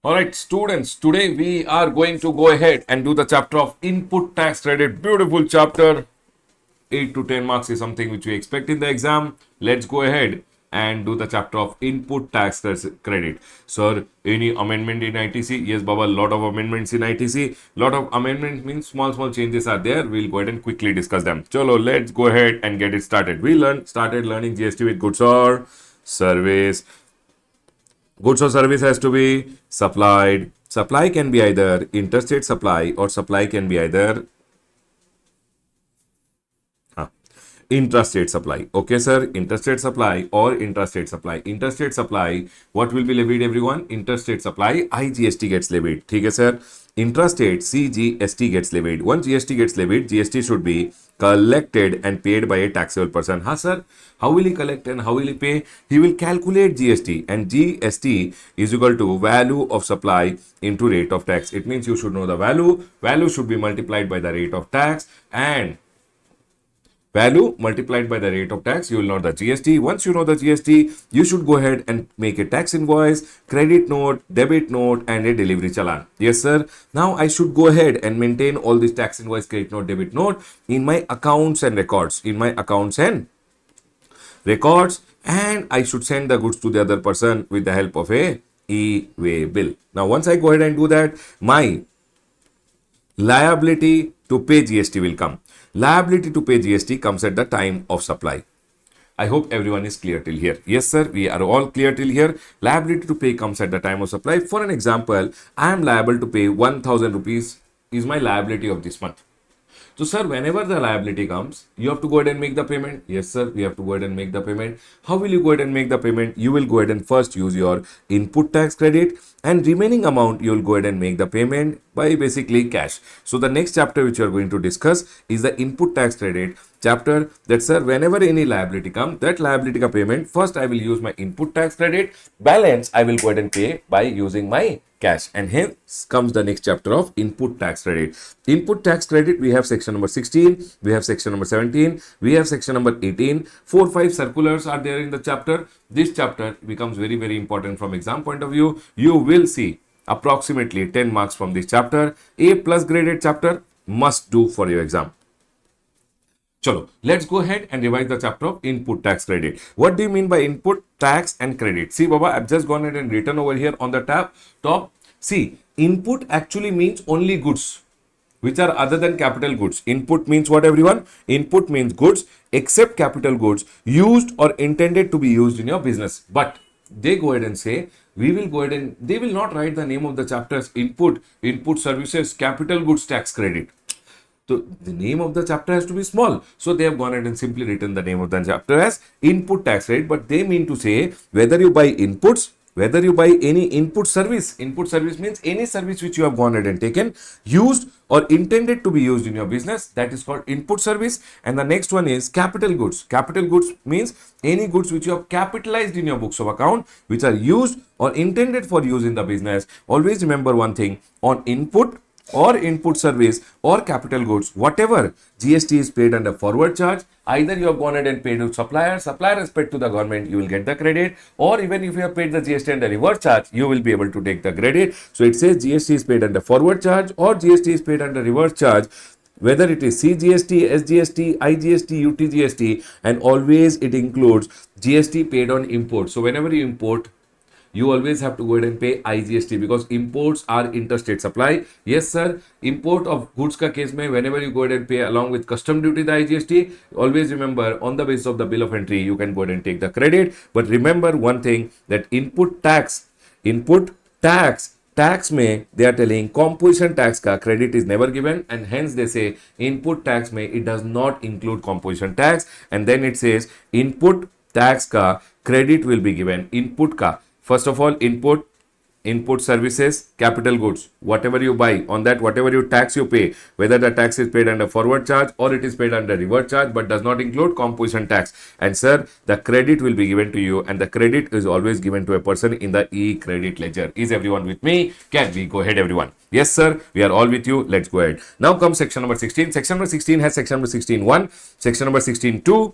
All right, students, today we are going to go ahead and do the chapter of input tax credit. Beautiful chapter. 8 to 10 marks is something which we expect in the exam. Let's go ahead and do the chapter of input tax credit. Sir, any amendment in ITC? Yes, Baba, lot of amendments in ITC. Lot of amendments means small changes are there. We'll go ahead and quickly discuss them. Chalo, let's go ahead and get it started. We started learning GST with goods or service. Goods or service has to be supplied. Supply can be either interstate supply or supply can be either intrastate supply. Okay, sir. Interstate supply or intrastate supply. Interstate supply, what will be levied, everyone? Interstate supply, IGST gets levied. Okay, sir. Intrastate, CGST gets levied. Once GST gets levied, GST should be collected and paid by a taxable person. Huh, sir? How will he collect and how will he pay? He will calculate GST, and GST is equal to value of supply into rate of tax. It means you should know the value. Value should be multiplied by the rate of tax, and value multiplied by the rate of tax, you will know the GST. Once you know the GST, you should go ahead and make a tax invoice, credit note, debit note, and a delivery challan. Yes, sir. Now I should go ahead and maintain all these tax invoice, credit note, debit note in my accounts and records. And I should send the goods to the other person with the help of a e-way bill. Now, once I go ahead and do that, my liability to pay GST will come. Liability to pay GST comes at the time of supply. I hope everyone is clear till here. Yes, sir, we are all clear till here. Liability to pay comes at the time of supply. For an example, I am liable to pay 1000 rupees is my liability of this month. So, sir, whenever the liability comes, you have to go ahead and make the payment. Yes, sir, we have to go ahead and make the payment. How will you go ahead and make the payment? You will go ahead and first use your input tax credit, and remaining amount you will go ahead and make the payment by basically cash. So, the next chapter which you are going to discuss is the input tax credit chapter. That, sir, whenever any liability comes, that liability ka payment, first I will use my input tax credit, balance I will go ahead and pay by using my cash, and hence comes the next chapter of input tax credit. Input tax credit, we have section number 16, we have section number 17, we have section number 18. 4-5 circulars are there in the chapter. This chapter becomes very important from exam point of view. You will see approximately 10 marks from this chapter. A plus graded chapter, must do for your exam. Chalo, let's go ahead and revise the chapter of input tax credit. What do you mean by input tax and credit? See, Baba, I've just gone ahead and written over here on the top. See, input actually means only goods which are other than capital goods. Input means what, everyone? Input means goods except capital goods used or intended to be used in your business. But they go ahead and say, we will go ahead and they will not write the name of the chapter as input services, capital goods tax credit. So the name of the chapter has to be small. So they have gone ahead and simply written the name of the chapter as input tax rate. But they mean to say, whether you buy inputs, whether you buy any input service means any service which you have gone ahead and taken, used or intended to be used in your business, that is called input service. And the next one is capital goods. Capital goods means any goods which you have capitalized in your books of account, which are used or intended for use in the business. Always remember one thing, on input or input service or capital goods, whatever GST is paid under forward charge, either you have gone ahead and paid to supplier has paid to the government, you will get the credit, or even if you have paid the GST under reverse charge, you will be able to take the credit. So it says GST is paid under forward charge or GST is paid under reverse charge, whether it is CGST, SGST, IGST, UTGST, and always it includes GST paid on import. So whenever you import, you always have to go ahead and pay IGST because imports are interstate supply. Yes, sir. Import of goods ka case mein, whenever you go ahead and pay along with custom duty the IGST, always remember on the basis of the bill of entry, you can go ahead and take the credit. But remember one thing, that input tax में they are telling composition tax का credit is never given, and hence they say input tax में it does not include composition tax, and then it says input tax का credit will be given. Input का, first of all, input services, capital goods, whatever you buy, on that whatever you tax you pay, whether the tax is paid under forward charge or it is paid under reverse charge, but does not include composition tax. And sir, the credit will be given to you, and the credit is always given to a person in the e-credit ledger. Is everyone with me? Can we go ahead, everyone? Yes, sir, we are all with you. Let's go ahead. Now comes section number 16. Section number 16 has section number 16.1, section number 16.2,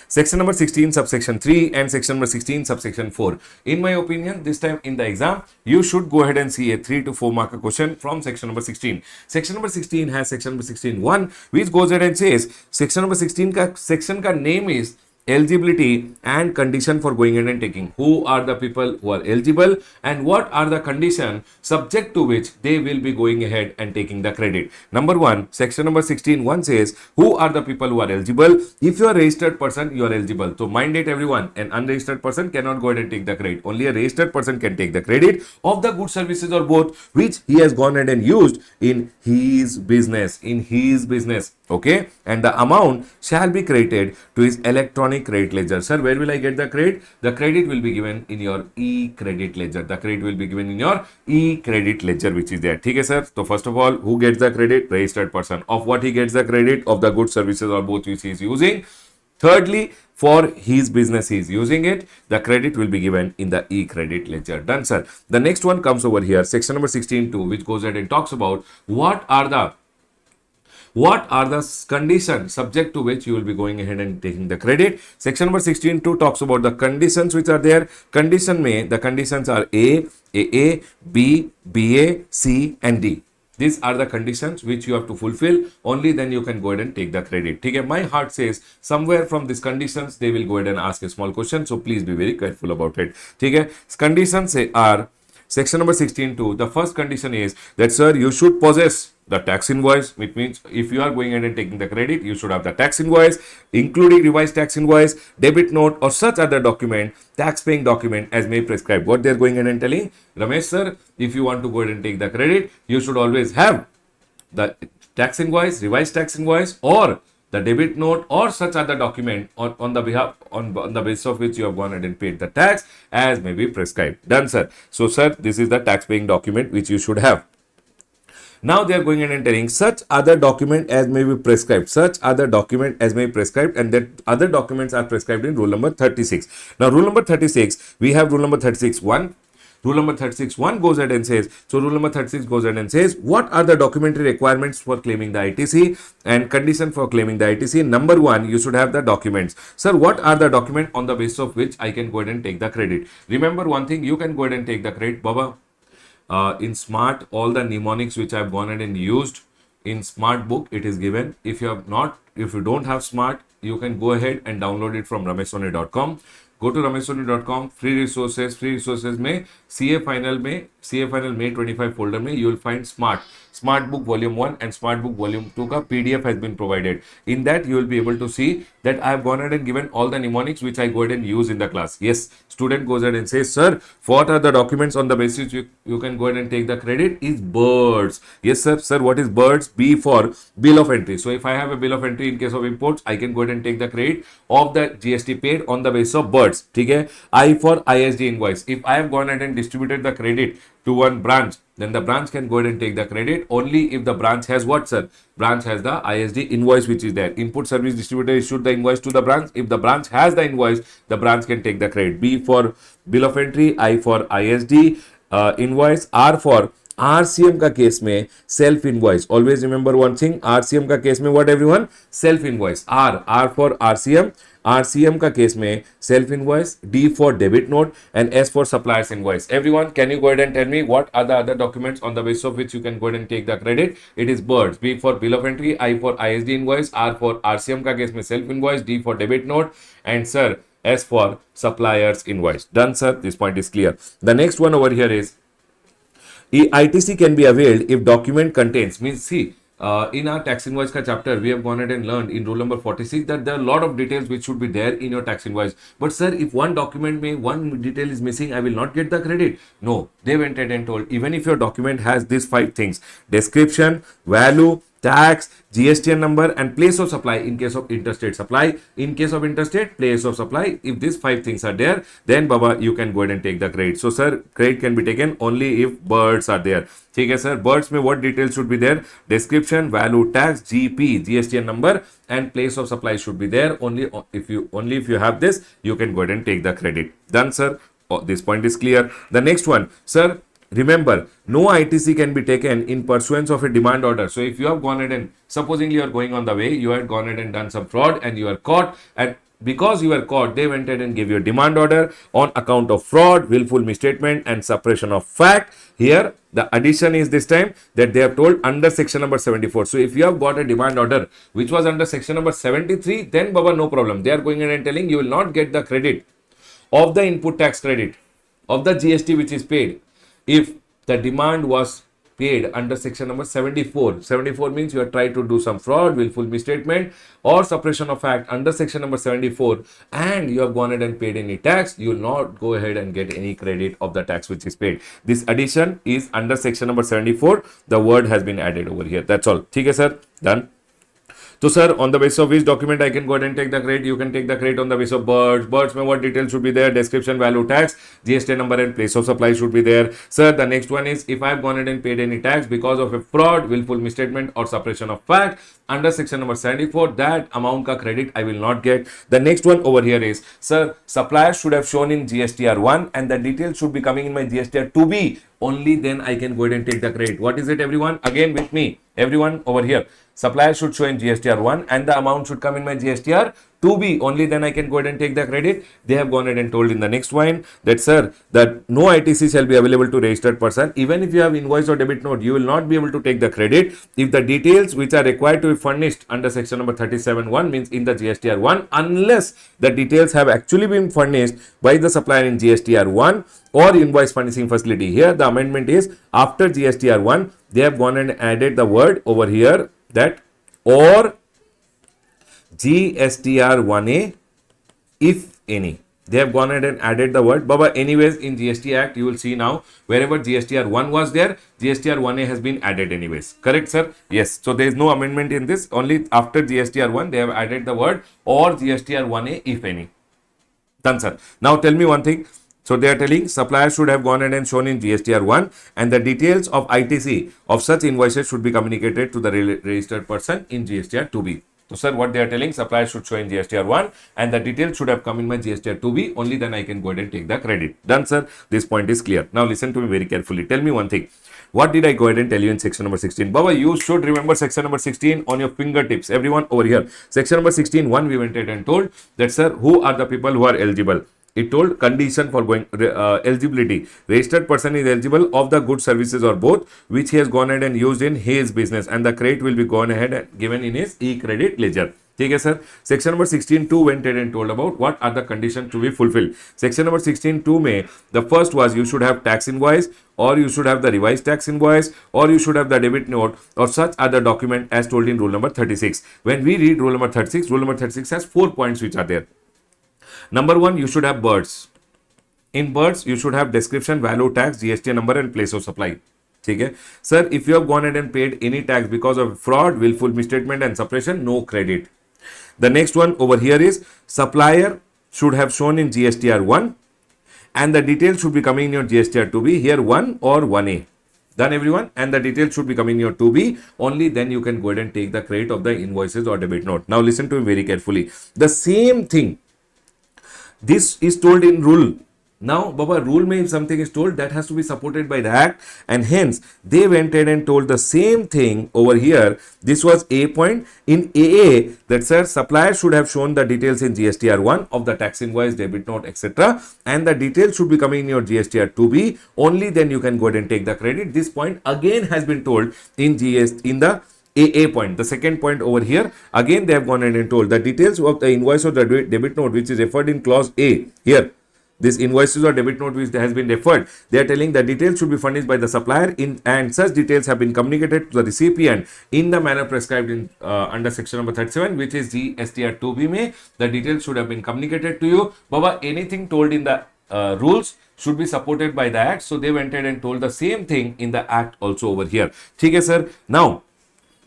section number 16 subsection 3 and section number 16 subsection 4. In my opinion, this time in the exam, you should go ahead and see a 3 to 4 marker question from section number 16. Section number 16 has section number 16(1), which goes ahead and says section number 16 ka section ka name is eligibility and condition for going in and taking. Who are the people who are eligible and what are the condition subject to which they will be going ahead and taking the credit. Number 1, section number 16(1) says who are the people who are eligible. If you are a registered person, you are eligible. So mind it everyone, an unregistered person cannot go ahead and take the credit. Only a registered person can take the credit of the goods, services or both which he has gone ahead and used in his business. Okay, and the amount shall be credited to his electronic credit ledger. Sir, where will I get the credit? The credit will be given in your e-credit ledger. The credit will be given in your e-credit ledger, which is there. Okay, sir. So first of all, who gets the credit? Registered person. Of what he gets the credit? Of the goods, services or both which he is using. Thirdly, for his business he is using it, the credit will be given in the e-credit ledger. Done, sir. The next one comes over here, section number 16(2), which goes ahead and talks about what are the conditions subject to which you will be going ahead and taking the credit. Section number 16(2) talks about the conditions which are there. The conditions are A, AA, B, BA, C and D. These are the conditions which you have to fulfill. Only then you can go ahead and take the credit. Okay, my heart says somewhere from these conditions they will go ahead and ask a small question. So please be very careful about it. Okay, conditions are section number 16(2). The first condition is that, sir, you should possess the tax invoice, which means if you are going ahead and taking the credit, you should have the tax invoice, including revised tax invoice, debit note, or such other document, tax paying document as may prescribe. What they are going ahead and telling, Ramesh sir, if you want to go ahead and take the credit, you should always have the tax invoice, revised tax invoice, or the debit note or such other document on the basis of which you have gone ahead and paid the tax as may be prescribed. Done, sir. So, sir, this is the tax paying document which you should have. Now they are going in and telling such other document as may be prescribed. Such other document as may be prescribed, and that other documents are prescribed in rule number 36. Now, rule number 36, we have rule number 36(1). Rule number 36(1) goes ahead and says, so rule number 36 goes ahead and says, what are the documentary requirements for claiming the ITC and condition for claiming the ITC? Number 1, you should have the documents. Sir, what are the document on the basis of which I can go ahead and take the credit? Remember one thing, you can go ahead and take the credit, Baba. In Smart, all the mnemonics which I have gone ahead and used in Smart book, it is given. If you don't have Smart, you can go ahead and download it from rameshsoni.com. Go to rameshsoni.com, free resources में CA Final May 25 folder में you will find Smart book volume 1 and Smart book volume 2 का PDF has been provided. In that you will be able to see that I have gone ahead and given all the mnemonics which I go ahead and use in the class. Yes, student goes ahead and says, sir, what are the documents on the basis you can go ahead and take the credit? Is birds. Yes, sir. Sir, what is birds? B for bill of entry. So if I have a bill of entry in case of imports, I can go ahead and take the credit of the GST paid on the basis of birds. Okay. I for ISD invoice. If I have gone ahead and distributed the credit to one branch, then the branch can go ahead and take the credit only if the branch has what, sir? Branch has the ISD invoice which is there. Input service distributor issued the invoice to the branch. If the branch has the invoice, the branch can take the credit. B for bill of entry, I for ISD invoice, R for RCM का case में self invoice. Always remember one thing, RCM का case में what everyone? Self invoice. R for RCM का case में self invoice, D for debit note and S for suppliers invoice. Everyone, can you go ahead and tell me what are the other documents on the basis of which you can go ahead and take the credit? It is birds. B for bill of entry, I for ISD invoice, R for RCM का case में self invoice, D for debit note and sir S for suppliers invoice. Done, sir. This point is clear. The next one over here is ITC can be availed if document contains, means see, in our tax invoice ka chapter, we have gone ahead and learned in rule number 46 that there are a lot of details which should be there in your tax invoice. But sir, if one document one detail is missing, I will not get the credit. No, they went ahead and told, even if your document has these 5 things: description, value, tax, GST number and place of supply in case of interstate supply. In case of interstate, place of supply. If these 5 things are there, then Baba, you can go ahead and take the credit. So sir, credit can be taken only if birds are there. ठीक है sir, birds में what details should be there? Description, value, tax, GP, GST number and place of supply should be there. Only if you have this, you can go ahead and take the credit. Done, sir. Oh, this point is clear. The next one, sir, remember, no ITC can be taken in pursuance of a demand order. So if you have gone ahead and supposingly you are going on the way, you had gone ahead and done some fraud and you are caught and because you were caught, they went ahead and gave you a demand order on account of fraud, willful misstatement, and suppression of fact. Here, the addition is this time that they have told under section number 74. So, if you have got a demand order which was under section number 73, then Baba, no problem. They are going ahead and telling you will not get the credit of the input tax credit of the GST which is paid if the demand was paid under section number 74. 74 means you are trying to do some fraud, willful misstatement, or suppression of fact under section number 74, and you have gone ahead and paid any tax, you will not go ahead and get any credit of the tax which is paid. This addition is under section number 74. The word has been added over here. That's all. Okay, sir. Done. So, sir, on the basis of which document I can go ahead and take the credit? You can take the credit on the basis of birds. Birds, mein what details should be there? Description, value, tax, GST number, and place of supply should be there. Sir, the next one is if I have gone ahead and paid any tax because of a fraud, willful misstatement, or suppression of fact under section number 74, that amount ka credit I will not get. The next one over here is, sir, supplier should have shown in GSTR1 and the details should be coming in my GSTR2B. Only then I can go ahead and take the credit. What is it, everyone? Again with me, everyone over here. Supplier should show in GSTR1 and the amount should come in my GSTR2B. Only then I can go ahead and take the credit. They have gone ahead and told in the next one that, sir, that no ITC shall be available to registered person. Even if you have invoice or debit note, you will not be able to take the credit if the details which are required to be furnished under section number 37(1) means in the GSTR1, unless the details have actually been furnished by the supplier in GSTR1 or invoice furnishing facility. Here the amendment is after GSTR1, they have gone and added the word over here that or GSTR1A if any. They have gone ahead and added the word. Baba, anyways, in GST Act, you will see now wherever GSTR1 was there, GSTR1A has been added anyways. Correct, sir? Yes. So, there is no amendment in this. Only after GSTR1, they have added the word or GSTR1A if any. Done, sir. Now, tell me one thing. So, they are telling suppliers should have gone ahead and shown in GSTR1 and the details of ITC of such invoices should be communicated to the registered person in GSTR2B. So, sir, what they are telling, suppliers should show in GSTR1 and the details should have come in my GSTR2B. Only then I can go ahead and take the credit. Done, sir. This point is clear. Now, listen to me very carefully. Tell me one thing. What did I go ahead and tell you in section number 16? Baba, you should remember section number 16 on your fingertips. Everyone over here. Section number 16(1) we went ahead and told that, sir, who are the people who are eligible? It told condition for going eligibility. Registered person is eligible of the goods, services or both which he has gone ahead and used in his business and the credit will be gone ahead and given in his e-credit ledger. Okay, sir. Section number 16(2) went ahead and told about what are the conditions to be fulfilled. Section number 16(2) may, the first was you should have tax invoice or you should have the revised tax invoice or you should have the debit note or such other document as told in rule number 36. When we read rule number 36, rule number 36 has 4 points which are there. Number 1, you should have birds. In birds, you should have description, value, tax, GST number and place of supply. Okay? Sir, if you have gone ahead and paid any tax because of fraud, willful misstatement and suppression, no credit. The next one over here is supplier should have shown in GSTR1 and the details should be coming in your GSTR2B. Here 1 or 1A. Done, everyone? And the details should be coming in your 2B. Only then you can go ahead and take the credit of the invoices or debit note. Now listen to me very carefully. The same thing. This is told in rule. Now, Baba, rule may if something is told, that has to be supported by the act and hence they went ahead and told the same thing over here. This was A point. In AA, that, sir, supplier should have shown the details in GSTR1 of the tax invoice, debit note, etc. and the details should be coming in your GSTR2B. Only then you can go ahead and take the credit. This point again has been told in the AA point. The second point over here, again they have gone ahead and told the details of the invoice or the debit note which is referred in clause A. Here, this invoices or debit note which has been referred, they are telling the details should be furnished by the supplier and such details have been communicated to the recipient in the manner prescribed in under section number 37, which is GSTR2B may. The details should have been communicated to you. Baba, anything told in the rules should be supported by the act. So they went ahead and told the same thing in the act also over here. Okay, sir. Now,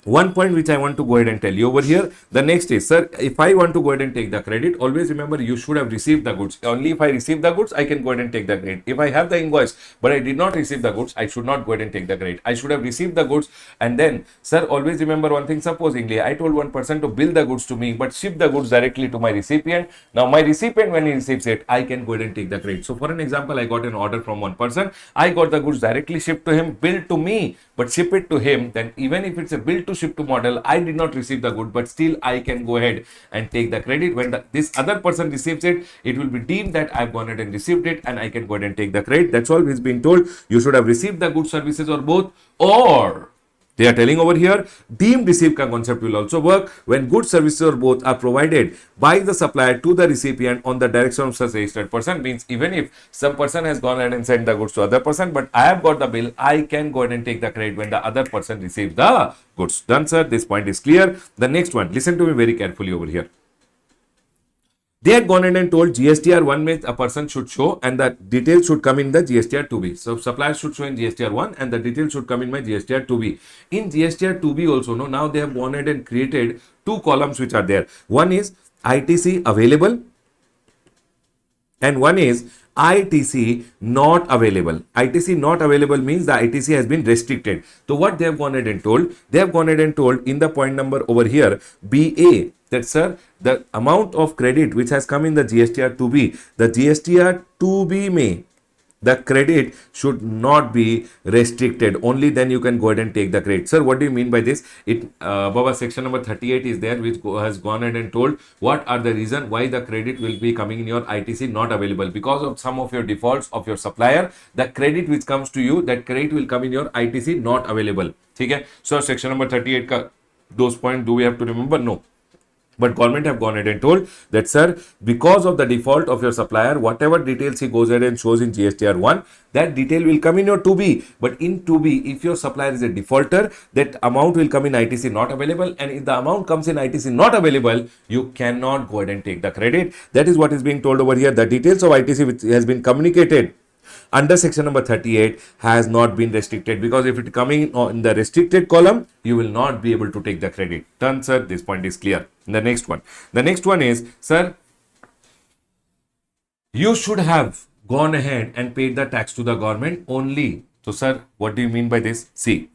one point which I want to go ahead and tell you over here. The next is, sir, if I want to go ahead and take the credit, always remember you should have received the goods. Only if I receive the goods, I can go ahead and take the credit. If I have the invoice, but I did not receive the goods, I should not go ahead and take the credit. I should have received the goods and then, sir, always remember one thing. Supposingly, I told one person to bill the goods to me, but ship the goods directly to my recipient. Now, my recipient, when he receives it, I can go ahead and take the credit. So, for an example, I got an order from one person. I got the goods directly shipped to him, billed to me, but ship it to him, then even if it's a bill to ship to model, I did not receive the good, but still I can go ahead and take the credit. When this other person receives it, it will be deemed that I've gone ahead and received it, and I can go ahead and take the credit. That's all he's being told. You should have received the goods, services, or both, or they are telling over here, deemed received concept will also work when goods, services, or both are provided by the supplier to the recipient on the direction of such registered person. Means even if some person has gone ahead and sent the goods to other person, but I have got the bill, I can go ahead and take the credit when the other person receives the goods. Done, sir. This point is clear. The next one, listen to me very carefully over here. They had gone in and told GSTR 1 means a person should show and the details should come in the GSTR 2B. So supplier should show in GSTR 1 and the details should come in my GSTR 2B. In GSTR 2B also, no, now they have gone ahead and created two columns which are there. One is ITC available and one is ITC not available. ITC not available means the ITC has been restricted. So what they have gone ahead and told? They have gone ahead and told in the point number over here, BA, that sir, the amount of credit which has come in the GSTR 2B, the GSTR 2B may, the credit should not be restricted. Only then you can go ahead and take the credit. Sir, what do you mean by this? Baba, section number 38 is there, which has gone ahead and told what are the reason why the credit will be coming in your ITC not available. Because of some of your defaults of your supplier, the credit which comes to you, that credit will come in your ITC not available. Okay? So, section number 38 ka, those points do we have to remember? No. But government have gone ahead and told that, sir, because of the default of your supplier, whatever details he goes ahead and shows in GSTR 1, that detail will come in your 2B. But in 2B, if your supplier is a defaulter, that amount will come in ITC not available. And if the amount comes in ITC not available, you cannot go ahead and take the credit. That is what is being told over here. The details of ITC which has been communicated under section number 38 has not been restricted, because if it coming in the restricted column, you will not be able to take the credit. Done, sir. This point is clear. The next one is, sir, you should have gone ahead and paid the tax to the government only. So, sir, what do you mean by this? See,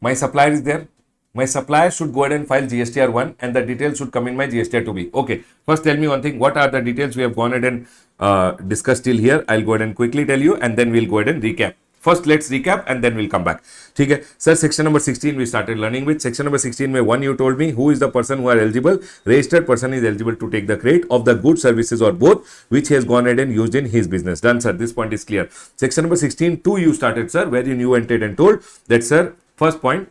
my supplier is there. My supplier should go ahead and file GSTR 1 and the details should come in my GSTR 2B. Okay, first tell me one thing. What are the details we have gone ahead and discussed till here? I'll go ahead and quickly tell you and then we'll go ahead and recap. First, let's recap and then we'll come back. Okay, sir, section number 16 we started learning with. Section number 16 mein one you told me who is the person who are eligible. Registered person is eligible to take the credit of the goods, services or both which he has gone ahead and used in his business. Done, sir. This point is clear. Section number 16 2 you started, sir, where you entered and told that, sir, first point,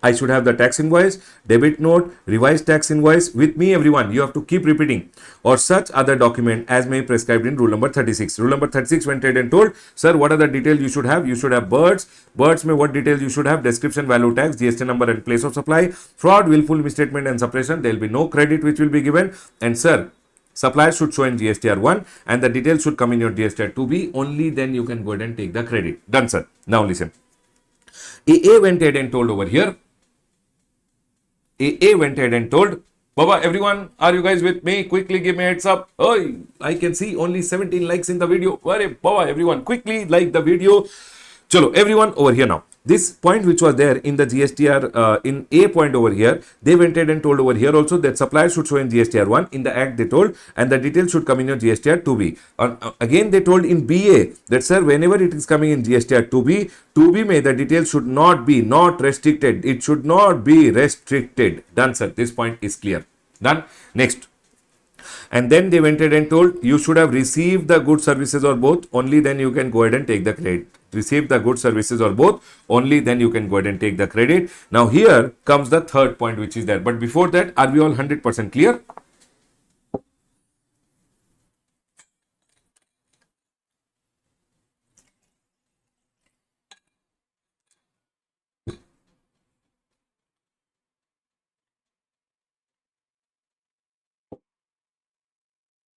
I should have the tax invoice, debit note, revised tax invoice with me, everyone. You have to keep repeating, or such other document as may be prescribed in rule number 36. Rule number 36 went ahead and told, sir, what are the details you should have? You should have birds. Birds may what details you should have? Description, value tax, GST number and place of supply. Fraud, willful misstatement and suppression. There will be no credit which will be given. And sir, supplier should show in GSTR 1 and the details should come in your GSTR 2B. Only then you can go ahead and take the credit. Done, sir. Now listen. AA went ahead and told over here, AA went ahead and told, Baba, everyone, are you guys with me? Quickly give me a heads up. Oh, I can see only 17 likes in the video. Baba, everyone, quickly like the video. Chalo, everyone over here now. This point which was there in the GSTR, in A point over here, they went ahead and told over here also that supplier should show in GSTR 1. In the act they told, and the details should come in your GSTR 2B. Again they told in BA that, sir, whenever it is coming in GSTR 2B, 2B may the details should not be restricted. It should not be restricted. Done, sir. This point is clear. Done. Next. And then they went ahead and told you should have received the goods, services or both. Only then you can go ahead and take the credit. Receive the goods, services or both. Only then you can go ahead and take the credit. Now here comes the third point which is there. But before that, are we all 100% clear?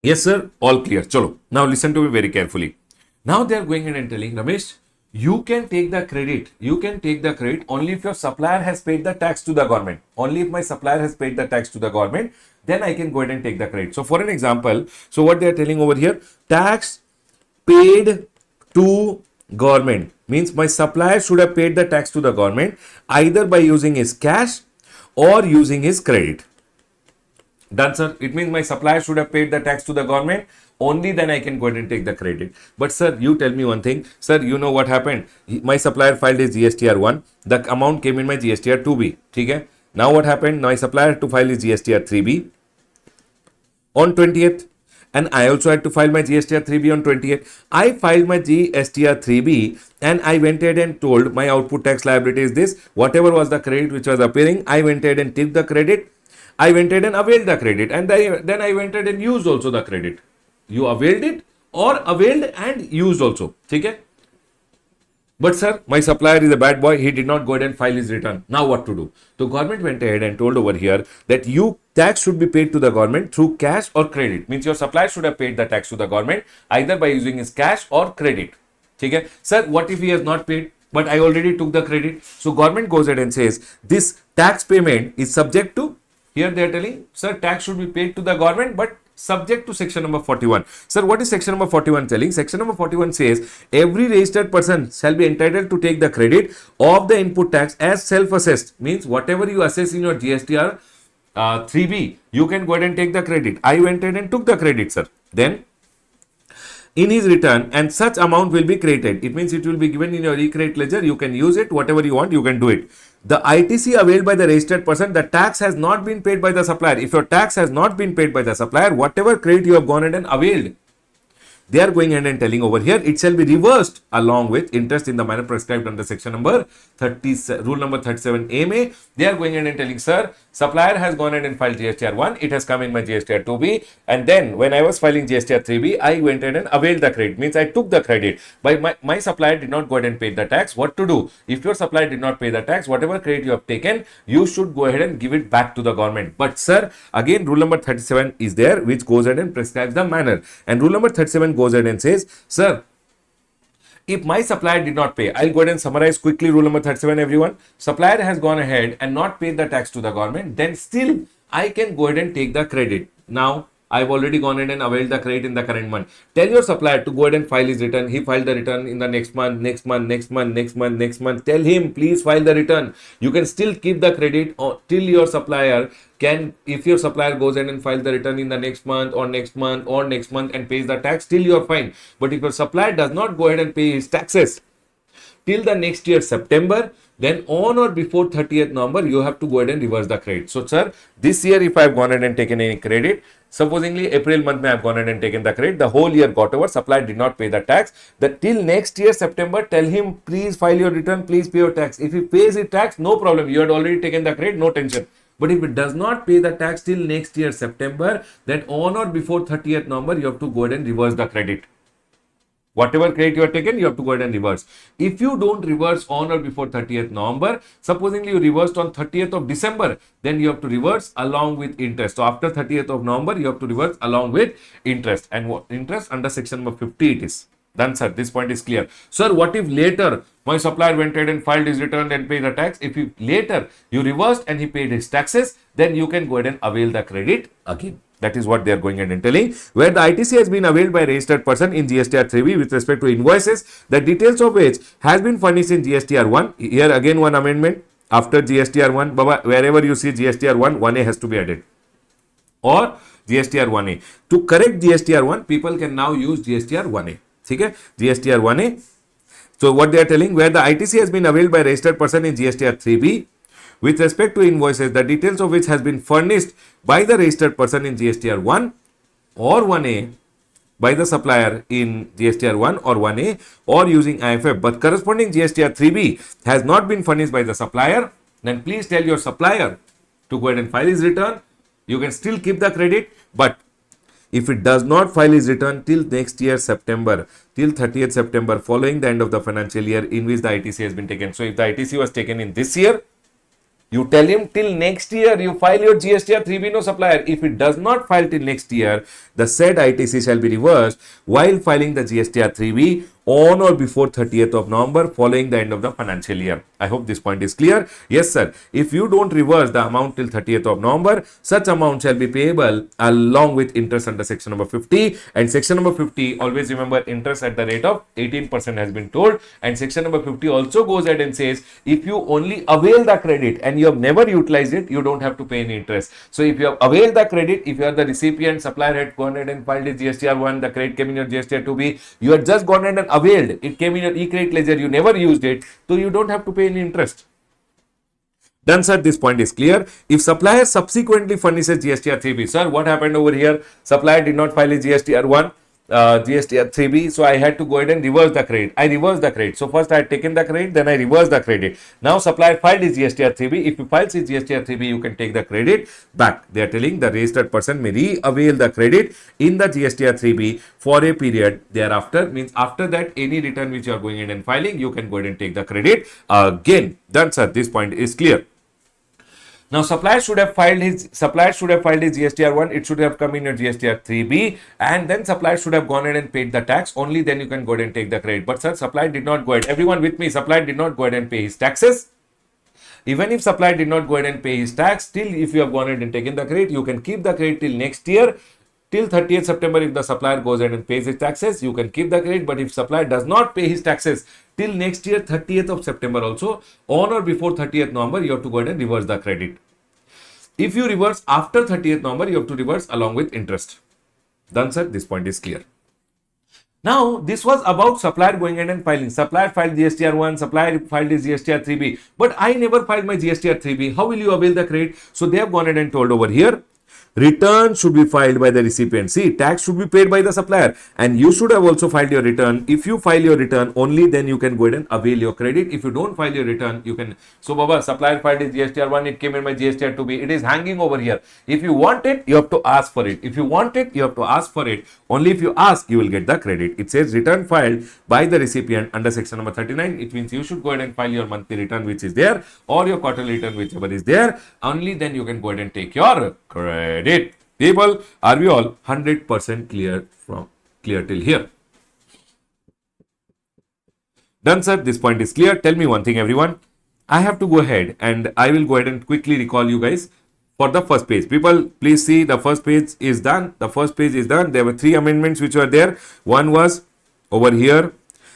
Yes, sir. All clear. Chalo. Now listen to me very carefully. Now they are going ahead and telling, Ramesh, you can take the credit. You can take the credit only if your supplier has paid the tax to the government. Only if my supplier has paid the tax to the government, then I can go ahead and take the credit. So for an example, so what they are telling over here, tax paid to government means my supplier should have paid the tax to the government either by using his cash or using his credit. Done, sir. It means my supplier should have paid the tax to the government. Only then I can go ahead and take the credit. But sir, you tell me one thing. Sir, you know what happened? My supplier filed his GSTR1. The amount came in my GSTR2B. Okay? Now what happened? My supplier had to file his GSTR3B on 20th. And I also had to file my GSTR3B on 20th. I filed my GSTR3B and I went ahead and told my output tax liability is this. Whatever was the credit which was appearing, I went ahead and took the credit. I went ahead and availed the credit, and then I went ahead and used also the credit. You availed it or availed and used also. Okay? But sir, my supplier is a bad boy. He did not go ahead and file his return. Now what to do? The government went ahead and told over here that you tax should be paid to the government through cash or credit. Means your supplier should have paid the tax to the government either by using his cash or credit. Okay? Sir, what if he has not paid? But I already took the credit. So government goes ahead and says this tax payment is subject to. Here they are telling, sir, tax should be paid to the government, but subject to section number 41. Sir, what is section number 41 telling? Section number 41 says, every registered person shall be entitled to take the credit of the input tax as self-assessed. Means whatever you assess in your GSTR 3B, you can go ahead and take the credit. I went ahead and took the credit, sir. Then, in his return, and such amount will be created. It means it will be given in your recreate ledger. You can use it, whatever you want, you can do it. The ITC availed by the registered person, the tax has not been paid by the supplier. If your tax has not been paid by the supplier, whatever credit you have gone ahead and availed, they are going ahead and telling over here, it shall be reversed along with interest in the manner prescribed under section number 30, rule number 37A. They are going ahead and telling, sir, supplier has gone ahead and filed GSTR1. It has come in my GSTR2B. And then when I was filing GSTR3B, I went ahead and availed the credit. Means I took the credit. By my supplier did not go ahead and pay the tax. What to do? If your supplier did not pay the tax, whatever credit you have taken, you should go ahead and give it back to the government. But sir, again, rule number 37 is there, which goes ahead and prescribes the manner. And rule number 37 goes ahead and says, sir, if my supplier did not pay, I'll go ahead and summarize quickly rule number 37, everyone. Supplier has gone ahead and not paid the tax to the government, then still I can go ahead and take the credit. Now, I've already gone ahead and availed the credit in the current month. Tell your supplier to go ahead and file his return. He filed the return in the next month, next month, next month, next month, next month. Tell him, please file the return. You can still keep the credit till your supplier can, if your supplier goes ahead and file the return in the next month or next month or next month and pays the tax, still you're fine. But if your supplier does not go ahead and pay his taxes till the next year September, then on or before 30th November, you have to go ahead and reverse the credit. So, sir, this year if I have gone ahead and taken any credit, supposingly April month I have gone ahead and taken the credit, the whole year got over, supplier did not pay the tax, that till next year September, tell him, please file your return, please pay your tax. If he pays his tax, no problem, you had already taken the credit, no tension. But if it does not pay the tax till next year September, then on or before 30th November, you have to go ahead and reverse the credit. Whatever credit you have taken, you have to go ahead and reverse. If you don't reverse on or before 30th November, supposingly you reversed on 30th of December, then you have to reverse along with interest. So after 30th of November, you have to reverse along with interest. And what interest? Under section number 50 it is. Done, sir. This point is clear. Sir, what if later my supplier went ahead and filed his return and paid the tax? If you later you reversed and he paid his taxes, then you can go ahead and avail the credit again. That is what they are going ahead and telling. Where the ITC has been availed by a registered person in GSTR 3B with respect to invoices, the details of which has been furnished in GSTR 1. Here again one amendment after GSTR 1. Baba, wherever you see GSTR 1, 1A has to be added. Or GSTR 1A. To correct GSTR 1, people can now use GSTR 1A. Okay? GSTR 1A. So what they are telling, where the ITC has been availed by a registered person in GSTR 3B, with respect to invoices, the details of which has been furnished by the registered person in GSTR 1 or 1A by the supplier in GSTR 1 or 1A or using IFF, but corresponding GSTR 3B has not been furnished by the supplier, then please tell your supplier to go ahead and file his return. You can still keep the credit, but if it does not file his return till next year September, till 30th September following the end of the financial year in which the ITC has been taken. So if the ITC was taken in this year, you tell him till next year you file your GSTR 3B no supplier. If it does not file till next year, the said ITC shall be reversed while filing the GSTR 3B on or before 30th of November following the end of the financial year. I hope this point is clear. Yes, sir. If you don't reverse the amount till 30th of November, such amount shall be payable along with interest under section number 50. And section number 50, always remember, interest at the rate of 18% has been told. And section number 50 also goes ahead and says, if you only avail the credit and you have never utilized it, you don't have to pay any interest. So if you have availed the credit, if you are the recipient, supplier had gone ahead and filed his GSTR1, the credit came in your GSTR2B, you had just gone ahead and availed, it came in your e-credit ledger, you never used it, so you don't have to pay any interest. Done, sir. This point is clear. If supplier subsequently furnishes GSTR 3B, sir, what happened over here? Supplier did not file a GSTR 1, GSTR 3B, so I had to go ahead and reverse the credit. I reversed the credit. So first I had taken the credit, then I reversed the credit. Now supplier filed his GSTR 3B. If you file his GSTR 3B, you can take the credit back. They are telling the registered person may re-avail the credit in the GSTR 3B for a period thereafter. Means after that, any return which you are going in and filing, you can go ahead and take the credit again. Done, sir. This point is clear. Now, supplier should have filed his GSTR 1. It should have come in your GSTR 3B, and then supplier should have gone ahead and paid the tax. Only then you can go ahead and take the credit. But sir, supplier did not go ahead. Everyone with me? Supplier did not go ahead and pay his taxes. Even if supplier did not go ahead and pay his tax, still if you have gone ahead and taken the credit, you can keep the credit till next year. Till 30th September, if the supplier goes ahead and pays his taxes, you can keep the credit. But if supplier does not pay his taxes till next year, 30th of September also, on or before 30th November, you have to go ahead and reverse the credit. If you reverse after 30th November, you have to reverse along with interest. Done, sir. This point is clear. Now, this was about supplier going ahead and filing. Supplier filed GSTR 1, supplier filed his GSTR 3B. But I never filed my GSTR 3B. How will you avail the credit? So, they have gone ahead and told over here, return should be filed by the recipient. See, tax should be paid by the supplier, and you should have also filed your return. If you file your return, only then you can go ahead and avail your credit. If you don't file your return, you can. So, Baba, supplier filed his GSTR 1, it came in my GSTR 2B. It is hanging over here. If you want it, you have to ask for it. If you want it, you have to ask for it. Only if you ask, you will get the credit. It says return filed by the recipient under section number 39. It means you should go ahead and file your monthly return, which is there, or your quarterly return, whichever is there. Only then you can go ahead and take your credit. People, are we all 100% clear till here? Done, sir. This point is clear. Tell me one thing, everyone. I have to go ahead and I will go ahead and quickly recall you guys for the first page. People, please see, the first page is done. The first page is done. There were 3 amendments which were there. One was over here.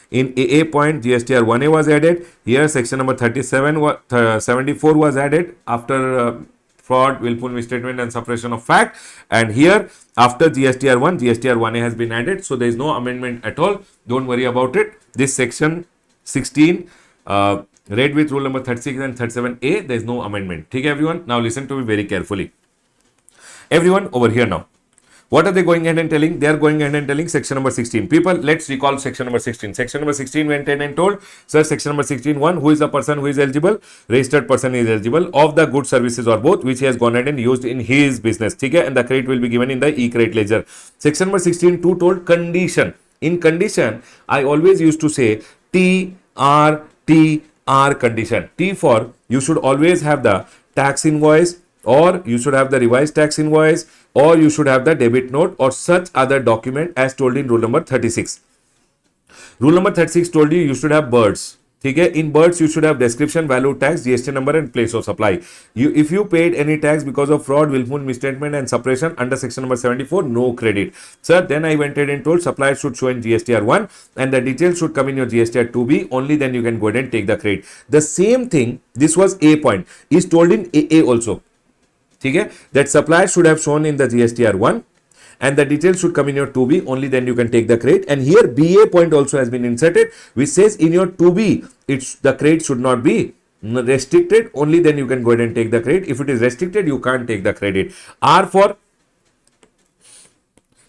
In AA point, GSTR 1A was added. Here, section number 74 was added after fraud, willful misstatement and suppression of fact. And here, after GSTR 1, GSTR 1A has been added. So, there is no amendment at all. Don't worry about it. This section 16, read with rule number 36 and 37A, there is no amendment. Okay, everyone? Now, listen to me very carefully. Everyone over here now. What are they going ahead and telling? They are going ahead and telling section number 16. People, let's recall section number 16. Section number 16 went ahead and told, sir, section number 16, 1, who is the person who is eligible? Registered person is eligible of the goods, services or both, which he has gone ahead and used in his business. Okay? And the credit will be given in the e-credit ledger. Section number 16, 2 told condition. In condition, I always used to say TR condition. T for, you should always have the tax invoice, or you should have the revised tax invoice, or you should have the debit note or such other document as told in rule number 36. Rule number 36 told you should have birds. Okay? In birds, you should have description, value, tax, GST number and place of supply. If you paid any tax because of fraud, willful misstatement and suppression under section number 74, no credit. Sir, then I went ahead and told supplier should show in GSTR 1 and the details should come in your GSTR 2B. Only then you can go ahead and take the credit. The same thing, this was A point, is told in AA also. Okay? That supplier should have shown in the GSTR 1 and the details should come in your 2B. Only then you can take the credit. And here BA point also has been inserted, which says in your 2B, the credit should not be restricted. Only then you can go ahead and take the credit. If it is restricted, you can't take the credit. R for,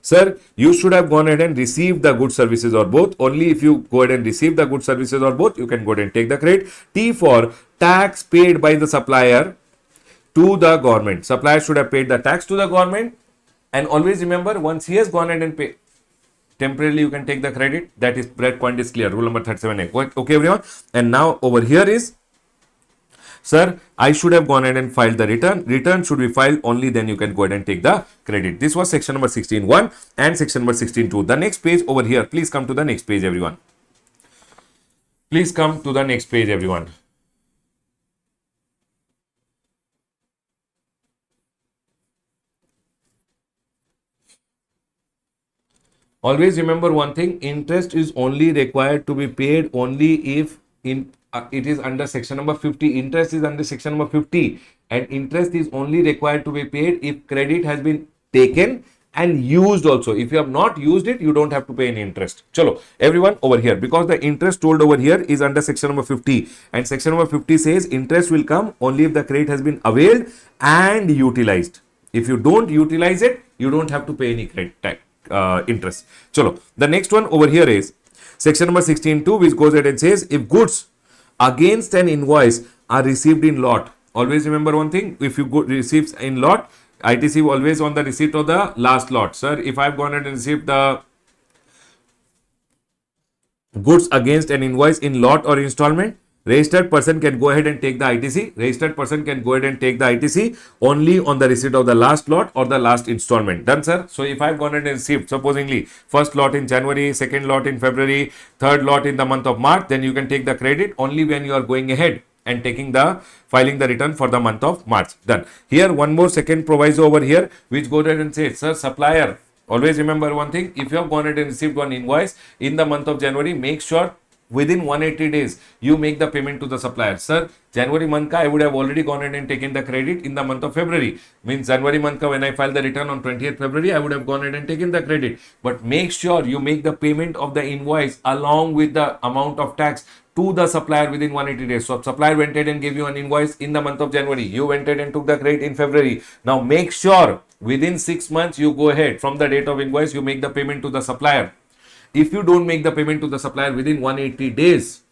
sir, you should have gone ahead and received the goods, services or both. Only if you go ahead and receive the goods, services or both, you can go ahead and take the credit. T for tax paid by the supplier to the government. Supplier should have paid the tax to the government. And always remember, once he has gone ahead and paid, temporarily you can take the credit. That point is clear. Rule number 37A. Okay, everyone. And now over here is, sir, I should have gone ahead and filed the return. Return should be filed. Only then you can go ahead and take the credit. This was section number 16.1 and section number 16.2. The next page over here. Please come to the next page, everyone. Please come to the next page, everyone. Always remember one thing, interest is only required to be paid only if it is under section number 50. Interest is under section number 50 and interest is only required to be paid if credit has been taken and used also. If you have not used it, you don't have to pay any interest. Chalo, everyone over here, because the interest told over here is under section number 50 and section number 50 says interest will come only if the credit has been availed and utilized. If you don't utilize it, you don't have to pay any credit tax. Interest. Chalo. The next one over here is section number 16.2, which goes ahead and says if goods against an invoice are received in lot. Always remember one thing, if you receives in lot, ITC always on the receipt of the last lot. Sir, if I've gone ahead and received the goods against an invoice in lot or installment, registered person can go ahead and take the ITC. Registered person can go ahead and take the ITC only on the receipt of the last lot or the last installment. Done, sir? So if I've gone ahead and received, supposingly, first lot in January, second lot in February, third lot in the month of March, then you can take the credit only when you are going ahead and filing the return for the month of March. Done. Here, one more second proviso over here, which go ahead and say, sir, supplier. Always remember one thing, if you have gone ahead and received one invoice in the month of January, make sure within 180 days you make the payment to the supplier. Sir, January month ka I would have already gone ahead and taken the credit in the month of February. Means January month ka when I file the return on 20th February, I would have gone ahead and taken the credit. But make sure you make the payment of the invoice along with the amount of tax to the supplier within 180 days. So supplier went ahead and gave you an invoice in the month of January. You went ahead and took the credit in February. Now make sure within 6 months you go ahead from the date of invoice, you make the payment to the supplier. If you don't make the payment to the supplier within 180 days,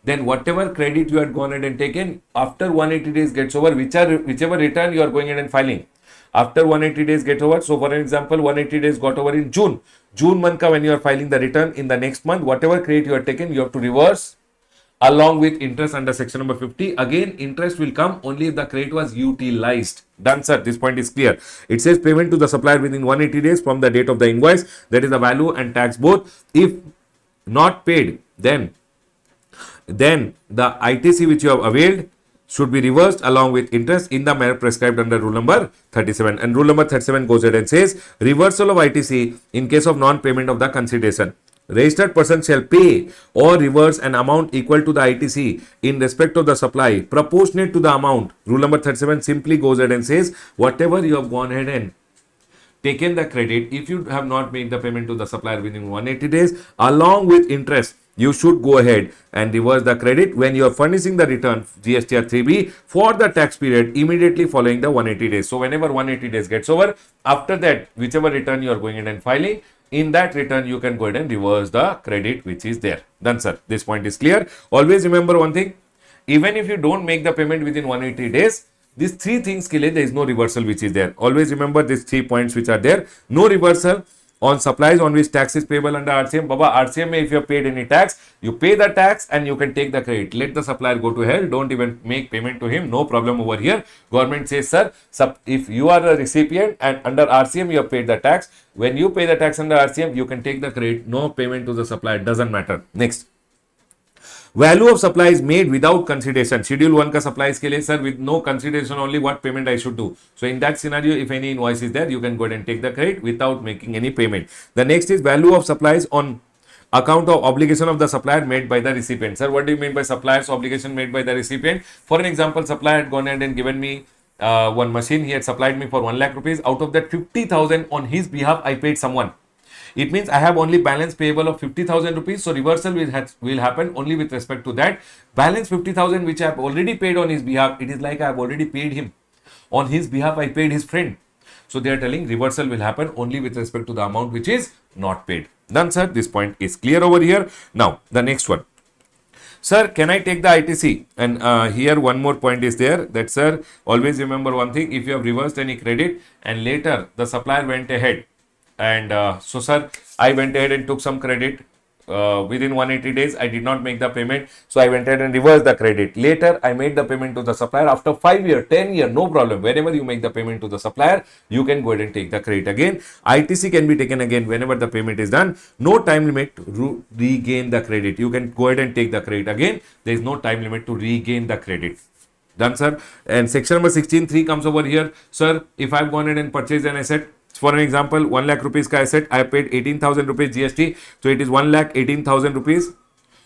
then whatever credit you had gone ahead and taken, after 180 days gets over, whichever return you are going ahead and filing, after 180 days gets over, so for an example, 180 days got over in June. June month ka when you are filing the return in the next month, whatever credit you have taken, you have to reverse along with interest under section number 50. Again, interest will come only if the credit was utilized. Done, sir. This point is clear. It says payment to the supplier within 180 days from the date of the invoice. That is the value and tax both. If not paid, then the ITC which you have availed should be reversed along with interest in the manner prescribed under rule number 37. And rule number 37 goes ahead and says reversal of ITC in case of non-payment of the consideration. Registered person shall pay or reverse an amount equal to the ITC in respect of the supply proportionate to the amount. Rule number 37 simply goes ahead and says whatever you have gone ahead and taken the credit, if you have not made the payment to the supplier within 180 days along with interest, you should go ahead and reverse the credit when you are furnishing the return GST 3B for the tax period immediately following the 180 days. So whenever 180 days gets over, after that, whichever return you are going ahead and filing, in that return you can go ahead and reverse the credit which is there. Done, sir. This point is clear. Always remember one thing, even if you don't make the payment within 180 days, these three things ke liye there is no reversal which is there. Always remember these 3 points which are there. No reversal on supplies on which tax is payable under RCM. Baba, RCM mein if you have paid any tax, you pay the tax and you can take the credit. Let the supplier go to hell. Don't even make payment to him. No problem over here. Government says, sir, if you are a recipient and under RCM you have paid the tax, when you pay the tax under RCM, you can take the credit. No payment to the supplier. Doesn't matter. Next. Value of supply is made without consideration. Schedule 1 ka supplies ke liye, sir, with no consideration only what payment I should do. So in that scenario, if any invoice is there, you can go ahead and take the credit without making any payment. The next is value of supplies on account of obligation of the supplier made by the recipient. Sir, what do you mean by supplier's obligation made by the recipient? For an example, supplier had gone ahead and given me one machine. He had supplied me for 1 lakh rupees. Out of that 50,000 on his behalf, I paid someone. It means I have only balance payable of 50,000 rupees. So reversal will happen only with respect to that. Balance 50,000 which I have already paid on his behalf. It is like I have already paid him. On his behalf, I paid his friend. So they are telling reversal will happen only with respect to the amount which is not paid. Done, sir. This point is clear over here. Now, the next one. Sir, can I take the ITC? And here one more point is there that, sir, always remember one thing. If you have reversed any credit and later the supplier went ahead and so, sir, I went ahead and took some credit. within 180 days, I did not make the payment. So I went ahead and reversed the credit. Later, I made the payment to the supplier after 5 years, 10 years, no problem. Whenever you make the payment to the supplier, you can go ahead and take the credit again. ITC can be taken again whenever the payment is done. No time limit to regain the credit. You can go ahead and take the credit again. There is no time limit to regain the credit. Done, sir. And section number 16(3) comes over here. Sir, if I've gone ahead and purchased an asset, for an example, 1 lakh rupees ka asset, I paid 18,000 rupees GST. So it is 1,18,000 rupees.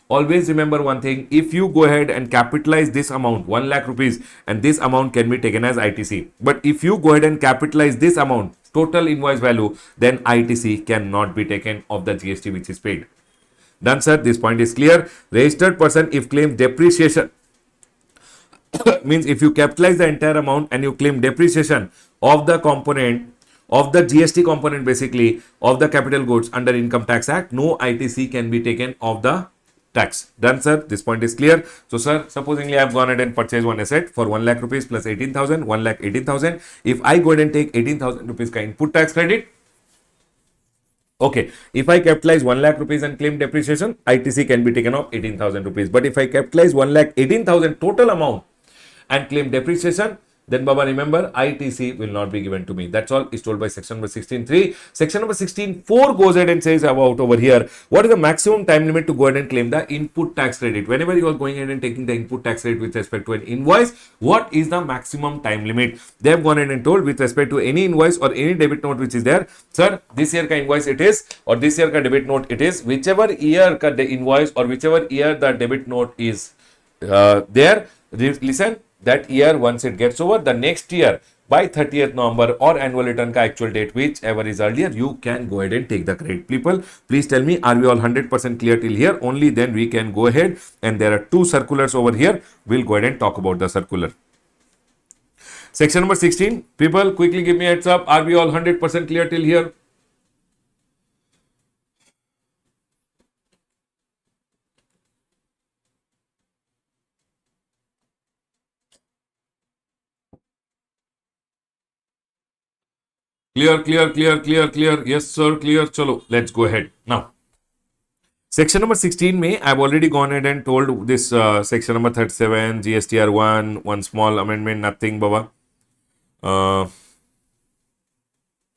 Always remember one thing, if you go ahead and capitalize this amount, 1 lakh rupees, and this amount can be taken as ITC. But if you go ahead and capitalize this amount, total invoice value, then ITC cannot be taken of the GST which is paid. Done, sir. This point is clear. Registered person, if claims depreciation, means if you capitalize the entire amount and you claim depreciation of the component of the GST component, basically of the capital goods under Income Tax Act, no ITC can be taken of the tax. Done, sir. This point is clear. So, sir, supposingly I have gone ahead and purchased one asset for 1 lakh rupees plus 18,000, 1,18,000. If I go ahead and take 18,000 rupees ka input tax credit, okay, if I capitalize 1 lakh rupees and claim depreciation, ITC can be taken off 18,000 rupees. But if I capitalize 1,18,000 total amount and claim depreciation, then Baba, remember, ITC will not be given to me. That's all is told by section number 16(3). Section number 16(4) goes ahead and says about over here, what is the maximum time limit to go ahead and claim the input tax credit? Whenever you are going ahead and taking the input tax credit with respect to an invoice, what is the maximum time limit? They have gone ahead and told with respect to any invoice or any debit note which is there, sir, this year ka invoice it is, or this year ka debit note it is, whichever year ka the invoice or whichever year the debit note is there, listen, that year once it gets over, the next year by 30th November or annual return ka actual date, whichever is earlier, you can go ahead and take the credit. People, please tell me, are we all 100% clear till here? Only then we can go ahead, and there are two circulars over here. We'll go ahead and talk about the circular. Section number 16, people quickly give me a heads up. Are we all 100% clear till here? Clear, clear, clear, clear, clear. Yes, sir, clear. Chalo, let's go ahead. Now, section number 16 May, I've already gone ahead and told this section number 37, GSTR 1 small amendment, nothing, Baba.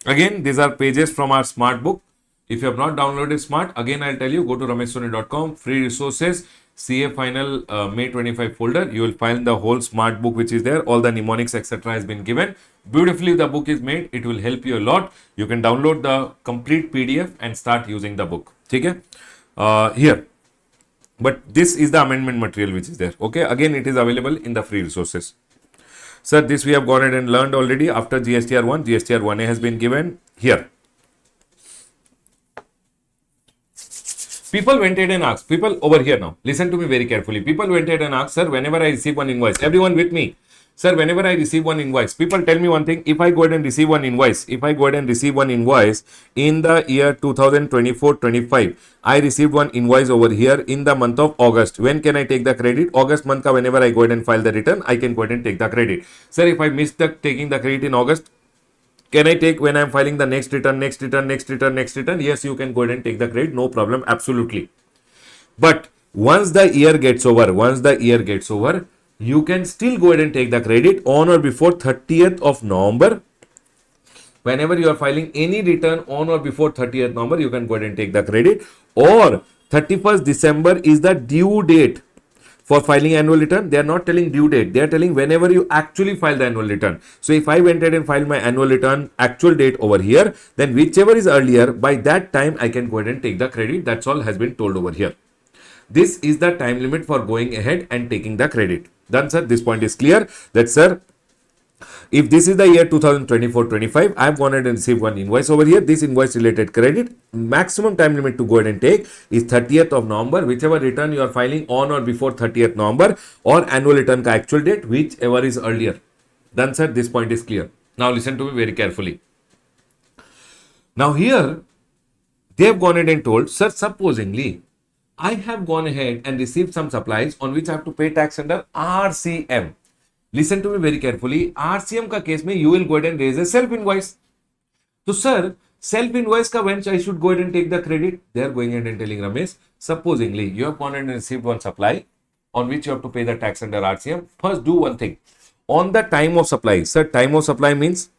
Again, these are pages from our smart book. If you have not downloaded smart, again, I'll tell you, go to rameshsoni.com, free resources, CA final May 25 folder. You will find the whole smart book which is there. All the mnemonics, etc. has been given. Beautifully, the book is made. It will help you a lot. You can download the complete PDF and start using the book. Okay? Here. But this is the amendment material which is there. Okay? Again, it is available in the free resources. Sir, this we have gone ahead and learned already. After GSTR 1, GSTR 1A has been given here. People went ahead and asked, people over here now, listen to me very carefully. People went ahead and asked, sir, whenever I receive one invoice, everyone with me, sir, whenever I receive one invoice, people tell me one thing, if I go ahead and receive one invoice, in the year 2024-25, I received one invoice over here in the month of August. When can I take the credit? August month ka whenever I go ahead and file the return, I can go ahead and take the credit. Sir, if I miss taking the credit in August, can I take when I'm filing the next return, next return, next return, next return? Yes, you can go ahead and take the credit, no problem, absolutely. But once the year gets over, you can still go ahead and take the credit on or before 30th of November. Whenever you are filing any return on or before 30th November, you can go ahead and take the credit. Or 31st December is the due date for filing annual return. They are not telling due date. They are telling whenever you actually file the annual return. So if I went ahead and filed my annual return actual date over here, then whichever is earlier, by that time I can go ahead and take the credit. That's all has been told over here. This is the time limit for going ahead and taking the credit. Done, sir. This point is clear. That, sir, if this is the year 2024-25, I have gone ahead and received one invoice over here. This invoice related credit, maximum time limit to go ahead and take is 30th of November, whichever return you are filing on or before 30th November, or annual return ka actual date, whichever is earlier. Done, sir. This point is clear. Now listen to me very carefully. Now here, they have gone ahead and told, sir, supposingly, I have gone ahead and received some supplies on which I have to pay tax under RCM. Listen to me very carefully. RCM ka case mein you will go ahead and raise a self invoice. So, sir, Self-invoice ka when I should go ahead and take the credit? They are going ahead and telling Ramesh, supposingly you have gone ahead and received one supply on which you have to pay the tax under RCM. First do one thing. On the time of supply, sir, time of supply means,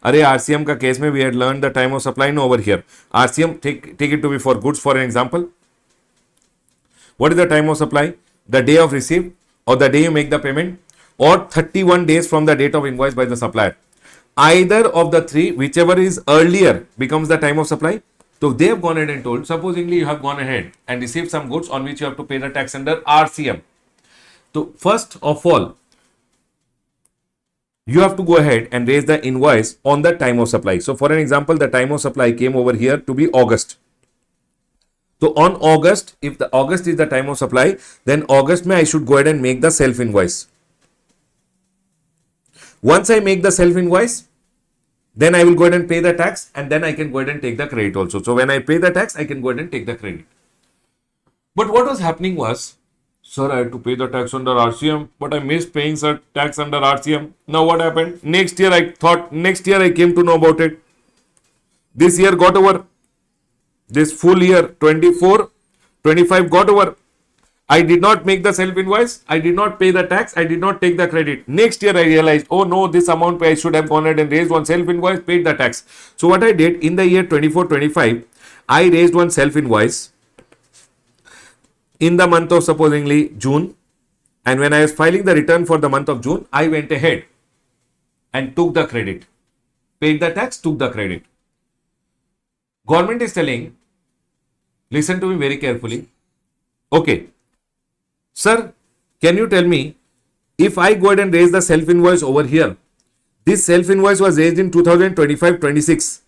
अरे RCM का case में we had learned the time of supply no over here. RCM, take it to be for goods for an example. What is the time of supply? The day of receipt or the day you make the payment or 31 days from the date of invoice by the supplier. Either of the three, whichever is earlier, becomes the time of supply. So they have gone ahead and told, supposingly you have gone ahead and received some goods on which you have to pay the tax under RCM. So first of all, you have to go ahead and raise the invoice on the time of supply. So for an example, the time of supply came over here to be August. So on August, if the August is the time of supply, then August may I should go ahead and make the self invoice. Once I make the self invoice, then I will go ahead and pay the tax and then I can go ahead and take the credit also. So when I pay the tax, I can go ahead and take the credit. But what was happening was, sir, I had to pay the tax under RCM, but I missed paying tax under RCM. Now what happened? Next year I came to know about it. This year got over. This full year 24, 25 got over. I did not make the self invoice. I did not pay the tax. I did not take the credit. Next year I realized, oh no, this amount I should have gone ahead and raised one self invoice, paid the tax. So what I did in the year 24, 25, I raised one self invoice in the month of supposingly June. And when I was filing the return for the month of June, I went ahead and took the credit. Paid the tax, took the credit. Government is telling, listen to me very carefully. Okay. Sir, can you tell me, if I go ahead and raise the self-invoice over here, this self-invoice was raised in 2025-26.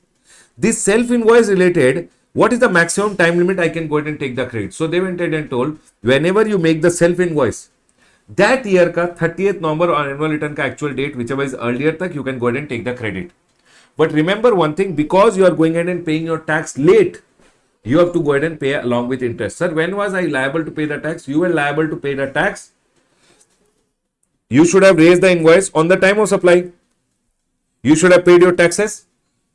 This self-invoice related, what is the maximum time limit I can go ahead and take the credit? So they went ahead and told, whenever you make the self-invoice, that year ka 30th November or annual return ka actual date, whichever is earlier tak, you can go ahead and take the credit. But remember one thing, because you are going ahead and paying your tax late, you have to go ahead and pay along with interest. Sir, when was I liable to pay the tax? You were liable to pay the tax. You should have raised the invoice on the time of supply. You should have paid your taxes.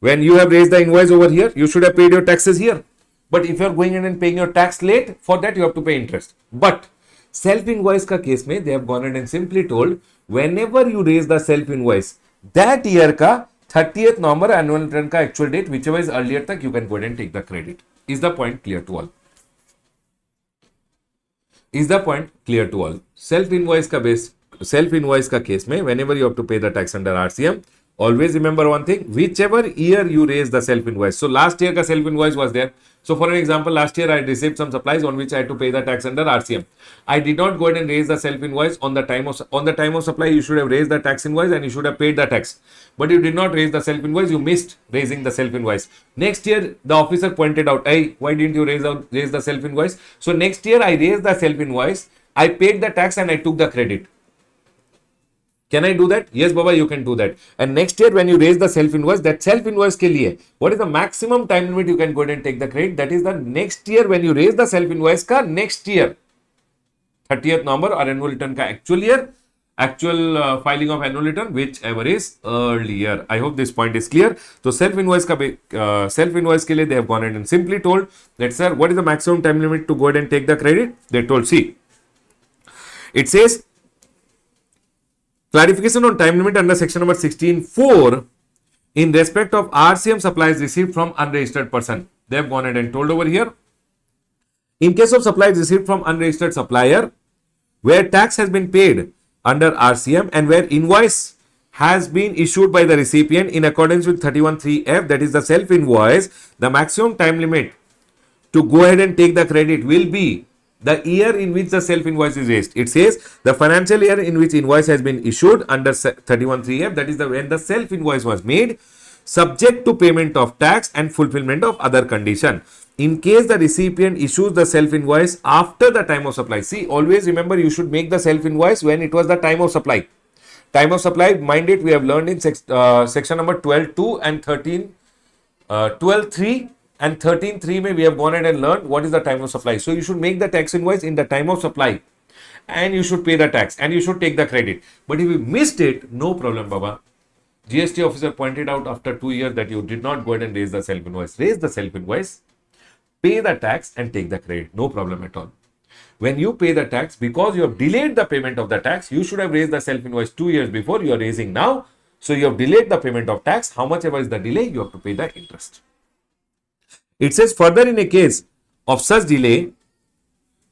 When you have raised the invoice over here, you should have paid your taxes here. But if you are going in and paying your tax late, for that you have to pay interest. But self-invoice ka case mein, they have gone ahead and simply told, whenever you raise the self-invoice, that year ka 30th November annual return ka actual date, whichever is earlier tak, you can go ahead and take the credit. Is the point clear to all? Is the point clear to all? Self-invoice ka case mein, whenever you have to pay the tax under RCM, always remember one thing, whichever year you raise the self-invoice. So last year ka self-invoice was there. So for an example, last year I received some supplies on which I had to pay the tax under RCM. I did not go ahead and raise the self-invoice on the time of supply. You should have raised the tax invoice and you should have paid the tax. But you did not raise the self-invoice. You missed raising the self-invoice. Next year, the officer pointed out, hey, why didn't you raise the self-invoice? So next year I raised the self-invoice. I paid the tax and I took the credit. Can I do that? Yes, Baba, you can do that. And next year, when you raise the self-invoice, that self-invoice ke liye, what is the maximum time limit you can go ahead and take the credit? That is the next year when you raise the self-invoice ka next year, 30th November or annual return ka actual year, actual filing of annual return, whichever is earlier. I hope this point is clear. So self-invoice ke liye, they have gone ahead and simply told that, sir, what is the maximum time limit to go ahead and take the credit? They told, see, it says, clarification on time limit under section number 16(4) in respect of RCM supplies received from unregistered person. They have gone ahead and told over here, in case of supplies received from unregistered supplier, where tax has been paid under RCM and where invoice has been issued by the recipient in accordance with 31(3)(f), that is the self-invoice, the maximum time limit to go ahead and take the credit will be the year in which the self-invoice is raised. It says the financial year in which invoice has been issued under 31(3)(f), that is when the self-invoice was made, subject to payment of tax and fulfillment of other condition. In case the recipient issues the self-invoice after the time of supply. See, always remember you should make the self-invoice when it was the time of supply. Time of supply, mind it, we have learned in section number 12.2 and 12.3 and 13.3 may we have gone ahead and learned what is the time of supply. So you should make the tax invoice in the time of supply and you should pay the tax and you should take the credit. But if you missed it, no problem, Baba. GST officer pointed out after 2 years that you did not go ahead and raise the self invoice. Raise the self invoice, pay the tax and take the credit. No problem at all. When you pay the tax, because you have delayed the payment of the tax, you should have raised the self invoice 2 years before. You are raising now. So you have delayed the payment of tax. How much ever is the delay, you have to pay the interest. It says further, in a case of such delay,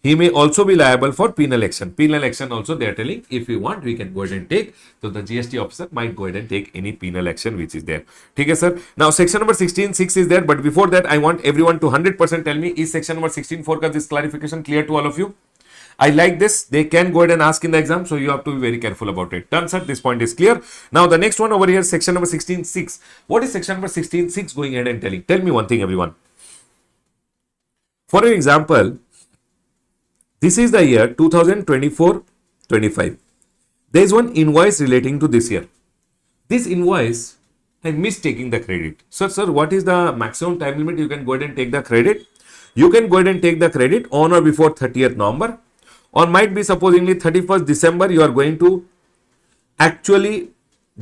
he may also be liable for penal action. Penal action also they are telling, if we want, we can go ahead and take. So the GST officer might go ahead and take any penal action which is there. Okay, sir. Now section number 16(6) is there, but before that, I want everyone to 100% tell me, is section number 16(4) ka this clarification clear to all of you? I like this. They can go ahead and ask in the exam, so you have to be very careful about it. Done, sir. This point is clear. Now the next one over here, section number 16(6). What is section number 16(6) going ahead and telling? Tell me one thing, everyone. For an example, this is the year 2024-25. There is one invoice relating to this year. This invoice has missed taking the credit. So, sir, what is the maximum time limit you can go ahead and take the credit? You can go ahead and take the credit on or before 30th November, or might be supposedly 31st December you are going to actually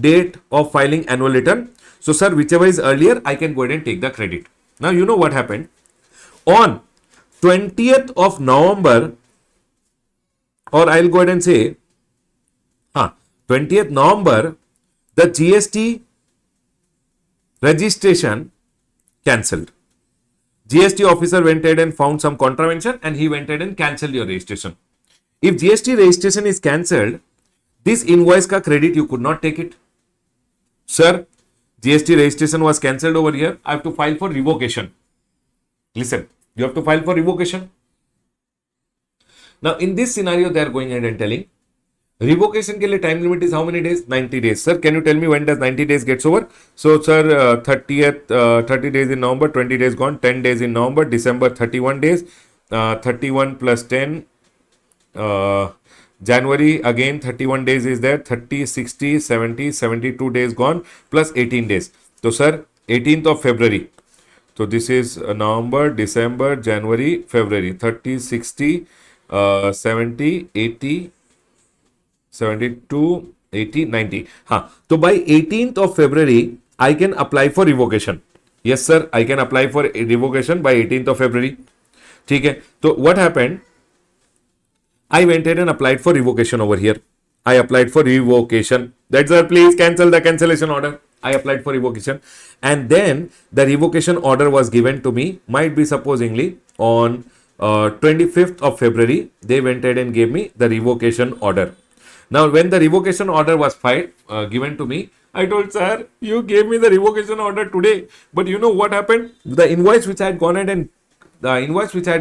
date of filing annual return. So, sir, whichever is earlier, I can go ahead and take the credit. Now, you know what happened? On 20th of November, or I'll go ahead and say, 20th November, the GST registration cancelled. GST officer went ahead and found some contravention and he went ahead and cancelled your registration. If GST registration is cancelled, this invoice ka credit you could not take it. Sir, GST registration was cancelled over here. I have to file for revocation. Listen, you have to file for revocation. Now, in this scenario, they are going ahead and telling, revocation ke liye time limit is how many days? 90 days. Sir, can you tell me when does 90 days gets over? So, sir, 30 days in November, 20 days gone, 10 days in November, December 31 days, 31 plus 10, January again 31 days is there, 30, 60, 70, 72 days gone, plus 18 days. So, sir, 18th of February. So, this is November, December, January, February, 30, 60, 70, 80, 72, 80, 90. So by 18th of February, I can apply for revocation. Yes, sir, I can apply for revocation by 18th of February. Okay. So what happened? I went ahead and applied for revocation over here. I applied for revocation. That's sir, please cancel the cancellation order. I applied for revocation. And then the revocation order was given to me, might be supposingly on 25th of February, they went ahead and gave me the revocation order. Now, when the revocation order was filed, given to me, I told, sir, you gave me the revocation order today. But you know what happened? The invoice which I had gone ahead and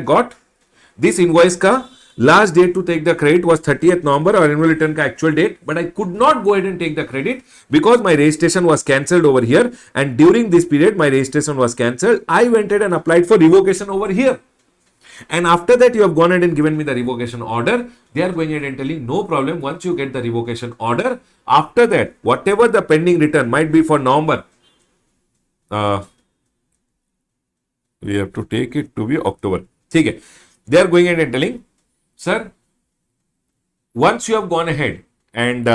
got, this invoice ka last date to take the credit was 30th November or annual return ka actual date. But I could not go ahead and take the credit because my registration was cancelled over here. And during this period, my registration was cancelled. I went ahead and applied for revocation over here. And after that, you have gone ahead and given me the revocation order. They are going ahead and telling, no problem. Once you get the revocation order, after that, whatever the pending return might be for November, we have to take it to be October. Okay. They are going ahead and telling, sir, once you have gone ahead and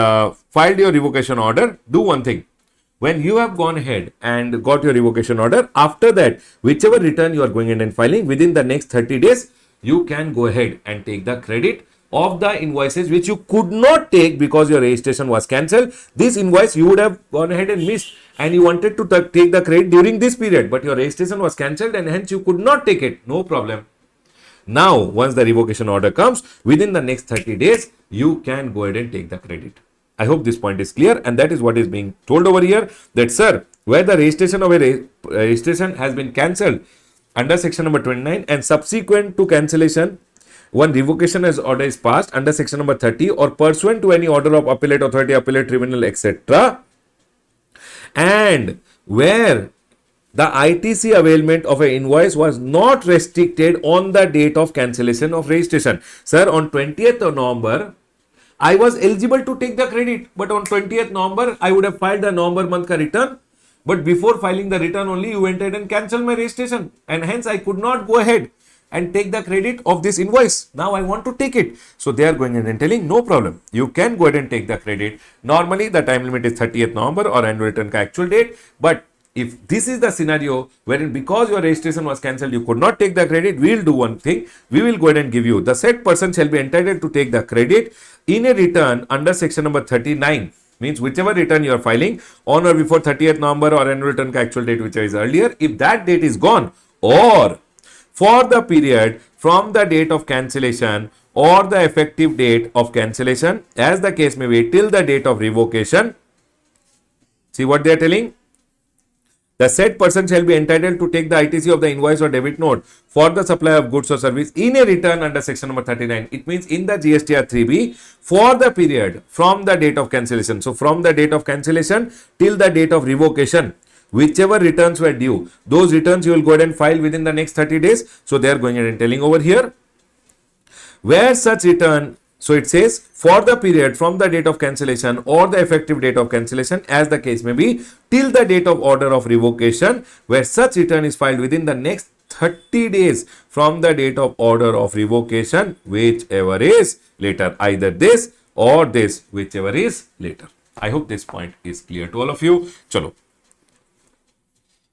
filed your revocation order, do one thing. When you have gone ahead and got your revocation order, after that, whichever return you are going in and filing within the next 30 days, you can go ahead and take the credit of the invoices which you could not take because your registration was cancelled. This invoice you would have gone ahead and missed and you wanted to take the credit during this period, but your registration was cancelled and hence you could not take it. No problem. Now, once the revocation order comes, within the next 30 days, you can go ahead and take the credit. I hope this point is clear, and that is what is being told over here, that sir, where the registration of a registration has been cancelled under section number 29 and subsequent to cancellation, one revocation as order is passed under section number 30 or pursuant to any order of appellate authority, appellate tribunal, etc. And where the ITC availment of an invoice was not restricted on the date of cancellation of registration. Sir, on 20th of November, I was eligible to take the credit, but on 20th November, I would have filed the November month ka return. But before filing the return only, you went ahead and cancelled my registration. And hence, I could not go ahead and take the credit of this invoice. Now I want to take it. So they are going ahead and telling no problem. You can go ahead and take the credit. Normally the time limit is 30th November or annual return ka actual date. But if this is the scenario wherein because your registration was cancelled, you could not take the credit, we will do one thing. We will go ahead and give you the said person shall be entitled to take the credit in a return under section number 39. Means whichever return you are filing on or before 30th November or annual return ka actual date, whichever is earlier, if that date is gone, or for the period from the date of cancellation or the effective date of cancellation, as the case may be, till the date of revocation. See what they are telling? The said person shall be entitled to take the ITC of the invoice or debit note for the supply of goods or service in a return under section number 39. It means in the GSTR 3B for the period from the date of cancellation. So from the date of cancellation till the date of revocation, whichever returns were due, those returns you will go ahead and file within the next 30 days. So they are going ahead and telling over here, where such return, so it says for the period from the date of cancellation or the effective date of cancellation, as the case may be, till the date of order of revocation, where such return is filed within the next 30 days from the date of order of revocation, whichever is later, either this or this, whichever is later. I hope this point is clear to all of you. Chalo.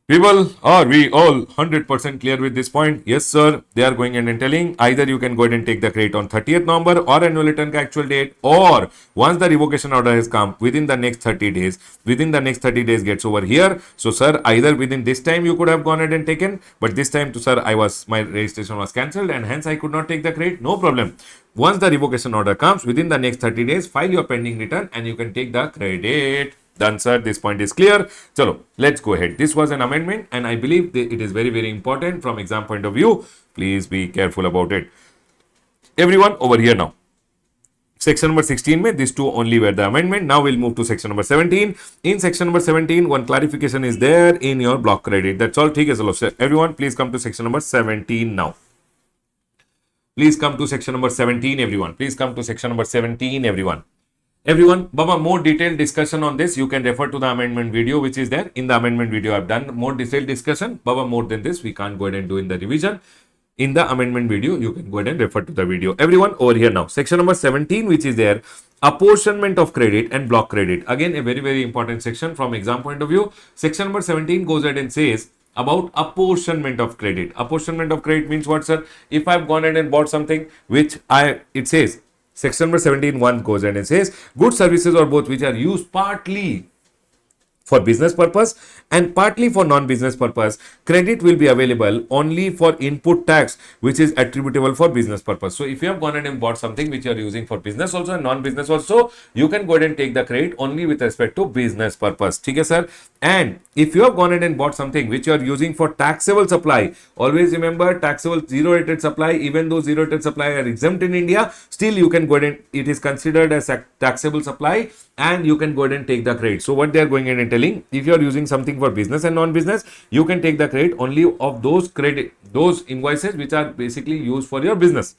People, are we all 100% clear with this point? Yes, sir. They are going in and telling either you can go ahead and take the credit on 30th November or annual return actual date, or once the revocation order has come within the next 30 days, within the next 30 days gets over here. So, sir, either within this time you could have gone ahead and taken, but this time to sir, my registration was cancelled and hence I could not take the credit. No problem. Once the revocation order comes within the next 30 days, file your pending return and you can take the credit. Done, sir. This point is clear. Chalo, let's go ahead. This was an amendment and I believe it is very, very important from exam point of view. Please be careful about it. Everyone over here now. Section number 16 mein these two only were the amendment. Now we'll move to section number 17. In section number 17, one clarification is there in your block credit. That's all. Okay, sir. Everyone, please come to section number 17 now. Please come to section number 17, everyone. Please come to section number 17, everyone. Everyone, Baba, more detailed discussion on this, you can refer to the amendment video which is there. In the amendment video, I've done more detailed discussion. Baba, more than this, we can't go ahead and do in the revision. In the amendment video, you can go ahead and refer to the video. Everyone, over here now. Section number 17, which is there, apportionment of credit and block credit. Again, a very, very important section from exam point of view. Section number 17 goes ahead and says about apportionment of credit. Apportionment of credit means what, sir? If I've gone ahead and bought something which it says, section number 17(1) goes ahead and says, goods, services or both which are used partly for business purpose and partly for non-business purpose, credit will be available only for input tax which is attributable for business purpose. So if you have gone ahead and bought something which you are using for business also and non-business also, you can go ahead and take the credit only with respect to business purpose. Okay, sir? And if you have gone ahead and bought something which you are using for taxable supply, always remember taxable zero-rated supply, even though zero-rated supply are exempt in India, still you can go ahead and it is considered as a taxable supply and you can go ahead and take the credit. So what they are going ahead and telling, if you are using something for business and non-business, you can take the credit only of those invoices which are basically used for your business.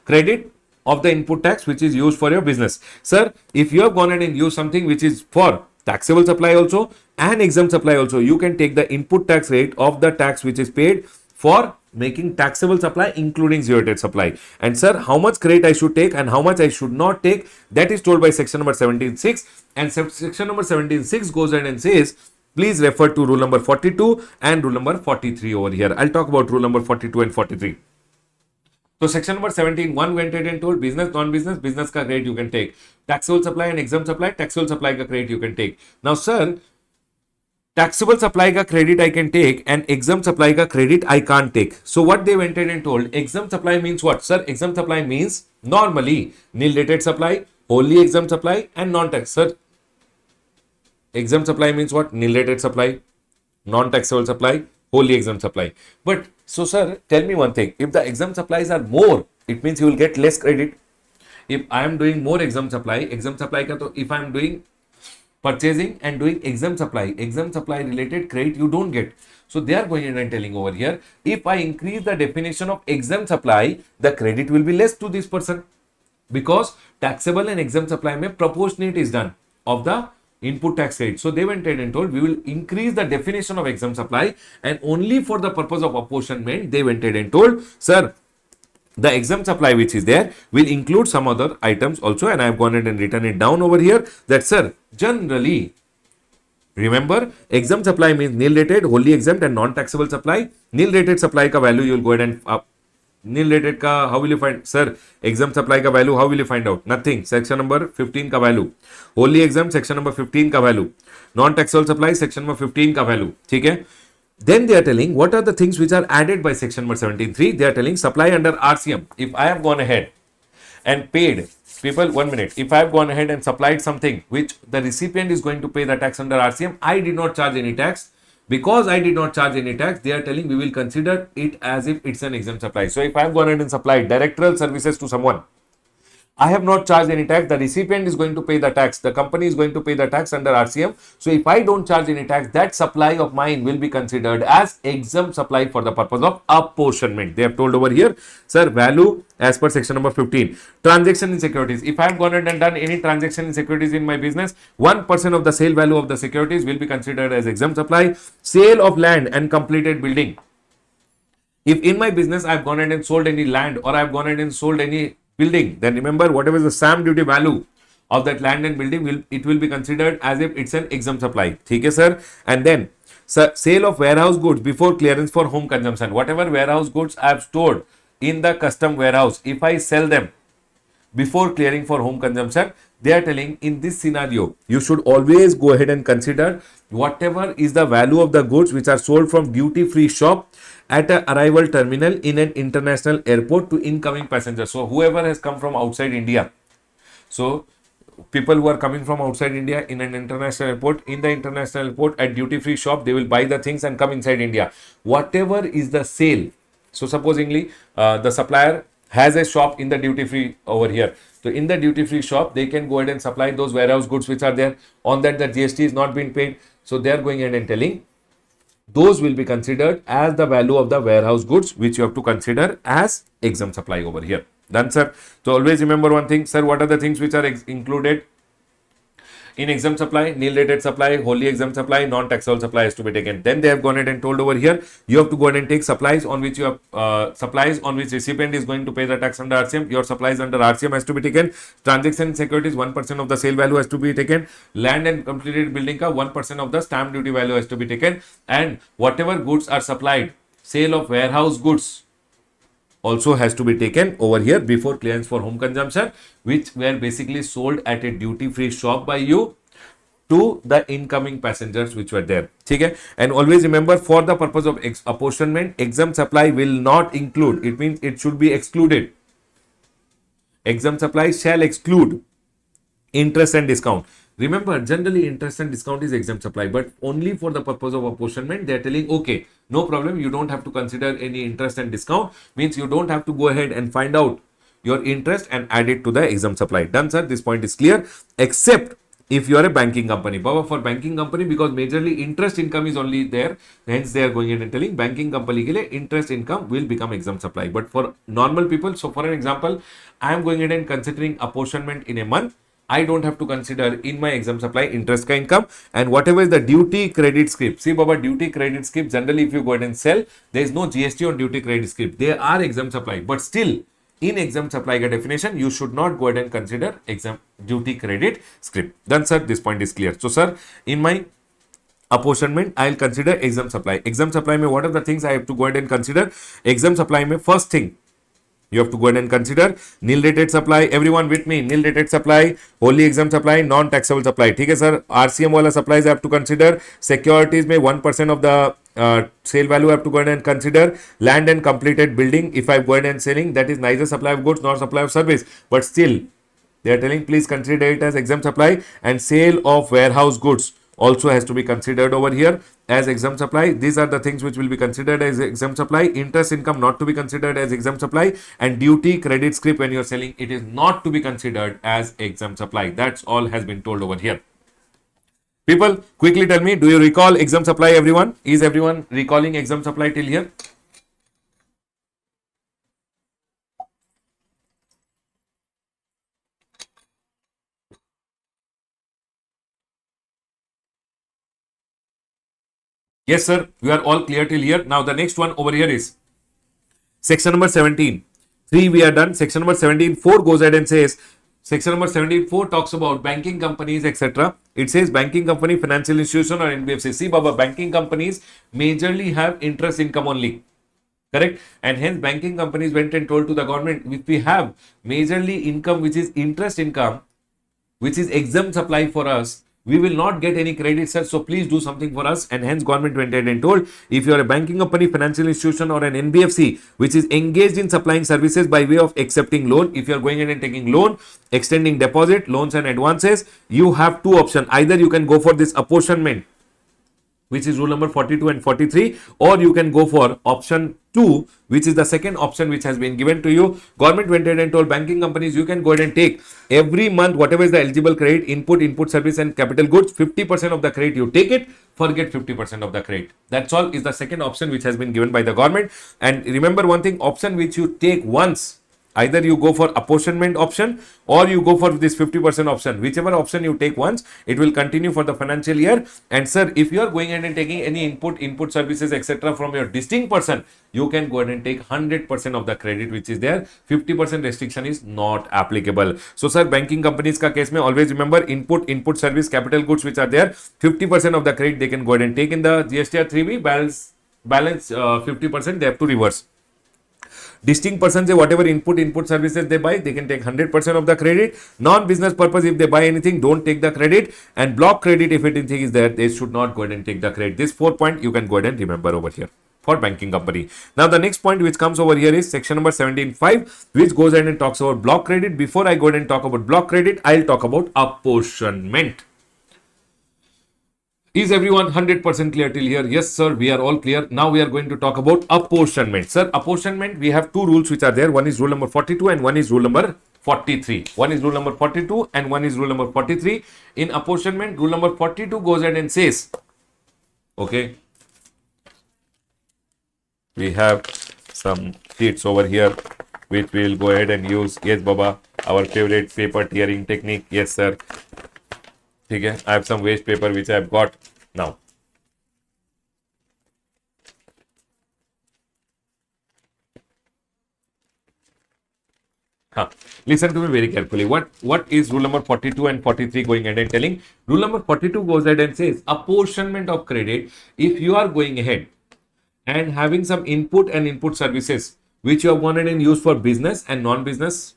Credit of the input tax which is used for your business. Sir, if you have gone ahead and used something which is for taxable supply also and exempt supply also, you can take the input tax rate of the tax which is paid for making taxable supply including zero-rated supply. And sir, how much credit I should take and how much I should not take, that is told by section number 17(6). And section number 17(6) goes ahead and says, please refer to rule number 42 and rule number 43 over here. I'll talk about rule number 42 and 43. So section number 17(1) went ahead and told business, non-business, business ka credit you can take. Taxable supply and exempt supply, taxable supply ka credit you can take. Now sir, taxable supply ka credit I can take and exempt supply ka credit I can't take. So what they went ahead and told, exempt supply means what? Sir, exempt supply means normally nil rated supply, wholly exempt supply and non-tax. Sir, exempt supply means what? Nil rated supply, non-taxable supply, wholly exempt supply. But so sir, tell me one thing, if the exempt supplies are more, it means you will get less credit. If I am doing more exempt supply ka to, if I am doing purchasing and doing exempt supply related credit you don't get. So they are going in and telling over here, if I increase the definition of exempt supply, the credit will be less to this person, because taxable and exempt supply mein proportionate is done of the input tax credit. So they went ahead and told we will increase the definition of exempt supply, and only for the purpose of apportionment they went ahead and told, sir, the exempt supply which is there will include some other items also, and I have gone ahead and written it down over here that, sir, generally, remember, exempt supply means nil rated, wholly exempt and non-taxable supply. Nil rated supply ka value you will go ahead and nil rated ka how will you find, sir? Exempt supply ka value how will you find out? Nothing. Section number 15 ka value. Wholly exempt section number 15 ka value. Non-taxable supply section number 15 ka value. ठीक है? Then they are telling what are the things which are added by section number 17.3. They are telling supply under RCM. If I have gone ahead and paid, people, 1 minute, if I have gone ahead and supplied something which the recipient is going to pay the tax under RCM, I did not charge any tax. Because I did not charge any tax, they are telling we will consider it as if it's an exempt supply. So if I have gone ahead and supplied directorial services to someone, I have not charged any tax. The recipient is going to pay the tax. The company is going to pay the tax under RCM. So if I don't charge any tax, that supply of mine will be considered as exempt supply for the purpose of apportionment. They have told over here, sir, value as per section number 15. Transaction in securities. If I have gone ahead and done any transaction in securities in my business, 1% of the sale value of the securities will be considered as exempt supply. Sale of land and completed building. If in my business I have gone ahead and sold any land, or I have gone ahead and sold any building, then remember whatever is the stamp duty value of that land and building will be considered as if it's an exempt supply. Okay, sir. And then sale of warehouse goods before clearance for home consumption. Whatever warehouse goods I have stored in the custom warehouse, if I sell them before clearing for home consumption, they are telling in this scenario you should always go ahead and consider whatever is the value of the goods which are sold from duty free shop at a arrival terminal in an international airport to incoming passengers. So whoever has come from outside India, so people who are coming from outside India in an international airport, in the international airport at duty free shop, they will buy the things and come inside India. Whatever is the sale, so supposingly the supplier has a shop in the duty free over here. So in the duty free shop, they can go ahead and supply those warehouse goods which are there. On that, the GST is not being paid. So they are going ahead and telling those will be considered as the value of the warehouse goods, which you have to consider as exempt supply over here. Done, sir. So always remember one thing, sir. What are the things which are included in exempt supply? Nil rated supply, wholly exempt supply, non-taxable supply has to be taken. Then they have gone ahead and told over here, you have to go ahead and take supplies on which you have supplies on which recipient is going to pay the tax under RCM. Your supplies under RCM has to be taken. Transaction securities, 1% of the sale value has to be taken. Land and completed building ka 1% of the stamp duty value has to be taken. And whatever goods are supplied, sale of warehouse goods also has to be taken over here before clearance for home consumption, which were basically sold at a duty free shop by you to the incoming passengers which were there. Okay? And always remember, for the purpose of apportionment, exempt supply will not include, it means it should be excluded. Exempt supply shall exclude interest and discount. Remember, generally interest and discount is exempt supply, but only for the purpose of apportionment, they are telling, okay, no problem, you don't have to consider any interest and discount, means you don't have to go ahead and find out your interest and add it to the exempt supply. Done, sir. This point is clear, except if you are a banking company. But for banking company, because majorly interest income is only there, hence they are going in and telling banking company ke liye interest income will become exempt supply. But for normal people, so for an example, I am going in and considering apportionment in a month, I don't have to consider in my exempt supply interest ka income, and whatever is the duty credit script. See, Baba, duty credit script, generally if you go ahead and sell, there is no GST on duty credit script. They are exempt supply, but still in exempt supply ka definition, you should not go ahead and consider exempt duty credit script. Done, sir. This point is clear. So, sir, in my apportionment, I'll consider exempt supply. Exempt supply mein what are the things I have to go ahead and consider? Exempt supply mein first thing, you have to go ahead and consider nil rated supply. Everyone with me? Nil rated supply, wholly exempt supply, non-taxable supply. ठीक है sir. RCM वाला supplies I have to consider. Securities में 1% of the sale value I have to go ahead and consider. Land and completed building, if I go ahead and selling, that is neither supply of goods nor supply of service, but still they are telling please consider it as exempt supply. And sale of warehouse goods also has to be considered over here as exempt supply. These are the things which will be considered as exempt supply. Interest income not to be considered as exempt supply, and duty credit script when you are selling, it is not to be considered as exempt supply. That's all has been told over here. People, quickly tell me, do you recall exempt supply, everyone? Is everyone recalling exempt supply till here? Yes, sir. We are all clear till here. Now the next one over here is section number 17. 3 we are done. Section number 17. 4 goes ahead and says, section number 17. 4 talks about banking companies, etc. It says banking company, financial institution or NBFC. See, Baba, banking companies majorly have interest income only. Correct? And hence banking companies went and told to the government, if we have majorly income which is interest income, which is exempt supply for us, we will not get any credit, sir. So please do something for us. And hence government went ahead and told, if you are a banking company, financial institution or an NBFC which is engaged in supplying services by way of accepting loan, if you are going ahead and taking loan, extending deposit, loans and advances, you have two options. Either you can go for this apportionment, which is rule number 42 and 43, or you can go for option 2, which is the second option which has been given to you. Government went ahead and told banking companies, you can go ahead and take every month whatever is the eligible credit, input service and capital goods, 50% of the credit you take it, forget 50% of the credit. That's all is the second option which has been given by the government. And remember one thing, option which you take once, either you go for apportionment option or you go for this 50% option. Whichever option you take once, it will continue for the financial year. And sir, if you are going ahead and taking any input services, etc. from your distinct person, you can go ahead and take 100% of the credit which is there. 50% restriction is not applicable. So sir, banking companies ka case mein always remember input service, capital goods which are there, 50% of the credit they can go ahead and take in the GST 3B, balance 50% they have to reverse. Distinct person say whatever input services they buy, they can take 100% of the credit. Non-business purpose, if they buy anything, don't take the credit. And block credit, if anything is there, they should not go ahead and take the credit. This 4 point you can go ahead and remember over here for banking company. Now the next point which comes over here is section number 17.5, which goes ahead and talks about block credit. Before I go ahead and talk about block credit, I'll talk about apportionment. Is everyone 100% clear till here? Yes, sir. We are all clear. Now we are going to talk about apportionment. Sir, apportionment, we have two rules which are there. One is rule number 42 and one is rule number 43. One is rule number 42 and one is rule number 43. In apportionment, rule number 42 goes ahead and says, okay, we have some sheets over here which we will go ahead and use. Yes, Baba, our favorite paper tearing technique. Yes, sir. Okay, I have some waste paper which I have got now. Listen to me very carefully. What is rule number 42 and 43 going ahead and telling? Rule number 42 goes ahead and says apportionment of credit. If you are going ahead and having some input and input services which you have gone ahead and used for business and non-business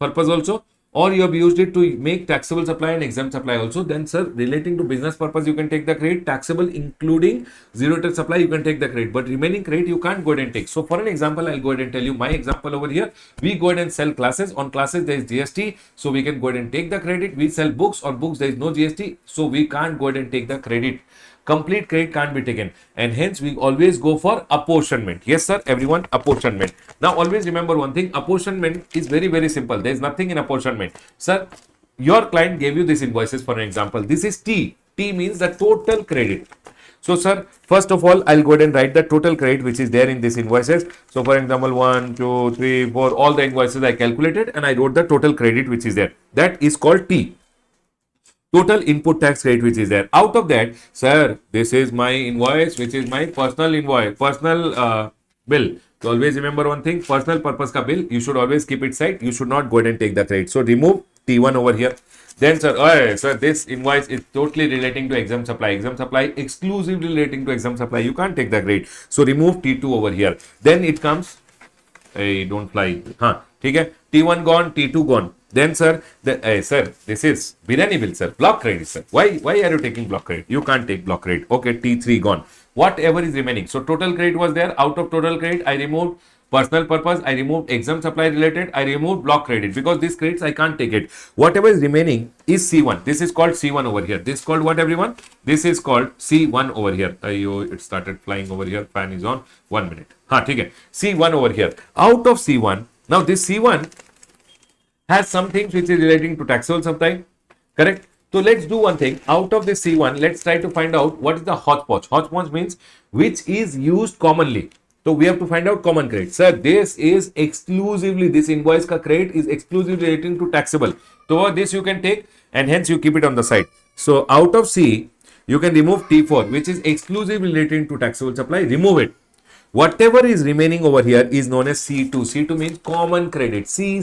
purpose also, or you have used it to make taxable supply and exempt supply also, then sir, relating to business purpose, you can take the credit. Taxable including zero tax supply, you can take the credit, but remaining credit you can't go ahead and take. So for an example, I'll go ahead and tell you my example over here. We go ahead and sell classes. On classes there is GST, so we can go ahead and take the credit. We sell books. On books there is no GST, so we can't go ahead and take the credit. Complete credit can't be taken, and hence we always go for apportionment. Yes, sir, everyone, apportionment. Now, always remember one thing, apportionment is very, very simple. There is nothing in apportionment. Sir, your client gave you these invoices for an example. This is T. T means the total credit. So, sir, first of all, I'll go ahead and write the total credit which is there in these invoices. So, for example, 1, 2, 3, 4, all the invoices I calculated and I wrote the total credit which is there. That is called T. Total input tax credit which is there. Out of that, sir, this is my invoice which is my personal invoice, personal bill. So always remember one thing, personal purpose ka bill, you should always keep it side. You should not go ahead and take the credit. So remove T1 over here. Then sir, this invoice is totally relating to exempt supply. Exempt supply exclusively relating to exempt supply. You can't take the credit. So remove T2 over here. Then it comes, hey, don't fly. Okay, T1 gone, T2 gone. Then sir, sir, this is biryani bill, sir. Block credit, sir. Why are you taking block credit? You can't take block credit. Okay, T3 gone. Whatever is remaining. So total credit was there. Out of total credit, I removed personal purpose. I removed exempt supply related. I removed block credit because these credits I can't take it. Whatever is remaining is C1. This is called C1 over here. This is called what, everyone? This is called C1 over here. It started flying over here. Fan is on. 1 minute. Okay. C1 over here. Out of C1. Now this C1 has some things which is relating to taxable supply, correct? So let's do one thing. Out of this C1, let's try to find out what is the hodgepodge. Hodgepodge means which is used commonly. So we have to find out common credit. Sir, this is exclusively, this invoice ka credit is exclusively relating to taxable. So this you can take and hence you keep it on the side. So out of C, You can remove T4, which is exclusively relating to taxable supply. Remove it. Whatever is remaining over here is known as C2. C2 means common credit. C,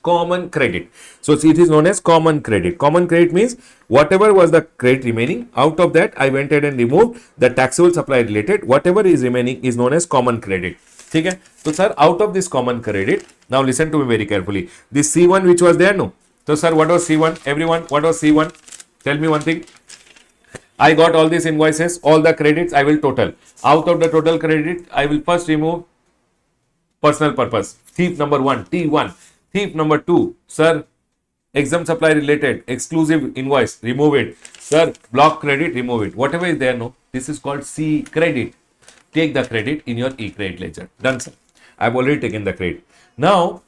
common credit. So it is known as common credit. Common credit means whatever was the credit remaining, out of that I went ahead and removed the taxable supply related. Whatever is remaining is known as common credit. Okay? So sir, out of this common credit, now listen to me very carefully. This C1 which was there, no? So sir, what was C1? Everyone, what was C1? Tell me one thing. I got all these invoices, all the credits I will total. Out of the total credit, I will first remove personal purpose. Thief number 1, T1. Thief number 2, sir, exempt supply related, exclusive invoice, remove it. Sir, block credit, remove it. Whatever is there, no, this is called C credit. Take the credit in your e-credit ledger. Done, sir. I've already taken the credit. Now,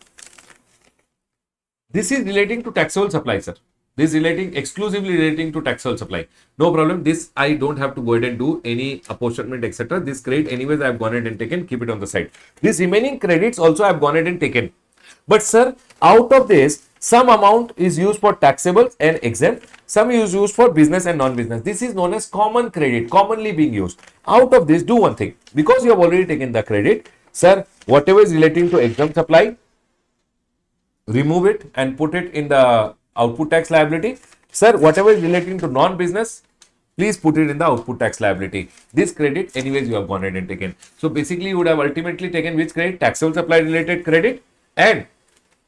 this is relating to taxable supply, sir. This is relating exclusively relating to taxable supply. No problem. This I don't have to go ahead and do any apportionment, etc. This credit, anyways, I have gone ahead and taken. Keep it on the side. This remaining credits also I have gone ahead and taken. But sir, out of this, some amount is used for taxable and exempt. Some is used for business and non-business. This is known as common credit, commonly being used. Out of this, do one thing. Because you have already taken the credit, sir, whatever is relating to exempt supply, remove it and put it in the output tax liability. Sir, whatever is relating to non-business, please put it in the output tax liability. This credit, anyways, you have gone ahead and taken. So basically, you would have ultimately taken which credit? Taxable supply related credit and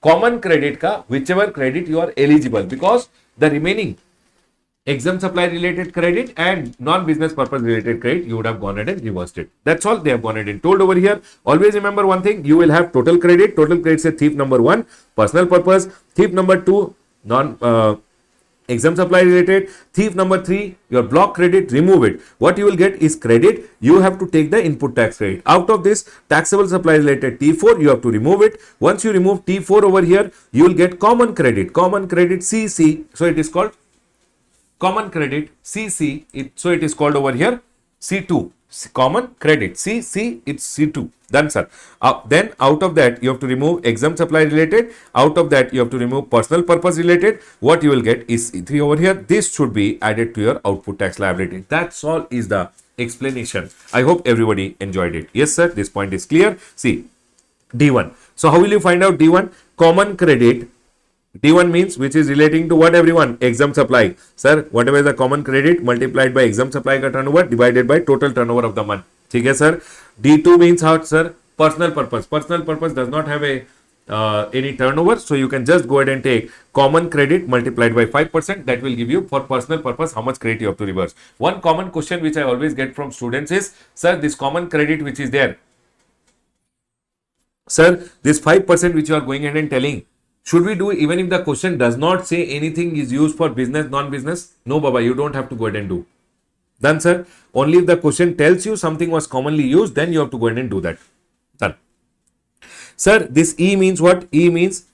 common credit ka whichever credit you are eligible, because the remaining exempt supply related credit and non-business purpose related credit, you would have gone ahead and reversed it. That's all they have gone ahead and told over here. Always remember one thing, you will have total credit. Total credit say thief number 1, personal purpose. Thief number 2, exempt supply related. Thief number 3, your block credit, remove it. What you will get is credit. You have to take the input tax credit. Out of this taxable supply related T4, you have to remove it. Once you remove T4 over here, you will get common credit. Common credit CC. So it is called common credit CC. So it is called over here C2. Common credit CC, it's C2. Done, sir. Then out of that you have to remove exempt supply related. Out of that you have to remove personal purpose related. What you will get is C3 over here. This should be added to your output tax liability. That's all is the explanation. I hope everybody enjoyed it. Yes, sir. This point is clear. See, D1. So how will you find out D1? Common credit. D1 means which is relating to what, everyone? Exempt supply. Sir, whatever is the common credit multiplied by exempt supply ka turnover divided by total turnover of the month. Okay, sir. D2 means how, sir? Personal purpose. Personal purpose does not have a any turnover. So you can just go ahead and take common credit multiplied by 5%. That will give you for personal purpose how much credit you have to reverse. One common question which I always get from students is, sir, this common credit which is there, sir, this 5% which you are going ahead and telling, should we do even if the question does not say anything is used for business, non-business? No, Baba, you don't have to go ahead and do. Done, sir. Only if the question tells you something was commonly used, then you have to go ahead and do that. Done. Sir, this E means what? E means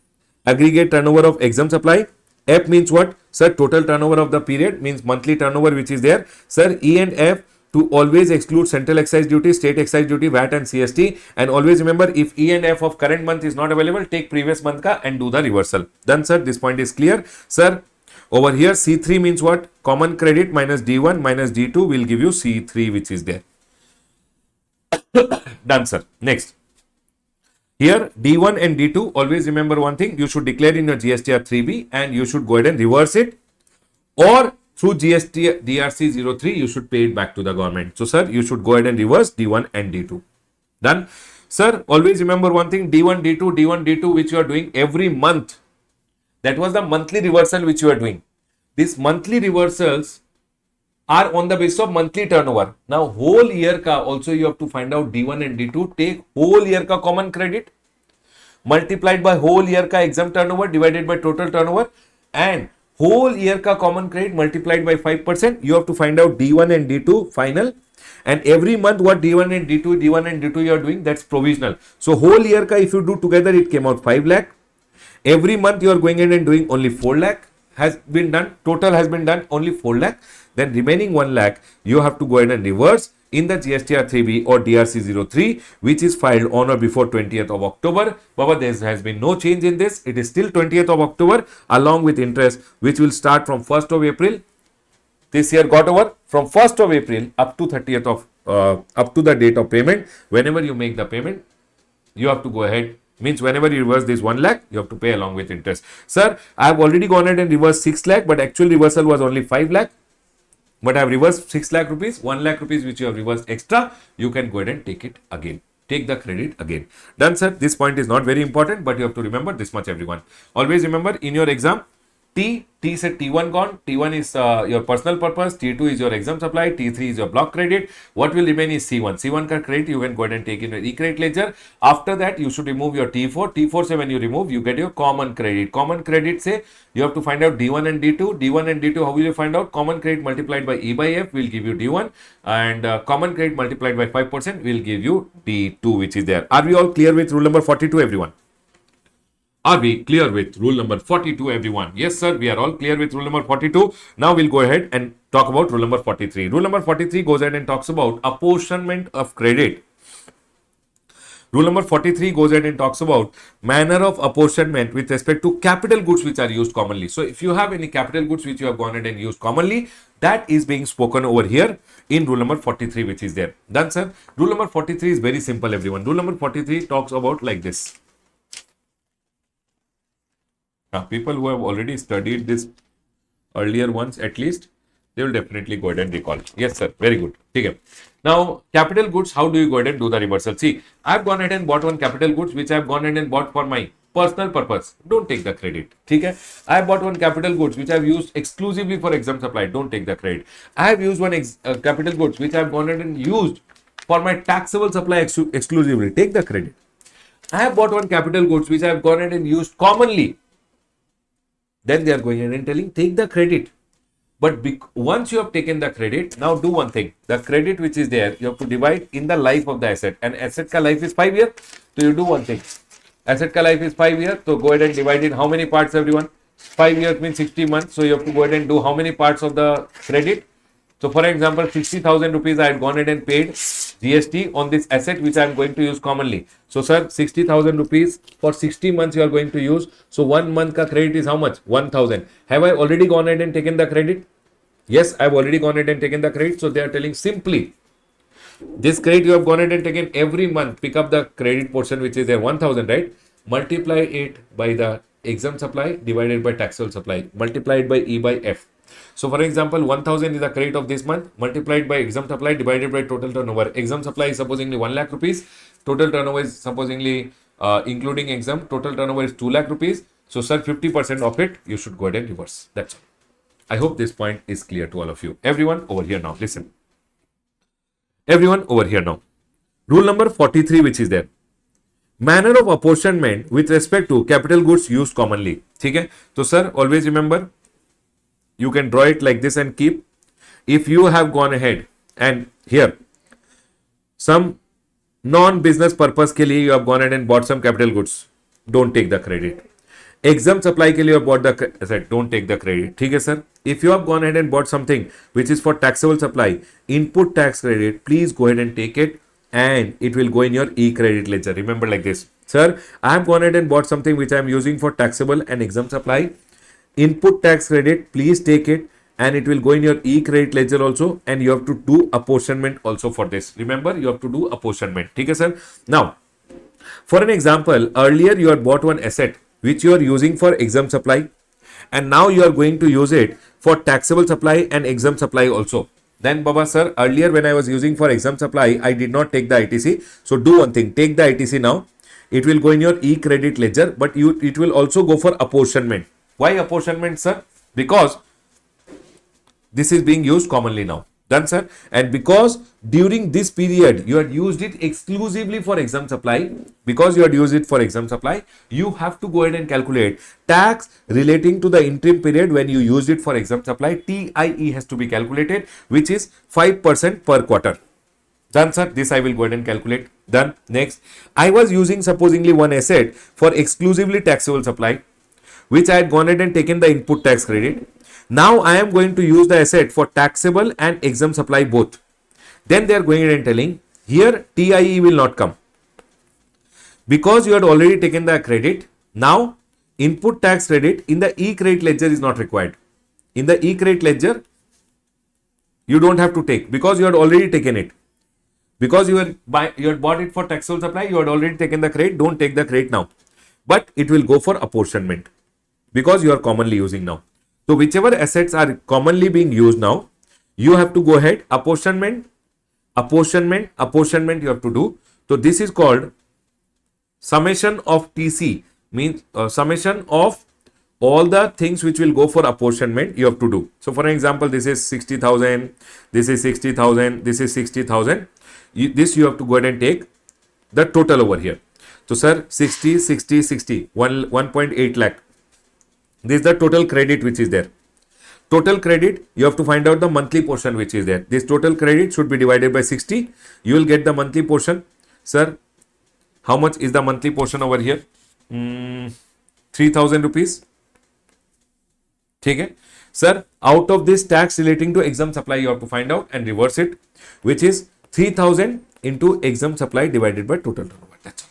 aggregate turnover of exempt supply. F means what? Sir, total turnover of the period means monthly turnover which is there. Sir, E and F to always exclude central excise duty, state excise duty, VAT and CST. And always remember, if E and F of current month is not available, take previous month ka and do the reversal. Done, sir. This point is clear. Sir, over here C3 means what? Common credit minus D1 minus D2 will give you C3 which is there. Done, sir. Next. Here D1 and D2, always remember one thing, you should declare in your GSTR 3B and you should go ahead and reverse it, or through GST DRC 03 you should pay it back to the government. So sir, you should go ahead and reverse D1 and D2. Done. Sir, always remember one thing, D1, D2 which you are doing every month. That was the monthly reversal which you are doing. These monthly reversals are on the basis of monthly turnover. Now whole year ka also you have to find out D1 and D2. Take whole year ka common credit multiplied by whole year ka exempt turnover divided by total turnover, and whole year ka common credit multiplied by 5%. You have to find out D1 and D2 final. And every month what D1 and D2 you are doing, that's provisional. So whole year ka if you do together, it came out 5 lakh. Every month you are going in and doing only 4 lakh has been done. Total has been done only 4 lakh. Then remaining 1 lakh you have to go ahead and reverse in the GSTR 3B or DRC 03 which is filed on or before 20th of October. Baba, there has been no change in this. It is still 20th of October along with interest which will start from 1st of April this year got over from 1st of April up to 30th of up to the date of payment. Whenever you make the payment, you have to go ahead. Means whenever you reverse this 1 lakh, you have to pay along with interest. Sir, I have already gone ahead and reversed 6 lakh, but actual reversal was only 5 lakh. But I have reversed 6 lakh rupees, 1 lakh rupees which you have reversed extra, you can go ahead and take it again. Take the credit again. Done, sir. This point is not very important, but you have to remember this much, everyone. Always remember in your exam, T said T1 gone. T1 is your personal purpose. T2 is your exempt supply. T3 is your block credit. What will remain is C1. C1 ka credit you can go ahead and take in your e-credit ledger. After that, you should remove your T4. T4 say when you remove, you get your common credit. Common credit say you have to find out D1 and D2. D1 and D2, how will you find out? Common credit multiplied by E by F will give you D1, and common credit multiplied by 5% will give you D2, which is there. Are we all clear with rule number 42, everyone? Are we clear with rule number 42, everyone? Yes, sir. We are all clear with rule number 42. Now we'll go ahead and talk about rule number 43. Rule number 43 goes ahead and talks about apportionment of credit. Rule number 43 goes ahead and talks about manner of apportionment with respect to capital goods which are used commonly. So if you have any capital goods which you have gone ahead and used commonly, that is being spoken over here in rule number 43, which is there. Done, sir. Rule number 43 is very simple, everyone. Rule number 43 talks about like this. Now, people who have already studied this earlier ones, at least, they will definitely go ahead and recall. Yes, sir. Very good. Okay. Now, capital goods, how do you go ahead and do the reversal? See, I have gone ahead and bought one capital goods, which I have gone ahead and bought for my personal purpose. Don't take the credit. Okay. I have bought one capital goods, which I have used exclusively for exempt supply. Don't take the credit. I have used one capital goods, which I have gone ahead and used for my taxable supply exclusively. Take the credit. I have bought one capital goods, which I have gone ahead and used commonly. Then they are going ahead and telling, take the credit. But once you have taken the credit, now do one thing. The credit which is there, you have to divide in the life of the asset. And asset ka life is 5 years. So you do one thing. Asset ka life is 5 years. So go ahead and divide in how many parts, everyone? 5 years means 60 months. So you have to go ahead and do how many parts of the credit? So for example, 60,000 rupees I had gone ahead and paid GST on this asset which I am going to use commonly. So sir, 60,000 rupees for 60 months you are going to use. So 1 month ka credit is how much? 1,000. Have I already gone ahead and taken the credit? Yes, I have already gone ahead and taken the credit. So they are telling simply, this credit you have gone ahead and taken every month. Pick up the credit portion which is there 1,000, right? Multiply it by the exempt supply divided by taxable supply. Multiply it by E by F. So for example, 1,000 is the credit of this month multiplied by exempt supply divided by total turnover. Exempt supply is supposedly 1 lakh rupees. Total turnover is supposedly including exempt. Total turnover is 2 lakh rupees. So sir, 50% of it you should go ahead and reverse. That's all. I hope this point is clear to all of you. Everyone over here now, listen. Everyone over here now. Rule number 43 which is there. Manner of apportionment with respect to capital goods used commonly. Okay? So sir, always remember, you can draw it like this and keep. If you have gone ahead and here, some non-business purpose ke liye you have gone ahead and bought some capital goods, don't take the credit. Exempt supply ke liye you have bought the asset, don't take the credit. Okay, sir? If you have gone ahead and bought something which is for taxable supply, input tax credit, please go ahead and take it and it will go in your e-credit ledger. Remember like this. Sir, I have gone ahead and bought something which I am using for taxable and exempt supply. Input tax credit, please take it and it will go in your e-credit ledger also, and you have to do apportionment also for this. Remember, you have to do apportionment. Okay, sir? Now, for an example, earlier you had bought one asset which you are using for exempt supply, and now you are going to use it for taxable supply and exempt supply also. Then Baba sir, earlier when I was using for exempt supply, I did not take the ITC. So do one thing, take the ITC now. It will go in your e-credit ledger, but it will also go for apportionment. Why apportionment, sir? Because this is being used commonly now. Done, sir? And because during this period, you had used it exclusively for exempt supply, because you had used it for exempt supply, you have to go ahead and calculate tax relating to the interim period when you used it for exempt supply. TIE has to be calculated, which is 5% per quarter. Done, sir? This I will go ahead and calculate. Done. Next, I was using supposedly one asset for exclusively taxable supply, which I had gone ahead and taken the input tax credit. Now I am going to use the asset for taxable and exempt supply both. Then they are going ahead and telling, here TIE will not come. Because you had already taken the credit, now input tax credit in the e-credit ledger is not required. In the e-credit ledger, you don't have to take because you had already taken it. Because you had bought it for taxable supply, you had already taken the credit. Don't take the credit now. But it will go for apportionment because you are commonly using now. So whichever assets are commonly being used now, you have to go ahead, apportionment you have to do. So this is called summation of TC, means summation of all the things which will go for apportionment you have to do. So for example, this is 60,000, this is 60,000, this is 60,000. This you have to go ahead and take the total over here. So sir, 60, 60, 60, 1.8 lakh. This is the total credit which is there. Total credit, you have to find out the monthly portion which is there. This total credit should be divided by 60. You will get the monthly portion. Sir, how much is the monthly portion over here? 3,000 rupees. Okay. Sir, out of this tax relating to exempt supply, you have to find out and reverse it, which is 3,000 into exempt supply divided by total turnover. That's all.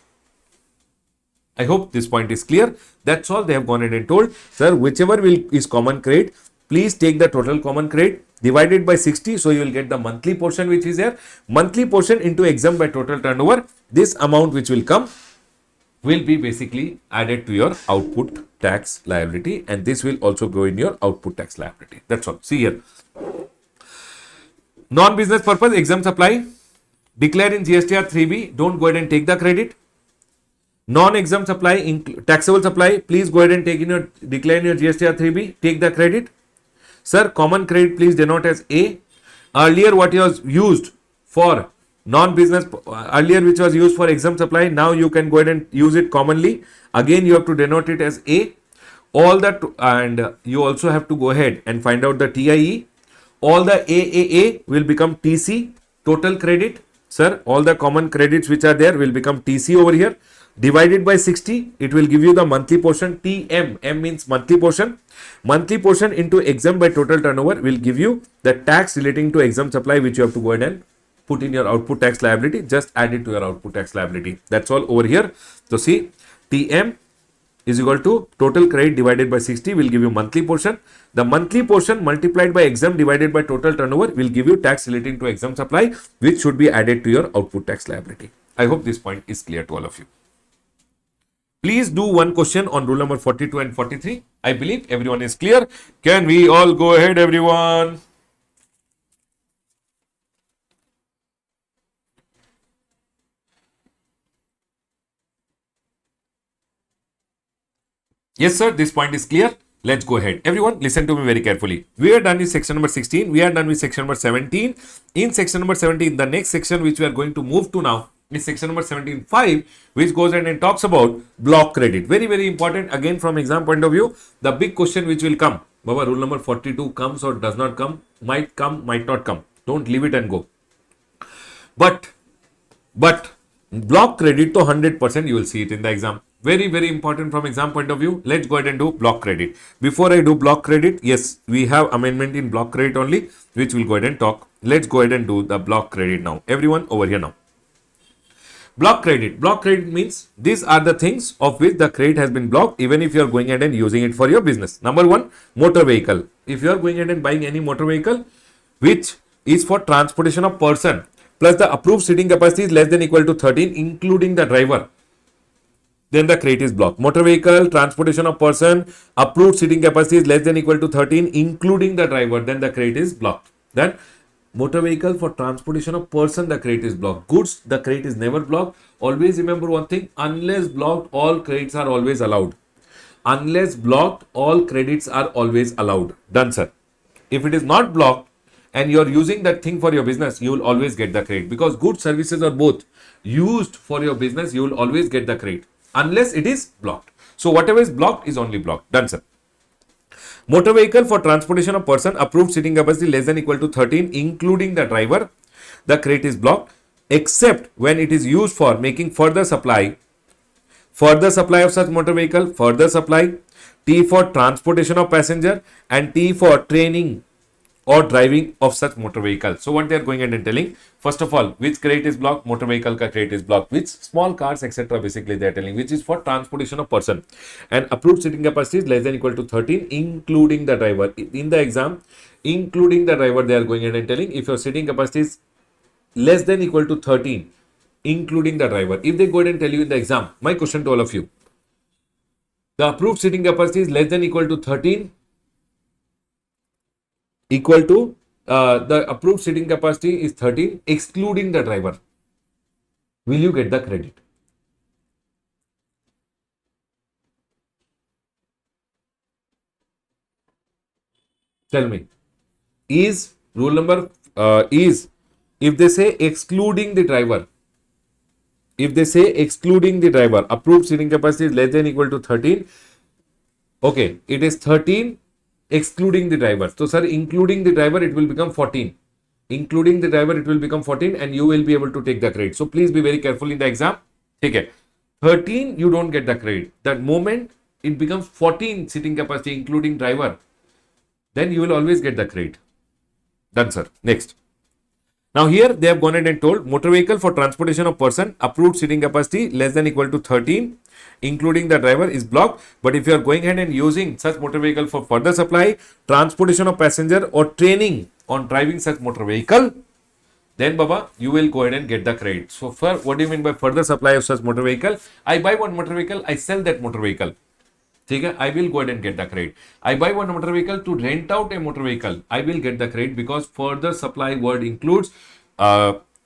I hope this point is clear. That's all they have gone ahead and told. Sir, whichever is common credit, please take the total common credit divided by 60. So you will get the monthly portion which is there. Monthly portion into exempt by total turnover. This amount which will come will be basically added to your output tax liability, and this will also go in your output tax liability. That's all. See here. Non-business purpose exempt supply. Declare in GSTR 3B. Don't go ahead and take the credit. Non-exempt supply, taxable supply, please go ahead and take in your declare in your GSTR 3B. Take the credit. Sir, common credit please denote as A. Earlier what was used for non-business, earlier which was used for exempt supply, now you can go ahead and use it commonly. Again, you have to denote it as A. All that, and you also have to go ahead and find out the TIE. All the AAA will become TC, total credit. Sir, all the common credits which are there will become TC over here. Divided by 60, it will give you the monthly portion. TM, M means monthly portion. Monthly portion into exempt by total turnover will give you the tax relating to exempt supply, which you have to go ahead and put in your output tax liability. Just add it to your output tax liability. That's all over here. So see, TM is equal to total credit divided by 60 will give you monthly portion. The monthly portion multiplied by exempt divided by total turnover will give you tax relating to exempt supply, which should be added to your output tax liability. I hope this point is clear to all of you. Please do one question on rule number 42 and 43. I believe everyone is clear. Can we all go ahead, everyone? Yes, sir. This point is clear. Let's go ahead. Everyone, listen to me very carefully. We are done with section number 16. We are done with section number 17. In section number 17, the next section which we are going to move to now is section number 17.5, which goes ahead and talks about block credit. Very, very important. Again, from exam point of view, the big question which will come, Baba, rule number 42 comes or does not come, might not come. Don't leave it and go. But block credit to 100%, you will see it in the exam. Very, very important from exam point of view. Let's go ahead and do block credit. Before I do block credit, yes, we have amendment in block credit only, which we'll go ahead and talk. Let's go ahead and do the block credit now. Everyone over here now. Block credit. Block credit means these are the things of which the credit has been blocked, even if you are going ahead and using it for your business. Number one, motor vehicle. If you are going ahead and buying any motor vehicle, which is for transportation of person, plus the approved seating capacity is less than equal to 13, including the driver, then the credit is blocked. Motor vehicle, transportation of person, approved seating capacity is less than equal to 13, including the driver, then the credit is blocked. Then motor vehicle for transportation of person, the credit is blocked. Goods, the credit is never blocked. Always remember one thing, unless blocked, all credits are always allowed. Unless blocked, all credits are always allowed. Done, sir. If it is not blocked and you are using that thing for your business, you will always get the credit, because goods, services are both used for your business, you will always get the credit unless it is blocked. So whatever is blocked is only blocked. Done, sir. Motor vehicle for transportation of person, approved seating capacity less than equal to 13, including the driver, the credit is blocked, except when it is used for making further supply of such motor vehicle, further supply, T for transportation of passenger, and T for training or driving of such motor vehicle. So what they are going ahead and telling, first of all, which credit is blocked? Motor vehicle ka credit is blocked. Which small cars, etc. Basically they are telling, which is for transportation of person. And approved seating capacity is less than equal to 13, including the driver. In the exam, including the driver, they are going ahead and telling, if your seating capacity is less than equal to 13, including the driver. If they go ahead and tell you in the exam, my question to all of you, the approved seating capacity is less than equal to 13, equal to the approved seating capacity is 13, excluding the driver. Will you get the credit? Tell me. Is rule number is, if they say excluding the driver, if they say excluding the driver, approved seating capacity is less than equal to 13. Okay, it is 13 excluding the driver. So, sir, including the driver, it will become 14. Including the driver, it will become 14 and you will be able to take the credit. So, please be very careful in the exam. Okay. 13, you don't get the credit. That moment it becomes 14 seating capacity, including driver, then you will always get the credit. Done, sir. Next. Now here they have gone ahead and told motor vehicle for transportation of person, approved seating capacity less than equal to 13, including the driver, is blocked. But if you are going ahead and using such motor vehicle for further supply, transportation of passenger or training on driving such motor vehicle, then Baba, you will go ahead and get the credit. So for what do you mean by further supply of such motor vehicle? I buy one motor vehicle, I sell that motor vehicle. I will go ahead and get the credit. I buy one motor vehicle to rent out a motor vehicle. I will get the credit because further supply word includes,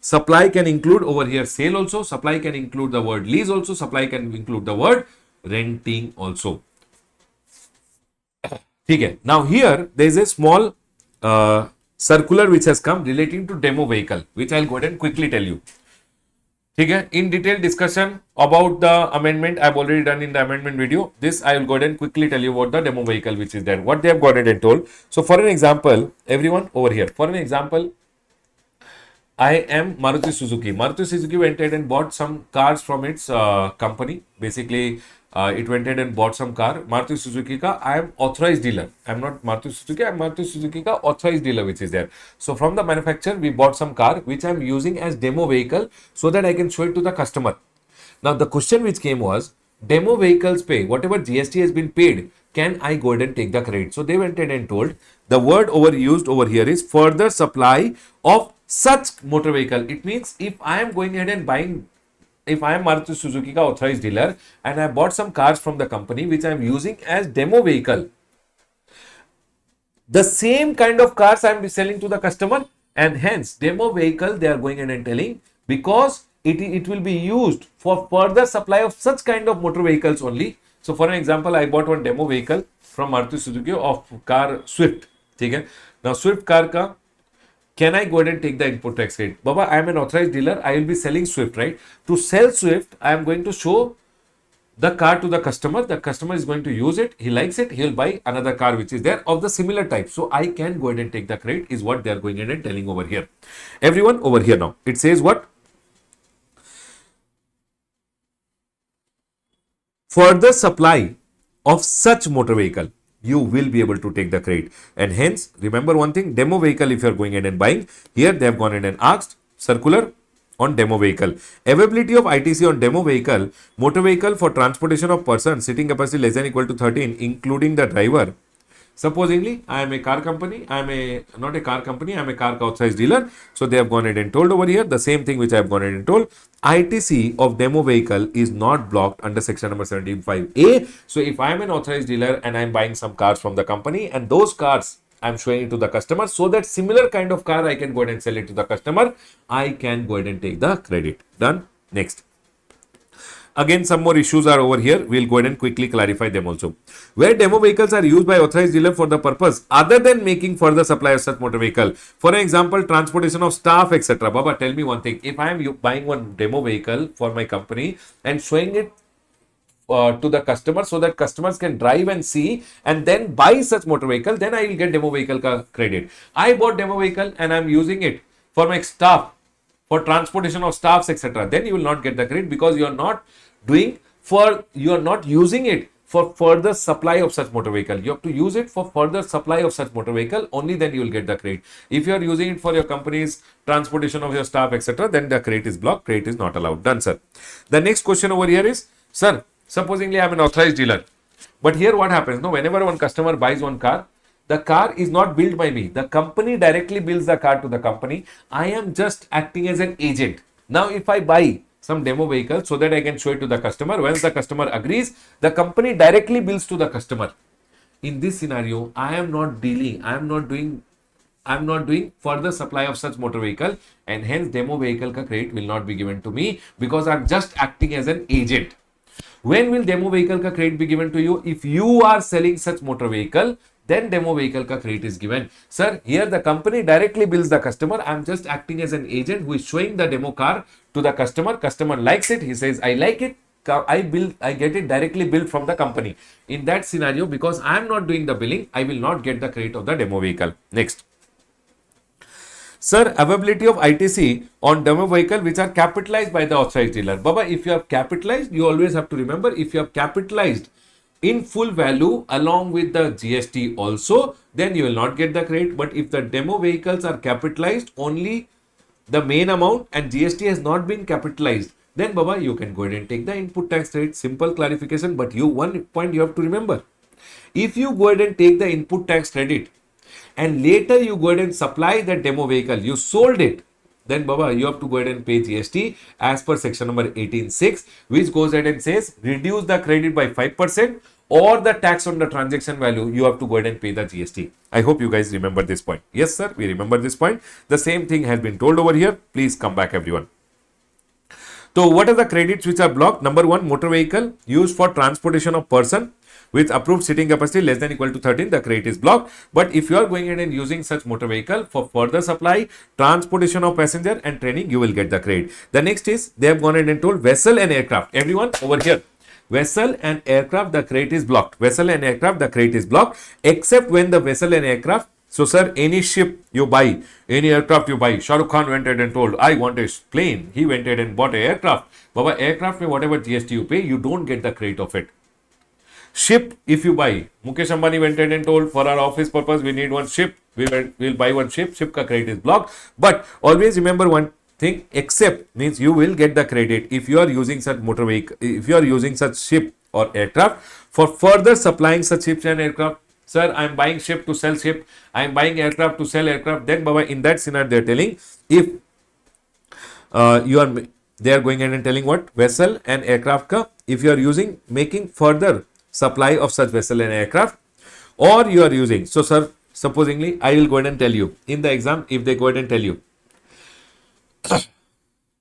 supply can include over here sale also, supply can include the word lease also, supply can include the word renting also. Okay. Now here there is a small circular which has come relating to demo vehicle, which I'll go ahead and quickly tell you. Okay, in detailed discussion about the amendment I've already done in the amendment video. This I will go ahead and quickly tell you about the demo vehicle which is there, what they have got it and told. So for an example, everyone over here, for an example, I am Maruti Suzuki. Maruti Suzuki went ahead and bought some cars from its company. Basically, it went ahead and bought some car. Maruti Suzuki ka, I am authorized dealer. I am not Maruti Suzuki, I am Maruti Suzuki ka authorized dealer which is there. So from the manufacturer, we bought some car which I am using as demo vehicle so that I can show it to the customer. Now the question which came was, demo vehicles pay, whatever GST has been paid, can I go ahead and take the credit? So they went ahead and told, the word overused over here is further supply of such motor vehicle. It means if I am going ahead and buying, if I am Maruti Suzuki ka authorized dealer and I bought some cars from the company which I am using as demo vehicle, the same kind of cars I am selling to the customer, and hence demo vehicle they are going ahead and telling, because it will be used for further supply of such kind of motor vehicles only. So for an example, I bought one demo vehicle from Maruti Suzuki of car Swift. Okay? Now Swift car ka, can I go ahead and take the input tax credit? Baba, I am an authorized dealer. I will be selling Swift, right? To sell Swift, I am going to show the car to the customer. The customer is going to use it. He likes it. He will buy another car which is there of the similar type. So I can go ahead and take the credit is what they are going ahead and telling over here. Everyone over here now. It says what? Further supply of such motor vehicle, you will be able to take the credit. And hence, remember one thing, demo vehicle, if you are going ahead and buying, here they have gone in and asked circular on demo vehicle. Availability of ITC on demo vehicle, motor vehicle for transportation of person, sitting capacity less than equal to 13, including the driver. Supposingly, I am a car company, I am not a car company, I am a car authorized dealer. So they have gone ahead and told over here the same thing which I have gone ahead and told. ITC of demo vehicle is not blocked under section number 75A. So if I am an authorized dealer and I am buying some cars from the company and those cars I am showing it to the customer, so that similar kind of car I can go ahead and sell it to the customer, I can go ahead and take the credit. Done. Next. Again, some more issues are over here. We'll go ahead and quickly clarify them also. Where demo vehicles are used by authorized dealer for the purpose other than making further supply of such motor vehicle. For example, transportation of staff, etc. Baba, tell me one thing. If I am buying one demo vehicle for my company and showing it to the customer so that customers can drive and see and then buy such motor vehicle, then I will get demo vehicle credit. I bought demo vehicle and I am using it for my staff, for transportation of staffs, etc. Then you will not get the credit because you are not doing for, you are not using it for further supply of such motor vehicle. You have to use it for further supply of such motor vehicle, only then you will get the credit. If you are using it for your company's transportation of your staff, etc., then the credit is blocked, credit is not allowed. Done, sir. The next question over here is, sir, supposingly I am an authorized dealer, but here what happens? No, whenever one customer buys one car, the car is not billed by me. The company directly bills the car to the company. I am just acting as an agent. Now, if I buy some demo vehicle so that I can show it to the customer, once the customer agrees, the company directly bills to the customer. In this scenario, I am not dealing, I am not doing further supply of such motor vehicle, and hence demo vehicle ka credit will not be given to me because I am just acting as an agent. When will demo vehicle ka credit be given to you? If you are selling such motor vehicle, then demo vehicle ka credit is given. Sir, here the company directly bills the customer. I am just acting as an agent who is showing the demo car to the customer. Customer likes it. He says, I like it. I get it directly billed from the company. In that scenario, because I am not doing the billing, I will not get the credit of the demo vehicle. Next. Sir, availability of ITC on demo vehicle which are capitalized by the authorized dealer. Baba, if you have capitalized, you always have to remember, if you have capitalized in full value along with the GST also, then you will not get the credit. But if the demo vehicles are capitalized only the main amount and GST has not been capitalized, then Baba, you can go ahead and take the input tax credit. Simple clarification, but one point you have to remember. If you go ahead and take the input tax credit and later you go ahead and supply the demo vehicle, you sold it, then Baba, you have to go ahead and pay GST as per section number 18(6), which goes ahead and says reduce the credit by 5% or the tax on the transaction value, you have to go ahead and pay the GST. I hope you guys remember this point. Yes, sir, we remember this point. The same thing has been told over here. Please come back, everyone. So, what are the credits which are blocked? Number 1, motor vehicle used for transportation of person with approved seating capacity less than equal to 13, the credit is blocked. But if you are going ahead and using such motor vehicle for further supply, transportation of passenger and training, you will get the credit. The next is, they have gone ahead and told vessel and aircraft. Everyone over here, vessel and aircraft, the credit is blocked. Vessel and aircraft, the credit is blocked, except when the vessel and aircraft. So, sir, any ship you buy, any aircraft you buy, Shah Rukh Khan went ahead and told, I want a plane. He went ahead and bought an aircraft. Baba, aircraft, whatever GST you pay, you don't get the credit of it. Ship, if you buy, Mukesh Ambani went ahead and told, for our office purpose, we need one ship. We'll buy one ship. Ship ka credit is blocked. But always remember one thing, except means you will get the credit if you are using such motor vehicle, if you are using such ship or aircraft for further supplying such ships and aircraft. Sir, I am buying ship to sell ship. I am buying aircraft to sell aircraft. Then, Baba, in that scenario, they are telling if they are going ahead and telling what? Vessel and aircraft ka, if you are using, making further supply of such vessel and aircraft, or you are using. So, sir, supposingly, I will go ahead and tell you in the exam, if they go ahead and tell you,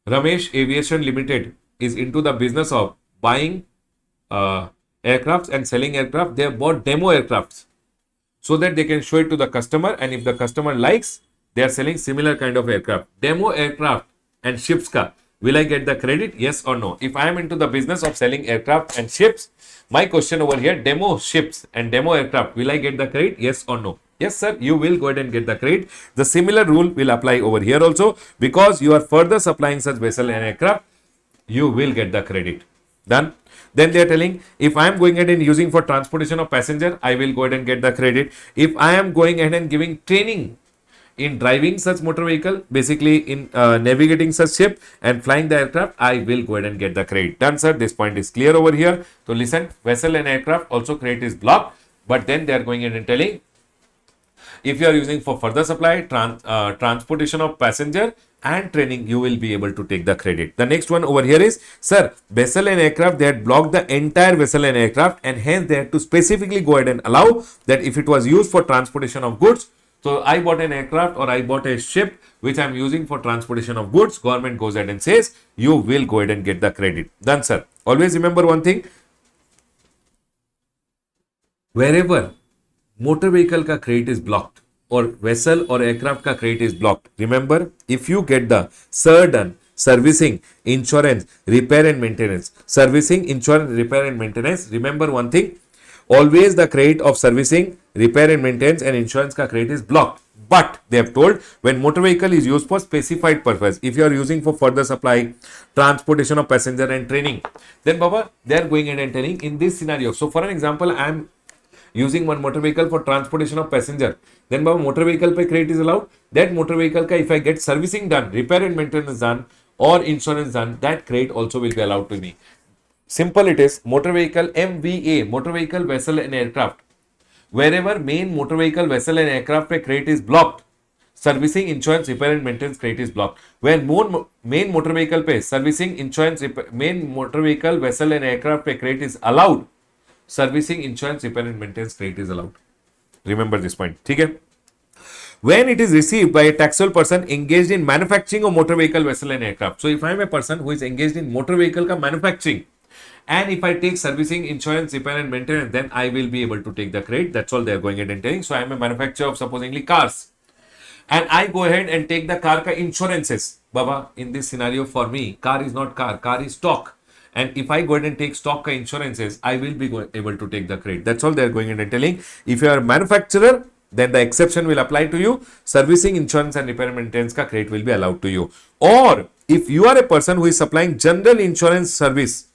Ramesh Aviation Limited is into the business of buying aircrafts and selling aircraft. They have bought demo aircrafts so that they can show it to the customer, and if the customer likes, they are selling similar kind of aircraft. Demo aircraft and ships ka, will I get the credit? Yes or no? If I am into the business of selling aircraft and ships, my question over here, demo ships and demo aircraft, will I get the credit? Yes or no? Yes, sir, you will go ahead and get the credit. The similar rule will apply over here also, because you are further supplying such vessel and aircraft, you will get the credit. Done. Then they are telling, if I am going ahead and using for transportation of passenger, I will go ahead and get the credit. If I am going ahead and giving training in driving such motor vehicle, basically in navigating such ship and flying the aircraft, I will go ahead and get the credit. Done, sir. This point is clear over here. So listen, vessel and aircraft also credit is blocked, but then they are going ahead and telling, if you are using for further supply, transportation of passenger and training, you will be able to take the credit. The next one over here is, sir, vessel and aircraft, they had blocked the entire vessel and aircraft, and hence they had to specifically go ahead and allow that if it was used for transportation of goods. So I bought an aircraft or I bought a ship which I am using for transportation of goods, government goes ahead and says, you will go ahead and get the credit. Done, sir. Always remember one thing, wherever motor vehicle ka credit is blocked or vessel or aircraft ka credit is blocked, remember, if you get the SIR done, servicing, insurance, repair and maintenance, servicing, insurance, repair and maintenance, remember one thing, always the credit of servicing, repair and maintenance and insurance ka credit is blocked. But they have told when motor vehicle is used for specified purpose, if you are using for further supply, transportation of passenger and training, then Baba, they are going ahead and telling in this scenario. So for an example, I am using one motor vehicle for transportation of passenger, then Baba, motor vehicle pay credit is allowed. That motor vehicle ka if I get servicing done, repair and maintenance done, or insurance done, that credit also will be allowed to me. Simple it is. Motor vehicle MVA, motor vehicle, vessel and aircraft. Wherever main motor vehicle, vessel and aircraft pay credit is blocked, servicing, insurance, repair and maintenance credit is blocked. Where main motor vehicle pay, servicing, insurance, main motor vehicle, vessel and aircraft pay credit is allowed, servicing, insurance, repair and maintenance credit is allowed. Remember this point. Okay? When it is received by a taxable person engaged in manufacturing of motor vehicle, vessel and aircraft. So if I am a person who is engaged in motor vehicle ka manufacturing, and if I take servicing, insurance, repair and maintenance, then I will be able to take the credit. That's all they are going ahead and telling. So I am a manufacturer of supposedly cars, and I go ahead and take the car ka insurances. Baba, in this scenario for me, car is not car, car is stock. And if I go ahead and take stock ka insurances, I will be able to take the credit. That's all they are going ahead and telling. If you are a manufacturer, then the exception will apply to you. Servicing, insurance and repair and maintenance ka credit will be allowed to you. Or if you are a person who is supplying general insurance service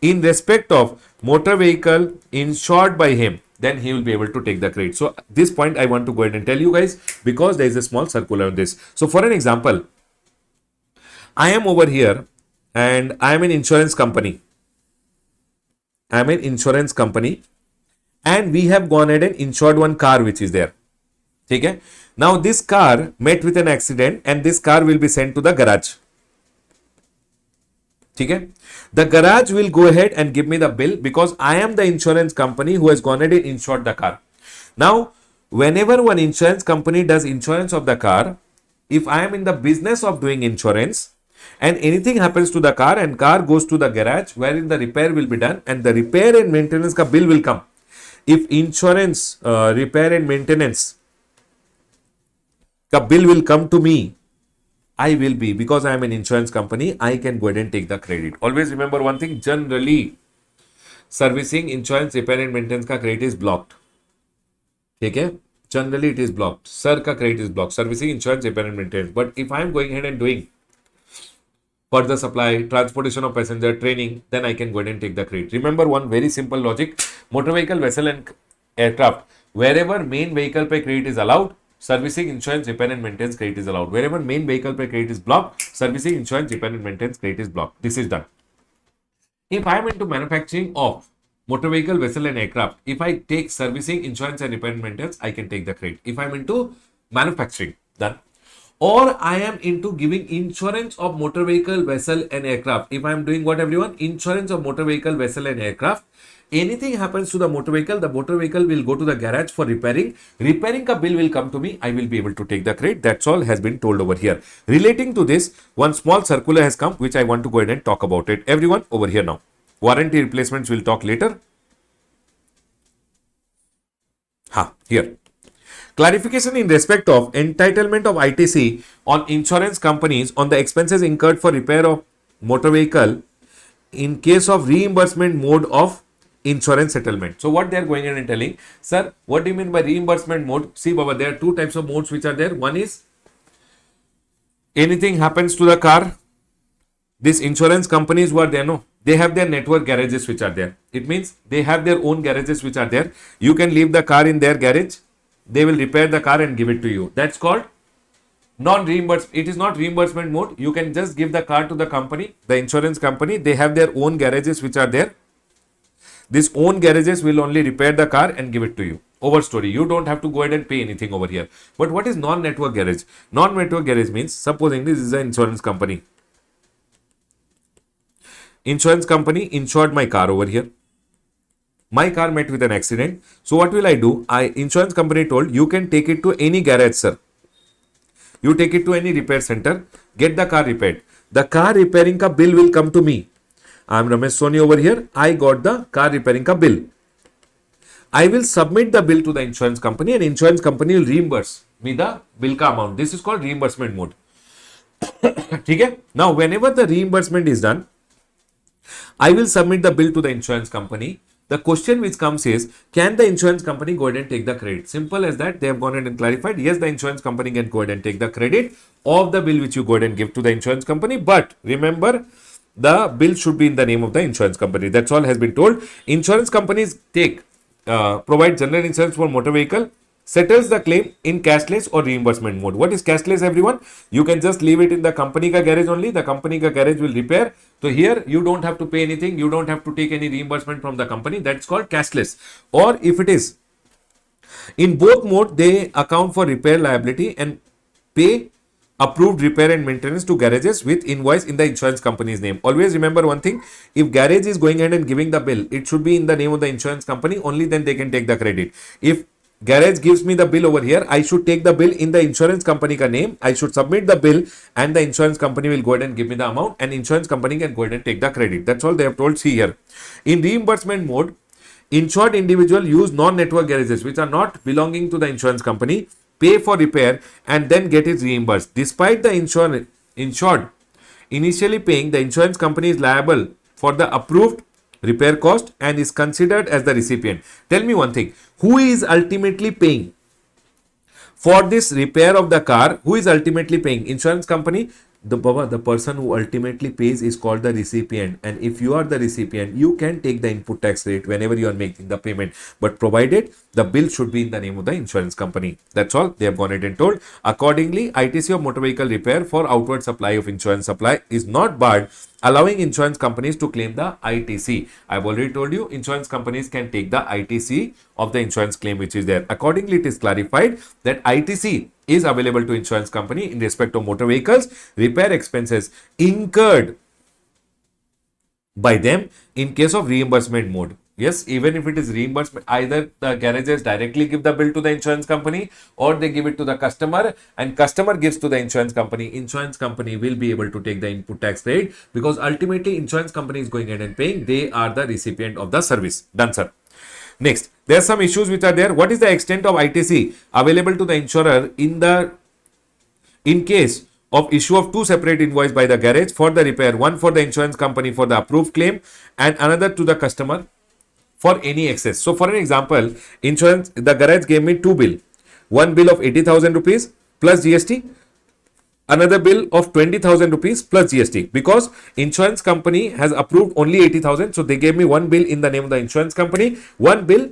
in respect of motor vehicle insured by him, then he will be able to take the credit. So this point I want to go ahead and tell you guys, because there is a small circular on this. So for an example, I am over here and I am an insurance company. I am an insurance company and we have gone ahead and insured one car which is there. Okay? Now this car met with an accident and this car will be sent to the garage. Okay? The garage will go ahead and give me the bill because I am the insurance company who has gone ahead and insured the car. Now, whenever one insurance company does insurance of the car, if I am in the business of doing insurance and anything happens to the car and car goes to the garage wherein the repair will be done and the repair and maintenance ka bill will come. If insurance, repair and maintenance ka bill will come to me, I will be, because I am an insurance company, I can go ahead and take the credit. Always remember one thing, generally, servicing, insurance, repair and maintenance ka credit is blocked. Okay? Generally, it is blocked. Sir ka credit is blocked. Servicing, insurance, repair and maintenance. But if I am going ahead and doing further supply, transportation of passenger, training, then I can go ahead and take the credit. Remember one very simple logic. Motor vehicle, vessel and aircraft. Wherever main vehicle pay credit is allowed, servicing, insurance, repair and maintenance credit is allowed. Wherever main vehicle pay credit is blocked, servicing, insurance, repair and maintenance credit is blocked. This is done. If I am into manufacturing of motor vehicle, vessel and aircraft, if I take servicing, insurance and repair and maintenance, I can take the credit. If I am into manufacturing, done. Or I am into giving insurance of motor vehicle, vessel and aircraft. If I am doing what everyone? Insurance of motor vehicle, vessel and aircraft. Anything happens to the motor vehicle will go to the garage for repairing. Repairing ka bill will come to me. I will be able to take the credit. That's all has been told over here. Relating to this, one small circular has come, which I want to go ahead and talk about it. Everyone over here now. Warranty replacements we'll talk later. Here. Clarification in respect of entitlement of ITC on insurance companies on the expenses incurred for repair of motor vehicle in case of reimbursement mode of insurance settlement. So what they are going in and telling, sir, what do you mean by reimbursement mode? See, Baba, there are two types of modes which are there. One is anything happens to the car. These insurance companies who are there, no, they have their network garages which are there. It means they have their own garages which are there. You can leave the car in their garage. They will repair the car and give it to you. That's called non-reimbursement. It is not reimbursement mode. You can just give the car to the company, the insurance company. They have their own garages which are there. These own garages will only repair the car and give it to you. Over story. You don't have to go ahead and pay anything over here. But what is non-network garage? Non-network garage means, supposing this is an insurance company. Insurance company insured my car over here. My car met with an accident. So what will I do? Insurance company told, you can take it to any garage, sir. You take it to any repair center, get the car repaired. The car repairing ka bill will come to me. I am Ramesh Soni over here. I got the car repairing ka bill. I will submit the bill to the insurance company and insurance company will reimburse me the bill ka amount. This is called reimbursement mode. Okay? Now, whenever the reimbursement is done, I will submit the bill to the insurance company The question which comes is, can the insurance company go ahead and take the credit? Simple as that. They have gone ahead and clarified, yes, the insurance company can go ahead and take the credit of the bill which you go ahead and give to the insurance company. But remember, the bill should be in the name of the insurance company. That's all has been told. Insurance companies provide general insurance for motor vehicle, settles the claim in cashless or reimbursement mode. What is cashless, everyone? You can just leave it in the company ka garage only. The company ka garage will repair. So here you don't have to pay anything. You don't have to take any reimbursement from the company. That's called cashless. Or if it is in both mode, they account for repair liability and pay approved repair and maintenance to garages with invoice in the insurance company's name. Always remember one thing, if garage is going ahead and giving the bill, it should be in the name of the insurance company, only then they can take the credit. If garage gives me the bill over here, I should take the bill in the insurance company ka name, I should submit the bill and the insurance company will go ahead and give me the amount and insurance company can go ahead and take the credit. That's all they have told. See here. In reimbursement mode, insured individual use non-network garages which are not belonging to the insurance company, pay for repair and then get it reimbursed. Despite the insured initially paying, the insurance company is liable for the approved repair cost and is considered as the recipient. Tell me one thing, who is ultimately paying for this repair of the car? Who is ultimately paying? Insurance company. The person who ultimately pays is called the recipient, and if you are the recipient, you can take the input tax rate whenever you are making the payment, but provided the bill should be in the name of the insurance company. That's all they have gone ahead and told. Accordingly, ITC of motor vehicle repair for outward supply of insurance supply is not barred, allowing insurance companies to claim the ITC. I've already told you, insurance companies can take the ITC of the insurance claim which is there. Accordingly, it is clarified that ITC is available to insurance company in respect of motor vehicles repair expenses incurred by them in case of reimbursement mode. Yes, even if it is reimbursement, either the garages directly give the bill to the insurance company or they give it to the customer and customer gives to the insurance company will be able to take the input tax rate because ultimately insurance company is going ahead and paying. They are the recipient of the service. Done, sir. Next, there are some issues which are there. What is the extent of ITC available to the insurer in case of issue of two separate invoice by the garage for the repair, one for the insurance company for the approved claim and another to the customer for any excess? So for an example, the garage gave me two bill, one bill of 80,000 rupees plus GST, another bill of 20,000 rupees plus GST, because insurance company has approved only 80,000. So they gave me one bill in the name of the insurance company, one bill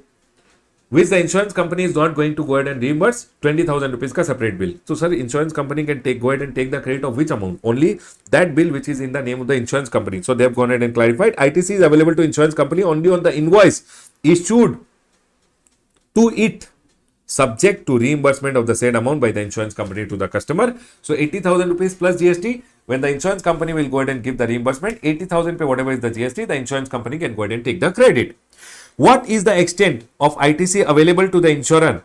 which the insurance company is not going to go ahead and reimburse, 20,000 rupees ka separate bill. So sir, insurance company can go ahead and take the credit of which amount? Only that bill which is in the name of the insurance company. So they have gone ahead and clarified ITC is available to insurance company only on the invoice issued to it, subject to reimbursement of the said amount by the insurance company to the customer. So 80,000 rupees plus GST, when the insurance company will go ahead and give the reimbursement, 80,000 pay whatever is the GST, the insurance company can go ahead and take the credit. What is the extent of ITC available to the insurer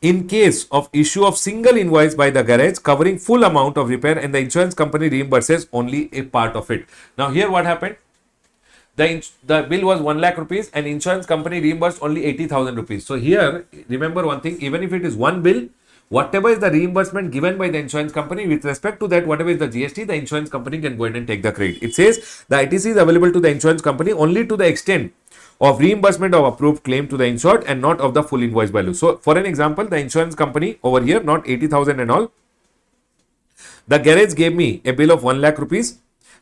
in case of issue of single invoice by the garage covering full amount of repair and the insurance company reimburses only a part of it? Now here what happened? The bill was 1 lakh rupees and insurance company reimbursed only 80,000 rupees. So here, remember one thing, even if it is one bill, whatever is the reimbursement given by the insurance company, with respect to that, whatever is the GST, the insurance company can go ahead and take the credit. It says the ITC is available to the insurance company only to the extent of reimbursement of approved claim to the insured and not of the full invoice value. So for an example, the insurance company over here, not 80,000 and all, the garage gave me a bill of 1 lakh rupees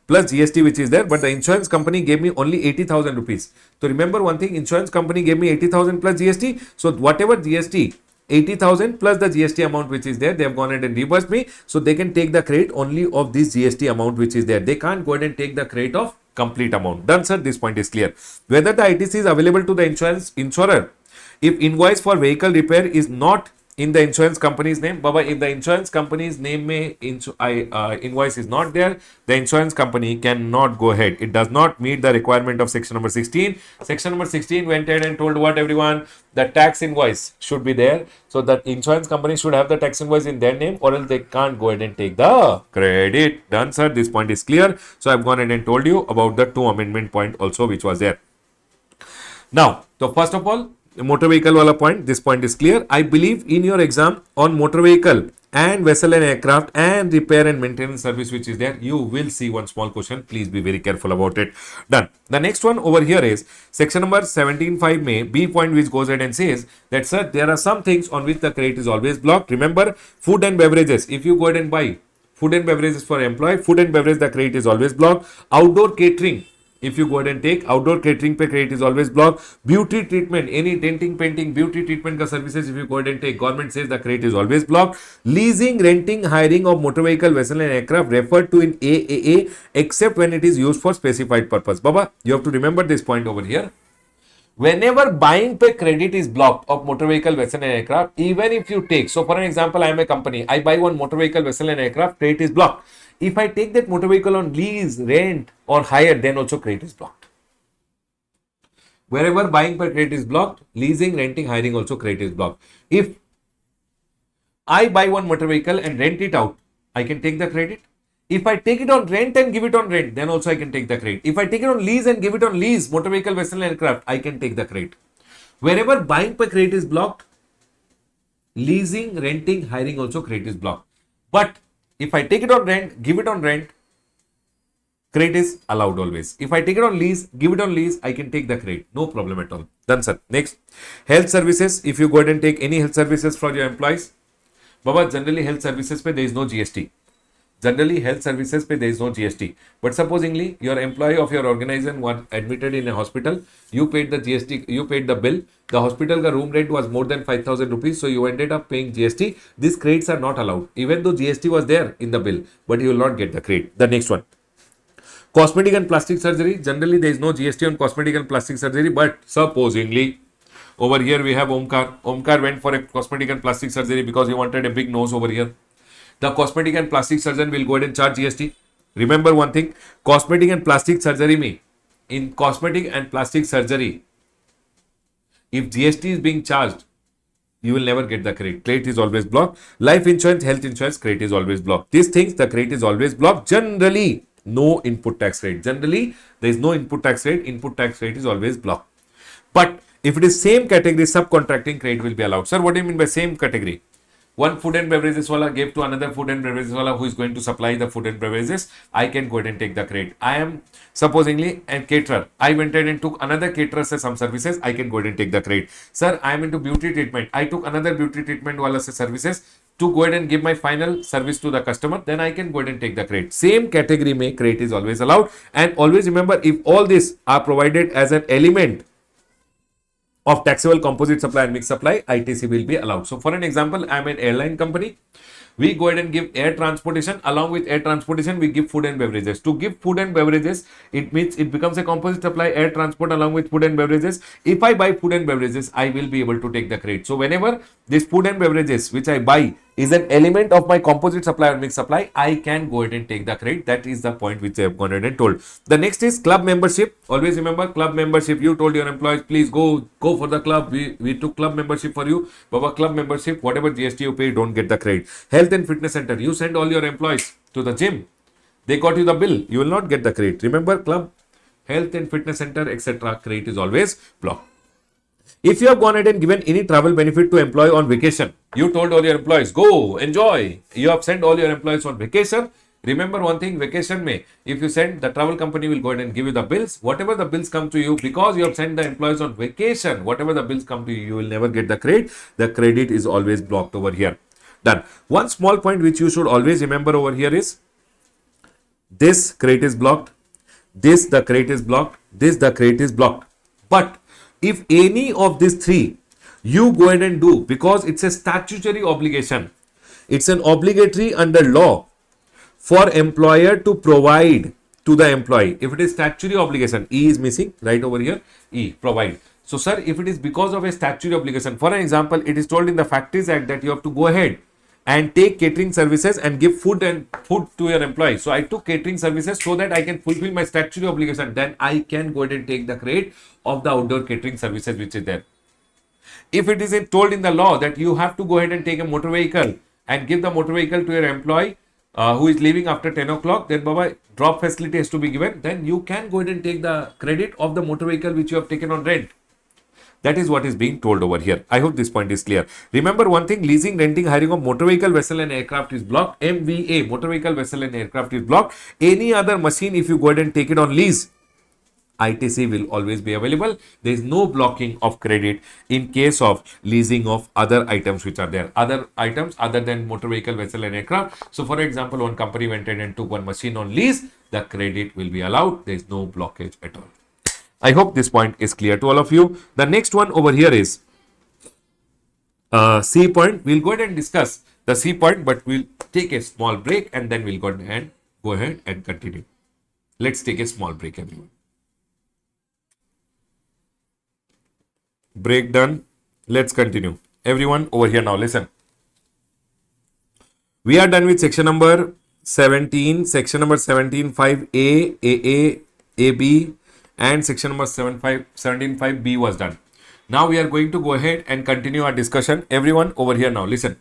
plus GST which is there, but the insurance company gave me only 80,000 rupees. So remember one thing, insurance company gave me 80,000 plus GST. So whatever GST, 80,000 plus the GST amount which is there, they have gone ahead and reimbursed me. So they can take the credit only of this GST amount which is there. They can't go ahead and take the credit of complete amount. Done, sir. This point is clear. Whether the ITC is available to the insurer if invoice for vehicle repair is not in the insurance company's name. Baba, if the insurance company's name invoice is not there, the insurance company cannot go ahead. It does not meet the requirement of section number 16. Section number 16 went ahead and told what, everyone? The tax invoice should be there. So that insurance company should have the tax invoice in their name, or else they can't go ahead and take the credit. Done, sir. This point is clear. So I've gone ahead and told you about the 2 amendment point also which was there. Now, so first of all, motor vehicle wala point, this point is clear. I believe in your exam on motor vehicle and vessel and aircraft and repair and maintenance service which is there, you will see one small question. Please be very careful about it. Done. The next one over here is section number 17.5 may B point, which goes ahead and says that, sir, there are some things on which the credit is always blocked. Remember, food and beverages. If you go ahead and buy food and beverages for employee, food and beverage, the credit is always blocked. Outdoor catering, if you go ahead and take outdoor catering per credit is always blocked. Beauty treatment, any denting, painting, beauty treatment ka services, if you go ahead and take, government says the credit is always blocked. Leasing, renting, hiring of motor vehicle, vessel and aircraft referred to in AAA except when it is used for specified purpose. Baba, you have to remember this point over here. Whenever buying per credit is blocked of motor vehicle, vessel and aircraft, even if you take, so for an example, I am a company, I buy one motor vehicle, vessel and aircraft, credit is blocked. If I take that motor vehicle on lease, rent or hire, then also credit is blocked. Wherever buying per credit is blocked, leasing, renting, hiring also credit is blocked. If I buy one motor vehicle and rent it out, I can take the credit. If I take it on rent and give it on rent, then also I can take the credit. If I take it on lease and give it on lease, motor vehicle, vessel and aircraft, I can take the credit. Wherever buying per credit is blocked, leasing, renting, hiring also credit is blocked. But if I take it on rent, give it on rent, credit is allowed always. If I take it on lease, give it on lease, I can take the credit. No problem at all. Done, sir. Next, health services. If you go ahead and take any health services for your employees, Baba, generally health services pe there is no GST. Generally, health services pe there is no GST. But supposingly, your employee of your organization was admitted in a hospital, you paid the GST, you paid the bill, the hospital ka room rent was more than 5,000 rupees, so you ended up paying GST. These credits are not allowed, even though GST was there in the bill, but you will not get the credit. The next one. Cosmetic and plastic surgery. Generally, there is no GST on cosmetic and plastic surgery, but supposingly, over here we have Omkar. Omkar went for a cosmetic and plastic surgery because he wanted a big nose over here. The cosmetic and plastic surgeon will go ahead and charge GST. Remember one thing, cosmetic and plastic surgery mein, in cosmetic and plastic surgery, if GST is being charged, you will never get the credit. Credit is always blocked. Life insurance, health insurance, credit is always blocked. These things, the credit is always blocked. Generally, no input tax rate. Generally, there is no input tax rate. Input tax rate is always blocked. But if it is same category, subcontracting credit will be allowed. Sir, what do you mean by same category? One food and beverages wala gave to another food and beverages wala who is going to supply the food and beverages. I can go ahead and take the credit. I am supposingly a caterer. I went ahead and took another caterer se some services. I can go ahead and take the credit. Sir, I am into beauty treatment. I took another beauty treatment wala se services to go ahead and give my final service to the customer. Then I can go ahead and take the credit. Same category mein credit is always allowed. And always remember, if all these are provided as an element of taxable composite supply and mixed supply, ITC will be allowed. So for an example, I am an airline company. We go ahead and give air transportation. Along with air transportation, we give food and beverages. To give food and beverages, it means it becomes a composite supply, air transport along with food and beverages. If I buy food and beverages, I will be able to take the credit. So whenever this food and beverages which I buy is an element of my composite supply or mixed supply, I can go ahead and take the credit. That is the point which I have gone ahead and told. The next is club membership. Always remember club membership. You told your employees, please go for the club. We took club membership for you. Baba, club membership, whatever GST you pay, don't get the credit. Health and fitness center. You send all your employees to the gym. They got you the bill. You will not get the credit. Remember, club, health and fitness center, etc. Credit is always blocked. If you have gone ahead and given any travel benefit to employee on vacation, you told all your employees, go, enjoy. You have sent all your employees on vacation. Remember one thing, vacation may, if you send, the travel company will go ahead and give you the bills. Whatever the bills come to you, because you have sent the employees on vacation, whatever the bills come to you, you will never get the credit. The credit is always blocked over here. Done. One small point which you should always remember over here is, this credit is blocked. This, the credit is blocked. This, the credit is blocked. But if any of these three you go ahead and do, because it's a statutory obligation, it's an obligatory under law for employer to provide to the employee. If it is statutory obligation, E is missing right over here, E, provide. So sir, if it is because of a statutory obligation, for an example, it is told in the Factories Act that you have to go ahead and take catering services and give food to your employees. So I took catering services so that I can fulfill my statutory obligation. Then I can go ahead and take the credit of the outdoor catering services which is there. If it is told in the law that you have to go ahead and take a motor vehicle and give the motor vehicle to your employee who is leaving after 10 o'clock, then Baba, drop facility has to be given. Then you can go ahead and take the credit of the motor vehicle which you have taken on rent. That is what is being told over here. I hope this point is clear. Remember one thing, leasing, renting, hiring of motor vehicle, vessel and aircraft is blocked. MVA, motor vehicle, vessel and aircraft is blocked. Any other machine, if you go ahead and take it on lease, ITC will always be available. There is no blocking of credit in case of leasing of other items which are there. Other items other than motor vehicle, vessel and aircraft. So for example, one company went in and took one machine on lease, the credit will be allowed. There is no blockage at all. I hope this point is clear to all of you. The next one over here is C point. We'll go ahead and discuss the C point, but we'll take a small break and then we'll go ahead and continue. Let's take a small break, everyone. Break done. Let's continue. Everyone over here now, listen. We are done with section number 17, section number 17, 5A, AA, AB, and section number 17, 5B was done. Now we are going to go ahead and continue our discussion. Everyone over here now, listen.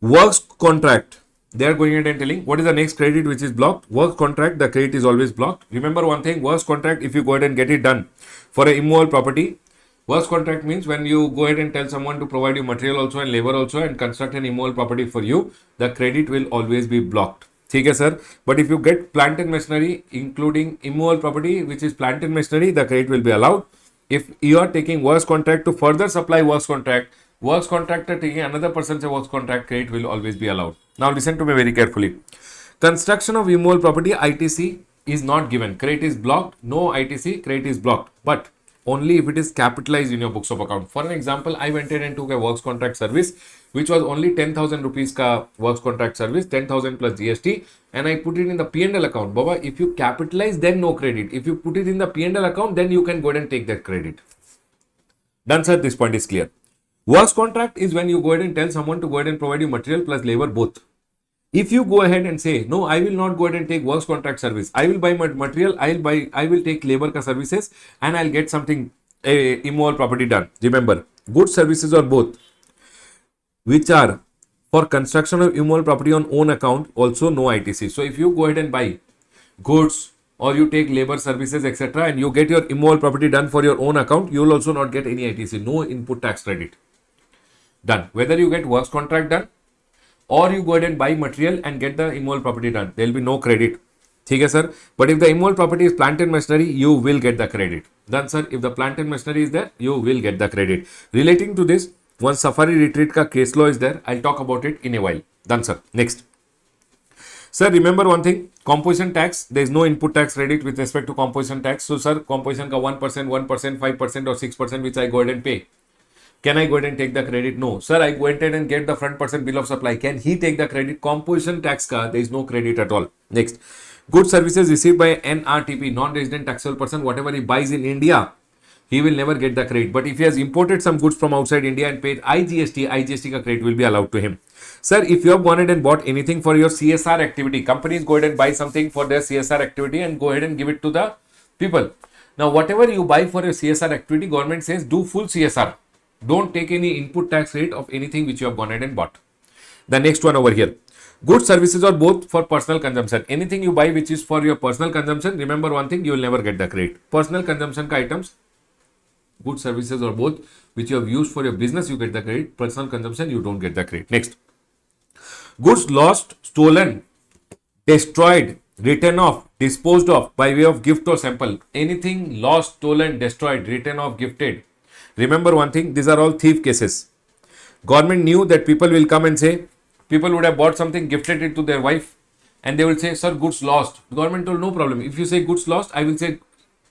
Works contract. They are going ahead and telling what is the next credit which is blocked. Works contract, the credit is always blocked. Remember one thing, works contract, if you go ahead and get it done for an immovable property, works contract means when you go ahead and tell someone to provide you material also and labor also and construct an immovable property for you, the credit will always be blocked. Okay, sir. But if you get plant and machinery, including immovable property, which is plant and machinery, the credit will be allowed. If you are taking works contract to further supply works contractor taking another person's works contract, credit will always be allowed. Now listen to me very carefully. Construction of immovable property, ITC is not given. Credit is blocked. No ITC, credit is blocked. But only if it is capitalized in your books of account. For an example, I went in and took a works contract service, which was only 10,000 rupees ka works contract service, 10,000 plus GST, and I put it in the P&L account. Baba, if you capitalize, then no credit. If you put it in the P&L account, then you can go ahead and take that credit. Done, sir. This point is clear. Works contract is when you go ahead and tell someone to go ahead and provide you material plus labor both. If you go ahead and say, no, I will not go ahead and take works contract service. I will buy material, I will take labor ka services and I'll get something, immovable property done. Remember, goods, services or both, which are for construction of immovable property on own account, also no ITC. So if you go ahead and buy goods or you take labor, services, etc. and you get your immovable property done for your own account, you will also not get any ITC, no input tax credit. Done. Whether you get works contract done or you go ahead and buy material and get the immovable property done, there will be no credit. Okay, sir. But if the immovable property is plant and machinery, you will get the credit. Done, sir. If the plant and machinery is there, you will get the credit. Relating to this, one safari retreat ka case law is there. I'll talk about it in a while. Done, sir. Next. Sir, remember one thing, composition tax, there is no input tax credit with respect to composition tax. So, sir, composition ka 1%, 1%, 5% or 6% which I go ahead and pay. Can I go ahead and take the credit? No. Sir, I go ahead and get the front person bill of supply. Can he take the credit? Composition tax ka, there is no credit at all. Next. Goods services received by NRTP, non-resident taxable person, whatever he buys in India, he will never get the credit. But if he has imported some goods from outside India and paid IGST ka credit will be allowed to him. Sir, if you have gone ahead and bought anything for your CSR activity, companies go ahead and buy something for their CSR activity and go ahead and give it to the people. Now, whatever you buy for your CSR activity, government says do full CSR. Don't take any input tax rate of anything which you have gone ahead and bought. The next one over here. Goods, services or both for personal consumption. Anything you buy which is for your personal consumption, remember one thing, you will never get the credit. Personal consumption ka items, goods, services or both, which you have used for your business, you get the credit. Personal consumption, you don't get the credit. Next. Goods lost, stolen, destroyed, written off, disposed of by way of gift or sample. Anything lost, stolen, destroyed, written off, gifted. Remember one thing, these are all thief cases. Government knew that people will come and say, people would have bought something, gifted it to their wife, and they will say, sir, goods lost. The government told no problem. If you say goods lost, I will say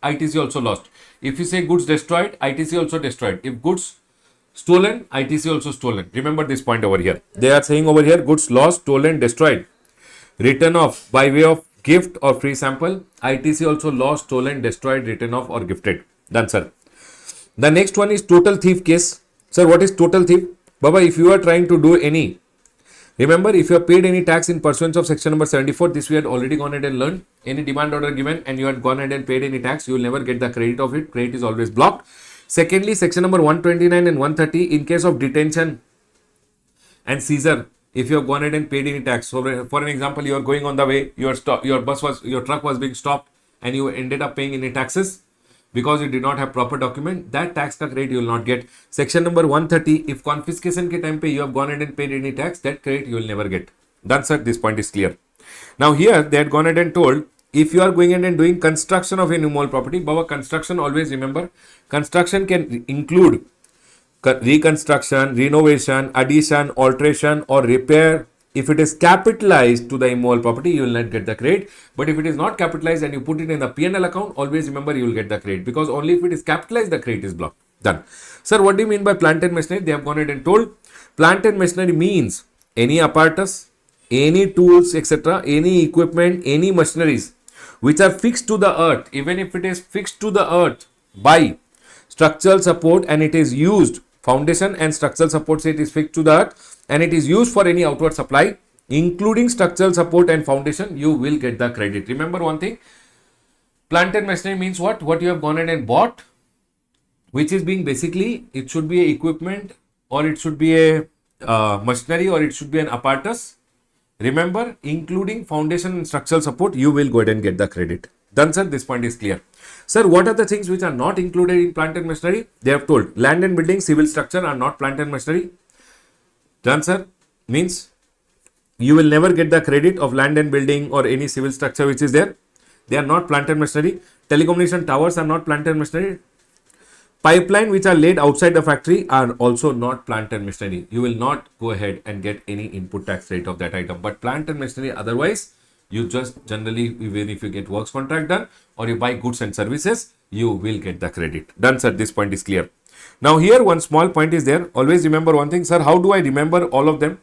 ITC also lost. If you say goods destroyed, ITC also destroyed. If goods stolen, ITC also stolen. Remember this point over here. They are saying over here, goods lost, stolen, destroyed, written off by way of gift or free sample. ITC also lost, stolen, destroyed, written off or gifted. Done, sir. The next one is total thief case. Sir, what is total thief? Baba, if you are trying to do any, remember, if you have paid any tax in pursuance of section number 74, this we had already gone ahead and learned. Any demand order given and you had gone ahead and paid any tax, you will never get the credit of it. Credit is always blocked. Secondly, section number 129 and 130, in case of detention and seizure, if you have gone ahead and paid any tax. So, for an example, you are going on the way, your truck was being stopped and you ended up paying any taxes. because it did not have proper document, that tax ka credit you will not get. Section number 130, if confiscation ke time pe you have gone ahead and paid any tax, that credit you will never get. Done, sir. This point is clear. Now here they had gone ahead and told, if you are going ahead and doing construction of any mall property, Baba, construction, always remember, construction can include reconstruction, renovation, addition, alteration or repair. If it is capitalized to the immovable property, you will not get the credit. But if it is not capitalized and you put it in the P&L account, always remember you will get the credit, because only if it is capitalized, the credit is blocked. Done. Sir, what do you mean by plant and machinery? They have gone ahead and told, plant and machinery means any apparatus, any tools, etc., any equipment, any machineries which are fixed to the earth, even if it is fixed to the earth by structural support and it is used, foundation and structural support, say it is fixed to the earth and it is used for any outward supply, including structural support and foundation, you will get the credit. Remember one thing, plant and machinery means what? What you have gone ahead and bought, which is being basically, it should be a equipment or it should be a machinery or it should be an apparatus. Remember, including foundation and structural support, you will go ahead and get the credit. Done, sir. This point is clear. Sir, what are the things which are not included in plant and machinery? They have told land and building, civil structure are not plant and machinery. Done, sir. Means you will never get the credit of land and building or any civil structure which is there. They are not plant and machinery. Telecommunication towers are not plant and machinery. Pipeline which are laid outside the factory are also not plant and machinery. You will not go ahead and get any input tax rate of that item. But plant and machinery, otherwise, you just generally, even if you get works contract done or you buy goods and services, you will get the credit. Done, sir. This point is clear. Now here one small point is there. Always remember one thing, sir. How do I remember all of them?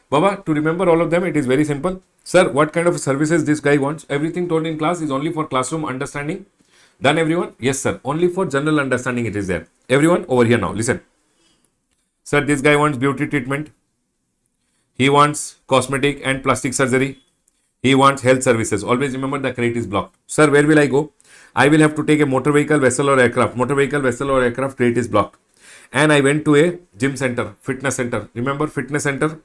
Baba, to remember all of them, it is very simple. Sir, what kind of services this guy wants? Everything told in class is only for classroom understanding. Done, everyone? Yes, sir. Only for general understanding it is there. Everyone over here now, listen. Sir, this guy wants beauty treatment. He wants cosmetic and plastic surgery. He wants health services. Always remember the credit is blocked. Sir, where will I go? I will have to take a motor vehicle, vessel or aircraft. Motor vehicle, vessel or aircraft, credit is blocked. And I went to a gym center, fitness center. Remember fitness center?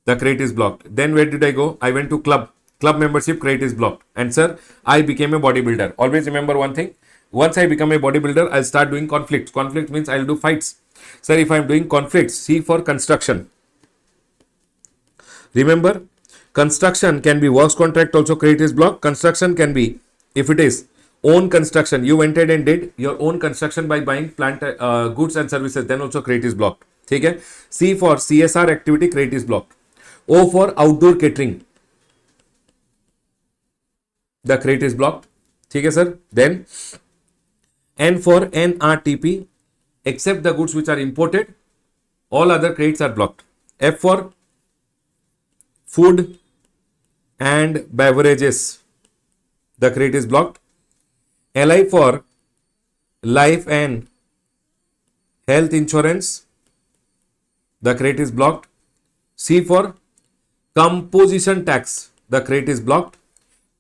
The credit is blocked. Then where did I go? I went to club. Club membership, credit is blocked. And sir, I became a bodybuilder. Always remember one thing. Once I become a bodybuilder, I'll start doing conflicts. Conflict means I'll do fights. Sir, if I'm doing conflicts, C for construction. Remember, construction can be works contract also, credit is blocked. Construction can be, if it is own construction, you went ahead and did your own construction by buying plant goods and services, then also credit is blocked. Okay? C for CSR activity, credit is blocked. O for outdoor catering, the credit is blocked. Okay, sir. Then N for NRTP, except the goods which are imported, all other credits are blocked. F for food and beverages, the credit is blocked. LI for life and health insurance, the credit is blocked. C for composition tax, the credit is blocked.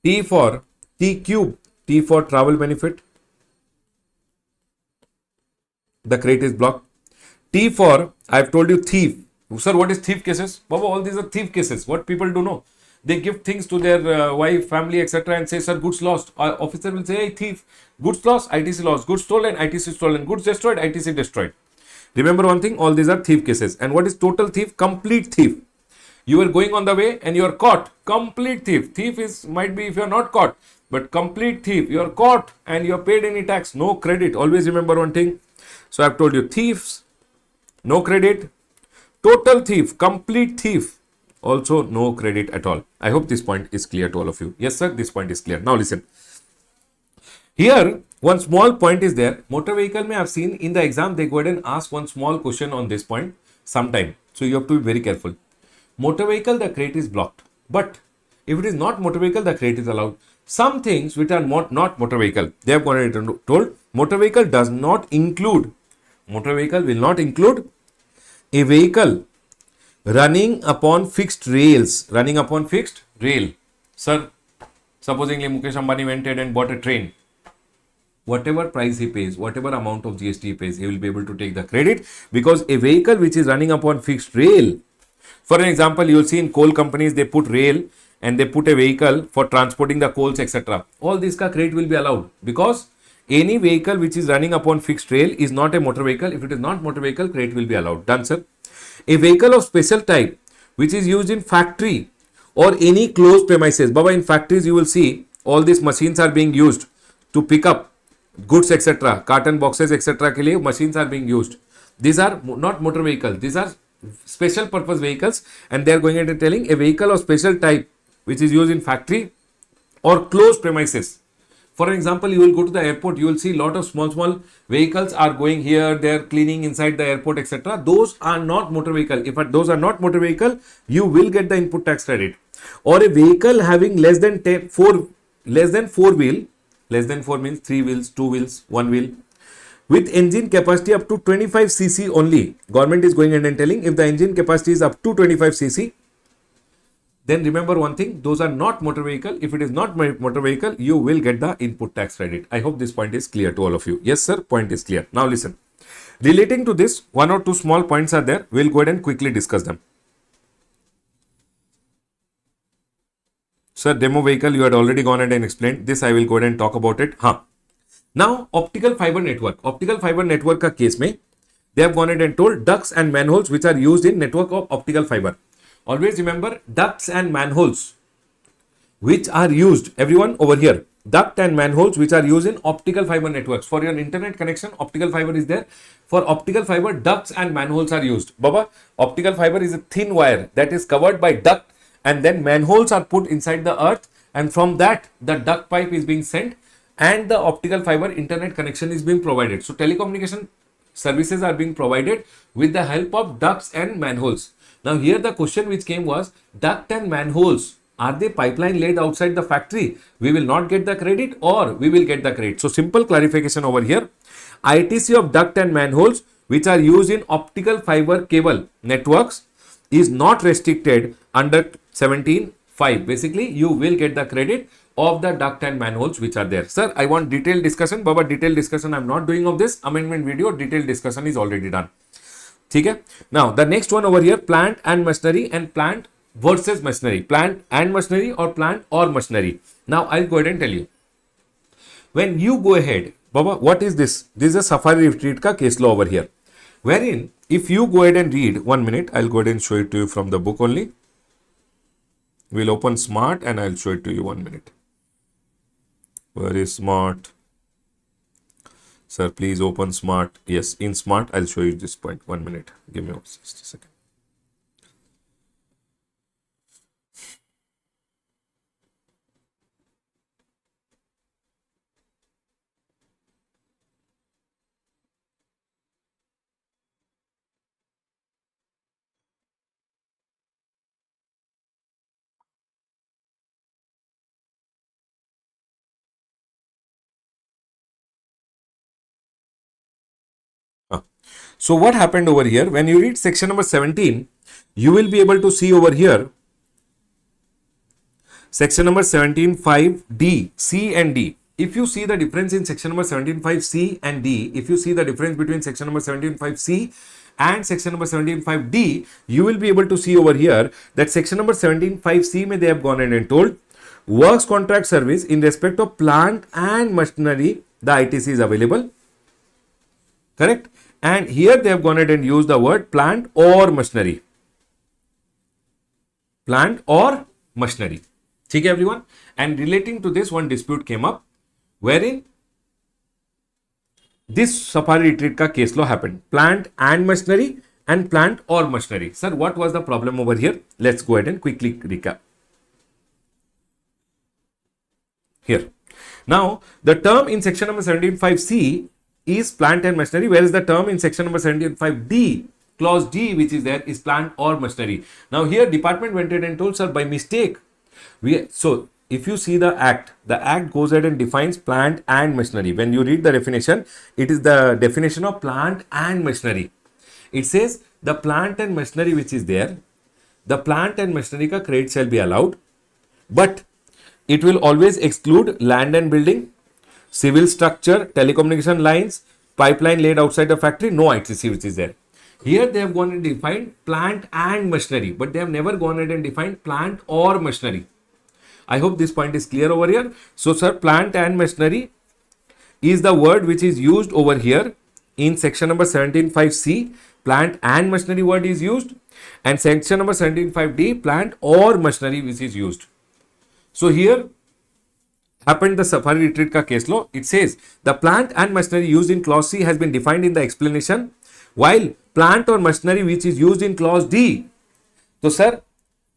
T for T cube, T for travel benefit, the credit is blocked. T for, I have told you, thief. Sir, what is thief cases? Baba, all these are thief cases. What people do know? They give things to their wife, family, etc. and say, sir, goods lost. Officer will say, hey, thief. Goods lost, ITC lost. Goods stolen, ITC stolen. Goods destroyed, ITC destroyed. Remember one thing, all these are thief cases. And what is total thief? Complete thief. You are going on the way and you are caught. Complete thief. Thief is might be if you are not caught. But complete thief. You are caught and you are paid any tax. No credit. Always remember one thing. So I have told you, thieves, no credit. Total thief, complete thief, also no credit at all. I hope this point is clear to all of you. Yes, sir, this point is clear. Now listen. Here, one small point is there. Motor vehicle may have seen in the exam, they go ahead and ask one small question on this point sometime. So you have to be very careful. Motor vehicle, the credit is blocked. But if it is not motor vehicle, the credit is allowed. Some things which are not motor vehicle, they have gone ahead and told motor vehicle does not include, motor vehicle will not include a vehicle running upon fixed rails. Running upon fixed rail. Sir, supposingly Mukesh Ambani went ahead and bought a train. Whatever price he pays, whatever amount of GST he pays, he will be able to take the credit, because a vehicle which is running upon fixed rail. For an example, you will see in coal companies, they put rail and they put a vehicle for transporting the coals, etc. All this ka credit will be allowed, because Any vehicle which is running upon fixed rail is not a motor vehicle. If it is not motor vehicle, credit will be allowed. Done, sir. A vehicle of special type which is used in factory or any closed premises. Baba, in factories you will see all these machines are being used to pick up goods, etc. Carton boxes, etc. के लिए machines are being used. These are not motor vehicles. These are special purpose vehicles, and they are going into telling a vehicle of special type which is used in factory or closed premises. For example, you will go to the airport, you will see lot of small vehicles are going here, they are cleaning inside the airport, etc. Those are not motor vehicle. If those are not motor vehicle, you will get the input tax credit. Or a vehicle having less than 4 wheel, less than 4 means 3 wheels, 2 wheels, 1 wheel, with engine capacity up to 25 cc only. Government is going in and telling if the engine capacity is up to 25 cc, then remember one thing, those are not motor vehicle. If it is not motor vehicle, you will get the input tax credit. I hope this point is clear to all of you. Yes, sir, point is clear. Now listen. Relating to this, 1 or 2 small points are there. We'll go ahead and quickly discuss them. Sir, demo vehicle, you had already gone ahead and explained. This I will go ahead and talk about it. Now, optical fiber network. Optical fiber network ka case mein, they have gone ahead and told ducts and manholes which are used in network of optical fiber. Always remember, ducts and manholes which are used, everyone over here, duct and manholes which are used in optical fiber networks. For your internet connection, optical fiber is there. For optical fiber, ducts and manholes are used. Baba, optical fiber is a thin wire that is covered by duct, and then manholes are put inside the earth, and from that the duct pipe is being sent and the optical fiber internet connection is being provided. So telecommunication services are being provided with the help of ducts and manholes. Now here the question which came was, duct and manholes, are they pipeline laid outside the factory? We will not get the credit, or we will get the credit. So simple clarification over here. ITC of duct and manholes which are used in optical fiber cable networks is not restricted under 17(5). Basically, you will get the credit of the duct and manholes which are there. Sir, I want detailed discussion. Baba, detailed discussion I am not doing of this amendment video. Detailed discussion is already done. Okay? Now, the next one over here, plant and machinery and plant versus machinery. Plant and machinery or plant or machinery. Now, I'll go ahead and tell you. When you go ahead, Baba, what is this? This is a Safari Retreat ka case law over here. Wherein, if you go ahead and read, 1 minute, I'll go ahead and show it to you from the book only. We'll open Smart and I'll show it to you. 1 minute. Where is Smart? Sir, please open Smart. Yes, in Smart, I'll show you this point. 1 minute. Give me just a second. So what happened over here? When you read section number 17, you will be able to see over here section number 17(5)(d), C and D. If you see the difference in section number 17(5)(c) and D, if you see the difference between section number 17(5)(c) and section number 17(5)(d), you will be able to see over here that section number 17(5)(c) may they have gone in and told works contract service in respect of plant and machinery, the ITC is available. Correct? And here they have gone ahead and used the word plant or machinery. Plant or machinery. Okay, everyone? And relating to this, one dispute came up wherein this Safari Retreat ka case law happened. Plant and machinery and plant or machinery. Sir, what was the problem over here? Let's go ahead and quickly recap. Here. Now, the term in section number 17(5)(c) is plant and machinery, whereas the term in section number 17(5)(d), clause D, which is there, is plant or machinery. Now here department went ahead and told, sir, by mistake, so if you see the act goes ahead and defines plant and machinery. When you read the definition, it is the definition of plant and machinery. It says the plant and machinery which is there, the plant and machinery ka credit shall be allowed, but it will always exclude land and building, civil structure, telecommunication lines, pipeline laid outside the factory, no ITC which is there. Here they have gone and defined plant and machinery, but they have never gone ahead and defined plant or machinery. I hope this point is clear over here. So, sir, plant and machinery is the word which is used over here in section number 17.5c. Plant and machinery word is used, and section number 17.5d, plant or machinery which is used. So here happened the Safari Retreat ka case law. It says the plant and machinery used in clause C has been defined in the explanation, while plant or machinery which is used in clause D, so sir,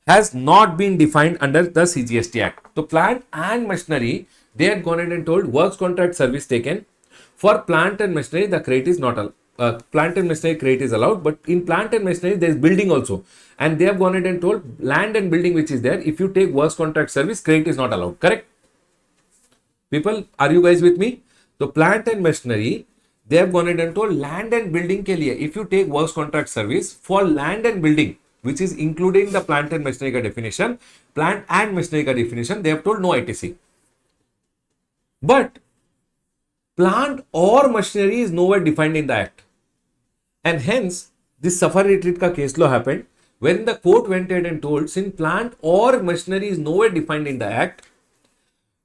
has not been defined under the CGST Act. So plant and machinery, they had gone ahead and told works contract service taken. For plant and machinery, the credit is not allowed. Plant and machinery credit is allowed, but in plant and machinery there is building also, and they have gone ahead and told land and building which is there, if you take works contract service, credit is not allowed. Correct? People, are you guys with me? So plant and machinery, they have gone ahead and told land and building ke liye, if you take works contract service for land and building, which is including the plant and machinery ka definition, plant and machinery ka definition, they have told no ITC. But plant or machinery is nowhere defined in the act. And hence, this Safari Retreat ka case law happened when the court went ahead and told, since plant or machinery is nowhere defined in the act,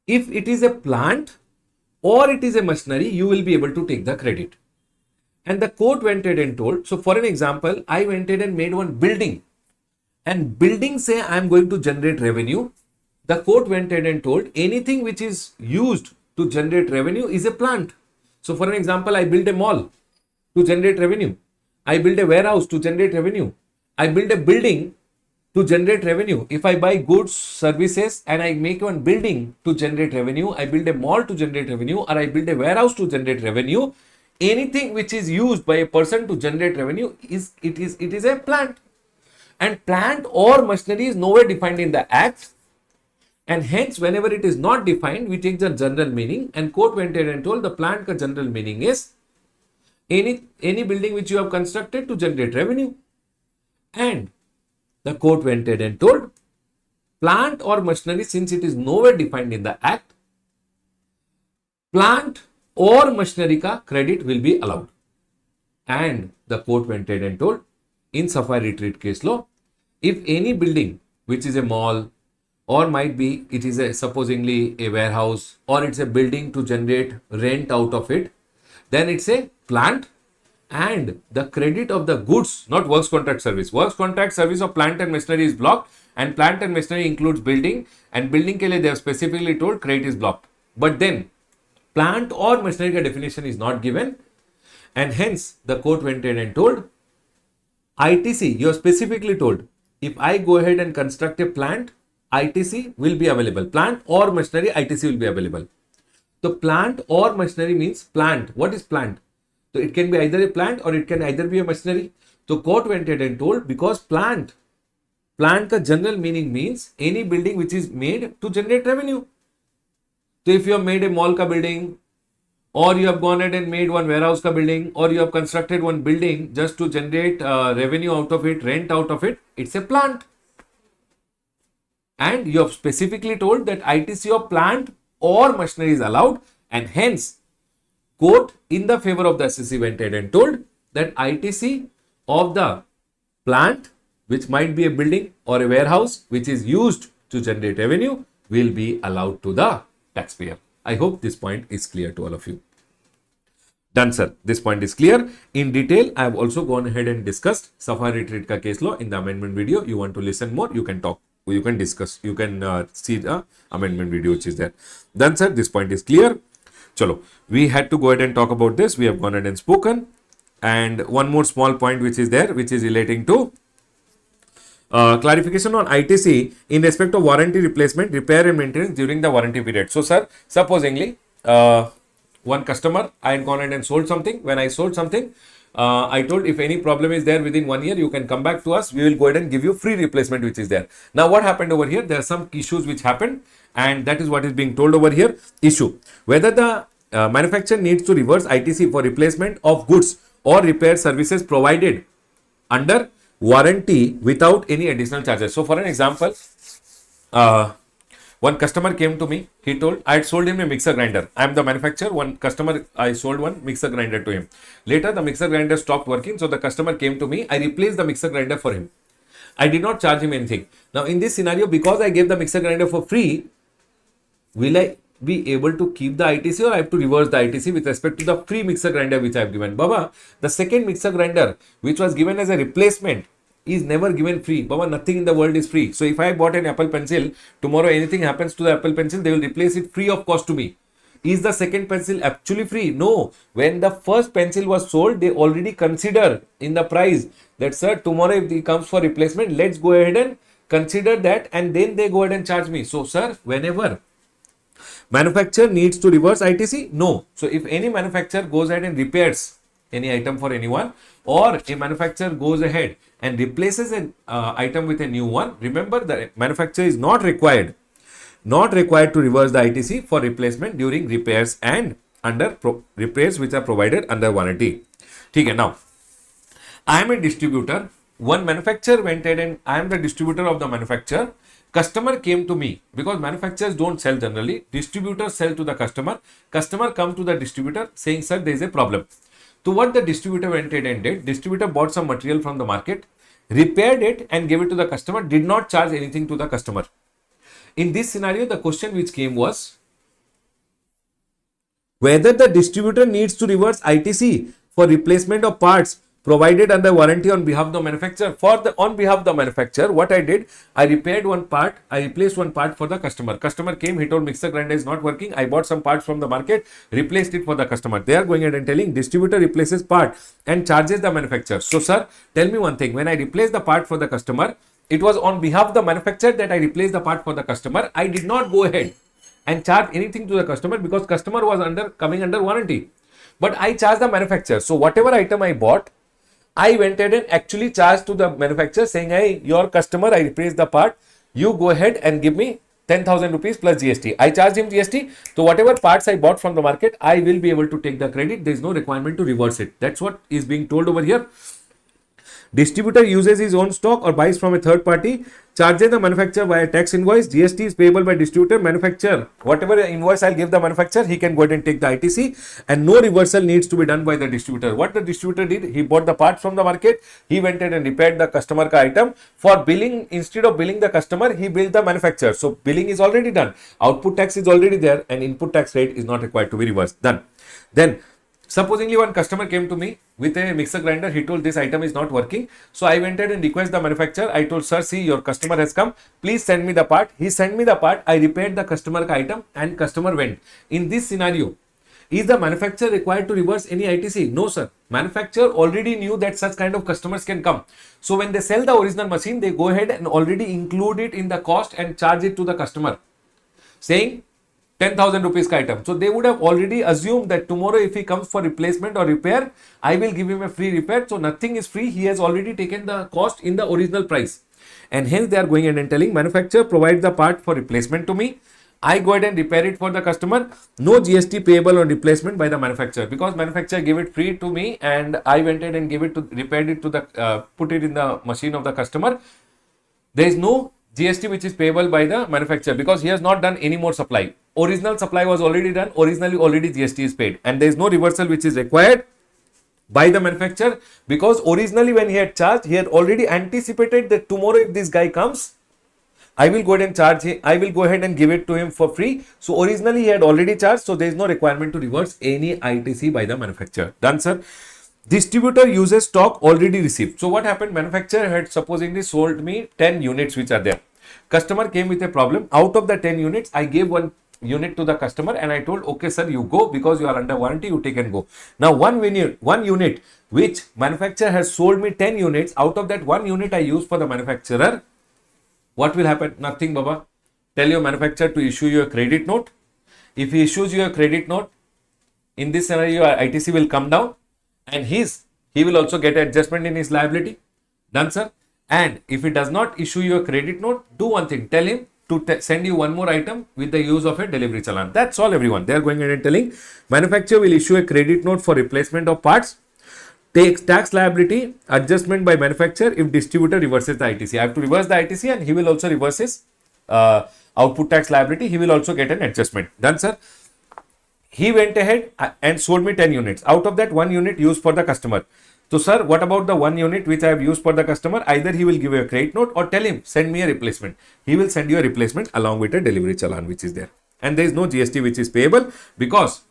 if it is a plant or it is a machinery, you will be able to take the credit. And the court went ahead and told, so for an example, I went ahead and made one building, and building say I am going to generate revenue. The court went ahead and told anything which is used to generate revenue is a plant. So for an example, I build a mall to generate revenue. I build a warehouse to generate revenue. I build a building to generate revenue. If I buy goods, services, and I make one building to generate revenue, I build a mall to generate revenue, or I build a warehouse to generate revenue, anything which is used by a person to generate revenue is a plant. And plant or machinery is nowhere defined in the act, and hence whenever it is not defined, we take the general meaning, and court went ahead and told the plant ka general meaning is any building which you have constructed to generate revenue. And the court went ahead and told plant or machinery, since it is nowhere defined in the act, plant or machinery ka credit will be allowed. And the court went ahead and told in Safari Retreat case law, if any building which is a mall, or might be it is a supposingly a warehouse, or it's a building to generate rent out of it, then it's a plant, and the credit of the goods, not works contract service. Works contract service of plant and machinery is blocked, and plant and machinery includes building, and building ke liye they have specifically told credit is blocked. But then plant or machinery ka definition is not given, and hence the court went ahead and told ITC, you are specifically told, if I go ahead and construct a plant, ITC will be available. Plant or machinery, ITC will be available. So plant or machinery means plant. What is plant? So it can be either a plant or it can either be a machinery. So court went ahead and told, because plant ka general meaning means any building which is made to generate revenue. So if you have made a mall ka building, or you have gone ahead and made one warehouse ka building, or you have constructed one building just to generate revenue out of it, rent out of it, it's a plant. And you have specifically told that ITC of plant or machinery is allowed, and hence court in the favor of the SEC went ahead and told that ITC of the plant, which might be a building or a warehouse which is used to generate revenue, will be allowed to the taxpayer. I hope this point is clear to all of you. Done, sir. This point is clear. In detail, I have also gone ahead and discussed Safari Retreat ka case law in the amendment video. You want to listen more, you can talk, you can discuss, you can see the amendment video which is there. Done, sir. This point is clear. Chalo, we had to go ahead and talk about this. We have gone ahead and spoken. And one more small point which is there, which is relating to clarification on ITC in respect of warranty replacement, repair and maintenance during the warranty period. So, sir, supposingly, one customer, I had gone ahead and sold something. When I sold something, I told if any problem is there within 1 year, you can come back to us. We will go ahead and give you free replacement which is there. Now, what happened over here? There are some issues which happened, and that is what is being told over here. Issue. Whether the manufacturer needs to reverse ITC for replacement of goods or repair services provided under warranty without any additional charges. So, for an example, one customer came to me. He told I had sold him a mixer grinder. I am the manufacturer. One customer, I sold one mixer grinder to him. Later, the mixer grinder stopped working. So, the customer came to me. I replaced the mixer grinder for him. I did not charge him anything. Now, in this scenario, because I gave the mixer grinder for free, will I be able to keep the ITC or I have to reverse the ITC with respect to the free mixer grinder which I have given? Baba, the second mixer grinder which was given as a replacement is never given free. Baba, nothing in the world is free. So if I bought an Apple pencil, tomorrow anything happens to the Apple pencil, they will replace it free of cost to me. Is the second pencil actually free? No. When the first pencil was sold, they already consider in the price that, sir, tomorrow if it comes for replacement, let's go ahead and consider that, and then they go ahead and charge me. So, sir, whenever manufacturer needs to reverse ITC, no. So, if any manufacturer goes ahead and repairs any item for anyone, or a manufacturer goes ahead and replaces an item with a new one, remember the manufacturer is not required to reverse the ITC for replacement during repairs and under repairs which are provided under warranty. Okay, now I am a distributor. One manufacturer went ahead and I am the distributor of the manufacturer. Customer came to me because manufacturers don't sell generally. Distributors sell to the customer. Customer come to the distributor saying, sir, there is a problem. So what the distributor went ahead and did, distributor bought some material from the market, repaired it and gave it to the customer, did not charge anything to the customer. In this scenario, the question which came was whether the distributor needs to reverse ITC for replacement of parts provided under warranty on behalf of the manufacturer. On behalf of the manufacturer, what I did, I repaired one part, I replaced one part for the customer. Customer came, he told mixer grinder is not working. I bought some parts from the market, replaced it for the customer. They are going ahead and telling distributor replaces part and charges the manufacturer. So, sir, tell me one thing. When I replaced the part for the customer, it was on behalf of the manufacturer that I replaced the part for the customer. I did not go ahead and charge anything to the customer because customer was coming under warranty. But I charged the manufacturer. So, whatever item I bought, I went ahead and actually charged to the manufacturer saying, hey, your customer, I replaced the part. You go ahead and give me 10,000 rupees plus GST. I charged him GST. So whatever parts I bought from the market, I will be able to take the credit. There is no requirement to reverse it. That's what is being told over here. Distributor uses his own stock or buys from a third party, charges the manufacturer via tax invoice. GST is payable by distributor. Manufacturer, whatever invoice I'll give the manufacturer, he can go ahead and take the ITC, and no reversal needs to be done by the distributor. What the distributor did, he bought the parts from the market, he went ahead and repaired the customer ka item. For billing, instead of billing the customer, he billed the manufacturer. So billing is already done. Output tax is already there, and input tax rate is not required to be reversed. Done. Then, supposingly one customer came to me with a mixer grinder, he told this item is not working. So I went ahead and requested the manufacturer. I told, sir, see, your customer has come. Please send me the part. He sent me the part. I repaired the customer item and customer went. In this scenario, is the manufacturer required to reverse any ITC? No, sir. Manufacturer already knew that such kind of customers can come. So when they sell the original machine, they go ahead and already include it in the cost and charge it to the customer, saying 10,000 rupees item. So they would have already assumed that tomorrow if he comes for replacement or repair, I will give him a free repair. So nothing is free. He has already taken the cost in the original price. And hence they are going ahead and telling manufacturer provide the part for replacement to me. I go ahead and repair it for the customer. No GST payable on replacement by the manufacturer, because manufacturer gave it free to me and I went ahead and repaired it to the, put it in the machine of the customer. There is no GST which is payable by the manufacturer because he has not done any more supply. Original supply was already done. Originally already GST is paid, and there is no reversal which is required by the manufacturer because originally when he had charged, he had already anticipated that tomorrow if this guy comes, I will go ahead and charge him. I will go ahead and give it to him for free. So originally he had already charged, so there is no requirement to reverse any ITC by the manufacturer. Done, sir. Distributor uses stock already received. So what happened? Manufacturer had supposedly sold me 10 units which are there. Customer came with a problem. Out of the 10 units, I gave one unit to the customer and I told, okay, sir, you go because you are under warranty, you take and go. Now, one unit which manufacturer has sold me 10 units, out of that one unit I use for the manufacturer, what will happen? Nothing, Baba. Tell your manufacturer to issue you a credit note. If he issues you a credit note, in this scenario, ITC will come down and he will also get adjustment in his liability. Done, sir. And if he does not issue you a credit note, do one thing, tell him to send you one more item with the use of a delivery challan. That's all, everyone. They are going ahead and telling manufacturer will issue a credit note for replacement of parts, takes tax liability, adjustment by manufacturer if distributor reverses the ITC. I have to reverse the ITC and he will also reverse his output tax liability. He will also get an adjustment. Done, sir. He went ahead and sold me 10 units. Out of that, 1 unit used for the customer. So, sir, what about the 1 unit which I have used for the customer? Either he will give you a credit note or tell him, send me a replacement. He will send you a replacement along with a delivery challan which is there. and there is no GST which is payable because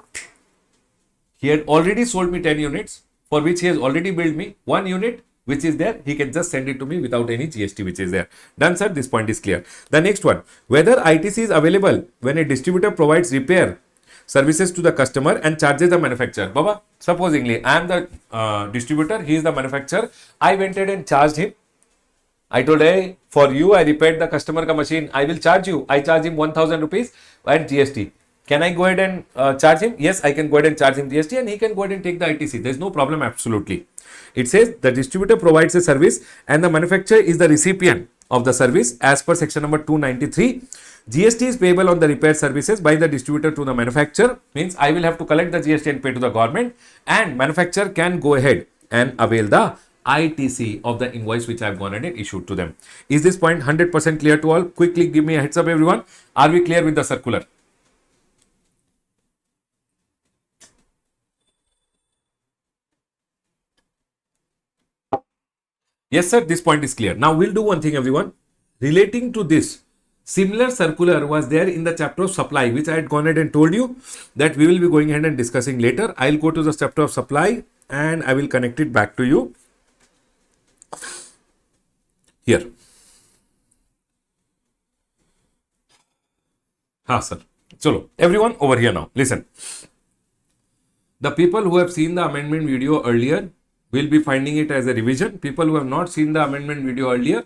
he had already sold me 10 units for which he has already billed me 1 unit which is there. He can just send it to me without any GST which is there. Done, sir. This point is clear. The next one, whether ITC is available when a distributor provides repair services to the customer and charges the manufacturer. Baba, supposingly I am the distributor, he is the manufacturer. I went ahead and charged him. I told, hey, for you, I repaired the customer ka machine. I will charge you. I charge him 1000 rupees and GST. Can I go ahead and charge him? Yes, I can go ahead and charge him GST and he can go ahead and take the ITC. There is no problem, absolutely. It says the distributor provides a service and the manufacturer is the recipient of the service as per section number 293. GST is payable on the repair services by the distributor to the manufacturer. Means I will have to collect the GST and pay to the government, and manufacturer can go ahead and avail the ITC of the invoice which I have gone ahead and issued to them. Is this point 100% clear to all? Quickly give me a heads up, everyone. Are we clear with the circular? Yes, sir. This point is clear. Now we'll do one thing, everyone. Relating to this, similar circular was there in the chapter of supply, which I had gone ahead and told you that we will be going ahead and discussing later. I'll go to the chapter of supply and I will connect it back to you here. Ha, sir. Chalo, everyone over here now. Listen. The people who have seen the amendment video earlier will be finding it as a revision. People who have not seen the amendment video earlier,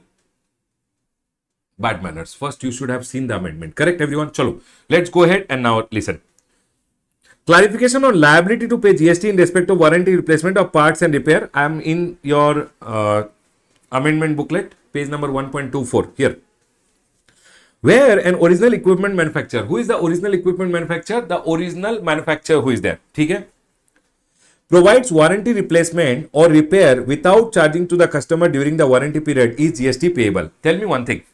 bad manners. First, you should have seen the amendment. Correct, everyone? Chalo. Let's go ahead and now listen. Clarification on liability to pay GST in respect of warranty replacement of parts and repair. I am in your amendment booklet, page number 1.24 here. Where an original equipment manufacturer, who is the original equipment manufacturer? The original manufacturer who is there. Okay? Provides warranty replacement or repair without charging to the customer during the warranty period is GST payable. Tell me one thing.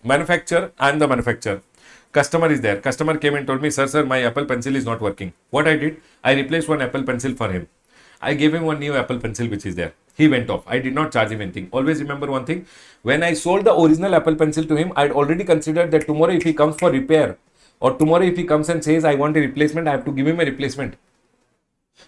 Manufacturer, I am the manufacturer. Customer is there. Customer came and told me, sir, my Apple pencil is not working. What I did? I replaced one Apple pencil for him. I gave him one new Apple pencil which is there. He went off. I did not charge him anything. Always remember one thing. When I sold the original Apple pencil to him, I had already considered that tomorrow if he comes for repair or tomorrow if he comes and says I want a replacement, I have to give him a replacement.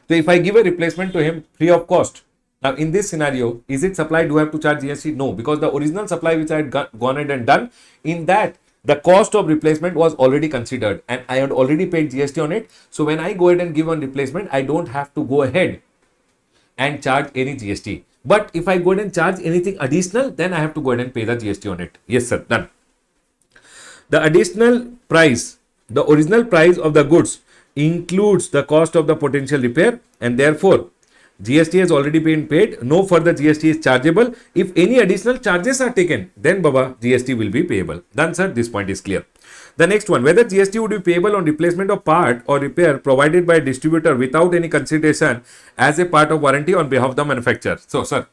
So if I give a replacement to him free of cost, now in this scenario, is it supply? Do I have to charge GST? No, because the original supply which I had gone ahead and done, in that the cost of replacement was already considered and I had already paid GST on it. So when I go ahead and give one replacement, I don't have to go ahead and charge any GST. But if I go ahead and charge anything additional, then I have to go ahead and pay the GST on it. Yes, sir. Done. The additional price, the original price of the goods includes the cost of the potential repair and therefore GST has already been paid. No further GST is chargeable. If any additional charges are taken, then Baba, GST will be payable. Done, sir. This point is clear. The next one, whether GST would be payable on replacement of part or repair provided by a distributor without any consideration as a part of warranty on behalf of the manufacturer. So, sir,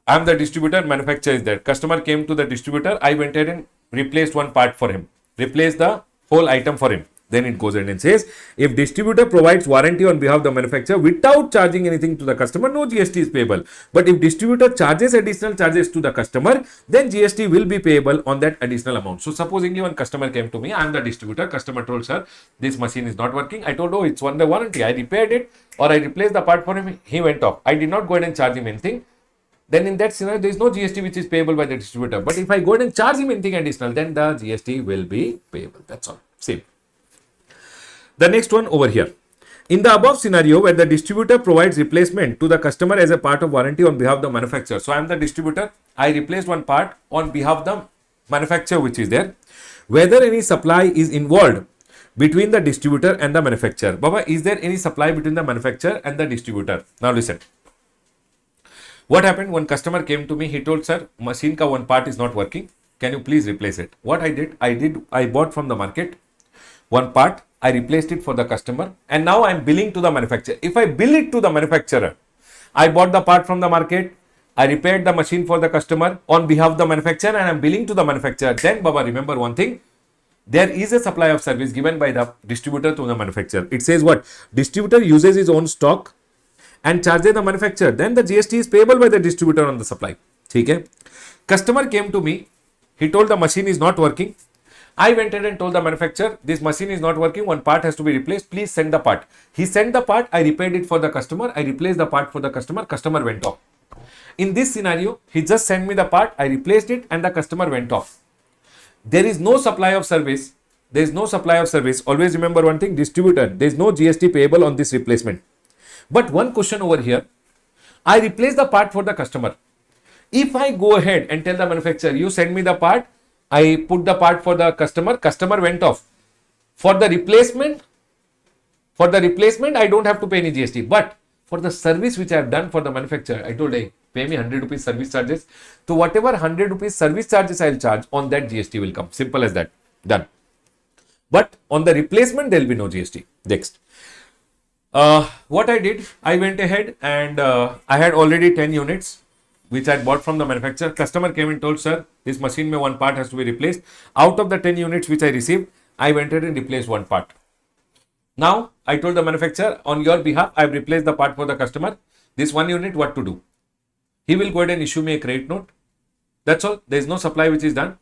I am the distributor, manufacturer is there. Customer came to the distributor. I went ahead and replaced one part for him. Replaced the whole item for him. Then it goes ahead and says, if distributor provides warranty on behalf of the manufacturer without charging anything to the customer, no GST is payable. But if distributor charges additional charges to the customer, then GST will be payable on that additional amount. So supposingly one customer came to me, I am the distributor, customer told, sir, this machine is not working. I told, oh, it's under warranty. I repaired it or I replaced the part for him. He went off. I did not go ahead and charge him anything. Then in that scenario, there is no GST which is payable by the distributor. But if I go ahead and charge him anything additional, then the GST will be payable. That's all. Same. The next one over here. In the above scenario where the distributor provides replacement to the customer as a part of warranty on behalf of the manufacturer. So I am the distributor. I replaced one part on behalf of the manufacturer which is there. Whether any supply is involved between the distributor and the manufacturer. Baba, is there any supply between the manufacturer and the distributor? Now listen. What happened? One customer came to me. He told, sir, machine ka one part is not working. Can you please replace it? What I did, I bought from the market one part. I replaced it for the customer and now I am billing to the manufacturer. If I bill it to the manufacturer, I bought the part from the market, I repaired the machine for the customer on behalf of the manufacturer and I am billing to the manufacturer. Then Baba, remember one thing, there is a supply of service given by the distributor to the manufacturer. It says what? Distributor uses his own stock and charges the manufacturer. Then the GST is payable by the distributor on the supply. Okay? Customer came to me, he told the machine is not working. I went ahead and told the manufacturer, this machine is not working, one part has to be replaced, please send the part. He sent the part, I repaired it for the customer, I replaced the part for the customer, customer went off. In this scenario, he just sent me the part, I replaced it and the customer went off. There is no supply of service. There is no supply of service. Always remember one thing, distributor, there is no GST payable on this replacement. But one question over here, I replace the part for the customer. If I go ahead and tell the manufacturer, you send me the part, I put the part for the customer, customer went off. For the replacement, I don't have to pay any GST. But for the service which I have done for the manufacturer, I told, hey, pay me 100 rupees service charges. So whatever 100 rupees service charges I'll charge, on that GST will come. Simple as that. Done. But on the replacement, there will be no GST. Next. What I did, I went ahead and I had already 10 units which I bought from the manufacturer. Customer came and told, sir, this machine mein one part has to be replaced. Out of the 10 units which I received, I went ahead and replaced one part. Now, I told the manufacturer, on your behalf, I have replaced the part for the customer. This one unit, what to do? He will go ahead and issue me a credit note. That's all. There is no supply which is done.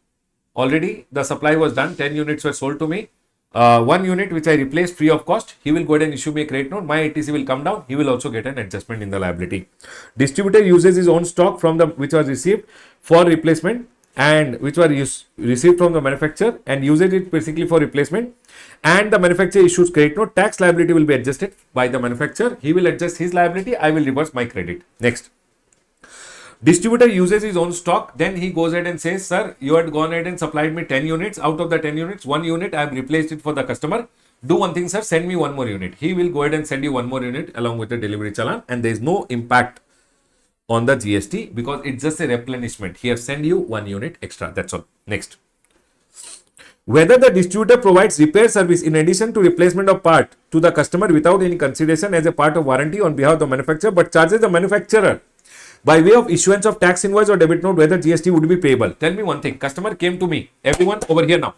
Already, the supply was done. 10 units were sold to me. One unit which I replaced free of cost, he will go ahead and issue me a credit note. My ITC will come down. He will also get an adjustment in the liability. Distributor uses his own stock from the which was received for replacement and which was received from the manufacturer and uses it basically for replacement. And the manufacturer issues credit note. Tax liability will be adjusted by the manufacturer. He will adjust his liability. I will reverse my credit. Next. Distributor uses his own stock, then he goes ahead and says, sir, you had gone ahead and supplied me 10 units. Out of the 10 units, one unit I have replaced it for the customer. Do one thing, sir, send me one more unit. He will go ahead and send you one more unit along with the delivery challan, and there is no impact on the GST because it's just a replenishment. He has sent you one unit extra. That's all. Next. Whether the distributor provides repair service in addition to replacement of part to the customer without any consideration as a part of warranty on behalf of the manufacturer, but charges the manufacturer by way of issuance of tax invoice or debit note, whether GST would be payable. Tell me one thing. Customer came to me. Everyone over here now.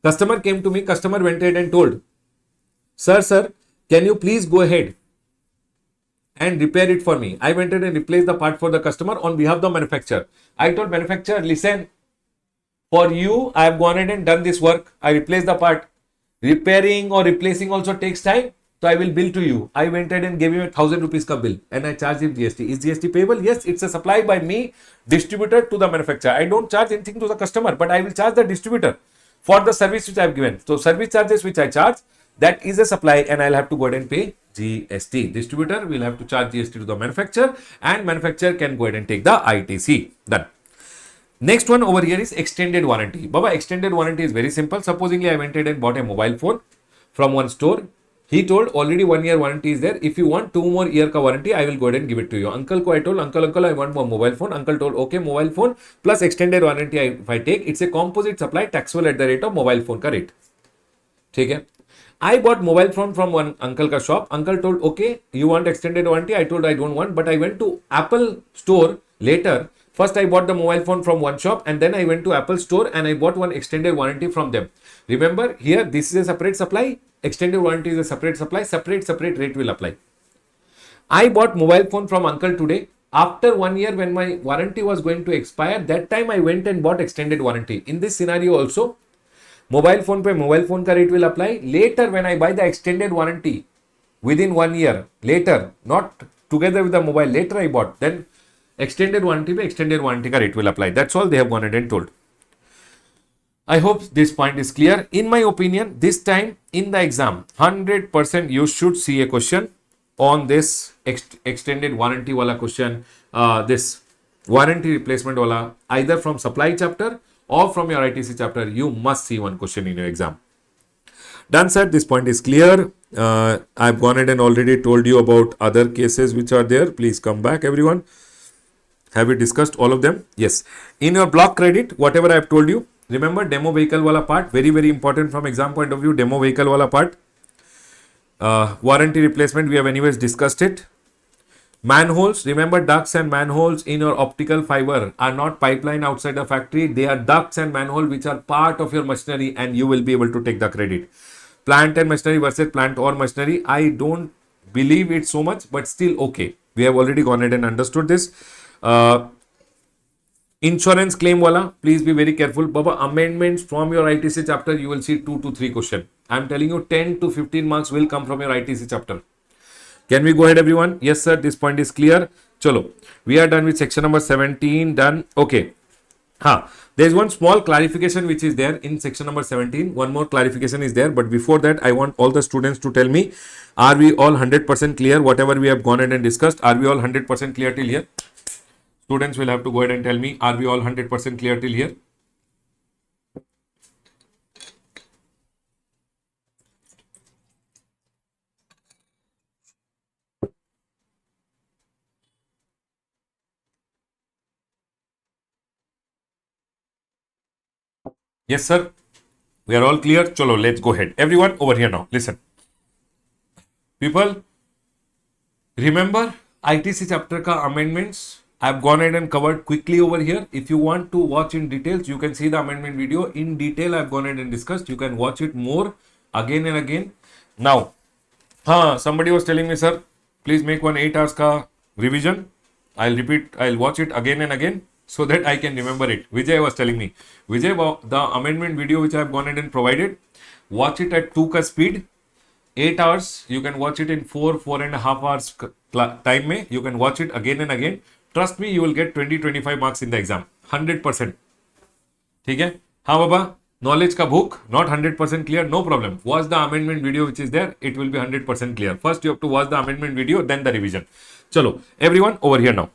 Customer came to me. Customer went ahead and told, sir, can you please go ahead and repair it for me? I went ahead and replaced the part for the customer on behalf of the manufacturer. I told manufacturer, listen, for you, I have gone ahead and done this work. I replaced the part. Repairing or replacing also takes time. So I will bill to you. I went ahead and gave him 1,000 rupees ka bill and I charged him GST. Is GST payable? Yes, it's a supply by me, distributor to the manufacturer. I don't charge anything to the customer, but I will charge the distributor for the service which I have given. So service charges which I charge, that is a supply and I'll have to go ahead and pay GST. Distributor will have to charge GST to the manufacturer and manufacturer can go ahead and take the ITC. Done. Next one over here is extended warranty. Baba, extended warranty is very simple. Supposingly I went ahead and bought a mobile phone from one store. He told already 1 year warranty is there. If you want 2 more year ka warranty, I will go ahead and give it to you. Uncle ko I told, uncle, I want more mobile phone. Uncle told, okay, mobile phone plus extended warranty if I take, it's a composite supply taxable at the rate of mobile phone ka rate. ठीक है. I bought mobile phone from one uncle ka shop. Uncle told, okay, you want extended warranty? I told I don't want, but I went to Apple store later. First, I bought the mobile phone from one shop and then I went to Apple store and I bought one extended warranty from them. Remember here, this is a separate supply. Extended warranty is a separate supply. Separate rate will apply. I bought mobile phone from uncle today. After 1 year when my warranty was going to expire, that time I went and bought extended warranty. In this scenario also, mobile phone pe mobile phone ka rate will apply. Later when I buy the extended warranty within 1 year, later, not together with the mobile, later I bought, then extended warranty pe extended warranty ka rate will apply. That's all they have gone ahead and told. I hope this point is clear. In my opinion, this time in the exam, 100% you should see a question on this extended warranty wala question, this warranty replacement wala, either from supply chapter or from your ITC chapter. You must see one question in your exam. Done, sir. This point is clear. I've gone ahead and already told you about other cases which are there. Please come back, everyone. Have we discussed all of them? Yes. In your block credit, whatever I have told you, remember demo vehicle wala part, very important from exam point of view, demo vehicle wala part. Warranty replacement, we have anyways discussed it. Manholes, remember ducts and manholes in your optical fiber are not pipeline outside the factory. They are ducts and manhole which are part of your machinery and you will be able to take the credit. Plant and machinery versus plant or machinery, I don't believe it so much, but still okay. We have already gone ahead and understood this. Insurance claim wala, please be very careful. Baba, amendments from your ITC chapter, you will see 2 to 3 question. I'm telling you 10 to 15 marks will come from your ITC chapter. Can we go ahead, everyone? Yes, sir. This point is clear. Chalo. We are done with section number 17. Done. Okay. There is one small clarification which is there in section number 17. One more clarification is there. But before that, I want all the students to tell me, are we all 100% clear? Whatever we have gone ahead and discussed, are we all 100% clear till here? Students will have to go ahead and tell me, are we all 100% clear till here? Yes, sir. We are all clear. Chalo, let's go ahead. Everyone over here now. Listen. People, remember ITC chapter ka amendments. I have gone ahead and covered quickly over here. If you want to watch in details, you can see the amendment video in detail. I have gone ahead and discussed. You can watch it more again and again. Now, somebody was telling me, sir, please make one 8 hours ka revision. I'll repeat, I'll watch it again and again so that I can remember it. Vijay was telling me, Vijay, the amendment video which I have gone ahead and provided, watch it at 2 ka speed. 8 hours, you can watch it in 4.5 hours time mein. You can watch it again and again. Trust me, you will get 20-25 marks in the exam. 100%. ठीक है? हाँ बाबा, knowledge का book, not 100% clear, no problem. Watch the amendment video which is there, it will be 100% clear. First, you have to watch the amendment video, then the revision. Chalo, everyone over here now.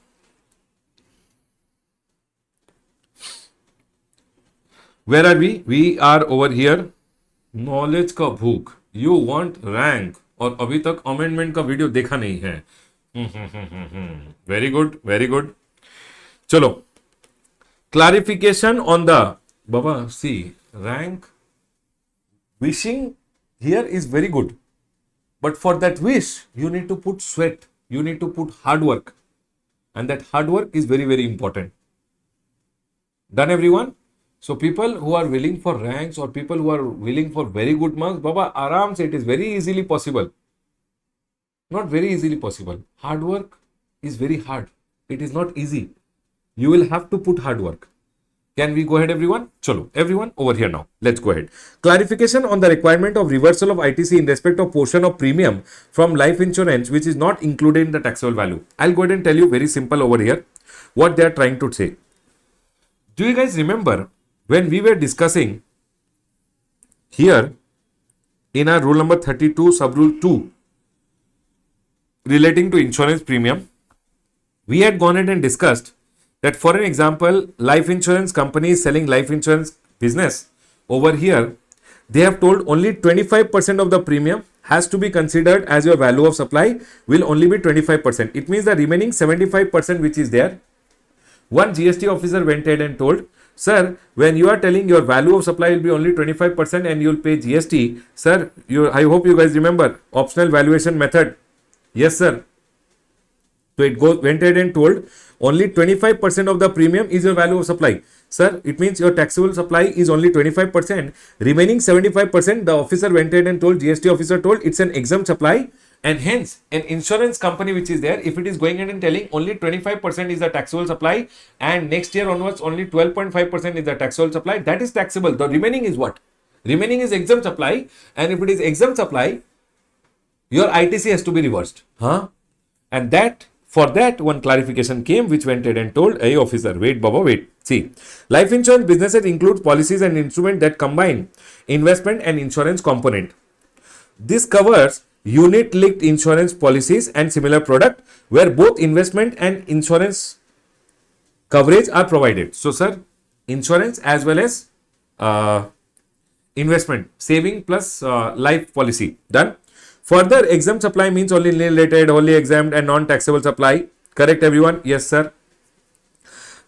Where are we? We are over here. Knowledge का book. You want rank. और अभी तक amendment का video देखा नहीं है. Very good, very good. Chalo. Clarification on the Baba, see, rank wishing here is very good. But for that wish, you need to put sweat, you need to put hard work. And that hard work is very, very important. Done, everyone? So people who are willing for ranks or people who are willing for very good marks, Baba, aram se, it is very easily possible. Not very easily possible. Hard work is very hard. It is not easy. You will have to put hard work. Can we go ahead, everyone? Chalo, everyone over here now. Let's go ahead. Clarification on the requirement of reversal of ITC in respect of portion of premium from life insurance which is not included in the taxable value. I'll go ahead and tell you very simple over here what they are trying to say. Do you guys remember when we were discussing here in our rule number 32 sub rule 2 relating to insurance premium, we had gone ahead and discussed that for an example, life insurance company is selling life insurance business. Over here, they have told only 25% of the premium has to be considered as your value of supply will only be 25%. It means the remaining 75% which is there. One GST officer went ahead and told, sir, when you are telling your value of supply will be only 25% and you will pay GST, sir, I hope you guys remember optional valuation method. Yes, sir. So it went ahead and told only 25% of the premium is your value of supply. Sir, it means your taxable supply is only 25%. Remaining 75%, the officer went ahead and told, GST officer told, it's an exempt supply. And hence, an insurance company which is there, if it is going ahead and telling only 25% is the taxable supply and next year onwards only 12.5% is the taxable supply, that is taxable. The remaining is what? Remaining is exempt supply, and if it is exempt supply, your ITC has to be reversed. And that, for that, one clarification came which went ahead and told, hey officer, wait Baba, wait. See, life insurance businesses include policies and instruments that combine investment and insurance component. This covers unit-linked insurance policies and similar product where both investment and insurance coverage are provided. So, sir, insurance as well as investment, saving plus life policy. Done. Further, exempt supply means only related, wholly exempt and non-taxable supply. Correct, everyone? Yes, sir.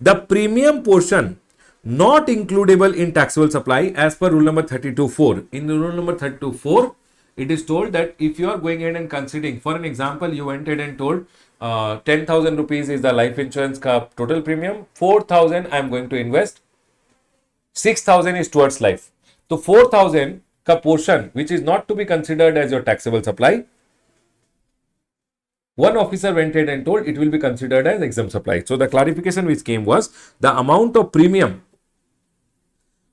The premium portion not includable in taxable supply as per rule number 32.4. In rule number 32.4, it is told that if you are going ahead and considering, for an example, you went ahead and told 10,000 rupees is the life insurance total premium, 4,000 I am going to invest, 6,000 is towards life. So 4,000 का portion which is not to be considered as your taxable supply, one officer went ahead and told it will be considered as exempt supply. So the clarification which came was the amount of premium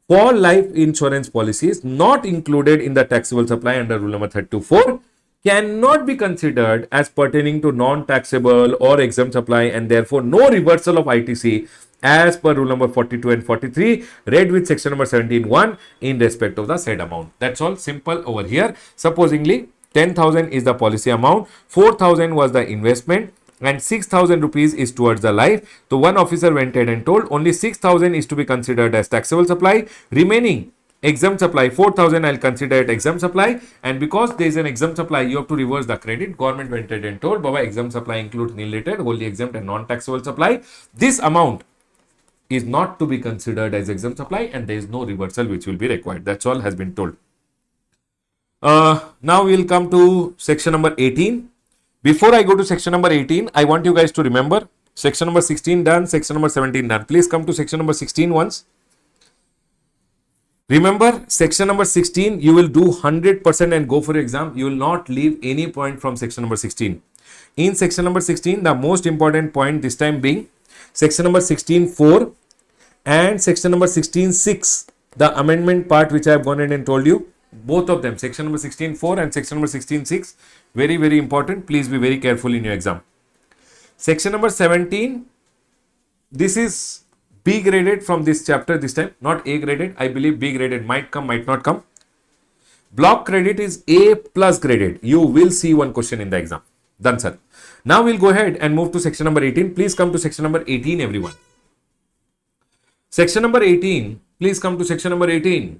for life insurance policies not included in the taxable supply under rule number 34 cannot be considered as pertaining to non-taxable or exempt supply, and therefore no reversal of ITC as per rule number 42 and 43 read with section number 17(1) in respect of the said amount. That's all simple over here. Supposingly 10,000 is the policy amount, 4,000 was the investment, and 6,000 rupees is towards the life. So one officer went ahead and told only 6,000 is to be considered as taxable supply, remaining exempt supply 4,000 I'll consider it exempt supply, and because there is an exempt supply you have to reverse the credit. Government went ahead and told Baba, exempt supply includes nil rated, wholly exempt and non-taxable supply. This amount is not to be considered as exempt supply and there is no reversal which will be required. That's all has been told. Now we'll come to section number 18. Before I go to section number 18, I want you guys to remember section number 16 done, section number 17 done. Please come to section number 16 once. Remember, section number 16, you will do 100% and go for your exam. You will not leave any point from section number 16. In section number 16, the most important point this time being section number 16.4 and section number 16.6, the amendment part which I have gone in and told you. Both of them, section number 16.4 and section number 16.6, very, very important. Please be very careful in your exam. Section number 17, this is B graded from this chapter this time, not A graded. I believe B graded might come, might not come. Block credit is A plus graded. You will see one question in the exam. Done, sir. Now we'll go ahead and move to section number 18. Please come to section number 18, everyone. Section number 18. Please come to section number 18.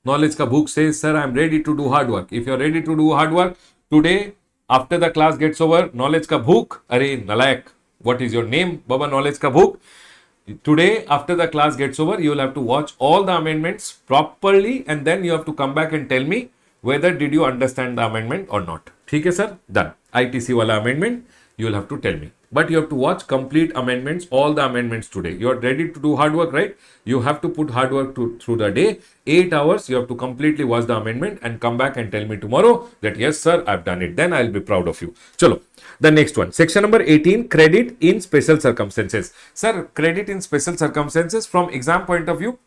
Knowledge ka book says, sir, I am ready to do hard work. If you are ready to do hard work, today, after the class gets over, knowledge ka book, are nalayak, what is your name? Baba, knowledge ka book. Today, after the class gets over, you will have to watch all the amendments properly and then you have to come back and tell me whether did you understand the amendment or not. ठीक है sir? Done. ITC wala amendment, you will have to tell me. But you have to watch complete amendments, all the amendments today. You are ready to do hard work, right? You have to put hard work through the day. 8 hours, you have to completely watch the amendment and come back and tell me tomorrow that yes sir, I've done it. Then I'll be proud of you. Chalo. The next one, section number 18, credit in special circumstances. Sir, credit in special circumstances from exam point of view,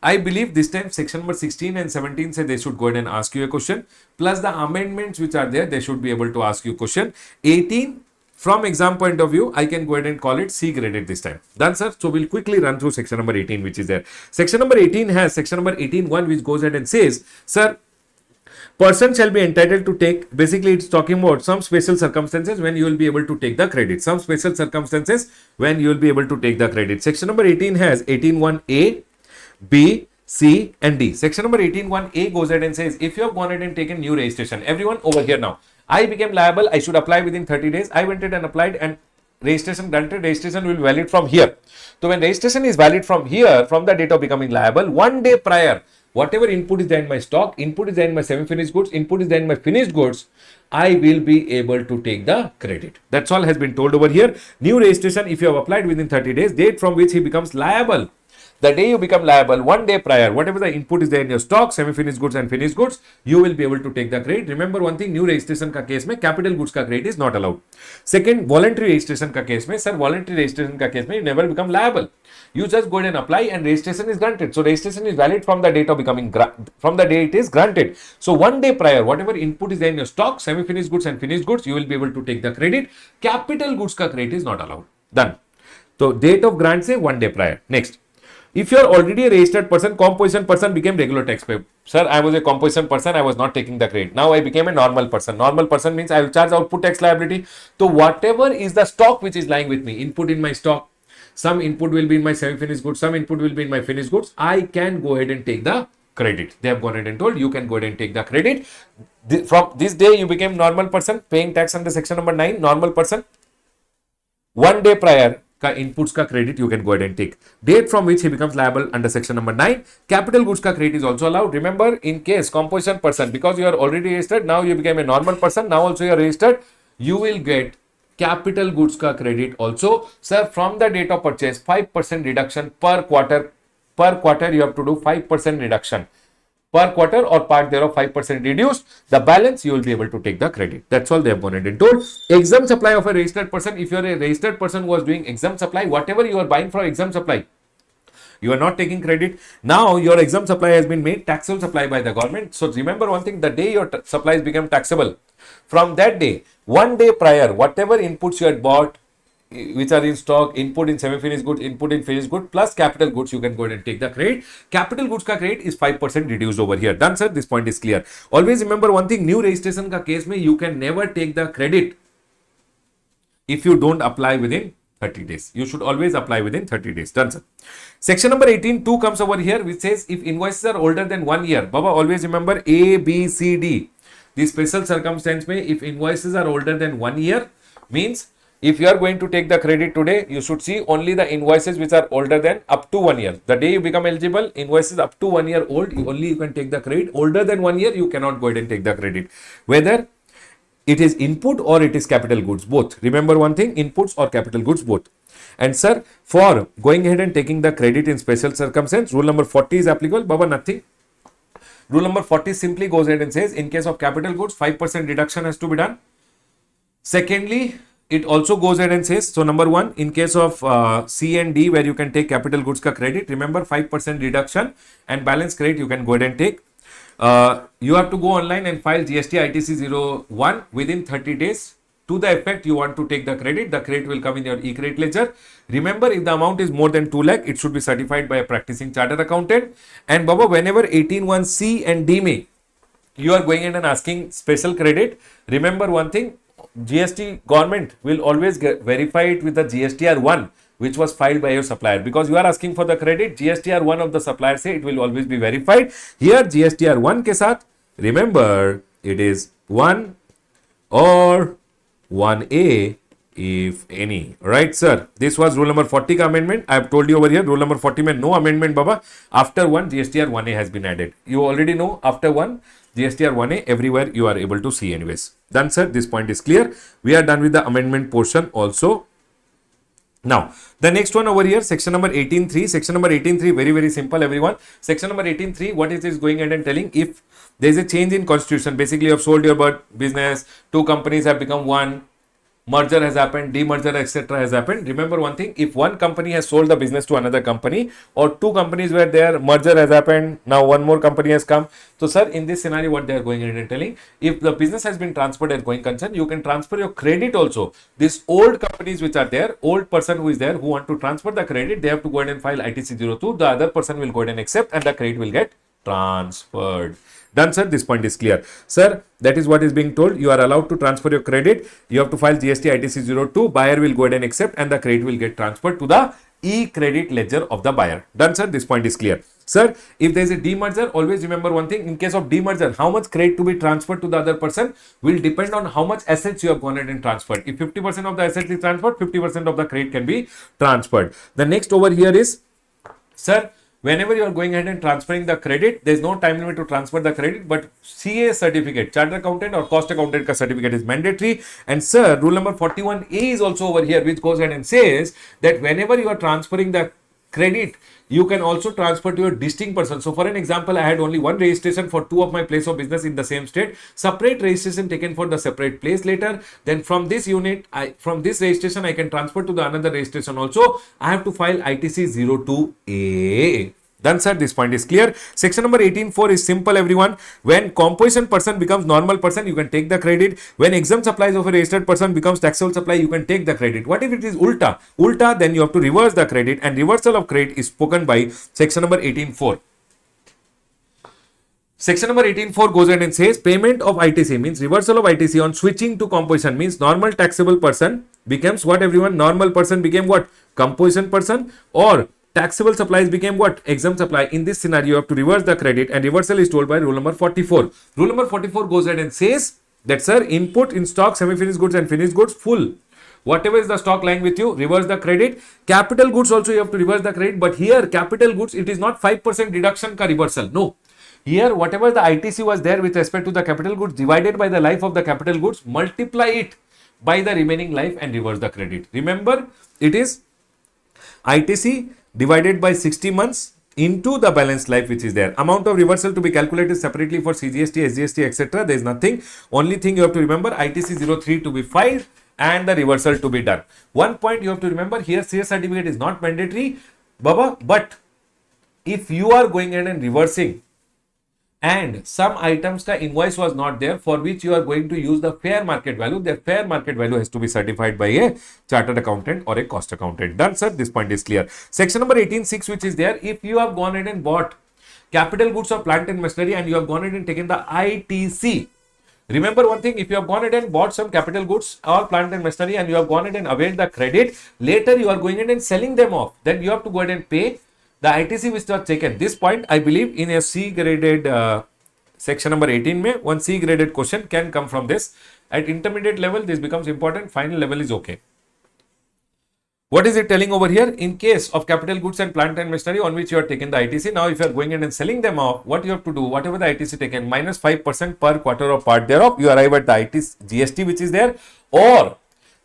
I believe this time section number 16 and 17 say they should go ahead and ask you a question. Plus the amendments which are there, they should be able to ask you a question. 18, from exam point of view, I can go ahead and call it C graded this time. Done, sir. So we'll quickly run through section number 18 which is there. Section number 18 has section number 18(1) which goes ahead and says, sir, person shall be entitled to take, basically it's talking about some special circumstances when you will be able to take the credit. Some special circumstances when you will be able to take the credit. Section number 18 has 18(1)(a), B, C and D. Section number 18(1)(a) goes ahead and says, if you have gone ahead and taken new registration, everyone over here now, I became liable, I should apply within 30 days. I went ahead and applied and registration granted, registration will be valid from here. So when registration is valid from here, from the date of becoming liable, 1 day prior, whatever input is there in my stock, input is there in my semi-finished goods, input is there in my finished goods, I will be able to take the credit. That's all has been told over here. New registration, if you have applied within 30 days, date from which he becomes liable. The day you become liable, 1 day prior, whatever the input is there in your stock, semi-finished goods and finished goods, you will be able to take the credit. Remember one thing, new registration ka case mein capital goods ka credit is not allowed. Second, voluntary registration ka case mein, sir, voluntary registration ka case mein, you never become liable. You just go ahead and apply and registration is granted. So registration is valid from the date of becoming, from the day it is granted. So 1 day prior, whatever input is there in your stock, semi-finished goods and finished goods, you will be able to take the credit. Capital goods ka credit is not allowed. Done. So date of grant say 1 day prior. Next. If you are already a registered person, composition person became regular taxpayer. Sir, I was a composition person, I was not taking the credit. Now I became a normal person. Normal person means I will charge output tax liability. So whatever is the stock which is lying with me, input in my stock, some input will be in my semi-finished goods, some input will be in my finished goods, I can go ahead and take the credit. They have gone ahead and told you can go ahead and take the credit. From this day you became normal person, paying tax under section number 9, normal person. 1 day prior, ka inputs ka credit you can go ahead and take. Date from which he becomes liable under section number 9. Capital goods ka credit is also allowed. Remember, in case composition person, because you are already registered, now you became a normal person, now also you are registered, you will get capital goods ka credit also. Sir, from the date of purchase, 5% reduction per quarter. Per quarter you have to do 5% reduction. per quarter or part thereof 5% reduced, the balance you will be able to take the credit. That's all the opponent and told. Exempt supply of a registered person. If you are a registered person who was doing exempt supply, whatever you are buying for exempt supply, you are not taking credit. Now your exempt supply has been made taxable supply by the government. So remember one thing, the day your supplies become taxable, from that day, 1 day prior, whatever inputs you had bought, which are in stock, input in semi-finished goods, input in finished goods, plus capital goods, you can go ahead and take the credit. Capital goods ka credit is 5% reduced over here. Done, sir? This point is clear. Always remember one thing, new registration ka case mein, you can never take the credit if you don't apply within 30 days. You should always apply within 30 days. Done, sir. Section number 18(2) comes over here, which says if invoices are older than 1 year, Baba, always remember A, B, C, D. The special circumstance may, if invoices are older than 1 year, means if you are going to take the credit today, you should see only the invoices which are older than up to 1 year. The day you become eligible, invoices up to 1 year old, only you can take the credit. Older than 1 year, you cannot go ahead and take the credit. Whether it is input or it is capital goods, both. Remember one thing, inputs or capital goods, both. And sir, for going ahead and taking the credit in special circumstance, rule number 40 is applicable. Baba, nothing. Rule number 40 simply goes ahead and says, in case of capital goods, 5% deduction has to be done. Secondly, it also goes ahead and says, so number one, in case of C and D, where you can take capital goods ka credit, remember 5% deduction and balance credit you can go ahead and take. You have to go online and file GST ITC 01 within 30 days. To the effect you want to take the credit will come in your e-credit ledger. Remember, if the amount is more than 2 lakh, it should be certified by a practicing chartered accountant. And Baba, whenever 18(1) and D may, you are going in and asking special credit, remember one thing, GST government will always verify it with the GSTR1, which was filed by your supplier. Because you are asking for the credit, GSTR1 of the supplier say it will always be verified. Here GSTR1 ke saath, remember it is 1 or 1A if any. Right, sir? This was rule number 40 ka amendment. I have told you over here, rule number 40 mein no amendment, Baba. After 1, GSTR 1A has been added. You already know, after 1, GSTR 1A, everywhere you are able to see anyways. Done, sir? This point is clear. We are done with the amendment portion also. Now, the next one over here, section number 18(3). Section number 18(3), very, very simple, everyone. Section number 18(3), what is this going ahead and telling? If there is a change in constitution, basically you have sold your business, 2 companies have become 1, merger has happened, demerger, etc. has happened. Remember one thing, if 1 company has sold the business to another company, or 2 companies where their merger has happened, now 1 more company has come. So sir, in this scenario, what they are going ahead and telling, if the business has been transferred as going concern, you can transfer your credit also. These old companies which are there, old person who is there, who want to transfer the credit, they have to go ahead and file ITC 02. The other person will go ahead and accept and the credit will get transferred. Done, sir? This point is clear. Sir, that is what is being told. You are allowed to transfer your credit. You have to file GST ITC 02. Buyer will go ahead and accept and the credit will get transferred to the e-credit ledger of the buyer. Done, sir? This point is clear. Sir, if there is a demerger, always remember one thing. In case of demerger, how much credit to be transferred to the other person will depend on how much assets you have gone ahead and transferred. If 50% of the assets is transferred, 50% of the credit can be transferred. The next over here is, sir, whenever you are going ahead and transferring the credit, there is no time limit to transfer the credit, but CA certificate, chartered accountant or cost accountant ka certificate is mandatory. And sir, rule number 41A is also over here, which goes ahead and says that whenever you are transferring the credit, you can also transfer to your distinct person. So for an example, I had only 1 registration for 2 of my place of business in the same state, separate registration taken for the separate place later. Then from this unit, from this registration, I can transfer to the another registration also. I have to file ITC 02A. Done, sir? This point is clear. Section number 18(4) is simple, everyone. When composition person becomes normal person, you can take the credit. When exempt supplies of a registered person becomes taxable supply, you can take the credit. What if it is ulta? Ulta, then you have to reverse the credit, and reversal of credit is spoken by section number 18(4). Section number 18(4) goes ahead and says payment of ITC means reversal of ITC on switching to composition means normal taxable person becomes what, everyone? Normal person became what? Composition person, or taxable supplies became what? Exempt supply. In this scenario, you have to reverse the credit, and reversal is told by rule number 44. Rule number 44 goes ahead and says that, sir, input in stock, semi-finished goods and finished goods, full. Whatever is the stock lying with you, reverse the credit. Capital goods also you have to reverse the credit, but here capital goods, it is not 5% deduction ka reversal. No. Here, whatever the ITC was there with respect to the capital goods divided by the life of the capital goods, multiply it by the remaining life and reverse the credit. Remember, it is ITC divided by 60 months into the balance life which is there. Amount of reversal to be calculated separately for CGST, SGST, etc. There is nothing. Only thing you have to remember, ITC 03 to be filed and the reversal to be done. One point you have to remember here, CS certificate is not mandatory, Baba, but if you are going ahead and reversing and some items the invoice was not there for which you are going to use the fair market value, the fair market value has to be certified by a chartered accountant or a cost accountant. Done, sir. This point is clear. Section number 18.6 which is there, if you have gone ahead and bought capital goods or plant and machinery and you have gone ahead and taken the ITC. Remember one thing, if you have gone ahead and bought some capital goods or plant and machinery and you have gone ahead and availed the credit, later you are going ahead and selling them off, then you have to go ahead and pay the ITC which was taken. This point, I believe, in a C graded section number 18, mein, one C graded question can come from this. At intermediate level, this becomes important. Final level is okay. What is it telling over here? In case of capital goods and plant and machinery on which you are taking the ITC, now if you are going in and selling them off, what you have to do, whatever the ITC taken, minus 5% per quarter of part thereof, you arrive at the ITC GST which is there, or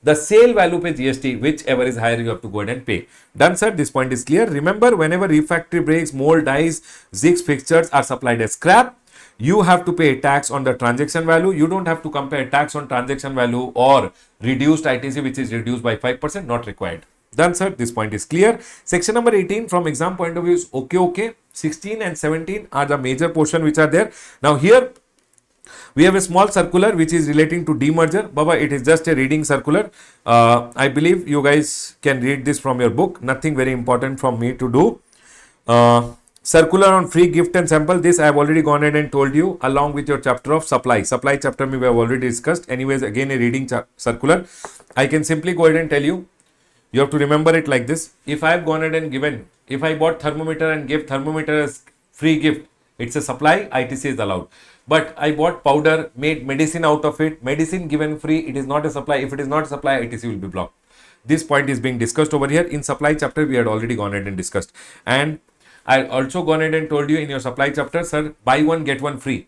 the sale value per GST, whichever is higher, you have to go ahead and pay. Done, sir. This point is clear. Remember, whenever refractory brakes, mold, dies, zigs, fixtures are supplied as scrap, you have to pay tax on the transaction value. You don't have to compare tax on transaction value or reduced ITC, which is reduced by 5%, not required. Done, sir. This point is clear. Section number 18 from exam point of view is okay. 16 and 17 are the major portion which are there. Now here, we have a small circular which is relating to demerger. Baba, it is just a reading circular. I believe you guys can read this from your book. Nothing very important from me to do. Circular on free gift and sample. This I have already gone ahead and told you along with your chapter of supply. Supply chapter we have already discussed. Anyways, again a reading circular. I can simply go ahead and tell you. You have to remember it like this. If I have gone ahead and given, if I bought thermometer and gave thermometer as free gift, it's a supply, ITC is allowed. But I bought powder, made medicine out of it, medicine given free, it is not a supply. If it is not a supply, ITC will be blocked. This point is being discussed over here. In supply chapter, we had already gone ahead and discussed. And I also gone ahead and told you in your supply chapter, sir, buy one, get one free.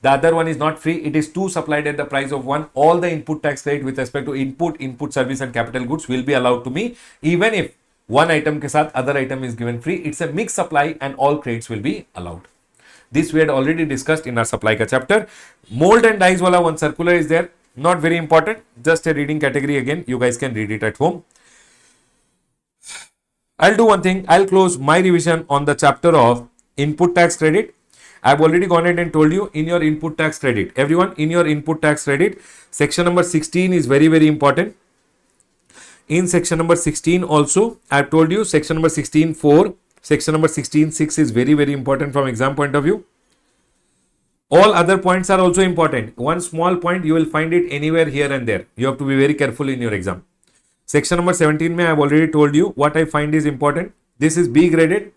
The other one is not free. It is two supplied at the price of one. All the input tax credit with respect to input service and capital goods will be allowed to me. Even if one item ke saath other item is given free, it's a mixed supply and all credits will be allowed. This we had already discussed in our supply ka chapter. Mold and dies wala one circular is there. Not very important. Just a reading category again. You guys can read it at home. I'll do one thing. I'll close my revision on the chapter of input tax credit. I've already gone ahead and told you in your input tax credit. Everyone, in your input tax credit, section number 16 is very, very important. In section number 16 also, I've told you section number 16.4, section number 16.6 is very, very important from exam point of view. All other points are also important. One small point, you will find it anywhere here and there. You have to be very careful in your exam. Section number 17, I have already told you what I find is important. This is B graded.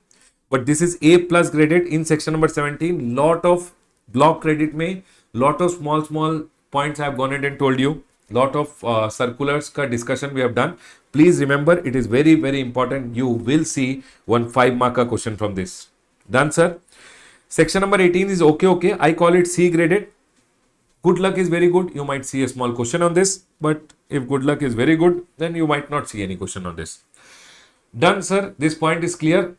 But this is A plus graded in section number 17. Lot of block credit mein, lot of small points I have gone ahead and told you. Lot of circulars ka discussion we have done. Please remember, it is very, very important. You will see one 5-mark question from this. Done, sir. Section number 18 is okay. I call it C graded. Good luck is very good. You might see a small question on this. But if good luck is very good, then you might not see any question on this. Done, sir. This point is clear.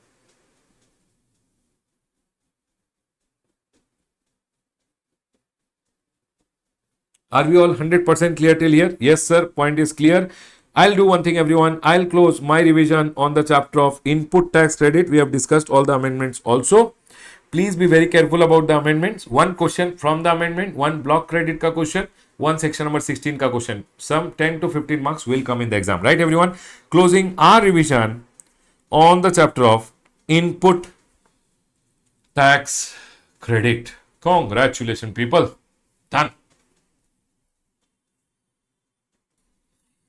Are we all 100% clear till here? Yes, sir. Point is clear. I'll do one thing, everyone. I'll close my revision on the chapter of input tax credit. We have discussed all the amendments also. Please be very careful about the amendments. One question from the amendment, one block credit ka question, one section number 16 ka question. Some 10 to 15 marks will come in the exam. Right, everyone? Closing our revision on the chapter of input tax credit. Congratulations, people. Done.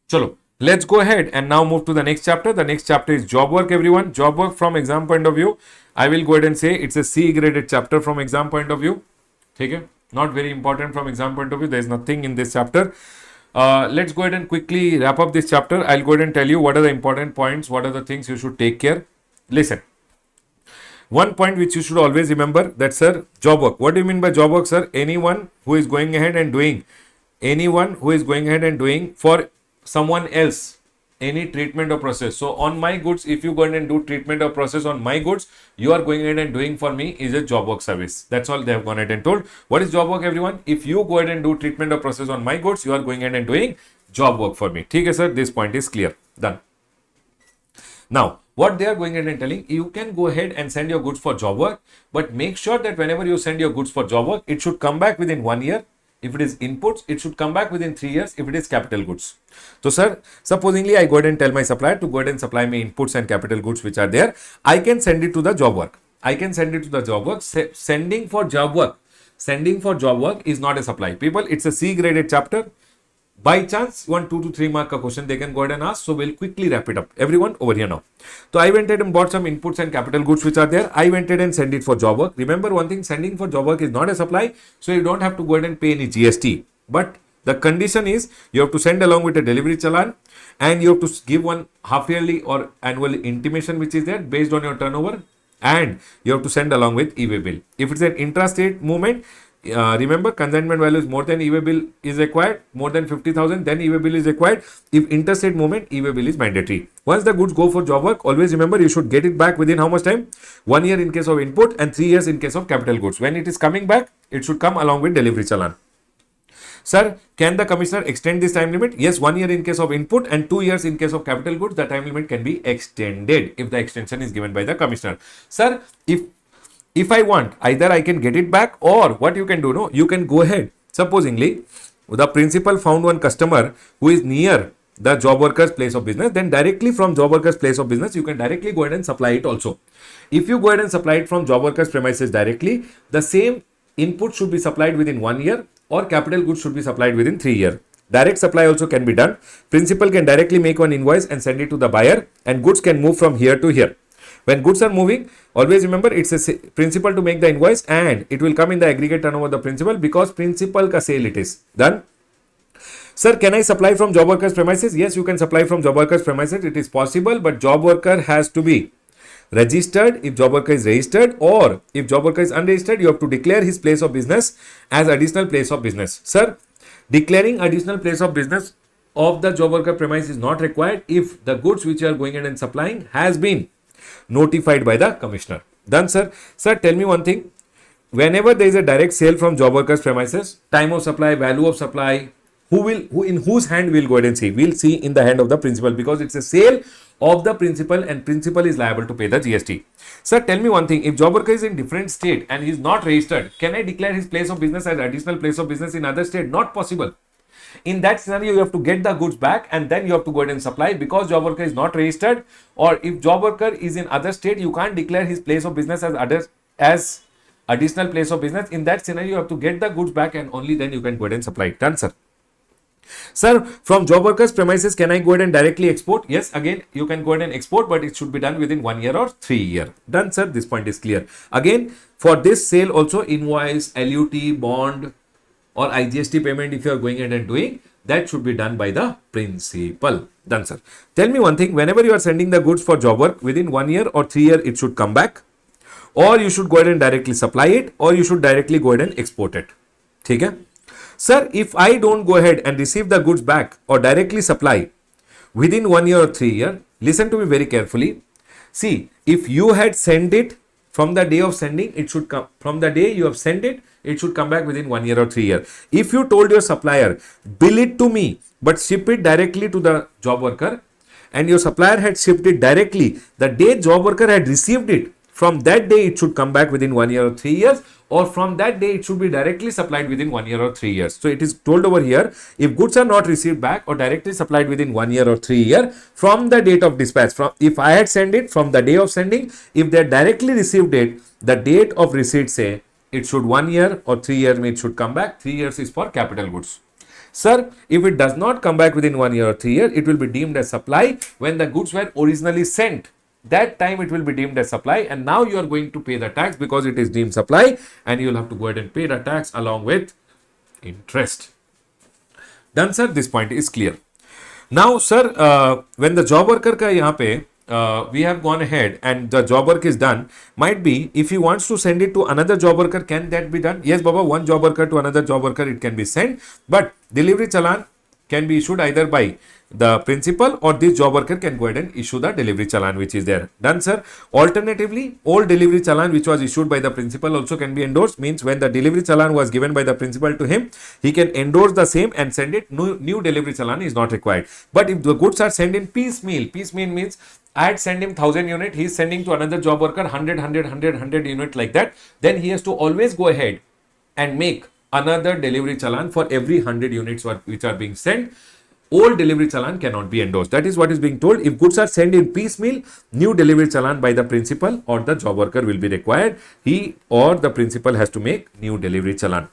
Chalo, let's go ahead and now move to the next chapter. The next chapter is job work, everyone. Job work from exam point of view. I will go ahead and say it's a C graded chapter from exam point of view. Okay? Not very important from exam point of view. There is nothing in this chapter. Let's go ahead and quickly wrap up this chapter. I'll go ahead and tell you what are the important points, what are the things you should take care. Listen. One point which you should always remember that, sir, job work. What do you mean by job work, sir? Anyone who is going ahead and doing for someone else any treatment or process. So on my goods, if you go ahead and do treatment or process on my goods, you are going ahead and doing for me is a job work service. That's all they have gone ahead and told. What is job work, everyone? If you go ahead and do treatment or process on my goods, you are going ahead and doing job work for me. Okay, sir, this point is clear. Done. Now, what they are going ahead and telling, you can go ahead and send your goods for job work, but make sure that whenever you send your goods for job work, it should come back within 1 year. If it is inputs, it should come back within 3 years if it is capital goods. So, sir, supposingly I go ahead and tell my supplier to go ahead and supply me inputs and capital goods which are there. I can send it to the job work. I can send it to the job work. Sending for job work is not a supply. People, it's a C graded chapter. By chance, 1, 2 to 3 mark question they can go ahead and ask. So we'll quickly wrap it up. Everyone over here now. So I went ahead and bought some inputs and capital goods which are there. I went ahead and send it for job work. Remember one thing, sending for job work is not a supply. So you don't have to go ahead and pay any GST. But the condition is you have to send along with a delivery challan and you have to give one half yearly or annual intimation which is there based on your turnover, and you have to send along with e-way bill. If it's an intrastate movement, remember consignment value is more than e-way bill is required, more than 50,000, then e-way bill is required. If interstate movement, e-way bill is mandatory. Once the goods go for job work, always remember you should get it back within how much time? 1 year in case of input and 3 years in case of capital goods. When it is coming back, it should come along with delivery challan. Sir, can the commissioner extend this time limit? Yes, 1 year in case of input and 2 years in case of capital goods. The time limit can be extended if the extension is given by the commissioner. Sir, if I want, either I can get it back, or what you can do, no, you can go ahead. Supposingly, the principal found one customer who is near the job worker's place of business, then directly from job worker's place of business, you can directly go ahead and supply it also. If you go ahead and supply it from job worker's premises directly, the same input should be supplied within 1 year, or capital goods should be supplied within 3 years. Direct supply also can be done. Principal can directly make one invoice and send it to the buyer, and goods can move from here to here. When goods are moving, always remember it's a principal to make the invoice and it will come in the aggregate turnover of the principal because principal ka sale it is. Done? Sir, can I supply from job worker's premises? Yes, you can supply from job worker's premises. It is possible, but job worker has to be registered if job worker is registered, or if job worker is unregistered, you have to declare his place of business as additional place of business. Sir, declaring additional place of business of the job worker premise is not required if the goods which you are going in and supplying has been notified by the commissioner. Done, sir. Sir, tell me one thing. Whenever there is a direct sale from job workers premises, time of supply, value of supply, in whose hand we'll go ahead and see? We'll see in the hand of the principal, because it's a sale of the principal and principal is liable to pay the GST. Sir, tell me one thing. If job worker is in different state and he is not registered, can I declare his place of business as additional place of business in other state? Not possible. In that scenario, you have to get the goods back and then you have to go ahead and supply, because job worker is not registered, or if job worker is in other state, you can't declare his place of business as additional place of business. In that scenario, you have to get the goods back and only then you can go ahead and supply it. Done, sir. Sir, from job workers premises, can I go ahead and directly export? Yes, again, you can go ahead and export, but it should be done within 1 year or 3 years. Done, sir. This point is clear. Again, for this sale also, invoice, LUT, bond, or IGST payment, if you are going ahead and doing, that should be done by the principal. Done, sir. Tell me one thing. Whenever you are sending the goods for job work, within 1 year or 3 years, it should come back, or you should go ahead and directly supply it, or you should directly go ahead and export it. Okay? Sir, if I don't go ahead and receive the goods back or directly supply within 1 year or 3 years, listen to me very carefully. See, if you had sent it from the day of sending, it should come. From the day you have sent it, it should come back within 1 year or 3 years. If you told your supplier, bill it to me, but ship it directly to the job worker, and your supplier had shipped it directly, the day job worker had received it, from that day it should come back within 1 year or 3 years, or from that day it should be directly supplied within 1 year or 3 years. So it is told over here, if goods are not received back or directly supplied within 1 year or 3 years, from the date of dispatch, if I had sent it from the day of sending, if they directly received it, the date of receipt say, it should 1 year or 3 years, it should come back. 3 years is for capital goods. Sir, if it does not come back within 1 year or 3 years, it will be deemed as supply when the goods were originally sent. That time it will be deemed as supply, and now you are going to pay the tax because it is deemed supply, and you will have to go ahead and pay the tax along with interest. Done, sir. This point is clear. Now, sir, when the job worker ka yahan pe, we have gone ahead and the job work is done, might be if he wants to send it to another job worker, can that be done? Yes, Baba, one job worker to another job worker, it can be sent, but delivery challan can be issued either by the principal or this job worker can go ahead and issue the delivery challan which is there. Done, sir. Alternatively, old delivery challan which was issued by the principal also can be endorsed. Means when the delivery challan was given by the principal to him, he can endorse the same and send it. New delivery challan is not required. But if the goods are sent in piecemeal means I had sent him 1000 unit, he is sending to another job worker 100 unit like that, then he has to always go ahead and make another delivery challan for every 100 units which are being sent. Old delivery challan cannot be endorsed. That is what is being told. If goods are sent in piecemeal, new delivery challan by the principal or the job worker will be required. He or the principal has to make new delivery challan.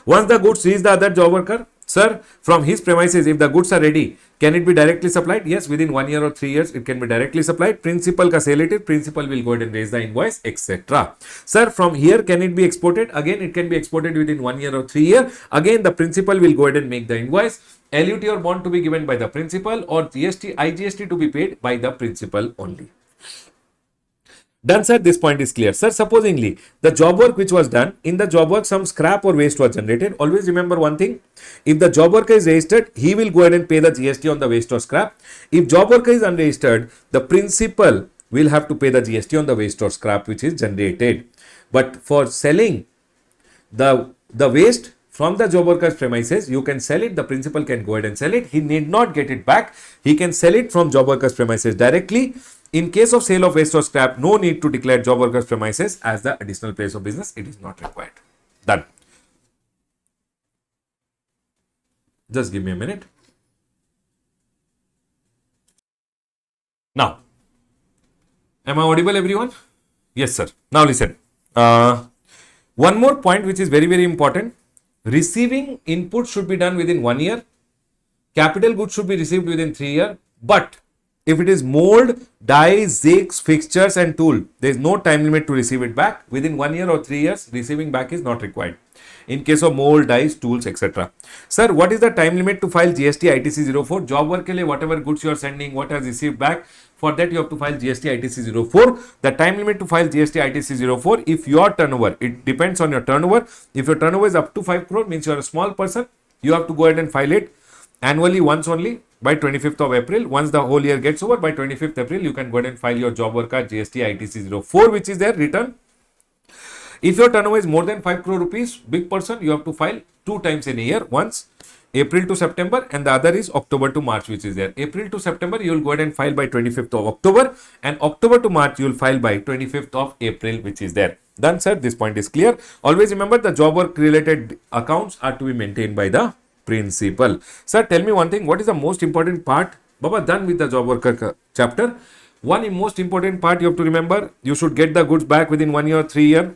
Once the goods reach the other job worker, sir, from his premises, if the goods are ready, can it be directly supplied? Yes, within 1 year or 3 years, it can be directly supplied. Principal ka sale it is, principal will go ahead and raise the invoice, etc. Sir, from here, can it be exported? Again, it can be exported within 1 year or 3 years. Again, the principal will go ahead and make the invoice. LUT or bond to be given by the principal or GST, IGST to be paid by the principal only. Done, sir. This point is clear. Sir, supposingly the job work which was done, in the job work some scrap or waste was generated. Always remember one thing. If the job worker is registered, he will go ahead and pay the GST on the waste or scrap. If job worker is unregistered, the principal will have to pay the GST on the waste or scrap which is generated. But for selling the waste from the job worker's premises, you can sell it. The principal can go ahead and sell it. He need not get it back. He can sell it from job worker's premises directly. In case of sale of waste or scrap, no need to declare job worker's premises as the additional place of business. It is not required. Done. Just give me a minute. Now, am I audible, everyone? Yes, sir. Now listen. One more point which is very, very important. Receiving input should be done within 1 year. Capital goods should be received within 3 years. But if it is mold, die, zigs, fixtures and tool, there is no time limit to receive it back. Within 1 year or 3 years, receiving back is not required. In case of mold, dies, tools, etc. Sir, what is the time limit to file GST ITC 04? Job work ke liye whatever goods you are sending, what has received back, for that you have to file GST ITC 04. The time limit to file GST ITC 04, if your turnover, it depends on your turnover. If your turnover is up to 5 crore, means you are a small person, you have to go ahead and file it annually once only by 25th of April. Once the whole year gets over, by 25th April, you can go ahead and file your job worker GST ITC 04, which is there return. If your turnover is more than 5 crore rupees, big person, you have to file 2 times in a year. Once April to September and the other is October to March, which is there. April to September, you will go ahead and file by 25th of October, and October to March, you will file by 25th of April, which is there. Done, sir. This point is clear. Always remember the job work related accounts are to be maintained by the principal. Sir, tell me one thing. What is the most important part? Baba, done with the job worker chapter. One most important part you have to remember. You should get the goods back within 1 year or 3 years.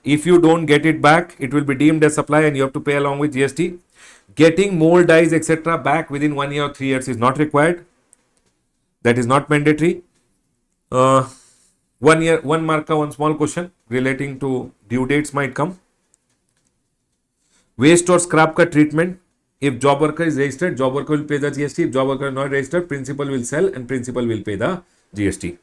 If you don't get it back, it will be deemed as supply and you have to pay along with GST. Getting mold, dies, etc. back within 1 year or 3 years is not required. That is not mandatory. 1 year, one marker, one small question relating to due dates might come. Waste or scrap ka treatment. If job worker is registered, job worker will pay the GST. If job worker is not registered, principal will sell and principal will pay the GST.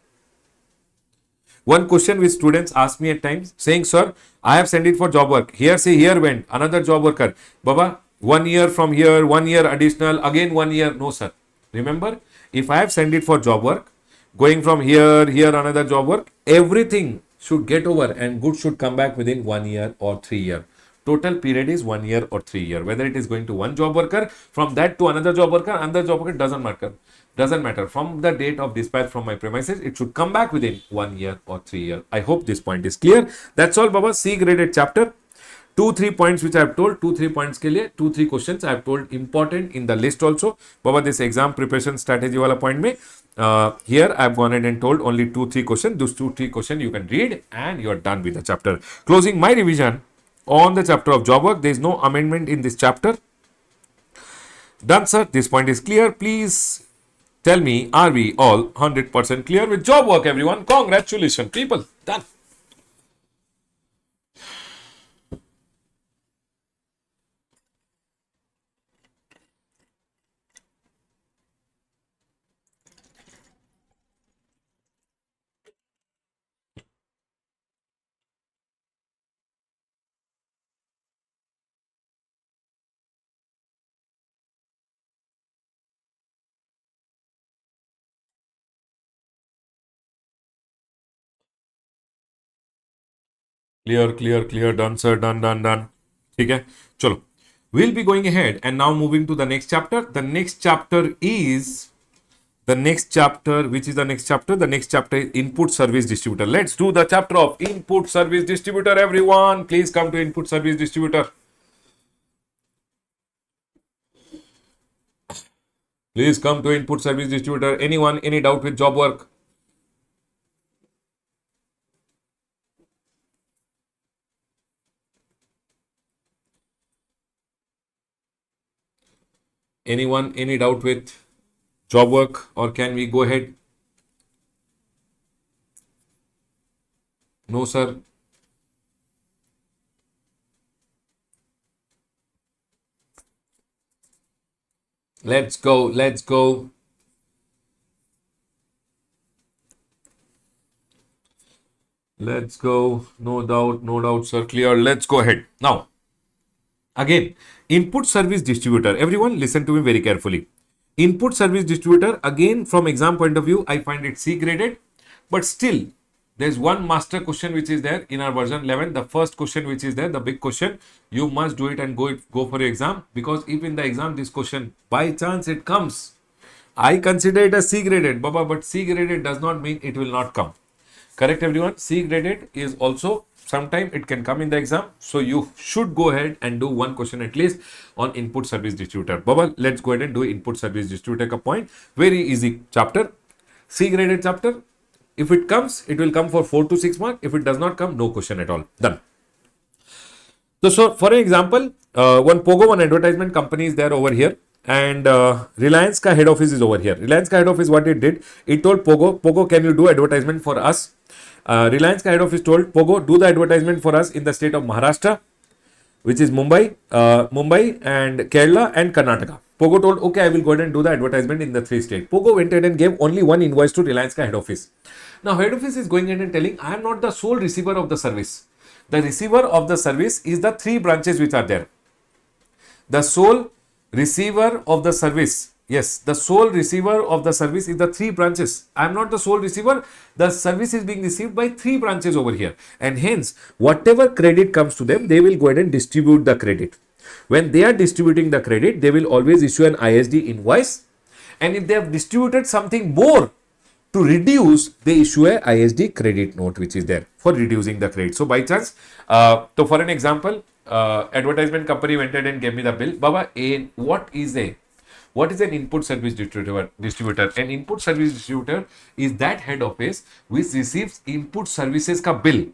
One question which students ask me at times saying, sir, I have sent it for job work. Here, say, here went another job worker. Baba, 1 year from here, 1 year additional, again 1 year. No, sir. Remember, if I have sent it for job work, going from here, another job work, everything should get over and goods should come back within 1 year or 3 years. Total period is 1 year or 3 years. Whether it is going to one job worker, from that to another job worker doesn't matter. Doesn't matter. From the date of dispatch from my premises, it should come back within 1 year or 3 years. I hope this point is clear. That's all, Baba. C graded chapter. 2-3 points which I have told. 2-3 points ke liye 2-3 questions I have told important in the list also. Baba, this exam preparation strategy wala point mein. Here I have gone ahead and told only 2-3 questions. Those 2-3 questions you can read and you are done with the chapter. Closing my revision on the chapter of job work. There is no amendment in this chapter. Done, sir. This point is clear. Please tell me, are we all 100% clear with job work, everyone? Congratulations, people. Done. Clear. Done, sir. Done. ठीक है, चलो. We'll be going ahead and now moving to the next chapter. Which is the next chapter? The next chapter is input service distributor. Let's do the chapter of input service distributor. Everyone, please come to input service distributor. Please come to input service distributor. Anyone, any doubt with job work? Anyone, any doubt with job work, or can we go ahead? No, sir. Let's go. No doubt, sir. Clear. Let's go ahead. Now, again, input service distributor. Everyone, listen to me very carefully. Input service distributor, again, from exam point of view, I find it C graded, but still, there's one master question which is there in our version 11. The first question which is there, the big question, you must do it and go for your exam, because if in the exam this question by chance it comes, I consider it as C graded, Baba, but C graded does not mean it will not come. Correct, everyone? C graded is also sometime it can come in the exam. So you should go ahead and do one question at least on input service distributor. Baba, let's go ahead and do input service distributor ka point. Very easy chapter. C graded chapter. If it comes, it will come for 4 to 6 marks. If it does not come, no question at all. Done. So for an example, one Pogo, one advertisement company is there over here, and Reliance ka head office is over here. Reliance ka head office, what it did, it told Pogo, can you do advertisement for us? Reliance ka head office told Pogo, do the advertisement for us in the state of Maharashtra, which is Mumbai and Kerala and Karnataka. Pogo told, okay, I will go ahead and do the advertisement in the 3 states. Pogo went ahead and gave only one invoice to Reliance ka head office. Now head office is going ahead and telling, I am not the sole receiver of the service. The receiver of the service is the 3 branches which are there. The sole receiver of the service. Yes, the sole receiver of the service is the 3 branches. I am not the sole receiver. The service is being received by 3 branches over here. And hence, whatever credit comes to them, they will go ahead and distribute the credit. When they are distributing the credit, they will always issue an ISD invoice. And if they have distributed something more to reduce, they issue a ISD credit note which is there for reducing the credit. So by chance, so for an example, advertisement company went ahead and gave me the bill. Baba, what is an input service distributor? An input service distributor is that head office which receives input services ka bill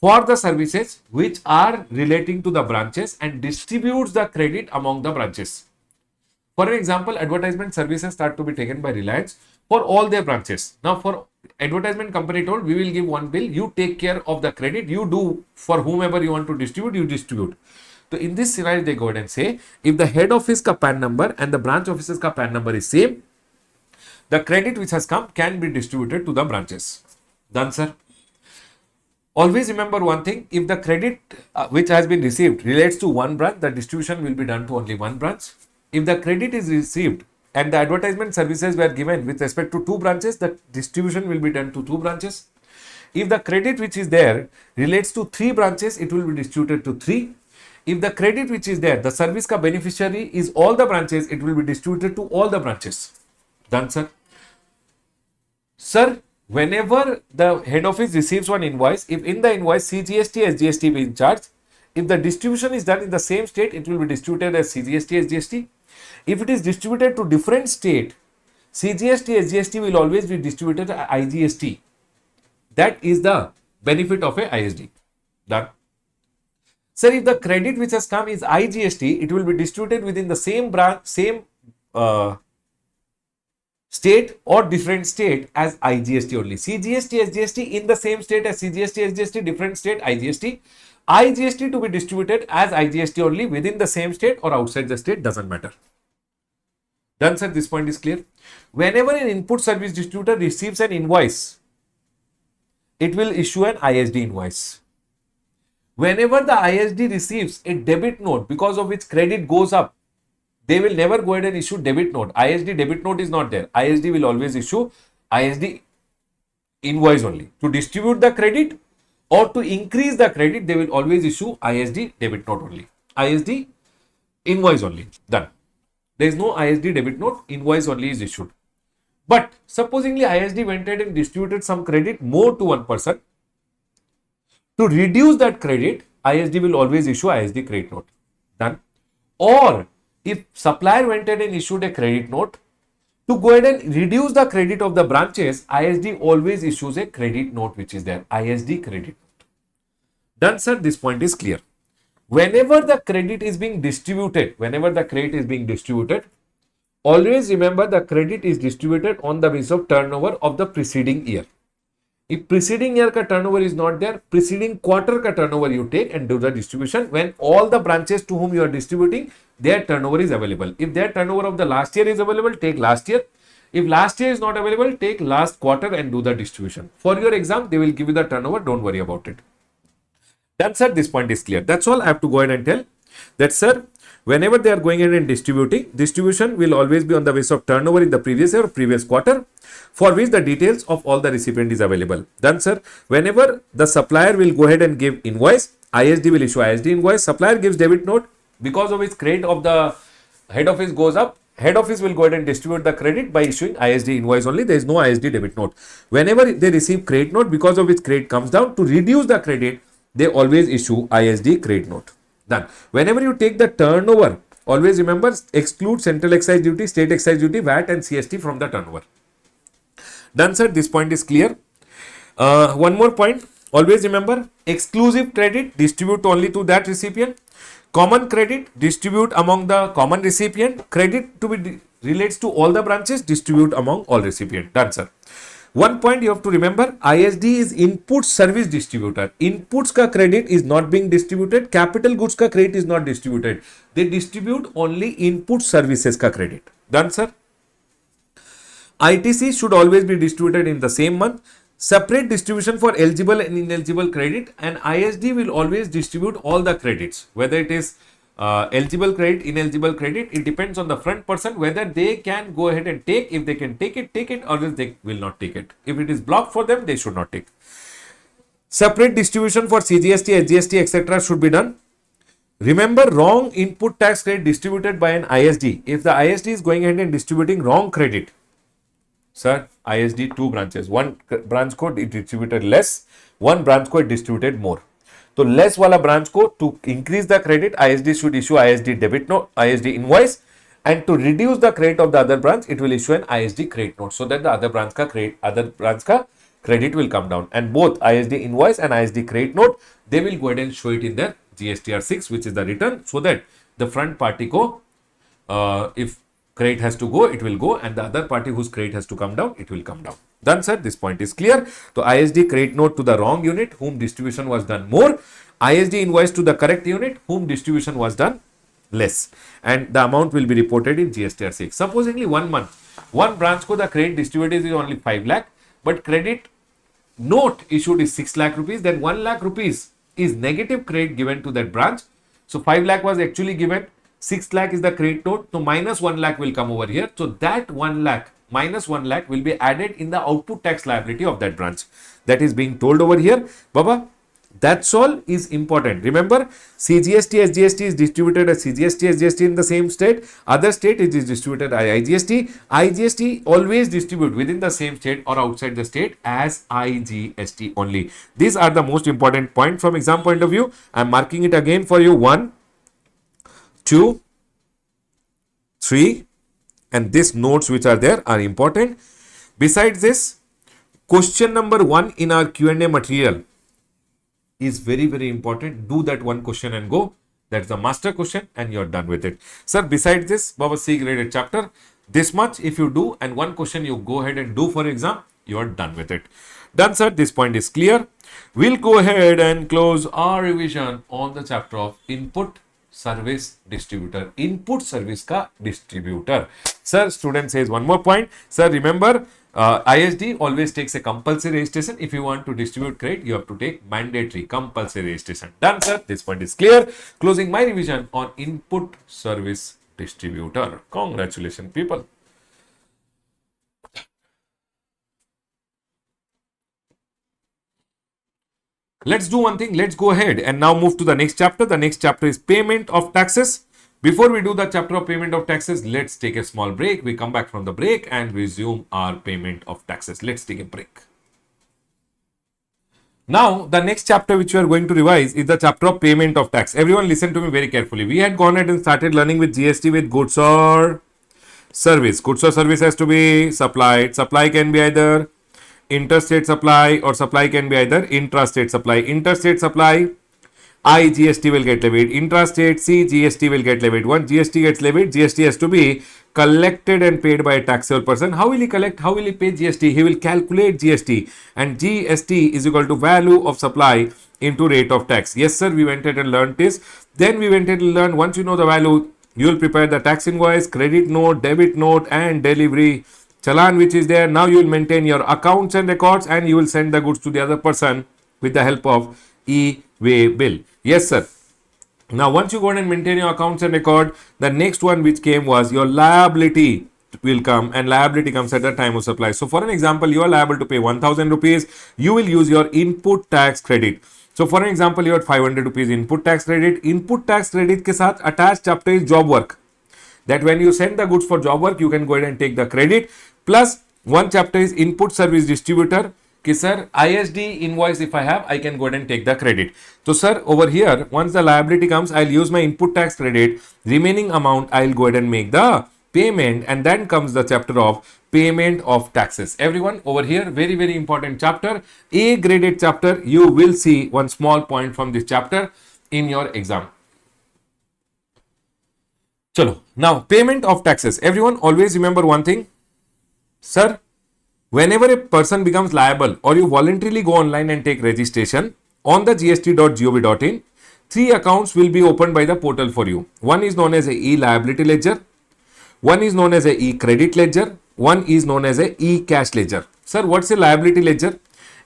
for the services which are relating to the branches and distributes the credit among the branches. For an example, advertisement services start to be taken by Reliance for all their branches. Now, for advertisement company told, we will give one bill, you take care of the credit, you do for whomever you want to distribute, you distribute. So in this scenario, they go ahead and say, if the head office ka PAN number and the branch offices ka PAN number is same, the credit which has come can be distributed to the branches. Done, sir? Always remember one thing, if the credit which has been received relates to one branch, the distribution will be done to only one branch. If the credit is received and the advertisement services were given with respect to 2 branches, the distribution will be done to 2 branches. If the credit which is there relates to 3 branches, it will be distributed to 3. If the credit which is there, the service ka beneficiary is all the branches, it will be distributed to all the branches. Done, sir? Sir, whenever the head office receives one invoice, if in the invoice CGST, SGST be in charge, if the distribution is done in the same state, it will be distributed as CGST, SGST. If it is distributed to different state, CGST, SGST will always be distributed to IGST. That is the benefit of a ISD. Done. Sir, if the credit which has come is IGST, it will be distributed within the same branch, same state or different state as IGST only. CGST, SGST in the same state as CGST, SGST, different state IGST. IGST to be distributed as IGST only within the same state or outside the state, doesn't matter. Done, sir? This point is clear. Whenever an input service distributor receives an invoice, it will issue an ISD invoice. Whenever the ISD receives a debit note because of which credit goes up, they will never go ahead and issue debit note. ISD debit note is not there. ISD will always issue ISD invoice only to distribute the credit or to increase the credit, they will always issue ISD debit note only. ISD invoice only. Done. There is no ISD debit note, invoice only is issued. But supposingly ISD went ahead and distributed some credit more to one person. To reduce that credit, ISD will always issue ISD credit note. Done. Or if supplier went ahead and issued a credit note, to go ahead and reduce the credit of the branches, ISD always issues a credit note which is there, ISD credit note. Done, sir. This point is clear. Whenever the credit is being distributed, always remember the credit is distributed on the basis of turnover of the preceding year. If preceding year ka turnover is not there, preceding quarter ka turnover you take and do the distribution when all the branches to whom you are distributing, their turnover is available. If their turnover of the last year is available, take last year. If last year is not available, take last quarter and do the distribution. For your exam, they will give you the turnover. Don't worry about it. Done, sir. This point is clear. That's all I have to go ahead and tell. That, sir, whenever they are going in and distributing, distribution will always be on the basis of turnover in the previous year or previous quarter, for which the details of all the recipient is available. Done, sir. Whenever the supplier will go ahead and give invoice, ISD will issue ISD invoice. Supplier gives debit note, because of its credit of the head office goes up. Head office will go ahead and distribute the credit by issuing ISD invoice only. There is no ISD debit note. Whenever they receive credit note, because of which credit comes down, to reduce the credit, they always issue ISD credit note. Done. Whenever you take the turnover, always remember exclude central excise duty, state excise duty, VAT and CST from the turnover. Done, sir. This point is clear. One more point. Always remember exclusive credit distribute only to that recipient. Common credit distribute among the common recipient. Credit to be relates to all the branches, distribute among all recipient. Done, sir. One point you have to remember, ISD is input service distributor. Inputs ka credit is not being distributed. Capital goods ka credit is not distributed. They distribute only input services ka credit. Done, sir. ITC should always be distributed in the same month. Separate distribution for eligible and ineligible credit, and ISD will always distribute all the credits, whether it is eligible credit, ineligible credit. It depends on the front person whether they can go ahead and take. If they can take it, or else they will not take it. If it is blocked for them, they should not take. Separate distribution for CGST, SGST, etc. should be done. Remember, wrong input tax credit distributed by an ISD. If the ISD is going ahead and distributing wrong credit, sir, ISD 2 branches. One branch code it distributed less, one branch code distributed more. So less wala branch code, to increase the credit, ISD should issue ISD debit note, ISD invoice, and to reduce the credit of the other branch, it will issue an ISD credit note, so that the other branch ka credit will come down. And both ISD invoice and ISD credit note, they will go ahead and show it in their GSTR 6, which is the return, so that the front party ko, if credit has to go, it will go, and the other party whose credit has to come down, it will come down. Done, sir. This point is clear. So ISD credit note to the wrong unit whom distribution was done more, ISD invoice to the correct unit whom distribution was done less, and the amount will be reported in GSTR 6. Supposedly 1 month, one branch ko the credit distributed is only 5 lakh, but credit note issued is 6 lakh rupees, then 1 lakh rupees is negative credit given to that branch. So 5 lakh was actually given, 6 lakh is the credit note, so minus 1 lakh will come over here. So that 1 lakh minus 1 lakh will be added in the output tax liability of that branch. That is being told over here. Baba, that's all is important. Remember, CGST, SGST is distributed as CGST, SGST in the same state. Other state it is distributed as IGST. IGST always distribute within the same state or outside the state as IGST only. These are the most important point from exam point of view. I am marking it again for you. 1, 2, 3, and these notes which are there are important. Besides this, question number 1 in our Q&A material is very, very important. Do that one question and go. That's the master question and you're done with it. Sir, besides this, Baba C graded chapter, this much if you do and one question you go ahead and do for exam, you are done with it. Done, sir. This point is clear. We'll go ahead and close our revision on the chapter of input service distributor. Input service ka distributor. Sir, student says one more point. Sir, remember, ISD always takes a compulsory registration. If you want to distribute credit, you have to take mandatory compulsory registration. Done, sir. This point is clear. Closing my revision on input service distributor. Congratulations, people. Let's do one thing. Let's go ahead and now move to the next chapter. The next chapter is payment of taxes. Before we do the chapter of payment of taxes, let's take a small break. We come back from the break and resume our payment of taxes. Let's take a break. Now, the next chapter which we are going to revise is the chapter of payment of tax. Everyone listen to me very carefully. We had gone ahead and started learning with GST with goods or service. Goods or service has to be supplied. Supply can be either interstate supply or supply can be either intrastate supply. Interstate supply, I GST will get levied. Intrastate, C GST will get levied. Once GST gets levied, GST has to be collected and paid by a taxable person. How will he collect? How will he pay GST? He will calculate GST, and GST is equal to value of supply into rate of tax. Yes, sir, we went ahead and learned this. Then we went ahead and learned, once you know the value, you will prepare the tax invoice, credit note, debit note, and delivery challan which is there. Now you will maintain your accounts and records, and you will send the goods to the other person with the help of e-way bill. Yes, sir. Now, once you go ahead and maintain your accounts and record, the next one which came was your liability will come, and liability comes at the time of supply. So, for an example, you are liable to pay 1000 rupees. You will use your input tax credit. So, for an example, you have 500 rupees input tax credit. Input tax credit ke saath attached chapter is job work. That when you send the goods for job work, you can go ahead and take the credit. Plus, one chapter is input service distributor. Ki sir, ISD invoice if I have, I can go ahead and take the credit. So sir, over here, once the liability comes, I'll use my input tax credit. Remaining amount, I'll go ahead and make the payment, and then comes the chapter of payment of taxes. Everyone, over here, very, very important chapter. A graded chapter. You will see one small point from this chapter in your exam. Chalo. Now, payment of taxes. Everyone, always remember one thing. Sir, whenever a person becomes liable or you voluntarily go online and take registration on the gst.gov.in, 3 accounts will be opened by the portal for you. One is known as a e-liability ledger, one is known as a e-credit ledger, one is known as a e-cash ledger. Sir, what's a liability ledger?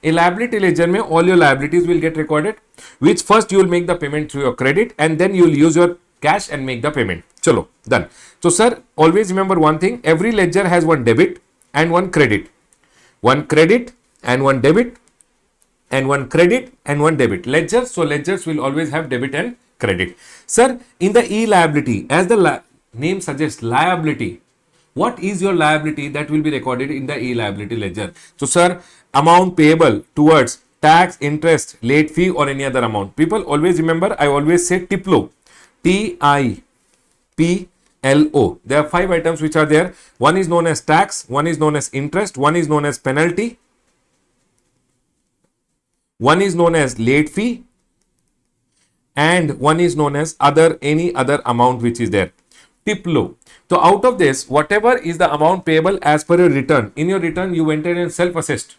A liability ledger mein all your liabilities will get recorded, which first you will make the payment through your credit, and then you will use your cash and make the payment. Chalo, done. So sir, always remember one thing. Every ledger has one debit and one credit. One credit and one debit, and one credit and one debit. Ledgers, so ledgers will always have debit and credit. Sir, in the e-liability, as the name suggests, liability, what is your liability that will be recorded in the e-liability ledger? So sir, amount payable towards tax, interest, late fee or any other amount. People always remember, I always say TIPLO, T-I-P-L-O. There are 5 items which are there. One is known as tax, one is known as interest, one is known as penalty, one is known as late fee, and one is known as any other amount which is there. TIPLO. So out of this, whatever is the amount payable as per your return, in your return you went in and self-assessed.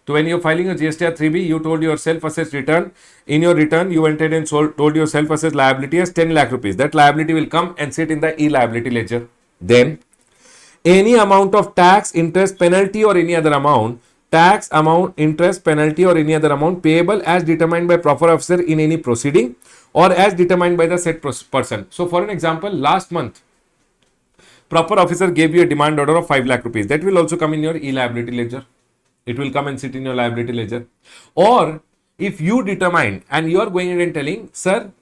So when you're filing a GST 3B, you told your self-assessed return. In your return, you went and told your self-assessed liability as 10 lakh rupees. That liability will come and sit in the e-liability ledger. Then, any amount of tax, interest, penalty or any other amount, tax, amount, interest, penalty or any other amount payable as determined by proper officer in any proceeding or as determined by the said person. So for an example, last month, proper officer gave you a demand order of 5 lakh rupees. That will also come in your e-liability ledger. It will come and sit in your liability ledger. Or if you determine and you are going in and telling, sir,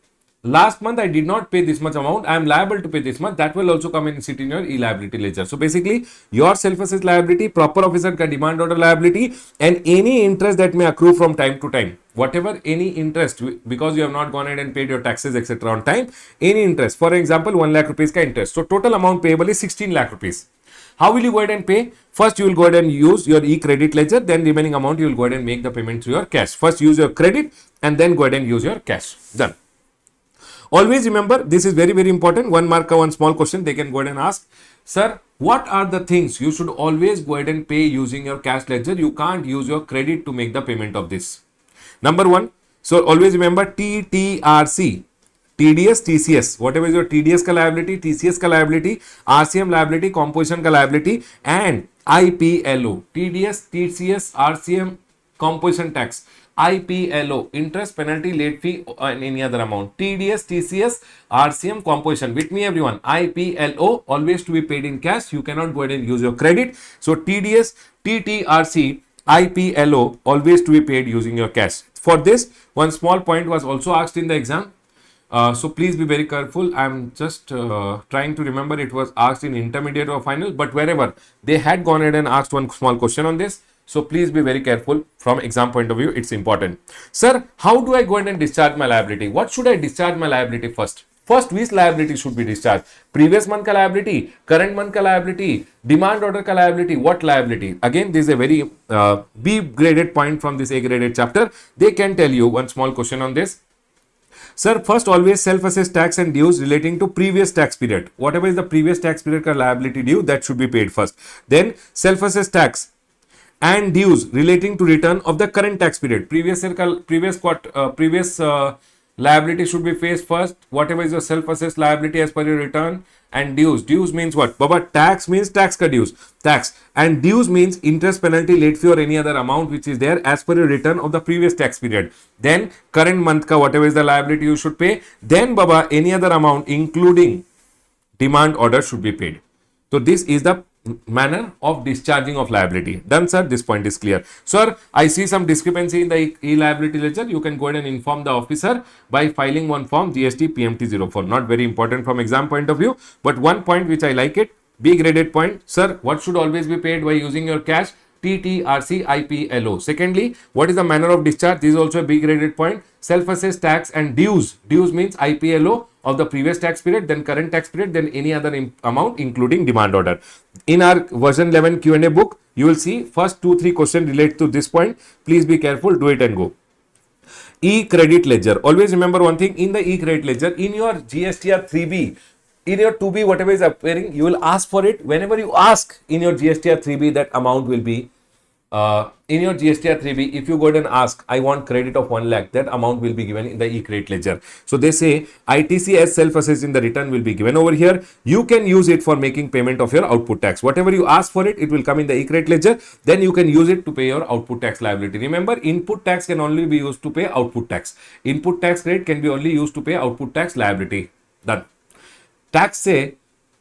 last month I did not pay this much amount, I am liable to pay this much, that will also come and sit in your e-liability ledger. So basically, your self-assessed liability, proper officer ka demand order liability, and any interest that may accrue from time to time. Whatever any interest, because you have not gone ahead and paid your taxes, etc. on time, any interest, for example, 1 lakh rupees ka interest. So total amount payable is 16 lakh rupees. How will you go ahead and pay? First, you will go ahead and use your e-credit ledger. Then remaining amount, you will go ahead and make the payment through your cash. First, use your credit and then go ahead and use your cash. Done. Always remember, this is very, very important. 1 mark, one small question they can go ahead and ask. Sir, what are the things you should always go ahead and pay using your cash ledger? You can't use your credit to make the payment of this. Number 1. So, always remember TTRC. TDS, TCS, whatever is your TDS ka liability, TCS ka liability, RCM liability, composition ka liability, and IPLO, TDS, TCS, RCM, composition tax, IPLO, interest, penalty, late fee, and any other amount. TDS, TCS, RCM, composition. With me, everyone. IPLO, always to be paid in cash. You cannot go ahead and use your credit. So, TDS, TTRC, IPLO, always to be paid using your cash. for this, one small point was also asked in the exam. So please be very careful. I'm just trying to remember it was asked in intermediate or final, but wherever they had gone ahead and asked one small question on this. So please be very careful from exam point of view. It's important. Sir, how do I go ahead and discharge my liability? What should I discharge my liability first? First, which liability should be discharged? Previous month ka liability, current month ka liability, demand order ka liability, what liability? Again, this is a very B graded point from this A graded chapter. They can tell you one small question on this. Sir, first always self-assessed tax and dues relating to previous tax period. Whatever is the previous tax period ka liability due, that should be paid first. Then self-assessed tax and dues relating to return of the current tax period. Previous liability should be faced first. Whatever is your self-assessed liability as per your return, and dues. Dues means what? Baba, tax means tax ka dues. Tax. And dues means interest, penalty, late fee or any other amount which is there as per your return of the previous tax period. Then current month ka whatever is the liability you should pay. Then Baba, any other amount including demand order should be paid. So this is the manner of discharging of liability. Done, sir? This point is clear. Sir, I see some discrepancy in the e-liability ledger. You can go ahead and inform the officer by filing one form GST PMT04. Not very important from exam point of view, but one point which I like it, B graded point. Sir, what should always be paid by using your cash? TTRC IPLO. Secondly, what is the manner of discharge? This is also a B graded point. Self-assessed tax and dues. Dues means IPLO of the previous tax period, then current tax period, then any other amount including demand order. In our version 11 Q&A book, you will see first 2-3 questions relate to this point. Please be careful, do it and go. E-credit ledger. Always remember one thing, in the e-credit ledger, in your GSTR 3B, in your 2B, whatever is appearing, you will ask for it. Whenever you ask in your GSTR 3B, that amount will be in your GSTR 3B, if you go ahead and ask, I want credit of 1 lakh, that amount will be given in the e-credit ledger. So they say ITC as self-assessed in the return will be given over here. You can use it for making payment of your output tax. Whatever you ask for it, it will come in the e-credit ledger. Then you can use it to pay your output tax liability. Remember, input tax can only be used to pay output tax. Input tax credit can be only used to pay output tax liability. Done. Tax say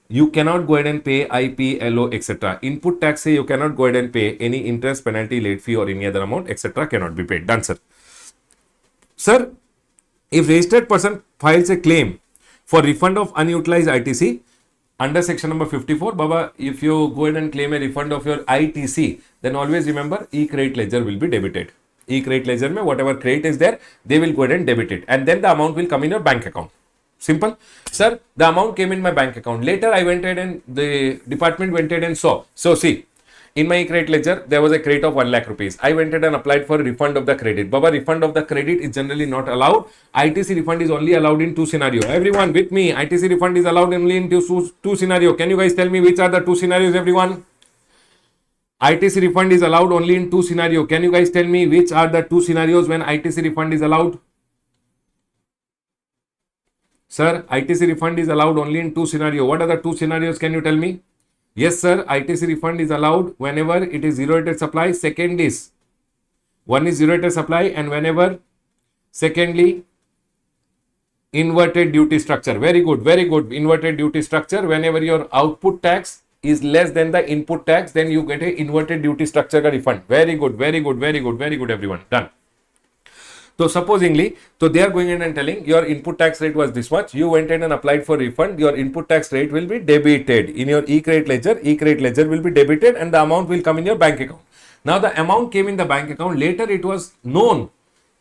you cannot go ahead and pay IPLO, etc. Input tax say you cannot go ahead and pay any interest, penalty, late fee or any other amount, etc. cannot be paid. Done, sir. Sir, if registered person files a claim for refund of unutilized ITC under section number 54, Baba, if you go ahead and claim a refund of your ITC, then always remember e-credit ledger will be debited. E-credit ledger mein whatever credit is there, they will go ahead and debit it, and then the amount will come in your bank account. Simple. Sir, the amount came in my bank account. Later, I went ahead and the department went ahead and saw. So, see, in my credit ledger, there was a credit of 1 lakh rupees. I went ahead and applied for a refund of the credit. Baba, refund of the credit is generally not allowed. ITC refund is only allowed in 2 scenarios. Everyone with me, ITC refund is allowed only in two scenarios. Can you guys tell me which are the 2 scenarios, everyone? ITC refund is allowed only in 2 scenarios. Can you guys tell me which are the 2 scenarios when ITC refund is allowed? Sir, ITC refund is allowed only in 2 scenarios. What are the 2 scenarios? Can you tell me? Yes, sir. ITC refund is allowed whenever it is zero-rated supply. Second is, one is zero-rated supply, and whenever, secondly, inverted duty structure. Very good, very good. Inverted duty structure. Whenever your output tax is less than the input tax, then you get a inverted duty structure refund. Very good, very good, very good, very good, everyone. Done. So supposingly, so they are going in and telling your input tax rate was this much. You went in and applied for refund. Your input tax rate will be debited in your e-credit ledger. E-credit ledger will be debited and the amount will come in your bank account. Now the amount came in the bank account. Later it was known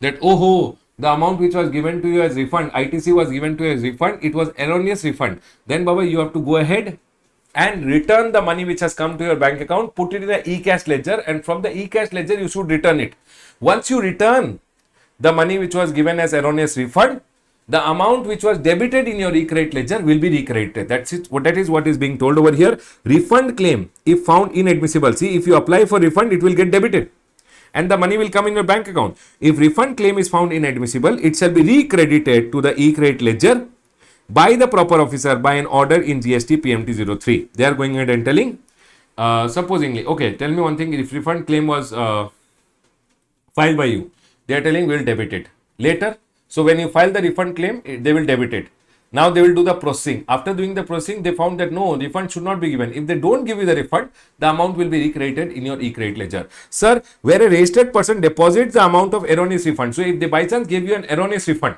that, oh, the amount which was given to you as refund, ITC was given to you as refund. It was erroneous refund. Then Baba, you have to go ahead and return the money which has come to your bank account, put it in the e-cash ledger, and from the e-cash ledger you should return it. Once you return the money which was given as erroneous refund, the amount which was debited in your e-credit ledger will be recredited. That's it. That is what is being told over here. Refund claim, if found inadmissible, see, if you apply for refund, it will get debited and the money will come in your bank account. If refund claim is found inadmissible, it shall be recredited to the e-credit ledger by the proper officer by an order in GST PMT03. They are going ahead and telling, supposingly, okay, tell me one thing, if refund claim was filed by you, they are telling we will debit it later. So when you file the refund claim, they will debit it. Now they will do the processing. After doing the processing, they found that no, refund should not be given. If they don't give you the refund, the amount will be recredited in your e-credit ledger. Sir, where a registered person deposits the amount of erroneous refund. So if they by chance gave you an erroneous refund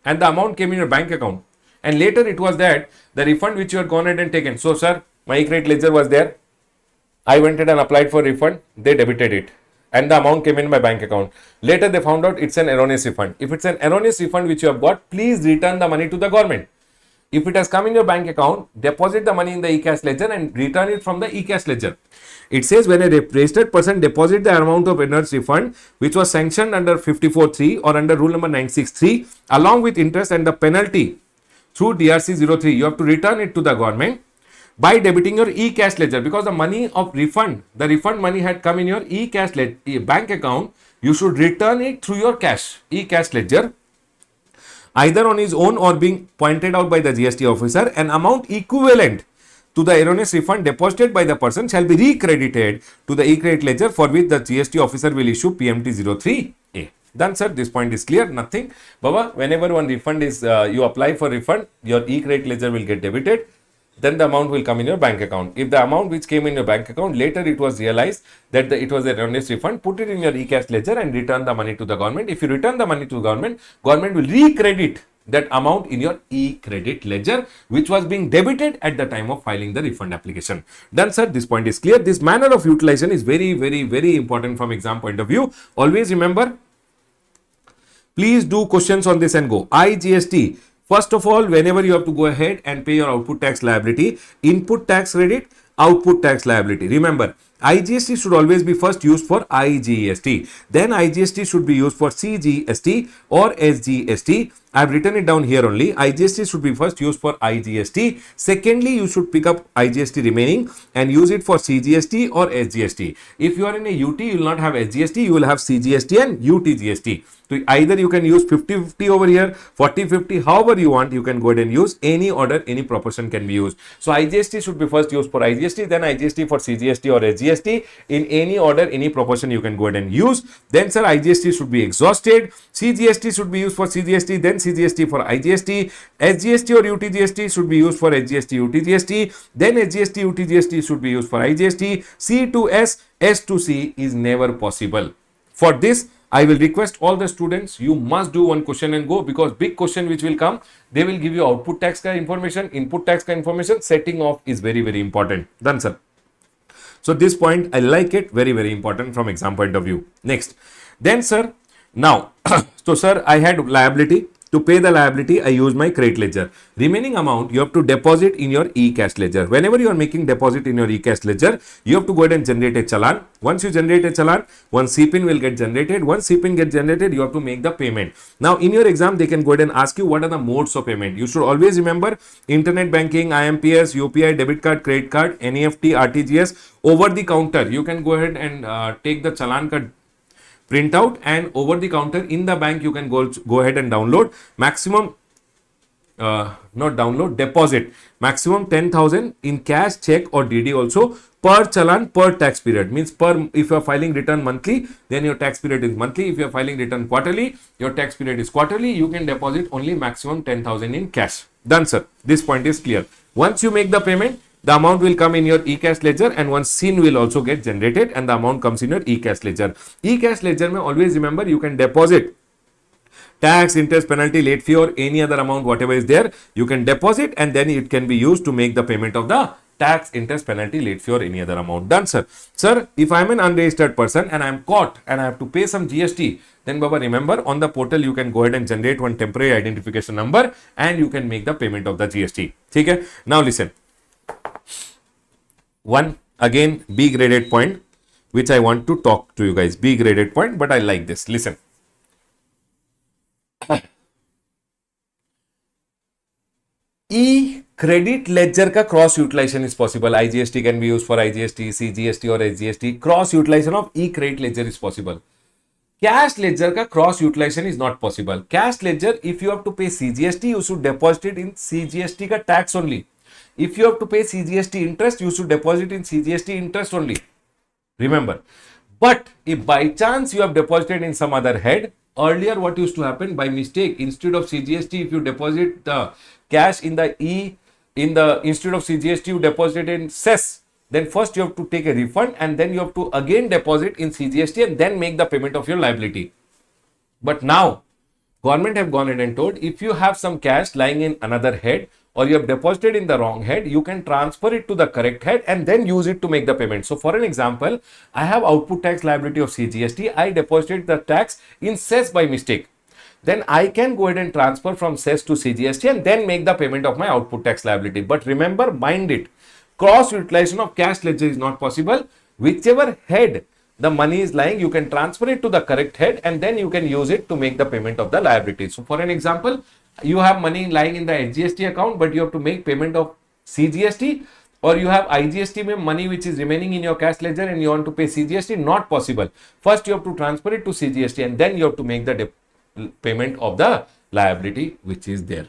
and the amount came in your bank account, and later it was that the refund which you had gone ahead and taken. So sir, my e-credit ledger was there. I went ahead and applied for refund. They debited it and the amount came in my bank account. Later they found out it's an erroneous refund. If it's an erroneous refund which you have got, please return the money to the government. If it has come in your bank account, deposit the money in the e-cash ledger and return it from the e-cash ledger. It says when a registered person deposit the amount of erroneous refund which was sanctioned under 54(3) or under rule number 963 along with interest and the penalty through DRC 03, you have to return it to the government by debiting your e-cash ledger, because the money of refund, the refund money had come in your e-cash bank account. You should return it through your e-cash ledger, either on his own or being pointed out by the GST officer. An amount equivalent to the erroneous refund deposited by the person shall be recredited to the e-credit ledger, for which the GST officer will issue PMT 03A. Done, sir. This point is clear. Nothing. Baba, whenever one refund is, you apply for refund, your e-credit ledger will get debited. Then the amount will come in your bank account. If the amount which came in your bank account, later it was realized that it was an erroneous refund, put it in your e-cash ledger and return the money to the government. If you return the money to the government, government will recredit that amount in your e-credit ledger, which was being debited at the time of filing the refund application. Done, sir. This point is clear. This manner of utilization is very, very, very important from exam point of view. Always remember, please do questions on this and go. IGST. First of all, whenever you have to go ahead and pay your output tax liability, input tax credit, output tax liability. Remember, IGST should always be first used for IGST. Then IGST should be used for CGST or SGST. I have written it down here only. IGST should be first used for IGST. Secondly, you should pick up IGST remaining and use it for CGST or SGST. If you are in a UT, you will not have SGST, you will have CGST and UTGST. So either you can use 50-50 over here, 40-50, however you want, you can go ahead and use any order, any proportion can be used. So IGST should be first used for IGST, then IGST for CGST or SGST. In any order, any proportion you can go ahead and use. Then sir, IGST should be exhausted. CGST should be used for CGST, then CGST for IGST. SGST or UTGST should be used for SGST, UTGST. Then SGST, UTGST should be used for IGST. C to S, S to C is never possible. For this, I will request all the students, you must do one question and go, because big question which will come, they will give you output tax ka information, input tax ka information, setting off is very, very important. Done, sir. So this point, I like it, very, very important from exam point of view. Next. Then, sir, now, so sir, I had liability. To pay the liability, I use my credit ledger. Remaining amount, you have to deposit in your e-cash ledger. Whenever you are making deposit in your e-cash ledger, you have to go ahead and generate a challan. Once you generate a challan, one CPIN will get generated. Once CPIN gets generated, you have to make the payment. Now, in your exam, they can go ahead and ask you what are the modes of payment. You should always remember internet banking, IMPS, UPI, debit card, credit card, NEFT, RTGS. Over the counter, you can go ahead and take the challan card print out, and over the counter in the bank you can go ahead and download maximum not download, deposit maximum 10,000 in cash, check or DD also per challan per tax period. Means per, if you are filing return monthly, then your tax period is monthly. If you are filing return quarterly, your tax period is quarterly. You can deposit only maximum 10,000 in cash. Done, sir. This point is clear. Once you make the payment, the amount will come in your e-cash ledger, and one SIN will also get generated and the amount comes in your e-cash ledger. E-cash ledger may always remember, you can deposit tax, interest, penalty, late fee or any other amount, whatever is there, you can deposit and then it can be used to make the payment of the tax, interest, penalty, late fee or any other amount. Done, sir. Sir, if I am an unregistered person and I am caught and I have to pay some GST, then Baba, remember on the portal you can go ahead and generate one temporary identification number and you can make the payment of the GST. Okay? Now listen. One again B graded point which I want to talk to you guys. B graded point, but I like this. Listen. E-credit ledger का cross utilization is possible. IGST can be used for IGST, CGST or SGST. Cross utilization of e-credit ledger is possible. Cash ledger का cross utilization is not possible. Cash ledger, if you have to pay CGST, you should deposit it in CGST का tax only. If you have to pay CGST interest, you should deposit in CGST interest only. Remember. But if by chance you have deposited in some other head, earlier what used to happen by mistake, instead of CGST, if you deposit the cash in the instead of CGST, you deposit in cess, then first you have to take a refund and then you have to again deposit in CGST and then make the payment of your liability. But now, government have gone ahead and told, if you have some cash lying in another head or you have deposited in the wrong head, you can transfer it to the correct head and then use it to make the payment. So for an example, I have output tax liability of CGST. I deposited the tax in cess by mistake. Then I can go ahead and transfer from cess to CGST and then make the payment of my output tax liability. But remember, mind it, cross utilization of cash ledger is not possible. Whichever head the money is lying, you can transfer it to the correct head and then you can use it to make the payment of the liability. So for an example, you have money lying in the HGST account, but you have to make payment of CGST, or you have IGST money which is remaining in your cash ledger and you want to pay CGST, not possible. First you have to transfer it to CGST and then you have to make the payment of the liability which is there.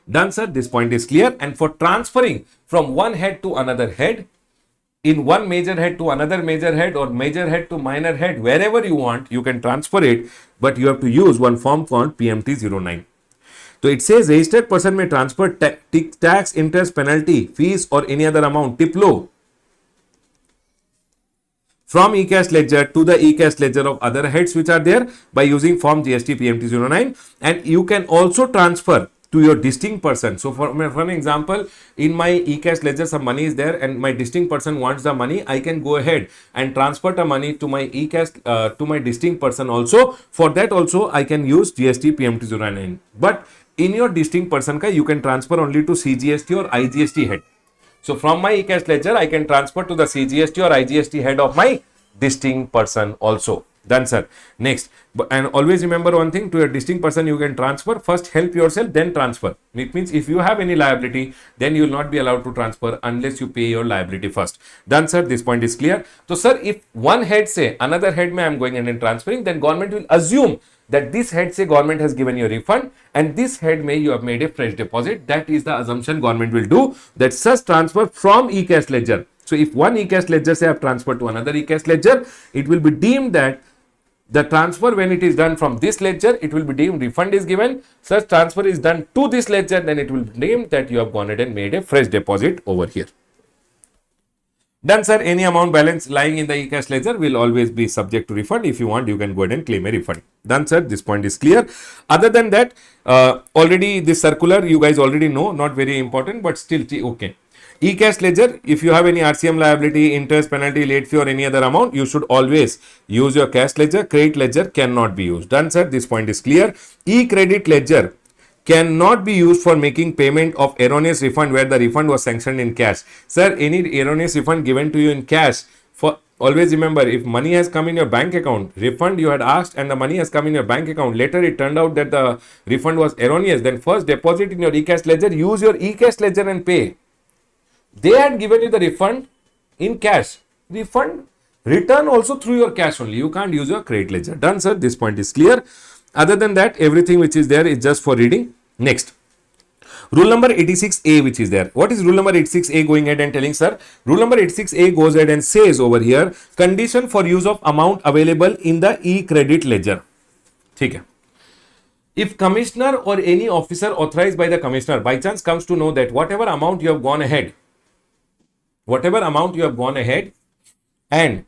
Done, sir. This point is clear. And for transferring from one head to another head, in one major head to another major head or major head to minor head, wherever you want, you can transfer it, but you have to use one form called PMT09. So it says registered person may transfer tax, interest, penalty, fees or any other amount, TIPLO, from e-cash ledger to the e-cash ledger of other heads which are there by using form GST PMT09, and you can also transfer to your distinct person. So for an example, in my e-cash ledger some money is there and my distinct person wants the money, I can go ahead and transfer the money to my e-cash to my distinct person also. For that also I can use GST PMT09. But in your distinct person you can transfer only to CGST or IGST head. So from my e-cash ledger I can transfer to the CGST or IGST head of my distinct person also. Done, sir. Next, and always remember one thing, to a distinct person you can transfer, first help yourself, then transfer. It means if you have any liability, then you will not be allowed to transfer unless you pay your liability first. Done, sir. This point is clear. So, sir, if one head say another head may I am going and transferring, then government will assume that this head say government has given you a refund and this head may you have made a fresh deposit. That is the assumption government will do, that such transfer from e-cash ledger. So, if one e-cash ledger say I have transferred to another e-cash ledger, it will be deemed that the transfer, when it is done from this ledger, it will be deemed refund is given. Such transfer is done to this ledger, then it will be deemed that you have gone ahead and made a fresh deposit over here. Done, sir. Any amount balance lying in the e-cash ledger will always be subject to refund. If you want, you can go ahead and claim a refund. Done, sir. This point is clear. Other than that, already this circular you guys already know, not very important, but still okay. E-cash ledger, if you have any RCM liability, interest, penalty, late fee or any other amount, you should always use your cash ledger. Credit ledger cannot be used. Done, sir. This point is clear. E-credit ledger cannot be used for making payment of erroneous refund where the refund was sanctioned in cash. Sir, any erroneous refund given to you in cash, for always remember, if money has come in your bank account, refund you had asked and the money has come in your bank account, later it turned out that the refund was erroneous, then first deposit in your e-cash ledger, use your e-cash ledger and pay. They had given you the refund in cash. Refund return also through your cash only. You can't use your credit ledger. Done, sir. This point is clear. Other than that, everything which is there is just for reading. Next, rule number 86A which is there. What is rule number 86A going ahead and telling, sir? Rule number 86A goes ahead and says over here, condition for use of amount available in the e-credit ledger. Okay. If commissioner or any officer authorized by the commissioner by chance comes to know that whatever amount you have gone ahead and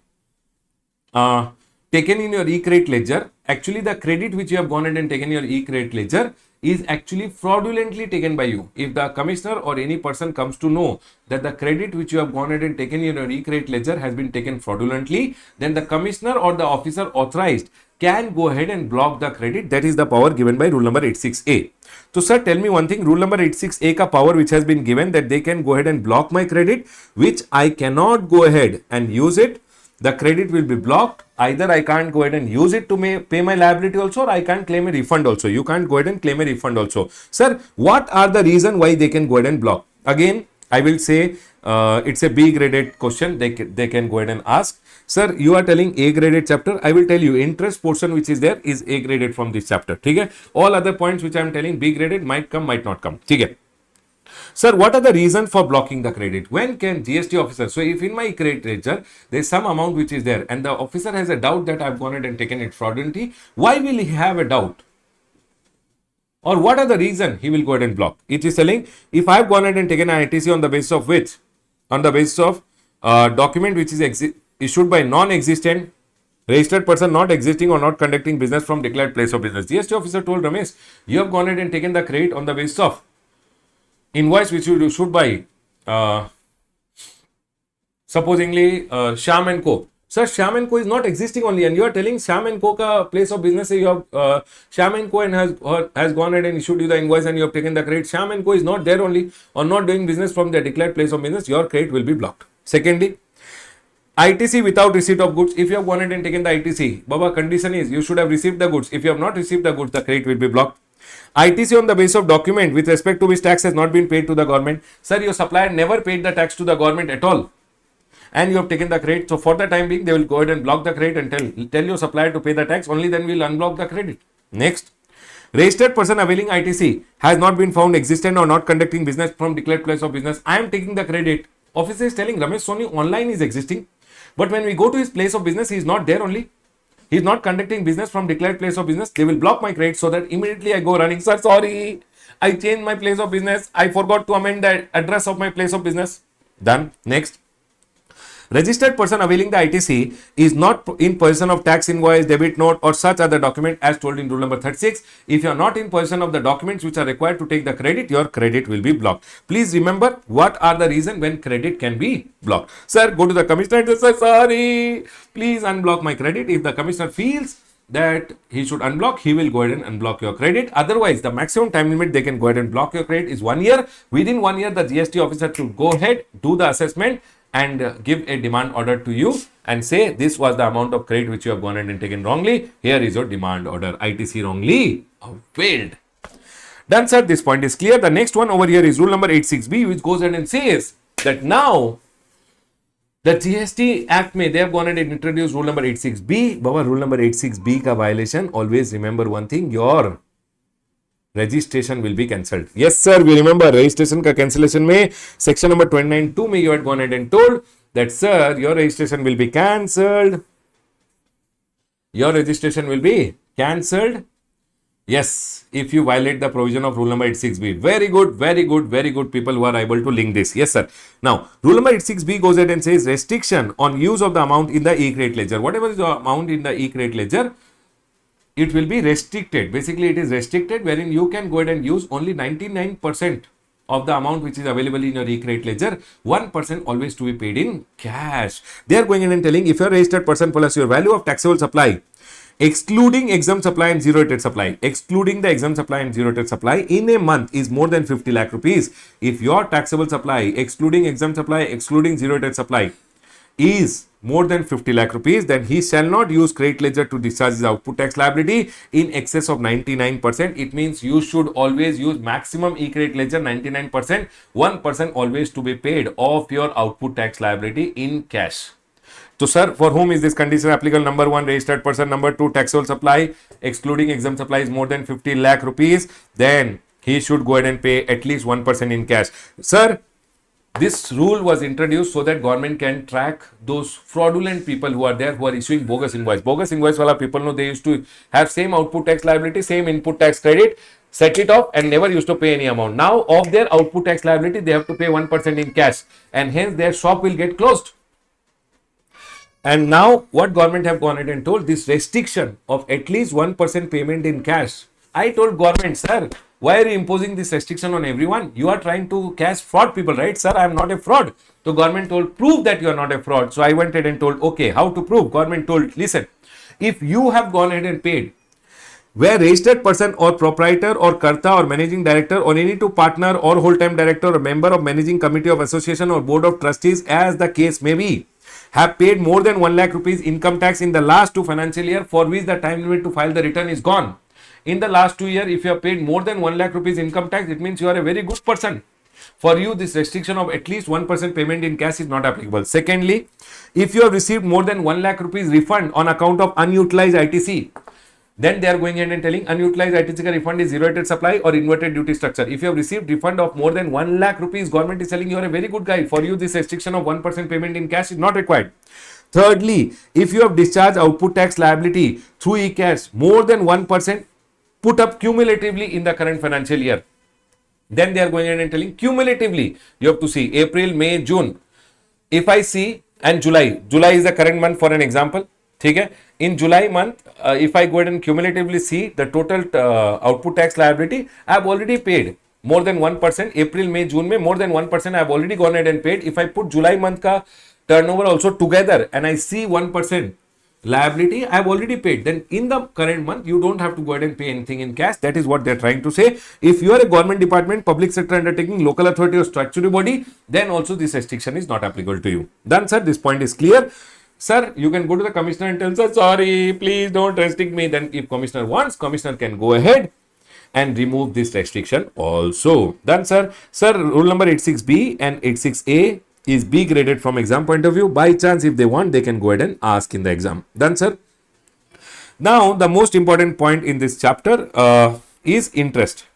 taken in your e-credit ledger, actually the credit which you have gone ahead and taken in your e-credit ledger is actually fraudulently taken by you. If the commissioner or any person comes to know that the credit which you have gone ahead and taken in your e-credit ledger has been taken fraudulently, then the commissioner or the officer authorized can go ahead and block the credit. That is the power given by rule number 86A. So, sir, tell me one thing, rule number 86A ka power which has been given, that they can go ahead and block my credit, which I cannot go ahead and use it. The credit will be blocked. Either I can't go ahead and use it to pay my liability also, or I can't claim a refund also. You can't go ahead and claim a refund also. Sir, what are the reason why they can go ahead and block? Again, I will say it's a B graded question. They can go ahead and ask. Sir, you are telling A graded chapter. I will tell you interest portion which is there is A graded from this chapter. Okay? All other points which I am telling B graded might come, might not come. Okay? Sir, what are the reasons for blocking the credit? When can GST officer, so if in my credit ledger, there's some amount which is there and the officer has a doubt that I've gone ahead and taken it fraudulently, why will he have a doubt? Or what are the reason he will go ahead and block? It is telling if I've gone ahead and taken an ITC on the basis of which? On the basis of document which is issued by non-existent registered person not existing or not conducting business from declared place of business. GST officer told Ramesh, you have gone ahead and taken the credit on the basis of invoice which you issued by supposingly Shyam and Co. Sir, Shyam and Co is not existing only, and you are telling Shyam and Co ka place of business you have Shyam and Co and has gone ahead and issued you the invoice and you have taken the credit. Shyam and Co is not there only or not doing business from their declared place of business. Your credit will be blocked. Secondly, ITC without receipt of goods. If you have gone ahead and taken the ITC, Baba, condition is you should have received the goods. If you have not received the goods, the credit will be blocked. ITC on the basis of document with respect to which tax has not been paid to the government. Sir, your supplier never paid the tax to the government at all, and you have taken the credit. So for the time being, they will go ahead and block the credit and tell your supplier to pay the tax. Only then we will unblock the credit. Next, registered person availing ITC has not been found existent or not conducting business from declared place of business. I am taking the credit. Officer is telling Ramesh Soni online is existing, but when we go to his place of business, he is not there only. He is not conducting business from declared place of business. They will block my credit so that immediately I go running. Sir, sorry, I changed my place of business. I forgot to amend the address of my place of business. Done. Next. Registered person availing the ITC is not in possession of tax invoice, debit note or such other document as told in rule number 36. If you are not in possession of the documents which are required to take the credit, your credit will be blocked. Please remember what are the reasons when credit can be blocked. Sir, go to the commissioner and say, sorry, please unblock my credit. If the commissioner feels that he should unblock, he will go ahead and unblock your credit. Otherwise, the maximum time limit they can go ahead and block your credit is 1 year. Within 1 year, the GST officer should go ahead, do the assessment and give a demand order to you and say this was the amount of credit which you have gone ahead and taken wrongly. Here is your demand order. ITC wrongly availed. Done, sir. This point is clear. The next one over here is rule number 86B, which goes ahead and says that now the GST Act may they have gone ahead and introduced rule number 86B. Baba, rule number 86B ka violation. Always remember one thing, your registration will be cancelled. Yes, sir. We remember registration ka cancellation mein section number 29(2) mein you had gone ahead and told that, sir, your registration will be cancelled. Your registration will be cancelled. Yes, if you violate the provision of rule number 86B. Very good, very good, very good people who are able to link this. Yes, sir. Now, rule number 86B goes ahead and says restriction on use of the amount in the e-credit ledger. Whatever is the amount in the e-credit ledger, it will be restricted. Basically, it is restricted wherein you can go ahead and use only 99% of the amount which is available in your e-credit ledger. 1% always to be paid in cash. They are going in and telling if your registered person plus your value of taxable supply, excluding exempt supply and zero rated supply, excluding the exempt supply and zero rated supply in a month is more than 50 lakh rupees. If your taxable supply, excluding exempt supply, excluding zero rated supply, is more than 50 lakh rupees, then he shall not use credit ledger to discharge his output tax liability in excess of 99%. It means you should always use maximum e-credit ledger 99%, 1% always to be paid of your output tax liability in cash. So, sir, for whom is this condition applicable? Number 1, registered person. Number 2, taxable supply, excluding exempt supply is more than 50 lakh rupees. Then he should go ahead and pay at least 1% in cash. Sir, this rule was introduced so that government can track those fraudulent people who are there, who are issuing bogus invoice. Bogus invoice wala people know, they used to have same output tax liability, same input tax credit, set it off and never used to pay any amount. Now, of their output tax liability, they have to pay 1% in cash and hence their shop will get closed. And now, what government have gone ahead and told, this restriction of at least 1% payment in cash. I told government, sir, why are you imposing this restriction on everyone? You are trying to catch fraud people, right? Sir, I am not a fraud. So government told, prove that you are not a fraud. So I went ahead and told, okay, how to prove? Government told, listen, if you have gone ahead and paid, where registered person or proprietor or karta or managing director or any two partner or whole-time director or member of managing committee of association or board of trustees, as the case may be, have paid more than 1 lakh rupees income tax in the last 2 financial year for which the time limit to file the return is gone. In the last 2 years, if you have paid more than 1 lakh rupees income tax, it means you are a very good person. For you, this restriction of at least 1% payment in cash is not applicable. Secondly, if you have received more than 1 lakh rupees refund on account of unutilized ITC, Then they are going ahead and telling unutilized ITC refund is zero rated supply or inverted duty structure. If you have received refund of more than 1 lakh rupees, government is telling you are a very good guy. For you, this restriction of 1% payment in cash is not required. Thirdly, if you have discharged output tax liability through e-cash more than 1% put up cumulatively in the current financial year, then they are going ahead and telling cumulatively. You have to see April, May, June. If I see, and July is the current month for an example. Okay? In July month, if I go ahead and cumulatively see the total output tax liability, I have already paid more than 1%. April, May, June, May, more than 1% I have already gone ahead and paid. If I put July month ka turnover also together and I see 1% liability, I have already paid. Then in the current month, you don't have to go ahead and pay anything in cash. That is what they're trying to say. If you are a government department, public sector undertaking, local authority or statutory body, then also this restriction is not applicable to you. Done, sir. This point is clear. Sir, you can go to the commissioner and tell, sir, sorry, please don't restrict me. Then if commissioner wants, commissioner can go ahead and remove this restriction also. Done, sir. Sir, rule number 86B and 86A is B graded from exam point of view. By chance, if they want, they can go ahead and ask in the exam. Done, sir. Now, the most important point in this chapter is interest.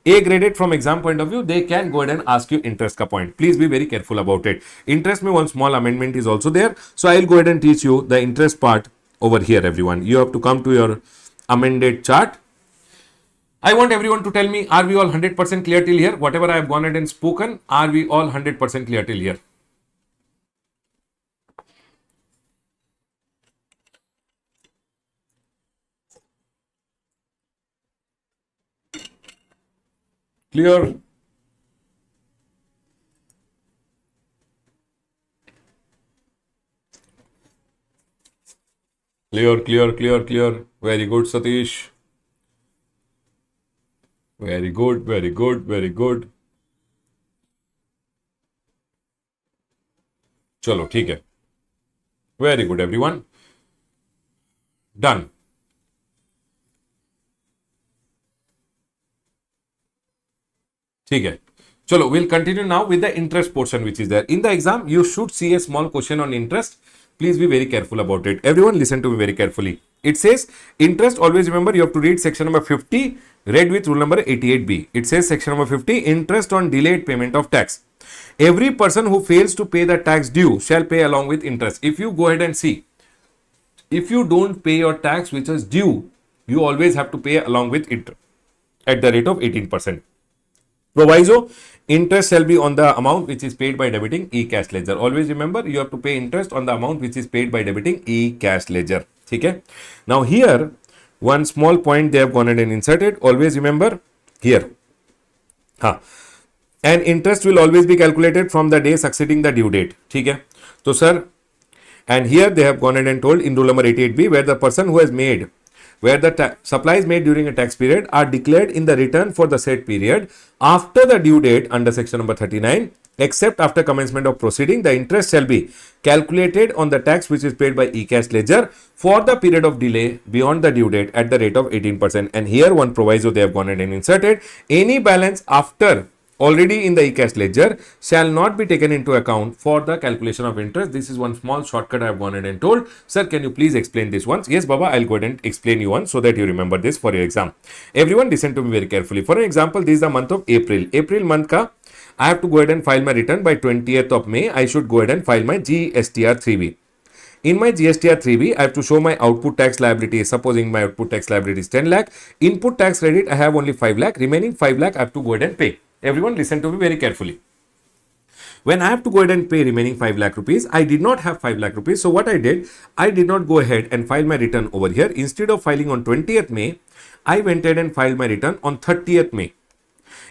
A graded from exam point of view, they can go ahead and ask you interest ka point. Please be very careful about it. Interest mein one small amendment is also there. So, I will go ahead and teach you the interest part over here, everyone. You have to come to your amended chart. I want everyone to tell me, are we all 100% clear till here? Whatever I have gone ahead and spoken, are we all 100% clear till here? Clear? Clear. Very good, Satish. Very good. चलो ठीक है. Very good, everyone. Done. ठीक है. Chalo, we'll continue now with the interest portion which is there. In the exam, you should see a small question on interest. Please be very careful about it. Everyone listen to me very carefully. It says interest, always remember you have to read section number 50, read with rule number 88B. It says section number 50, interest on delayed payment of tax. Every person who fails to pay the tax due shall pay along with interest. If you go ahead and see, if you don't pay your tax which is due, you always have to pay along with interest at the rate of 18%. Proviso, interest shall be on the amount which is paid by debiting e-cash ledger. Always remember, you have to pay interest on the amount which is paid by debiting e-cash ledger. Okay? Now here, one small point they have gone ahead and inserted. Always remember here. And interest will always be calculated from the day succeeding the due date. Okay? So sir, and here they have gone ahead and told in rule number 88B, where the person who has made, where the supplies made during a tax period are declared in the return for the said period after the due date under section number 39, except after commencement of proceeding, the interest shall be calculated on the tax which is paid by e-cash ledger for the period of delay beyond the due date at the rate of 18%. And here one proviso they have gone ahead and inserted, any balance after already in the e-cash ledger shall not be taken into account for the calculation of interest. This is one small shortcut I have gone ahead and told. Sir, can you please explain this once? Yes, Baba, I'll go ahead and explain you once so that you remember this for your exam. Everyone listen to me very carefully. For an example, this is the month of April. April month ka, I have to go ahead and file my return by 20th of May. I should go ahead and file my GSTR 3B. In my GSTR 3B, I have to show my output tax liability. Supposing my output tax liability is 10 lakh. Input tax credit, I have only 5 lakh. Remaining 5 lakh, I have to go ahead and pay. Everyone listen to me very carefully. When I have to go ahead and pay remaining 5 lakh rupees, I did not have 5 lakh rupees. So what I did, I did not go ahead and file my return over here. Instead of filing on 20th May, I went ahead and filed my return on 30th May.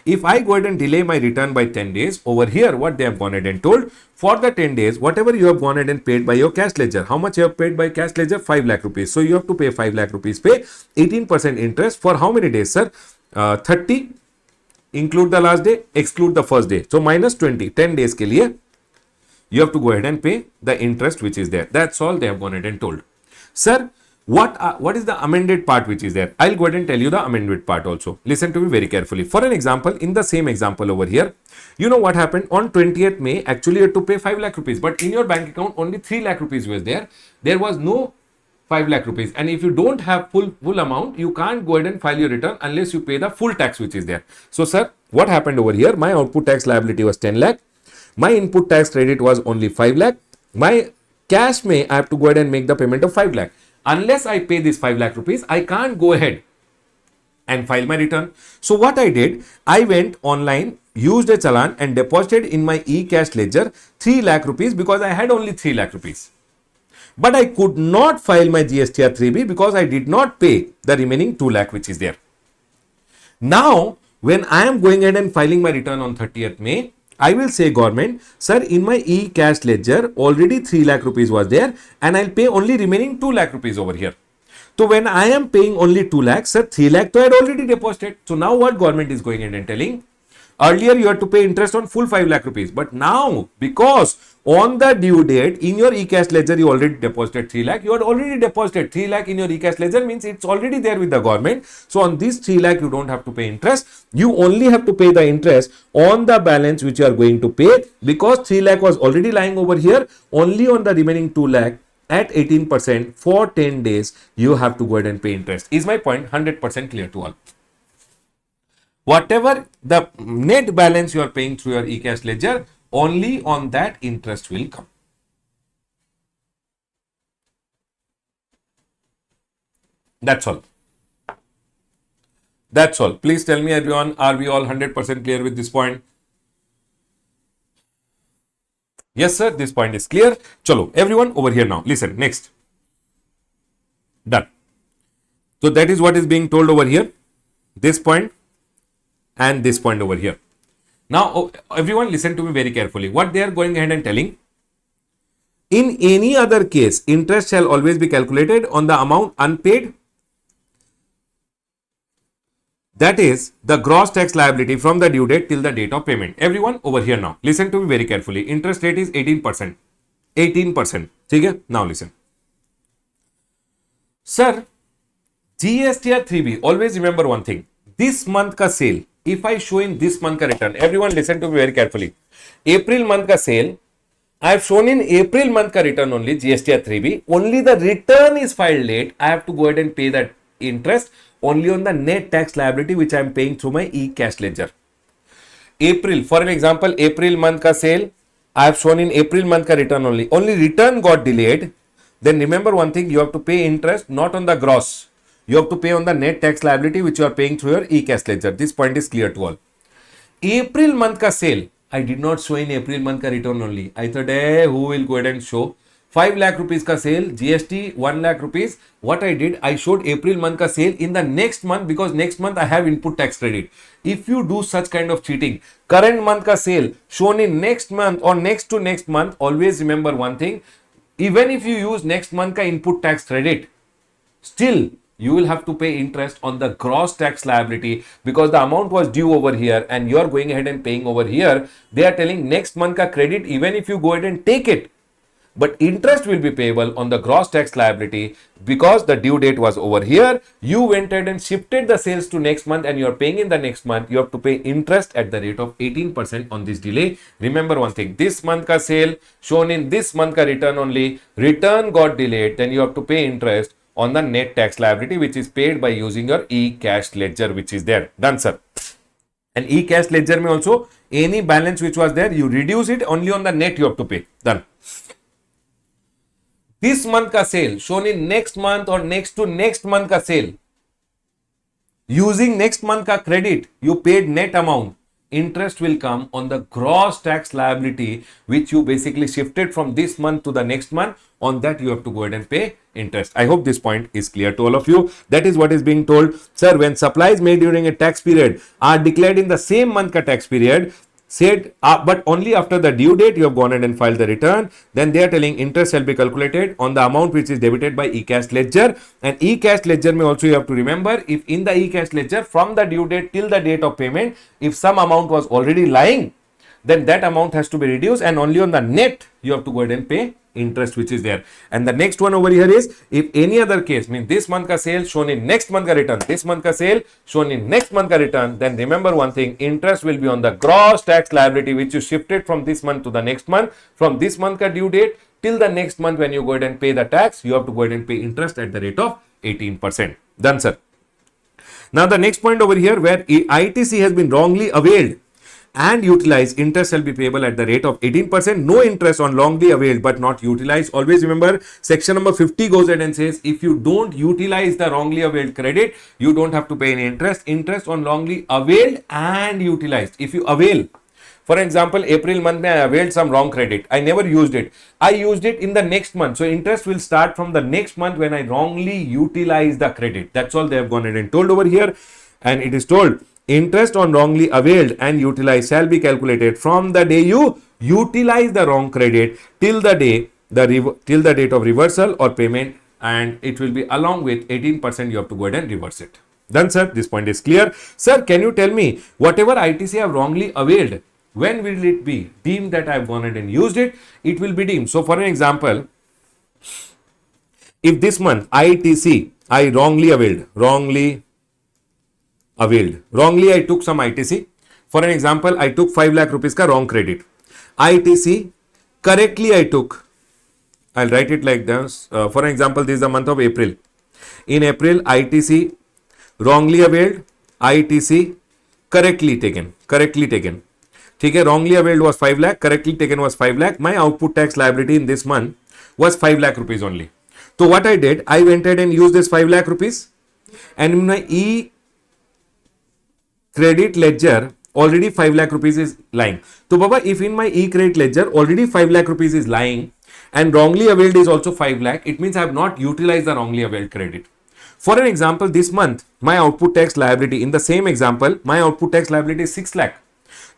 If I go ahead and delay my return by 10 days, over here what they have gone ahead and told, for the 10 days, whatever you have gone ahead and paid by your cash ledger, how much you have paid by cash ledger? 5 lakh rupees. So you have to pay 5 lakh rupees, pay 18% interest for how many days, sir? 30. Include the last day, exclude the first day. So minus 20, 10 days ke liye, you have to go ahead and pay the interest which is there. That's all they have gone ahead and told. Sir, what is the amended part which is there? I'll go ahead and tell you the amended part also. Listen to me very carefully. For an example, in the same example over here, you know what happened? On 20th May, actually you had to pay 5 lakh rupees. But in your bank account, only 3 lakh rupees was there. There was no 5 lakh rupees. And if you don't have full amount, you can't go ahead and file your return unless you pay the full tax which is there. So sir, what happened over here? My output tax liability was 10 lakh. My input tax credit was only 5 lakh. My cash may, I have to go ahead and make the payment of 5 lakh. Unless I pay this 5 lakh rupees, I can't go ahead and file my return. So what I did, I went online, used a challan and deposited in my e-cash ledger 3 lakh rupees because I had only 3 lakh rupees. But I could not file my GSTR 3B because I did not pay the remaining 2 lakh which is there. Now, when I am going ahead and filing my return on 30th May, I will say government, sir, in my e-cash ledger, already 3 lakh rupees was there and I'll pay only remaining 2 lakh rupees over here. So when I am paying only 2 lakhs, sir, 3 lakh to I had already deposited. So now what government is going ahead and telling? Earlier you had to pay interest on full 5 lakh rupees. But now, because on the due date, in your e-cash ledger, you already deposited 3 lakh. You had already deposited 3 lakh in your e-cash ledger, means it's already there with the government. So on this 3 lakh, you don't have to pay interest. You only have to pay the interest on the balance which you are going to pay, because 3 lakh was already lying over here. Only on the remaining 2 lakh at 18% for 10 days, you have to go ahead and pay interest. Is my point 100% clear to all? Whatever the net balance you are paying through your e-cash ledger, only on that interest will come. That's all. That's all. Please tell me everyone, are we all 100% clear with this point? Yes sir, this point is clear. Chalo, everyone over here now. Listen, next. Done. So that is what is being told over here. This point and this point over here. Now, everyone listen to me very carefully. What they are going ahead and telling, in any other case, interest shall always be calculated on the amount unpaid. That is the gross tax liability from the due date till the date of payment. Everyone over here now, listen to me very carefully. Interest rate is 18%. 18%. Okay? Now listen. Sir, GSTR 3B, always remember one thing. This month ka sale, if I show in this month ka return, everyone listen to me very carefully. April month ka sale, I have shown in April month ka return only, GSTR 3B. Only the return is filed late. I have to go ahead and pay that interest only on the net tax liability which I am paying through my e-cash ledger. April, for an example, April month ka sale, I have shown in April month ka return only. Only return got delayed. Then remember one thing, you have to pay interest not on the gross. You have to pay on the net tax liability which you are paying through your e-cash ledger. This point is clear to all. April month ka sale, I did not show in April month ka return only. I thought, hey, who will go ahead and show? 5 lakh rupees ka sale, GST 1 lakh rupees. What I did, I showed April month ka sale in the next month because next month I have input tax credit. If you do such kind of cheating, current month ka sale shown in next month or next to next month, always remember one thing. Even if you use next month ka input tax credit, still you will have to pay interest on the gross tax liability because the amount was due over here and you are going ahead and paying over here. They are telling next month ka credit, even if you go ahead and take it, but interest will be payable on the gross tax liability because the due date was over here. You went ahead and shifted the sales to next month and you are paying in the next month. You have to pay interest at the rate of 18% on this delay. Remember one thing, this month ka sale shown in this month ka return only, return got delayed, then you have to pay interest on the net tax liability which is paid by using your e-cash ledger which is there. Done sir. And e-cash ledger may also any balance which was there, you reduce it, only on the net you have to pay. Done. This month ka sale shown in next month or next to next month ka sale, using next month ka credit, you paid net amount. Interest will come on the gross tax liability which you basically shifted from this month to the next month. On that you have to go ahead and pay interest. I hope this point is clear to all of you. That is what is being told. Sir, when supplies made during a tax period are declared in the same month ka tax period, said but only after the due date you have gone ahead and filed the return, then they are telling interest shall be calculated on the amount which is debited by e-cash ledger. And e-cash ledger may also, you have to remember, if in the e-cash ledger from the due date till the date of payment, if some amount was already lying, then that amount has to be reduced and only on the net you have to go ahead and pay interest which is there. And the next one over here is, if any other case, means this month ka sale shown in next month ka return, this month ka sale shown in next month ka return, then remember one thing, interest will be on the gross tax liability which you shifted from this month to the next month, from this month ka due date till the next month when you go ahead and pay the tax, you have to go ahead and pay interest at the rate of 18%. Done, sir. Now the next point over here, where ITC has been wrongly availed and utilized, interest shall be payable at the rate of 18%. No interest on wrongly availed but not utilized. Always remember, section number 50 goes ahead and says, if you don't utilize the wrongly availed credit, you don't have to pay any interest. Interest on wrongly availed and utilized. If you avail, for example, April month I availed some wrong credit. I never used it. I used it in the next month. So interest will start from the next month when I wrongly utilize the credit. That's all they have gone ahead and told over here. And it is told, interest on wrongly availed and utilized shall be calculated from the day you utilize the wrong credit till the date of reversal or payment, and it will be along with 18% you have to go ahead and reverse it. Done, sir. This point is clear. Sir, can you tell me, whatever ITC I have wrongly availed, when will it be deemed that I have gone ahead and used it? It will be deemed. So for an example, if this month ITC I wrongly availed, wrongly I took some ITC. For an example, I took 5 lakh rupees ka wrong credit. ITC correctly I took. I'll write it like this. For an example, this is the month of April. In April, ITC wrongly availed, ITC correctly taken. ठीक है, wrongly availed was 5 lakh, correctly taken was 5 lakh. My output tax liability in this month was 5 lakh rupees only. So what I did, I went ahead and used this 5 lakh rupees, and in my credit ledger already 5 lakh rupees is lying. So Baba, if in my credit ledger already 5 lakh rupees is lying and wrongly availed is also 5 lakh, it means I have not utilized the wrongly availed credit. For an example, this month my output tax liability, in the same example, my output tax liability is 6 lakh.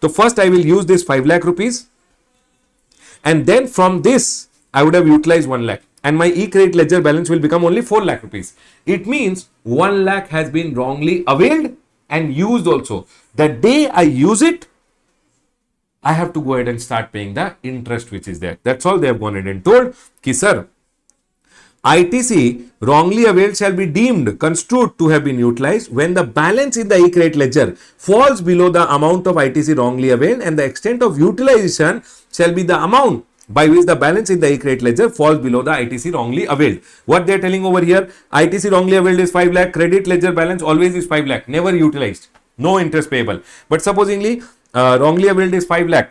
So first I will use this 5 lakh rupees, and then from this I would have utilized 1 lakh, and my credit ledger balance will become only 4 lakh rupees. It means 1 lakh has been wrongly availed and used also. The day I use it, I have to go ahead and start paying the interest which is there. That's all they have gone ahead and told. Ki sir, ITC wrongly availed shall be deemed construed to have been utilized when the balance in the credit ledger falls below the amount of ITC wrongly availed, and the extent of utilization shall be the amount by which the balance in the credit ledger falls below the ITC wrongly availed. What they are telling over here, ITC wrongly availed is 5 lakh, credit ledger balance always is 5 lakh, never utilized, no interest payable. But supposingly wrongly availed is 5 lakh,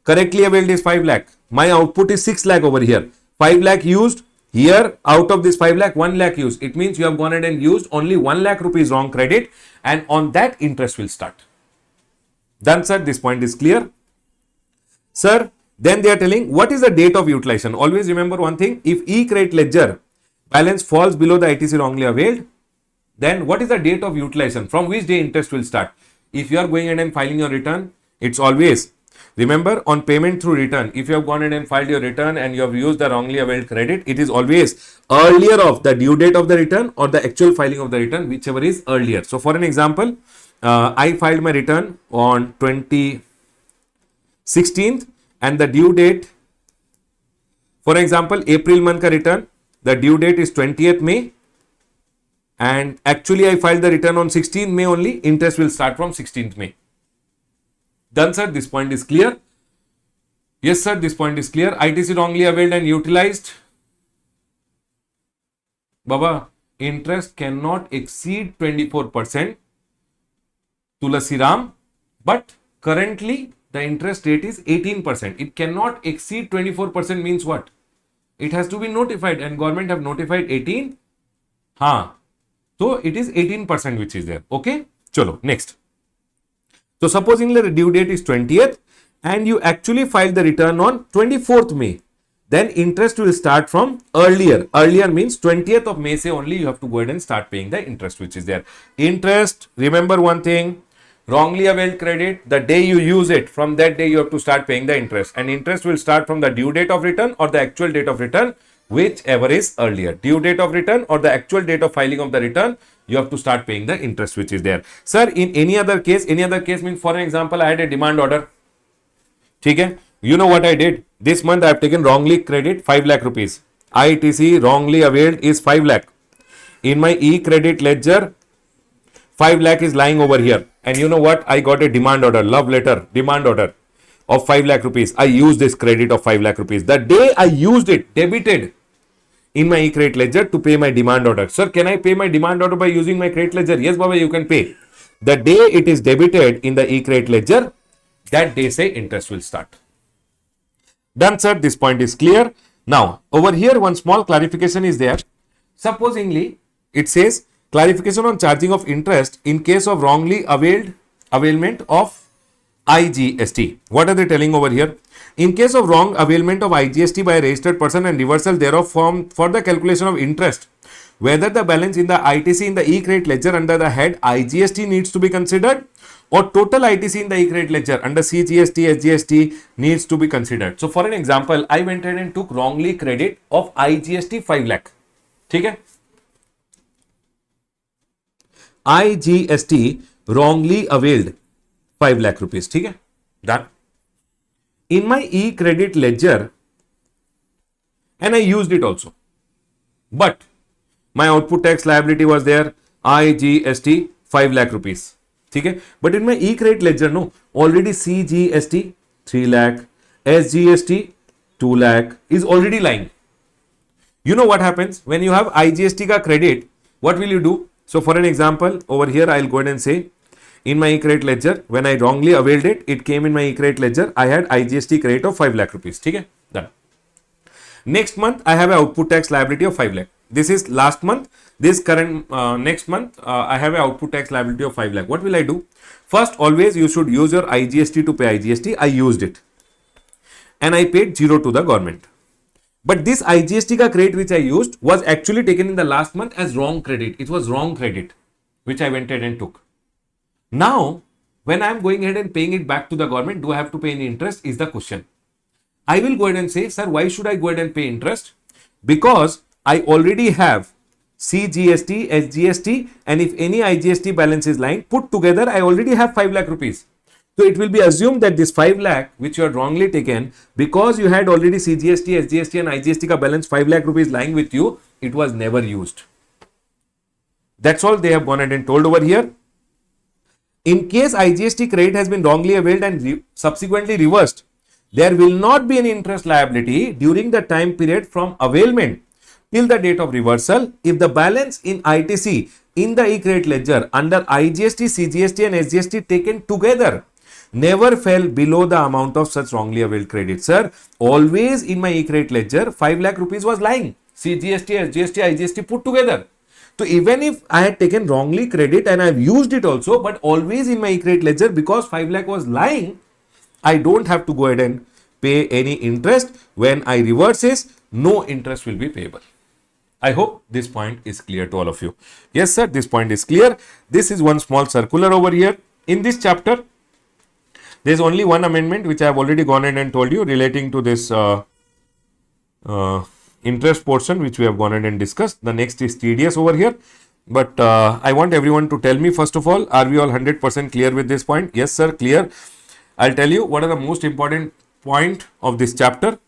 correctly availed is 5 lakh, my output is 6 lakh over here, 5 lakh used. Here, out of this 5 lakh, 1 lakh used. It means you have gone ahead and used only 1 lakh rupees wrong credit, and on that interest will start. Done, sir. This point is clear. Sir, then they are telling what is the date of utilization. Always remember one thing. If credit ledger balance falls below the ITC wrongly availed, then what is the date of utilization? From which day interest will start? If you are going ahead and filing your return, it's always, remember, on payment through return, if you have gone ahead and filed your return and you have used the wrongly availed credit, it is always earlier of the due date of the return or the actual filing of the return, whichever is earlier. So for an example, I filed my return on 16th and the due date, for example, April month ka return, the due date is 20th May, and actually I filed the return on 16th May only. Interest will start from 16th May. Done, sir. This point is clear. Yes, sir. This point is clear. ITC wrongly availed and utilized. Baba, interest cannot exceed 24%. Tulasi Ram. But currently the interest rate is 18%. It cannot exceed 24% means what? It has to be notified, and government have notified 18. So it is 18% which is there. Okay. Chalo, next. So supposing the due date is 20th and you actually filed the return on 24th May, then interest will start from earlier. Earlier means 20th of May say only you have to go ahead and start paying the interest which is there. Interest, remember one thing, wrongly availed credit, the day you use it, from that day you have to start paying the interest, and interest will start from the due date of return or the actual date of return, whichever is earlier. Due date of return or the actual date of filing of the return, you have to start paying the interest which is there. Sir, in any other case means, for an example, I had a demand order. Okay? You know what I did? This month I have taken wrongly credit 5 lakh rupees. ITC wrongly availed is 5 lakh. In my credit ledger, 5 lakh is lying over here. And you know what? I got a demand order, love letter, demand order. of 5 lakh rupees. I use this credit of 5 lakh rupees. The day I used it, debited in my e-credit ledger to pay my demand order. Sir, can I pay my demand order by using my credit ledger? Yes, Baba, you can pay. The day it is debited in the e-credit ledger, that day say interest will start. Done, sir. This point is clear. Now, over here, one small clarification is there. Supposingly, it says clarification on charging of interest in case of wrongly availment of IGST. What are they telling over here? In case of wrong availment of IGST by a registered person and reversal thereof for the calculation of interest, whether the balance in the ITC in the e-credit ledger under the head IGST needs to be considered, or total ITC in the e-credit ledger under CGST, SGST needs to be considered. So, for an example, I went ahead and took wrongly credit of IGST 5 lakh. Okay? IGST wrongly availed 5 lakh rupees. Okay? Done. In my e-credit ledger, and I used it also, but my output tax liability was there, IGST 5 lakh rupees. Okay? But in my e-credit ledger, no, already CGST 3 lakh, SGST 2 lakh is already lying. You know what happens when you have IGST ka credit? What will you do? So, for an example, over here I'll go ahead and say, in my e-credit ledger, when I wrongly availed it, it came in my e-credit ledger. I had IGST credit of 5 lakh rupees. Okay? Done. Next month, I have an output tax liability of 5 lakh. This is last month. This current next month, I have an output tax liability of 5 lakh. What will I do? First, always you should use your IGST to pay IGST. I used it. And I paid 0 to the government. But this IGST ka credit which I used was actually taken in the last month as wrong credit. It was wrong credit which I went ahead and took. Now, when I am going ahead and paying it back to the government, do I have to pay any interest is the question. I will go ahead and say, sir, why should I go ahead and pay interest? Because I already have CGST, SGST, and if any IGST balance is lying, put together, I already have 5 lakh rupees. So it will be assumed that this 5 lakh, which you had wrongly taken, because you had already CGST, SGST, and IGST ka balance 5 lakh rupees lying with you, it was never used. That's all they have gone ahead and told over here. In case IGST credit has been wrongly availed and subsequently reversed, there will not be any interest liability during the time period from availment till the date of reversal if the balance in ITC in the e-credit ledger under IGST, CGST and SGST taken together never fell below the amount of such wrongly availed credit. Sir, always in my e-credit ledger, 5 lakh rupees was lying. CGST, SGST, IGST put together. So even if I had taken wrongly credit and I have used it also, but always in my e-credit ledger because 5 lakh was lying, I don't have to go ahead and pay any interest. When I reverse this, no interest will be payable. I hope this point is clear to all of you. Yes, sir, this point is clear. This is one small circular over here. In this chapter, there is only one amendment which I have already gone ahead and told you relating to this interest portion which we have gone ahead and discussed. The next is TDS over here. But I want everyone to tell me first of all, are we all 100% clear with this point? Yes, sir, clear. I'll tell you what are the most important point of this chapter.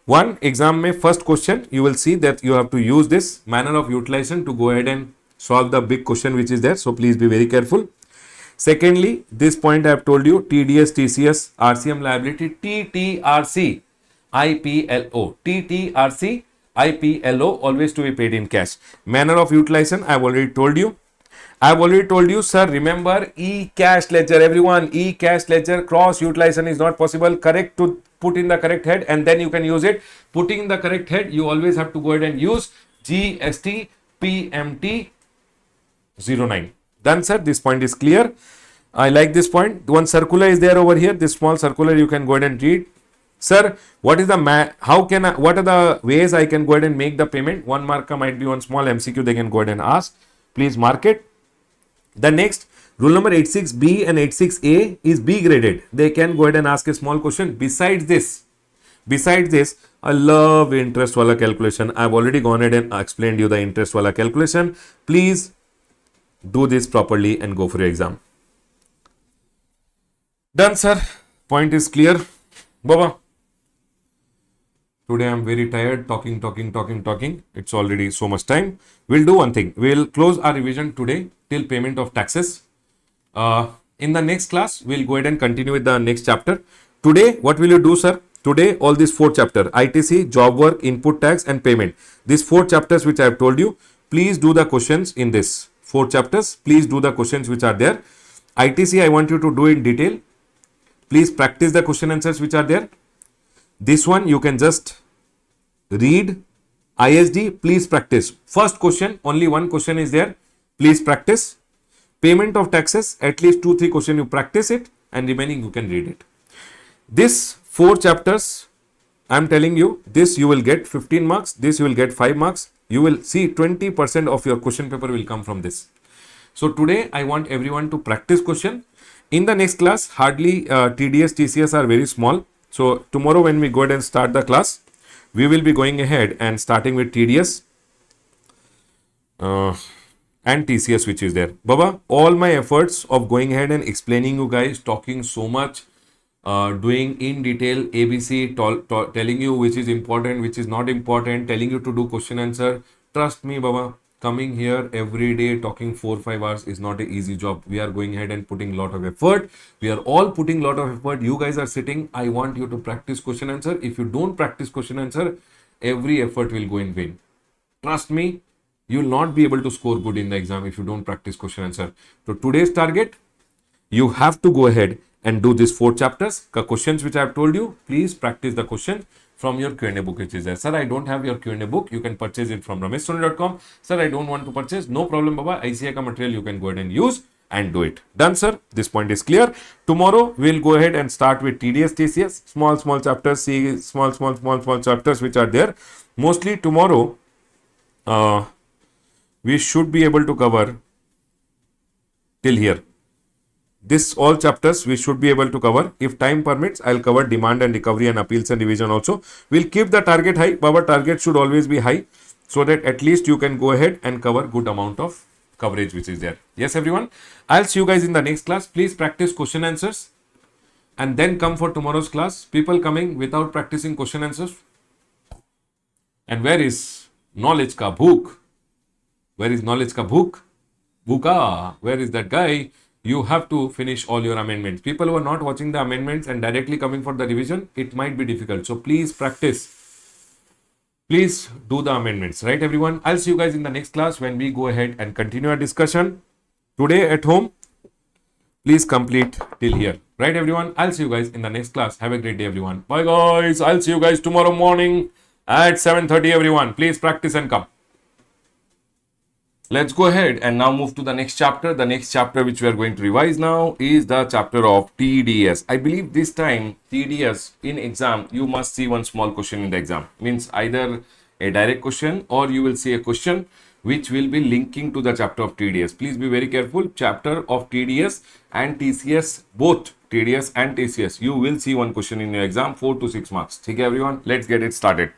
One, exam mein first question, you will see that you have to use this manner of utilization to go ahead and solve the big question which is there. So please be very careful. Secondly, this point I have told you, TDS, TCS, RCM liability, TTRC, IPLO, TTRC, IPLO, always to be paid in cash. Manner of utilization, I have already told you. I have already told you, sir, remember e-cash ledger, everyone, e-cash ledger, cross utilization is not possible. Correct to put in the correct head and then you can use it. Putting in the correct head, you always have to go ahead and use GST PMT 09. Done, sir. This point is clear. I like this point. One circular is there over here. This small circular you can go ahead and read. Sir, what is the what are the ways I can go ahead and make the payment? One marker might be one small MCQ they can go ahead and ask. Please mark it. The next, rule number 86B and 86A is B graded. They can go ahead and ask a small question. Besides this, I love interest wala calculation. I've already gone ahead and explained you the interest wala calculation. Please do this properly and go for your exam. Done, sir. Point is clear. Baba. Today I'm very tired talking. It's already so much time. We'll do one thing. We'll close our revision today till payment of taxes. In the next class, we'll go ahead and continue with the next chapter. Today, what will you do, sir? Today, all these 4 chapters, ITC, job work, input tax and payment. These 4 chapters which I have told you, please do the questions in this 4 chapters. Please do the questions which are there. ITC, I want you to do in detail. Please practice the question answers which are there. This one, you can just read. ISD, please practice. First question, only one question is there. Please practice. Payment of taxes, at least 2-3 questions you practice it, and remaining you can read it. This 4 chapters, I am telling you, this you will get 15 marks, this you will get 5 marks. You will see 20% of your question paper will come from this. So today I want everyone to practice question. In the next class, hardly TDS, TCS are very small. So tomorrow when we go ahead and start the class, we will be going ahead and starting with TDS and TCS which is there. Baba, all my efforts of going ahead and explaining you guys, talking so much, doing in detail ABC, telling you which is important, which is not important, telling you to do question answer. Trust me, Baba, coming here every day talking 4-5 hours is not an easy job. We are going ahead and putting lot of effort. We are all putting lot of effort. You guys are sitting. I want you to practice question answer. If you don't practice question answer, every effort will go in vain. Trust me, you will not be able to score good in the exam if you don't practice question answer. So today's target, you have to go ahead and do these 4 chapters. The questions which I have told you, please practice the question from your Q&A book which is there. Sir, I don't have your Q&A book. You can purchase it from rameshsoni.com. Sir, I don't want to purchase. No problem, Baba. ICI ka material you can go ahead and use and do it. Done, sir. This point is clear. Tomorrow, we'll go ahead and start with TDS, TCS. Small chapters. See small chapters which are there. Mostly tomorrow, we should be able to cover till here. This all chapters we should be able to cover. If time permits, I'll cover demand and recovery and appeals and revision also. We'll keep the target high. Our target should always be high so that at least you can go ahead and cover good amount of coverage which is there. Yes, everyone. I'll see you guys in the next class. Please practice question answers and then come for tomorrow's class. People coming without practicing question answers. And where is knowledge ka bhook? Where is knowledge ka bhook? Bhuka. Where is that guy? You have to finish all your amendments. People who are not watching the amendments and directly coming for the revision, it might be difficult. So please practice. Please do the amendments, right, everyone? I'll see you guys in the next class when we go ahead and continue our discussion. Today at home, please complete till here, right, everyone? I'll see you guys in the next class. Have a great day, everyone. Bye, guys. I'll see you guys tomorrow morning at 7:30, everyone. Please practice and come. Let's go ahead and now move to the next chapter. The next chapter which we are going to revise now is the chapter of TDS. I believe this time TDS in exam, you must see one small question in the exam. Means either a direct question or you will see a question which will be linking to the chapter of TDS. Please be very careful. Chapter of TDS and TCS, both TDS and TCS, you will see one question in your exam, 4 to 6 marks. Okay, everyone, let's get it started.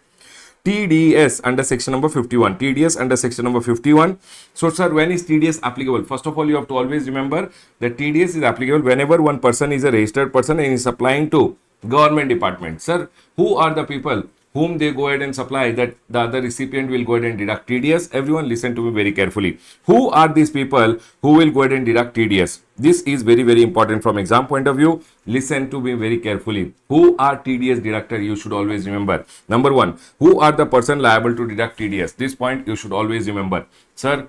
TDS under section number 51. TDS under section number 51. So, sir, when is TDS applicable? First of all, you have to always remember that TDS is applicable whenever one person is a registered person and is applying to government department. Sir, who are the people whom they go ahead and supply that the other recipient will go ahead and deduct TDS? Everyone listen to me very carefully. Who are these people who will go ahead and deduct TDS? This is very, very important from exam point of view. Listen to me very carefully. Who are TDS deductor? You should always remember. Number one, who are the person liable to deduct TDS? This point you should always remember. Sir,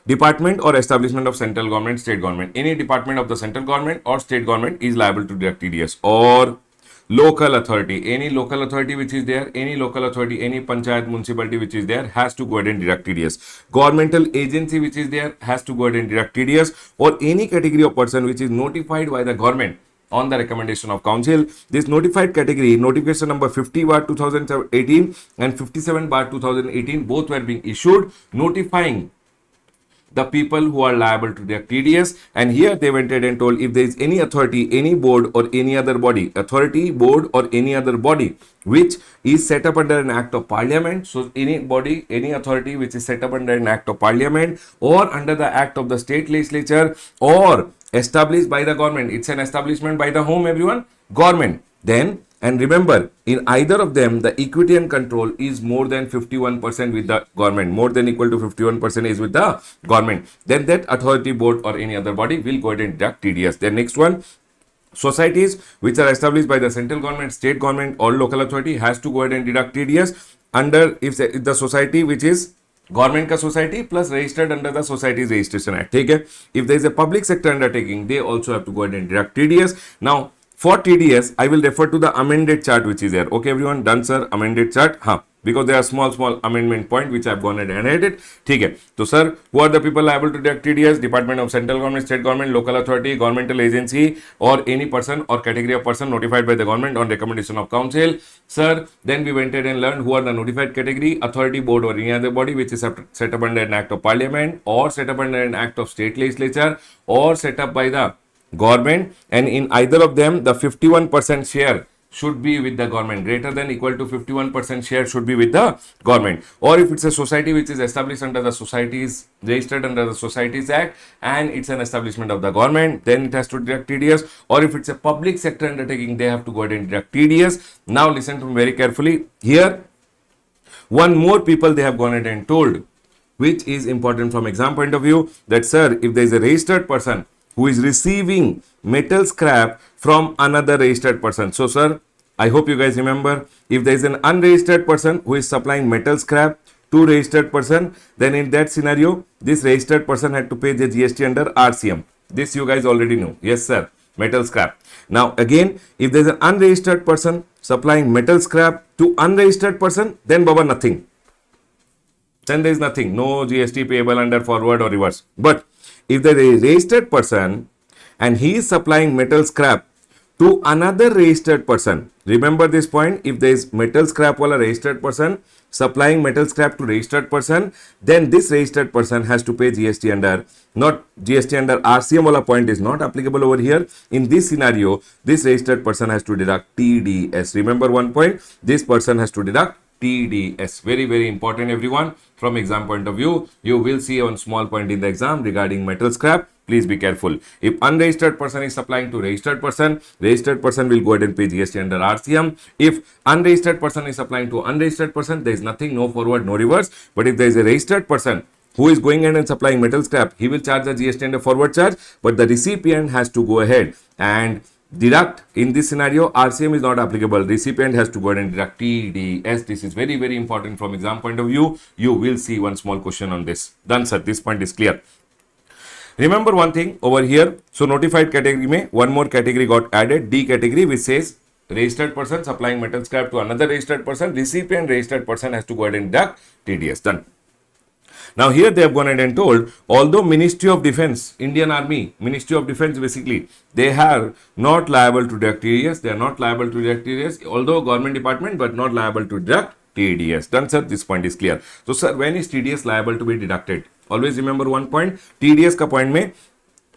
department or establishment of central government, state government. Any department of the central government or state government is liable to deduct TDS. Or local authority, any local authority which is there, any local authority, any panchayat, municipality which is there has to go ahead and deduct TDS. Governmental agency which is there has to go ahead and deduct TDS, or any category of person which is notified by the government on the recommendation of council. This notified category, notification number 50/2018 and 57/2018, both were being issued notifying the people who are liable to deduct TDS. And here they went ahead and told if there is any authority, any board or any other body, authority, board or any other body which is set up under an act of parliament. So any body, any authority which is set up under an act of parliament or under the act of the state legislature or established by the government. It's an establishment by the whom, everyone? Government. Then, and remember, in either of them, the equity and control is more than 51% with the government. More than equal to 51% is with the government. Then that authority, board or any other body will go ahead and deduct TDS. Then next one, Societies which are established by the central government, state government or local authority has to go ahead and deduct TDS under if the society which is government का society plus registered under the Societies Registration Act. ठीक है. If there is a public sector undertaking, they also have to go ahead and deduct TDS. Now for TDS, I will refer to the amended chart which is there. Okay, everyone, done sir? Amended chart, हाँ. Because there are small amendment point which I have gone ahead and added. ठीक है. तो sir, who are the people liable to deduct TDS? Department of Central Government, State Government, Local Authority, Governmental Agency, or any person or category of person notified by the government on recommendation of council. Sir, then we went ahead and learned who are the notified category, authority, board, or any other body which is set up under an act of parliament or set up under an act of state legislature or set up by the government, and in either of them the 51% share should be with the government. Greater than equal to 51% share should be with the government. Or if it's a society which is established under the Societies, registered under the Societies Act, and it's an establishment of the government, then it has to deduct TDS. Or if it's a public sector undertaking, they have to go ahead and deduct TDS. Now listen to me very carefully. Here one more people they have gone ahead and told, which is important from exam point of view, that sir, if there is a registered person who is receiving metal scrap from another registered person. So sir, I hope you guys remember, if there is an unregistered person who is supplying metal scrap to registered person, then in that scenario, this registered person had to pay the GST under RCM. This you guys already know. Yes sir, metal scrap. Now again, if there is an unregistered person supplying metal scrap to unregistered person, then baba nothing. Then there is nothing. No GST payable under forward or reverse. But if there is a registered person and he is supplying metal scrap to another registered person, remember this point, if there is metal scrap wala registered person supplying metal scrap to registered person, then this registered person has to pay GST under, not GST under RCM wala point is not applicable over here. In this scenario, this registered person has to deduct TDS. Remember one point, this person has to deduct TDS. Very important everyone. From exam point of view, you will see one small point in the exam regarding metal scrap. Please be careful. If unregistered person is supplying to registered person will go ahead and pay GST under RCM. If unregistered person is supplying to unregistered person, there is nothing, no forward, no reverse. But if there is a registered person who is going ahead and supplying metal scrap, he will charge the GST under forward charge, but the recipient has to go ahead and deduct. In this scenario, RCM is not applicable. Recipient has to go ahead and deduct TDS. This is very important from exam point of view. You will see one small question on this. Done sir, this point is clear. Remember one thing over here. So notified category mein one more category got added, D category, which says registered person supplying metal scrap to another registered person. Recipient registered person has to go ahead and deduct TDS. Done. Now here they have gone ahead and told, although Ministry of Defense, Indian Army, Ministry of Defense basically, they are not liable to deduct TDS. They are not liable to deduct TDS, although government department, but not liable to deduct TDS. Done sir, this point is clear. So sir, when is TDS liable to be deducted? Always remember one point, TDS ka point mein,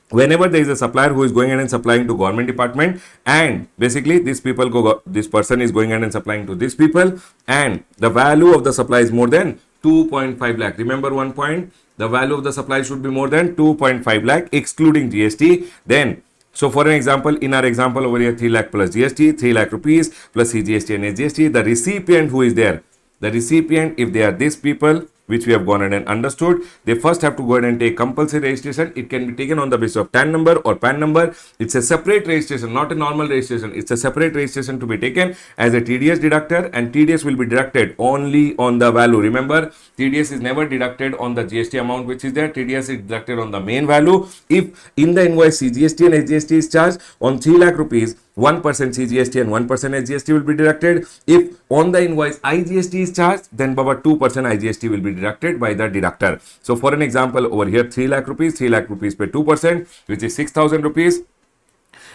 whenever there is a supplier who is going ahead and supplying to government department, and basically this person is going ahead and supplying to these people, and the value of the supply is more than 2.5 lakh. Remember one point, the value of the supply should be more than 2.5 lakh excluding GST. Then, so for an example, in our example over here, 3 lakh plus GST, 3 lakh rupees plus CGST and SGST, the recipient who is there, the recipient, if they are these people, which we have gone ahead and understood, they first have to go ahead and take compulsory registration. It can be taken on the basis of TAN number or PAN number. It's a separate registration, not a normal registration. It's a separate registration to be taken as a TDS deductor, and TDS will be deducted only on the value. Remember, TDS is never deducted on the GST amount which is there. TDS is deducted on the main value. If in the invoice CGST and SGST is charged on 3 lakh rupees, 1% CGST and 1% SGST will be deducted. If on the invoice IGST is charged, then baba 2% IGST will be deducted by the deductor. So for an example over here, 3 lakh rupees pay 2%, which is 6,000 rupees.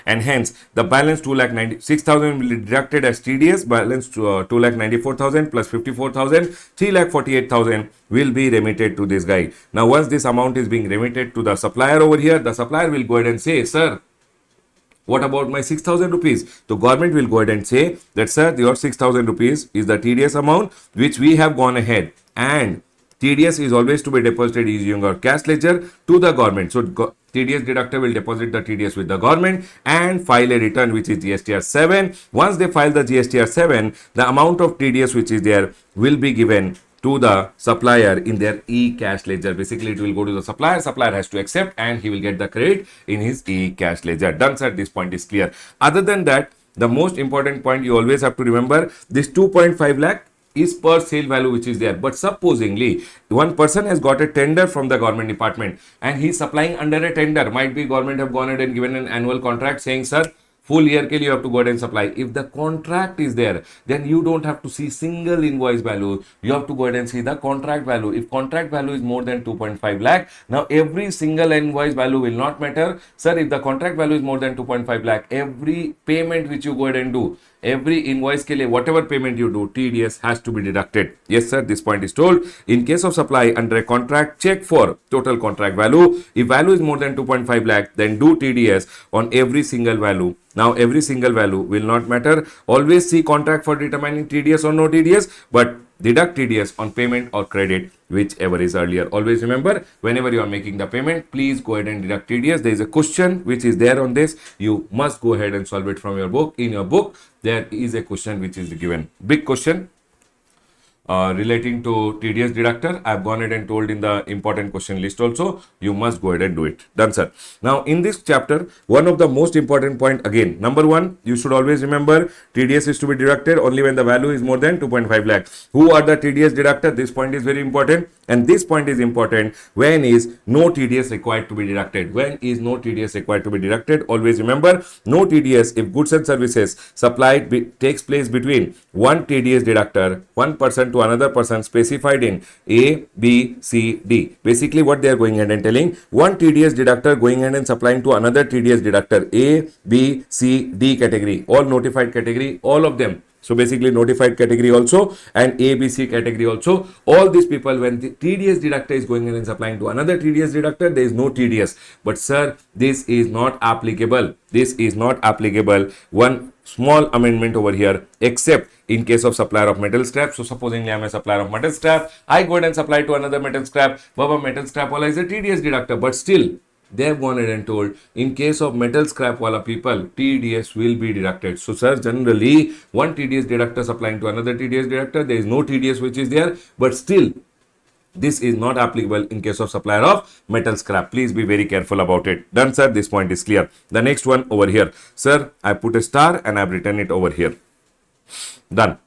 And hence the balance 2,96,000 will be deducted as TDS, balance 2,94,000 plus 54,000, 3,48,000 will be remitted to this guy. Now once this amount is being remitted to the supplier over here, the supplier will go ahead and say, sir, what about my 6,000 rupees? The government will go ahead and say that, sir, your 6,000 rupees is the TDS amount which we have gone ahead, and TDS is always to be deposited using your cash ledger to the government. So TDS deductor will deposit the TDS with the government and file a return which is GSTR 7. Once they file the GSTR 7, the amount of TDS which is there will be given to the supplier in their e-cash ledger. Basically, it will go to the supplier. Supplier has to accept and he will get the credit in his e-cash ledger. Done, sir. This point is clear. Other than that, the most important point you always have to remember, this 2.5 lakh is per sale value which is there. But supposingly one person has got a tender from the government department and he is supplying under a tender. Might be government have gone ahead and given an annual contract saying, sir, full year ke liye you have to go ahead and supply. If the contract is there, then you don't have to see single invoice value. You have to go ahead and see the contract value. If contract value is more than 2.5 lakh, now every single invoice value will not matter. Sir, if the contract value is more than 2.5 lakh, every payment which you go ahead and do, every invoice ke liye, whatever payment you do, TDS has to be deducted. Yes, sir, this point is told. In case of supply under a contract, check for total contract value. If value is more than 2.5 lakh, then do TDS on every single value. Now, every single value will not matter. Always see contract for determining TDS or no TDS, but deduct TDS on payment or credit, whichever is earlier. Always remember, whenever you are making the payment, please go ahead and deduct TDS. There is a question which is there on this. You must go ahead and solve it from your book. In your book, there is a question which is given. Big question. Relating to TDS deductor, I have gone ahead and told in the important question list also. You must go ahead and do it. Done, sir. Now, in this chapter, one of the most important point again, number one, you should always remember TDS is to be deducted only when the value is more than 2.5 lakh. Who are the TDS deductor? This point is very important, and this point is important. When is no TDS required to be deducted? When is no TDS required to be deducted? Always remember, no TDS if goods and services supplied takes place between one TDS deductor, one person to another person specified in A, B, C, D. Basically, what they are going ahead and telling, one TDS deductor going ahead and supplying to another TDS deductor, A, B, C, D category, all notified category, all of them. So basically notified category also and ABC category also. All these people, when the TDS deductor is going in and supplying to another TDS deductor, there is no TDS. But sir, this is not applicable. This is not applicable. One small amendment over here, except in case of supplier of metal scrap. So supposingly I am a supplier of metal scrap, I go ahead and supply to another metal scrap. Baba, metal scrap wala is a TDS deductor, but still they have gone ahead and told in case of metal scrap wala people, TDS will be deducted. So sir, generally one TDS deductor supplying to another TDS deductor, there is no TDS which is there, but still this is not applicable in case of supplier of metal scrap. Please be very careful about it. Done, sir. This point is clear. The next one over here, sir, I put a star and I've written it over here. Done.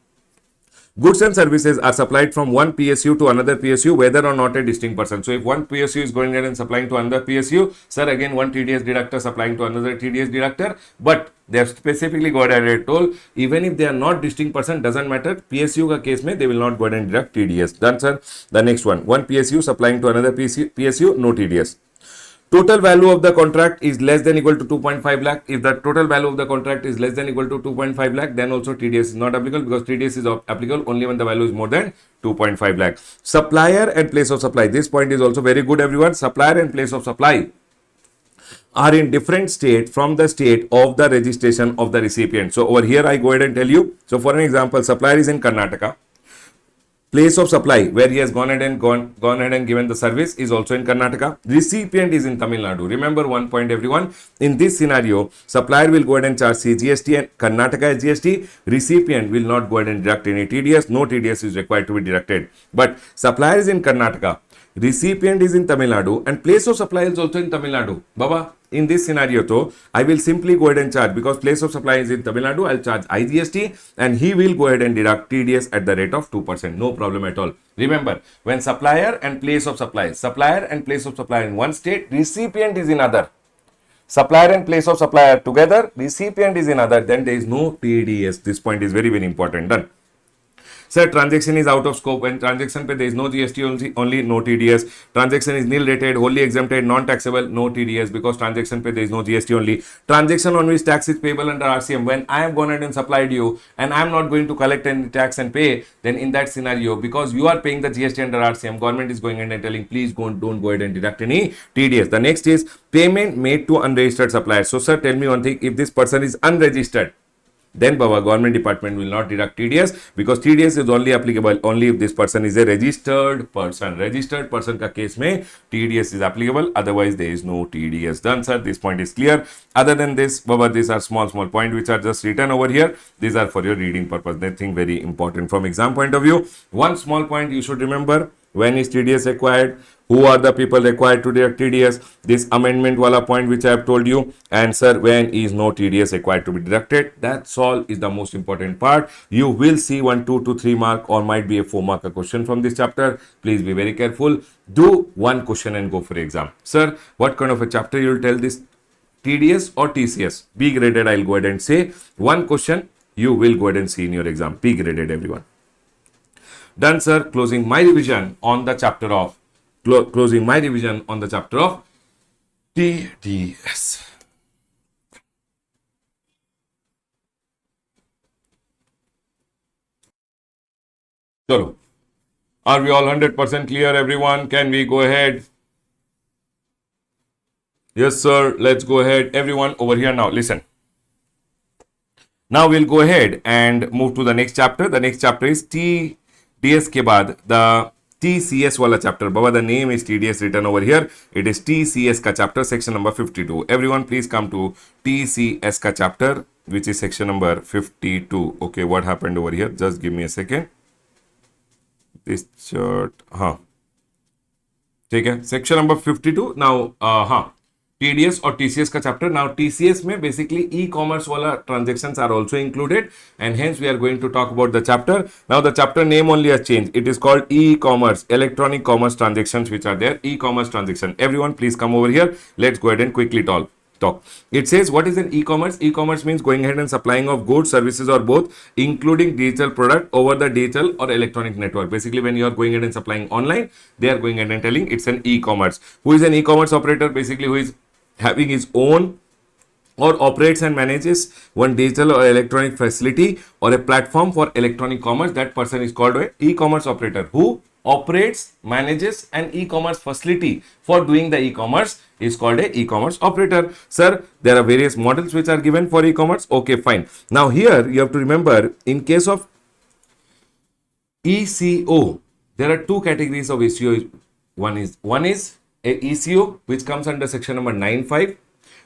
Goods and services are supplied from one PSU to another PSU, whether or not a distinct person. So if one PSU is going ahead and supplying to another PSU, sir, again one TDS deductor supplying to another TDS deductor, but they have specifically got ahead and told even if they are not distinct person, doesn't matter. PSU ka case mein they will not go ahead and deduct TDS. Done, sir. The next one PSU supplying to another PSU, no TDS. Total value of the contract is less than equal to 2.5 lakh. If the total value of the contract is less than equal to 2.5 lakh, then also TDS is not applicable, because TDS is applicable only when the value is more than 2.5 lakh. Supplier and place of supply. This point is also very good, everyone. Supplier and place of supply are in different state from the state of the registration of the recipient. So over here I go ahead and tell you. So for an example, supplier is in Karnataka. Place of supply where he has gone ahead and given the service is also in Karnataka. Recipient is in Tamil Nadu. Remember one point, everyone. In this scenario, supplier will go ahead and charge GST and Karnataka as GST. Recipient will not go ahead and deduct any TDS. No TDS is required to be deducted. But supplier is in Karnataka, recipient is in Tamil Nadu, and place of supply is also in Tamil Nadu. Baba, in this scenario though, I will simply go ahead and charge, because place of supply is in Tamil Nadu, I'll charge IGST and he will go ahead and deduct TDS at the rate of 2%. No problem at all. Remember, when supplier and place of supply in one state, recipient is in other. Supplier and place of supplier together, recipient is in other, then there is no TDS. This point is very, very important. Done. Sir, transaction is out of scope. When transaction pe there is no GST, only no TDS. Transaction is nil rated, wholly exempted, non-taxable, no TDS, because transaction pe there is no GST only. Transaction on which tax is payable under RCM. When I am gone ahead and supplied you and I am not going to collect any tax and pay, then in that scenario, because you are paying the GST under RCM, government is going ahead and telling, please don't go ahead and deduct any TDS. The next is payment made to unregistered supplier. So sir, tell me one thing, if this person is unregistered, then Baba, government department will not deduct TDS, because TDS is only applicable only if this person is a registered person. Registered person ka case mein TDS is applicable, otherwise there is no TDS. Done, sir. This point is clear. Other than this, Baba, these are small points which are just written over here. These are for your reading purpose. Nothing very important from exam point of view. One small point you should remember: when is TDS required? Who are the people required to deduct TDS? This amendment wala point which I have told you. And sir, when is no TDS required to be deducted? That's all is the most important part. You will see 1, 2 to 3 mark or might be a 4 mark question from this chapter. Please be very careful. Do one question and go for exam. Sir, what kind of a chapter you will tell this? TDS or TCS? B graded, I'll go ahead and say. One question you will go ahead and see in your exam. B graded, everyone. Done, sir. Closing my revision on the chapter of TDS. So, are we all 100% clear, everyone? Can we go ahead? Yes, sir. Let's go ahead. Everyone over here now. Listen. Now we'll go ahead and move to the next chapter. The next chapter is TDS ke baad the TCS wala chapter. Baba, the name is TDS written over here. It is TCS ka chapter, section number 52. Everyone, please come to TCS ka chapter, which is section number 52. Okay, what happened over here? Just give me a second. This chart, ठीक है, section number 52. Now, TDS or TCS ka chapter. Now TCS mein basically e-commerce wala transactions are also included, and hence we are going to talk about the chapter. Now the chapter name only has changed. It is called e-commerce, electronic commerce transactions which are there. E-commerce transaction. Everyone please come over here. Let's go ahead and quickly talk. It says, what is an e-commerce? E-commerce means going ahead and supplying of goods, services or both, including digital product over the digital or electronic network. Basically, when you are going ahead and supplying online, they are going ahead and telling it's an e-commerce. Who is an e-commerce operator? Basically, who is having his own or operates and manages one digital or electronic facility or a platform for electronic commerce. That person is called an e-commerce operator. Who operates, manages an e-commerce facility for doing the e-commerce is called a e-commerce operator. Sir, there are various models which are given for e-commerce. Okay, fine. Now here you have to remember, in case of ECO, there are two categories of ECO. One is a ECO which comes under section number 9.5.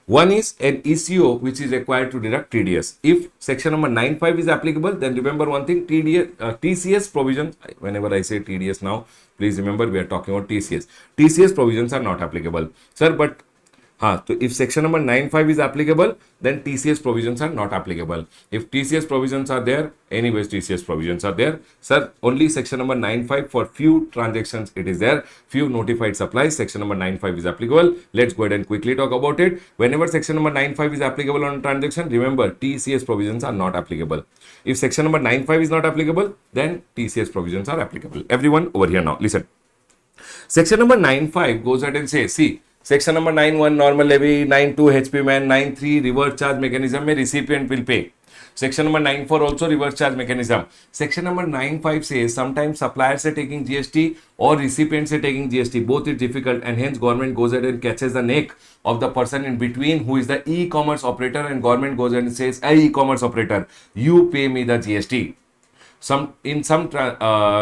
One is an ECO which is required to deduct TDS. If section number 9.5 is applicable, then remember one thing, TCS provision. Whenever I say TDS now, please remember we are talking about TCS. TCS provisions are not applicable. Sir, but so if section number 9.5 is applicable, then TCS provisions are not applicable. If TCS provisions are there, anyways TCS provisions are there. Sir, only section number 9.5 for few transactions it is there. Few notified supplies, section number 9.5 is applicable. Let's go ahead and quickly talk about it. Whenever section number 9.5 is applicable on transaction, remember TCS provisions are not applicable. If section number 9.5 is not applicable, then TCS provisions are applicable. Everyone over here now, listen. Section number 9.5 goes ahead and says, see, section number 9.1 normal levy, 9.2 HP man, 9.3 reverse charge mechanism में recipient will pay. Section number 9.4 also reverse charge mechanism. Section number 9.5 says sometimes suppliers are taking GST or recipients are taking GST. Both is difficult, and hence government goes ahead and catches the neck of the person in between who is the e-commerce operator, and government goes ahead and says, hey, e-commerce operator, you pay me the GST. In some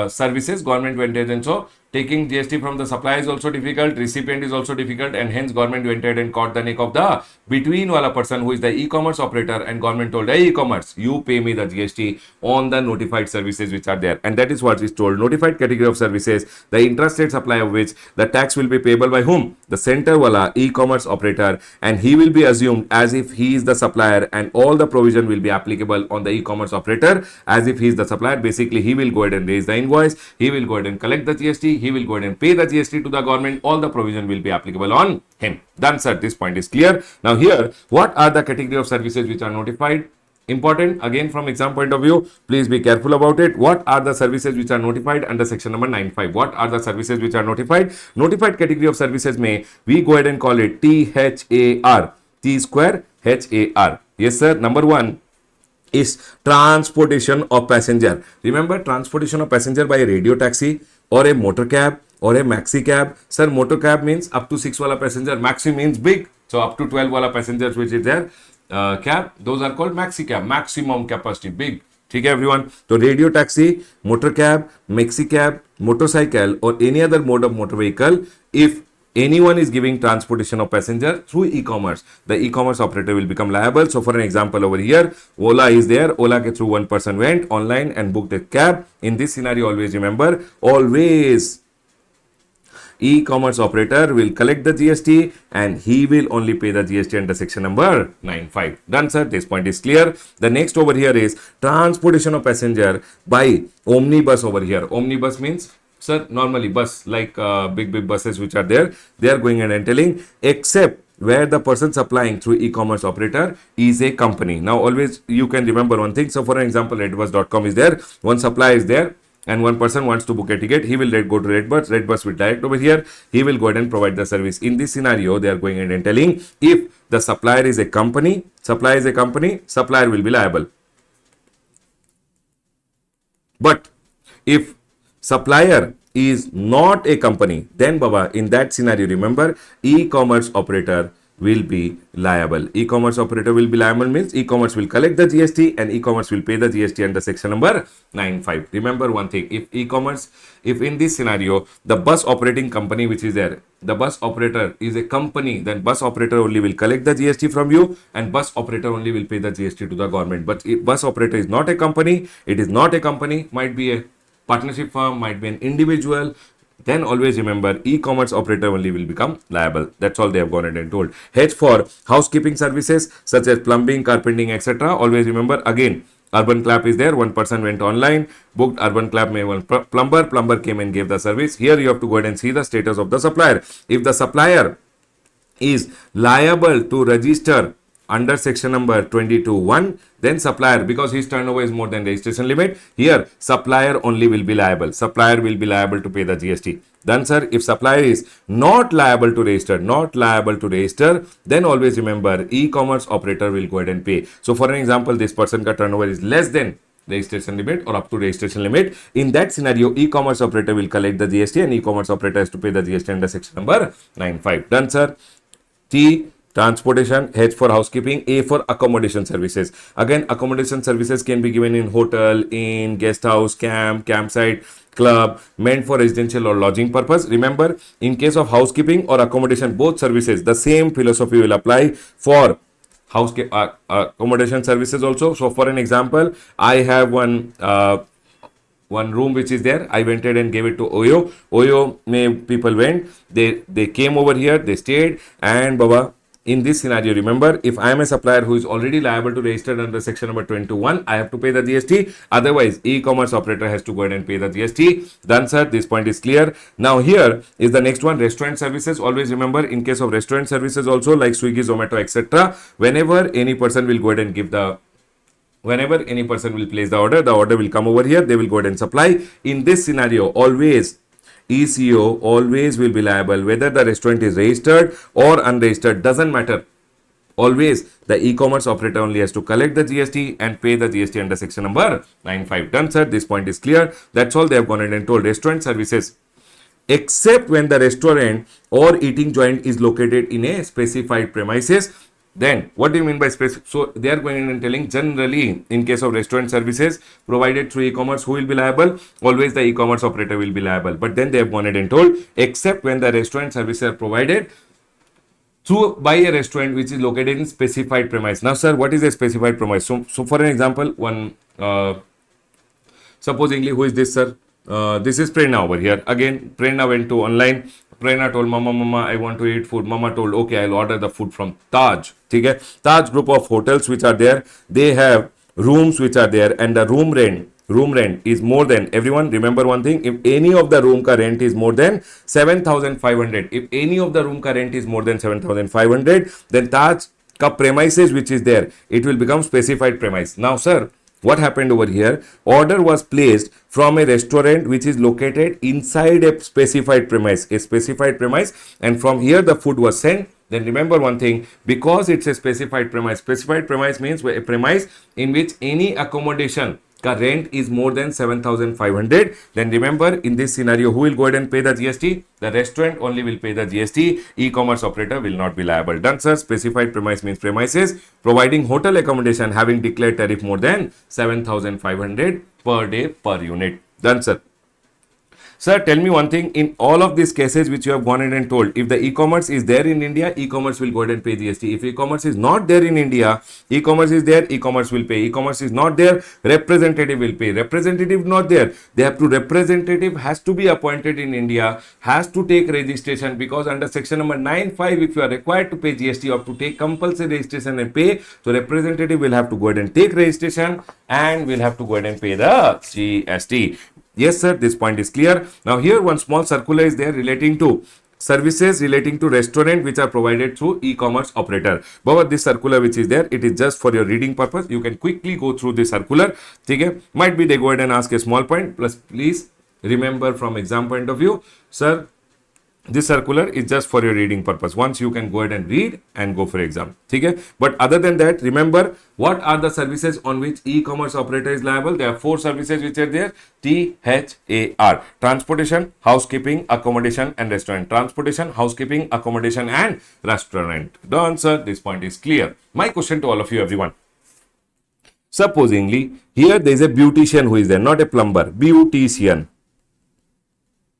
services, government went ahead and so taking GST from the supplier is also difficult, recipient is also difficult, and hence government went ahead and caught the neck of the between wala person who is the e-commerce operator, and government told, hey, e-commerce, you pay me the GST on the notified services which are there. And that is what is told. Notified category of services, the intrastate supply of which the tax will be payable by whom? The center wala e-commerce operator, and he will be assumed as if he is the supplier, and all the provision will be applicable on the e-commerce operator as if he is the supplier. Basically, he will go ahead and raise the invoice, he will go ahead and collect the GST, he will go ahead and pay the GST to the government. All the provision will be applicable on him. Done, sir. This point is clear. Now here, what are the category of services which are notified? Important again from exam point of view, please be careful about it. What are the services which are notified under section number 9.5? What are the services which are notified? Notified category of services may we go ahead and call it THAR. T square HAR. Yes, sir. Number one is transportation of passenger. Remember, transportation of passenger by a radio taxi or a motor cab or a maxi cab. Sir, motor cab means up to 6 wala passenger, maxi means big, so up to 12 wala passengers which is there. cab, those are called maxi cab, maximum capacity, big. ठीक है everyone. तो radio taxi, motor cab, maxi cab, motorcycle or any other mode of motor vehicle, if anyone is giving transportation of passenger through e-commerce, the e-commerce operator will become liable. So for an example over here, Ola is there. Ola ke through one person went online and booked a cab. In this scenario, always remember, always e-commerce operator will collect the GST and he will only pay the GST under section number 95. Done, sir. This point is clear. The next over here is transportation of passenger by omnibus over here. Omnibus means, sir, normally bus, like big buses which are there, they are going and telling, except where the person supplying through e-commerce operator is a company. Now always you can remember one thing. So for an example, redbus.com is there, one supplier is there, and one person wants to book a ticket, he will go to Redbus will direct over here, he will go ahead and provide the service. In this scenario, they are going ahead and telling, if the supplier is a company, supplier will be liable. But if supplier is not a company, then Baba, in that scenario, remember, e-commerce operator will be liable. E-commerce operator will be liable means e-commerce will collect the GST and e-commerce will pay the GST under section number 95. Remember one thing, if in this scenario, the bus operating company which is there, the bus operator is a company, then bus operator only will collect the GST from you and bus operator only will pay the GST to the government. But if bus operator is not a company, it is not a company, might be a partnership firm, might be an individual, then always remember, e-commerce operator only will become liable. That's all they have gone ahead and told. H for housekeeping services such as plumbing, carpenting, etc. Always remember, again, Urban Clap is there. One person went online, booked Urban Clap, may one plumber came and gave the service. Here you have to go ahead and see the status of the supplier. If the supplier is liable to register under section number 22(1), then supplier, because his turnover is more than registration limit, here supplier only will be liable. Supplier will be liable to pay the GST. Then sir, if supplier is not liable to register, then always remember, e-commerce operator will go ahead and pay. So for an example, this person ka turnover is less than registration limit or up to registration limit. In that scenario, e-commerce operator will collect the GST and e-commerce operator has to pay the GST under section number 95. Done, sir. T, transportation. H for housekeeping. A for accommodation services. Again, accommodation services can be given in hotel, in guest house, camp, campsite, club, meant for residential or lodging purpose. Remember, in case of housekeeping or accommodation, both services, the same philosophy will apply for accommodation services also. So for an example, I have one room which is there, I went ahead and gave it to Oyo may people went, they came over here, they stayed, and Baba, in this scenario, remember, if I am a supplier who is already liable to register under section number 21, I have to pay the GST. Otherwise, e-commerce operator has to go ahead and pay the GST. Done, sir. This point is clear. Now, here is the next one, restaurant services. Always remember, in case of restaurant services also, like Swiggy, Zomato, etc., whenever any person will go ahead and give the whenever any person will place the order will come over here, they will go ahead and supply. In this scenario, always ECO always will be liable, whether the restaurant is registered or unregistered, doesn't matter. Always the e-commerce operator only has to collect the GST and pay the GST under section number 95. Done, sir. This point is clear. That's all they have gone ahead and told. Restaurant services, except when the restaurant or eating joint is located in a specified premises. Then what do you mean by specific? So they are going in and telling, generally in case of restaurant services provided through e-commerce, who will be liable? Always the e-commerce operator will be liable. But then they have gone ahead and told, except when the restaurant services are provided through by a restaurant which is located in specified premise. Now sir, what is a specified premise? So for an example, one supposingly, who is this, sir? This is Prerna over here. Again, Prerna went to online. Prerna told Mama, I want to eat food. Mama told, okay, I'll order the food from Taj. Okay? Taj group of hotels which are there, they have rooms which are there, and the room rent is more than, everyone remember one thing, if any of the room ka rent is more than 7,500, if any of the room ka rent is more than 7,500, then Taj ka premises which is there, it will become specified premise. Now sir, what happened over here? Order was placed from a restaurant which is located inside a specified premise, and from here the food was sent. Then remember one thing, because it's a specified premise means a premise in which any accommodation ka rent is more than 7,500, then remember in this scenario who will go ahead and pay the GST? The restaurant only will pay the GST. E-commerce operator will not be liable. Done, sir. Specified premise means premises providing hotel accommodation having declared tariff more than 7,500 per day per unit. Done, sir. Sir, tell me one thing. In all of these cases which you have gone in and told, if the e-commerce is there in India, e-commerce will go ahead and pay GST. If e-commerce is not there in India, e-commerce is there, e-commerce will pay. E-commerce is not there, representative will pay. Representative not there, they have to representative has to be appointed in India, has to take registration, because under section number 9(5), if you are required to pay GST or to take compulsory registration and pay, so representative will have to go ahead and take registration and will have to go ahead and pay the GST. Yes, sir, this point is clear. Now, here one small circular is there relating to services relating to restaurant which are provided through e-commerce operator. But this circular which is there, it is just for your reading purpose. You can quickly go through this circular. Okay? Might be they go ahead and ask a small point. Plus, please remember from exam point of view, sir, this circular is just for your reading purpose. Once you can go ahead and read and go for exam. Okay? But other than that, remember what are the services on which e-commerce operator is liable? There are 4 services which are there. THAR: transportation, housekeeping, accommodation and restaurant. Transportation, housekeeping, accommodation and restaurant. The answer, this point is clear. My question to all of you, everyone. Supposingly, here there is a beautician who is there, not a plumber. Beautician.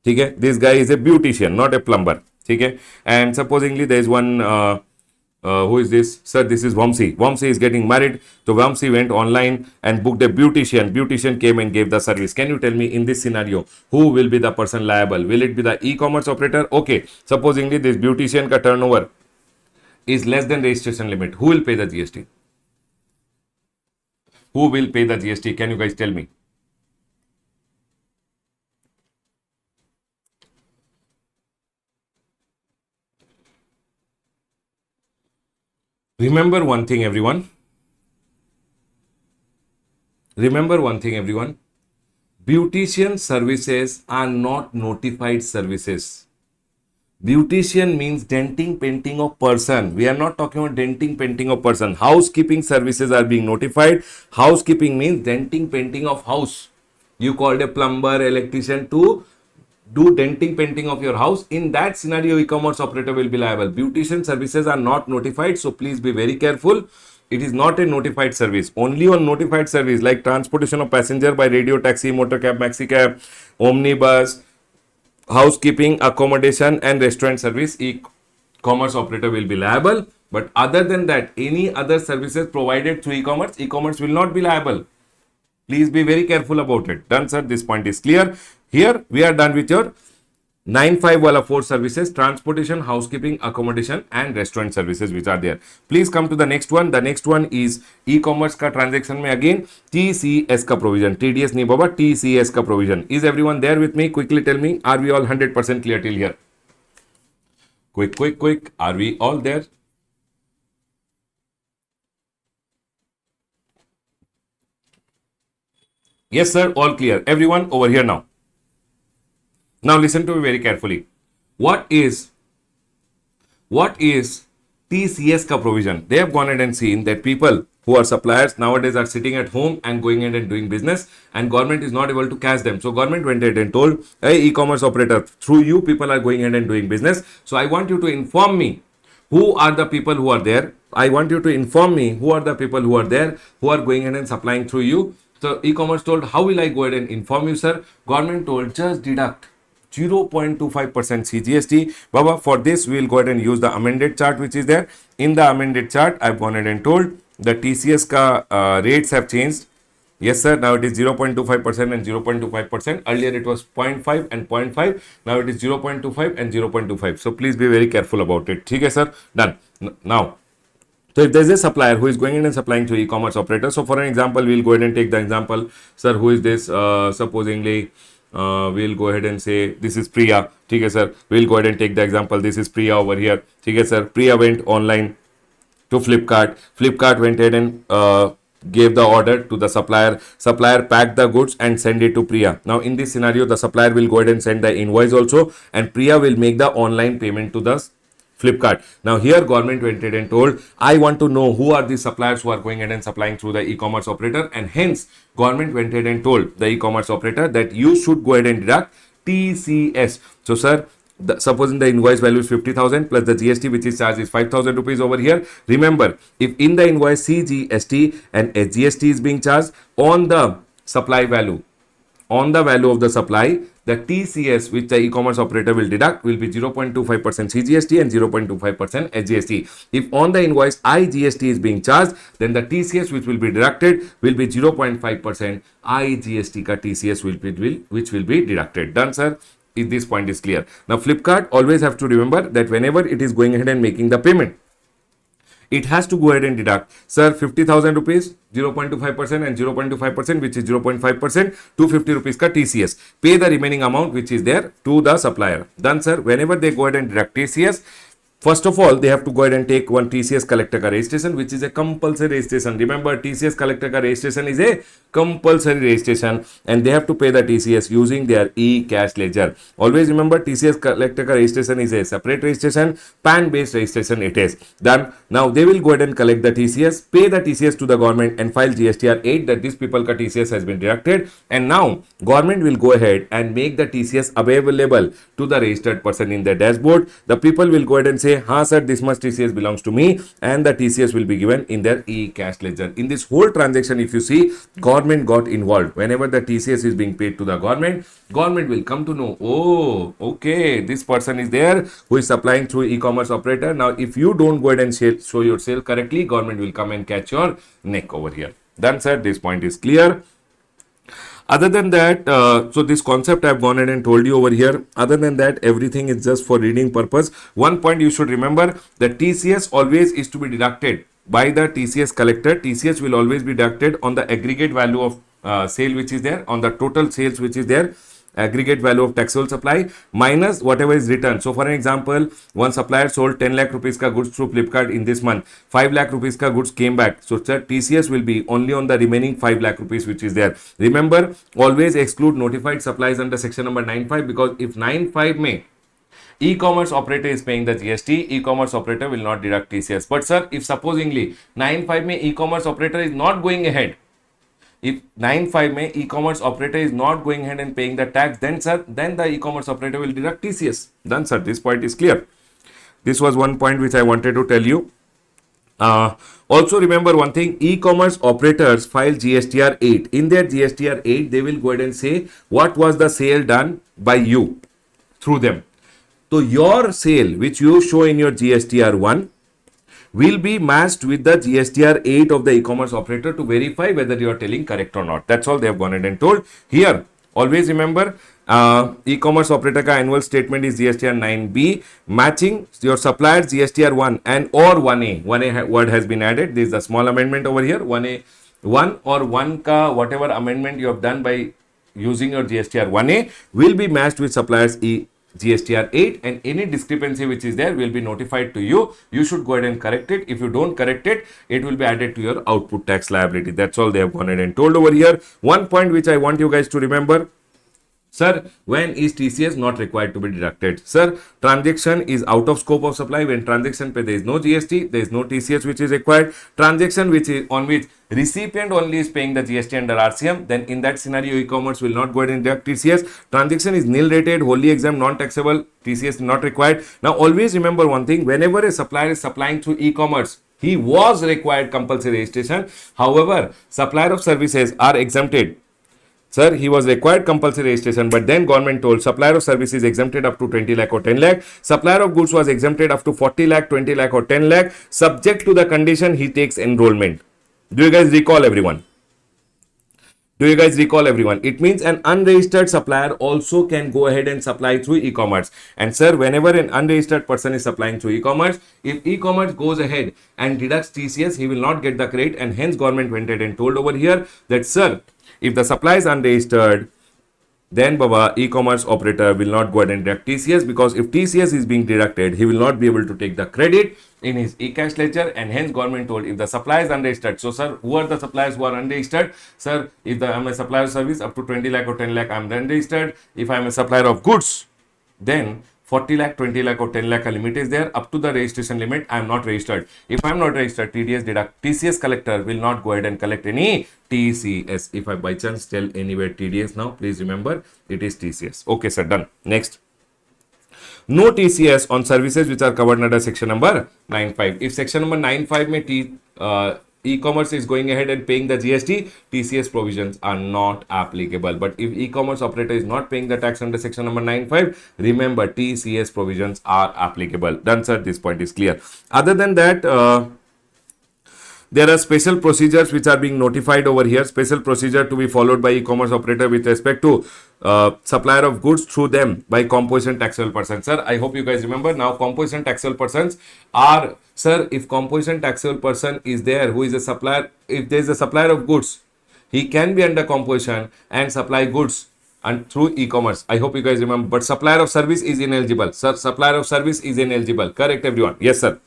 Okay, this guy is a beautician, not a plumber. Okay, and supposingly there is one who is this? Sir, this is Vamsi. Vamsi is getting married. So Vamsi went online and booked a beautician. Beautician came and gave the service. Can you tell me in this scenario who will be the person liable? Will it be the e-commerce operator? Okay, supposingly this beautician ka turnover is less than registration limit. Who will pay the GST? Who will pay the GST? Can you guys tell me? Remember one thing, everyone. Remember one thing, everyone. Beautician services are not notified services. Beautician means denting, painting of person. We are not talking about denting, painting of person. Housekeeping services are being notified. Housekeeping means denting, painting of house. You called a plumber, electrician to do denting, painting of your house. In that scenario, e-commerce operator will be liable. Beautician services are not notified, so please be very careful. It is not a notified service. Only on notified service like transportation of passenger by radio, taxi, motor cab, maxi cab, omnibus, housekeeping, accommodation and restaurant service, e-commerce operator will be liable. But other than that, any other services provided through e-commerce, e-commerce will not be liable. Please be very careful about it. Done, sir. This point is clear. Here we are done with your 9(5) wala 4 services: transportation, housekeeping, accommodation and restaurant services which are there. Please come to the next one. The next one is e-commerce ka transaction mein again TCS ka provision. TDS nahi baba, TCS ka provision. Is everyone there with me? Quickly tell me, are we all 100% clear till here? Quick. Are we all there? Yes, sir. All clear. Everyone over here now. Now listen to me very carefully. What is TCS ka provision? They have gone ahead and seen that people who are suppliers nowadays are sitting at home and going ahead and doing business, and government is not able to catch them. So government went ahead and told, hey, e-commerce operator, through you people are going ahead and doing business. So I want you to inform me who are the people who are there. I want you to inform me who are the people who are there who are going ahead and supplying through you. So e-commerce told, how will I go ahead and inform you, sir? Government told, just deduct 0.25% CGST. Baba, for this we will go ahead and use the amended chart which is there. In the amended chart, I've gone ahead and told the TCS ka rates have changed. Yes, sir. Now it is 0.25% and 0.25%. Earlier it was 0.5 and 0.5. Now it is 0.25 and 0.25. So please be very careful about it. Okay, sir. Done. Now, so if there is a supplier who is going in and supplying to e-commerce operator. So for an example, we'll go ahead and take the example. Sir, who is this? Supposingly, we'll go ahead and say this is Priya. Okay, sir. We'll go ahead and take the example. This is Priya over here. Okay, sir. Priya went online to Flipkart. Flipkart went ahead and gave the order to the supplier. Supplier packed the goods and send it to Priya. Now in this scenario, the supplier will go ahead and send the invoice also, and Priya will make the online payment to the Flipkart. Now here government went ahead and told, I want to know who are the suppliers who are going ahead and supplying through the e-commerce operator, and hence government went ahead and told the e-commerce operator that you should go ahead and deduct TCS. So sir, supposing the invoice value is 50,000 plus the GST which is charged is 5,000 rupees over here. Remember, if in the invoice CGST and SGST is being charged on the supply value, on the value of the supply, the TCS which the e-commerce operator will deduct will be 0.25% CGST and 0.25% SGST. If on the invoice IGST is being charged, then the TCS which will be deducted will be 0.5% IGST ka TCS which will be deducted. Done, sir? If this point is clear. Now Flipkart always have to remember that whenever it is going ahead and making the payment, it has to go ahead and deduct, sir, 50,000 rupees, 0.25% and 0.25% which is 0.5%, 250 rupees ka TCS. Pay the remaining amount which is there to the supplier. Done, sir. Whenever they go ahead and deduct TCS, first of all, they have to go ahead and take one TCS collector ka registration, which is a compulsory registration. Remember, TCS collector ka registration is a compulsory registration, and they have to pay the TCS using their e-cash ledger. Always remember, TCS collector ka registration is a separate registration, PAN based registration it is. Done. Now they will go ahead and collect the TCS, pay the TCS to the government, and file GSTR 8 that these people ka TCS has been deducted. And now government will go ahead and make the TCS available to the registered person in their dashboard. The people will go ahead and say, "Ha sir, this much TCS belongs to me," and the TCS will be given in their e-cash ledger. In this whole transaction, if you see, government got involved. Whenever the TCS is being paid to the government will come to know, oh, okay, this person is there who is supplying through e-commerce operator. Now, if you don't go ahead and show your sale correctly, government will come and catch your neck over here. Done, sir. This point is clear. Other than that, so this concept I've gone ahead and told you over here. Other than that, everything is just for reading purpose. One point you should remember, that TCS always is to be deducted by the TCS collector. TCS will always be deducted on the aggregate value of sale which is there, on the total sales which is there, aggregate value of taxable supply minus whatever is returned. So for an example, one supplier sold 10 lakh rupees ka goods through Flipkart in this month, 5 lakh rupees ka goods came back. So sir, TCS will be only on the remaining 5 lakh rupees which is there. Remember, always exclude notified supplies under section number 9.5, because if 9.5 may e-commerce operator is paying the GST, e-commerce operator will not deduct TCS. But sir, if supposingly 9.5 may e-commerce operator is not going ahead, if 9.5 may e-commerce operator is not going ahead and paying the tax, then sir, then the e-commerce operator will deduct TCS. Done, sir. This point is clear. This was one point which I wanted to tell you. Also remember one thing, e-commerce operators file GSTR 8. In their GSTR 8, they will go ahead and say what was the sale done by you through them. So your sale which you show in your GSTR 1 will be matched with the GSTR 8 of the e-commerce operator to verify whether you are telling correct or not. That's all they have gone ahead and told. Here, always remember, e-commerce operator ka annual statement is GSTR 9B, matching your supplier's GSTR 1 and or 1A. 1A word has been added. This is a small amendment over here. 1A, 1 or 1 ka whatever amendment you have done by using your GSTR 1A will be matched with supplier's GSTR 8, and any discrepancy which is there will be notified to you. You should go ahead and correct it. If you don't correct it, it will be added to your output tax liability. That's all they have gone ahead and told over here. One point which I want you guys to remember, sir, when is TCS not required to be deducted? Sir, transaction is out of scope of supply. When transaction pay there is no GST, there is no TCS which is required. Transaction which is on which recipient only is paying the GST under RCM, then in that scenario e-commerce will not go ahead and deduct TCS. Transaction is nil rated, wholly exempt, non-taxable, TCS not required. Now always remember one thing, whenever a supplier is supplying through e-commerce, he was required compulsory registration. However, supplier of services are exempted. Sir, he was required compulsory registration, but then government told supplier of services exempted up to 20 lakh or 10 lakh. Supplier of goods was exempted up to 40 lakh, 20 lakh or 10 lakh, subject to the condition he takes enrollment. Do you guys recall everyone? Do you guys recall everyone? It means an unregistered supplier also can go ahead and supply through e-commerce. And sir, whenever an unregistered person is supplying through e-commerce, if e-commerce goes ahead and deducts TCS, he will not get the credit, and hence government went ahead and told over here that sir, if the supply is unregistered, then Baba, e-commerce operator will not go ahead and deduct TCS, because if TCS is being deducted, he will not be able to take the credit in his e-cash ledger, and hence government told if the supply is unregistered. So sir, who are the suppliers who are unregistered? Sir, if I am a supplier of service up to 20 lakh or 10 lakh, I am unregistered. If I am a supplier of goods, then 40 lakh, 20 lakh or 10 lakh a limit is there. Up to the registration limit, I am not registered. If I am not registered, TDS deduct. TCS collector will not go ahead and collect any TCS. If I by chance tell anywhere TDS now, please remember it is TCS. Okay, sir, done. Next. No TCS on services which are covered under section number 95. If section number 95 may e-commerce is going ahead and paying the GST, TCS provisions are not applicable. But if e-commerce operator is not paying the tax under section number 95, remember TCS provisions are applicable. Done, sir. This point is clear. Other than that, there are special procedures which are being notified over here. Special procedure to be followed by e-commerce operator with respect to supplier of goods through them by composition taxable persons. Sir, I hope you guys remember now composition taxable persons are, sir, if composition taxable person is there who is a supplier, if there is a supplier of goods, he can be under composition and supply goods and through e-commerce. I hope you guys remember. But supplier of service is ineligible. Sir, supplier of service is ineligible. Correct, everyone? Yes, sir.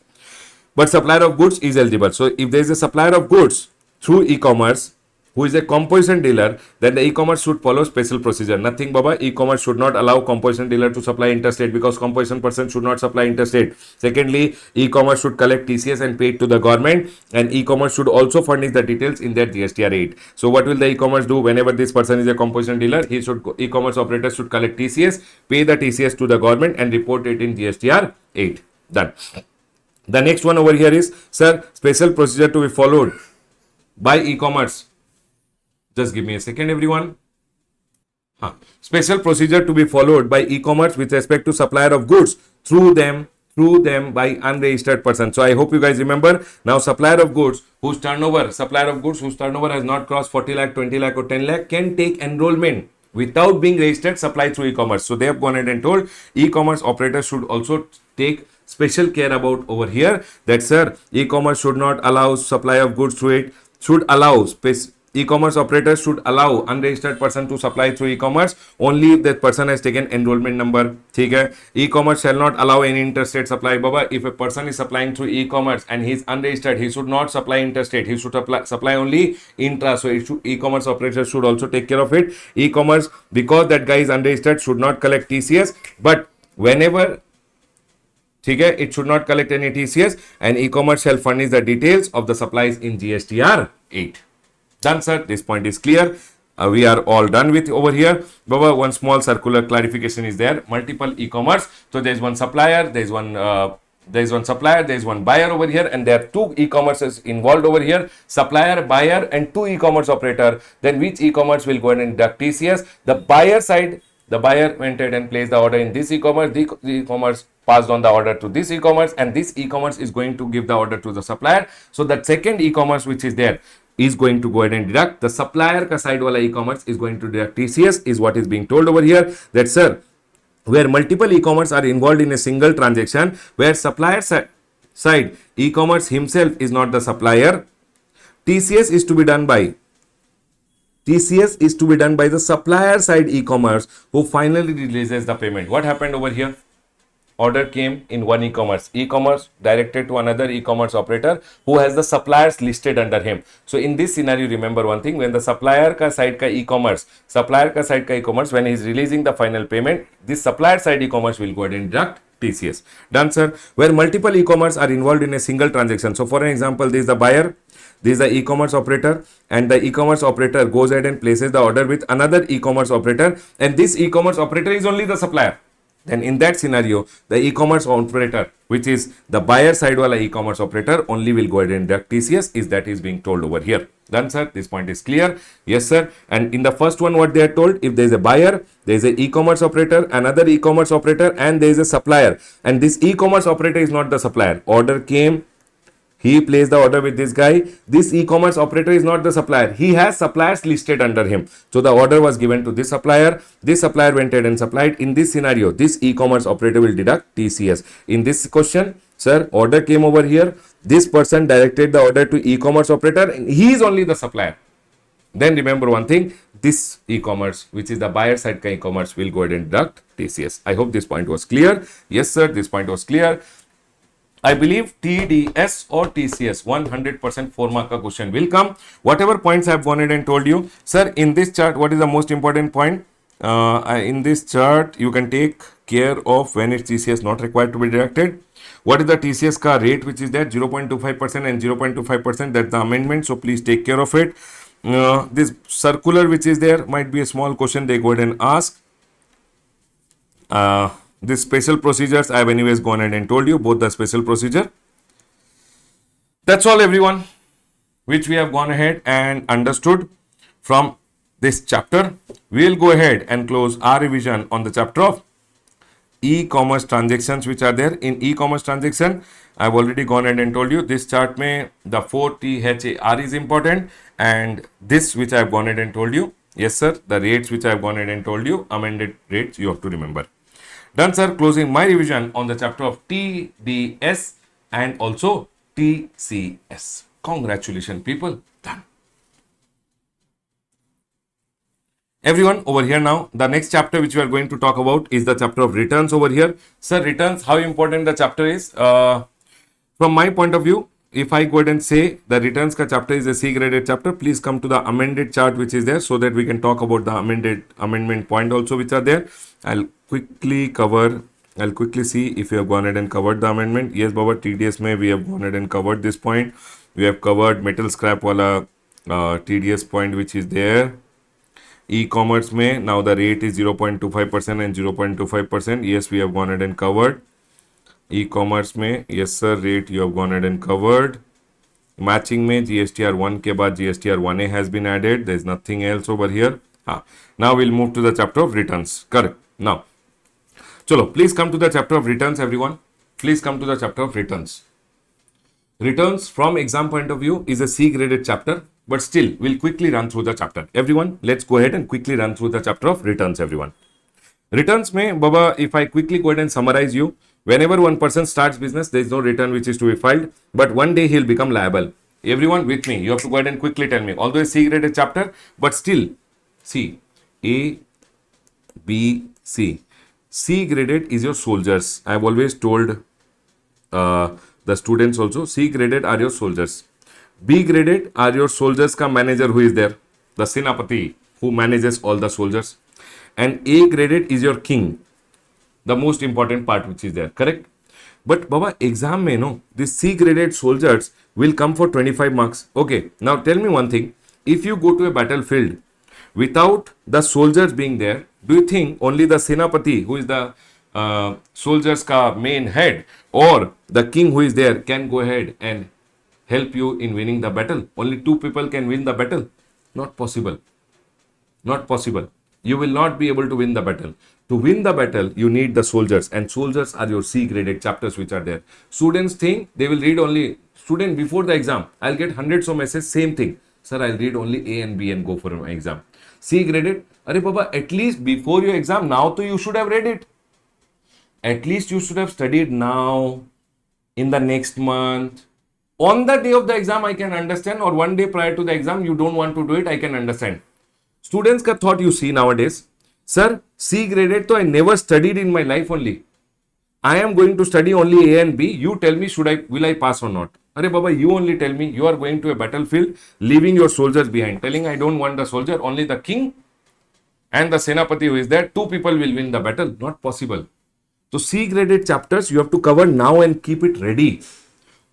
But supplier of goods is eligible. So if there is a supplier of goods through e-commerce who is a composition dealer, then the e-commerce should follow special procedure. Nothing, Baba. E-commerce should not allow composition dealer to supply interstate because composition person should not supply interstate. Secondly, e-commerce should collect TCS and pay it to the government, and e-commerce should also furnish the details in their GSTR 8. So what will the e-commerce do whenever this person is a composition dealer? He should, e-commerce operator should collect TCS, pay the TCS to the government and report it in GSTR 8. Done. The next one over here is, sir, special procedure to be followed by e-commerce. Just give me a second, everyone. Special procedure to be followed by e-commerce with respect to supplier of goods through them by unregistered person. So I hope you guys remember now supplier of goods whose turnover has not crossed 40 lakh, 20 lakh or 10 lakh can take enrollment without being registered, supply through e-commerce. So they have gone ahead and told e-commerce operators should also take special care about over here that, sir, e-commerce should not allow supply of goods through it, should allow e-commerce operators should allow unregistered person to supply through e-commerce only if that person has taken enrollment number. Okay? E-commerce shall not allow any interstate supply. Baba, if a person is supplying through e-commerce and he is unregistered, he should not supply interstate. He should supply only intra. So e-commerce operators should also take care of it. E-commerce, because that guy is unregistered, should not collect TCS. But whenever it should not collect any TCS, and e-commerce shall furnish the details of the supplies in GSTR 8. Done, sir. This point is clear. We are all done with over here. Baba, one small circular clarification is there. Multiple e-commerce. So there is one supplier, there is one supplier, there is one buyer over here, and there are two e-commerces involved over here. Supplier, buyer, and two e-commerce operator. Then which e-commerce will go ahead and deduct TCS? The buyer side. The buyer went ahead and placed the order in this e-commerce. The e-commerce passed on the order to this e-commerce, and this e-commerce is going to give the order to the supplier. So that second e-commerce which is there is going to go ahead and deduct. The supplier ka side wala e-commerce is going to deduct TCS, is what is being told over here. That, sir, where multiple e-commerce are involved in a single transaction, where supplier side e-commerce himself is not the supplier, TCS is to be done by the supplier side e-commerce who finally releases the payment. What happened over here? Order came in one e-commerce directed to another e-commerce operator who has the suppliers listed under him. So in this scenario, remember one thing, when the supplier ka side ka e-commerce, when he is releasing the final payment, this supplier side e-commerce will go ahead and deduct TCS. Done, sir. Where multiple e-commerce are involved in a single transaction. So for an example, this is the buyer, this is the e-commerce operator, and the e-commerce operator goes ahead and places the order with another e-commerce operator, and this e-commerce operator is only the supplier. Then in that scenario, the e-commerce operator, which is the buyer side wala e-commerce operator, only will go ahead and deduct TCS, is that is being told over here. Done, sir. This point is clear. Yes, sir. And in the first one, what they are told, if there is a buyer, there is a e-commerce operator, another e-commerce operator, and there is a supplier, and this e-commerce operator is not the supplier. Order came, he placed the order with this guy. This e-commerce operator is not the supplier. He has suppliers listed under him. So the order was given to this supplier. This supplier went ahead and supplied. In this scenario, this e-commerce operator will deduct TCS. In this question, sir, order came over here. This person directed the order to e-commerce operator, and he is only the supplier. Then remember one thing, this e-commerce, which is the buyer side e-commerce, will go ahead and deduct TCS. I hope this point was clear. Yes, sir, this point was clear. I believe TDS or TCS 100% 4 mark question will come. Whatever points I have gone ahead and told you, sir, in this chart, what is the most important point? In this chart, you can take care of when it's TCS not required to be deducted. What is the TCS car rate which is there? 0.25% and 0.25%. That's the amendment. So please take care of it. This circular which is there might be a small question they go ahead and ask. This special procedures I have anyways gone ahead and told you both the special procedure. That's all everyone which we have gone ahead and understood from this chapter. We'll go ahead and close our revision on the chapter of e-commerce transactions which are there. In e-commerce transaction, I've already gone ahead and told you this chart may the 4THAR is important, and this which I've gone ahead and told you, yes sir, the rates which I've gone ahead and told you, amended rates you have to remember. Done sir, closing my revision on the chapter of TDS and also TCS. Congratulations people, done. Everyone over here now, the next chapter which we are going to talk about is the chapter of returns over here. Sir, returns, how important the chapter is? From my point of view, if I go ahead and say the returns ka chapter is a C graded chapter, please come to the amended chart which is there so that we can talk about the amendment point also which are there. I'll quickly see if you have gone ahead and covered the amendment. Yes, Baba, TDS may we have gone ahead and covered this point. We have covered metal scrap wala TDS point which is there. E-commerce may now the rate is 0.25% and 0.25%. Yes, we have gone ahead and covered. E-commerce may, yes sir, rate you have gone ahead and covered. Matching may GSTR 1 ke baad GSTR 1A has been added. There is nothing else over here. Now we'll move to the chapter of returns. Correct. Now, chalo, please come to the chapter of returns, everyone. Please come to the chapter of returns. Returns from exam point of view is a C graded chapter, but still we'll quickly run through the chapter. Everyone, let's go ahead and quickly run through the chapter of returns, everyone. Returns may, Baba, if I quickly go ahead and summarize you, whenever one person starts business, there is no return which is to be filed, but one day he'll become liable. Everyone with me, you have to go ahead and quickly tell me. Although it's C graded chapter, but still, see, A, B, C. C graded is your soldiers. I have always told the students also, C graded are your soldiers. B graded are your soldiers ka manager who is there, the Senapati who manages all the soldiers. And A graded is your king, the most important part which is there, correct? But Baba, exam may no, these C graded soldiers will come for 25 marks. Okay, now tell me one thing. If you go to a battlefield without the soldiers being there, do you think only the Senapati who is the soldiers ka main head or the king who is there can go ahead and help you in winning the battle? Only two people can win the battle. Not possible. Not possible. You will not be able to win the battle. To win the battle, you need the soldiers, and soldiers are your C graded chapters which are there. Students think they will read only, student before the exam, I'll get hundreds of messages, same thing. Sir, I'll read only A and B and go for my exam. C graded, Arey Baba, at least before your exam, now to you should have read it. At least you should have studied now, in the next month. On the day of the exam, I can understand, or one day prior to the exam, you don't want to do it, I can understand. Students ka thought you see nowadays, sir, C graded, so I never studied in my life only. I am going to study only A and B. You tell me, will I pass or not? Arey Baba, you only tell me. You are going to a battlefield, leaving your soldiers behind, telling I don't want the soldier, only the king and the Senapati who is there. Two people will win the battle. Not possible. So C graded chapters you have to cover now and keep it ready.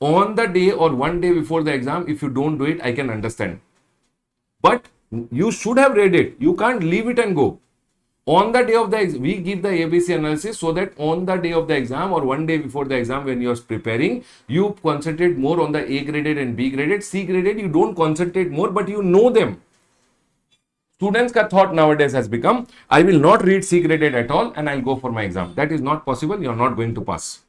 On the day or one day before the exam, if you don't do it, I can understand. But you should have read it. You can't leave it and go. On the day of the exam, we give the ABC analysis so that on the day of the exam or one day before the exam when you are preparing, you concentrate more on the A graded and B graded. C graded, you don't concentrate more, but you know them. Students' ka thought nowadays has become, I will not read C graded at all and I'll go for my exam. That is not possible. You are not going to pass.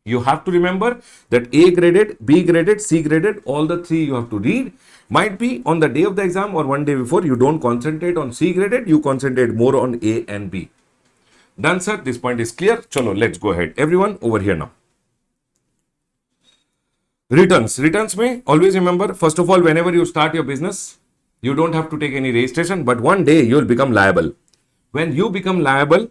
You have to remember that A graded, B graded, C graded, all the three you have to read. Might be on the day of the exam or one day before, you don't concentrate on C graded, you concentrate more on A and B. Done, sir. This point is clear. Chalo, let's go ahead. Everyone over here now. Returns. Returns may always remember, first of all, whenever you start your business, you don't have to take any registration, but one day you will become liable. When you become liable,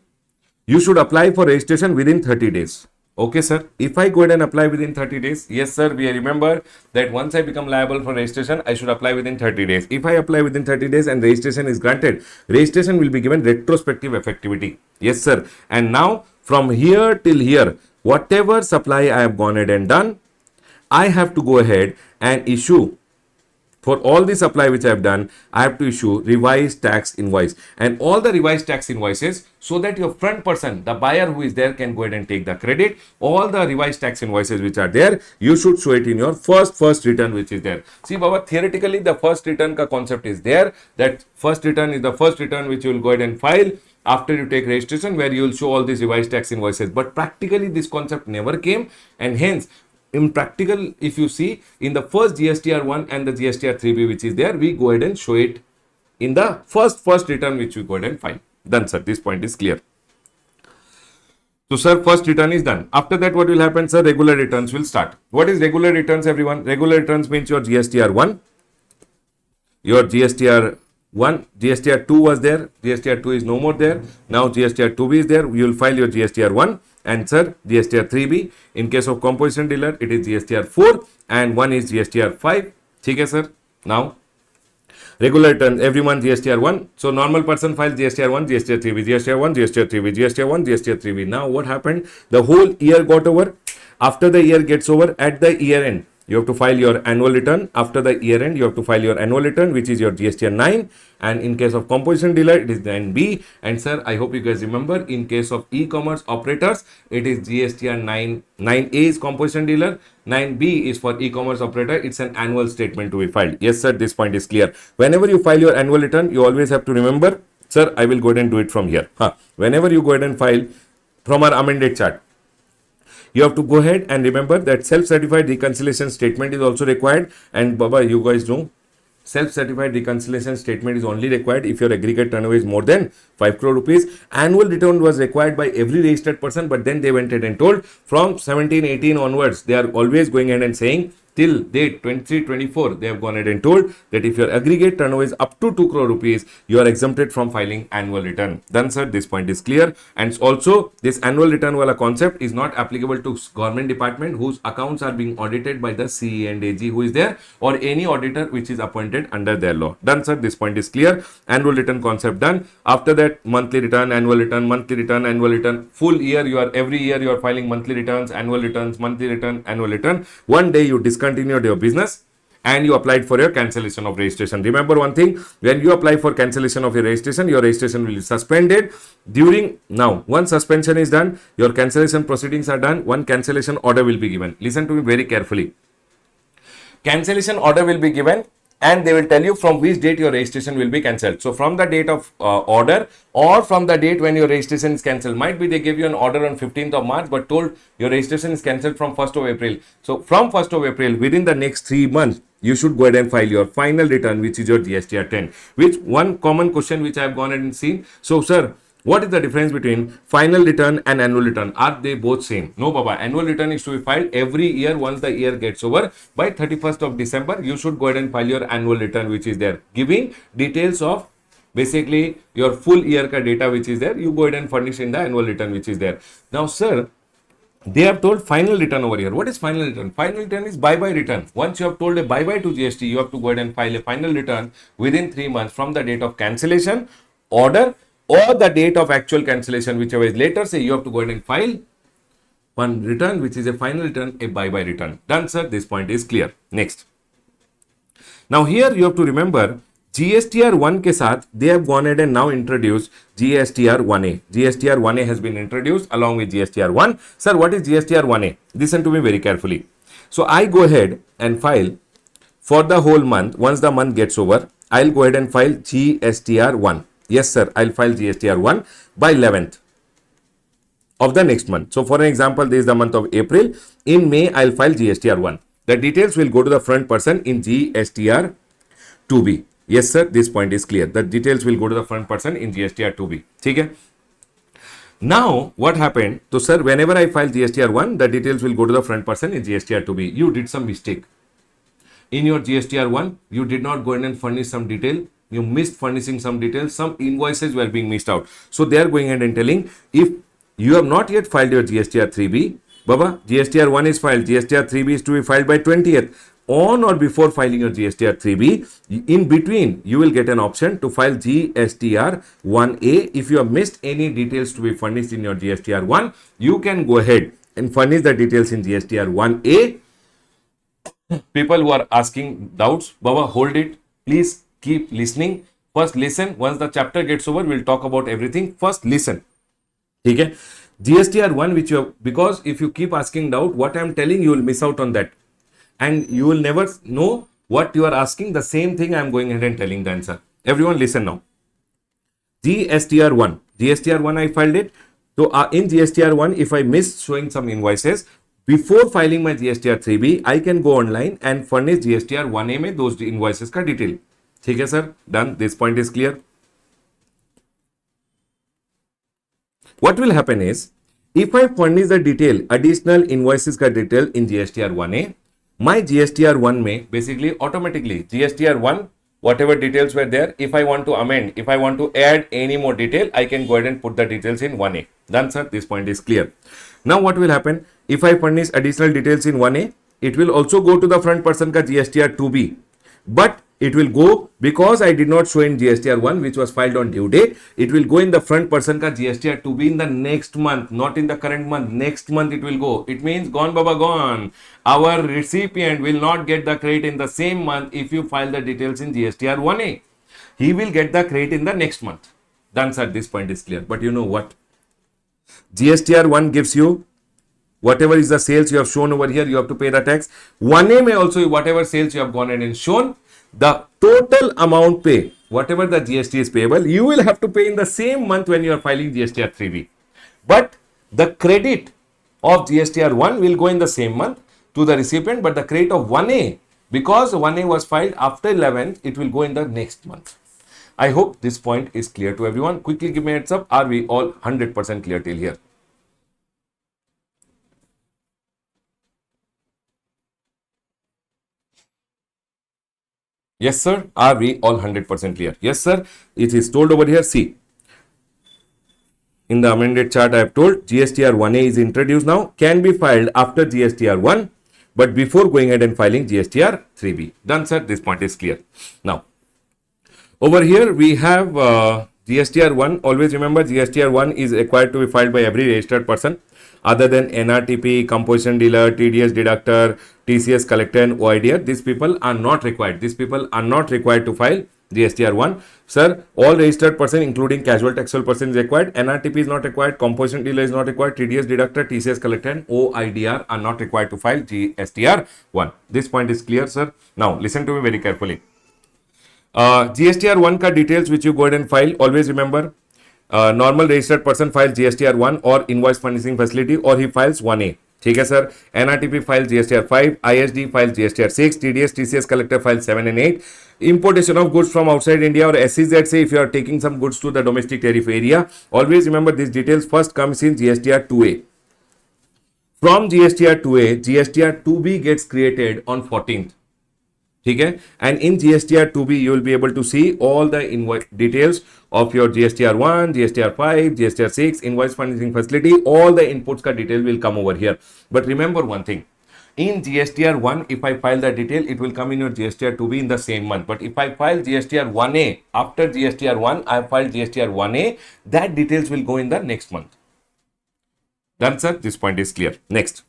you should apply for registration within 30 days. Okay, sir. If I go ahead and apply within 30 days, yes, sir, we remember that once I become liable for registration, I should apply within 30 days. If I apply within 30 days and registration is granted, registration will be given retrospective effectivity. Yes, sir. And now from here till here, whatever supply I have gone ahead and done, I have to go ahead and issue for all the supply which I have done, I have to issue revised tax invoice and all the revised tax invoices so that your front person, the buyer who is there, can go ahead and take the credit. All the revised tax invoices which are there, you should show it in your first return which is there. See, Baba, theoretically the first return ka concept is there. That first return is the first return which you will go ahead and file after you take registration, where you will show all these revised tax invoices. But practically this concept never came, and hence in practical, if you see in the first GSTR1 and the GSTR3B which is there, we go ahead and show it in the first return which we go ahead and file. Done, sir. This point is clear. So, sir, first return is done. After that, what will happen, sir? Regular returns will start. What is regular returns, everyone? Regular returns means your GSTR1, your GSTR1, GSTR2 was there, GSTR2 is no more there. Now GSTR2B is there. You will file your GSTR1 and, sir, GSTR3B. In case of composition dealer, it is GSTR4 and one is GSTR5. Okay, sir. Now regular returns every month GSTR1. So normal person files GSTR1, GSTR3B, GSTR1, GSTR3B, GSTR1, GSTR3B. Now what happened? The whole year got over. After the year gets over, at the year end, you have to file your annual return. After the year end, you have to file your annual return, which is your GSTR 9. And in case of composition dealer, it is 9B. And sir, I hope you guys remember, in case of e-commerce operators, it is GSTR 9. 9A is composition dealer. 9B is for e-commerce operator. It's an annual statement to be filed. Yes, sir, this point is clear. Whenever you file your annual return, you always have to remember, sir, I will go ahead and do it from here. Whenever you go ahead and file from our amended chart, you have to go ahead and remember that self-certified reconciliation statement is also required. And Baba, you guys know, self-certified reconciliation statement is only required if your aggregate turnover is more than 5 crore rupees. Annual return was required by every registered person, but then they went ahead and told from 17-18 onwards, they are always going ahead and saying till date 23-24, they have gone ahead and told that if your aggregate turnover is up to 2 crore rupees, you are exempted from filing annual return. Done, sir. This point is clear. And also, this annual return wala concept is not applicable to government department whose accounts are being audited by the CE and AG who is there, or any auditor which is appointed under their law. Done, sir. This point is clear. Annual return concept done. After that, monthly return, annual return, monthly return, annual return. Full year, every year you are filing monthly returns, annual returns, monthly return, annual return. One day you discontinued your business and you applied for your cancellation of registration. Remember one thing, when you apply for cancellation of your registration will be suspended during. Now, once suspension is done, your cancellation proceedings are done, one cancellation order will be given. Listen to me very carefully. Cancellation order will be given and they will tell you from which date your registration will be cancelled. So from the date of order or from the date when your registration is cancelled. Might be they gave you an order on 15th of March but told your registration is cancelled from 1st of April. So from 1st of April, within the next 3 months, you should go ahead and file your final return, which is your GSTR 10. Which one common question which I have gone ahead and seen. So sir, what is the difference between final return and annual return? Are they both same? No, Baba. Annual return is to be filed every year once the year gets over. By 31st of December, you should go ahead and file your annual return, which is there, giving details of basically your full year ka data which is there. You go ahead and furnish in the annual return which is there. Now, sir, they have told final return over here. What is final return? Final return is bye-bye return. Once you have told a bye-bye to GST, you have to go ahead and file a final return within 3 months from the date of cancellation order or the date of actual cancellation, whichever is later. Say you have to go ahead and file one return, which is a final return, a bye-bye return. Done, sir. This point is clear. Next. Now here you have to remember GSTR 1 के साथ they have gone ahead and now introduced GSTR 1A. GSTR 1A has been introduced along with GSTR 1. Sir, what is GSTR 1A? Listen to me very carefully. So I go ahead and file for the whole month. Once the month gets over, I'll go ahead and file GSTR 1. Yes, sir, I'll file GSTR 1 by 11th of the next month. So for an example, this is the month of April. In May, I'll file GSTR 1. The details will go to the front person in GSTR 2B. Yes, sir, this point is clear. The details will go to the front person in GSTR 2B. Okay? Now, what happened? So, sir, whenever I file GSTR 1, the details will go to the front person in GSTR 2B. You did some mistake. In your GSTR 1, you did not go in and furnish some detail. You missed furnishing some details. Some invoices were being missed out. So, they are going ahead and telling, if you have not yet filed your GSTR 3B, Baba, GSTR 1 is filed, GSTR 3B is to be filed by 20th. On or before filing your GSTR 3B, in between, you will get an option to file GSTR 1A. If you have missed any details to be furnished in your GSTR 1, you can go ahead and furnish the details in GSTR 1A. People who are asking doubts, Baba, hold it. Please keep listening. First listen. Once the chapter gets over, we'll talk about everything. First listen. Okay? GSTR 1, which you have, because if you keep asking doubt, what I am telling, you will miss out on that. And you will never know what you are asking. The same thing I am going ahead and telling the answer. Everyone listen now. GSTR 1. GSTR 1 I filed it. So in GSTR 1, if I miss showing some invoices, before filing my GSTR 3B, I can go online and furnish GSTR 1A में those invoices का detail. ठीक है sir? Done. This point is clear. What will happen is, if I furnish the detail, additional invoices का detail in GSTR 1A, my GSTR 1 may basically automatically GSTR 1, whatever details were there, if I want to amend, if I want to add any more detail, I can go ahead and put the details in 1A. Done, sir. This point is clear. Now, what will happen? If I furnish additional details in 1A, it will also go to the front person ka GSTR 2B. But it will go, because I did not show in GSTR 1, which was filed on due date, it will go in the front person ka GSTR 2B in the next month, not in the current month. Next month it will go. It means gone, Baba, gone. Our recipient will not get the credit in the same month if you file the details in GSTR 1A. He will get the credit in the next month. Done, sir. This point is clear. But you know what? GSTR 1 gives you whatever is the sales you have shown over here, you have to pay the tax. 1A may also, whatever sales you have gone in and shown, the total amount pay, whatever the GST is payable, you will have to pay in the same month when you are filing GSTR 3B. But the credit of GSTR 1 will go in the same month to the recipient, but the credit of 1A, because 1A was filed after 11th, it will go in the next month. I hope this point is clear to everyone. Quickly give me a heads up. Are we all 100% clear till here? Yes, sir. Are we all 100% clear? Yes, sir. It is told over here. See, in the amended chart, I have told GSTR 1A is introduced now, can be filed after GSTR 1, but before going ahead and filing GSTR 3B. Done, sir. This point is clear. Now, over here we have GSTR 1. Always remember, GSTR 1 is required to be filed by every registered person other than NRTP, composition dealer, TDS deductor, TCS collector and OIDR. These people are not required. These people are not required to file GSTR 1. Sir, all registered person including casual taxable person is required. NRTP is not required. Composition dealer is not required. TDS deductor, TCS collector and OIDR are not required to file GSTR 1. This point is clear, sir. Now, listen to me very carefully. GSTR 1 का details which you go ahead and file, always remember, normal registered person files GSTR 1 or invoice furnishing facility, or he files 1A. ठीक है sir. NRTP files GSTR 5, ISD files GSTR 6, TDS, TCS collector files 7 and 8. Importation of goods from outside India or SEZ, say if you are taking some goods to the domestic tariff area, always remember these details first comes in GSTR 2A. From GSTR 2A, GSTR 2B gets created on 14th. Okay? And in GSTR 2B, you will be able to see all the invoice details of your GSTR 1, GSTR 5, GSTR 6, invoice furnishing facility. All the inputs ka detail will come over here. But remember one thing. In GSTR 1, if I file the detail, it will come in your GSTR 2B in the same month. But if I file GSTR 1A, after GSTR 1, I have filed GSTR 1A, that details will go in the next month. Done, sir? This point is clear. Next.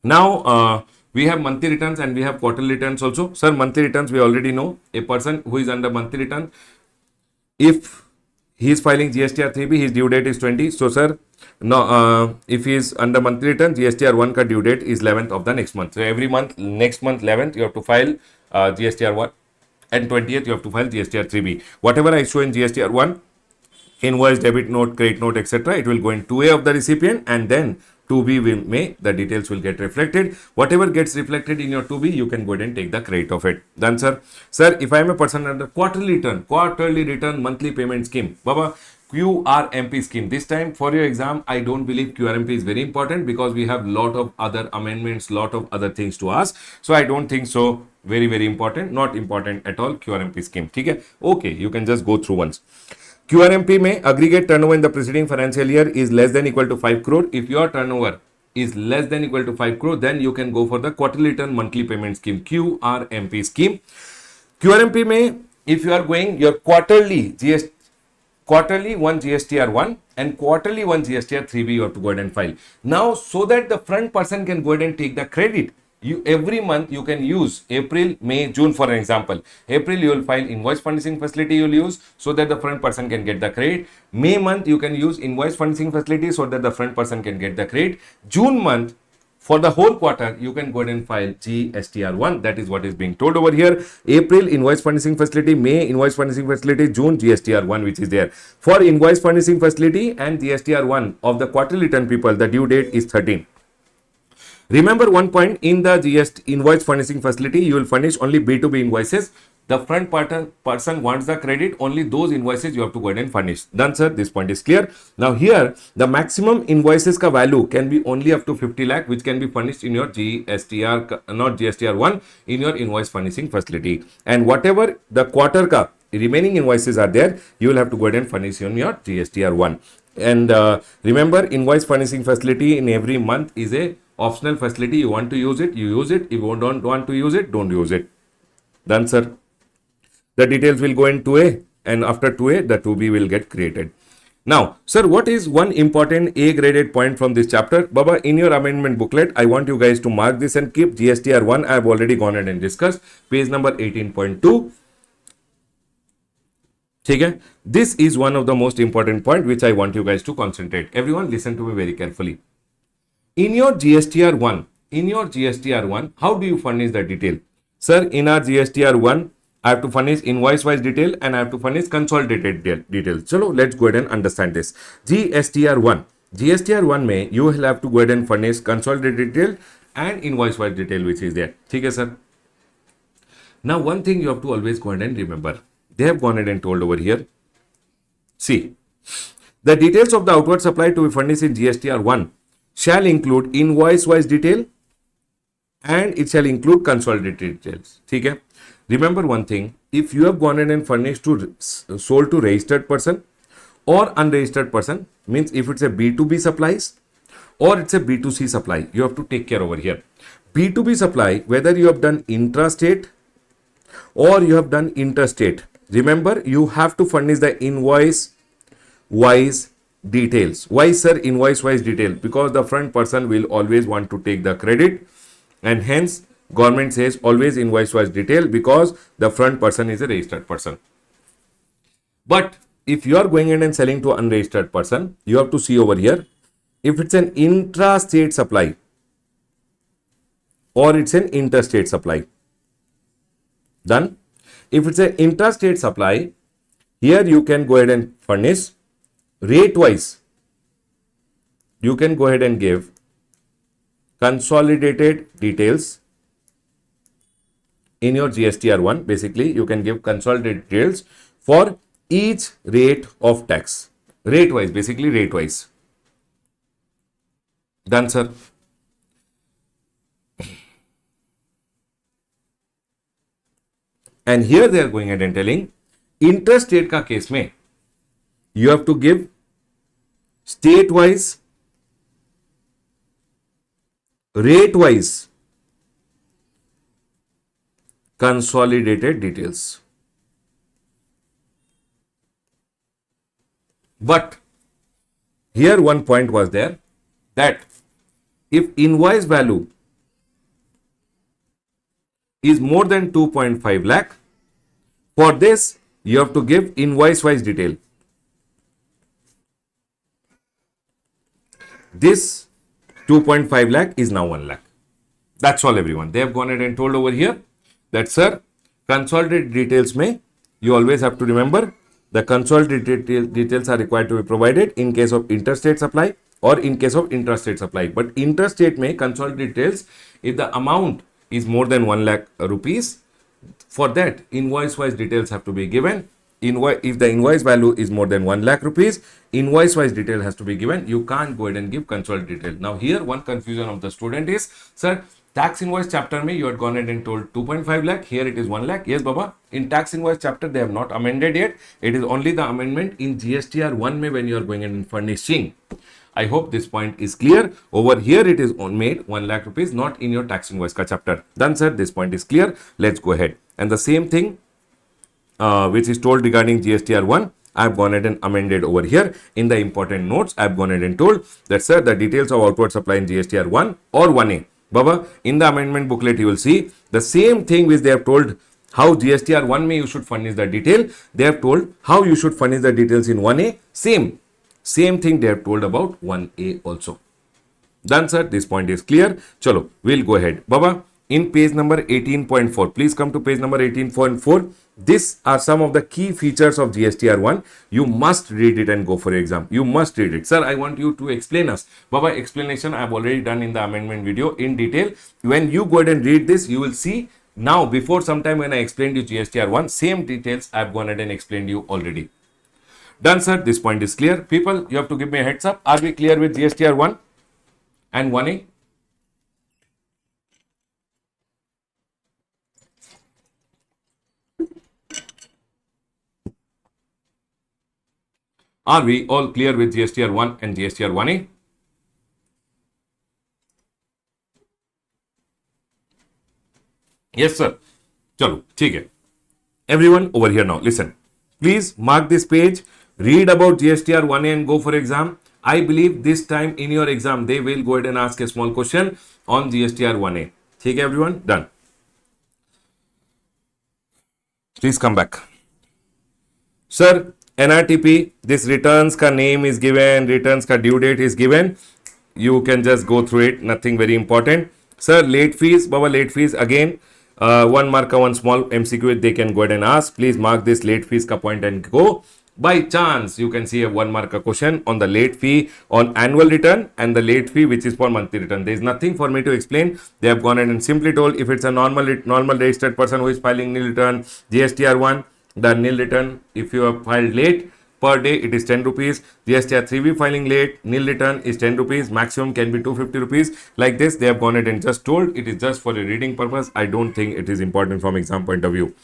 Now, we have monthly returns and we have quarterly returns also. Sir, monthly returns we already know. A person who is under monthly return, if he is filing GSTR 3B, his due date is 20. So, sir, no, if he is under monthly return, GSTR 1 ka due date is 11th of the next month. So, every month, next month 11th, you have to file GSTR 1 and 20th, you have to file GSTR 3B. Whatever I show in GSTR 1, invoice, debit note, credit note, etc., it will go in 2A of the recipient, and then 2B the details will get reflected. Whatever gets reflected in your 2B, you can go ahead and take the credit of it. Done, sir. Sir, if I am a person under quarterly return, monthly payment scheme, Baba, QRMP scheme. This time for your exam, I don't believe QRMP is very important because we have lot of other amendments, lot of other things to ask. So I don't think so. Very, very important. Not important at all. QRMP scheme. Okay? Okay, you can just go through once. QRMP may aggregate turnover in the preceding financial year is less than equal to 5 crore. If your turnover is less than equal to 5 crore, then you can go for the quarterly return monthly payment scheme, QRMP scheme. QRMP में if you are going your quarterly GST, quarterly one GSTR 1 and quarterly one GSTR 3B you have to go ahead and file. Now, so that the front person can go ahead and take the credit, you every month you can use April, May, June for an example. April you will file invoice furnishing facility, you will use so that the front person can get the credit. May month you can use invoice furnishing facility so that the front person can get the credit. June month, for the whole quarter, you can go ahead and file GSTR1. That is what is being told over here. April invoice furnishing facility, May invoice furnishing facility, June GSTR1 which is there. For invoice furnishing facility and GSTR1 of the quarterly return people, the due date is 13. Remember one point, in the GST invoice furnishing facility, you will furnish only B2B invoices. The front person wants the credit, only those invoices you have to go ahead and furnish. Done, sir. This point is clear. Now here, the maximum invoices ka value can be only up to 50 lakh, which can be furnished in your GSTR, not GSTR1, in your invoice furnishing facility. And whatever the quarter ka remaining invoices are there, you will have to go ahead and furnish in your GSTR1. And remember, invoice furnishing facility in every month is a optional facility. You want to use it, you use it. If you don't want to use it, don't use it. Done, sir. The details will go in 2A, and after 2A, the 2B will get created. Now, sir, what is one important A-graded point from this chapter? Baba, in your amendment booklet, I want you guys to mark this and keep GSTR1. I have already gone ahead and discussed. Page number 18.2. Okay? This is one of the most important point which I want you guys to concentrate. Everyone, listen to me very carefully. In your GSTR1, how do you furnish the detail? Sir, in our GSTR1, I have to furnish invoice-wise detail and I have to furnish consolidated details. So let's go ahead and understand this. GSTR1 में you will have to go ahead and furnish consolidated detail and invoice-wise detail which is there. Okay, sir. Now, one thing you have to always go ahead and remember. They have gone ahead and told over here. See, the details of the outward supply to be furnished in GSTR1 shall include invoice-wise detail and it shall include consolidated details. Okay? Remember one thing, if you have gone in and furnished to sold to registered person or unregistered person, means if it's a B2B supplies or it's a B2C supply, you have to take care over here. B2B supply, whether you have done intrastate or you have done interstate, remember you have to furnish the invoice wise details. Why, sir, invoice wise detail? Because the front person will always want to take the credit, and hence government says always invoice wise detail because the front person is a registered person. But if you are going in and selling to unregistered person, you have to see over here if it's an intra-state supply or it's an interstate supply. Done. If it's an interstate supply, here you can go ahead and furnish rate wise. You can go ahead and give consolidated details in your GSTR1. Basically, you can give consolidated details for each rate of tax. Rate wise, basically rate wise. Done, sir. And here they are going ahead and telling interstate ka case mein you have to give state wise, rate wise consolidated details. But here one point was there that if invoice value is more than 2.5 lakh, for this you have to give invoice wise detail. This 2.5 lakh is now 1 lakh. That's all, everyone. They have gone ahead and told over here that, sir, consolidated details may, you always have to remember the consolidated details are required to be provided in case of interstate supply or in case of intrastate supply. But interstate may consolidated details if the amount is more than 1 lakh rupees. For that, invoice wise details have to be given. If the invoice value is more than 1 lakh rupees, invoice wise detail has to be given. You can't go ahead and give consolidated detail. Now here one confusion of the student is, sir, tax invoice chapter mein you had gone ahead and told 2.5 lakh, here it is 1 lakh. Yes, Baba, in tax invoice chapter they have not amended yet. It is only the amendment in GSTR1 mein when you are going and furnishing. I hope this point is clear. Over here it is made 1 lakh rupees, not in your tax invoice ka chapter. Done, sir. This point is clear. Let's go ahead. And the same thing which is told regarding GSTR1, I've gone ahead and amended over here. In the important notes, I've gone ahead and told that, sir, the details of outward supply in GSTR1 or 1A. Baba, in the amendment booklet, you will see the same thing which they have told how GSTR1 may you should furnish the detail. They have told how you should furnish the details in 1A. Same thing they have told about 1A also. Done, sir. This point is clear. Chalo, we'll go ahead. Baba, in page number 18.4, please come to page number 18.4. These are some of the key features of GSTR1. You must read it and go for your exam. You must read it. Sir, I want you to explain us. Baba, explanation I have already done in the amendment video in detail. When you go ahead and read this, you will see now before some time when I explained you GSTR1, same details I have gone ahead and explained you already. Done, sir. This point is clear. People, you have to give me a heads up. Are we clear with GSTR1 and 1A? Are we all clear with GSTR1 and GSTR1A? Yes, sir. Chalo, theek hai. Everyone over here now, listen. Please mark this page, read about GSTR1A and go for exam. I believe this time in your exam, they will go ahead and ask a small question on GSTR1A. Theek hai, everyone? Done. Please come back. Sir, NRTP, this returns ka name is given, returns ka due date is given. You can just go through it, nothing very important. Sir, late fees, Baba, late fees again. One marker, one small MCQ they can go ahead and ask. Please mark this late fees ka point and go. By chance, you can see a 1 marker question on the late fee on annual return and the late fee which is for monthly return. There is nothing for me to explain. They have gone ahead and simply told if it's a normal registered person who is filing nil return, GSTR1, the nil return, if you have filed late, per day it is 10 rupees. GSTR 3B filing late, nil return is 10 rupees. Maximum can be 250 rupees. Like this, they have gone ahead and just told. It is just for a reading purpose. I don't think it is important from exam point of view.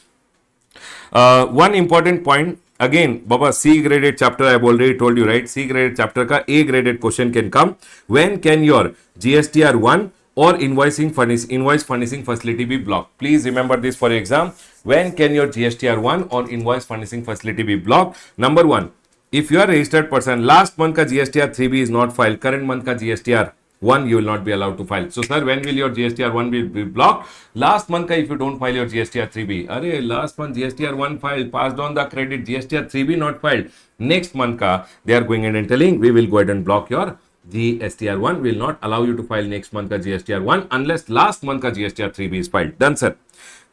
One important point. Again, Baba, C graded chapter I have already told you, right? C graded chapter ka A graded question can come. When can your GSTR1 or invoice furnishing facility be blocked? Please remember this for exam. When can your GSTR1 or invoice furnishing facility be blocked? Number one, if you are a registered person, last month ka GSTR 3B is not filed, current month ka GSTR 1 you will not be allowed to file. So sir, when will your GSTR 1 be blocked? Last month ka if you don't file your GSTR 3B, last month GSTR 1 filed, passed on the credit, GSTR 3B not filed. Next month ka they are going in and telling we will go ahead and block your GSTR1, will not allow you to file next month ka GSTR1 unless last month ka GSTR 3B is filed. Done, sir.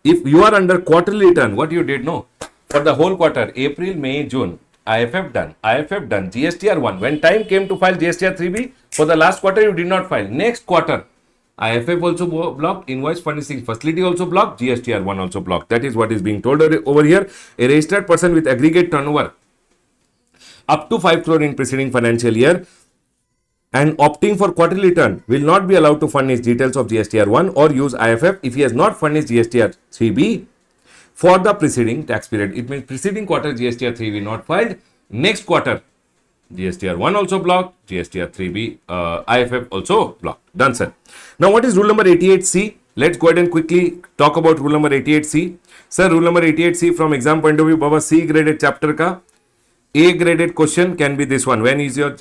If you are under quarterly return, what you did, no, for the whole quarter, April, May, June, IFF done, GSTR1. When time came to file GSTR 3B, for the last quarter you did not file. Next quarter, IFF also blocked, invoice furnishing facility also blocked, GSTR1 also blocked. That is what is being told over here. A registered person with aggregate turnover up to 5 crore in preceding financial year and opting for quarterly return will not be allowed to furnish details of GSTR1 or use IFF if he has not furnished GSTR 3B for the preceding tax period. It means preceding quarter GSTR 3B not filed, next quarter GSTR1 also blocked, GSTR 3B IFF also blocked. Done, sir. Now what is rule number 88C? Let's go ahead and quickly talk about rule number 88C. Sir, rule number 88C from exam point of view, Baba, C graded chapter ka A graded question can be this one. When is your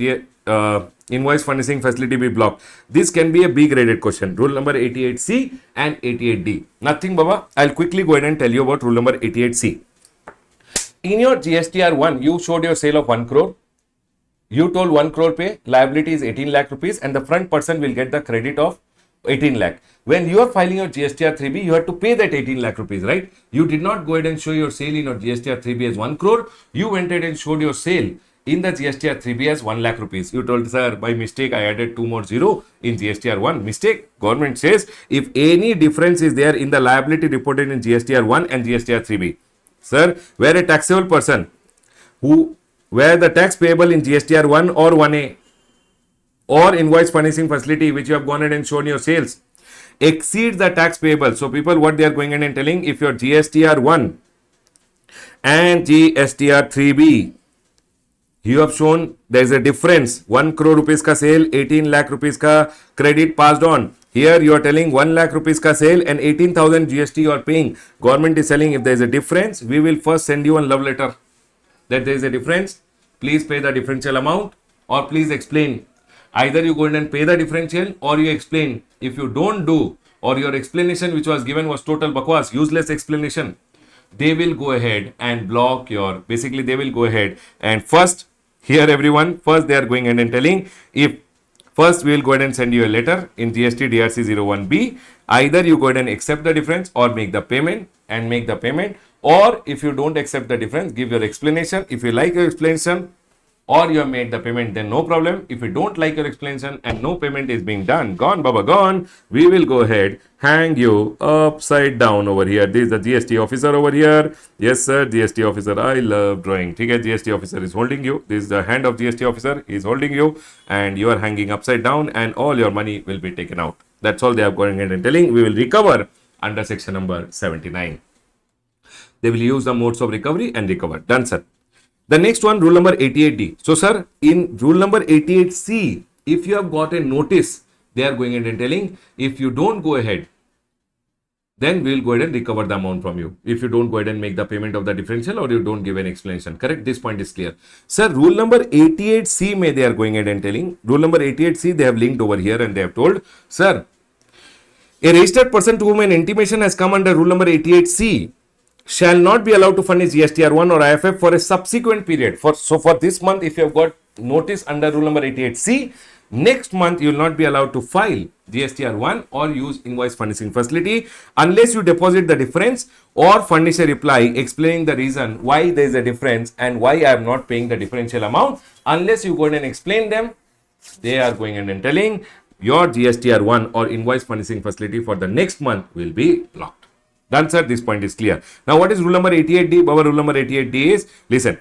invoice furnishing facility be blocked? This can be a B graded question. Rule number 88C and 88D. Nothing, Baba. I'll quickly go ahead and tell you about rule number 88C. In your GSTR1, you showed your sale of 1 crore. You told 1 crore pay, liability is 18 lakh rupees and the front person will get the credit of 18 lakh. When you are filing your GSTR 3B, you have to pay that 18 lakh rupees, right? You did not go ahead and show your sale in your GSTR 3B as 1 crore. You went ahead and showed your sale in the GSTR 3B as 1 lakh rupees. You told, sir, by mistake, I added 2 more zero in GSTR 1. Mistake. Government says if any difference is there in the liability reported in GSTR 1 and GSTR 3B. Sir, where a taxable person where the tax payable in GSTR 1 or 1A or invoice furnishing facility which you have gone ahead and shown your sales exceeds the tax payable. So people, what they are going in and telling, if your GSTR 1 and GSTR 3B You have shown there is a difference. 1 crore rupees ka sale, 18 lakh rupees ka credit passed on. Here you are telling 1 lakh rupees ka sale and 18,000 GST you are paying. Government is telling if there is a difference, we will first send you a love letter that there is a difference. Please pay the differential amount or please explain. Either you go in and pay the differential or you explain. If you don't do or your explanation which was given was total bakwas, useless explanation, they will go ahead and block your, basically they will go ahead and first, here everyone, first they are going ahead and telling, if first we will go ahead and send you a letter in GST DRC 01B, either you go ahead and accept the difference or make the payment and make the payment, or if you don't accept the difference, give your explanation. If you like your explanation or you have made the payment, then no problem. If you don't like your explanation and no payment is being done, gone baba gone, we will go ahead, hang you upside down over here. This is the GST officer over here. Yes sir, GST officer, I love drawing. Okay, GST officer is holding you. This is the hand of GST officer, he is holding you and you are hanging upside down and all your money will be taken out. That's all they are going ahead and telling. We will recover under section number 79. They will use the modes of recovery and recover. Done, sir. The next one, rule number 88D. So, sir, in rule number 88C, if you have got a notice, they are going ahead and telling, if you don't go ahead, then we will go ahead and recover the amount from you. If you don't go ahead and make the payment of the differential or you don't give an explanation. Correct? This point is clear. Sir, rule number 88C, may they are going ahead and telling, rule number 88C, they have linked over here and they have told, sir, a registered person to whom an intimation has come under rule number 88C shall not be allowed to furnish GSTR1 or IFF for a subsequent period. So for this month, if you have got notice under rule number 88C, next month you will not be allowed to file GSTR1 or use invoice furnishing facility unless you deposit the difference or furnish a reply explaining the reason why there is a difference and why I am not paying the differential amount. Unless you go ahead and explain them, they are going ahead and telling your GSTR1 or invoice furnishing facility for the next month will be blocked. Done, sir. This point is clear. Now, what is rule number 88D? Our rule number 88D is, listen,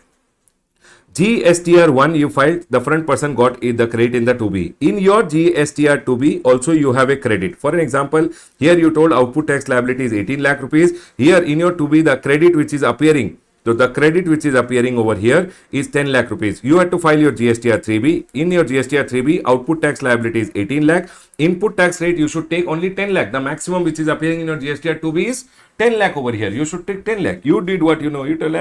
GSTR1 you filed, the front person got the credit in the 2B. In your GSTR2B also you have a credit. For an example, here you told output tax liability is 18 lakh rupees. Here in your 2B, the credit which is appearing, so the credit which is appearing over here is 10 lakh rupees. You have to file your GSTR 3B. In your GSTR 3B, output tax liability is 18 lakh. Input tax rate, you should take only 10 lakh. The maximum which is appearing in your GSTR 2B is 10 lakh over here. You should take 10 lakh. You did what you know. You tell,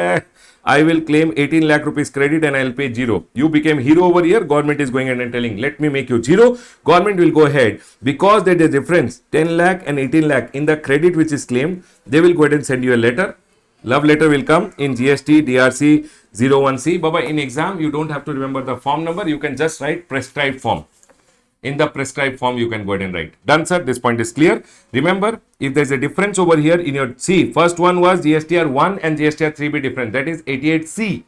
I will claim 18 lakh rupees credit and I will pay 0. You became hero over here. Government is going ahead and telling, let me make you 0. Government will go ahead. Because there is a difference, 10 lakh and 18 lakh in the credit which is claimed, they will go ahead and send you a letter. Love letter will come in GST DRC 01C. Baba, in exam, you don't have to remember the form number. You can just write prescribed form. In the prescribed form, you can go ahead and write. Done, sir. This point is clear. Remember, if there is a difference over here in your, see, first one was GSTR 1 and GSTR 3B difference. That is 88C.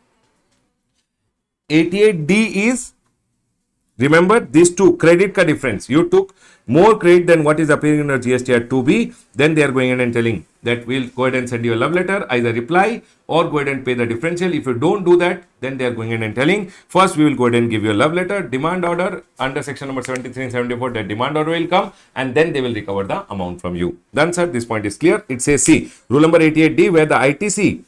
88D is, remember, these two credit ka difference. You took more credit than what is appearing in your GSTR 2B. Then they are going ahead and telling that we'll go ahead and send you a love letter, either reply or go ahead and pay the differential. If you don't do that, then they are going ahead and telling, first we will go ahead and give you a love letter, demand order under section number 73 and 74, that demand order will come and then they will recover the amount from you. Done, sir. This point is clear. It says, see, rule number 88D, where the ITC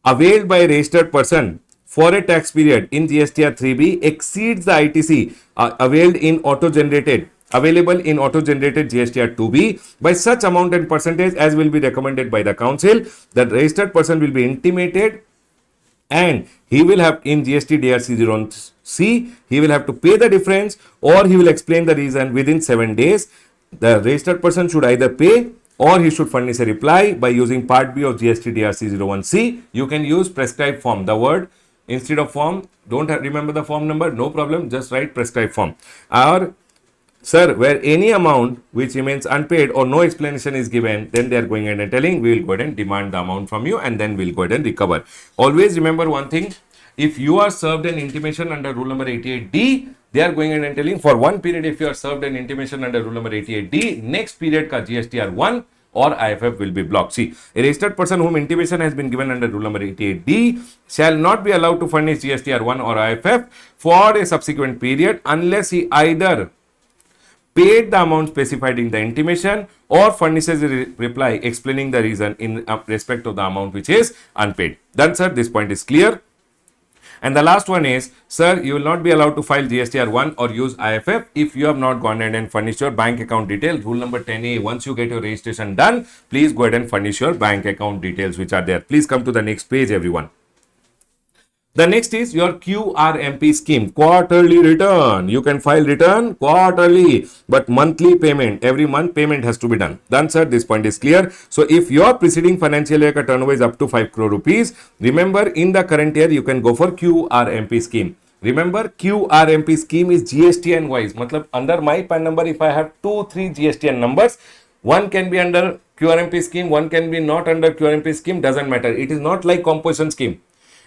availed by a registered person for a tax period in GSTR 3B exceeds the ITC availed in available in auto-generated GSTR 2B by such amount and percentage as will be recommended by the council, the registered person will be intimated and he will have, in GST DRC 01C, he will have to pay the difference or he will explain the reason within 7 days. The registered person should either pay or he should furnish a reply by using part B of GST DRC 01C. You can use prescribed form. The word instead of form, don't remember the form number, no problem, just write prescribed form. Or, sir, where any amount which remains unpaid or no explanation is given, then they are going ahead and telling, we will go ahead and demand the amount from you and then we will go ahead and recover. Always remember one thing, if you are served an intimation under rule number 88D, they are going ahead and telling for one period, if you are served an intimation under rule number 88D, next period ka GSTR 1 or IFF will be blocked. See, a registered person whom intimation has been given under rule number 88D shall not be allowed to furnish GSTR 1 or IFF for a subsequent period unless he either paid the amount specified in the intimation or furnishes a reply explaining the reason in respect of the amount which is unpaid. Done, sir. This point is clear. And the last one is, sir, you will not be allowed to file GSTR1 or use IFF if you have not gone ahead and furnished your bank account details. Rule number 10A, once you get your registration done, please go ahead and furnish your bank account details which are there. Please come to the next page, everyone. The next is your QRMP scheme, quarterly return. You can file return quarterly, but monthly payment, every month payment has to be done. Done, sir. This point is clear. So if your preceding financial year turnover is up to 5 crore rupees, remember in the current year you can go for QRMP scheme. Remember, QRMP scheme is GSTN wise. Matlab, under my PAN number, if I have 2-3 GSTN numbers, one can be under QRMP scheme, one can be not under QRMP scheme, doesn't matter. It is not like composition scheme.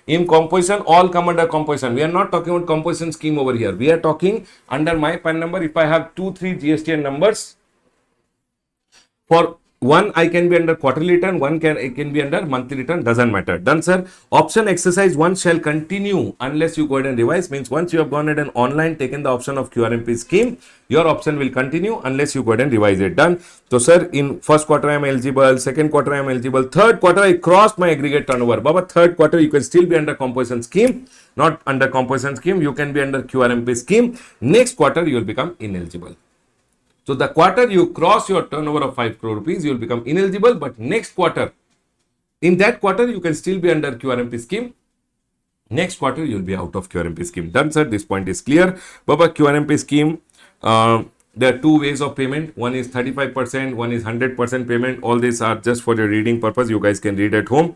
In composition, all come under composition. We are not talking about composition scheme over here. We are talking under my PAN number. If I have 2-3 GSTN numbers, for one I can be under quarterly return, one can be under monthly return, doesn't matter. Done, sir. Option exercise 1 shall continue unless you go ahead and revise. Means once you have gone ahead and online taken the option of QRMP scheme, your option will continue unless you go ahead and revise it. Done. So, sir, in first quarter I am eligible, second quarter I am eligible, third quarter I crossed my aggregate turnover. Baba, third quarter you can still be under composition scheme, not under composition scheme. You can be under QRMP scheme. Next quarter you will become ineligible. So the quarter you cross your turnover of 5 crore rupees, you will become ineligible. But next quarter, in that quarter, you can still be under QRMP scheme. Next quarter, you will be out of QRMP scheme. Done, sir. This point is clear. Baba, QRMP scheme, there are two ways of payment. One is 35%, one is 100% payment. All these are just for your reading purpose. You guys can read at home.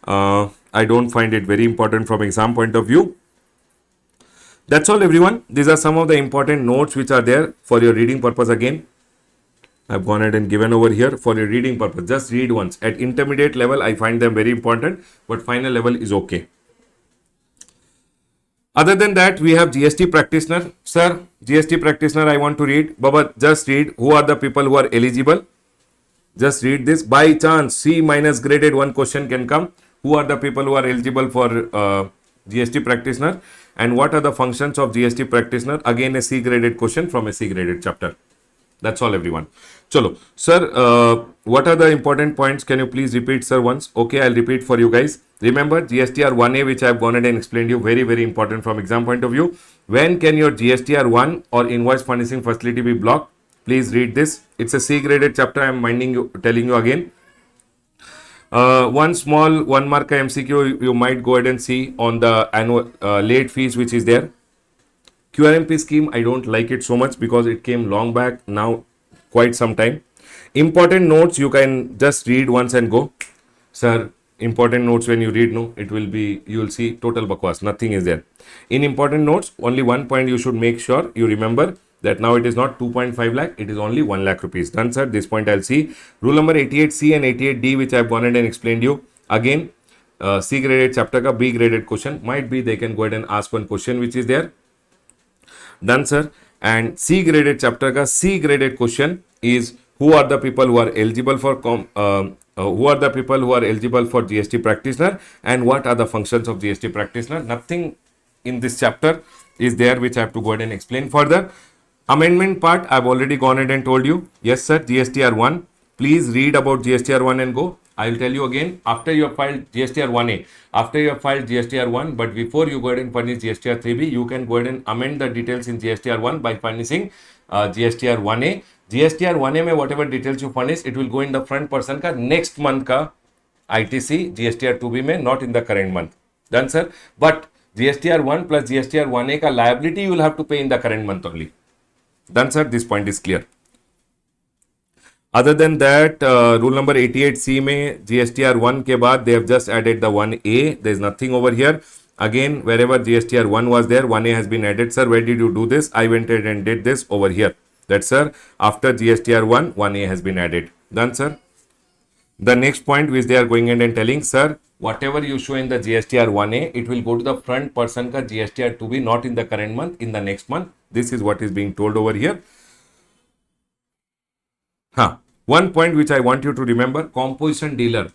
I don't find it very important from exam point of view. That's all, everyone. These are some of the important notes which are there for your reading purpose. Again, I've gone ahead and given over here for your reading purpose. Just read once. At intermediate level, I find them very important, but final level is okay. Other than that, we have GST practitioner. Sir, GST practitioner, I want to read. Baba, just read who are the people who are eligible. Just read this. By chance, C minus graded one question can come. Who are the people who are eligible for GST practitioner? And what are the functions of GST practitioner? Again, a C graded question from a C graded chapter. That's all, everyone. Chalo. Sir, what are the important points? Can you please repeat, sir, once? Okay, I'll repeat for you guys. Remember, GSTR 1A, which I've gone ahead and explained you, very, very important from exam point of view. When can your GSTR 1 or invoice furnishing facility be blocked? Please read this. It's a C graded chapter. I'm telling you again. One small 1 mark MCQ you might go ahead and see on the annual late fees which is there. QRMP scheme, I don't like it so much because it came long back, now quite some time. Important notes you can just read once and go. Sir, important notes when you read, no, it will be, you will see total bakwas, nothing is there. In important notes, only one point you should make sure you remember, that now it is not 2.5 lakh, it is only 1 lakh rupees. Done, sir. This point I'll see. Rule number 88C and 88D, which I've gone ahead and explained you. Again, C graded chapter ka B graded question. Might be they can go ahead and ask one question which is there. Done, sir. And C graded chapter ka C graded question is who are the people who are eligible for GST practitioner and what are the functions of GST practitioner. Nothing in this chapter is there which I have to go ahead and explain further. Amendment part, I've already gone ahead and told you. Yes, sir, GSTR 1. Please read about GSTR 1 and go. I will tell you again, after you have filed GSTR 1A, after you have filed GSTR 1, but before you go ahead and furnish GSTR 3B, you can go ahead and amend the details in GSTR 1 by furnishing GSTR 1A. GSTR 1A में whatever details you furnish, it will go in the front person का next month का ITC, GSTR 2B में, not in the current month. Done, sir? But GSTR 1 plus GSTR 1A का liability you will have to pay in the current month only. Done, sir. This point is clear. Other than that, rule number 88C में GSTR 1 के बाद they have just added the 1A. There is nothing over here. Again, wherever GSTR 1 was there, 1A has been added. Sir, where did you do this? I went ahead and did this over here. That's, sir. After GSTR 1, 1A has been added. Done, sir. The next point which they are going in and telling, sir, whatever you show in the GSTR 1A, it will go to the front person ka GSTR 2B, not in the current month, in the next month. This is what is being told over here. One point which I want you to remember, composition dealer.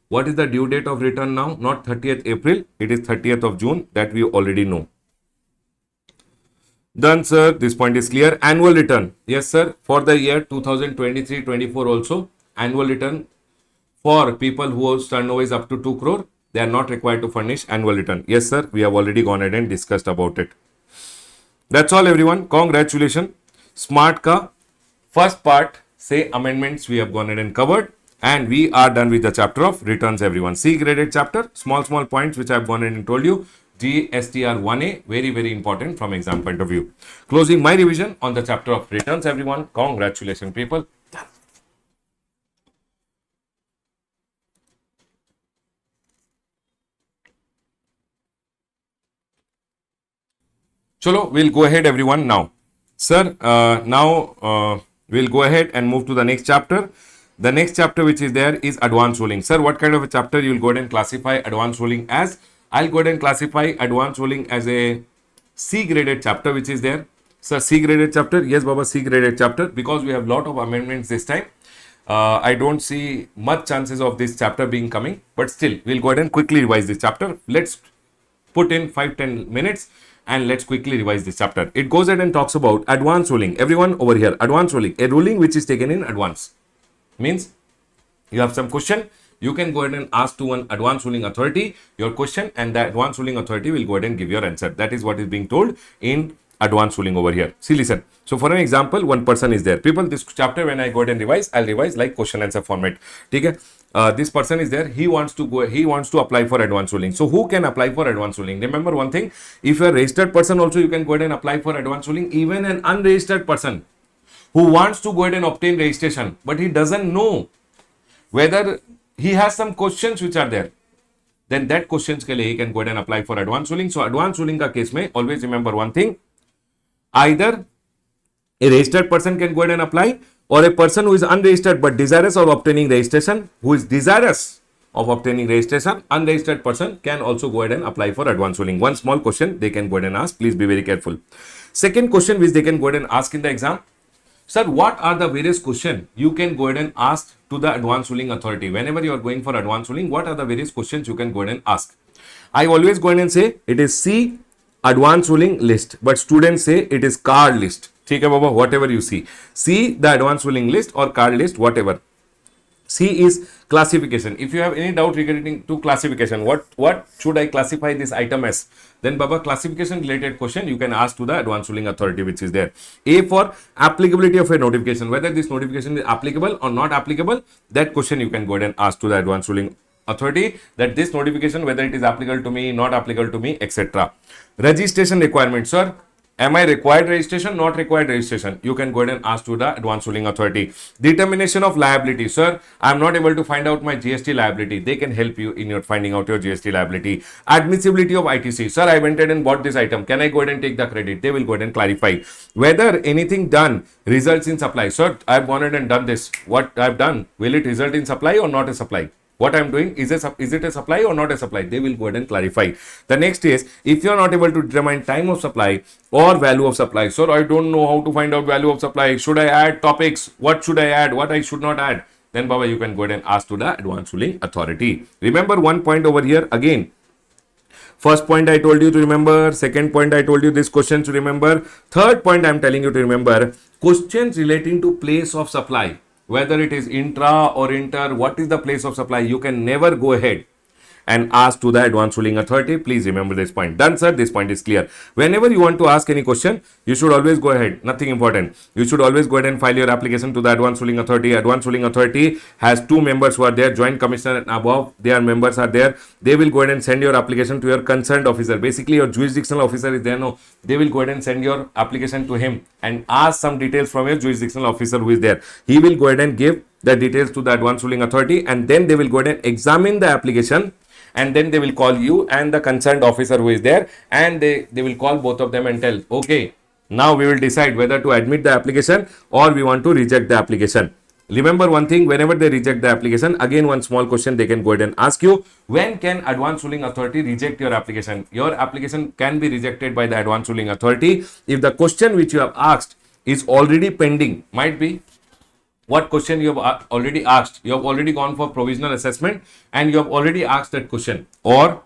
What is the due date of return now? Not 30th April, it is 30th of June. That we already know. Done, sir. This point is clear. Annual return. Yes, sir. For the year 2023-24 also, annual return for people whose turnover is up to 2 crore, they are not required to furnish annual return. Yes, sir. We have already gone ahead and discussed about it. That's all, everyone. Congratulations. Smart ka first part, say amendments, we have gone ahead and covered. And we are done with the chapter of returns, everyone. C graded chapter, small points which I have gone ahead and told you. GSTR 1A, very, very important from exam point of view. Closing my revision on the chapter of returns, everyone. Congratulations, people. Chalo, we'll go ahead, everyone, now. Sir, we'll go ahead and move to the next chapter. The next chapter which is there is advance ruling. Sir, what kind of a chapter you'll go ahead and classify advance ruling as? I'll go ahead and classify advance ruling as a C graded chapter which is there. Sir, C graded chapter. Yes, Baba, C graded chapter, because we have lot of amendments this time. I don't see much chances of this chapter being coming, but still, we'll go ahead and quickly revise this chapter. Let's put in 5-10 minutes and let's quickly revise this chapter. It goes ahead and talks about advance ruling. Everyone over here, advance ruling, a ruling which is taken in advance. Means you have some question, you can go ahead and ask to an advance ruling authority your question, and the advance ruling authority will go ahead and give your answer. That is what is being told in advance ruling over here. See, listen. So for an example, one person is there. People, this chapter when I go ahead and revise, I'll revise like question answer format. Okay. This person is there. He wants to apply for advance ruling. So who can apply for advance ruling? Remember one thing. If you are a registered person also, you can go ahead and apply for advance ruling. Even an unregistered person who wants to go ahead and obtain registration, but he doesn't know whether he has some questions which are there, then that questions ke liye he can go ahead and apply for advance ruling. So advance ruling ka case mein always remember one thing, either a registered person can go ahead and apply, or a person who is unregistered but desirous of obtaining registration, unregistered person can also go ahead and apply for advance ruling. One small question they can go ahead and ask, please be very careful. Second question which they can go ahead and ask in the exam, sir, what are the various questions you can go ahead and ask to the advance ruling authority? Whenever you are going for advance ruling, what are the various questions you can go ahead and ask? I always go ahead and say it is C advance ruling list, but students say it is card list. Okay, Baba, whatever you see. C the advance ruling list or card list, whatever. C is classification. If you have any doubt regarding to classification, what should I classify this item as? Then Baba, classification related question you can ask to the advance ruling authority which is there. A for applicability of a notification, whether this notification is applicable or not applicable, that question you can go ahead and ask to the advance ruling authority, that this notification whether it is applicable to me, not applicable to me, etc. Registration requirements, sir. Am I required registration, not required registration? You can go ahead and ask to the advance ruling authority. Determination of liability. Sir, I am not able to find out my GST liability. They can help you in your finding out your GST liability. Admissibility of ITC. Sir, I went ahead and bought this item. Can I go ahead and take the credit? They will go ahead and clarify. Whether anything done results in supply. Sir, I have gone ahead and done this. What I have done, will it result in supply or not a supply? What I'm doing, is it a supply or not a supply? They will go ahead and clarify. The next is, if you are not able to determine time of supply or value of supply. So I don't know how to find out value of supply. Should I add topics? What should I add? What I should not add? Then Baba, you can go ahead and ask to the advance ruling authority. Remember one point over here again. First point I told you to remember. Second point I told you this question to remember. Third point I'm telling you to remember. Questions relating to place of supply. Whether it is intra or inter, what is the place of supply? You can never go ahead and ask to the advance ruling authority. Please remember this point. Done, sir. This point is clear. Whenever you want to ask any question, you should always go ahead. Nothing important. You should always go ahead and file your application to the advance ruling authority. Advance ruling authority has two members who are there, joint commissioner and above. Their members are there. They will go ahead and send your application to your concerned officer. Basically, your jurisdictional officer is there. No, they will go ahead and send your application to him and ask some details from your jurisdictional officer who is there. He will go ahead and give the details to the advance ruling authority, and then they will go ahead and examine the application. And then they will call you and the concerned officer who is there, and they will call both of them and tell, okay, now we will decide whether to admit the application or we want to reject the application. Remember one thing, whenever they reject the application, again one small question they can go ahead and ask you, when can advance ruling authority reject your application? Your application can be rejected by the advance ruling authority if the question which you have asked is already pending. Might be what question you have already asked. You have already gone for provisional assessment and you have already asked that question, or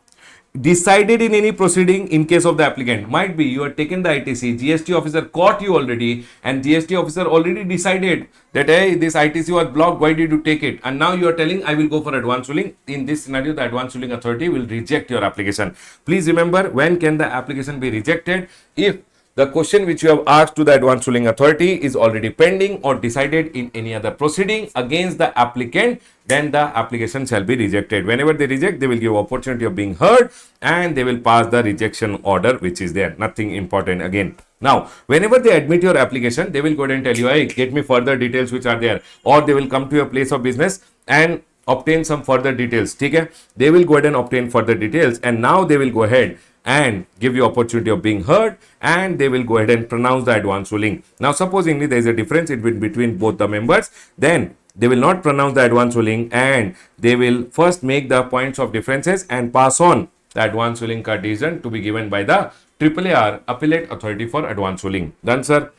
decided in any proceeding in case of the applicant. Might be you have taken the ITC, GST officer caught you already, and GST officer already decided that, hey, this ITC was blocked, why did you take it? And now you are telling, I will go for advance ruling. In this scenario, the advance ruling authority will reject your application. Please remember, when can the application be rejected? If the question which you have asked to the advance ruling authority is already pending or decided in any other proceeding against the applicant, then the application shall be rejected. Whenever they reject, they will give opportunity of being heard and they will pass the rejection order which is there. Nothing important again. Now, whenever they admit your application, they will go ahead and tell you, hey, get me further details which are there, or they will come to your place of business and obtain some further details. Okay? They will go ahead and obtain further details, and now they will go ahead and give you opportunity of being heard, and they will go ahead and pronounce the advance ruling. Now, supposingly there is a difference between both the members, then they will not pronounce the advance ruling and they will first make the points of differences and pass on the advance ruling card decision to be given by the AAR, Appellate Authority for Advance Ruling. Done, sir?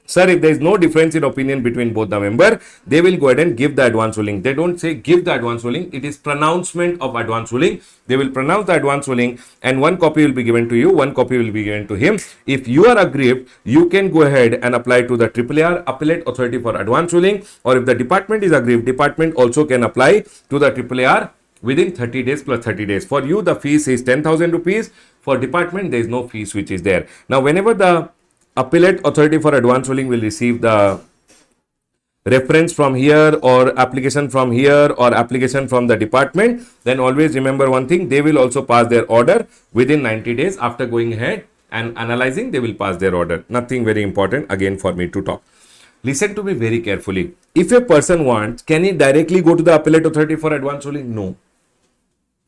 Sir, if there is no difference in opinion between both the member, they will go ahead and give the advance ruling. They don't say give the advance ruling. It is pronouncement of advance ruling. They will pronounce the advance ruling and one copy will be given to you, one copy will be given to him. If you are aggrieved, you can go ahead and apply to the AAR, Appellate Authority for Advance Ruling, or if the department is aggrieved, department also can apply to the AAR within 30 days plus 30 days. For you, the fees is 10,000 rupees. For department, there is no fees which is there. Now, whenever the Appellate Authority for Advance Ruling will receive the reference from here or application from here or application from the department, then always remember one thing, they will also pass their order within 90 days. After going ahead and analyzing, they will pass their order. Nothing very important again for me to talk. Listen to me very carefully. If a person wants, can he directly go to the Appellate Authority for Advance Ruling? No.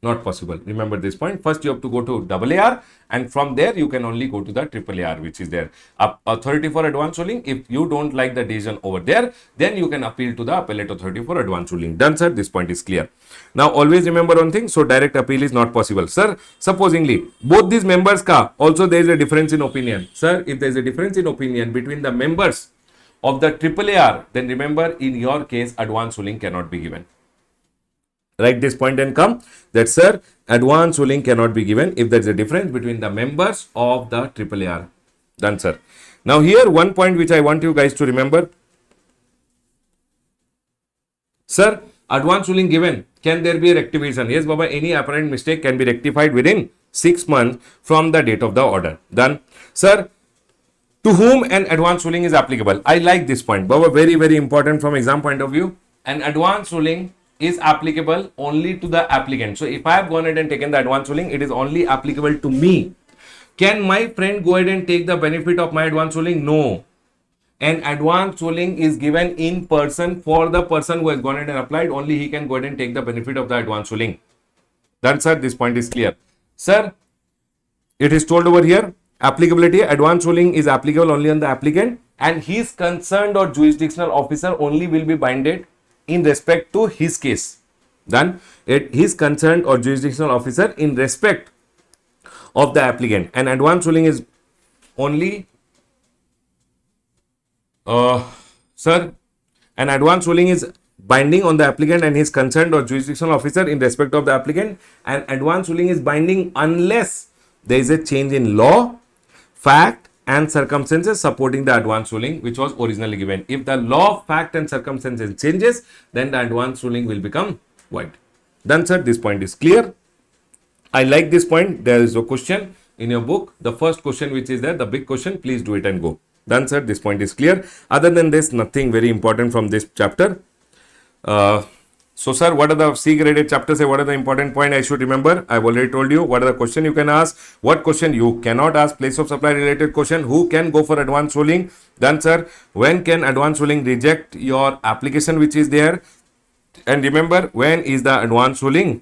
Not possible. Remember this point. First, you have to go to AAR, and from there, you can only go to the AAR, which is there. Authority for Advance Ruling. If you don't like the decision over there, then you can appeal to the Appellate Authority for Advance Ruling. Done, sir? This point is clear. Now, always remember one thing. So, direct appeal is not possible. Sir, supposingly, both these members also there is a difference in opinion. Sir, if there is a difference in opinion between the members of the AAR, then remember, in your case, advance ruling cannot be given. Write this point and come that, sir, advance ruling cannot be given if there is a difference between the members of the AAR. Done, sir. Now, here one point which I want you guys to remember. Sir, advance ruling given, can there be a rectification? Yes, Baba, any apparent mistake can be rectified within 6 months from the date of the order. Done. Sir, to whom an advance ruling is applicable? I like this point, Baba, very, very important from exam point of view. An advance ruling is applicable only to the applicant. So, if I have gone ahead and taken the advance ruling, it is only applicable to me. Can my friend go ahead and take the benefit of my advance ruling? No. An advance ruling is given in person for the person who has gone ahead and applied. Only he can go ahead and take the benefit of the advance ruling. Done, sir? This point is clear. Sir, it is told over here, applicability, advance ruling is applicable only on the applicant, and his concerned or jurisdictional officer only will be binded in respect to his case. Done. His concerned or jurisdictional officer in respect of the applicant. An advance ruling is only, sir, an advance ruling is binding on the applicant and his concerned or jurisdictional officer in respect of the applicant. An advance ruling is binding unless there is a change in law, fact, and circumstances supporting the advance ruling which was originally given. If the law, fact, and circumstances changes, then the advance ruling will become void. Done, sir? This point is clear. I like this point. There is a question in your book. The first question which is there, the big question, please do it and go. Done, sir? This point is clear. Other than this, nothing very important from this chapter. So, sir, what are the C graded chapters? What are the important point I should remember? I've already told you. What are the question you can ask? What question you cannot ask? Place of supply related question. Who can go for advance ruling? Done, sir. When can advance ruling reject your application which is there? And remember, when is the advance ruling?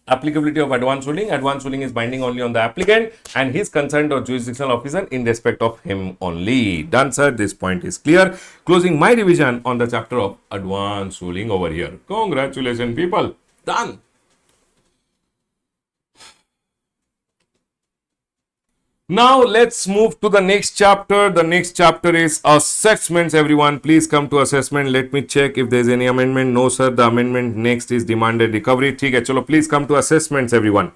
Applicability of advance ruling. Advance ruling is binding only on the applicant and his concerned or jurisdictional officer in respect of him only. Done, sir. This point is clear. Closing my revision on the chapter of advance ruling over here. Congratulations, people. Done. Now let's move to the next chapter. The next chapter is assessments. Everyone, please come to assessment. Let me check if there's any amendment. No, sir. The amendment next is demanded recovery. ठीक है, चलो please come to assessments, everyone.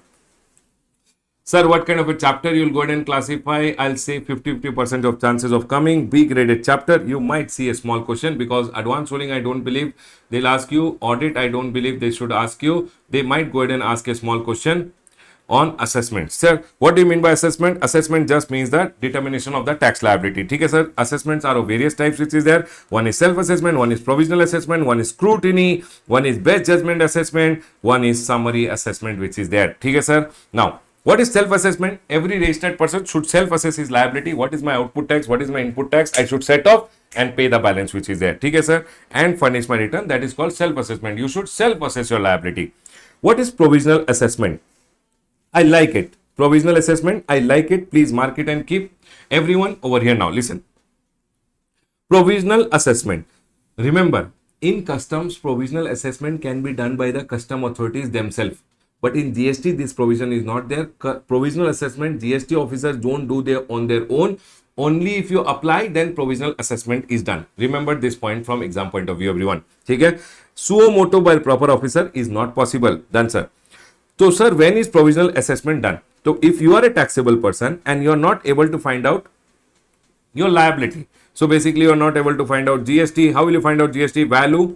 Sir, what kind of a chapter you'll go ahead and classify? I'll say 50% of chances of coming. B graded chapter. You might see a small question because advanced ruling, I don't believe they'll ask you. Audit, I don't believe they should ask you. They might go ahead and ask a small question on assessment. Sir, what do you mean by assessment? Assessment just means the determination of the tax liability. Okay, sir. Assessments are of various types which is there. One is self-assessment, one is provisional assessment, one is scrutiny, one is best judgment assessment, one is summary assessment which is there. Okay, sir. Now, what is self-assessment? Every registered person should self-assess his liability. What is my output tax? What is my input tax? I should set off and pay the balance which is there. Okay, sir. And furnish my return. That is called self-assessment. You should self-assess your liability. What is provisional assessment? I like it. Provisional assessment, I like it. Please mark it and keep. Everyone over here now, listen. Provisional assessment. Remember, in customs, provisional assessment can be done by the custom authorities themselves. But in GST, this provision is not there. Provisional assessment, GST officers don't do their on their own. Only if you apply, then provisional assessment is done. Remember this point from exam point of view, everyone. Okay? Suo motu by proper officer is not possible. Done, sir. So, sir, when is provisional assessment done? So, if you are a taxable person and you are not able to find out your liability, so basically you are not able to find out GST, how will you find out GST? Value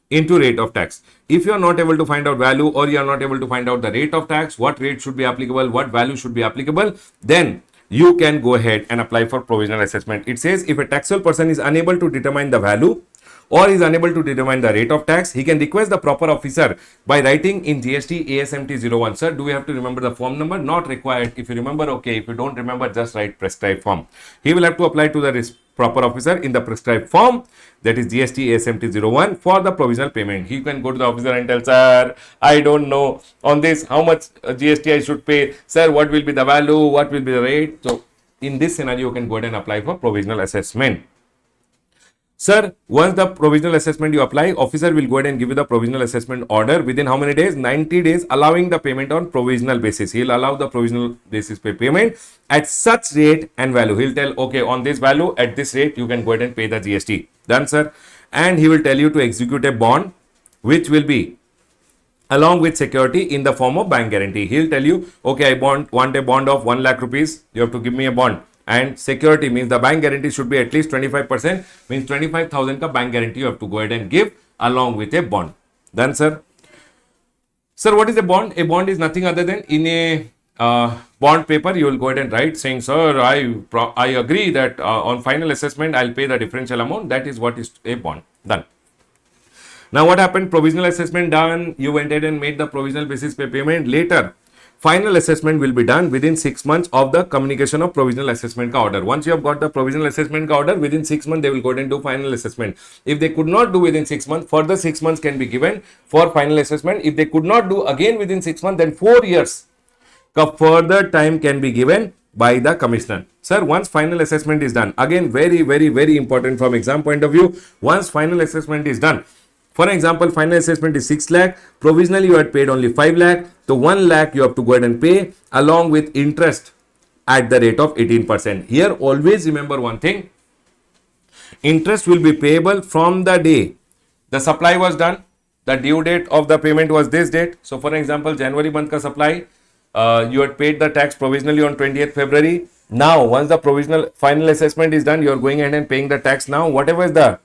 into rate of tax. If you are not able to find out value or you are not able to find out the rate of tax, what rate should be applicable, what value should be applicable, then you can go ahead and apply for provisional assessment. It says if a taxable person is unable to determine the value or is unable to determine the rate of tax, he can request the proper officer by writing in GST ASMT 01. Sir, do we have to remember the form number? Not required. If you remember, okay. If you don't remember, just write prescribed form. He will have to apply to the proper officer in the prescribed form, that is GST ASMT 01 for the provisional payment. He can go to the officer and tell, sir, I don't know on this how much GST I should pay. Sir, what will be the value? What will be the rate? So, in this scenario, you can go ahead and apply for provisional assessment. Sir, once the provisional assessment you apply, officer will go ahead and give you the provisional assessment order within how many days? 90 days, allowing the payment on provisional basis. He'll allow the provisional basis payment at such rate and value. He'll tell, okay, on this value, at this rate, you can go ahead and pay the GST. Done, sir. And he will tell you to execute a bond, which will be along with security in the form of bank guarantee. He'll tell you, okay, I want a bond of 1 lakh rupees. You have to give me a bond. And security means the bank guarantee should be at least 25%, means 25,000 ka bank guarantee you have to go ahead and give along with a bond. Done, sir. Sir, what is a bond? A bond is nothing other than in a bond paper, you will go ahead and write saying, sir, I agree that on final assessment, I'll pay the differential amount. That is what is a bond. Done. Now, what happened? Provisional assessment done. You went ahead and made the provisional basis payment. Later, final assessment will be done within 6 months of the communication of provisional assessment ka order. Once you have got the provisional assessment ka order, within 6 months, they will go ahead and do final assessment. If they could not do within 6 months, further 6 months can be given for final assessment. If they could not do again within 6 months, then 4 years ka further time can be given by the commissioner. Sir, once final assessment is done, again, very important from exam point of view, once final assessment is done, for example, final assessment is 6 lakh. Provisionally, you had paid only 5 lakh. So 1 lakh you have to go ahead and pay along with interest at the rate of 18%. Here, always remember one thing. Interest will be payable from the day the supply was done. The due date of the payment was this date. So, for example, January month ka supply, you had paid the tax provisionally on 20th February. Now, once the provisional final assessment is done, you are going ahead and paying the tax now. Whatever is the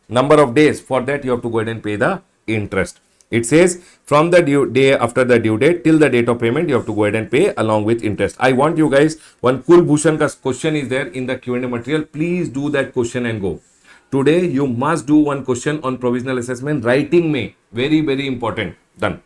number of days, for that you have to go ahead and pay the interest. It says from the due day after the due date till the date of payment, you have to go ahead and pay along with interest. I want you guys, one Kulbhushan ka question is there in the Q&A material. Please do that question and go. Today, you must do one question on provisional assessment. Writing may very important. Done.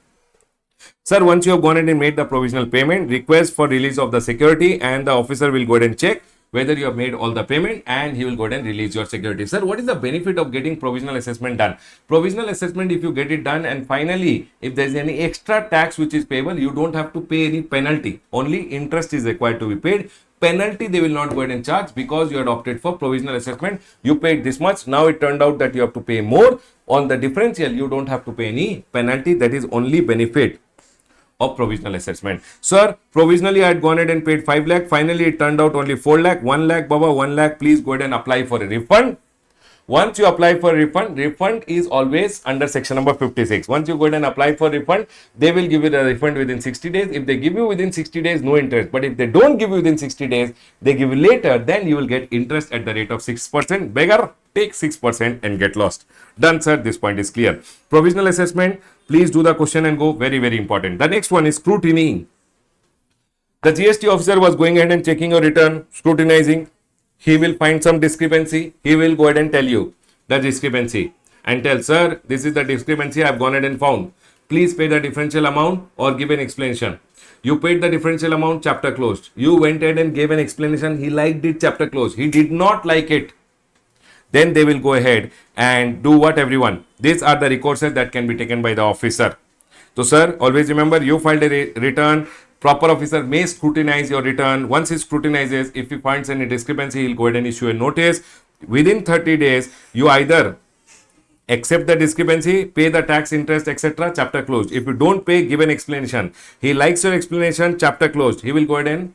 Sir, once you have gone ahead and made the provisional payment, request for release of the security, and the officer will go ahead and check whether you have made all the payment, and he will go ahead and release your security. Sir, what is the benefit of getting provisional assessment done? Provisional assessment, if you get it done and finally, if there is any extra tax which is payable, you don't have to pay any penalty. Only interest is required to be paid. Penalty they will not go ahead and charge because you had opted for provisional assessment. You paid this much. Now it turned out that you have to pay more. On the differential, you don't have to pay any penalty. That is only benefit of provisional assessment. Sir, provisionally I had gone ahead and paid 5 lakh. Finally, it turned out only 4 lakh. 1 lakh, Baba, 1 lakh. Please go ahead and apply for a refund. Once you apply for refund, refund is always under section number 56. Once you go ahead and apply for refund, they will give you the refund within 60 days. If they give you within 60 days, no interest. But if they don't give you within 60 days, they give you later, then you will get interest at the rate of 6%. Beggar, take 6% and get lost. Done, sir. This point is clear. Provisional assessment, please do the question and go. Very, very important. The next one is scrutiny. The GST officer was going ahead and checking your return, scrutinizing. He will find some discrepancy. He will go ahead and tell you the discrepancy and tell, sir, this is the discrepancy I have gone ahead and found. Please pay the differential amount or give an explanation. You paid the differential amount, chapter closed. You went ahead and gave an explanation. He liked it, chapter closed. He did not like it. Then they will go ahead and do what, everyone? These are the recourses that can be taken by the officer. So, sir, always remember, you filed a return. Proper officer may scrutinize your return. Once he scrutinizes, if he finds any discrepancy, he'll go ahead and issue a notice. Within 30 days, you either accept the discrepancy, pay the tax, interest, etc. Chapter closed. If you don't pay, give an explanation. He likes your explanation, chapter closed. He will go ahead and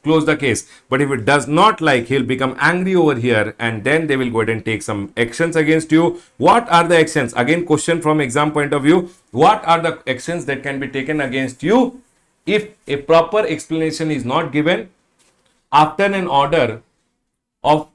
close the case. But if it does not like, he'll become angry over here, and then they will go ahead and take some actions against you. What are the actions? Again, question from exam point of view. What are the actions that can be taken against you if a proper explanation is not given after an order of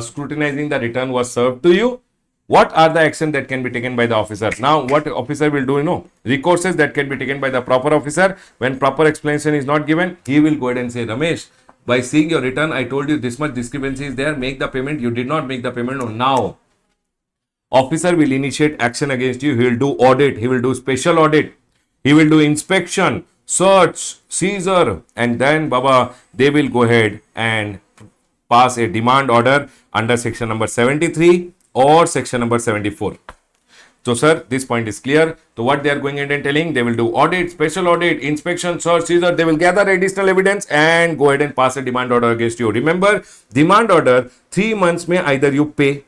scrutinizing the return was served to you? What are the actions that can be taken by the officer? Now, what officer will do? Recourses that can be taken by the proper officer. When proper explanation is not given, he will go ahead and say, Ramesh, by seeing your return, I told you this much discrepancy is there. Make the payment. You did not make the payment. No, now, officer will initiate action against you. He will do audit. He will do special audit. He will do inspection, search, seizure, and then, Baba, they will go ahead and pass a demand order under section number 73 or section number 74. So, sir, this point is clear. So, what they are going ahead and telling, they will do audit, special audit, inspection, search, seizure. They will gather additional evidence and go ahead and pass a demand order against you. Remember, demand order, 3 months may either you pay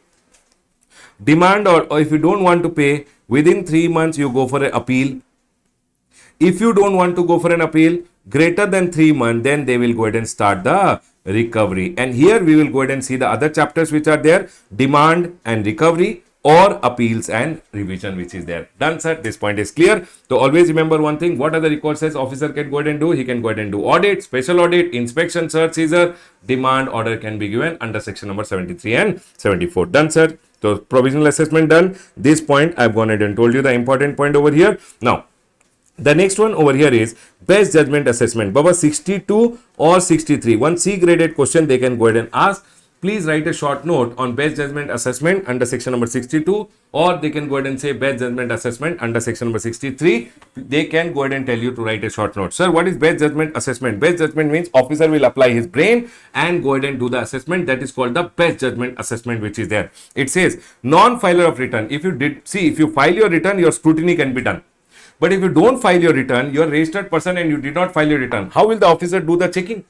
demand, or if you don't want to pay, within 3 months you go for an appeal. If you don't want to go for an appeal greater than 3 months, then they will go ahead and start the recovery. And here we will go ahead and see the other chapters which are there: demand and recovery, or appeals and revision, which is there. Done, sir. This point is clear. So always remember one thing: what are the recourses officer can go ahead and do? He can go ahead and do audit, special audit, inspection, search, seizure. Demand order can be given under section number 73 and 74. Done, sir. So provisional assessment done. This point I've gone ahead and told you the important point over here. Now, the next one over here is best judgment assessment. Baba, 62 or 63. One C graded question they can go ahead and ask. Please write a short note on best judgment assessment under section number 62, or they can go ahead and say best judgment assessment under section number 63. They can go ahead and tell you to write a short note. Sir, what is best judgment assessment? Best judgment means officer will apply his brain and go ahead and do the assessment. That is called the best judgment assessment, which is there. It says non-filer of return. If you file your return, your scrutiny can be done. But if you don't file your return, you are a registered person and you did not file your return, how will the officer do the checking?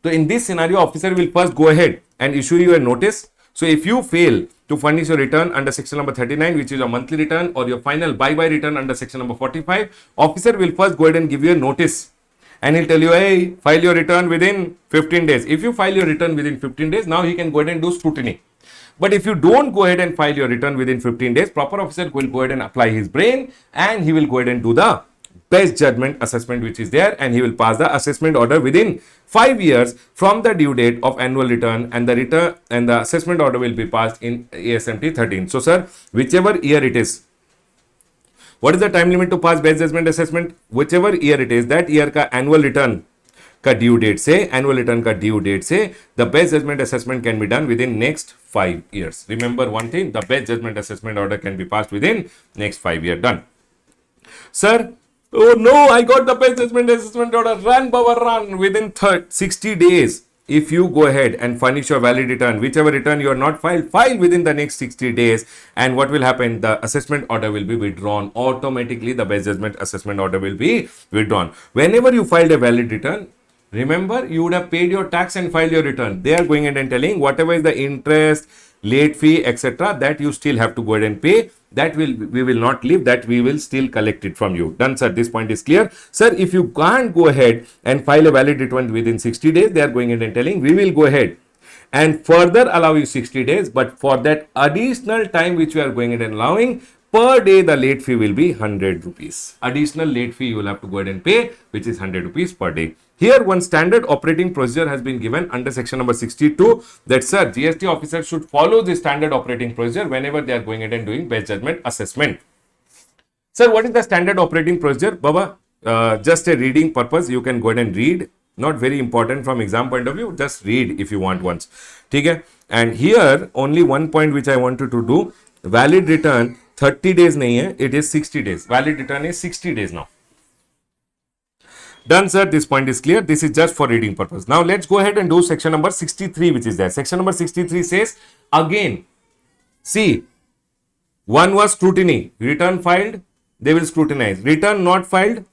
So in this scenario, officer will first go ahead and issue you a notice. So if you fail to furnish your return under section number 39, which is your monthly return, or your final buy-by return under section number 45, officer will first go ahead and give you a notice. And he'll tell you, hey, file your return within 15 days. If you file your return within 15 days, now he can go ahead and do scrutiny. But if you don't go ahead and file your return within 15 days, proper officer will go ahead and apply his brain and he will go ahead and do the best judgment assessment, which is there, and he will pass the assessment order within 5 years from the due date of annual return, and the return and the assessment order will be passed in ASMT 13. So, sir, whichever year it is, what is the time limit to pass best judgment assessment? Whichever year it is, that year ka annual return का due date से, annual return का due date से, the best judgement assessment can be done within next 5 years. Remember one thing, the best judgment assessment order can be passed within next 5 years. Done. Sir, oh no, I got the best judgment assessment order. Run, Baba, run. Within 60 days, if you go ahead and furnish your valid return, whichever return you are not filed, file within the next 60 days. And what will happen? The assessment order will be withdrawn. Automatically, the best judgment assessment order will be withdrawn. Whenever you filed a valid return, remember, you would have paid your tax and filed your return. They are going in and telling whatever is the interest, late fee, etc., that you still have to go ahead and pay. That we will not leave, that we will still collect it from you. Done, sir. This point is clear. Sir, if you can't go ahead and file a valid return within 60 days, they are going in and telling we will go ahead and further allow you 60 days, but for that additional time which we are going in and allowing, per day the late fee will be 100 rupees. Additional late fee you will have to go ahead and pay, which is 100 rupees per day. Here one standard operating procedure has been given under section number 62, that sir, GST officers should follow the standard operating procedure whenever they are going ahead and doing best judgment assessment. Sir, what is the standard operating procedure? Baba, just a reading purpose, you can go ahead and read. Not very important from exam point of view, just read if you want once. Okay? And here only one point which I wanted to do, valid return 30 days nahi hai, it is 60 days. Valid return is 60 days now. Done, sir. This point is clear. This is just for reading purpose. Now let's go ahead and do section number 63 which is there. Section number 63 says, again, see, one was scrutiny. Return filed, they will scrutinize. Return not filed,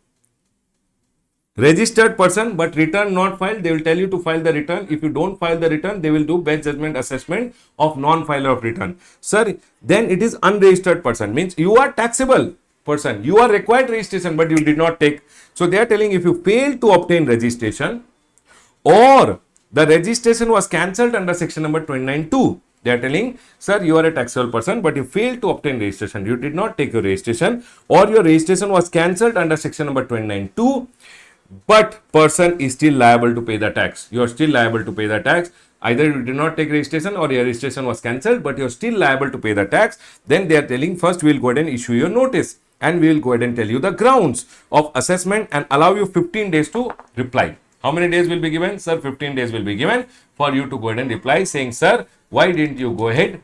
registered person, but return not filed, they will tell you to file the return. If you don't file the return, they will do best judgment assessment of non-filer of return. Sir, then it is unregistered person, means you are taxable person. You are required registration, but you did not take. So they are telling if you fail to obtain registration or the registration was cancelled under section number 29(2), they are telling, sir, you are a taxable person, but you failed to obtain registration. You did not take your registration, or your registration was cancelled under section number 29(2), but person is still liable to pay the tax. You are still liable to pay the tax. Either you did not take registration or your registration was cancelled, but you are still liable to pay the tax. Then they are telling, first we will go ahead and issue your notice, and we will go ahead and tell you the grounds of assessment and allow you 15 days to reply. How many days will be given? Sir, 15 days will be given for you to go ahead and reply saying, sir, why didn't you go ahead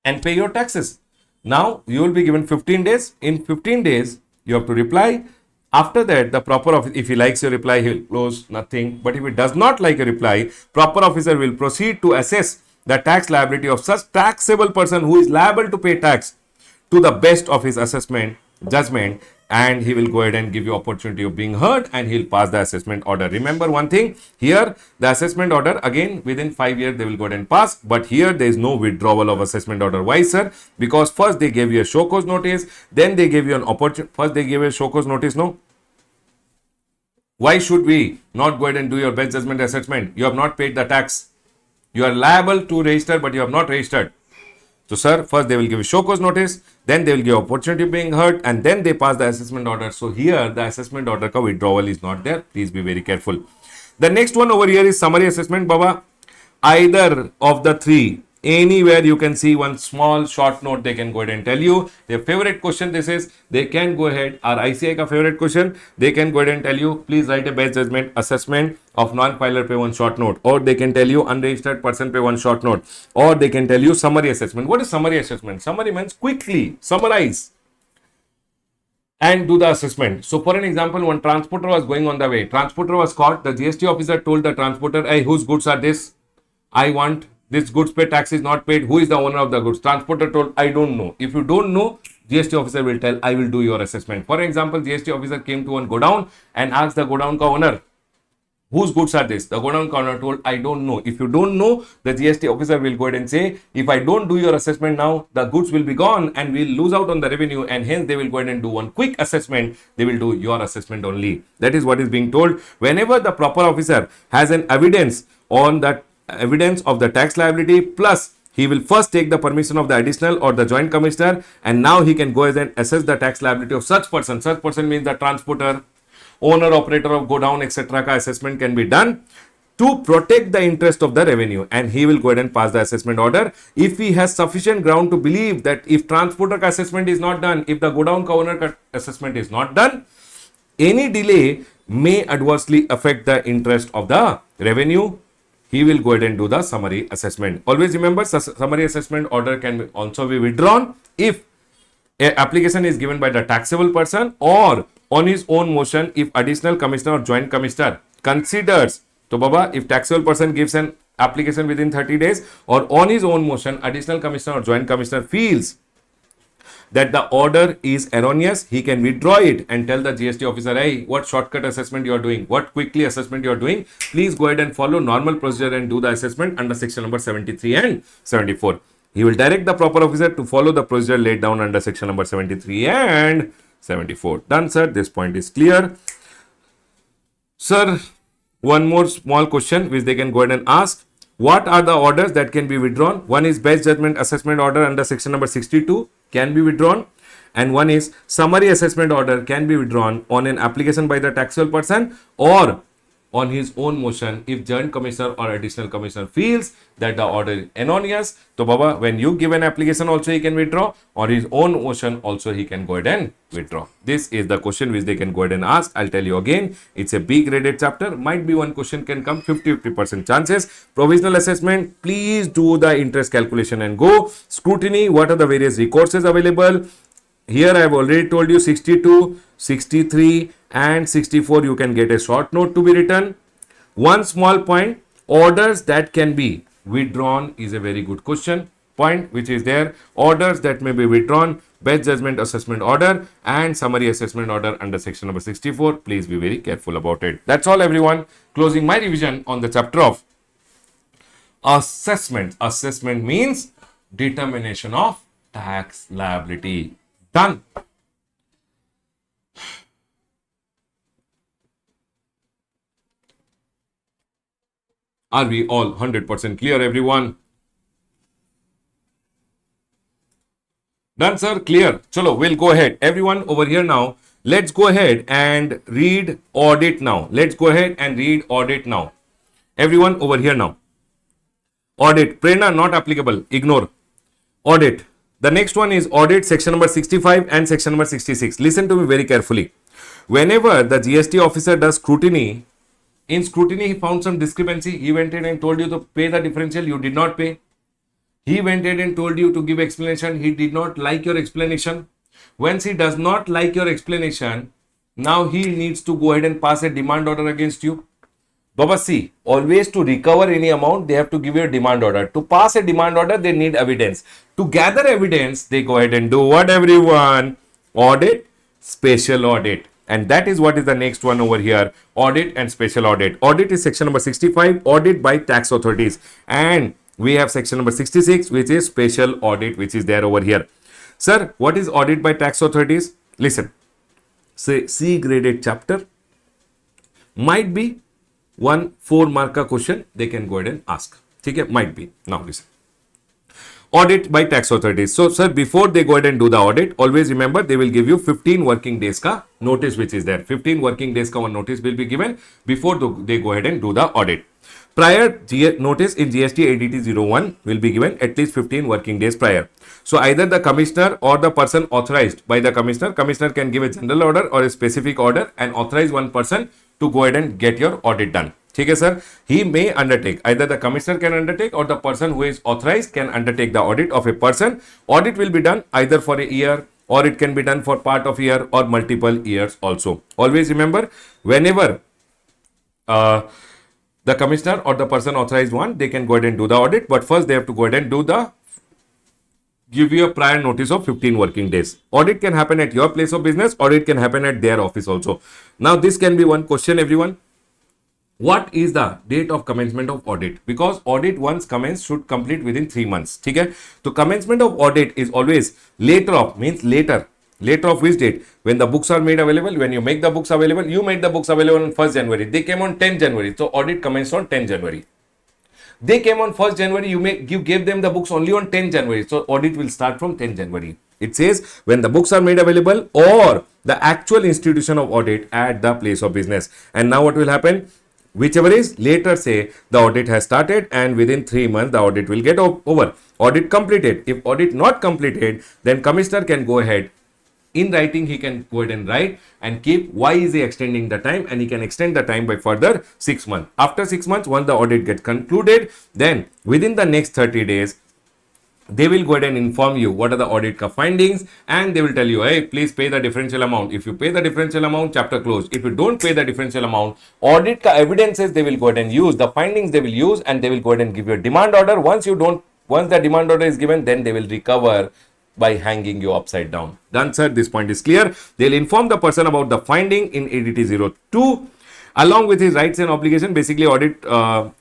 and pay your taxes? Now you will be given 15 days. In 15 days, you have to reply. After that, the proper officer, if he likes your reply, he will close, nothing. But if he does not like a reply, proper officer will proceed to assess the tax liability of such taxable person who is liable to pay tax to the best of his assessment judgment, and he will go ahead and give you opportunity of being heard, and he'll pass the assessment order. Remember one thing, here the assessment order, again within 5 years they will go ahead and pass, but here there is no withdrawal of assessment order. Why, sir? Because first they gave you a show cause notice, then they gave you an opportunity. First they gave you a show cause notice, no? Why should we not go ahead and do your best judgment assessment? You have not paid the tax. You are liable to register, but you have not registered. So, sir, first they will give you show cause notice, then they will give opportunity being heard, and then they pass the assessment order. So, here the assessment order ka withdrawal is not there. Please be very careful. The next one over here is summary assessment, Baba. Either of the three, anywhere you can see one small short note, they can go ahead and tell you their favorite question. This is, they can go ahead, our ICI ka favorite question, they can go ahead and tell you, please write a best judgment assessment of non-filer, pay one short note, or they can tell you unregistered person, pay one short note, or they can tell you summary assessment. What is summary assessment? Summary means quickly summarize and do the assessment. So for an example, one transporter was going on the way, transporter was caught, the GST officer told the transporter, hey, whose goods are this? I want this goods paid, tax is not paid. Who is the owner of the goods? Transporter told, I don't know. If you don't know, GST officer will tell, I will do your assessment. For example, GST officer came to one godown and asked the godown ka owner, whose goods are this? The godown owner told, I don't know. If you don't know, the GST officer will go ahead and say, if I don't do your assessment now, the goods will be gone and we'll lose out on the revenue, and hence they will go ahead and do one quick assessment. They will do your assessment only. That is what is being told. Whenever the proper officer has an evidence on that evidence of the tax liability, plus he will first take the permission of the additional or the joint commissioner, and now he can go ahead and assess the tax liability of such person. Such person means the transporter, owner, operator of godown, etc. ka assessment can be done to protect the interest of the revenue, and he will go ahead and pass the assessment order if he has sufficient ground to believe that if transporter ka assessment is not done, if the godown ka owner ka assessment is not done, any delay may adversely affect the interest of the revenue. He will go ahead and do the summary assessment. Always remember, summary assessment order can also be withdrawn if an application is given by the taxable person or on his own motion if additional commissioner or joint commissioner considers. So, Baba, if taxable person gives an application within 30 days or on his own motion, additional commissioner or joint commissioner feels that the order is erroneous, he can withdraw it and tell the GST officer, hey, what shortcut assessment you are doing, what quickly assessment you are doing, please go ahead and follow normal procedure and do the assessment under section number 73 and 74. He will direct the proper officer to follow the procedure laid down under section number 73 and 74. Done, sir. This point is clear. Sir, one more small question which they can go ahead and ask. What are the orders that can be withdrawn? One is best judgment assessment order under section number 62 can be withdrawn, and one is summary assessment order can be withdrawn on an application by the taxable person or on his own motion if joint commissioner or additional commissioner feels that the order is erroneous. So Baba, when you give an application also he can withdraw, or his own motion also he can go ahead and withdraw. This is the question which they can go ahead and ask. I'll tell you again, it's a B graded chapter. Might be one question can come, 50% chances. Provisional assessment, please do the interest calculation and go. Scrutiny, what are the various recourses available? Here I have already told you 62, 63 and 64 you can get a short note to be written. One small point, orders that can be withdrawn is a very good question point which is there. Orders that may be withdrawn, best judgment assessment order and summary assessment order under section number 64. Please be very careful about it. That's all everyone. Closing my revision on the chapter of assessment. Assessment means determination of tax liability. Done. Are we all 100% clear, everyone? Done, sir? Clear. Chalo, we'll go ahead. Everyone over here now, let's go ahead and read audit now. Let's go ahead and read audit now. Everyone over here now. Audit. Prerna not applicable. Ignore. Audit. The next one is audit, section number 65 and section number 66. Listen to me very carefully. Whenever the GST officer does scrutiny, in scrutiny he found some discrepancy. He went in and told you to pay the differential. You did not pay. He went in and told you to give explanation. He did not like your explanation. Once he does not like your explanation, now he needs to go ahead and pass a demand order against you. Baba, see, always to recover any amount, they have to give you a demand order. To pass a demand order, they need evidence. To gather evidence, they go ahead and do what, everyone? Audit, special audit. And that is what is the next one over here. Audit and special audit. Audit is section number 65, audit by tax authorities. And we have section number 66, which is special audit, which is there over here. Sir, what is audit by tax authorities? Listen, say C graded chapter, might be one 4-marker question they can go ahead and ask. Okay, might be. Now listen. Audit by tax authorities. So sir, before they go ahead and do the audit, always remember they will give you 15 working days ka notice which is there. 15 working days ka one notice will be given before they go ahead and do the audit. Prior notice in GST IDT 01 will be given at least 15 working days prior. So either the commissioner or the person authorized by the commissioner can give a general order or a specific order and authorize one person to go ahead and get your audit done. Okay, sir. He may undertake, either the commissioner can undertake or the person who is authorized can undertake the audit of a person. Audit will be done either for a year or it can be done for part of a year or multiple years also. Always remember, whenever the commissioner or the person authorized one, they can go ahead and do the audit, but first they have to go ahead and give you a prior notice of 15 working days. Audit can happen at your place of business, audit can happen at their office also. Now this can be one question, everyone. What is the date of commencement of audit? Because audit once commenced should complete within 3 months. Okay? So commencement of audit is always later of, means later. Later of which date? When the books are made available, when you make the books available, you made the books available on 1st January. They came on 10th January. So audit commenced on 10th January. They came on 1st January, you gave them the books only on 10th January. So audit will start from 10th January. It says when the books are made available or the actual institution of audit at the place of business. And now what will happen? Whichever is later, say the audit has started and within 3 months the audit will get over. Audit completed. If audit not completed, then commissioner can go ahead. In writing, he can go ahead and write and keep why is he extending the time, and he can extend the time by further 6 months. After 6 months, once the audit gets concluded, then within the next 30 days, they will go ahead and inform you what are the audit findings, and they will tell you, hey, please pay the differential amount. If you pay the differential amount, chapter closed. If you don't pay the differential amount, audit evidences they will go ahead and use, the findings they will use, and they will go ahead and give you a demand order. Once the demand order is given, then they will recover by hanging you upside down. Done, sir. This point is clear. They'll inform the person about the finding in ADT 02 along with his rights and obligation. Basically, audit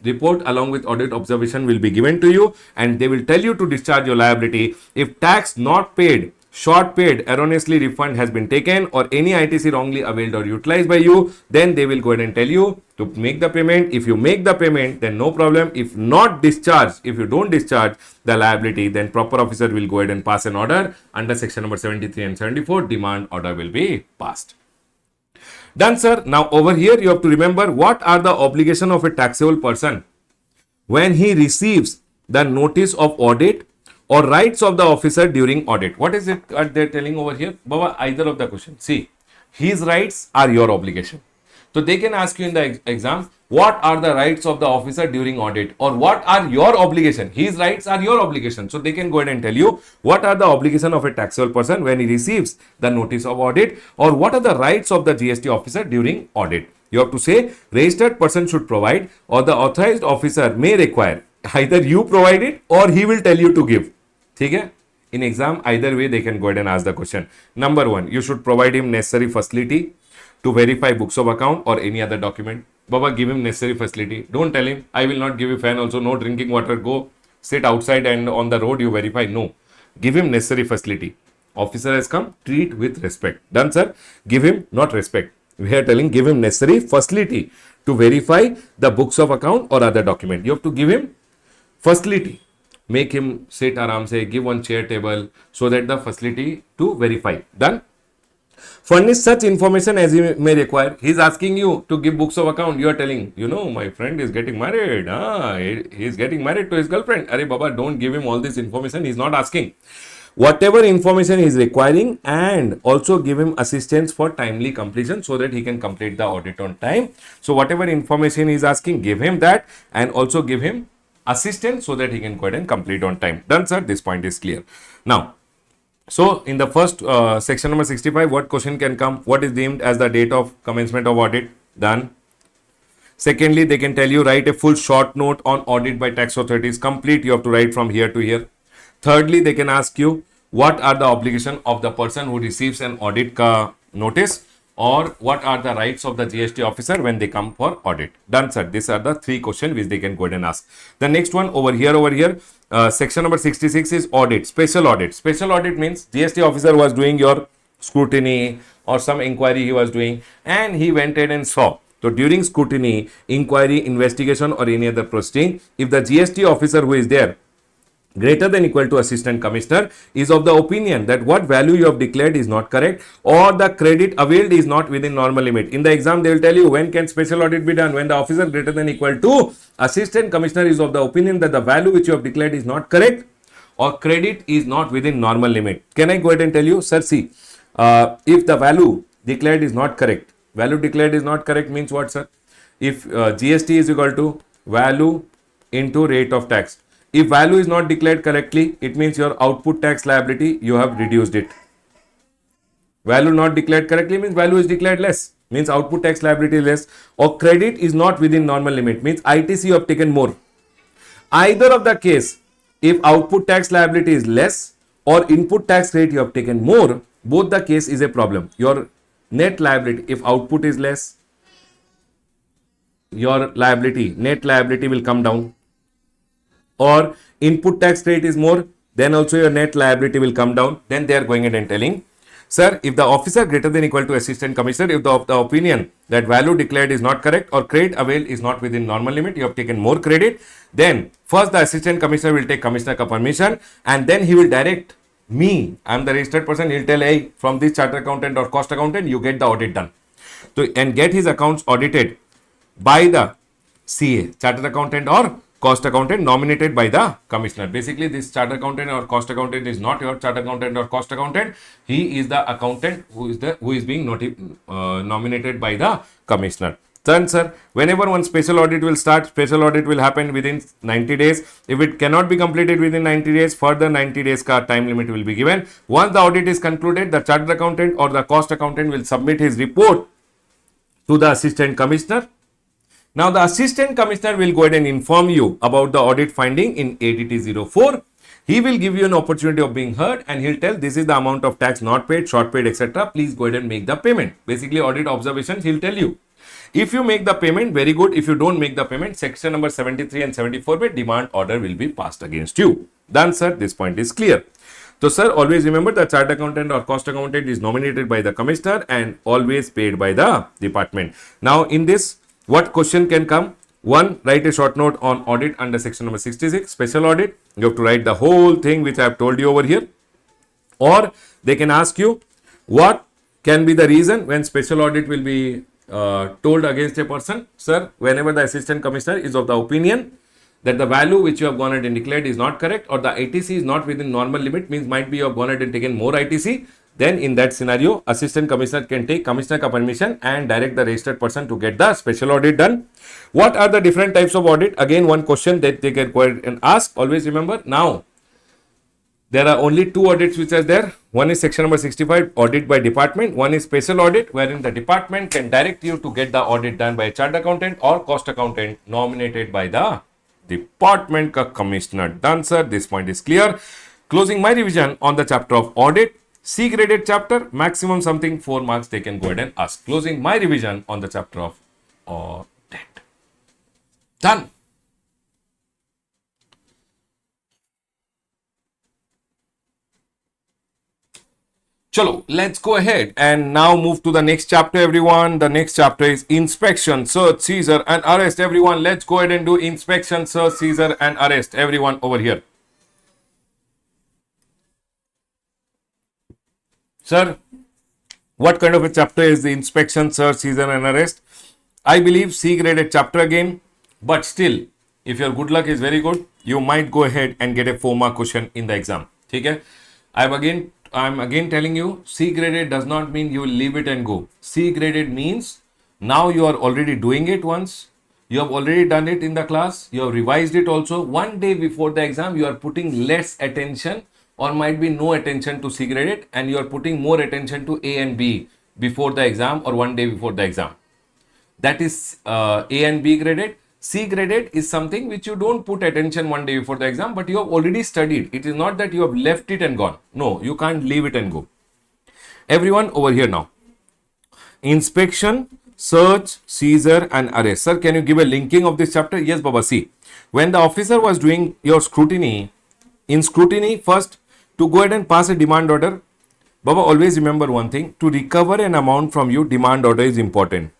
report along with audit observation will be given to you, and they will tell you to discharge your liability. If tax not paid, short paid, erroneously refund has been taken, or any ITC wrongly availed or utilized by you, then they will go ahead and tell you to make the payment. If you make the payment, then no problem. If not discharged, if you don't discharge the liability, then proper officer will go ahead and pass an order under section number 73 and 74. Demand order will be passed. Done, sir. Now over here you have to remember what are the obligation of a taxable person when he receives the notice of audit or rights of the officer during audit. What is it they're telling over here? Baba, either of the question. See, his rights are your obligation. So they can ask you in the exam, what are the rights of the officer during audit, or what are your obligation? His rights are your obligation. So they can go ahead and tell you what are the obligation of a taxable person when he receives the notice of audit, or what are the rights of the GST officer during audit. You have to say registered person should provide, or the authorized officer may require. Either you provide it or he will tell you to give. Okay? In exam, either way they can go ahead and ask the question. Number one, you should provide him necessary facility to verify books of account or any other document. Baba, give him necessary facility. Don't tell him, I will not give you fan also, no drinking water, go sit outside and on the road you verify. No. Give him necessary facility. Officer has come, treat with respect. Done, sir. Give him, not respect. We are telling, give him necessary facility to verify the books of account or other document. You have to give him facility. Make him sit aram se, give one chair table so that the facility to verify. Done. Furnish such information as he may require. He is asking you to give books of account. You are telling, you know, my friend is getting married. He is getting married to his girlfriend. Arey Baba, don't give him all this information. He is not asking. Whatever information he is requiring, and also give him assistance for timely completion so that he can complete the audit on time. So whatever information he is asking, give him that, and also give him assistance so that he can go ahead and complete on time. Done, sir. This point is clear. Now, so in the first section number 65, what question can come? What is deemed as the date of commencement of audit? Done. Secondly, they can tell you write a full short note on audit by tax authorities. Complete, you have to write from here to here. Thirdly, they can ask you what are the obligation of the person who receives an audit notice, or what are the rights of the GST officer when they come for audit. Done, sir. These are the three questions which they can go ahead and ask. The next one over here, section number 66 is audit, special audit. Special audit means GST officer was doing your scrutiny or some inquiry he was doing, and he went ahead and saw. So during scrutiny, inquiry, investigation or any other proceeding, if the GST officer who is there greater than equal to assistant commissioner is of the opinion that what value you have declared is not correct, or the credit availed is not within normal limit. In the exam, they will tell you when can special audit be done. When the officer greater than equal to assistant commissioner is of the opinion that the value which you have declared is not correct, or credit is not within normal limit. Can I go ahead and tell you, sir, see, if the value declared is not correct, value declared is not correct means what, sir? If GST is equal to value into rate of tax. If value is not declared correctly, it means your output tax liability, you have reduced it. Value not declared correctly means value is declared less, means output tax liability is less, or credit is not within normal limit, means ITC you have taken more. Either of the case, if output tax liability is less or input tax rate you have taken more, both the case is a problem. Your net liability, if output is less, your liability, net liability will come down, or input tax rate is more, then also your net liability will come down. Then they are going ahead and telling, sir, if the officer greater than equal to assistant commissioner, if the opinion that value declared is not correct or credit availed is not within normal limit, you have taken more credit, then first the assistant commissioner will take commissioner ka permission, and then he will direct me, I am the registered person, he will tell, hey, from this chartered accountant or cost accountant, you get the audit done. So, and get his accounts audited by the CA, chartered accountant or cost accountant nominated by the commissioner. Basically, this chartered accountant or cost accountant is not your chartered accountant or cost accountant. He is the accountant who is being nominated by the commissioner. Then, sir, whenever one special audit will start, special audit will happen within 90 days. If it cannot be completed within 90 days, further 90 days ka time limit will be given. Once the audit is concluded, the chartered accountant or the cost accountant will submit his report to the assistant commissioner. Now, the assistant commissioner will go ahead and inform you about the audit finding in ADT 04. He will give you an opportunity of being heard and he'll tell this is the amount of tax not paid, short paid, etc. Please go ahead and make the payment. Basically, audit observations, he'll tell you. If you make the payment, very good. If you don't make the payment, section number 73 and 74 by demand order will be passed against you. Done, sir. This point is clear. So, sir, always remember the chart accountant or cost accountant is nominated by the commissioner and always paid by the department. Now, in this, what question can come? One, write a short note on audit under section number 66, special audit. You have to write the whole thing which I have told you over here. Or they can ask you, what can be the reason when special audit will be told against a person? Sir, whenever the assistant commissioner is of the opinion that the value which you have gone ahead and declared is not correct or the ITC is not within normal limit, means might be you have gone ahead and taken more ITC, then in that scenario, assistant commissioner can take commissioner ka permission and direct the registered person to get the special audit done. What are the different types of audit? Again, one question that they can go ahead and ask. Always remember, now there are only two audits which are there. One is section number 65, audit by department. One is special audit, wherein the department can direct you to get the audit done by a chart accountant or cost accountant nominated by the department ka commissioner. Done, sir. This point is clear. Closing my revision on the chapter of audit. C graded chapter, maximum something 4 marks they can go ahead and ask. Closing my revision on the chapter of audit. Done. Chalo, let's go ahead and now move to the next chapter, everyone. The next chapter is inspection, search, seizure and arrest. Everyone, let's go ahead and do inspection, search, seizure and arrest. Everyone over here. Sir, what kind of a chapter is the inspection, search, seizure and arrest? I believe C graded chapter again, but still, if your good luck is very good, you might go ahead and get a 4-mark question in the exam. Okay? I'm again telling you, C graded does not mean you will leave it and go. C graded means now you are already doing it once. You have already done it in the class. You have revised it also. One day before the exam, you are putting less attention or might be no attention to C graded and you are putting more attention to A and B before the exam or one day before the exam. That is A and B graded. C graded is something which you don't put attention one day before the exam, but you have already studied. It is not that you have left it and gone. No, you can't leave it and go. Everyone over here now. Inspection, search, seizure and arrest. Sir, can you give a linking of this chapter? Yes, Baba. See, when the officer was doing your scrutiny, in scrutiny first, to go ahead and pass a demand order, Baba, always remember one thing, to recover an amount from you, demand order is important.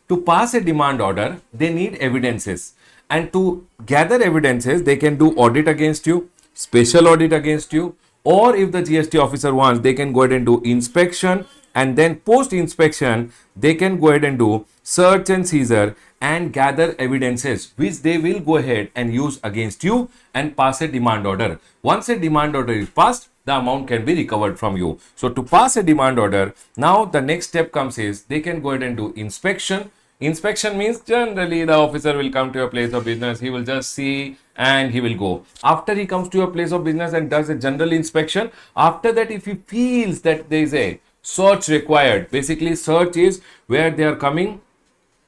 To pass a demand order, they need evidences. And to gather evidences, they can do audit against you, special audit against you, or if the GST officer wants, they can go ahead and do inspection. And then post inspection, they can go ahead and do search and seizure and gather evidences which they will go ahead and use against you and pass a demand order. Once a demand order is passed, the amount can be recovered from you. So to pass a demand order, now the next step comes is they can go ahead and do inspection. Inspection means generally the officer will come to your place of business, he will just see and he will go. After he comes to your place of business and does a general inspection, after that if he feels that there is a search required, basically search is where they are coming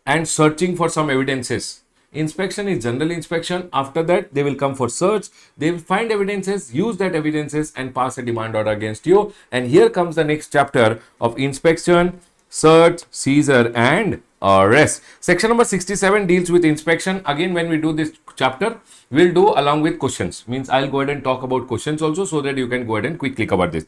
and searching for some evidences. Inspection is general inspection. After that, they will come for search. They will find evidences, use that evidences and pass a demand order against you. And here comes the next chapter of inspection, search, seizure and arrest. Section number 67 deals with inspection. Again, when we do this chapter, we'll do along with questions. Means I'll go ahead and talk about questions also so that you can go ahead and quickly cover this.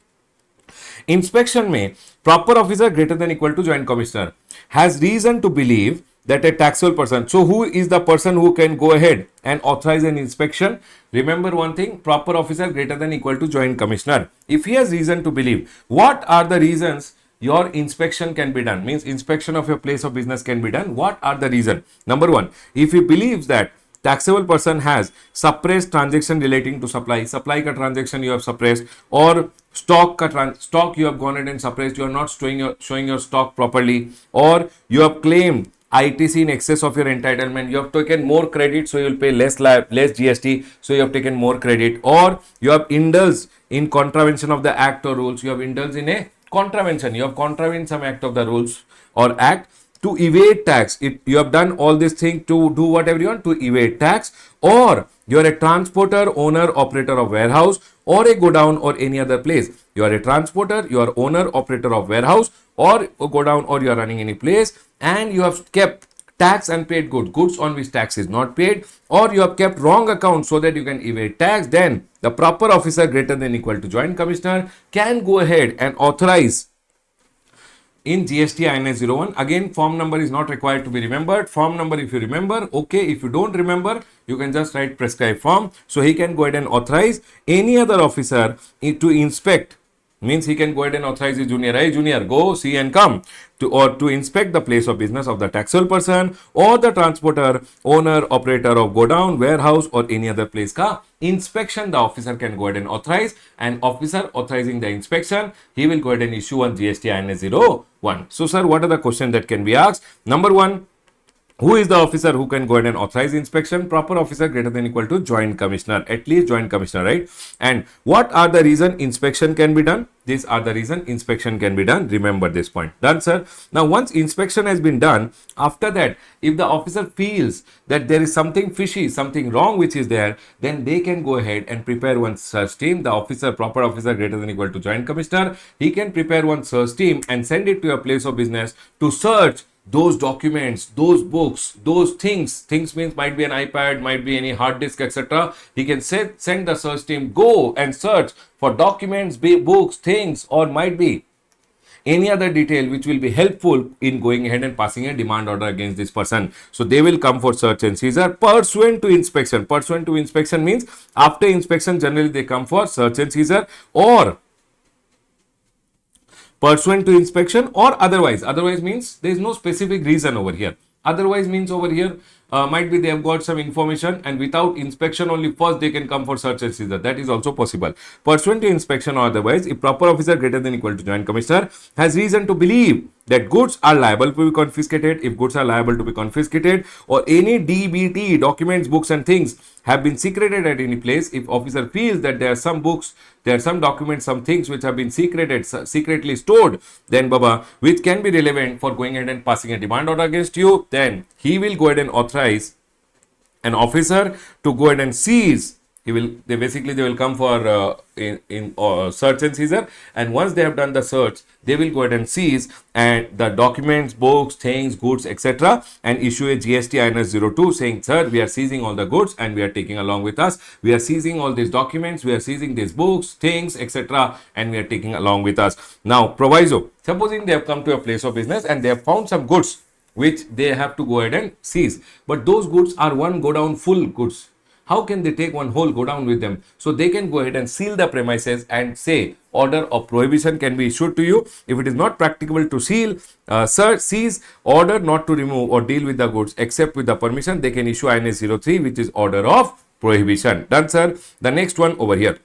Inspection में proper officer greater than equal to joint commissioner has reason to believe that a taxable person. So who is the person who can go ahead and authorize an inspection? Remember one thing, proper officer greater than equal to joint commissioner. If he has reason to believe, what are the reasons your inspection can be done? Means inspection of your place of business can be done. What are the reason? Number one, if he believes that taxable person has suppressed transaction relating to supply ka transaction you have suppressed, or stock you have gone ahead and suppressed, you are not showing your stock properly, or you have claimed ITC in excess of your entitlement, you have taken more credit so you will pay less GST, so you have taken more credit, or you have indulged in contravention of the act or rules, you have indulged in a contravention, you have contravened some act of the rules or act. to evade tax. You have done all this thing to do whatever you want to evade tax, or you are a transporter, owner, operator of warehouse or a godown or any other place. You are a transporter, you are owner, operator of warehouse or a godown, or you are running any place, and you have kept tax unpaid goods on which tax is not paid, or you have kept wrong account so that you can evade tax, then the proper officer greater than equal to joint commissioner can go ahead and authorize in GST INS 01. Again, form number is not required to be remembered. Form number, if you remember, okay. If you don't remember, you can just write prescribed form. So he can go ahead and authorize any other officer to inspect. Means he can go ahead and authorize his junior, hey junior, go see and come to inspect the place of business of the taxable person or the transporter, owner, operator of godown, warehouse or any other place ka inspection the officer can go ahead and authorize, and officer authorizing the inspection, he will go ahead and issue on GST INS 01. So sir, what are the questions that can be asked? Number one, who is the officer who can go ahead and authorize inspection? Proper officer greater than equal to joint commissioner, at least joint commissioner, right? And what are the reason inspection can be done? These are the reason inspection can be done. Remember this point. Done, sir. Now, once inspection has been done, after that, if the officer feels that there is something fishy, something wrong which is there, then they can go ahead and prepare one search team. The officer, proper officer greater than equal to joint commissioner, he can prepare one search team and send it to a place of business to search those documents, those books, those things means might be an iPad, might be any hard disk, etc. He can send the search team, go and search for documents, books, things, or might be any other detail which will be helpful in going ahead and passing a demand order against this person. So they will come for search and seizure pursuant to inspection. Pursuant to inspection means after inspection generally they come for search and seizure, or pursuant to inspection, or otherwise. Otherwise means there is no specific reason over here. Otherwise means over here might be they have got some information and without inspection only first they can come for search and seizure. That is also possible. Pursuant to inspection or otherwise, if proper officer greater than equal to joint commissioner has reason to believe that goods are liable to be confiscated, if goods are liable to be confiscated, or any DBT, documents, books and things have been secreted at any place, if officer feels that there are some books, there are some documents, some things which have been secretly stored, then Baba, which can be relevant for going ahead and passing a demand order against you, then he will go ahead and authorize an officer to go ahead and seize. They will come for search and seizure, and once they have done the search, they will go ahead and seize and the documents, books, things, goods, etc. and issue a GST INS 02 saying, sir, we are seizing all the goods and we are taking along with us. We are seizing all these documents, we are seizing these books, things, etc. and we are taking along with us. Now, proviso. Supposing they have come to a place of business and they have found some goods which they have to go ahead and seize, but those goods are one go down full goods. How can they take one whole go down with them? So they can go ahead and seal the premises and say order of prohibition can be issued to you. If it is not practicable to seal, seize, order not to remove or deal with the goods except with the permission, they can issue INS 03, which is order of prohibition. Done, sir. The next one over here.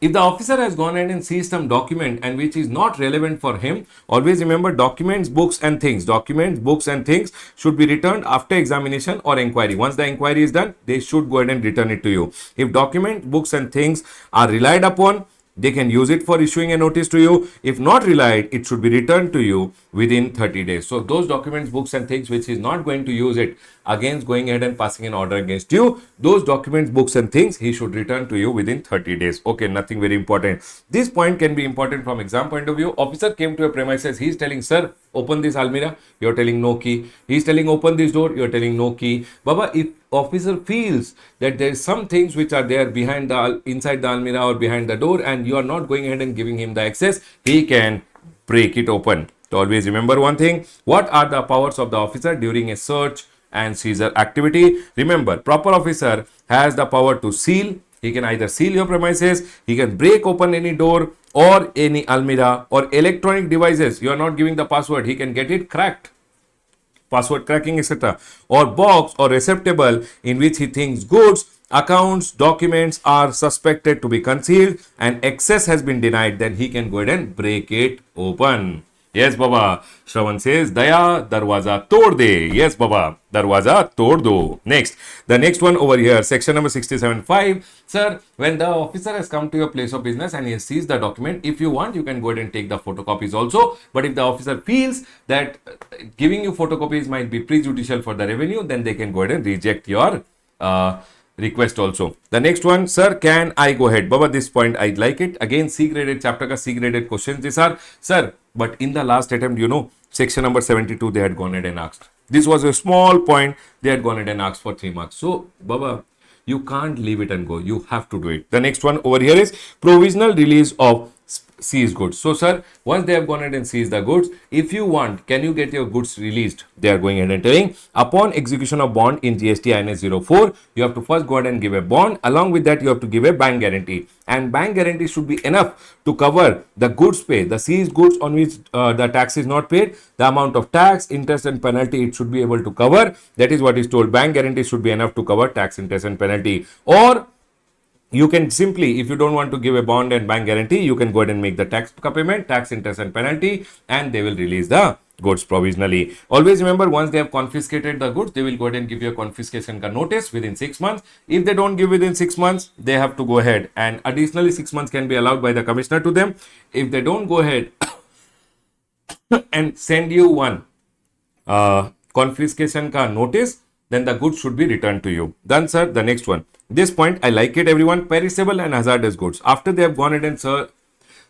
If the officer has gone ahead and seized some document and which is not relevant for him, always remember documents, books and things. Documents, books and things should be returned after examination or inquiry. Once the inquiry is done, they should go ahead and return it to you. If document, books and things are relied upon, they can use it for issuing a notice to you. If not relied, it should be returned to you within 30 days. So those documents, books and things which is not going to use it against going ahead and passing an order against you, those documents, books and things he should return to you within 30 days. Okay, nothing very important. This point can be important from exam point of view. Officer came to a premises, he is telling, sir, open this almirah, you are telling no key. He is telling open this door, you are telling no key. Baba, if officer feels that there is some things which are there behind the inside the almirah or behind the door and you are not going ahead and giving him the access, he can break it open. So always remember one thing, what are the powers of the officer during a search and seizure activity? Remember, proper officer has the power to seal. He can either seal your premises, he can break open any door or any almirah or electronic devices. You are not giving the password, he can get it cracked, password cracking, etc. or box or receptacle in which he thinks goods, accounts, documents are suspected to be concealed and access has been denied, then he can go ahead and break it open. Yes, Baba. Shravan says, Daya, darwaza tod de. Yes, Baba. Darwaza tod do. Next. The next one over here, section number 67.5. Sir, when the officer has come to your place of business and he sees the document, if you want, you can go ahead and take the photocopies also. But if the officer feels that giving you photocopies might be prejudicial for the revenue, then they can go ahead and reject your request also. The next one, sir, can I go ahead? Baba, this point I like it. Again, C graded chapter ka C graded questions these are. Sir, but in the last attempt, section number 72, they had gone ahead and asked. This was a small point. They had gone ahead and asked for 3 marks. So, Baba, you can't leave it and go. You have to do it. The next one over here is provisional release of seized goods. So, sir, once they have gone ahead and seized the goods, if you want, can you get your goods released? They are going ahead and telling, upon execution of bond in GST INS 04, you have to first go ahead and give a bond. Along with that, you have to give a bank guarantee. And bank guarantee should be enough to cover the goods paid, the seized goods on which the tax is not paid, the amount of tax, interest and penalty it should be able to cover. That is what is told. Bank guarantee should be enough to cover tax, interest and penalty. Or you can simply, if you don't want to give a bond and bank guarantee, you can go ahead and make the tax payment, tax, interest and penalty, and they will release the goods provisionally. Always remember, once they have confiscated the goods, they will go ahead and give you a confiscation notice within 6 months. If they don't give within 6 months, they have to go ahead, and additionally 6 months can be allowed by the commissioner to them. If they don't go ahead and send you one confiscation notice, then the goods should be returned to you. Done, sir. The next one. This point, I like it, everyone. Perishable and hazardous goods. After they have gone ahead and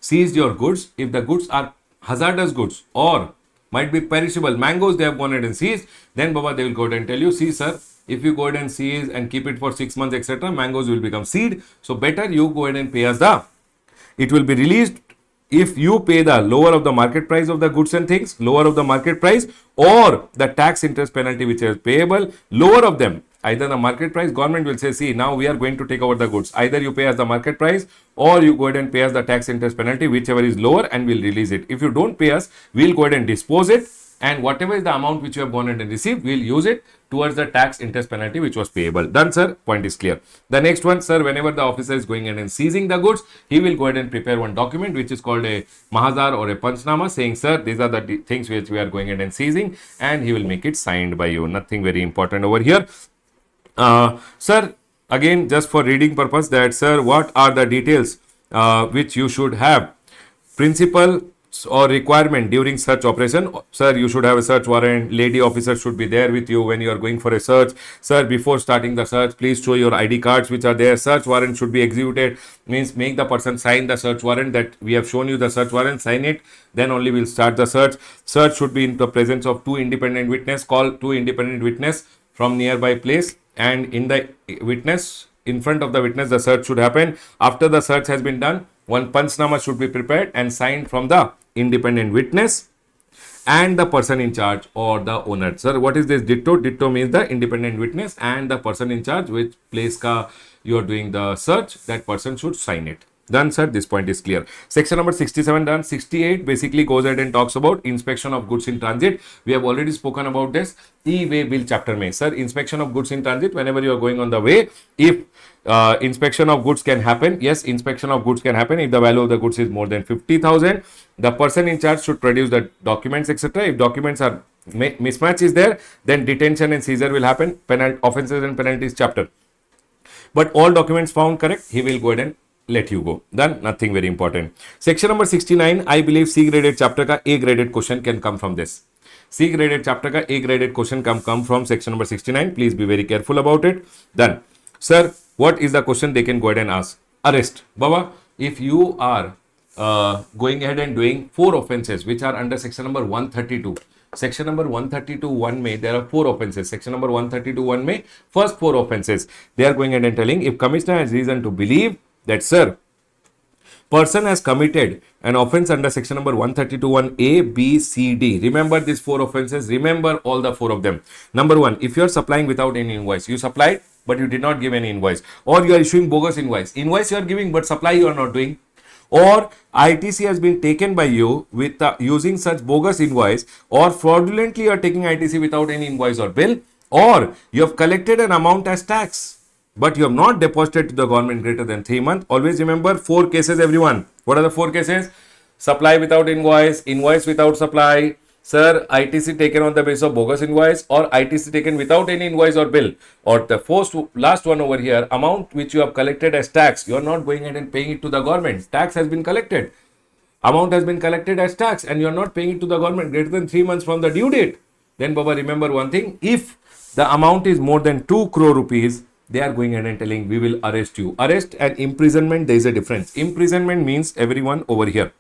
seized your goods, if the goods are hazardous goods or might be perishable, mangoes they have gone ahead and seized, then Baba, they will go ahead and tell you, see, sir, if you go ahead and seize and keep it for 6 months, etc., mangoes will become seed. So better you go ahead and pay us it will be released if you pay the lower of the market price of the goods and things, lower of the market price, or the tax, interest, penalty which is payable, lower of them, either the market price, government will say, see, now we are going to take over the goods. Either you pay us the market price or you go ahead and pay us the tax, interest, penalty, whichever is lower, and we'll release it. If you don't pay us, we'll go ahead and dispose it, and whatever is the amount which you have gone ahead and received, we'll use it towards the tax, interest, penalty which was payable. Done, sir. Point is clear. The next one, sir, whenever the officer is going in and seizing the goods, he will go ahead and prepare one document which is called a mahazar or a panchnama, saying, sir, these are the things which we are going in and seizing, and he will make it signed by you. Nothing very important over here. Sir, again, just for reading purpose, that, sir, what are the details which you should have? Principal or requirement during search operation. Sir, you should have a search warrant. Lady officer should be there with you when you are going for a search. Sir, before starting the search, please show your ID cards which are there. Search warrant should be executed, means make the person sign the search warrant that we have shown you the search warrant, sign it, then only we'll start the search. Search should be in the presence of 2 independent witness. Call 2 independent witness from nearby place, and in the witness, in front of the witness, the search should happen. After the search has been done, one panchnama should be prepared and signed from the independent witness and the person in charge or the owner. Sir, what is this ditto? Ditto means the independent witness and the person in charge, which place you are doing the search, that person should sign it. Done, sir. This point is clear. Section number 67 done. 68 basically goes ahead and talks about inspection of goods in transit. We have already spoken about this. E-way bill chapter mein. Sir, inspection of goods in transit, whenever you are going on the way, if inspection of goods can happen, yes, inspection of goods can happen if the value of the goods is more than 50,000. The person in charge should produce the documents, etc. If documents are mismatch is there, then detention and seizure will happen. Offences and penalties chapter. But all documents found correct, he will go ahead and let you go. Done. Nothing very important. Section number 69, I believe C graded chapter ka A graded question can come from this. C graded chapter ka A graded question come from section number 69. Please be very careful about it. Done. Sir, what is the question they can go ahead and ask? Arrest. Baba, if you are going ahead and doing 4 offences which are under section number 132. Section number 132(1) may, there are 4 offences. Section number 132(1) may, first 4 offences. They are going ahead and telling, if commissioner has reason to believe that, sir, person has committed an offence under section number 132(1) A, B, C, D. Remember these 4 offences. Remember all the 4 of them. Number 1, if you are supplying without any invoice, you supplied but you did not give any invoice, or you are issuing bogus invoice. Invoice you are giving but supply you are not doing, or ITC has been taken by you with using such bogus invoice, or fraudulently you are taking ITC without any invoice or bill, or you have collected an amount as tax but you have not deposited to the government greater than 3 months. Always remember 4 cases, everyone. What are the 4 cases? Supply without invoice, invoice without supply. Sir, ITC taken on the basis of bogus invoice or ITC taken without any invoice or bill. Or the first, last one over here, amount which you have collected as tax, you are not going ahead and paying it to the government. Tax has been collected. Amount has been collected as tax and you are not paying it to the government greater than 3 months from the due date. Then Baba, remember one thing, if the amount is more than 2 crore rupees, they are going ahead and telling we will arrest you. Arrest and imprisonment, there is a difference. Imprisonment means everyone over here.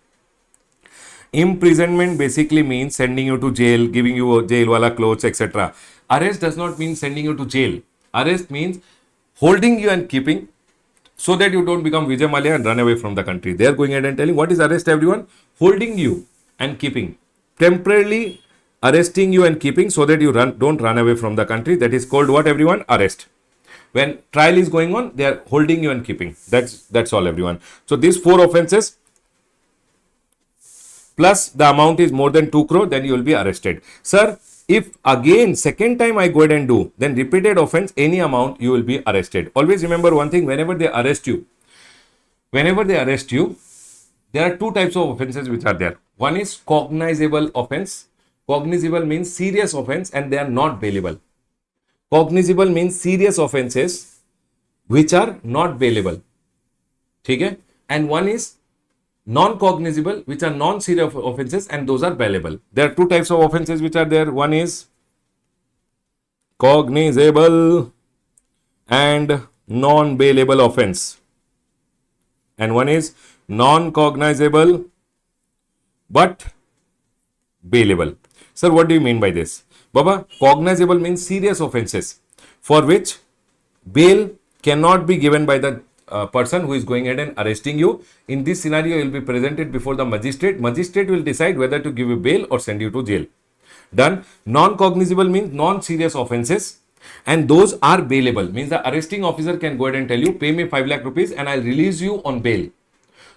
Imprisonment basically means sending you to jail, giving you jail wala clothes, etc. Arrest does not mean sending you to jail. Arrest means holding you and keeping so that you don't become Vijay Mallya and run away from the country. They are going ahead and telling what is arrest, everyone? Holding you and keeping. Temporarily arresting you and keeping so that you don't run away from the country. That is called what, everyone? Arrest. When trial is going on, they are holding you and keeping. That's all, everyone. So these 4 offenses plus the amount is more than 2 crore, then you will be arrested. Sir, if again second time I go ahead and do, then repeated offense, any amount, you will be arrested. Always remember one thing, whenever they arrest you, there are 2 types of offenses which are there. One is cognizable offense. Cognizable means serious offense and they are not bailable. Cognizable means serious offenses which are not bailable. Okay? And one is non-cognizable, which are non-serious offenses and those are bailable. There are 2 types of offenses which are there. One is cognizable and non-bailable offense. And one is non-cognizable but bailable. Sir, what do you mean by this? Baba, cognizable means serious offenses for which bail cannot be given by the person who is going ahead and arresting you. In this scenario, you will be presented before the magistrate. Magistrate will decide whether to give you bail or send you to jail. Done. Non-cognizable means non-serious offenses and those are bailable. Means the arresting officer can go ahead and tell you, pay me 5 lakh rupees and I'll release you on bail.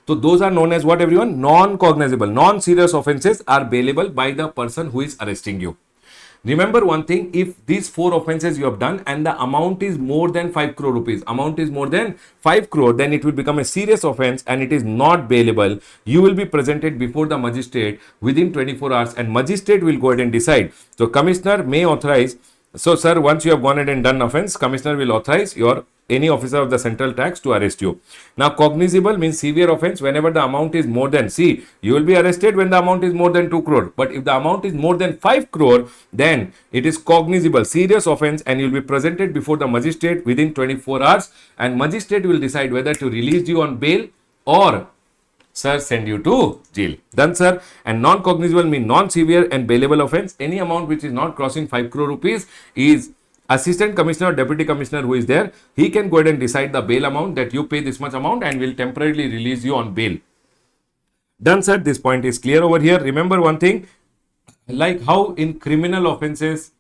So those are known as what, everyone? Non-cognizable. Non-serious offenses are bailable by the person who is arresting you. Remember one thing, if these 4 offenses you have done and the amount is more than 5 crore rupees, then it will become a serious offense and it is not bailable. You will be presented before the magistrate within 24 hours and magistrate will go ahead and decide. So commissioner may authorize. So sir, once you have gone ahead and done offense, commissioner will authorize any officer of the central tax to arrest you. Now, cognizable means severe offense whenever the amount is more than, see, you will be arrested when the amount is more than 2 crore. But if the amount is more than 5 crore, then it is cognizable, serious offense and you will be presented before the magistrate within 24 hours and magistrate will decide whether to release you on bail or sir, send you to jail. Done, sir. And non-cognizable means non-severe and bailable offense. Any amount which is not crossing 5 crore rupees is assistant commissioner or deputy commissioner who is there. He can go ahead and decide the bail amount that you pay this much amount and will temporarily release you on bail. Done, sir. This point is clear over here. Remember one thing, like how in criminal offenses,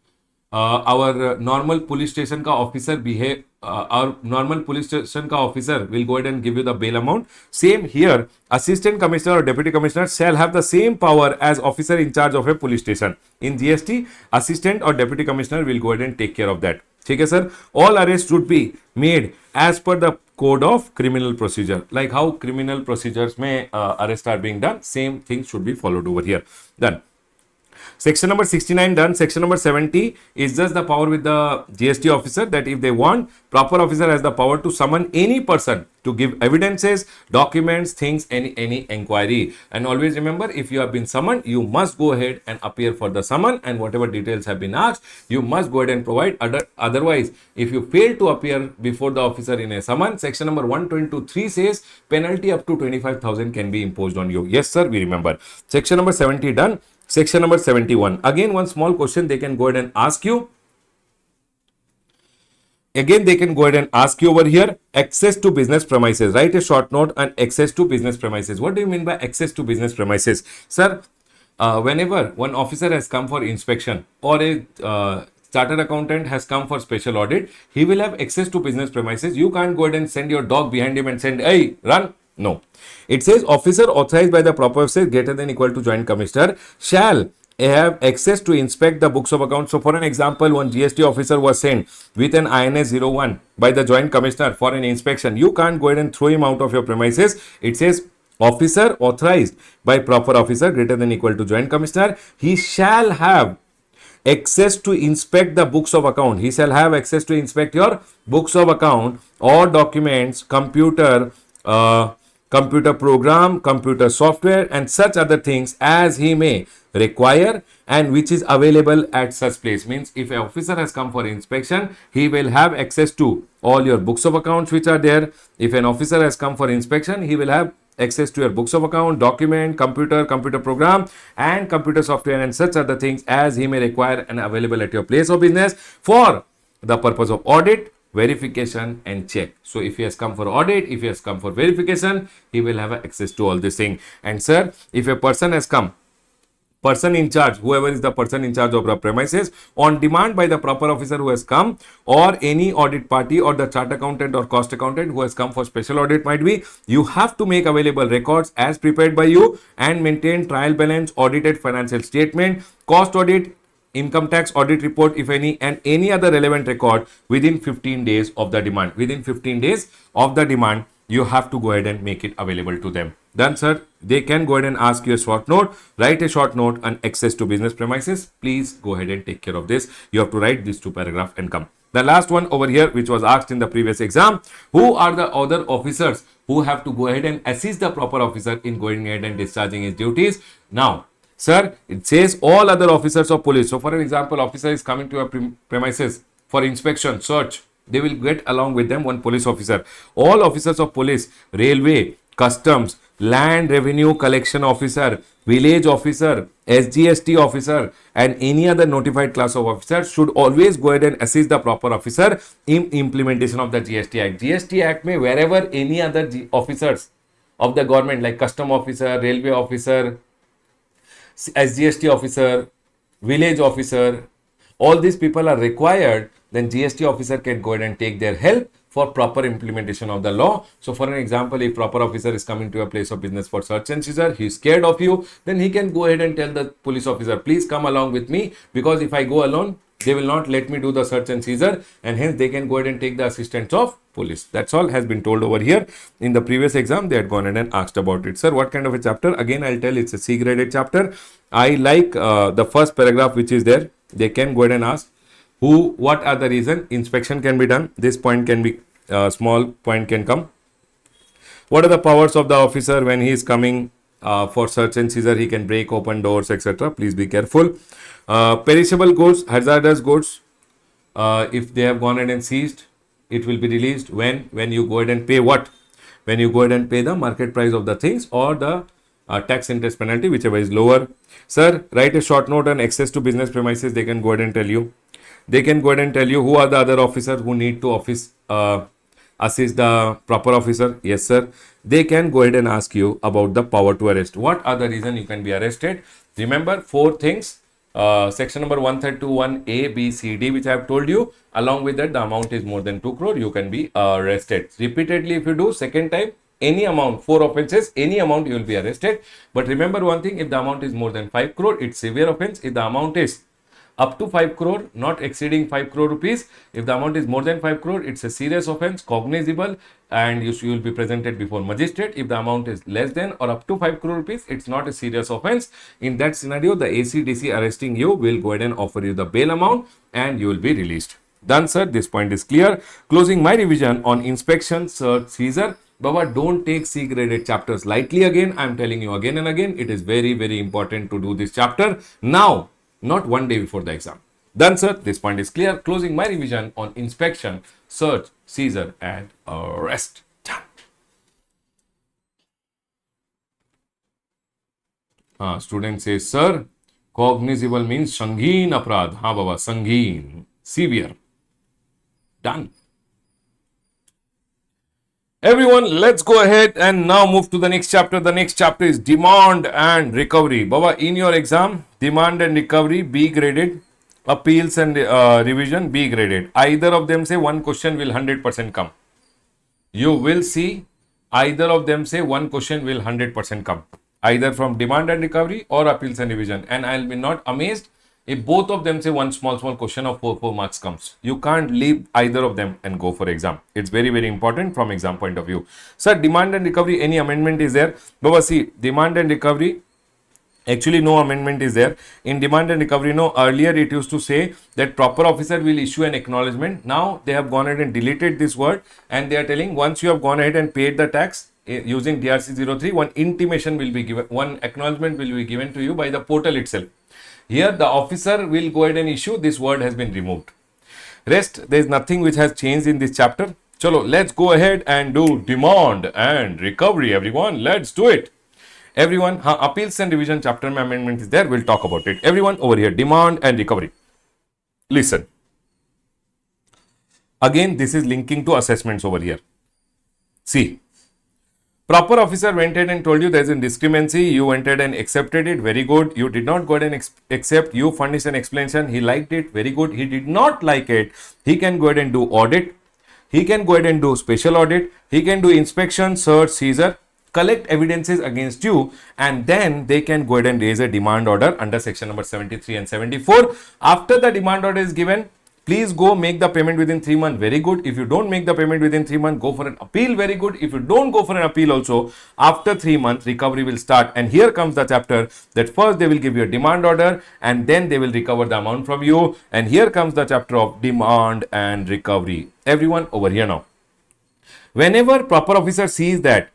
our normal police station ka officer behave, our normal police station ka officer will go ahead and give you the bail amount. Same here, assistant commissioner or deputy commissioner shall have the same power as officer in charge of a police station. In GST, assistant or deputy commissioner will go ahead and take care of that. Okay, sir. All arrests should be made as per the code of criminal procedure. Like how criminal procedures may arrests are being done, same thing should be followed over here. Done. Section number 69 done. Section number 70 is just the power with the GST officer that if they want, proper officer has the power to summon any person to give evidences, documents, things, any inquiry. And always remember, if you have been summoned, you must go ahead and appear for the summon and whatever details have been asked, you must go ahead and provide. Otherwise, if you fail to appear before the officer in a summon, section number 122(3) says penalty up to 25,000 can be imposed on you. Yes, sir, we remember. Section number 70 done. Section number 71. Again, one small question they can go ahead and ask you. Again, they can go ahead and ask you over here, access to business premises. Write a short note on access to business premises. What do you mean by access to business premises? Sir, whenever one officer has come for inspection or a chartered accountant has come for special audit, he will have access to business premises. You can't go ahead and send your dog behind him and send, hey, run. No. It says officer authorized by the proper officer greater than equal to joint commissioner shall have access to inspect the books of accounts. So for an example, one GST officer was sent with an INS 01 by the joint commissioner for an inspection. You can't go ahead and throw him out of your premises. It says officer authorized by proper officer greater than equal to joint commissioner, he shall have access to inspect the books of account. He shall have access to inspect your books of account or documents, computer program, computer software, and such other things as he may require and which is available at such place. Means if an officer has come for inspection, he will have access to all your books of accounts which are there. If an officer has come for inspection, he will have access to your books of account, document, computer program, and computer software, and such other things as he may require and available at your place of business for the purpose of audit, verification, and check. So if he has come for audit, if he has come for verification, he will have access to all this thing. And sir, if a person has come, person in charge, whoever is the person in charge of the premises, on demand by the proper officer who has come, or any audit party or the chart accountant or cost accountant who has come for special audit might be, you have to make available records as prepared by you and maintain trial balance, audited financial statement, cost audit, income tax audit report if any, and any other relevant record within 15 days of the demand. Within 15 days of the demand, you have to go ahead and make it available to them. Done, sir. They can go ahead and ask you a short note, write a short note and access to business premises. Please go ahead and take care of this. You have to write these 2 paragraphs and come. The last one over here, which was asked in the previous exam, who are the other officers who have to go ahead and assist the proper officer in going ahead and discharging his duties? Now, sir, it says all other officers of police. So, for an example, officer is coming to your premises for inspection, search. They will get along with them one police officer. All officers of police, railway, customs, land revenue collection officer, village officer, SGST officer, and any other notified class of officer should always go ahead and assist the proper officer in implementation of the GST Act. GST Act may wherever any other officers of the government like custom officer, railway officer, SGST officer, village officer, all these people are required, then GST officer can go ahead and take their help for proper implementation of the law. So for an example, if proper officer is coming to a place of business for search and seizure, he is scared of you, then he can go ahead and tell the police officer, please come along with me, because if I go alone, they will not let me do the search and seizure, and hence they can go ahead and take the assistance of police. That's all has been told over here. In the previous exam, they had gone ahead and asked about it. Sir, what kind of a chapter? Again, I'll tell it's a C graded chapter. I like the first paragraph which is there. They can go ahead and ask what are the reason inspection can be done. This point can be small point can come. What are the powers of the officer when he is coming for search and seizure? He can break open doors, etc. Please be careful. Perishable goods, hazardous goods, if they have gone ahead and seized, it will be released when you go ahead and pay what? When you go ahead and pay the market price of the things or the tax interest penalty, whichever is lower. Sir, write a short note on access to business premises. They can go ahead and tell you. They can go ahead and tell you who are the other officers who need to assist the proper officer. Yes, sir. They can go ahead and ask you about the power to arrest. What are the reason you can be arrested? Remember 4 things. Section number 131 A, B, C, D, which I have told you. Along with that, the amount is more than 2 crore, you can be arrested. Repeatedly, if you do, second time, any amount, 4 offenses, any amount, you will be arrested. But remember one thing, if the amount is more than 5 crore, it's severe offense. If the amount is up to 5 crore, not exceeding 5 crore rupees, if the amount is more than 5 crore, it's a serious offense, cognizable, and you will be presented before magistrate. If the amount is less than or up to 5 crore rupees, it's not a serious offense. In that scenario, the ACDC arresting you will go ahead and offer you the bail amount and you will be released. Done, sir. This point is clear. Closing my revision on inspection, search, seizure. Baba, don't take C graded chapters lightly. Again, I'm telling you again and again, it is very, very important to do this chapter now, not one day before the exam. Done, sir. This point is clear. Closing my revision on inspection, search, seizure, and arrest. Done. Student says, sir, cognizable means Sanghin Aprad. Ha, Baba, Sanghin. Severe. Done. Everyone, let's go ahead and now move to the next chapter. The next chapter is demand and recovery. Baba, in your exam, demand and recovery, B graded. Appeals and revision, B graded. Either of them say one question will 100% come. You will see either of them say one question will 100% come. Either from demand and recovery or appeals and revision. And I'll be not amazed If both of them say one small question of 4 marks comes, you can't leave either of them and go for exam. It's very, very important from exam point of view. Sir, demand and recovery, any amendment is there? Baba, see, demand and recovery, actually no amendment is there. In demand and recovery, no, earlier it used to say that proper officer will issue an acknowledgement. Now they have gone ahead and deleted this word, and they are telling once you have gone ahead and paid the tax using DRC 03, one intimation will be given, one acknowledgement will be given to you by the portal itself. Here the officer will go ahead and issue, this word has been removed. Rest, there is nothing which has changed in this chapter. Chalo, let's go ahead and do demand and recovery, everyone. Let's do it. Everyone, appeals and revision chapter amendment is there. We'll talk about it. Everyone over here, demand and recovery. Listen. Again, this is linking to assessments over here. See. Proper officer went ahead and told you there is a discrepancy. You went ahead and accepted it. Very good. You did not go ahead and accept. You furnished an explanation. He liked it. Very good. He did not like it. He can go ahead and do audit. He can go ahead and do special audit. He can do inspection, search, seizure, collect evidences against you, and then they can go ahead and raise a demand order under section number 73 and 74. After the demand order is given, please go make the payment within 3 months. Very good. If you don't make the payment within 3 months, go for an appeal. Very good. If you don't go for an appeal also, after 3 months, recovery will start. And here comes the chapter that first they will give you a demand order and then they will recover the amount from you. And here comes the chapter of demand and recovery. Everyone over here now. Whenever proper officer sees that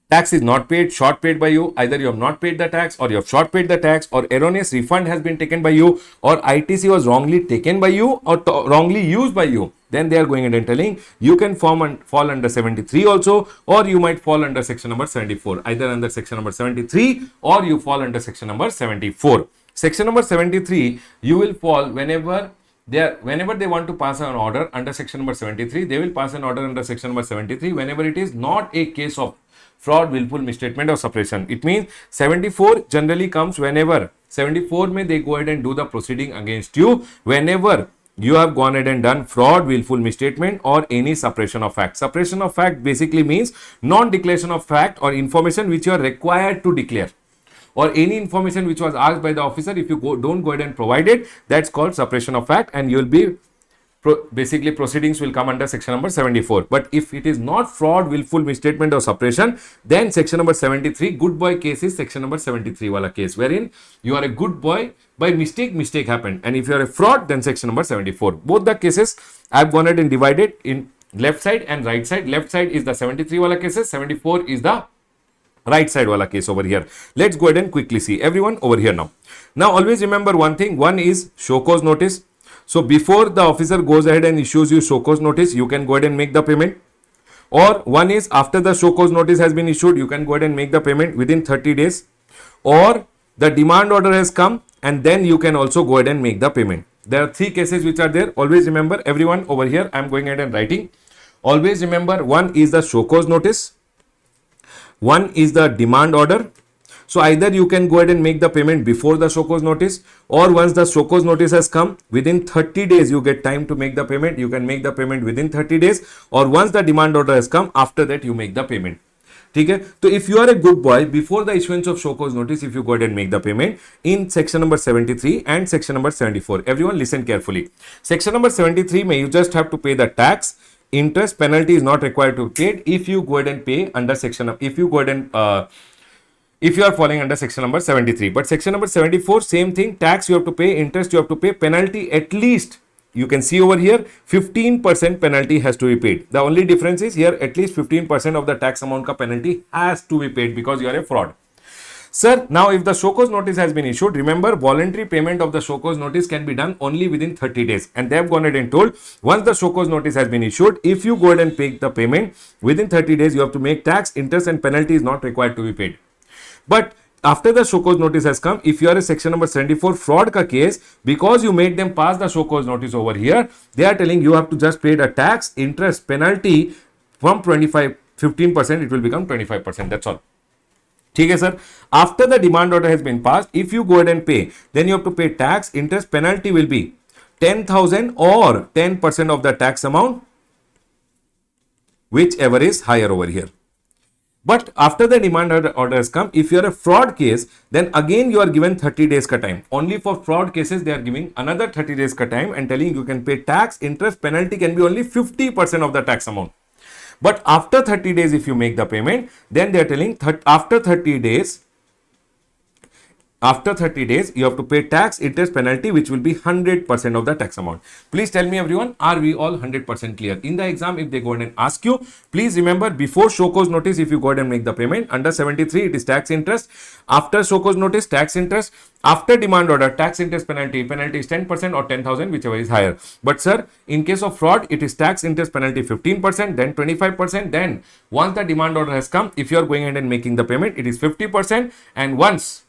tax is not paid, short paid by you, either you have not paid the tax or you have short paid the tax, or erroneous refund has been taken by you, or ITC was wrongly taken by you or wrongly used by you, then they are going ahead and telling you can fall under 73 also, or you might fall under section number 74, either under section number 73 or you fall under section number 74. Section number 73, you will fall whenever they want to pass an order under section number 73, they will pass an order under section number 73 whenever it is not a case of fraud, willful misstatement or suppression. It means 74 generally comes whenever 74 may they go ahead and do the proceeding against you whenever you have gone ahead and done fraud, willful misstatement or any suppression of fact. Suppression of fact basically means non-declaration of fact or information which you are required to declare, or any information which was asked by the officer. If you don't go ahead and provide it, that's called suppression of fact, and you will be basically proceedings will come under section number 74. But if it is not fraud, willful misstatement or suppression, then section number 73, good boy case is section number 73 wala case, wherein you are a good boy, by mistake happened, and if you are a fraud, then section number 74. Both the cases I have gone ahead and divided in left side and right side. Left side is the 73 wala cases, 74 is the right side wala case over here. Let's go ahead and quickly see everyone over here now. Now always remember one thing, one is show cause notice. So before the officer goes ahead and issues you show cause notice, you can go ahead and make the payment. Or one is after the show cause notice has been issued, you can go ahead and make the payment within 30 days. Or the demand order has come and then you can also go ahead and make the payment. There are 3 cases which are there. Always remember everyone over here, I am going ahead and writing. Always remember, one is the show cause notice. One is the demand order. So either you can go ahead and make the payment before the show cause notice, or once the show cause notice has come, within 30 days you get time to make the payment. You can make the payment within 30 days, or once the demand order has come, after that you make the payment. Okay? So if you are a good boy, before the issuance of show cause notice, if you go ahead and make the payment in section number 73 and section number 74, everyone listen carefully. Section number 73 may you just have to pay the tax. Interest penalty is not required to be paid if you go ahead and pay under section of, if you go ahead and if you are falling under section number 73. But section number 74, same thing, tax you have to pay, interest you have to pay, penalty at least, you can see over here, 15% penalty has to be paid. The only difference is here at least 15% of the tax amount ka penalty has to be paid because you are a fraud. Sir, now if the show cause notice has been issued, remember voluntary payment of the show cause notice can be done only within 30 days. And they have gone ahead and told, once the show cause notice has been issued, if you go ahead and pay the payment within 30 days, you have to make tax, interest and penalty is not required to be paid. But after the show cause notice has come, if you are a section number 74 fraud ka case, because you made them pass the show cause notice over here, they are telling you have to just pay the tax, interest, penalty from 15%, it will become 25%. That's all. Okay, sir. After the demand order has been passed, if you go ahead and pay, then you have to pay tax, interest, penalty will be 10,000 or 10% of the tax amount, whichever is higher over here. But after the demand order has come, if you are a fraud case, then again you are given 30 days ka time. Only for fraud cases, they are giving another 30 days ka time and telling you can pay tax, interest, penalty can be only 50% of the tax amount. But after 30 days, if you make the payment, then they are telling after 30 days, you have to pay tax, interest, penalty, which will be 100% of the tax amount. Please tell me everyone, are we all 100% clear? In the exam, if they go ahead and ask you, please remember before show cause notice, if you go ahead and make the payment, under 73, it is tax interest. After show cause notice, tax interest. After demand order, tax interest penalty. Penalty is 10% or 10,000, whichever is higher. But sir, in case of fraud, it is tax interest penalty 15%, then 25%. Then once the demand order has come, if you are going ahead and making the payment, it is 50%. And once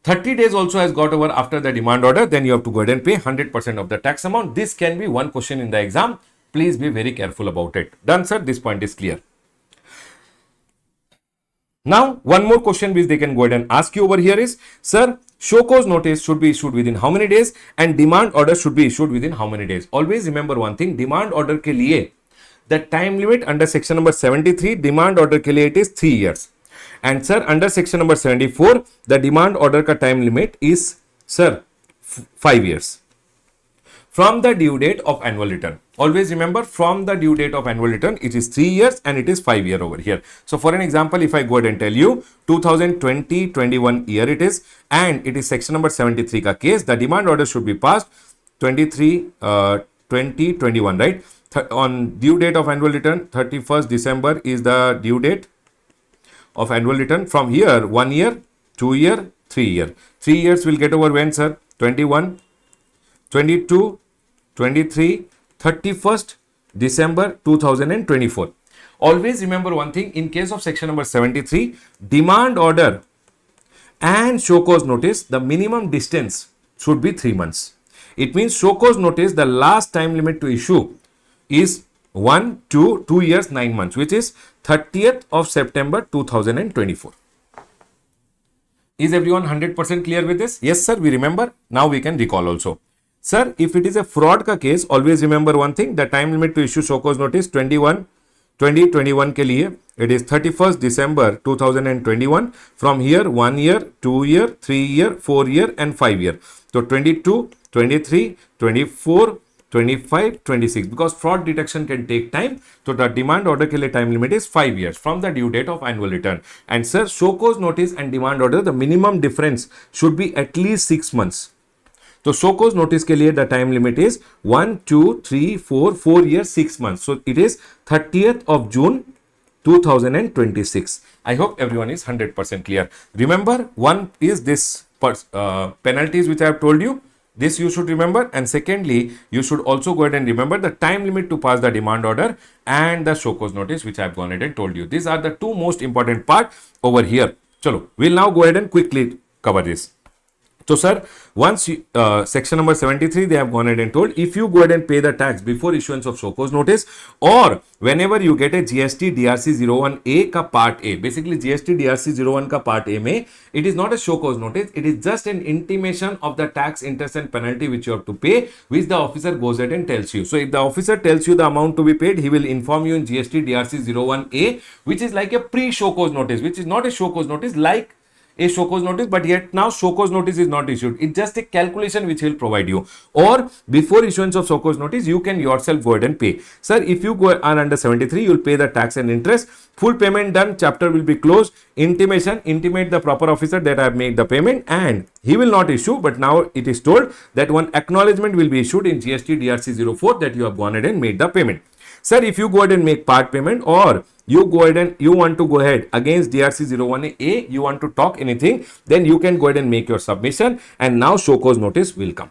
30 days also has got over after the demand order, then you have to go ahead and pay 100% of the tax amount. This can be one question in the exam. Please be very careful about it. Done, sir? This point is clear. Now, one more question which they can go ahead and ask you over here is, sir, show cause notice should be issued within how many days and demand order should be issued within how many days? Always remember one thing, demand order ke liye, the time limit under section number 73, demand order ke liye it is 3 years. And sir, under section number 74, the demand order ka time limit is, sir, 5 years. From the due date of annual return. Always remember, from the due date of annual return, it is 3 years and it is 5 year over here. So for an example, if I go ahead and tell you 2020-21 year it is, and it is section number 73 ka case, the demand order should be passed 2021, right? On due date of annual return, 31st December is the due date of annual return. From here, 1 year, 2 year, 3 year. 3 years will get over when, sir? 21, 22, 23, 31st December 2024. Always remember one thing, in case of section number 73, demand order and show cause notice, the minimum distance should be 3 months. It means show cause notice, the last time limit to issue is 2 years, 9 months, which is 30th of September 2024. Is everyone 100% clear with this? Yes, sir, we remember. Now we can recall also. Sir, if it is a fraud ka case, always remember one thing, the time limit to issue show cause notice 2021 ke liye, it is 31st December 2021. From here, 1 year, 2 year, 3 year, 4 year and 5 year. So 22, 23, 24, 25, 26, because fraud detection can take time. So the demand order ke liye time limit is 5 years from the due date of annual return. And sir, show cause notice and demand order, the minimum difference should be at least 6 months. So show cause notice ke liye the time limit is 1, 2, 3, 4 years, 6 months. So it is 30th of June 2026. I hope everyone is 100% clear. Remember, one is this penalties which I have told you. This you should remember, and secondly, you should also go ahead and remember the time limit to pass the demand order and the show cause notice which I have gone ahead and told you. These are the two most important part over here. Chalo, we'll now go ahead and quickly cover this. So sir, once you, section number 73, they have gone ahead and told, if you go ahead and pay the tax before issuance of show cause notice, or whenever you get a GST DRC 01A ka part A, basically GST DRC 01 ka part A mein, it is not a show cause notice, it is just an intimation of the tax, interest and penalty which you have to pay, which the officer goes ahead and tells you. So if the officer tells you the amount to be paid, he will inform you in GST DRC 01A, which is like a pre-show cause notice, which is not a show cause notice, like a show cause notice, but yet now show cause notice is not issued. It's just a calculation which he will provide you. Or before issuance of show cause notice, you can yourself go ahead and pay. Sir, if you go on under 73, you will pay the tax and interest. Full payment done, chapter will be closed. Intimation, intimate the proper officer that I have made the payment, and he will not issue, but now it is told that one acknowledgement will be issued in GST DRC 04 that you have gone ahead and made the payment. Sir, if you go ahead and make part payment, or you go ahead and you want to go ahead against DRC 01A, you want to talk anything, then you can go ahead and make your submission, and now show cause notice will come.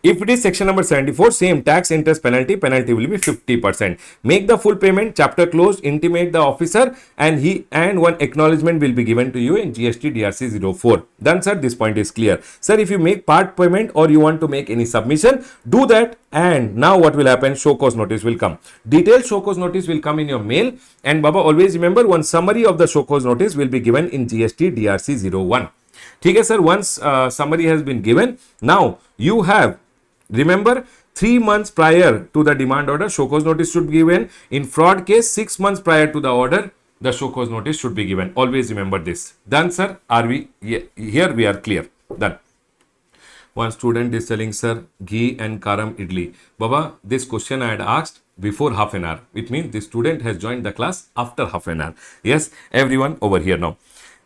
If it is section number 74, same tax, interest, penalty will be 50%. Make the full payment, chapter closed, intimate the officer, and one acknowledgement will be given to you in GST DRC 04. Done, sir. This point is clear. Sir, if you make part payment or you want to make any submission, do that, and now what will happen? Show cause notice will come. Detailed show cause notice will come in your mail, and Baba, always remember, one summary of the show cause notice will be given in GST DRC 01. Okay, sir. Once summary has been given, now you have Remember, 3 months prior to the demand order, show cause notice should be given. In fraud case, 6 months prior to the order, the show cause notice should be given. Always remember this. Done, sir? Are we here? We are clear. Done. One student is telling, sir, ghee and karam idli. Baba, this question I had asked before half an hour. It means the student has joined the class after half an hour. Yes, everyone over here now.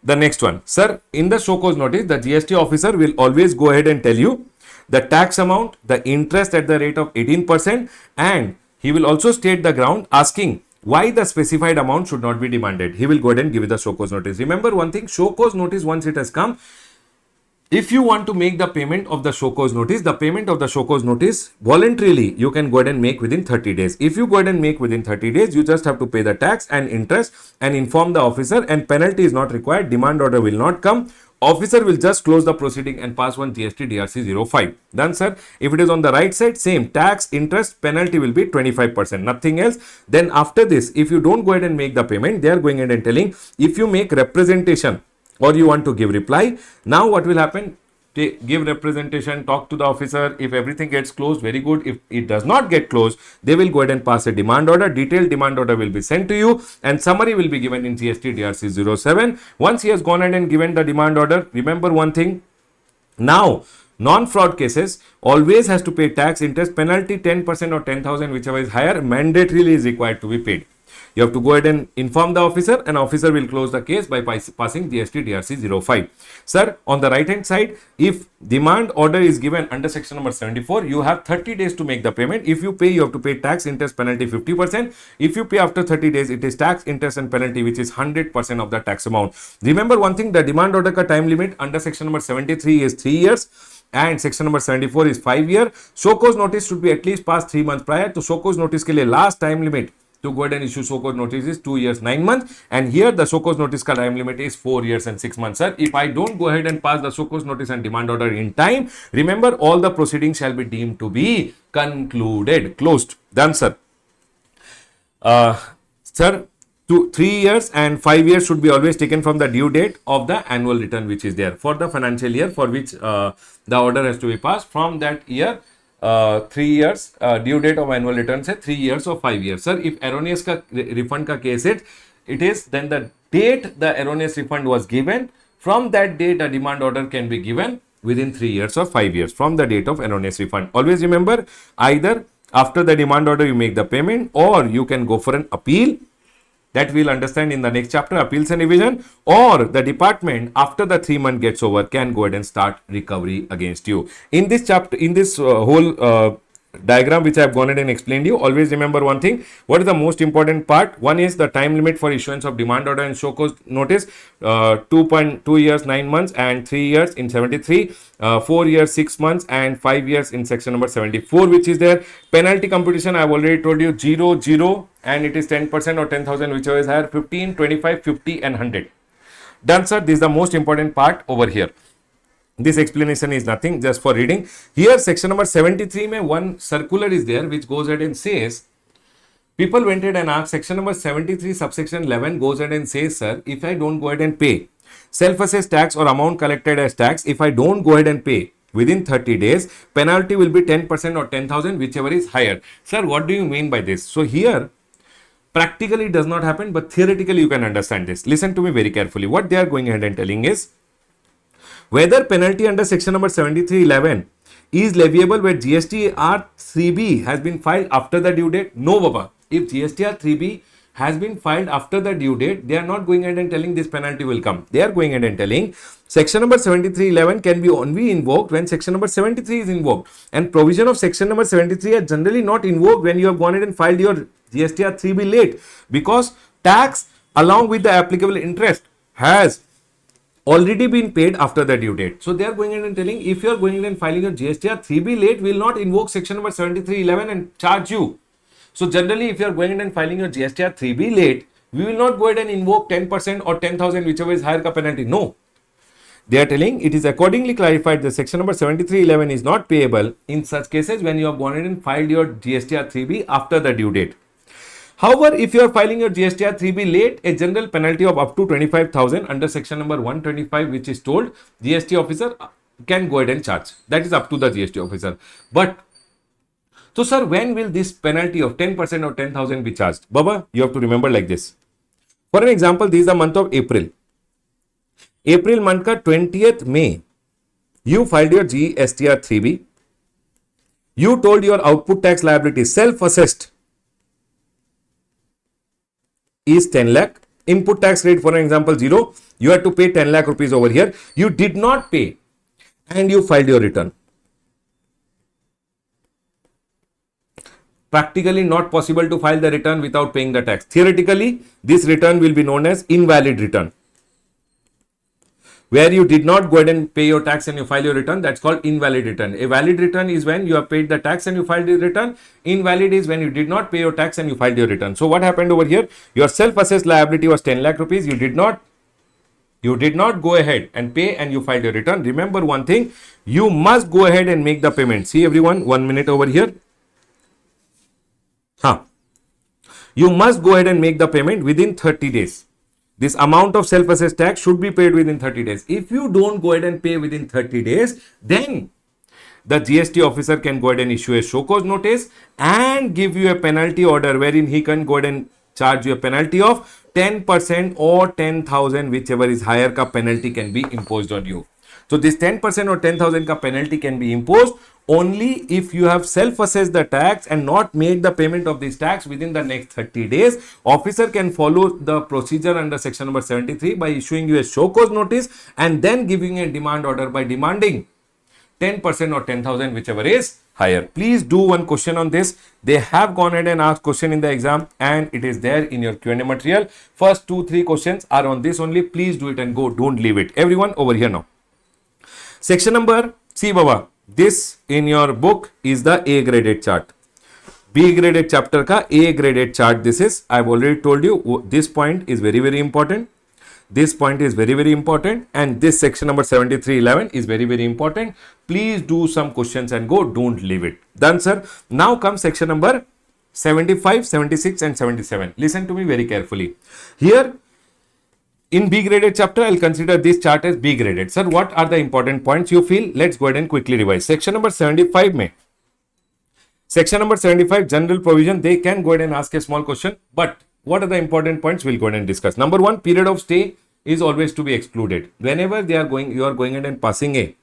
The next one, sir, in the show cause notice, the GST officer will always go ahead and tell you the tax amount, the interest at the rate of 18%, and he will also state the ground asking why the specified amount should not be demanded. He will go ahead and give you the show cause notice. Remember one thing, show cause notice, once it has come, if you want to make the payment of the show cause notice, the payment of the show cause notice voluntarily, you can go ahead and make within 30 days. If you go ahead and make within 30 days, you just have to pay the tax and interest and inform the officer, and penalty is not required. Demand order will not come. Officer will just close the proceeding and pass one GST DRC 05. Done, sir. If it is on the right side, same tax, interest, penalty will be 25%, nothing else. Then after this, if you don't go ahead and make the payment, they are going ahead and telling, if you make representation or you want to give reply, now what will happen? Give representation, talk to the officer. If everything gets closed, very good. If it does not get closed, they will go ahead and pass a demand order. Detailed demand order will be sent to you and summary will be given in GST DRC 07. Once he has gone ahead and given the demand order, remember one thing. Now, non-fraud cases always has to pay tax, interest, penalty 10% or 10,000, whichever is higher, mandatorily is required to be paid. You have to go ahead and inform the officer, and officer will close the case by passing GST DRC 05. Sir, on the right hand side, if demand order is given under section number 74, you have 30 days to make the payment. If you pay, you have to pay tax, interest, penalty 50%. If you pay after 30 days, it is tax, interest and penalty, which is 100% of the tax amount. Remember one thing, the demand order ka time limit under section number 73 is 3 years. And section number 74 is 5 year. Show cause notice should be at least past 3 months prior. To show cause notice ke liye last time limit to go ahead and issue show cause notice is 2 years 9 months, and here the show cause notice ka time limit is 4 years and 6 months. Sir, if I don't go ahead and pass the show cause notice and demand order in time, remember all the proceedings shall be deemed to be concluded, closed. Done, sir. Sir, 3 years and 5 years should be always taken from the due date of the annual return which is there for the financial year for which the order has to be passed. From that year, 3 years due date of annual return say 3 years or 5 years. Sir, if erroneous ka refund ka case it is then the date the erroneous refund was given, from that date a demand order can be given within 3 years or 5 years from the date of erroneous refund. Always remember, either after the demand order you make the payment, or you can go for an appeal. That we'll understand in the next chapter, appeals and evasion, or the department after the 3 month gets over can go ahead and start recovery against you. In this chapter, in this whole diagram which I have gone ahead and explained you, always remember one thing. What is the most important part? One is the time limit for issuance of demand order and show cause notice, 2.2 years 9 months and 3 years in 73, 4 years 6 months and 5 years in section number 74 which is there. Penalty computation I have already told you, 0, 0 and it is 10% or 10,000 whichever is higher, 15, 25, 50 and 100. Done, sir. This is the most important part over here. This explanation is nothing, just for reading. Here section number 73 mein one circular is there which goes ahead and says, people went ahead and asked, section number 73 subsection 11 goes ahead and says, sir, if I don't go ahead and pay self-assessed tax or amount collected as tax, if I don't go ahead and pay within 30 days, penalty will be 10% or 10,000 whichever is higher. Sir, what do you mean by this? So here practically it does not happen, but theoretically you can understand this. Listen to me very carefully. What they are going ahead and telling is, whether penalty under section number 7311 is leviable where GSTR 3B has been filed after the due date? No, Baba. If GSTR 3B has been filed after the due date, they are not going ahead and telling this penalty will come. They are going ahead and telling section number 7311 can be only invoked when section number 73 is invoked, and provision of section number 73 are generally not invoked when you have gone ahead and filed your GSTR 3B late, because tax along with the applicable interest has already been paid after the due date. So they are going in and telling, if you are going in and filing your GSTR 3B late, we will not invoke section number 7311 and charge you. So generally, if you are going in and filing your GSTR 3B late, we will not go ahead and invoke 10% or 10,000 whichever is higher ka penalty. No. They are telling, it is accordingly clarified that section number 7311 is not payable in such cases when you have gone in and filed your GSTR 3B after the due date. However, if you are filing your GSTR 3B late, a general penalty of up to 25,000 under section number 125 which is told, GST officer can go ahead and charge. That is up to the GST officer. But So, sir, when will this penalty of 10% or 10,000 be charged? Baba, you have to remember like this. For an example, this is the month of April. April month ka 20th May, you filed your GSTR 3B. You told your output tax liability self-assessed is 10 lakh. Input tax rate, for an example, 0. You had to pay 10 lakh rupees over here. You did not pay and you filed your return. Practically not possible to file the return without paying the tax. Theoretically, this return will be known as invalid return. Where you did not go ahead and pay your tax and you file your return, that's called invalid return. A valid return is when you have paid the tax and you filed the return. Invalid is when you did not pay your tax and you filed your return. So what happened over here? Your self-assessed liability was 10 lakh rupees. You did not go ahead and pay and you filed your return. Remember one thing, you must go ahead and make the payment. See everyone, 1 minute over here. You must go ahead and make the payment within 30 days. This amount of self-assessed tax should be paid within 30 days. If you don't go ahead and pay within 30 days, then the GST officer can go ahead and issue a show cause notice and give you a penalty order wherein he can go ahead and charge you a penalty of 10% or 10,000, whichever is higher ka penalty can be imposed on you. So this 10% or 10,000 ka penalty can be imposed only if you have self-assessed the tax and not made the payment of this tax within the next 30 days. Officer can follow the procedure under section number 73 by issuing you a show cause notice and then giving a demand order by demanding 10% or 10,000, whichever is higher. Please do one question on this. They have gone ahead and asked question in the exam and it is there in your Q&A material. First 2-3 questions are on this only. Please do it and go. Don't leave it. Everyone over here now. Section number, see Baba, this in your book is the A graded chart. B graded chapter ka A graded chart this is. I have already told you this point is very, very important. This point is very, very important and this section number 7311 is very, very important. Please do some questions and go. Don't leave it. Done, sir. Now comes section number 75, 76 and 77. Listen to me very carefully. Here, in B graded chapter, I'll consider this chart as B graded. Sir, what are the important points you feel? Let's go ahead and quickly revise. Section number 75 mein. Section number 75, general provision, they can go ahead and ask a small question. But what are the important points? We'll go ahead and discuss. Number 1, period of stay is always to be excluded. Whenever you are going ahead and passing a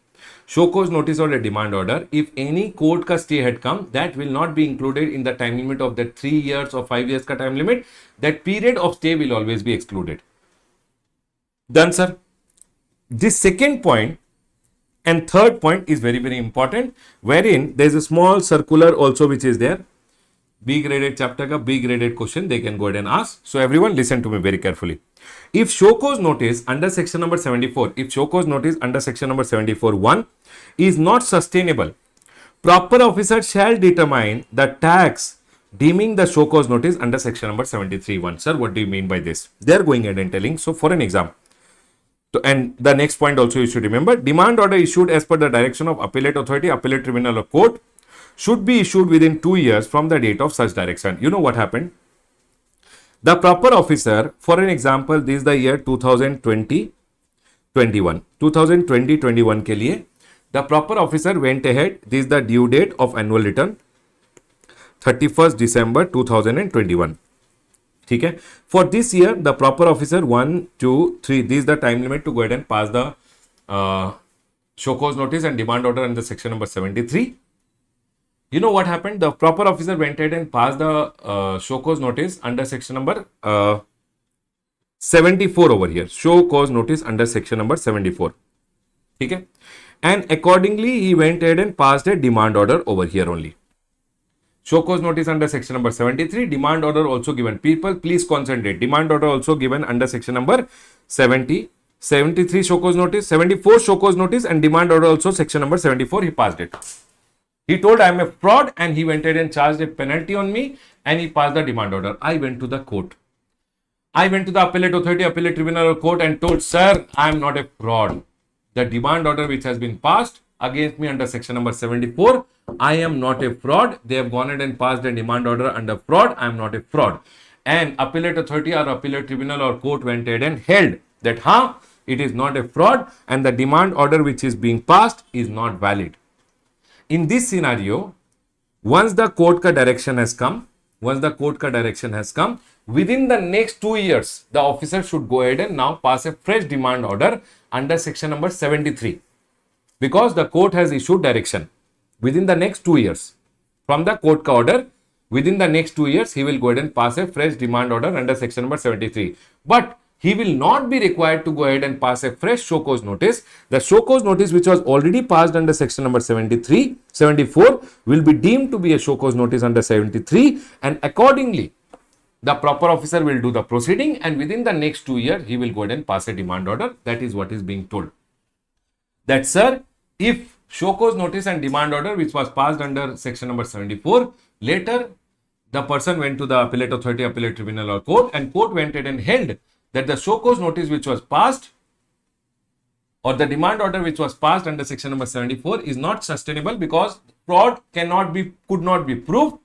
show cause notice or a demand order, if any court ka stay had come, that will not be included in the time limit of that 3 years or 5 years ka time limit. That period of stay will always be excluded. Done, sir. This second point and third point is very, very important, wherein there is a small circular also which is there. B graded chapter ka B graded question they can go ahead and ask. So everyone listen to me very carefully. If show cause notice under section number 74, if show cause notice under section number 74(1) is not sustainable, proper officer shall determine the tax deeming the show cause notice under section number 73(1). Sir, what do you mean by this? They are going ahead and telling. So for an example, and the next point also you should remember, demand order issued as per the direction of appellate authority, appellate tribunal or court should be issued within 2 years from the date of such direction. You know what happened? The proper officer, for an example, this is the year 2020-21. 2020-21 ke liye, the proper officer went ahead. This is the due date of annual return, 31st December 2021. Okay. For this year, the proper officer 1, 2, 3, this is the time limit to go ahead and pass the show cause notice and demand order under section number 73. You know what happened? The proper officer went ahead and passed the show cause notice under section number 74 over here. Show cause notice under section number 74. Okay. And accordingly, he went ahead and passed a demand order over here only. Show cause notice under section number 73, demand order also given. People, please concentrate. Demand order also given under section number 70, 73 show cause notice, 74 show cause notice and demand order also section number 74, he passed it. He told I am a fraud and he went ahead and charged a penalty on me and he passed the demand order. I went to the court. I went to the appellate authority, appellate tribunal or court and told, sir, I am not a fraud. The demand order which has been passed against me under section number 74, I am not a fraud. They have gone ahead and passed a demand order under fraud. I am not a fraud. And appellate authority or appellate tribunal or court went ahead and held that, it is not a fraud and the demand order which is being passed is not valid. In this scenario, once the court ka direction has come, within the next 2 years, the officer should go ahead and now pass a fresh demand order under section number 73, because the court has issued direction within the next 2 years from the court ka order. Within the next 2 years, he will go ahead and pass a fresh demand order under section number 73. But he will not be required to go ahead and pass a fresh show cause notice. The show cause notice which was already passed under section number 74 will be deemed to be a show cause notice under 73, and accordingly, the proper officer will do the proceeding, and within the next 2 years, he will go ahead and pass a demand order. That is what is being told. That, sir, if show cause notice and demand order which was passed under section number 74, later the person went to the appellate authority, appellate tribunal or court, and court went ahead and held that the show cause notice which was passed or the demand order which was passed under section number 74 is not sustainable because fraud could not be proved,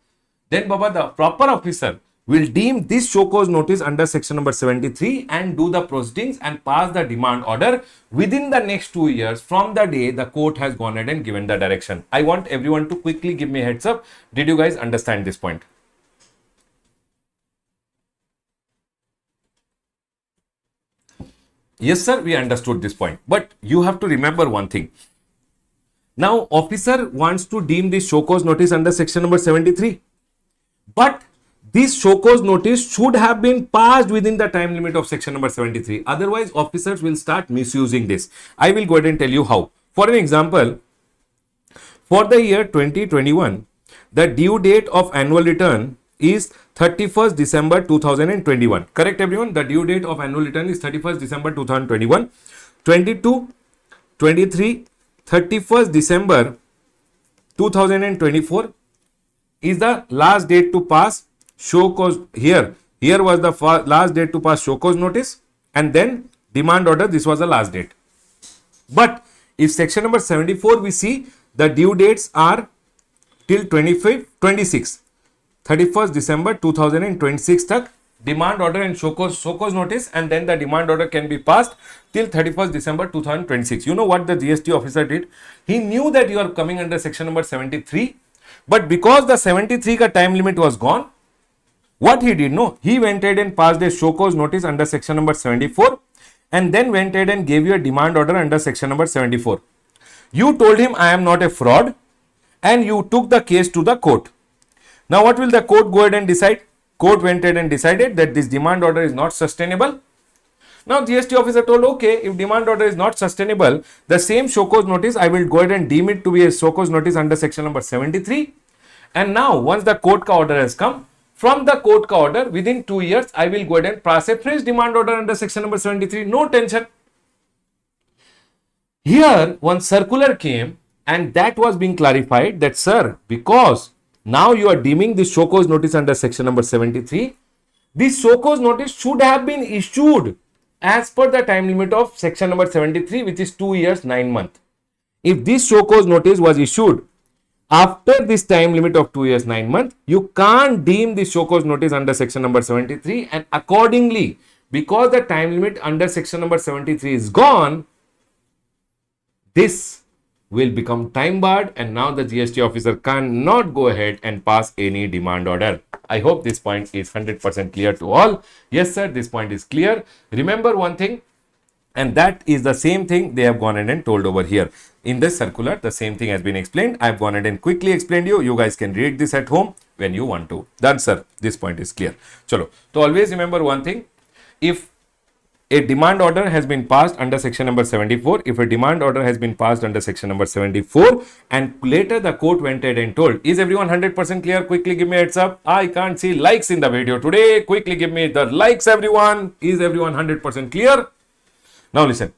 then Baba, the proper officer will deem this show cause notice under section number 73 and do the proceedings and pass the demand order within the next 2 years from the day the court has gone ahead and given the direction. I want everyone to quickly give me a heads up. Did you guys understand this point? Yes, sir, we understood this point. But you have to remember one thing. Now, officer wants to deem this show cause notice under section number 73. But this show cause notice should have been passed within the time limit of section number 73. Otherwise, officers will start misusing this. I will go ahead and tell you how. For an example, for the year 2021, the due date of annual return is 31st December 2021. Correct, everyone? The due date of annual return is 31st December 2021. 22, 23, 31st December 2024 is the last date to pass show cause. Here was the last date to pass show cause notice, and then demand order. This was the last date. But if section number 74 we see the due dates are till 26 31st December 2026 tak demand order and show cause notice, and then the demand order can be passed till 31st December 2026. You know what the GST officer did? He knew that you are coming under section number 73, but because the 73 ka time limit was gone, what he did, no, he went ahead and passed a show cause notice under section number 74 and then went ahead and gave you a demand order under section number 74. You told him I am not a fraud and you took the case to the court. Now what will the court go ahead and decide? Court went ahead and decided that this demand order is not sustainable. Now GST officer told, okay, if demand order is not sustainable, the same show cause notice I will go ahead and deem it to be a show cause notice under section number 73. And now once the court ka order has come, from the court ka order within 2 years, I will go ahead and pass a fresh demand order under section number 73. No tension. Here one circular came and that was being clarified that, sir, because now you are deeming this show cause notice under section number 73, this show cause notice should have been issued as per the time limit of section number 73, which is 2 years 9 months. If this show cause notice was issued after this time limit of 2 years 9 months, you can't deem this show cause notice under section number 73, and accordingly, because the time limit under section number 73 is gone, this will become time barred, and now the GST officer cannot go ahead and pass any demand order. I hope this point is 100% clear to all. Yes, sir, this point is clear. Remember one thing, and that is the same thing they have gone ahead and told over here. In this circular, the same thing has been explained. I have gone ahead and quickly explained you. You guys can read this at home when you want to. Done, sir. This point is clear. Chalo. So always remember one thing. If a demand order has been passed under section number 74, if a demand order has been passed under section number 74 and later the court went ahead and told, is everyone 100% clear? Quickly give me a heads up. I can't see likes in the video today. Quickly give me the likes, everyone. Is everyone 100% clear? Now listen.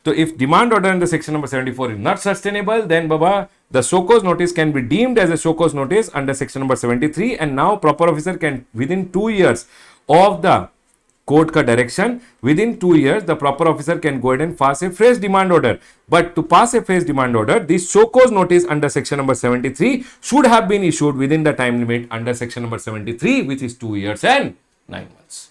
So if demand order under section number 74 is not sustainable, then Baba, the show cause notice can be deemed as a show cause notice under section number 73, and now proper officer can, within 2 years of the court ka direction, within 2 years, the proper officer can go ahead and pass a fresh demand order. But to pass a fresh demand order, this show cause notice under section number 73 should have been issued within the time limit under section number 73, which is 2 years and 9 months.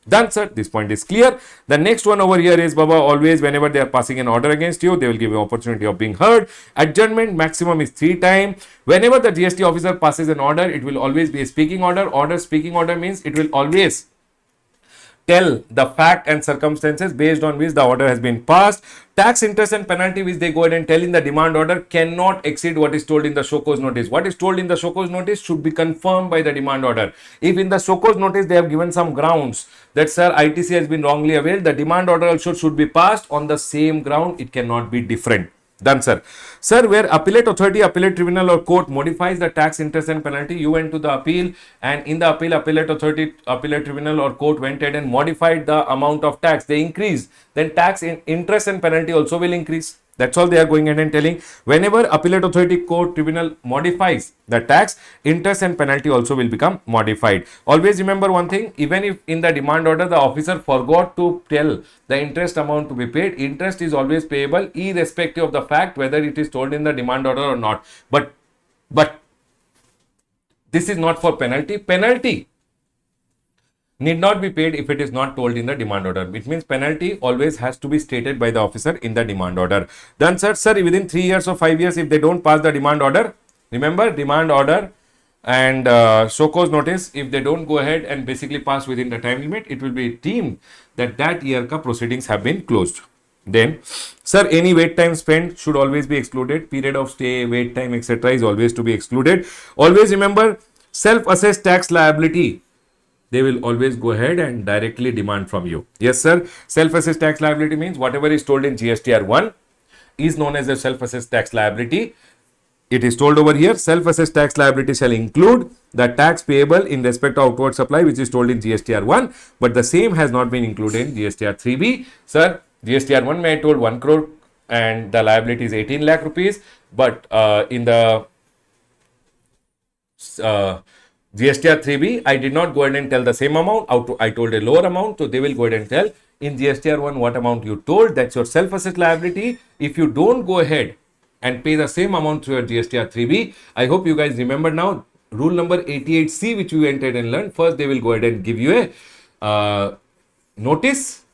Done, sir. This point is clear. The next one over here is, Baba, always whenever they are passing an order against you, they will give you opportunity of being heard. Adjournment maximum is 3 times. Whenever the GST officer passes an order, it will always be a speaking order. Speaking order means it will always tell the fact and circumstances based on which the order has been passed. Tax, interest and penalty which they go ahead and tell in the demand order cannot exceed what is told in the show cause notice. What is told in the show cause notice should be confirmed by the demand order. If in the show cause notice they have given some grounds that, sir, ITC has been wrongly availed, the demand order also should be passed on the same ground. It cannot be different. Done, sir. Sir, where appellate authority, appellate tribunal or court modifies the tax, interest and penalty, you went to the appeal, and in the appeal, appellate authority, appellate tribunal or court went ahead and modified the amount of tax. They increased. Then tax, interest and penalty also will increase. That's all they are going ahead and telling. Whenever appellate authority, court, tribunal modifies the tax, interest and penalty also will become modified. Always remember one thing, even if in the demand order the officer forgot to tell the interest amount to be paid, interest is always payable irrespective of the fact whether it is told in the demand order or not. But this is not for penalty. Penalty need not be paid if it is not told in the demand order. Which means penalty always has to be stated by the officer in the demand order. Then, sir, within 3 years or 5 years, if they don't pass the demand order, remember demand order and show cause notice, if they don't go ahead and basically pass within the time limit, it will be deemed that that year ka proceedings have been closed. Then, sir, any wait time spent should always be excluded. Period of stay, wait time, etc. is always to be excluded. Always remember, self-assessed tax liability, they will always go ahead and directly demand from you. Yes, sir. Self-assessed tax liability means whatever is told in GSTR 1 is known as a self-assessed tax liability. It is told over here, self-assessed tax liability shall include the tax payable in respect of outward supply, which is told in GSTR 1, but the same has not been included in GSTR 3B. Sir, GSTR 1 may have told 1 crore and the liability is 18 lakh rupees, but in the GSTR 3B, I did not go ahead and tell the same amount. I told a lower amount, so they will go ahead and tell in GSTR 1 what amount you told. That's your self-assessed liability. If you don't go ahead and pay the same amount through your GSTR 3B, I hope you guys remember now rule number 88C, which you entered and learned. First, they will go ahead and give you a notice,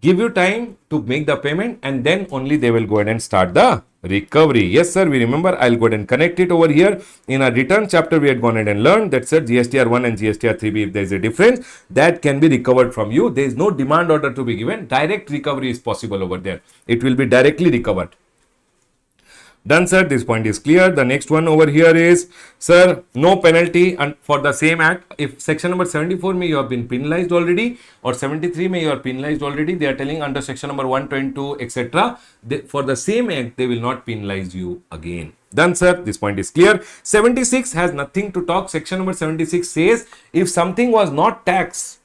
give you time to make the payment, and then only they will go ahead and start the recovery. Yes, sir, we remember. I'll go ahead and connect it over here. In our return chapter, we had gone ahead and learned that, sir, GSTR 1 and GSTR 3B, if there is a difference, that can be recovered from you. There is no demand order to be given. Direct recovery is possible over there. It will be directly recovered. Done, sir. This point is clear. The next one over here is, sir, no penalty and for the same act. If section number 74 may you have been penalized already, or 73 may you are penalized already, they are telling under section number 122, etc. For the same act, they will not penalize you again. Done, sir. This point is clear. 76 has nothing to talk. Section number 76 says if something was not taxed,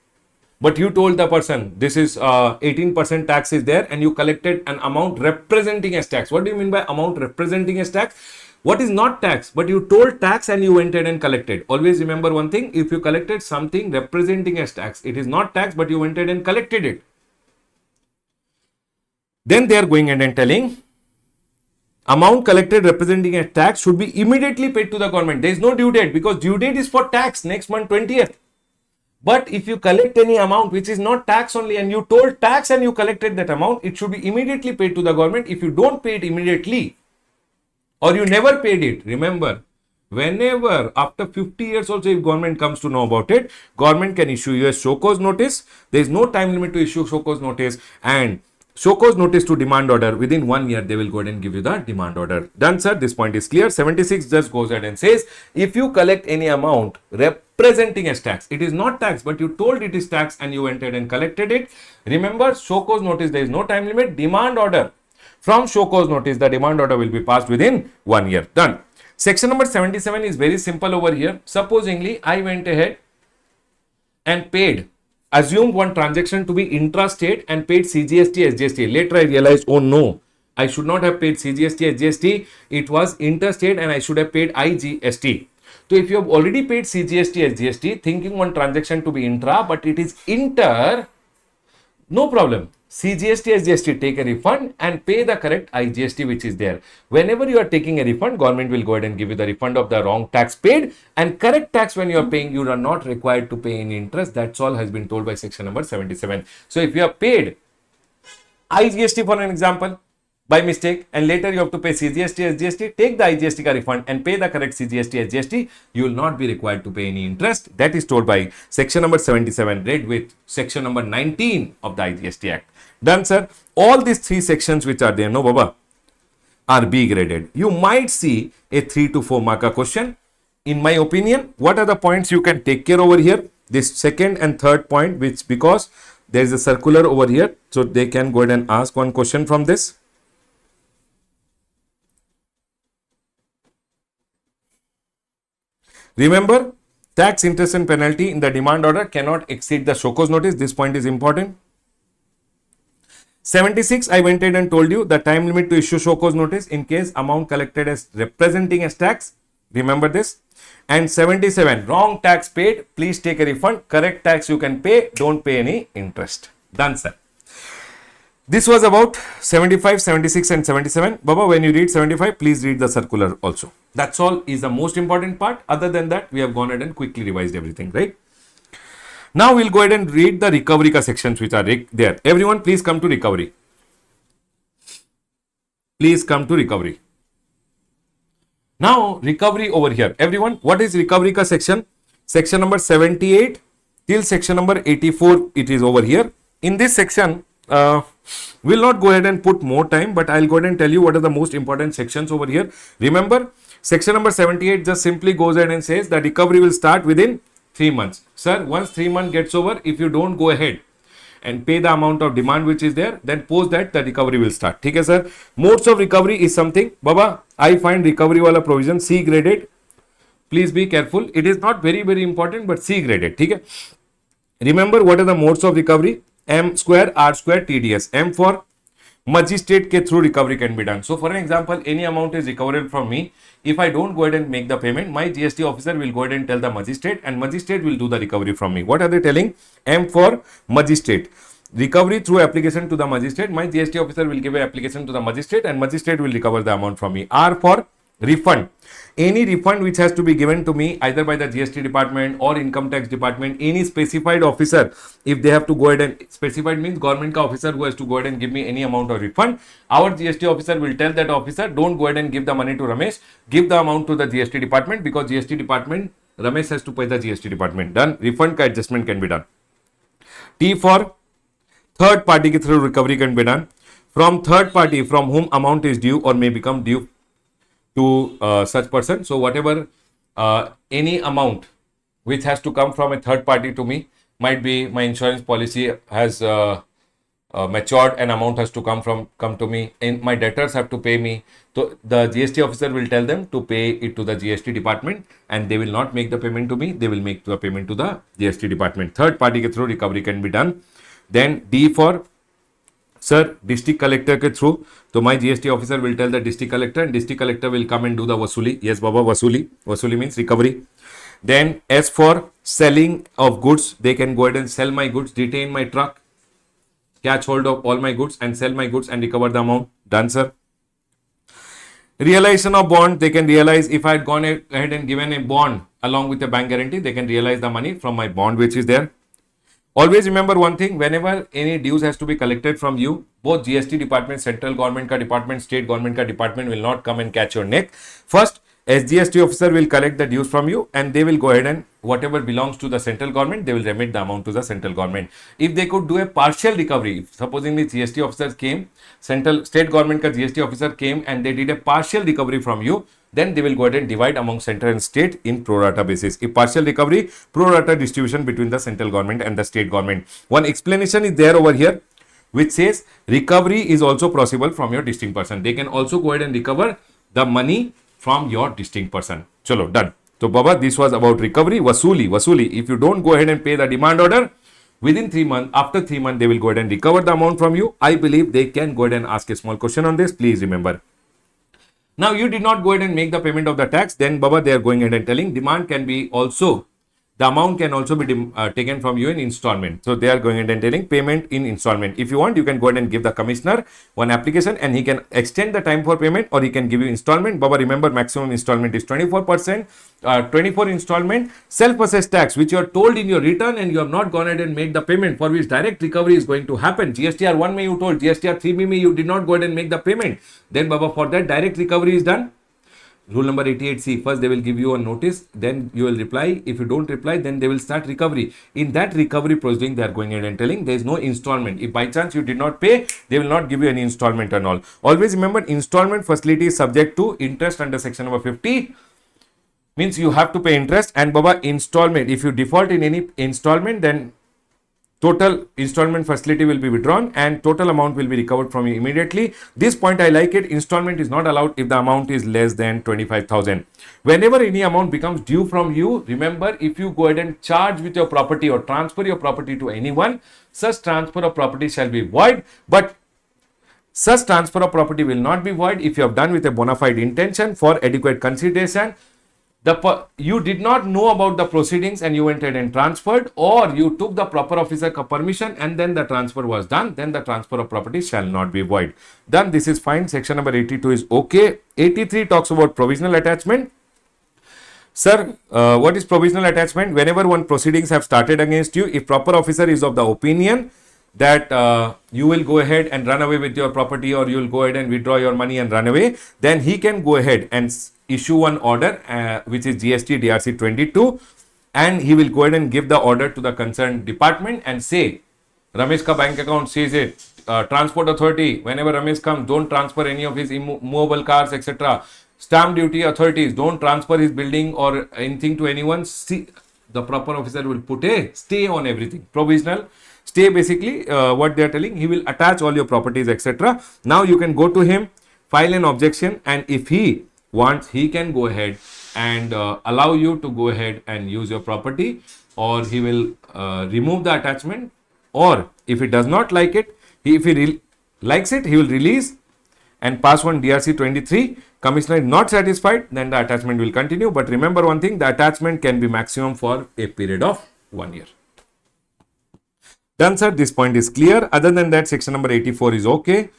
but you told the person this is 18% tax is there and you collected an amount representing as tax. What do you mean by amount representing as tax? What is not tax, but you told tax and you went ahead and collected. Always remember one thing, if you collected something representing as tax, it is not tax, but you went ahead and collected it. Then they are going ahead and telling amount collected representing as tax should be immediately paid to the government. There is no due date because due date is for tax next month 20th. But if you collect any amount which is not tax only and you told tax and you collected that amount, it should be immediately paid to the government. If you don't pay it immediately or you never paid it, remember, whenever after 50 years also if government comes to know about it, government can issue you a show cause notice. There is no time limit to issue show cause notice, and show cause notice to demand order within 1 year they will go ahead and give you the demand order. Done, sir. This point is clear. 76 just goes ahead and says if you collect any amount representing as tax, it is not tax, but you told it is tax and you went ahead and collected it. Remember, show cause notice, there is no time limit. Demand order, from show cause notice, the demand order will be passed within 1 year. Done. Section number 77 is very simple over here. Supposingly, I went ahead and paid, assumed one transaction to be intrastate and paid CGST, SGST. Later I realized, oh no, I should not have paid CGST, SGST. It was interstate and I should have paid IGST. So if you have already paid CGST, SGST, thinking one transaction to be intra, but it is inter, No problem. CGST, SGST, take a refund and pay the correct IGST which is there. Whenever you are taking a refund, government will go ahead and give you the refund of the wrong tax paid, and correct tax when you are paying, you are not required to pay any interest. That's all has been told by section number 77. So if you have paid IGST for an example by mistake and later you have to pay CGST, SGST, take the IGST ka refund and pay the correct CGST, SGST, you will not be required to pay any interest. That is told by section number 77, read with section number 19 of the IGST Act. Done, sir. All these three sections which are there, no Baba, are B graded. You might see a 3 to 4 marker question. In my opinion, what are the points you can take care over here? This second and third point, which because there is a circular over here, so they can go ahead and ask one question from this. Remember, tax, interest and penalty in the demand order cannot exceed the show cause notice. This point is important. 76, I went ahead and told you the time limit to issue show cause notice in case amount collected as representing as tax. Remember this. And 77, wrong tax paid, please take a refund. Correct tax you can pay, don't pay any interest. Done, sir. This was about 75, 76 and 77. Baba, when you read 75, please read the circular also. That's all is the most important part. Other than that, we have gone ahead and quickly revised everything, right? Now we'll go ahead and read the recovery ka sections which are there. Everyone, please come to recovery. Please come to recovery. Now, recovery over here. Everyone, what is recovery ka section? Section number 78 till section number 84, it is over here. In this section, we'll not go ahead and put more time, but I'll go ahead and tell you what are the most important sections over here. Remember, section number 78 just simply goes ahead and says that recovery will start within 3 months. Sir, once 3 months gets over, if you don't go ahead and pay the amount of demand which is there, then post that the recovery will start. Okay, sir. Modes of recovery is something, Baba, I find recovery wala provision C graded. Please be careful. It is not very, very important, but C graded. Okay. Remember what are the modes of recovery? M square, R square, TDS. M for magistrate ke through recovery can be done. So for an example, any amount is recoverable from me. If I don't go ahead and make the payment, my GST officer will go ahead and tell the magistrate and magistrate will do the recovery from me. What are they telling? M for magistrate. Recovery through application to the magistrate. My GST officer will give an application to the magistrate and magistrate will recover the amount from me. R for refund. Any refund which has to be given to me either by the GST department or income tax department, any specified officer, if they have to go ahead and specified means government ka officer who has to go ahead and give me any amount of refund, our GST officer will tell that officer, don't go ahead and give the money to Ramesh, give the amount to the GST department because GST department, Ramesh has to pay the GST department. Done. Refund ka adjustment can be done. T for third party ke through recovery can be done. From third party from whom amount is due or may become due to such person. So whatever any amount which has to come from a third party to me, might be my insurance policy has matured and amount has to come to me and my debtors have to pay me. So the GST officer will tell them to pay it to the GST department and they will not make the payment to me. They will make the payment to the GST department. Third party ke through recovery can be done. Then D for sir, district collector ke through. So my GST officer will tell the district collector and district collector will come and do the vasuli. Yes, Baba, vasuli. Vasuli means recovery. Then S for selling of goods. They can go ahead and sell my goods, detain my truck, catch hold of all my goods and sell my goods and recover the amount. Done, sir. Realization of bond. They can realize if I had gone ahead and given a bond along with a bank guarantee, they can realize the money from my bond which is there. Always remember one thing, whenever any dues has to be collected from you, both GST department, central government ka department, state government ka department will not come and catch your neck. First, SGST officer will collect the dues from you and they will go ahead and whatever belongs to the central government, they will remit the amount to the central government. If they could do a partial recovery, supposingly GST officers came, state government ka GST officer came and they did a partial recovery from you, then they will go ahead and divide among central and state in pro rata basis. If partial recovery, pro rata distribution between the central government and the state government. One explanation is there over here which says recovery is also possible from your distinct person. They can also go ahead and recover the money from your distinct person. Chalo, done. So Baba, this was about recovery. Vasuli. If you don't go ahead and pay the demand order within 3 months, after 3 months, they will go ahead and recover the amount from you. I believe they can go ahead and ask a small question on this. Please remember. Now you did not go ahead and make the payment of the tax. Then Baba, they are going ahead and telling demand can be also the amount can also be taken from you in installment. So they are going ahead and telling payment in installment. If you want, you can go ahead and give the commissioner one application and he can extend the time for payment, or he can give you installment. Baba, remember, maximum installment is 24%, 24 installment. Self-assessed tax, which you are told in your return and you have not gone ahead and made the payment, for which direct recovery is going to happen. GSTR 1 may you told, GSTR 3 may you did not go ahead and make the payment. Then Baba, for that direct recovery is done. Rule number 88C, first they will give you a notice, then you will reply. If you don't reply, then they will start recovery. In that recovery proceeding, they are going ahead and telling there is no installment. If by chance you did not pay, they will not give you any installment and all. Always remember, installment facility is subject to interest under section number 50. Means you have to pay interest, and Baba, installment, if you default in any installment, then total installment facility will be withdrawn and total amount will be recovered from you immediately. This point I like it. Installment is not allowed if the amount is less than 25,000. Whenever any amount becomes due from you, remember, if you go ahead and charge with your property or transfer your property to anyone, such transfer of property shall be void. But such transfer of property will not be void if you have done with a bona fide intention for adequate consideration. You did not know about the proceedings and you went ahead and transferred, or you took the proper officer permission and then the transfer was done, then the transfer of property shall not be void. Done. This is fine. Section number 82 is okay. 83 talks about provisional attachment. Sir, what is provisional attachment? Whenever one proceedings have started against you, if proper officer is of the opinion that you will go ahead and run away with your property, or you will go ahead and withdraw your money and run away, then he can go ahead and issue one order which is GST DRC 22, and he will go ahead and give the order to the concerned department and say, Ramesh ka bank account says it, transport authority, whenever Ramesh comes, don't transfer any of his immovable cars, etc. Stamp duty authorities, don't transfer his building or anything to anyone. See, the proper officer will put a stay on everything. Provisional stay, basically what they are telling, he will attach all your properties, etc. Now you can go to him, file an objection, and if he wants, he can go ahead and allow you to go ahead and use your property, or he will remove the attachment, or if he does not like it, if he likes it, he will release and pass one DRC 23. Commissioner is not satisfied, then the attachment will continue. But remember one thing, the attachment can be maximum for a period of 1 year. Done, sir. This point is clear. Other than that, section number 84 is okay.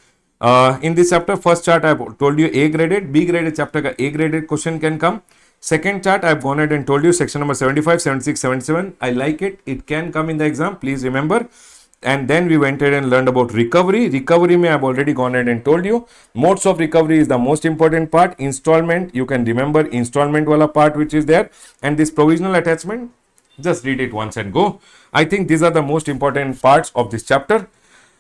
In this chapter, first chart I have told you A graded, B graded chapter ka A graded question can come. Second chart I have gone ahead and told you section number 75, 76, 77. I like it. It can come in the exam. Please remember. And then we went ahead and learned about recovery. Recovery may I have already gone ahead and told you. Modes of recovery is the most important part. Installment, you can remember installment wala part which is there. And this provisional attachment, just read it once and go. I think these are the most important parts of this chapter.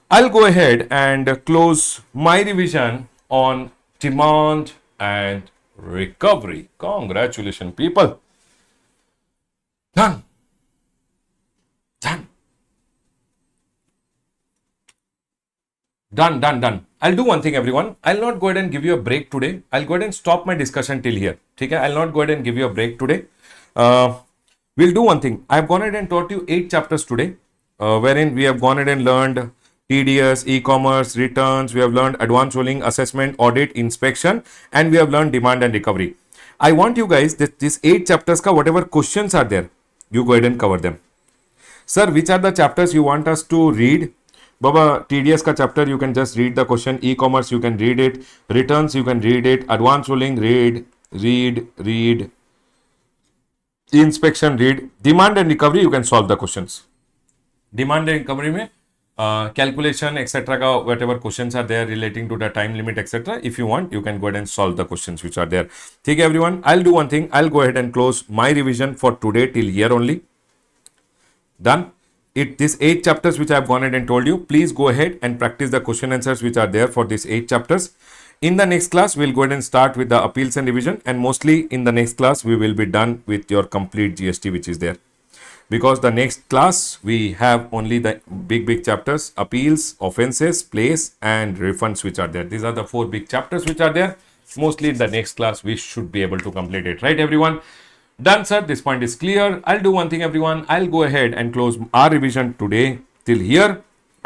I'll go ahead and close my revision on demand and recovery. Congratulations, people. Done. Done. Done. I'll do one thing, everyone. I'll not go ahead and give you a break today. I'll go ahead and stop my discussion till here. Okay? I'll not go ahead and give you a break today. We'll do one thing. I've gone ahead and taught you 8 chapters today, wherein we have gone ahead and learned TDS, e-commerce, returns, we have learned advance rolling, assessment, audit, inspection, and we have learned demand and recovery. I want you guys, these 8 chapters ka whatever questions are there, you go ahead and cover them. Sir, which are the chapters you want us to read? Baba, TDS ka chapter, you can just read the question. E-commerce, you can read it. Returns, you can read it. Advance rolling, read. Inspection, read. Demand and recovery, you can solve the questions. Demand and recovery mein calculation, etc. ka whatever questions are there relating to the time limit, etc. If you want, you can go ahead and solve the questions which are there. Okay, everyone, I'll do one thing. I'll go ahead and close my revision for today till here only. Done. These 8 chapters which I have gone ahead and told you, please go ahead and practice the question answers which are there for these 8 chapters. In the next class, we'll go ahead and start with the appeals and revision, and mostly in the next class, we will be done with your complete GST which is there. Because the next class, we have only the big chapters, appeals, offenses, place, and refunds which are there. These are the 4 big chapters which are there. Mostly in the next class, we should be able to complete it. Right, everyone? Done, sir. This point is clear. I'll do one thing, everyone. I'll go ahead and close our revision today till here.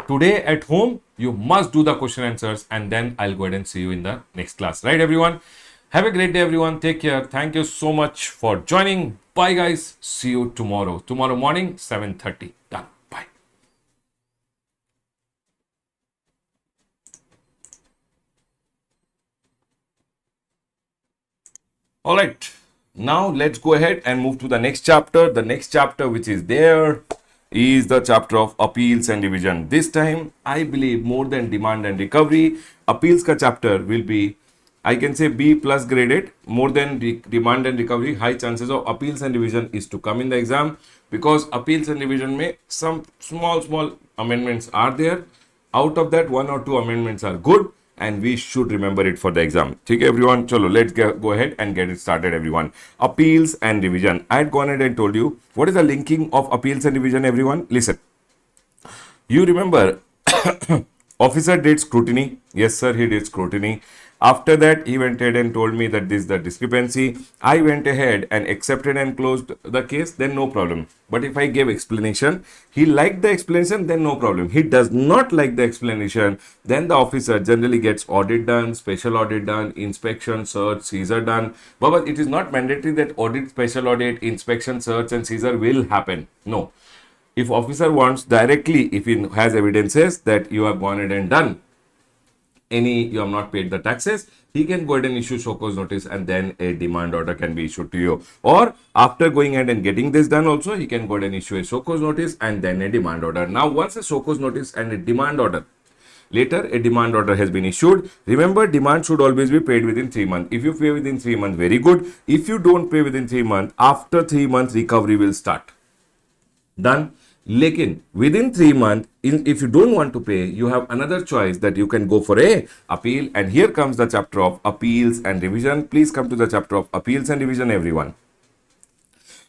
Today at home, you must do the question answers, and then I'll go ahead and see you in the next class. Right, everyone? Have a great day, everyone. Take care. Thank you so much for joining. Bye guys. See you tomorrow. Tomorrow morning, 7:30. Done. Bye. All right. Now let's go ahead and move to the next chapter. The next chapter which is there is the chapter of appeals and revision. This time, I believe more than demand and recovery, appeals ka chapter will be, I can say, B plus graded. More than demand and recovery, high chances of appeals and revision is to come in the exam, because appeals and revision may some small amendments are there. Out of that, one or two amendments are good, and we should remember it for the exam. Okay, everyone, chalo, let's go ahead and get it started, everyone. Appeals and revision. I had gone ahead and told you what is the linking of appeals and revision, everyone. Listen, you remember officer did scrutiny. Yes, sir, he did scrutiny. After that, he went ahead and told me that this is the discrepancy. I went ahead and accepted and closed the case, then no problem. But if I gave explanation, he liked the explanation, then no problem. He does not like the explanation, then the officer generally gets audit done, special audit done, inspection, search, seizure done. But it is not mandatory that audit, special audit, inspection, search and seizure will happen. No. If officer wants directly, if he has evidences that you have gone ahead and done you have not paid the taxes, he can go ahead and issue show cause notice, and then a demand order can be issued to you. Or after going ahead and getting this done also, he can go ahead and issue a show cause notice and then a demand order. Now, once a show cause notice and a demand order, later a demand order has been issued, remember, demand should always be paid within 3 months. If you pay within 3 months, very good. If you don't pay within 3 months, after 3 months recovery will start. Done. Lekin within 3 months, if you don't want to pay, you have another choice that you can go for a appeal. And here comes the chapter of appeals and revision. Please come to the chapter of appeals and revision, everyone.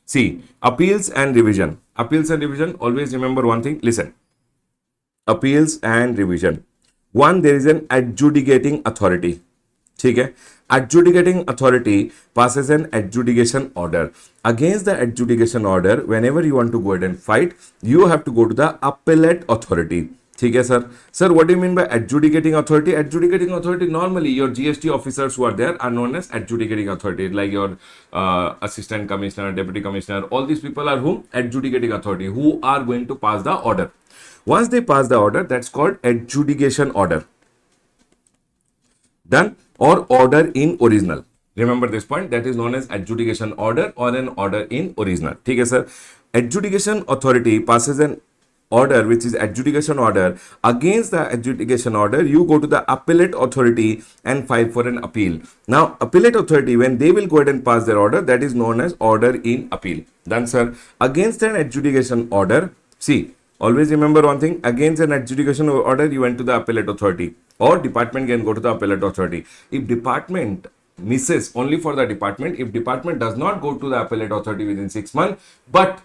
See, appeals and revision. Appeals and revision, always remember one thing. Listen. Appeals and revision. One, there is an adjudicating authority. ठीक है, adjudicating authority passes an adjudication order. Against the adjudication order, whenever you want to go ahead and fight, you have to go to the appellate authority. ठीक है sir. Sir, what do you mean by adjudicating authority? Adjudicating authority, normally your GST officers who are there are known as adjudicating authority, like your assistant commissioner, deputy commissioner. All these people are whom? Adjudicating authority, who are going to pass the order. Once they pass the order, that's called adjudication order. Done. Or order in original. Remember this point, that is known as adjudication order or an order in original. Okay, sir. Adjudication authority passes an order which is adjudication order. Against the adjudication order, you go to the appellate authority and file for an appeal. Now, appellate authority, when they will go ahead and pass their order, that is known as order in appeal. Done, sir. Against an adjudication order, see, always remember one thing, against an adjudication order, you went to the appellate authority, or department can go to the appellate authority. If department misses, only for the department, if department does not go to the appellate authority within 6 months, but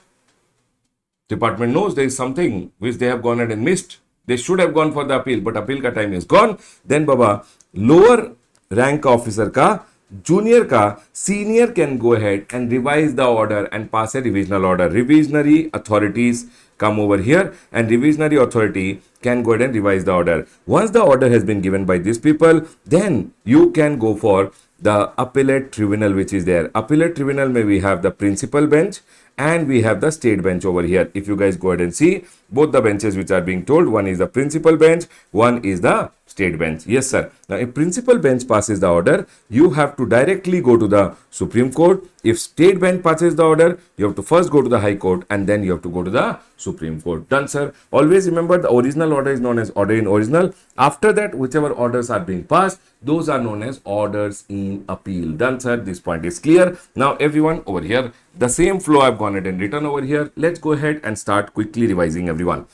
department knows there is something which they have gone ahead and missed, they should have gone for the appeal, but appeal ka time is gone, then baba, lower rank officer ka, junior ka, senior can go ahead and revise the order and pass a revisional order. Revisionary authorities come over here, and revisionary authority can go ahead and revise the order. Once the order has been given by these people, then you can go for the appellate tribunal which is there. Appellate tribunal may we have the principal bench and we have the state bench over here. If you guys go ahead and see both the benches which are being told, one is the principal bench, one is the state bench. Yes, sir. Now, if principal bench passes the order, you have to directly go to the Supreme Court. If state bench passes the order, you have to first go to the High Court and then you have to go to the Supreme Court. Done, sir. Always remember, the original order is known as order in original. After that, whichever orders are being passed, those are known as orders in appeal. Done, sir. This point is clear. Now, everyone over here, the same flow I've gone ahead and written over here. Let's go ahead and start quickly revising, everyone.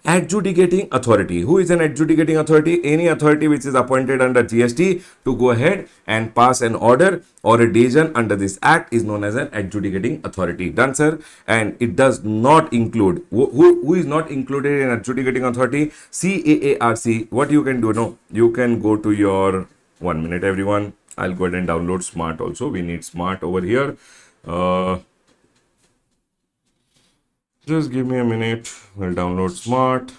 Adjudicating authority. Who is an adjudicating authority? Any authority which is appointed under GST to go ahead and pass an order or a decision under this act is known as an adjudicating authority. Done, sir. And it does not include, who is not included in adjudicating authority? CAARC. What you can do? No, you can go to your, 1 minute, everyone. I'll go ahead and download Smart also. We need Smart over here. Just give me a minute. We'll download Smart.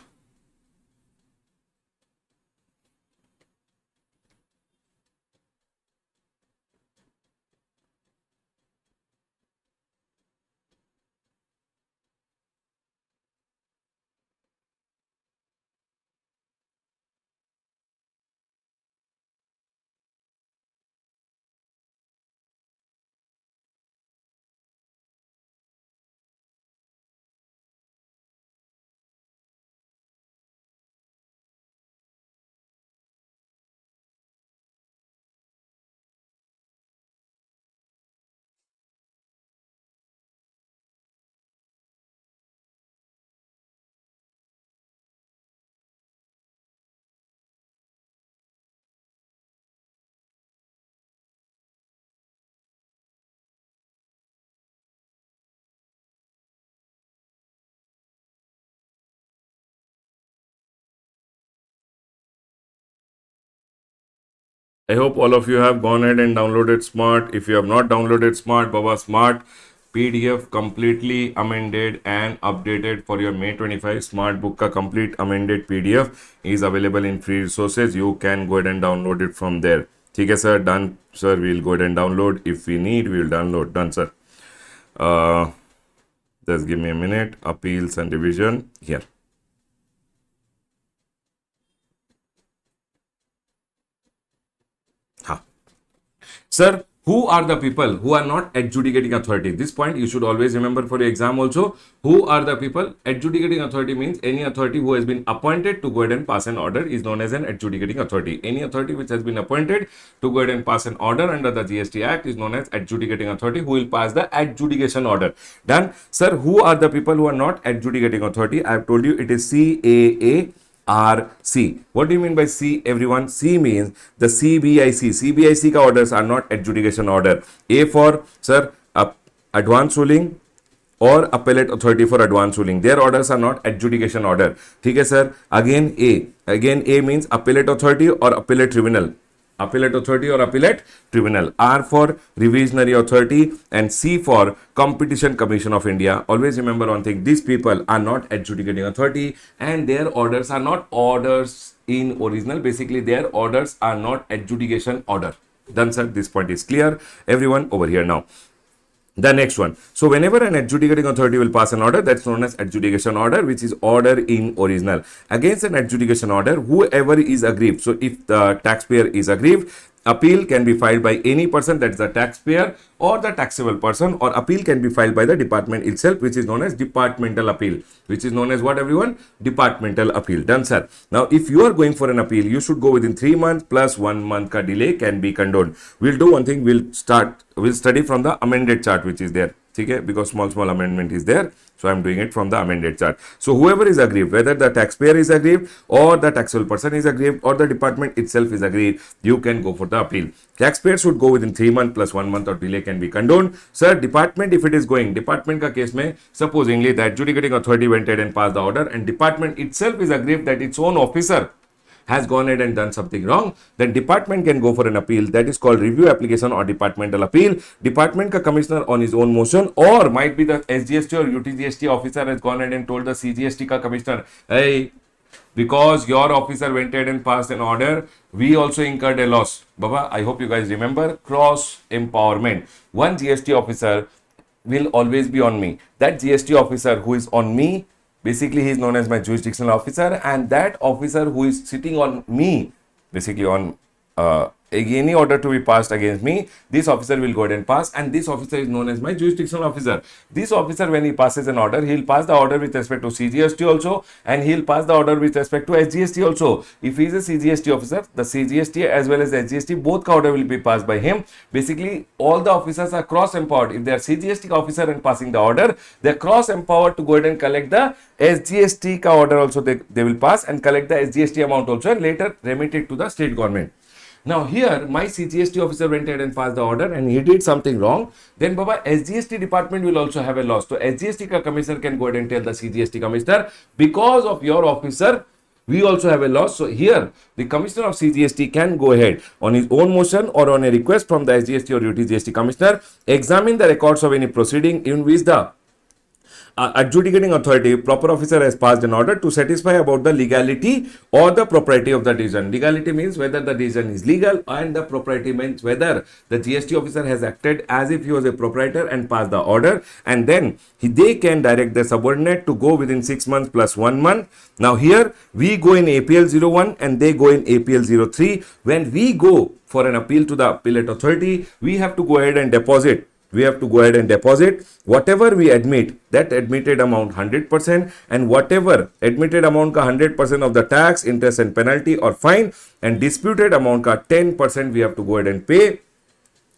I hope all of you have gone ahead and downloaded Smart. If you have not downloaded Smart, Baba Smart PDF completely amended and updated for your May 25 Smart Book ka complete amended PDF is available in free resources. You can go ahead and download it from there. ठीक है sir, done sir. We'll go ahead and download. If we need, we'll download. Done sir. Just give me a minute. Appeals and revision here. Sir, who are the people who are not adjudicating authority? This point you should always remember for your exam also. Who are the people? Adjudicating authority means any authority who has been appointed to go ahead and pass an order is known as an adjudicating authority. Any authority which has been appointed to go ahead and pass an order under the GST Act is known as adjudicating authority, who will pass the adjudication order. Done. Sir, who are the people who are not adjudicating authority? I have told you it is CAA. RC. What do you mean by C, everyone? C means the CBIC. CBIC ka orders are not adjudication order. A for, sir, advance ruling or appellate authority for advance ruling. Their orders are not adjudication order. ठीक है sir. Again A. Again A means appellate authority or appellate tribunal. Appellate authority or appellate tribunal. R for revisionary authority and C for Competition Commission of India. Always remember one thing, these people are not adjudicating authority and their orders are not orders in original. Basically their orders are not adjudication order. Done sir, this point is clear. Everyone over here now. The next one. So whenever an adjudicating authority will pass an order, that's known as adjudication order, which is order in original. Against an adjudication order, whoever is aggrieved. So if the taxpayer is aggrieved, appeal can be filed by any person, that's the taxpayer or the taxable person, or appeal can be filed by the department itself, which is known as departmental appeal, which is known as what, everyone? Departmental appeal. Done sir. Now if you are going for an appeal, you should go within 3 months plus 1 month ka delay can be condoned. We'll do one thing, we'll study from the amended chart which is there. Okay, because small amendment is there, so I'm doing it from the amended chart. So whoever is aggrieved, whether the taxpayer is aggrieved or the taxable person is aggrieved or the department itself is aggrieved, you can go for the appeal. Taxpayer should go within 3 months plus 1 month or delay can be condoned. Sir, department, if it is going, department ka case mein, supposingly the adjudicating authority went ahead and passed the order and department itself is aggrieved that its own officer has gone ahead and done something wrong, then department can go for an appeal. That is called review application or departmental appeal. Department ka commissioner on his own motion, or might be the SGST or UTGST officer has gone ahead and told the CGST ka commissioner, hey, because your officer went ahead and passed an order, we also incurred a loss. Baba, I hope you guys remember cross empowerment. One GST officer will always be on me. That GST officer who is on me, basically he is known as my jurisdictional officer, and that officer who is sitting on me, basically on any order to be passed against me, this officer will go ahead and pass, and this officer is known as my jurisdictional officer. This officer, when he passes an order, he will pass the order with respect to CGST also, and he will pass the order with respect to SGST also. If he is a CGST officer, the CGST as well as SGST, both ka order will be passed by him. Basically, all the officers are cross-empowered. If they are CGST officer and passing the order, they are cross-empowered to go ahead and collect the SGST ka order also. They will pass and collect the SGST amount also and later remit it to the state government. Now here, my CGST officer went ahead and passed the order and he did something wrong. Then Baba, SGST department will also have a loss. So SGST ka commissioner can go ahead and tell the CGST commissioner, because of your officer, we also have a loss. So here, the commissioner of CGST can go ahead on his own motion or on a request from the SGST or UTGST commissioner, examine the records of any proceeding in which the adjudicating authority, proper officer has passed an order to satisfy about the legality or the propriety of the decision. Legality means whether the decision is legal, and the propriety means whether the GST officer has acted as if he was a proprietor and passed the order, and then they can direct the subordinate to go within 6 months plus 1 month. Now here we go in APL 01 and they go in APL 03. When we go for an appeal to the appellate authority, we have to go ahead and deposit. Whatever we admit, that admitted amount 100%, and whatever admitted amount ka 100% of the tax, interest and penalty or fine, and disputed amount ka 10% we have to go ahead and pay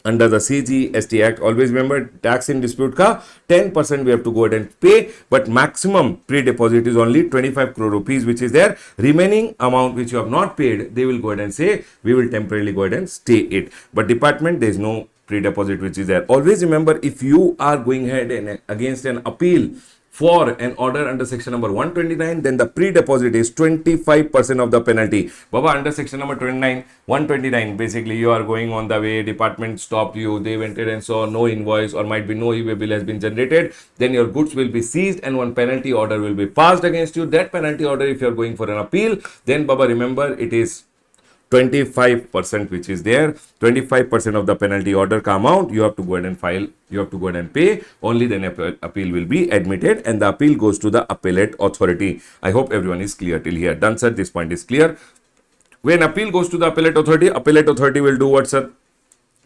under the CGST Act. Always remember, tax in dispute ka 10% we have to go ahead and pay, but maximum pre-deposit is only 25 crore rupees, which is there. Remaining amount which you have not paid, they will go ahead and say, we will temporarily go ahead and stay it. But department, there is no pre-deposit which is there. Always remember, if you are going ahead and against an appeal for an order under section number 129, then the pre-deposit is 25% of the penalty. Baba, under section number 129, basically you are going on the way, department stopped you, they went in and saw no invoice or might be no e-way bill has been generated, then your goods will be seized and one penalty order will be passed against you. That penalty order, if you are going for an appeal, then Baba, remember it is 25% which is there. 25% of the penalty order ka amount you have to go ahead and file, you have to go ahead and pay. Only then appeal will be admitted and the appeal goes to the appellate authority. I hope everyone is clear till here. Done, sir. This point is clear. When appeal goes to the appellate authority will do what, sir?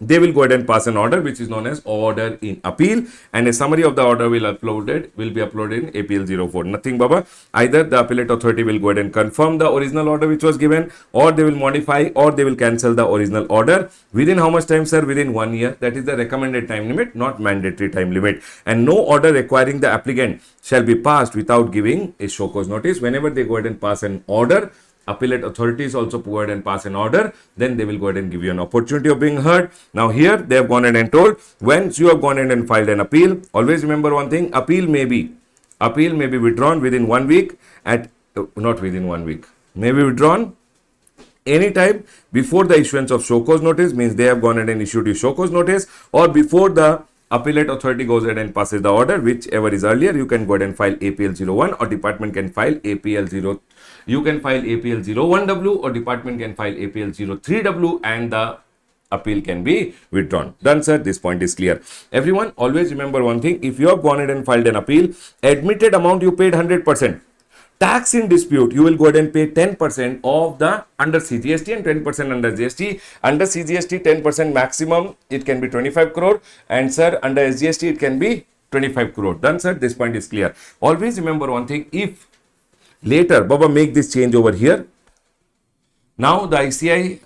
They will go ahead and pass an order which is known as order in appeal, and a summary of the order will be uploaded in APL 04. Nothing, Baba. Either the appellate authority will go ahead and confirm the original order which was given, or they will modify, or they will cancel the original order. Within how much time, sir? Within 1 year. That is the recommended time limit, not mandatory time limit. And no order requiring the applicant shall be passed without giving a show cause notice. Whenever they go ahead and pass an order, appellate authorities also go ahead and pass an order, then they will go ahead and give you an opportunity of being heard. Now here they have gone ahead and told, once you have gone ahead and filed an appeal, always remember one thing, appeal may be withdrawn within 1 week not within 1 week, may be withdrawn anytime before the issuance of show cause notice, means they have gone ahead and issued you show cause notice, or before the appellate authority goes ahead and passes the order, whichever is earlier. You can go ahead and file APL 01 or department can file APL 0. You can file APL 01W or department can file APL 03W and the appeal can be withdrawn. Done, sir. This point is clear. Everyone, always remember one thing. If you have gone ahead and filed an appeal, admitted amount you paid 100%. Tax in dispute, you will go ahead and pay 10% of the under CGST and 10% under GST. Under CGST, 10% maximum, it can be 25 crore. And sir, under SGST, it can be 25 crore. Done, sir. This point is clear. Always remember one thing. If later, Baba, make this change over here. Now, the ICI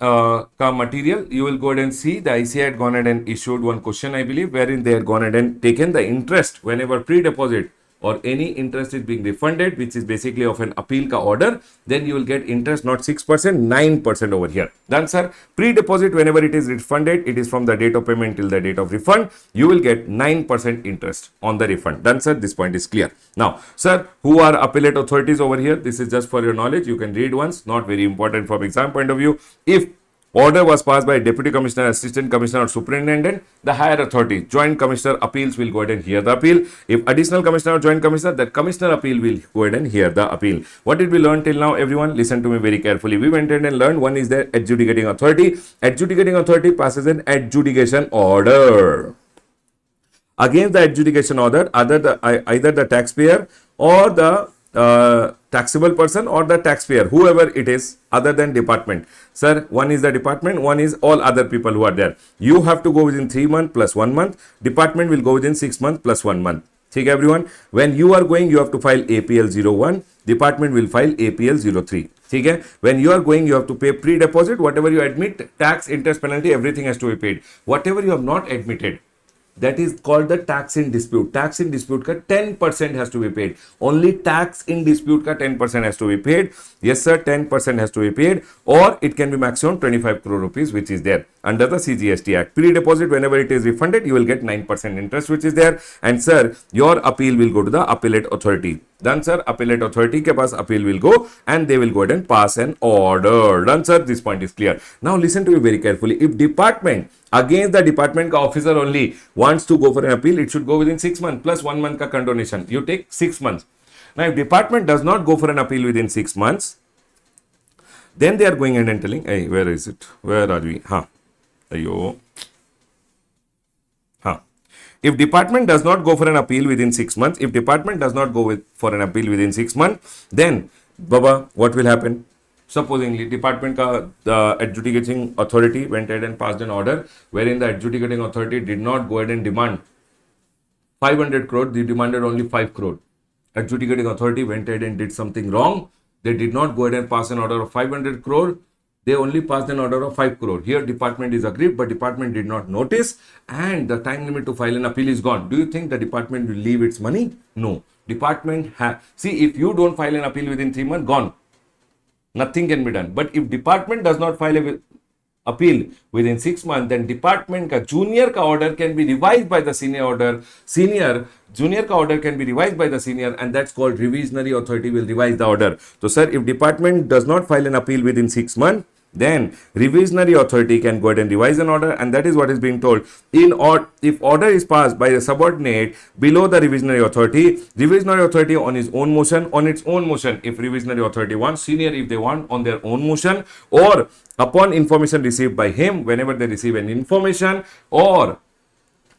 material, you will go ahead and see the ICI had gone ahead and issued one question, I believe, wherein they had gone ahead and taken the interest whenever pre-deposit or any interest is being refunded, which is basically of an appeal ka order, then you will get interest not 6%, 9% over here. Done, sir. Pre-deposit, whenever it is refunded, it is from the date of payment till the date of refund, you will get 9% interest on the refund. Done, sir. This point is clear. Now, sir, who are appellate authorities over here? This is just for your knowledge. You can read once, not very important from exam point of view. If order was passed by Deputy Commissioner, Assistant Commissioner or Superintendent, the higher authority, Joint Commissioner appeals will go ahead and hear the appeal. If Additional Commissioner or Joint Commissioner, that Commissioner appeal will go ahead and hear the appeal. What did we learn till now, everyone? Listen to me very carefully. We went ahead and learned one is the adjudicating authority. Adjudicating authority passes an adjudication order. Against the adjudication order, either the taxpayer or the taxable person or the taxpayer, whoever it is other than department. Sir, one is the department, one is all other people who are there. You have to go within 3 months plus 1 month. Department will go within 6 months plus 1 month. Okay, everyone. When you are going, you have to file APL 01. Department will file APL 03. Okay? When you are going, you have to pay pre-deposit. Whatever you admit, tax, interest, penalty, everything has to be paid. Whatever you have not admitted, that is called the tax in dispute. Tax in dispute ka 10% has to be paid. Only tax in dispute ka 10% has to be paid. Yes, sir, 10% has to be paid, or it can be maximum 25 crore rupees, which is there under the CGST Act. Pre-deposit, whenever it is refunded, you will get 9% interest, which is there. And sir, your appeal will go to the appellate authority. Done, sir. Appellate authority ke paas appeal will go and they will go ahead and pass an order. Done, sir. This point is clear. Now listen to me very carefully. If department, against the department ka officer only wants to go for an appeal, it should go within 6 months plus 1 month ka condonation. You take 6 months. Now, if department does not go for an appeal within 6 months, then they are going ahead and telling, hey, where is it? Where are we? Ayo. If department does not go for an appeal within 6 months, if department does not go for an appeal within 6 months, then, Baba, what will happen? Supposingly, department ka, the adjudicating authority went ahead and passed an order wherein the adjudicating authority did not go ahead and demand 500 crore, they demanded only 5 crore. Adjudicating authority went ahead and did something wrong. They did not go ahead and pass an order of 500 crore. They only passed an order of 5 crore. Here, department is aggrieved, but department did not notice and the time limit to file an appeal is gone. Do you think the department will leave its money? No. Department see, if you don't file an appeal within 3 months, gone. Nothing can be done. But if department does not file a appeal within 6 months, then department का junior का order can be revised by the senior order. Junior का order can be revised by the senior, and that's called revisionary authority will revise the order. So sir, if department does not file an appeal within 6 months, then revisionary authority can go ahead and revise an order, and that is what is being told. If order is passed by a subordinate below the revisionary authority on its own motion, if revisionary authority wants, senior if they want on their own motion, or upon information received by him, whenever they receive an information, or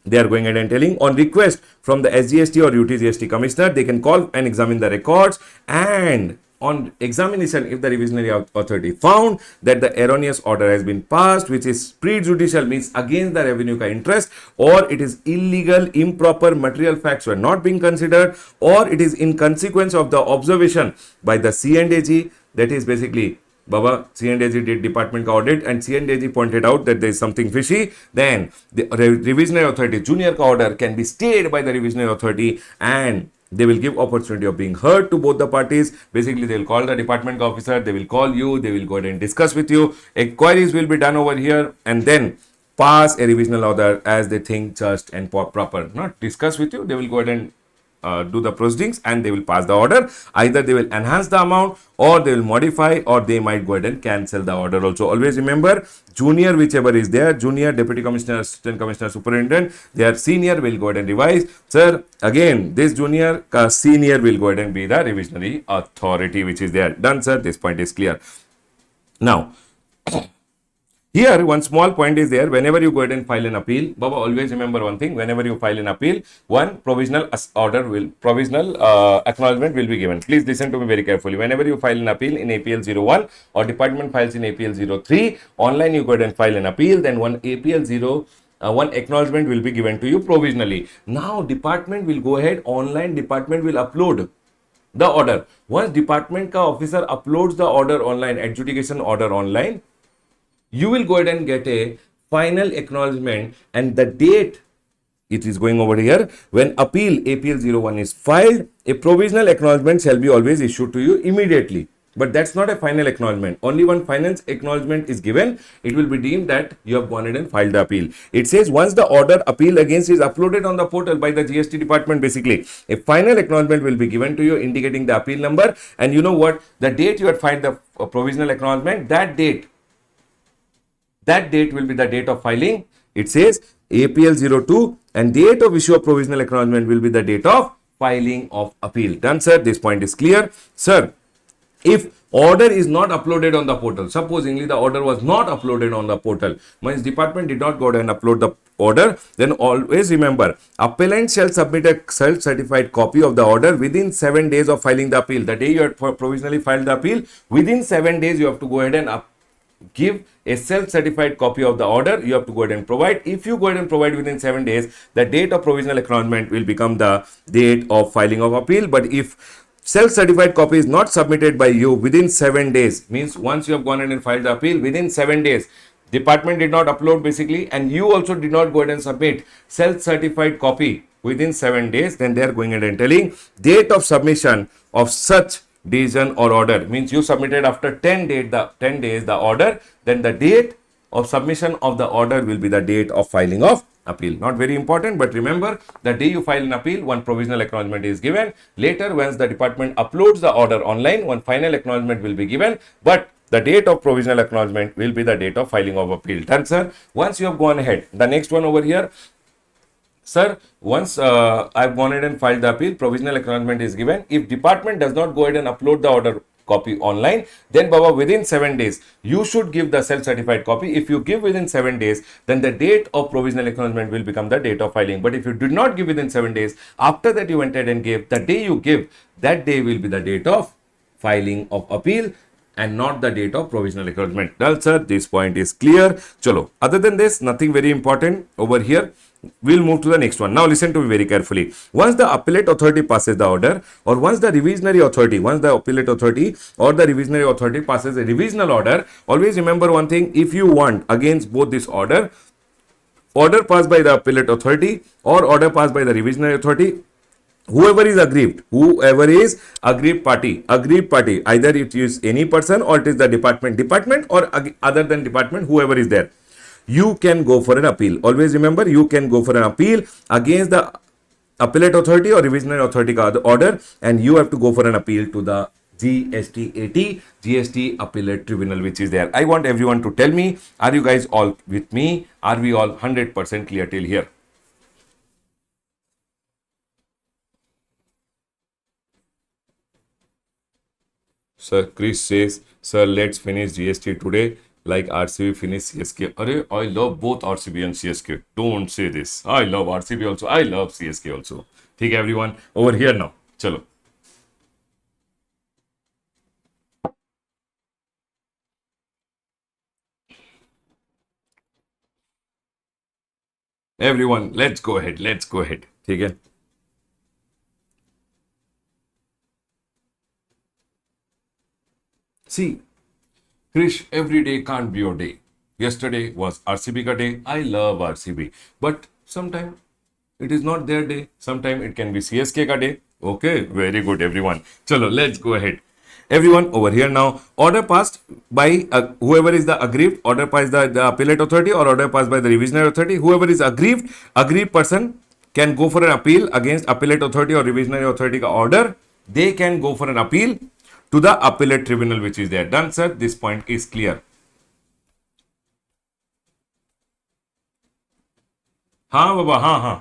they are going ahead and telling on request from the SGST or UTGST commissioner, they can call and examine the records, and on examination, if the revisionary authority found that the erroneous order has been passed, which is prejudicial, means against the revenue ka interest, or it is illegal, improper, material facts were not being considered, or it is in consequence of the observation by the C&AG, that is basically Baba, C&AG did department ka audit, and C&AG pointed out that there is something fishy, then the revisionary authority junior ka order can be stayed by the revisionary authority, and they will give opportunity of being heard to both the parties. Basically, they will call the department officer, they will call you, they will go ahead and discuss with you. Inquiries will be done over here, and then pass a revisional order as they think just and proper. Not discuss with you, they will go ahead and do the proceedings, and they will pass the order. Either they will enhance the amount, or they will modify, or they might go ahead and cancel the order also. Always remember, junior whichever is there, junior, deputy commissioner, assistant commissioner, superintendent, their senior will go ahead and revise. Sir, again, this junior senior will go ahead and be the revisionary authority which is there. Done, sir. This point is clear. Now, here, one small point is there. Whenever you go ahead and file an appeal, Baba, always remember one thing. Whenever you file an appeal, one provisional acknowledgement will be given. Please listen to me very carefully. Whenever you file an appeal in APL 01 or department files in APL 03, online you go ahead and file an appeal, then one APL 0 one acknowledgement will be given to you provisionally. Now, department will go ahead, online department will upload the order. Once department ka officer uploads the order online, adjudication order online, you will go ahead and get a final acknowledgement, and the date it is going over here. When appeal APL 01 is filed, a provisional acknowledgement shall be always issued to you immediately. But that's not a final acknowledgement. Only one final acknowledgement is given. It will be deemed that you have gone ahead and filed the appeal. It says once the order appeal against is uploaded on the portal by the GST department, basically, a final acknowledgement will be given to you indicating the appeal number. And you know what? The date you had filed the provisional acknowledgement, that date will be the date of filing. It says APL 02, and date of issue of provisional acknowledgement will be the date of filing of appeal. Done, sir. This point is clear. Sir, if order is not uploaded on the portal, supposingly the order was not uploaded on the portal, means department did not go ahead and upload the order, then always remember, appellant shall submit a self-certified copy of the order within 7 days of filing the appeal. The day you have provisionally filed the appeal, within 7 days you have to go ahead and give a self-certified copy of the order. You have to go ahead and provide. If you go ahead and provide within 7 days, the date of provisional acknowledgement will become the date of filing of appeal. But if self-certified copy is not submitted by you within 7 days, means once you have gone ahead and filed the appeal, within 7 days, department did not upload basically, and you also did not go ahead and submit self-certified copy within 7 days, then they are going ahead and telling date of submission of such decision or order, means you submitted after 10 days the order, then the date of submission of the order will be the date of filing of appeal. Not very important, but remember, the day you file an appeal, one provisional acknowledgement is given. Later, once the department uploads the order online, one final acknowledgement will be given, but the date of provisional acknowledgement will be the date of filing of appeal. Done, sir. Once you have gone ahead, the next one over here, sir, once I've gone ahead and filed the appeal, provisional acknowledgement is given. If department does not go ahead and upload the order copy online, then Baba, within 7 days, you should give the self-certified copy. If you give within 7 days, then the date of provisional acknowledgement will become the date of filing. But if you did not give within 7 days, after that you went ahead and gave, the day you give, that day will be the date of filing of appeal, and not the date of provisional acknowledgement. Well, sir, this point is clear. Chalo. Other than this, nothing very important over here. We'll move to the next one. Now, listen to me very carefully. Once the appellate authority passes the order, or once the revisionary authority, once the appellate authority or the revisionary authority passes a revisional order, always remember one thing. If you want against both this order passed by the appellate authority or order passed by the revisionary authority, whoever is aggrieved party, either it is any person or it is the department or other than department, whoever is there, you can go for an appeal. Always remember, you can go for an appeal against the appellate authority or revisionary authority order, and you have to go for an appeal to the GST Appellate Tribunal, which is there. I want everyone to tell me, are you guys all with me? Are we all 100% clear till here? Sir, Chris says, sir, let's finish GST today like RCB finish CSK. Arey, I love both RCB and CSK. Don't say this. I love RCB also. I love CSK also. Take everyone over here now. Chalo. Everyone, let's go ahead. Let's go ahead. ठीक है. See, Krish, every day can't be your day. Yesterday was RCB ka day. I love RCB. But sometimes it is not their day. Sometimes it can be CSK ka day. Okay, very good, everyone. Chalo, let's go ahead. Everyone over here now. Order passed by whoever is the aggrieved. Order passed by the appellate authority or order passed by the revisionary authority. Whoever is aggrieved person can go for an appeal against appellate authority or revisionary authority ka order. They can go for an appeal to the appellate tribunal, which is there. Done, sir. This point is clear. हाँ बाबा, हाँ हाँ.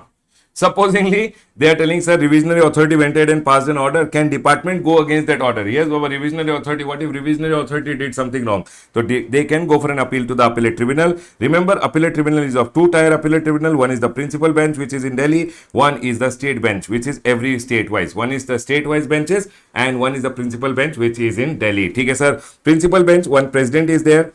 Supposingly, they are telling, sir, revisionary authority went ahead and passed an order. Can department go against that order? Yes, Baba, revisionary authority. What if revisionary authority did something wrong? So they can go for an appeal to the appellate tribunal. Remember, appellate tribunal is of two-tier appellate tribunal. One is the principal bench, which is in Delhi. One is the state bench, which is every state-wise. One is the state-wise benches, and one is the principal bench, which is in Delhi. Okay, sir. Principal bench, one president is there.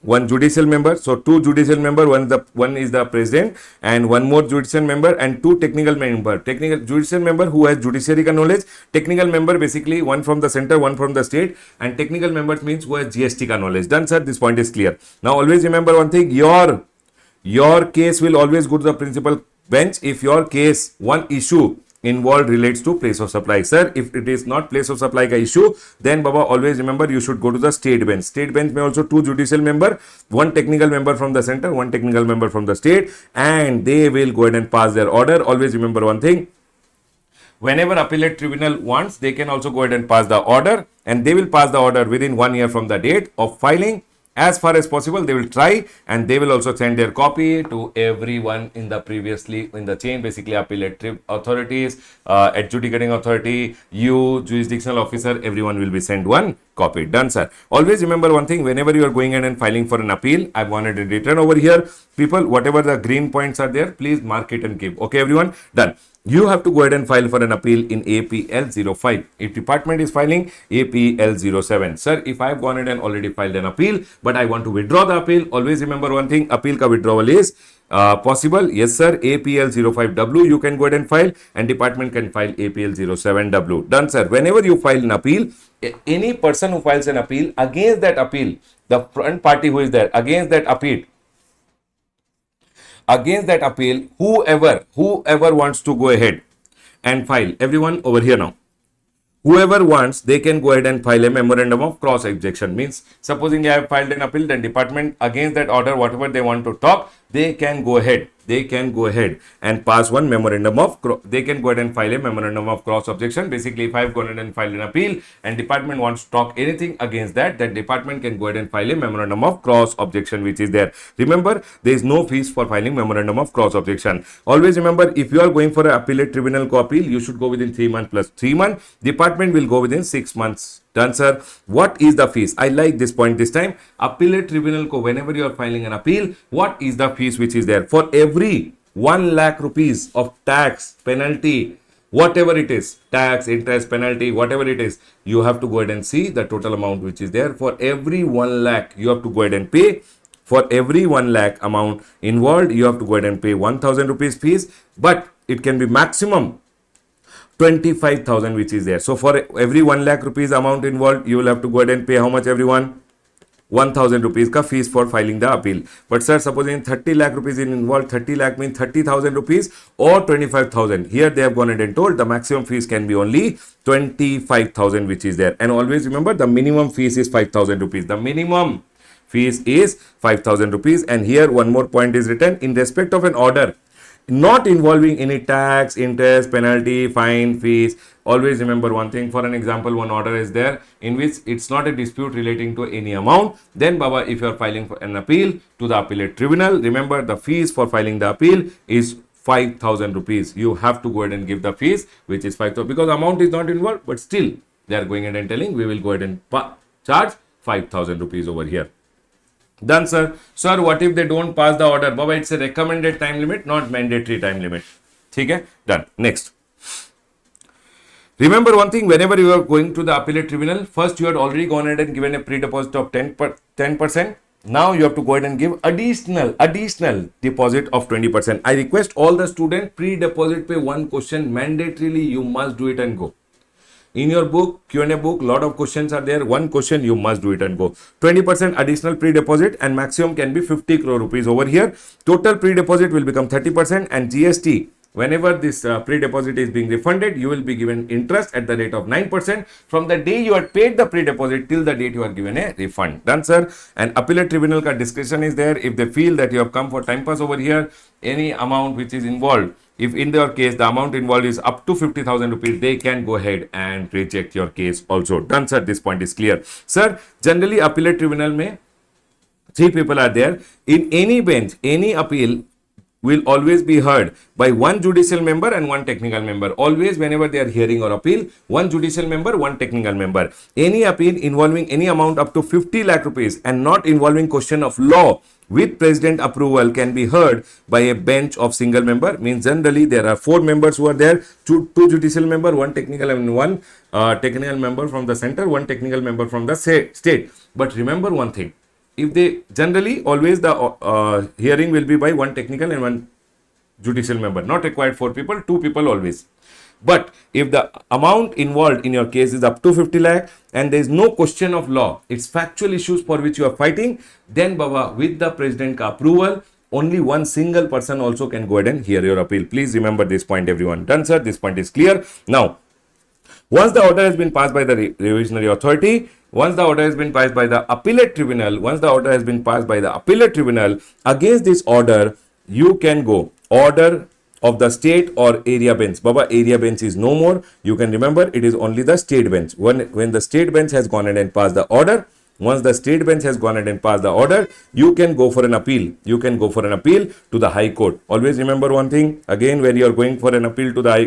One judicial member, so two judicial member, one is the president, and one more judicial member, and two technical member. Technical judicial member who has judiciary knowledge, technical member basically one from the center, one from the state, and technical members means who has GST knowledge. Done, sir. This point is clear. Now always remember one thing: your case will always go to the principal bench if your case one issue involved relates to place of supply. Sir, if it is not place of supply ka issue, then Baba, always remember you should go to the state bench. State bench may also two judicial member, one technical member from the center, one technical member from the state, and they will go ahead and pass their order. Always remember one thing: whenever appellate tribunal wants, they can also go ahead and pass the order, and they will pass the order within 1 year from the date of filing. As far as possible, they will try, and they will also send their copy to everyone in the previously in the chain, basically appellate authorities, adjudicating authority, you, jurisdictional officer, everyone will be sent one copy. Done, sir. Always remember one thing: whenever you are going in and filing for an appeal, I wanted it written over here. People, whatever the green points are there, please mark it and give. Okay, everyone? Done. You have to go ahead and file for an appeal in APL 05. If department is filing APL 07. Sir, if I have gone ahead and already filed an appeal, but I want to withdraw the appeal, always remember one thing: appeal ka withdrawal is possible. Yes, sir. APL 05W you can go ahead and file, and department can file APL 07W. Done, sir. Whenever you file an appeal, any person who files an appeal, against that appeal, the front party who is there, against that appeal, whoever wants to go ahead and file, everyone over here now, whoever wants, they can go ahead and file a memorandum of cross objection. Means, supposing I have filed an appeal, then department against that order, whatever they want to talk, they can go ahead and pass one memorandum of they can go ahead and file a memorandum of cross objection. Basically, if I have gone ahead and filed an appeal and department wants to talk anything against that, department can go ahead and file a memorandum of cross objection, which is there. Remember, there is no fees for filing memorandum of cross objection. Always remember, if you are going for an appellate tribunal co appeal, you should go within 3 months plus 3 months. Department will go within 6 months. Done, sir. What is the fees? I like this point this time. Appellate tribunal ko, whenever you are filing an appeal, what is the fees which is there? For every 1 lakh rupees of tax, penalty, whatever it is, tax, interest, penalty, whatever it is, you have to go ahead and see the total amount which is there. For every 1 lakh, you have to go ahead and pay. For every 1 lakh amount involved, you have to go ahead and pay 1000 rupees fees, but it can be maximum 25,000 which is there. So for every 1 lakh rupees amount involved, you will have to go ahead and pay how much, everyone? 1000 rupees ka fees for filing the appeal. But sir, supposing 30 lakh rupees in involved, 30 lakh means 30,000 rupees or 25,000. Here they have gone ahead and told the maximum fees can be only 25,000, which is there. And always remember the minimum fees is 5,000 rupees. The minimum fees is 5,000 rupees. And here one more point is written: in respect of an order not involving any tax, interest, penalty, fine, fees. Always remember one thing. For an example, one order is there in which it's not a dispute relating to any amount. Then Baba, if you are filing for an appeal to the appellate tribunal, remember the fees for filing the appeal is 5,000 rupees. You have to go ahead and give the fees, which is 5,000, because amount is not involved, but still they are going ahead and telling we will go ahead and charge 5,000 rupees over here. Done, sir. Sir, what if they don't pass the order? Baba, it's a recommended time limit, not mandatory time limit. Okay? Done. Next. Remember one thing, whenever you are going to the appellate tribunal, first you had already gone ahead and given a pre-deposit of 10%. Now you have to go ahead and give additional deposit of 20%. I request all the students, pre-deposit pay one question mandatorily, you must do it and go. In your book, Q&A book, lot of questions are there. One question, you must do it and go. 20% additional pre-deposit and maximum can be 50 crore rupees over here. Total pre-deposit will become 30% and GST. Whenever this pre-deposit is being refunded, you will be given interest at the rate of 9% from the day you had paid the pre-deposit till the date you are given a refund. Done, sir. And appellate tribunal ka discretion is there. If they feel that you have come for time pass over here, any amount which is involved, if in their case the amount involved is up to 50,000 rupees, they can go ahead and reject your case also. Done, sir. This point is clear. Sir, generally appellate tribunal mein 3 people are there. In any bench, any appeal will always be heard by one judicial member and one technical member. Always, whenever they are hearing or appeal, one judicial member, one technical member. Any appeal involving any amount up to 50 lakh rupees and not involving question of law with president approval can be heard by a bench of single member. Means generally there are 4 members who are there, two judicial member, one technical and one technical member from the center, one technical member from the state. But remember one thing, if they generally always the hearing will be by one technical and one judicial member, not required 4 people, 2 people always. But if the amount involved in your case is up to 50 lakh and there is no question of law, it's factual issues for which you are fighting, then Baba, with the president ka approval, only one single person also can go ahead and hear your appeal. Please remember this point, everyone. Done, sir. This point is clear. Now, once the order has been passed by the revisionary authority, once the order has been passed by the appellate tribunal, against this order, you can go order of the state or area bench. Baba, area bench is no more. You can remember it is only the state bench. When the state bench has gone ahead and passed the order, once the state bench has gone ahead and passed the order, you can go for an appeal. You can go for an appeal to the High Court. Always remember one thing. Again, when you are going for an appeal to the High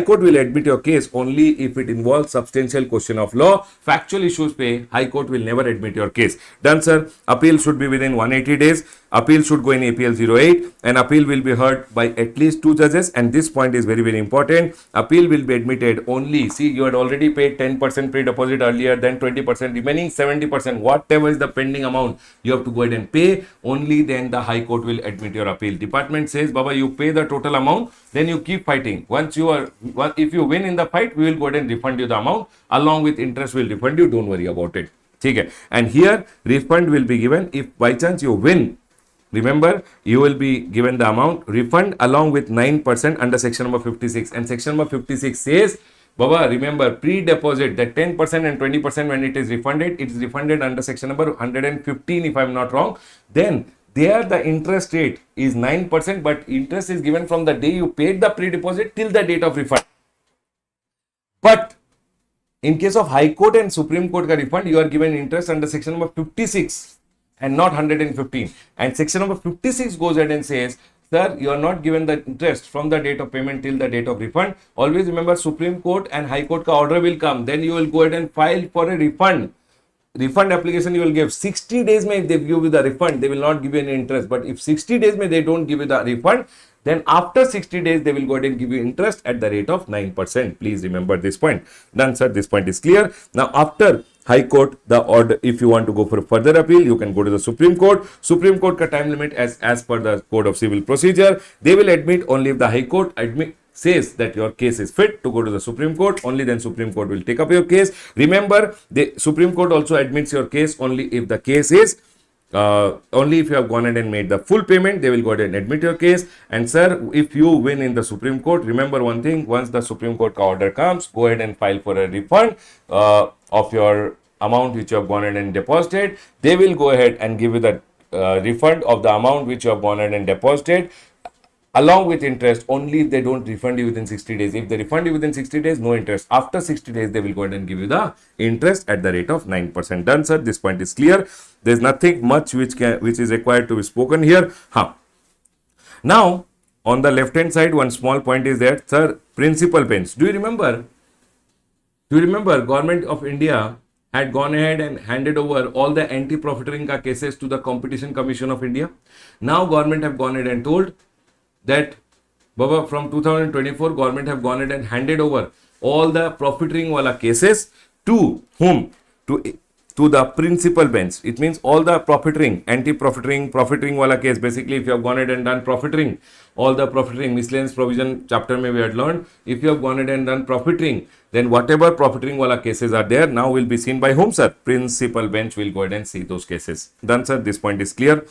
Court will admit your case only if it involves substantial question of law. Factual issues pe High Court will never admit your case. Done, sir. Appeal should be within 180 days. Appeal should go in APL 08 and appeal will be heard by at least 2 judges, and this point is very, very important. Appeal will be admitted only, see, you had already paid 10% pre-deposit earlier, then 20%, remaining 70%, whatever is the pending amount, you have to go ahead and pay. Only then the High Court will admit your appeal. Department says, Baba, you pay the total amount, then you keep fighting. If you win in the fight, we will go ahead and refund you the amount. Along with interest, we will refund you. Don't worry about it. Okay. And here, refund will be given if by chance you win. Remember, you will be given the amount refund along with 9% under section number 56. And section number 56 says, Baba, remember, pre-deposit, that 10% and 20% when it is refunded, it is refunded under section number 115 if I am not wrong. Then, there the interest rate is 9%, but interest is given from the day you paid the pre-deposit till the date of refund. But, in case of High Court and Supreme Court ka refund, you are given interest under section number 56. And not 115. And section number 56 goes ahead and says, sir, you are not given the interest from the date of payment till the date of refund. Always remember, Supreme Court and High Court ka order will come. Then you will go ahead and file for a refund. Refund application you will give 60 days. If they give you the refund, they will not give you any interest. But if 60 days they don't give you the refund, then after 60 days, they will go ahead and give you interest at the rate of 9%. Please remember this point. Done, sir. This point is clear. Now, after High Court, the order, if you want to go for a further appeal, you can go to the Supreme Court. Supreme Court ka time limit as per the Code of Civil Procedure. They will admit only if the High Court says that your case is fit to go to the Supreme Court, only then Supreme Court will take up your case. Remember, the Supreme Court also admits your case only if the case is only if you have gone ahead and made the full payment, they will go ahead and admit your case. And sir, if you win in the Supreme Court, remember one thing, once the Supreme Court order comes, go ahead and file for a refund of your amount which you have gone ahead and deposited. They will go ahead and give you the refund of the amount which you have gone ahead and deposited along with interest, only if they don't refund you within 60 days. If they refund you within 60 days, no interest. After 60 days, they will go ahead and give you the interest at the rate of 9%. Done, sir. This point is clear. There is nothing much which is required to be spoken here. Now, on the left hand side, one small point is there, sir, principal bench. Do you remember? Government of India had gone ahead and handed over all the anti-profiteering cases to the Competition Commission of India. Now, government have gone ahead and told that Baba, from 2024, government have gone ahead and handed over all the profiteering wala cases to whom? To the principal bench. It means all the profiteering, profiteering wala case. Basically, if you have gone ahead and done profiteering, all the profiteering, miscellaneous provision chapter may we had learned. If you have gone ahead and done profiteering, then whatever profiteering wala cases are there now will be seen by whom, sir? Principal bench will go ahead and see those cases. Done, sir. This point is clear.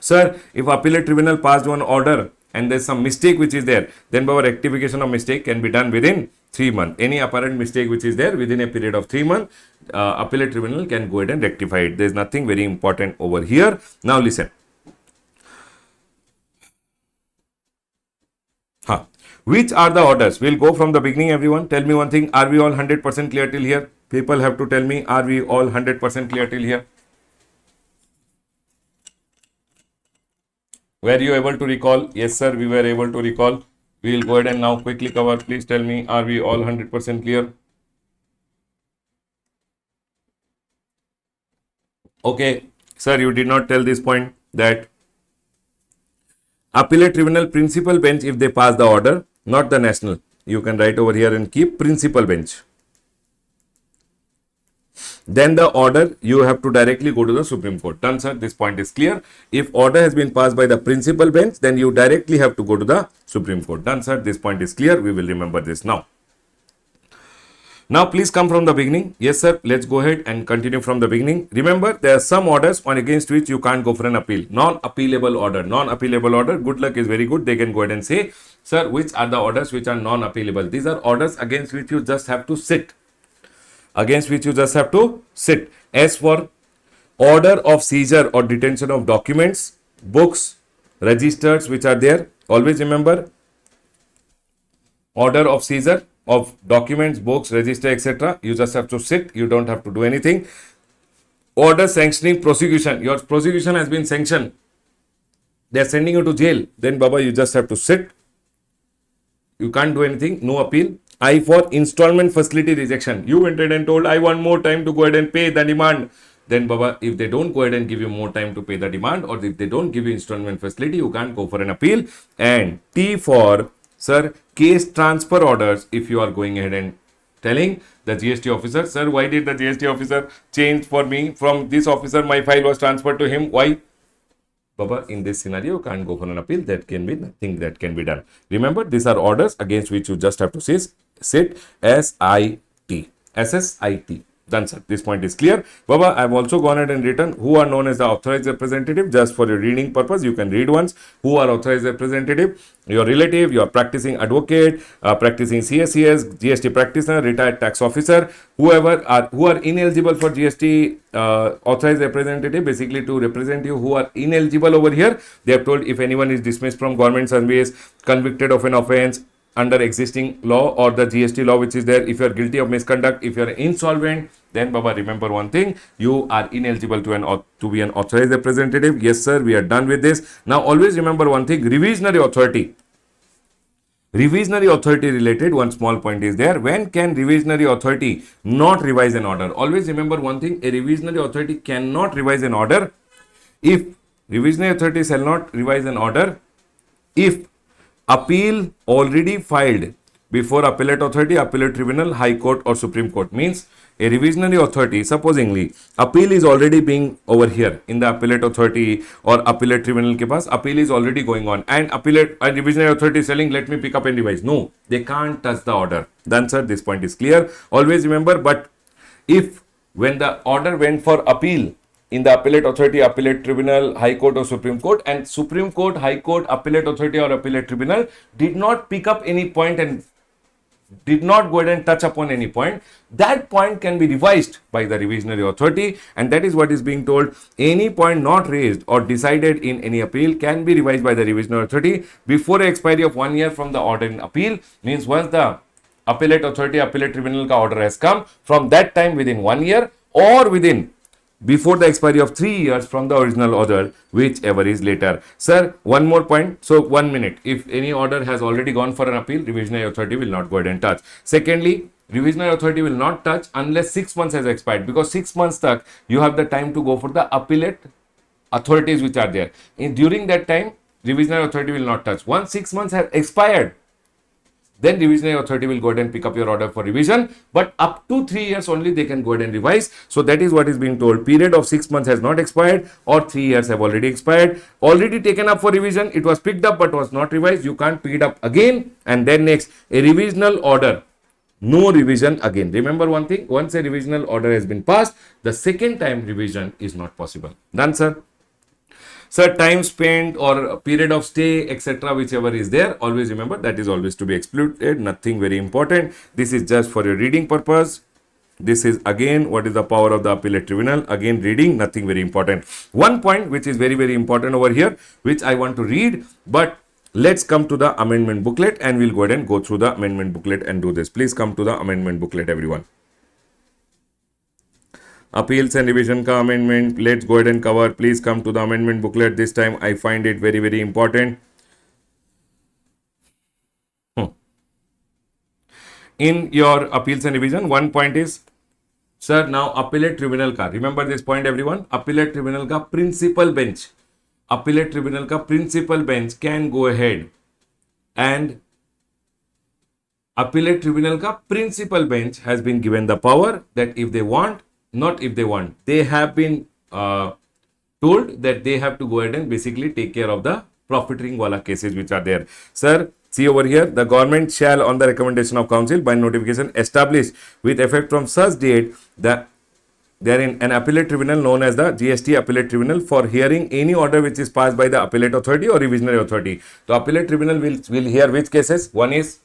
Sir, if appellate tribunal passed one order and there's some mistake which is there, then our rectification of mistake can be done within 3 months. Any apparent mistake which is there within a period of 3 months, appellate tribunal can go ahead and rectify it. There's nothing very important over here. Now listen. Which are the orders? We'll go from the beginning, everyone. Tell me one thing. Are we all 100% clear till here? People have to tell me, are we all 100% clear till here? Were you able to recall? Yes, sir, we were able to recall. We will go ahead and now quickly cover. Please tell me, are we all 100% clear? Okay, sir, you did not tell this point that appellate tribunal principal bench, if they pass the order, not the national. You can write over here and keep principal bench. Then the order, you have to directly go to the Supreme Court. Done, sir. This point is clear. If order has been passed by the principal bench, then you directly have to go to the Supreme Court. Done, sir. This point is clear. We will remember this now. Now, please come from the beginning. Yes, sir. Let's go ahead and continue from the beginning. Remember, there are some orders on against which you can't go for an appeal. Non-appealable order. Non-appealable order. Good luck is very good. They can go ahead and say, sir, which are the orders which are non-appealable? These are orders against which you just have to sit. As for order of seizure or detention of documents, books, registers which are there, always remember, order of seizure of documents, books, register, etc. You just have to sit. You don't have to do anything. Order sanctioning prosecution. Your prosecution has been sanctioned. They are sending you to jail. Then, Baba, you just have to sit. You can't do anything. No appeal. I for installment facility rejection. You went ahead and told, I want more time to go ahead and pay the demand. Then, Baba, if they don't go ahead and give you more time to pay the demand, or if they don't give you installment facility, you can't go for an appeal. And T for, sir, case transfer orders. If you are going ahead and telling the GST officer, sir, why did the GST officer change for me? From this officer, my file was transferred to him. Why? Baba, in this scenario, you can't go for an appeal. That can be nothing that can be done. Remember, these are orders against which you just have to say sit SIT. SSIT. Done, sir. This point is clear. Baba, I have also gone ahead and written who are known as the authorized representative. Just for your reading purpose, you can read once. Who are authorized representative? Your relative, your practicing advocate, practicing CSCS, GST practitioner, retired tax officer, who are ineligible for GST authorized representative, basically to represent you, who are ineligible over here. They have told if anyone is dismissed from government service, convicted of an offense under existing law or the GST law which is there, if you are guilty of misconduct, if you are insolvent, then Baba, remember one thing, you are ineligible to be an authorized representative. Yes, sir, we are done with this. Now, always remember one thing, revisionary authority. Revisionary authority related, one small point is there. When can revisionary authority not revise an order? Always remember one thing, a revisionary authority cannot revise an order if revisionary authority shall not revise an order if appeal already filed before appellate authority, appellate tribunal, high court or supreme court. Means a revisionary authority, supposingly appeal is already being over here in the appellate authority or appellate tribunal ke paas, appeal is already going on, and appellate and revisionary authority is telling let me pick up and revise. No, they can't touch the order. Then sir, this point is clear. Always remember, but if when the order went for appeal in the appellate authority, appellate tribunal, high court or supreme court, and supreme court, high court, appellate authority or appellate tribunal did not pick up any point and did not go ahead and touch upon any point, that point can be revised by the revisionary authority, and that is what is being told. Any point not raised or decided in any appeal can be revised by the revisionary authority before the expiry of 1 year from the order in appeal. Means once the appellate authority, appellate tribunal ka order has come, from that time within 1 year or within before the expiry of 3 years from the original order, whichever is later. Sir, one more point. So 1 minute. If any order has already gone for an appeal, revisionary authority will not go ahead and touch. Secondly, revisionary authority will not touch unless 6 months has expired, because 6 months stuck, you have the time to go for the appellate authorities which are there. During that time, revisionary authority will not touch. Once 6 months have expired, then revisionary authority will go ahead and pick up your order for revision, but up to 3 years only they can go ahead and revise. So that is what is being told. Period of 6 months has not expired or 3 years have already expired, already taken up for revision, it was picked up but was not revised, you can't pick it up again. And then next, a revisional order, no revision again. Remember one thing, once a revisional order has been passed, the second time revision is not possible. Done, sir? Sir, time spent or period of stay, etc., whichever is there, always remember that is always to be excluded. Nothing very important. This is just for your reading purpose. This is again what is the power of the appellate tribunal. Again, reading, nothing very important. One point which is very, very important over here, which I want to read, but let's come to the amendment booklet and we'll go ahead and go through the amendment booklet and do this. Please come to the amendment booklet, everyone. Appeals and revision ka amendment, let's go ahead and cover. Please come to the amendment booklet. This time I find it very, very important. In your appeals and revision, one point is, sir, now appellate tribunal ka, remember this point everyone, appellate tribunal ka principal bench, appellate tribunal ka principal bench can go ahead and appellate tribunal ka principal bench has been given the power that if they want, not if they want, they have been told that they have to go ahead and basically take care of the profiteering wala cases which are there. Sir, see over here, the government shall on the recommendation of council by notification establish with effect from such date that therein an appellate tribunal known as the GST appellate tribunal for hearing any order which is passed by the appellate authority or revisionary authority. So appellate tribunal will hear which cases? One is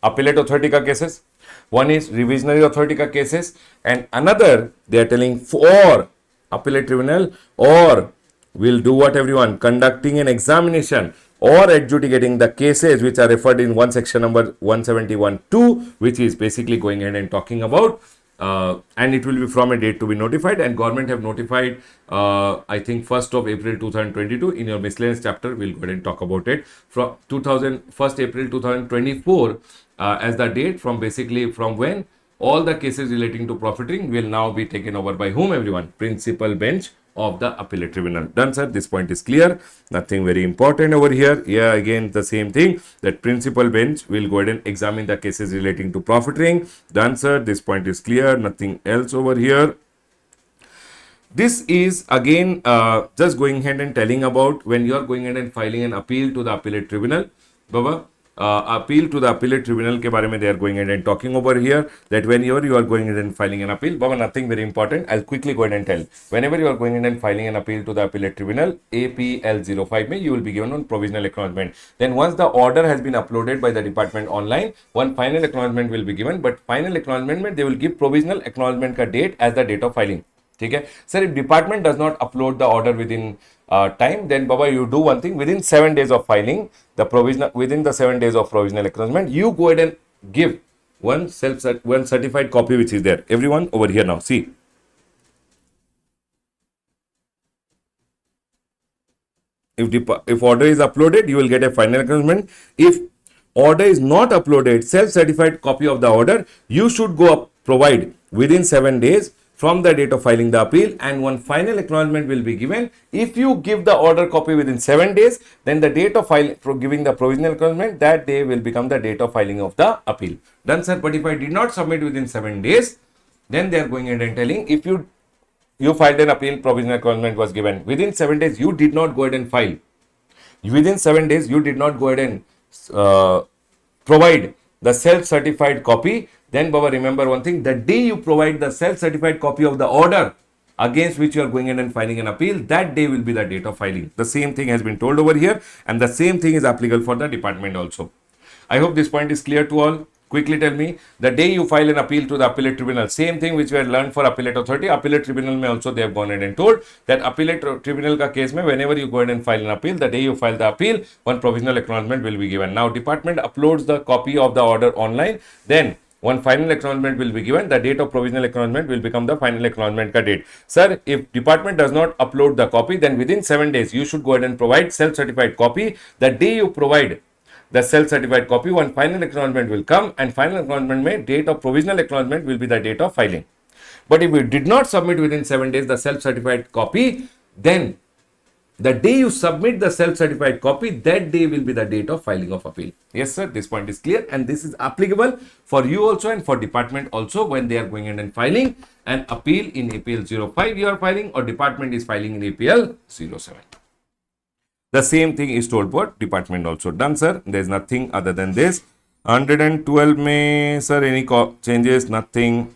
appellate authority ka cases, one is revisionary authority ka cases, and another they are telling for appellate tribunal or will do what everyone, conducting an examination or adjudicating the cases which are referred in one section number 171(2), which is basically going ahead and talking about and it will be from a date to be notified, and government have notified I think 1st of April 2022. In your miscellaneous chapter we'll go ahead and talk about it from 1st April 2024 as the date from basically from when all the cases relating to profiteering will now be taken over by whom everyone? Principal bench of the appellate tribunal. Done, sir? This point is clear. Nothing very important over here. Yeah, again the same thing, that principal bench will go ahead and examine the cases relating to profiteering. Done, sir? This point is clear. Nothing else over here. This is again just going ahead and telling about when you are going ahead and filing an appeal to the appellate tribunal. Baba, appeal to the appellate tribunal ke bare mein they are going ahead and talking over here, that whenever you are going ahead and filing an appeal, Baba, nothing very important. I'll quickly go ahead and tell. Whenever you are going ahead and filing an appeal to the appellate tribunal, APL 05 mein you will be given one provisional acknowledgement. Then once the order has been uploaded by the department online, one final acknowledgement will be given, but final acknowledgement mein they will give provisional acknowledgement ka date as the date of filing. Okay, sir, if department does not upload the order within time, then Baba, you do one thing, within 7 days of filing the provisional, within the 7 days of provisional acknowledgement, you go ahead and give one certified copy which is there. Everyone over here now, see. If order is uploaded, you will get a final acknowledgement. If order is not uploaded, self-certified copy of the order, you should go up, provide within 7 days from the date of filing the appeal, and one final acknowledgement will be given. If you give the order copy within 7 days, then the date of giving the provisional acknowledgement, that day will become the date of filing of the appeal. Done, sir. But if I did not submit within 7 days, then they are going ahead and telling, if you filed an appeal, provisional acknowledgement was given. Within 7 days, you did not go ahead and file. Within 7 days, you did not go ahead and provide the self-certified copy. Then, Baba, remember one thing, the day you provide the self-certified copy of the order against which you are going in and filing an appeal, that day will be the date of filing. The same thing has been told over here, and the same thing is applicable for the department also. I hope this point is clear to all. Quickly tell me, the day you file an appeal to the appellate tribunal, same thing which we had learned for appellate authority, appellate tribunal may also they have gone ahead and told that appellate tribunal ka case mein, whenever you go ahead and file an appeal, the day you file the appeal, one provisional acknowledgement will be given. Now, department uploads the copy of the order online, then one final acknowledgement will be given. The date of provisional acknowledgement will become the final acknowledgement ka date. Sir, if department does not upload the copy, then within 7 days, you should go ahead and provide self-certified copy. The day you provide the self-certified copy, one final acknowledgement will come, and final acknowledgement may date of provisional acknowledgement will be the date of filing. But if you did not submit within 7 days the self-certified copy, then the day you submit the self-certified copy, that day will be the date of filing of appeal. Yes, sir, this point is clear, and this is applicable for you also and for department also when they are going in and filing an appeal in APL 05 you are filing, or department is filing in APL 07. The same thing is told for department also. Done, sir. There is nothing other than this. 112 may, sir, any changes? Nothing.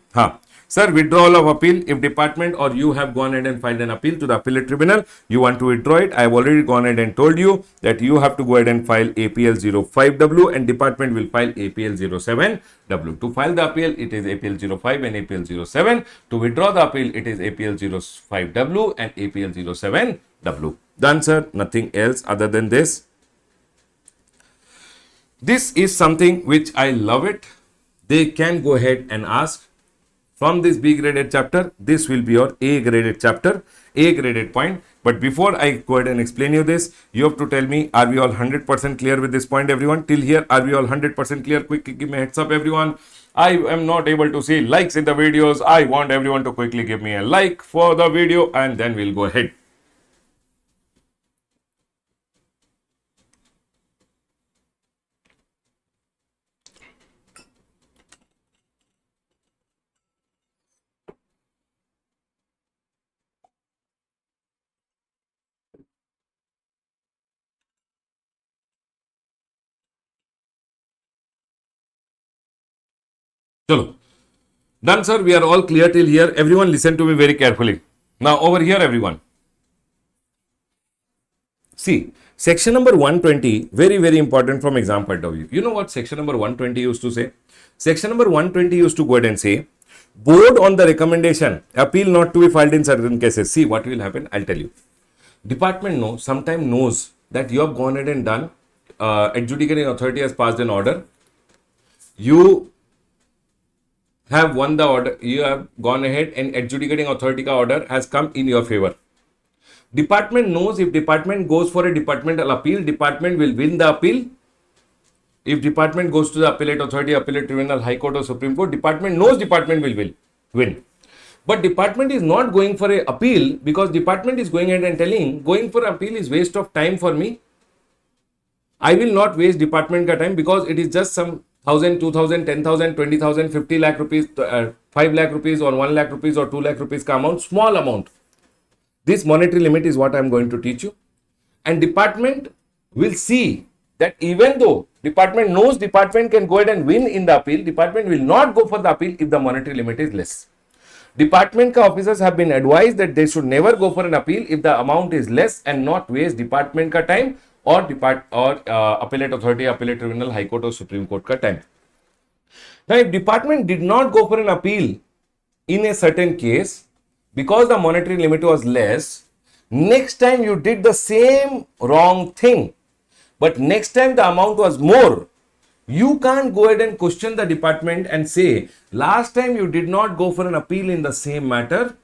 Sir, withdrawal of appeal. If department or you have gone ahead and filed an appeal to the appellate tribunal, you want to withdraw it. I have already gone ahead and told you that you have to go ahead and file APL 05W and department will file APL 07W. To file the appeal, it is APL 05 and APL 07. To withdraw the appeal, it is APL 05W and APL 07W. Done, sir. Nothing else other than this. This is something which I love it. They can go ahead and ask from this B graded chapter. This will be your A graded chapter, A graded point. But before I go ahead and explain you this, you have to tell me, are we all 100% clear with this point, everyone? Till here, are we all 100% clear? Quickly give me a heads up, everyone. I am not able to see likes in the videos. I want everyone to quickly give me a like for the video, and then we'll go ahead. Chalo. Done, sir. We are all clear till here. Everyone listen to me very carefully. Now, over here, everyone. See, section number 120, very, very important from exam point of view. You know what section number 120 used to say? Section number 120 used to go ahead and say, board on the recommendation, appeal not to be filed in certain cases. See, what will happen? I'll tell you. Department sometimes knows that you have gone ahead and done, adjudicating authority has passed an order. You have won the order, you have gone ahead and adjudicating authority ka order has come in your favor. Department knows if department goes for a departmental appeal, department will win the appeal. If department goes to the appellate authority, appellate tribunal, high court or supreme court, department knows department will win. But department is not going for a appeal because department is going ahead and telling, going for appeal is waste of time for me. I will not waste department ka time because it is just some 1,000, 2,000, 10,000, 20,000, 50 lakh rupees, 5 lakh rupees or 1 lakh rupees or 2 lakh rupees ka amount, small amount. This monetary limit is what I am going to teach you. And department will see that even though department knows department can go ahead and win in the appeal, department will not go for the appeal if the monetary limit is less. Department ka officers have been advised that they should never go for an appeal if the amount is less and not waste department ka time or appellate authority, appellate tribunal, high court or supreme court ka time. Now, if department did not go for an appeal in a certain case because the monetary limit was less, next time you did the same wrong thing, but next time the amount was more, you can't go ahead and question the department and say, last time you did not go for an appeal in the same matter.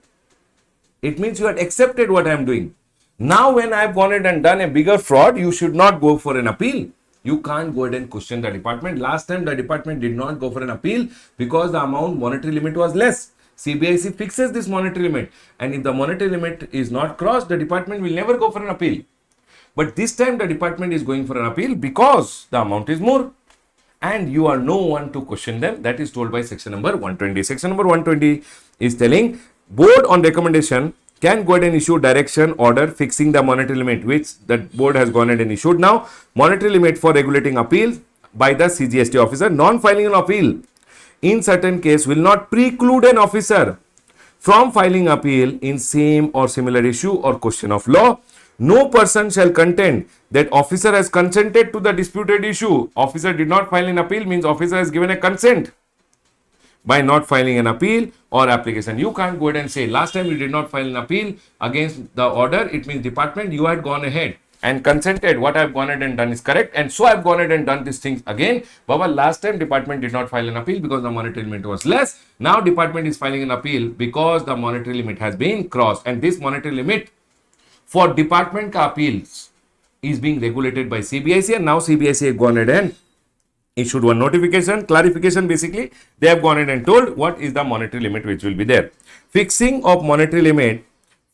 It means you had accepted what I am doing. Now, when I have gone ahead and done a bigger fraud, you should not go for an appeal. You can't go ahead and question the department. Last time the department did not go for an appeal because the amount monetary limit was less. CBIC fixes this monetary limit, and if the monetary limit is not crossed, the department will never go for an appeal. But this time the department is going for an appeal because the amount is more, and you are no one to question them. That is told by section number 120. Section number 120 is telling board on recommendation can go ahead and issue direction order fixing the monetary limit, which the board has gone ahead and issued now. Monetary limit for regulating appeals by the CGST officer. Non-filing an appeal in certain case will not preclude an officer from filing appeal in same or similar issue or question of law. No person shall contend that officer has consented to the disputed issue. Officer did not file an appeal means officer has given a consent by not filing an appeal or application. You can't go ahead and say last time you did not file an appeal against the order. It means department, you had gone ahead and consented. What I've gone ahead and done is correct, and so I've gone ahead and done these things again. Baba, last time department did not file an appeal because the monetary limit was less. Now department is filing an appeal because the monetary limit has been crossed, and this monetary limit for department ka appeals is being regulated by CBIC, and now CBIC has gone ahead and issued one notification, clarification. Basically, they have gone ahead and told what is the monetary limit which will be there. Fixing of monetary limit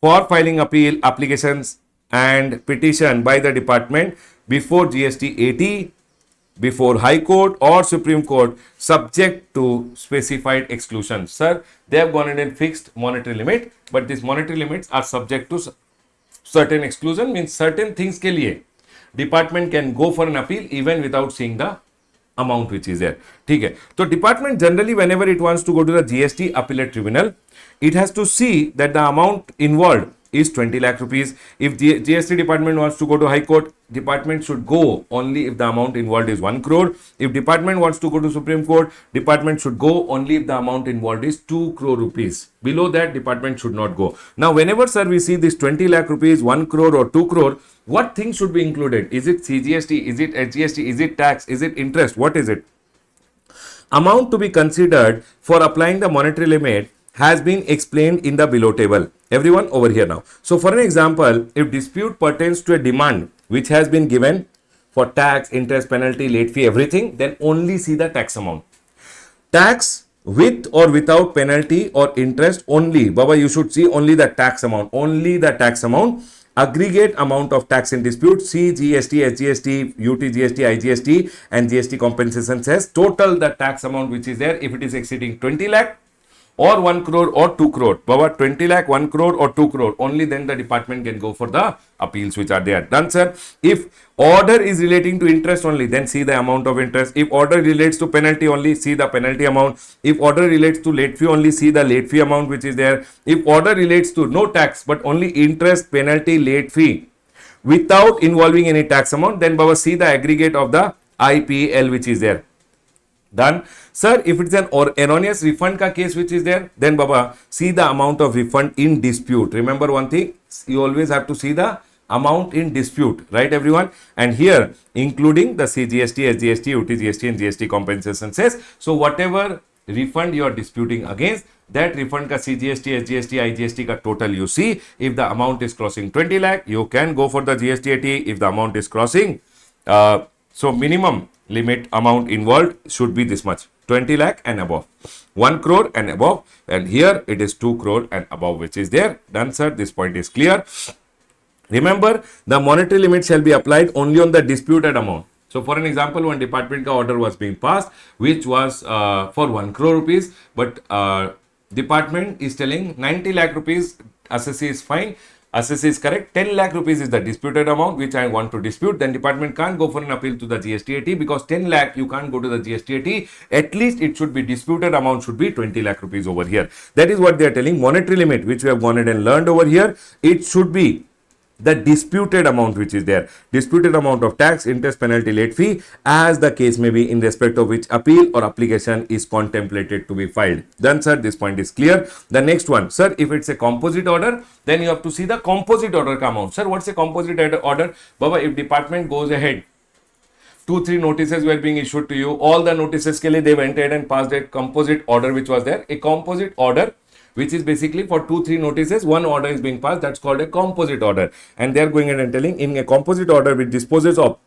for filing appeal, applications and petition by the department before GST 80, before High Court or Supreme Court, subject to specified exclusions. Sir, they have gone ahead and fixed monetary limit, but these monetary limits are subject to certain exclusion, means certain things के लिए department can go for an appeal even without seeing the amount which is there. ठीक है, तो department generally whenever it wants to go to the GST Appellate Tribunal, it has to see that the amount involved is 20 lakh rupees. If the GST department wants to go to High Court, department should go only if the amount involved is 1 crore. If department wants to go to Supreme Court, department should go only if the amount involved is 2 crore rupees. Below that, department should not go. Now, whenever, sir, we see this 20 lakh rupees, 1 crore or 2 crore, what things should be included? Is it CGST? Is it HGST? Is it tax? Is it interest? What is it? Amount to be considered for applying the monetary limit has been explained in the below table. Everyone over here now. So for an example, if dispute pertains to a demand which has been given for tax, interest, penalty, late fee, everything, then only see the tax amount. Tax with or without penalty or interest only. Baba, you should see only the tax amount. Only the tax amount. Aggregate amount of tax in dispute. C, GST, SGST, UT, GST, IGST and GST compensation says total the tax amount which is there. If it is exceeding 20 lakh, or 1 crore or 2 crore. Baba, 20 lakh, 1 crore or 2 crore. Only then the department can go for the appeals which are there. Done, sir. If order is relating to interest only, then see the amount of interest. If order relates to penalty only, see the penalty amount. If order relates to late fee only, see the late fee amount which is there. If order relates to no tax but only interest, penalty, late fee without involving any tax amount, then Baba, see the aggregate of the IPL which is there. Done. Sir, if it's an erroneous refund ka case which is there, then Baba, see the amount of refund in dispute. Remember one thing, you always have to see the amount in dispute, right everyone? And here, including the CGST, SGST, UTGST and GST compensation says, so whatever refund you are disputing against, that refund ka CGST, SGST, IGST ka total you see. If the amount is crossing 20 lakh, you can go for the GST 80. If the amount is crossing, so minimum limit amount involved should be this much, 20 lakh and above, 1 crore and above, and here it is 2 crore and above which is there. Done, sir. This point is clear. Remember, the monetary limit shall be applied only on the disputed amount. So for an example, one department ka order was being passed which was for 1 crore rupees, but department is telling 90 lakh rupees, assessee is fine, assessee is correct, 10 lakh rupees is the disputed amount which I want to dispute, then department can't go for an appeal to the GST 80 because 10 lakh you can't go to the GST 80. At least it should be disputed amount should be 20 lakh rupees over here. That is what they are telling. Monetary limit which we have gone ahead and learned over here, it should be the disputed amount which is there. Disputed amount of tax, interest, penalty, late fee as the case may be in respect of which appeal or application is contemplated to be filed. Done, sir. This point is clear. The next one, sir, if it's a composite order, then you have to see the composite order ka amount. Sir, what's a composite order? Baba, if department goes ahead, 2-3 notices were being issued to you, all the notices ke liye they went ahead and passed a composite order which was there. A composite order which is basically for 2-3 notices, one order is being passed. That's called a composite order. And they are going ahead and telling in a composite order which disposes of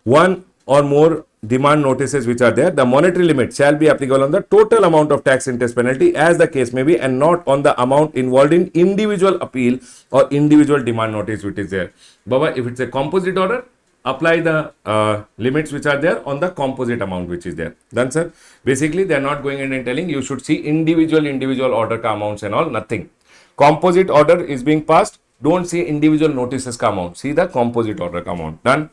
one or more demand notices which are there, the monetary limit shall be applicable on the total amount of tax, interest, penalty as the case may be, and not on the amount involved in individual appeal or individual demand notice which is there. Baba, if it's a composite order, apply the limits which are there on the composite amount which is there. Done, sir? Basically, they are not going in and telling you should see individual order ka amounts and all, nothing. Composite order is being passed. Don't see individual notices ka amount. See the composite order ka amount. Done?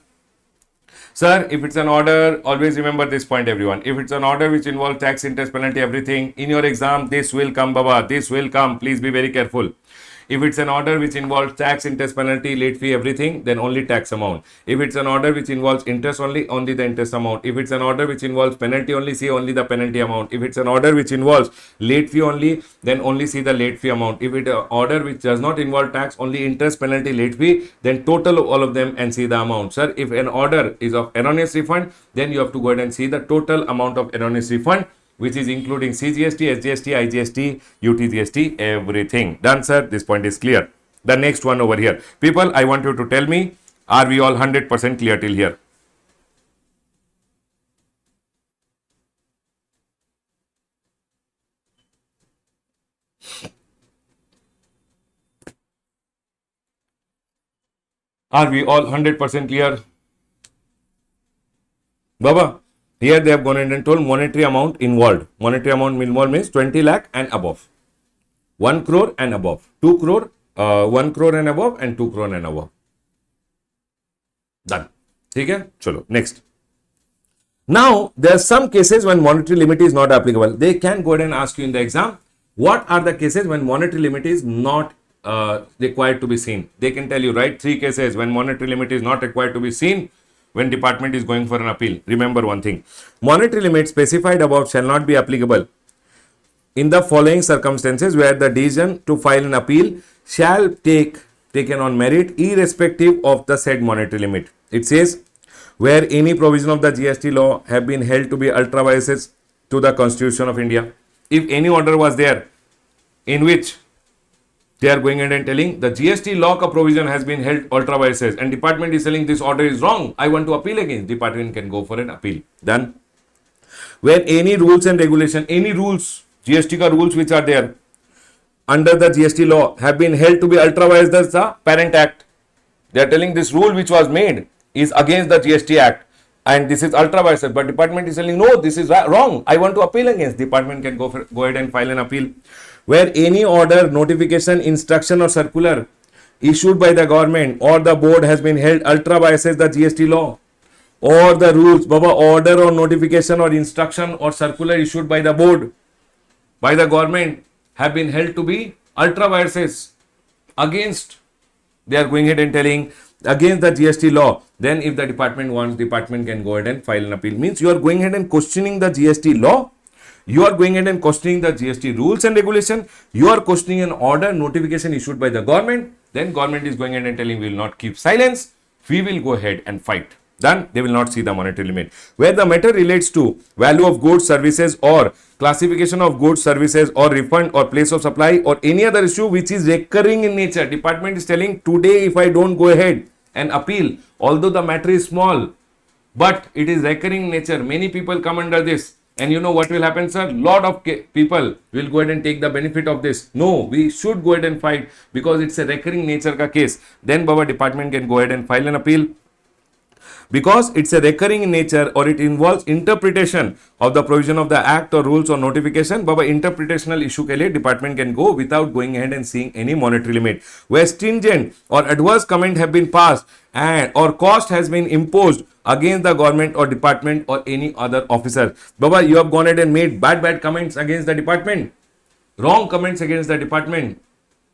Sir, if it's an order, always remember this point, everyone. If it's an order which involves tax, interest, penalty, everything, in your exam, this will come, Baba. This will come. Please be very careful. If it's an order which involves tax, interest, penalty, late fee, everything, then only tax amount. If it's an order which involves interest only, only the interest amount. If it's an order which involves penalty only, see only the penalty amount. If it's an order which involves late fee only, then only see the late fee amount. If it's an order which does not involve tax, only interest, penalty, late fee, then total of all of them and see the amount. Sir, if an order is of erroneous refund, then you have to go ahead and see the total amount of erroneous refund, which is including CGST, SGST, IGST, UTGST, everything. Done, sir? This point is clear. The next one over here. People, I want you to tell me, are we all 100% clear till here? Are we all 100% clear? Baba, here they have gone in and told monetary amount involved. Monetary amount involved means 20 lakh and above. 1 crore and above. 2 crore, 1 crore and above, and 2 crore and above. Done. Okay? Chalo. Next. Now, there are some cases when monetary limit is not applicable. They can go ahead and ask you in the exam, what are the cases when monetary limit is not required to be seen? They can tell you, right? 3 cases when monetary limit is not required to be seen when department is going for an appeal. Remember one thing. Monetary limit specified above shall not be applicable in the following circumstances where the decision to file an appeal shall taken on merit irrespective of the said monetary limit. It says, where any provision of the GST law have been held to be ultra vires to the Constitution of India. If any order was there in which they are going ahead and telling the GST law ka provision has been held ultra vires and department is telling this order is wrong, I want to appeal against, department can go for an appeal. Done. Where any rules and regulation, any rules, GST ka rules which are there under the GST law have been held to be ultra vires the parent act. They are telling this rule which was made is against the GST act and this is ultra vires, but department is telling no, this is wrong, I want to appeal against, department can go ahead and file an appeal. Where any order, notification, instruction or circular issued by the government or the board has been held ultra vires the GST law or the rules, Baba, order or notification or instruction or circular issued by the board, by the government have been held to be ultra vires against, they are going ahead and telling against the GST law, then if the department wants, department can go ahead and file an appeal. Means you are going ahead and questioning the GST law, you are going ahead and questioning the GST rules and regulation, you are questioning an order, notification issued by the government, then government is going ahead and telling we will not keep silence, we will go ahead and fight. Then they will not see the monetary limit. Where the matter relates to value of goods, services or classification of goods, services or refund or place of supply or any other issue which is recurring in nature, department is telling today if I don't go ahead and appeal, although the matter is small, but it is recurring in nature, many people come under this. And you know what will happen, sir? Lot of people will go ahead and take the benefit of this. No, we should go ahead and fight because it's a recurring nature ka case. Then Baba, department can go ahead and file an appeal. Because it's a recurring in nature or it involves interpretation of the provision of the act or rules or notification, Baba, interpretational issue ke liye department can go without going ahead and seeing any monetary limit. Where stringent or adverse comment have been passed and or cost has been imposed against the government or department or any other officer. Baba, you have gone ahead and made bad comments against the department, wrong comments against the department.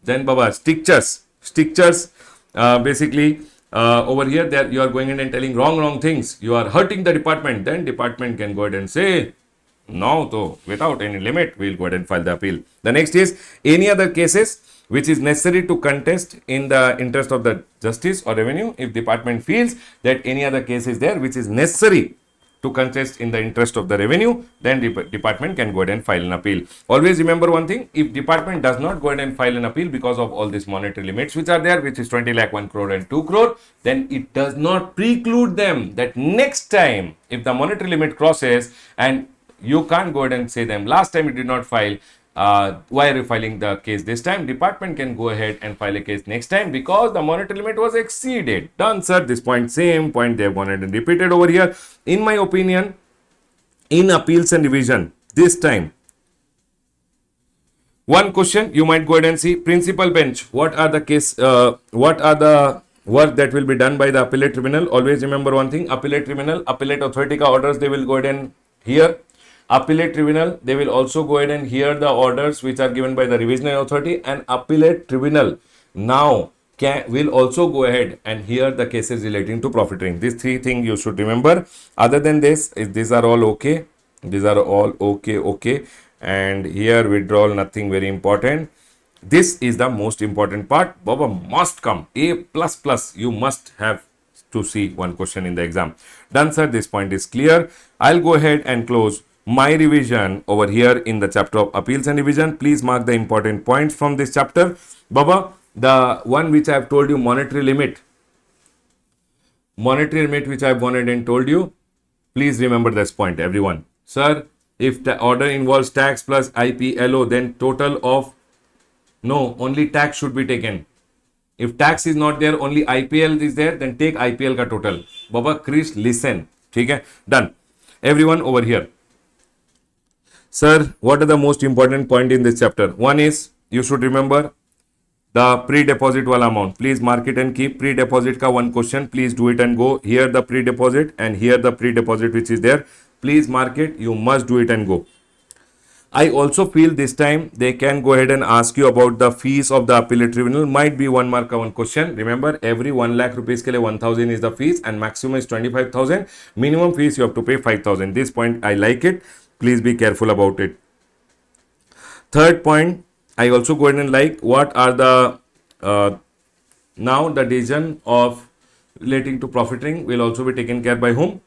Then Baba, strictures, basically over here that you are going in and telling wrong things, you are hurting the department, then department can go ahead and say no, so without any limit we will go ahead and file the appeal. The next is any other cases which is necessary to contest in the interest of the justice or revenue. If department feels that any other case is there which is necessary to contest in the interest of the revenue, then department can go ahead and file an appeal. Always remember one thing, if department does not go ahead and file an appeal because of all these monetary limits which are there, which is 20 lakh, 1 crore and 2 crore, then it does not preclude them that next time if the monetary limit crosses, and you can't go ahead and say them, last time you did not file, why are you filing the case this time? Department can go ahead and file a case next time because the monetary limit was exceeded. Done, sir. This point, same point they have gone ahead and repeated over here. In my opinion, in appeals and revision, this time, one question you might go ahead and see, principal bench, what are the work that will be done by the appellate tribunal? Always remember one thing, appellate tribunal, appellate authority ka orders, they will go ahead and hear. Appellate tribunal, they will also go ahead and hear the orders which are given by the revisional authority, and appellate tribunal now will also go ahead and hear the cases relating to profiteering. These three things you should remember. Other than this, these are all okay. These are all okay. And here withdrawal, nothing very important. This is the most important part. Baba must come. A++. You must have to see one question in the exam. Done, sir. This point is clear. I'll go ahead and close my revision over here in the chapter of appeals and revision. Please mark the important points from this chapter. Baba, the one which I have told you, monetary limit which I have gone ahead and told you, please remember this point, everyone. Sir, if the order involves tax plus IPLO, then total of, no, only tax should be taken. If tax is not there, only IPL is there, then take IPL ka total. Baba, Chris, listen. Okay? Done. Everyone over here. Sir, what are the most important point in this chapter? One is, you should remember the pre-deposit wala amount. Please mark it and keep. Pre-deposit ka one question. Please do it and go. Here the pre-deposit and here the pre-deposit which is there. Please mark it. You must do it and go. I also feel this time they can go ahead and ask you about the fees of the appellate tribunal. Might be 1 mark one question. Remember, every 1 lakh rupees ke liye 1,000 is the fees and maximum is 25,000. Minimum fees you have to pay 5,000. This point I like it. Please be careful about it. Third point, I also go ahead and like, what are the now the decision of relating to profiteering will also be taken care by whom?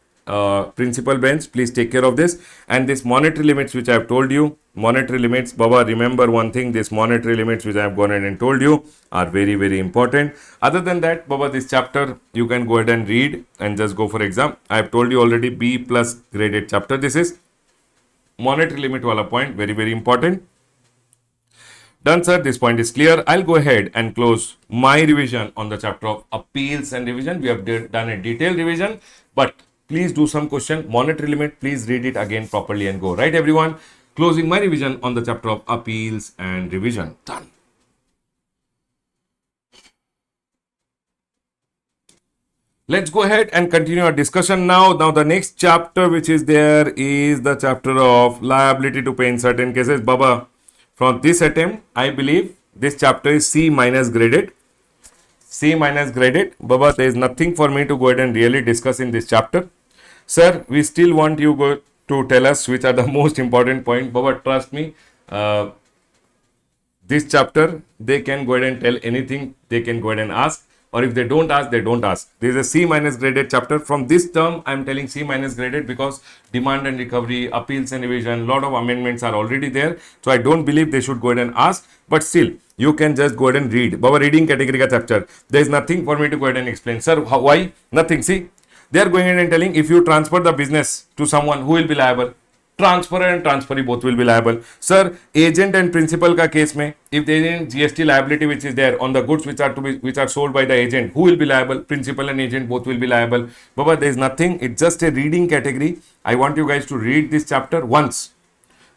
Principal bench. Please take care of this. And this monetary limits which I have told you, monetary limits, Baba, remember one thing, this monetary limits which I have gone ahead and told you are very, very important. Other than that, Baba, this chapter you can go ahead and read and just go for exam. I have told you already, B+ graded chapter. This is monetary limit wala point, very, very important. Done, sir. This point is clear. I'll go ahead and close my revision on the chapter of appeals and revision. We have done a detailed revision, but please do some question. Monetary limit, please read it again properly and go. Right, everyone? Closing my revision on the chapter of appeals and revision. Done. Let's go ahead and continue our discussion now. Now, the next chapter which is there is the chapter of liability to pay in certain cases. Baba, from this attempt, I believe this chapter is C- graded. C- graded. Baba, there is nothing for me to go ahead and really discuss in this chapter. Sir, we still want you to tell us which are the most important point. Baba, trust me, this chapter, they can go ahead and tell anything. They can go ahead and ask. Or if they don't ask, they don't ask. There is a C- graded chapter. From this term, I am telling C- graded because demand and recovery, appeals and revision, lot of amendments are already there. So I don't believe they should go ahead and ask. But still, you can just go ahead and read. Baba, reading category ka chapter. There is nothing for me to go ahead and explain. Sir, why? Nothing. See, they are going ahead and telling if you transfer the business to someone, who will be liable? Transferor and transferee both will be liable. Sir, agent and principal ka case mein, if there is GST liability which is there on the goods which are sold by the agent, who will be liable? Principal and agent both will be liable. Baba, there is nothing. It's just a reading category. I want you guys to read this chapter once.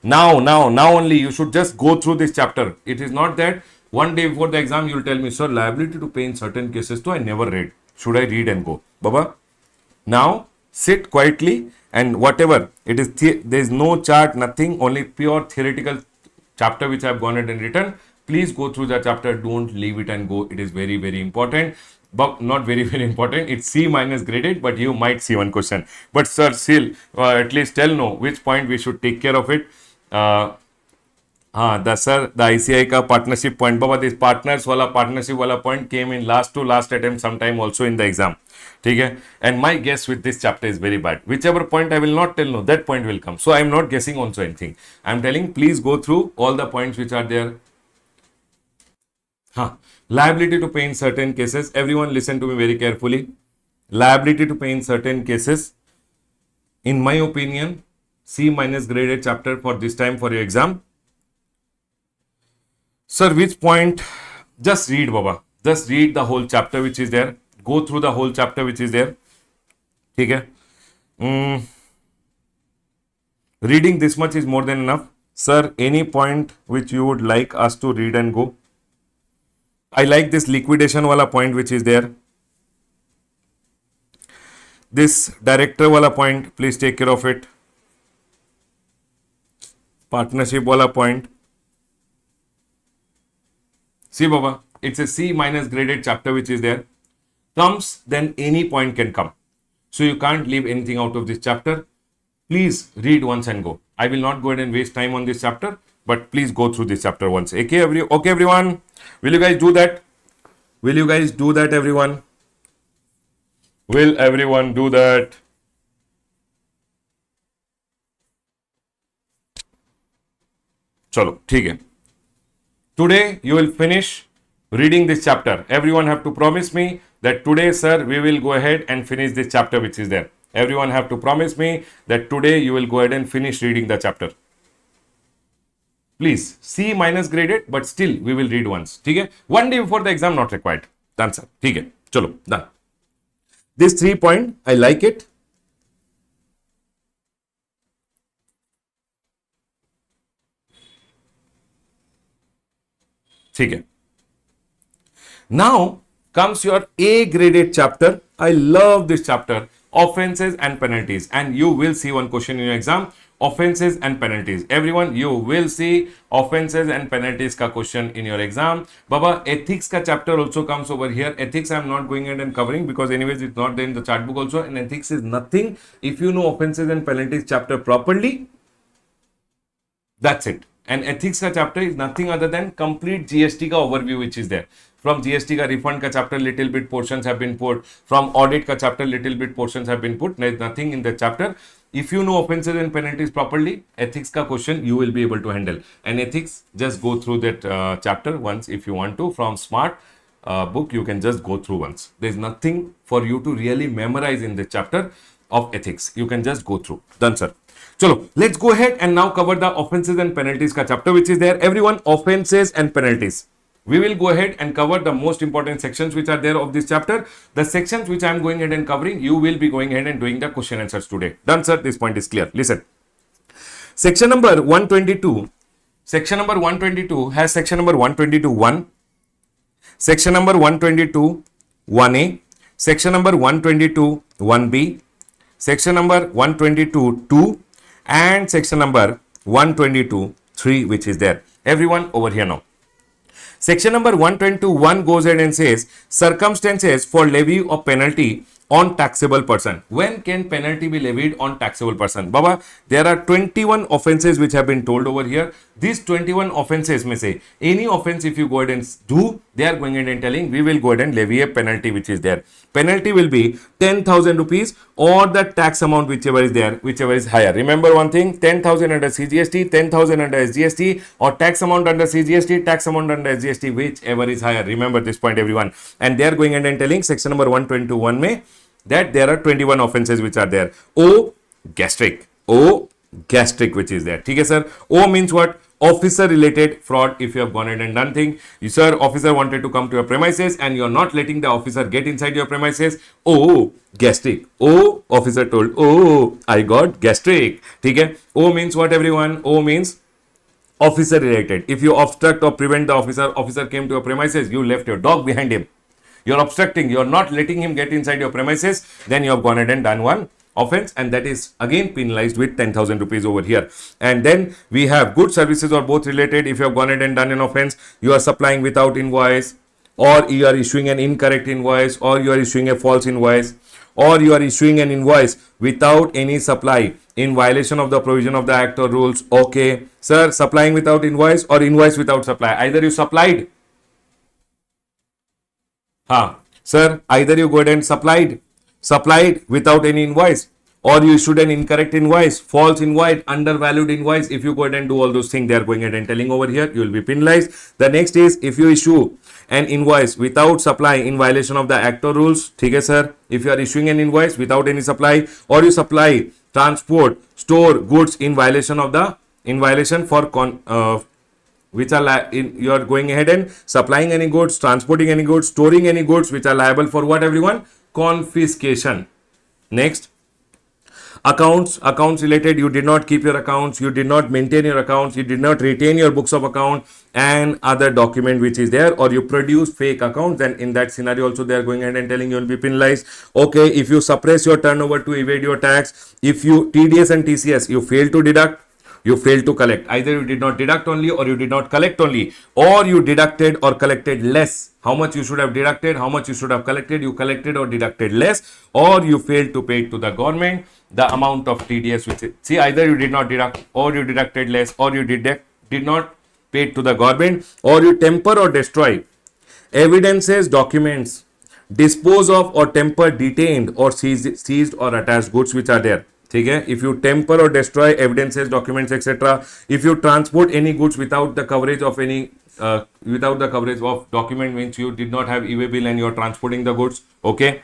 Now only you should just go through this chapter. It is not that one day before the exam you will tell me, sir, liability to pay in certain cases, so I never read. Should I read and go? Baba, now sit quietly and whatever it is, there is no chart, nothing, only pure theoretical chapter which I have gone ahead and written. Please go through the chapter. Don't leave it and go. It is very, very important. But not very, very important. It's C- graded, but you might see one question. But sir, still, at least tell no which point we should take care of it. The ICI ka partnership point. Baba, this partnership wala point came in last attempt sometime also in the exam. ठीक है, and my guess with this chapter is very bad. Whichever point I will not tell, no, that point will come. So I am not guessing also anything. I am telling, please go through all the points which are there. Huh. Liability to pay in certain cases. Everyone listen to me very carefully. Liability to pay in certain cases. In my opinion, C minus graded chapter for this time for your exam. Sir, which point? Just read, Baba. Just read the whole chapter which is there. Go through the whole chapter which is there. ठीक है. Reading this much is more than enough. Sir, any point which you would like us to read and go? I like this liquidation wala point which is there. This director wala point, please take care of it. Partnership wala point. See, Baba, it's a C minus graded chapter which is there. Comes, then any point can come. So you can't leave anything out of this chapter. Please read once and go. I will not go ahead and waste time on this chapter, but please go through this chapter once. Okay, everyone? Will you guys do that? Will you guys do that, everyone? Will everyone do that? Chalo, ठीक है. Today you will finish reading this chapter. Everyone have to promise me that today, sir, we will go ahead and finish this chapter which is there. Everyone have to promise me that today you will go ahead and finish reading the chapter. Please, C minus graded, but still we will read once. ठीक है? One day before the exam not required. Done, sir. ठीक है? चलो, done. This 3 point, I like it. ठीक है. Now comes your A graded chapter. I love this chapter, offenses and penalties, and you will see one question in your exam, offenses and penalties. Everyone, you will see offenses and penalties ka question in your exam. Baba, ethics ka chapter also comes over here. Ethics I am not going ahead and covering because anyways it's not there in the chart book also, and ethics is nothing. If you know offenses and penalties chapter properly, that's it. And ethics का chapter is nothing other than complete GST का overview which is there. From GST का refund का chapter little bit portions have been put. From audit का chapter little bit portions have been put. There is nothing in the chapter. If you know offenses and penalties properly, ethics का question you will be able to handle. And ethics, just go through that chapter once if you want to. From smart book, you can just go through once. There is nothing for you to really memorize in the chapter of ethics. You can just go through. Done, sir. Chalo, let's go ahead and now cover the offenses and penalties ka chapter which is there. Everyone, offenses and penalties. We will go ahead and cover the most important sections which are there of this chapter. The sections which I am going ahead and covering, you will be going ahead and doing the question answers today. Done, sir. This point is clear. Listen. Section number 122. Section number 122 has section number 122 1. Section number 122 1A. Section number 122 1B. Section number 122 2. And section number 122 3 which is there. Everyone over here now. Section number 122(1) goes ahead and says circumstances for levy of penalty on taxable person. When can penalty be levied on taxable person? Baba, there are 21 offenses which have been told over here. These 21 offenses may say any offense if you go ahead and do, they are going ahead and telling we will go ahead and levy a penalty which is there. Penalty will be 10,000 rupees or the tax amount whichever is there, whichever is higher. Remember one thing, 10,000 under CGST, 10,000 under SGST, or tax amount under CGST, tax amount under SGST, whichever is higher. Remember this point, everyone. And they are going ahead and telling section number 121 may that there are 21 offenses which are there. O gastric. O gastric which is there. Okay, sir. O means what? Officer related fraud. If you have gone ahead and done thing, you, sir, officer wanted to come to your premises and you're not letting the officer get inside your premises. Oh, gastric. Oh, officer told, oh, I got gastric. Okay. O means what, everyone? O means officer related. If you obstruct or prevent the officer came to your premises, you left your dog behind him. You're obstructing, you're not letting him get inside your premises, then you have gone ahead and done one offense, and that is again penalized with 10,000 rupees over here. And then we have goods, services or both related. If you have gone ahead and done an offense, you are supplying without invoice, or you are issuing an incorrect invoice, or you are issuing a false invoice, or you are issuing an invoice without any supply in violation of the provision of the act or rules. Okay, sir, supplying without invoice or invoice without supply. Either you supplied, sir, either you go ahead and supplied supplied without any invoice, or you issued an incorrect invoice, false invoice, undervalued invoice. If you go ahead and do all those things, they are going ahead and telling over here, you will be penalized. The next is if you issue an invoice without supply in violation of the act or rules. Okay, sir. If you are issuing an invoice without any supply, or you supply, transport, store goods in violation of the which are you are going ahead and supplying any goods, transporting any goods, storing any goods which are liable for what, everyone? Confiscation. Next, accounts related, you did not keep your accounts, you did not maintain your accounts, you did not retain your books of account and other document which is there, or you produce fake accounts, then in that scenario also they are going ahead and telling you will be penalized. Okay, if you suppress your turnover to evade your tax, if you TDS and TCS you fail to deduct, you failed to collect, either you did not deduct only, or you did not collect only, or you deducted or collected less. How much you should have deducted, how much you should have collected, you collected or deducted less, or you failed to pay to the government the amount of TDS which is, see, either you did not deduct, or you deducted less, or you did not pay to the government, or you temper or destroy evidences, documents, dispose of or temper detained or seized or attached goods which are there. Okay? If you temper or destroy evidences, documents, etc., if you transport any goods without the coverage of any without the coverage of document, means you did not have e-way bill and you are transporting the goods. Okay.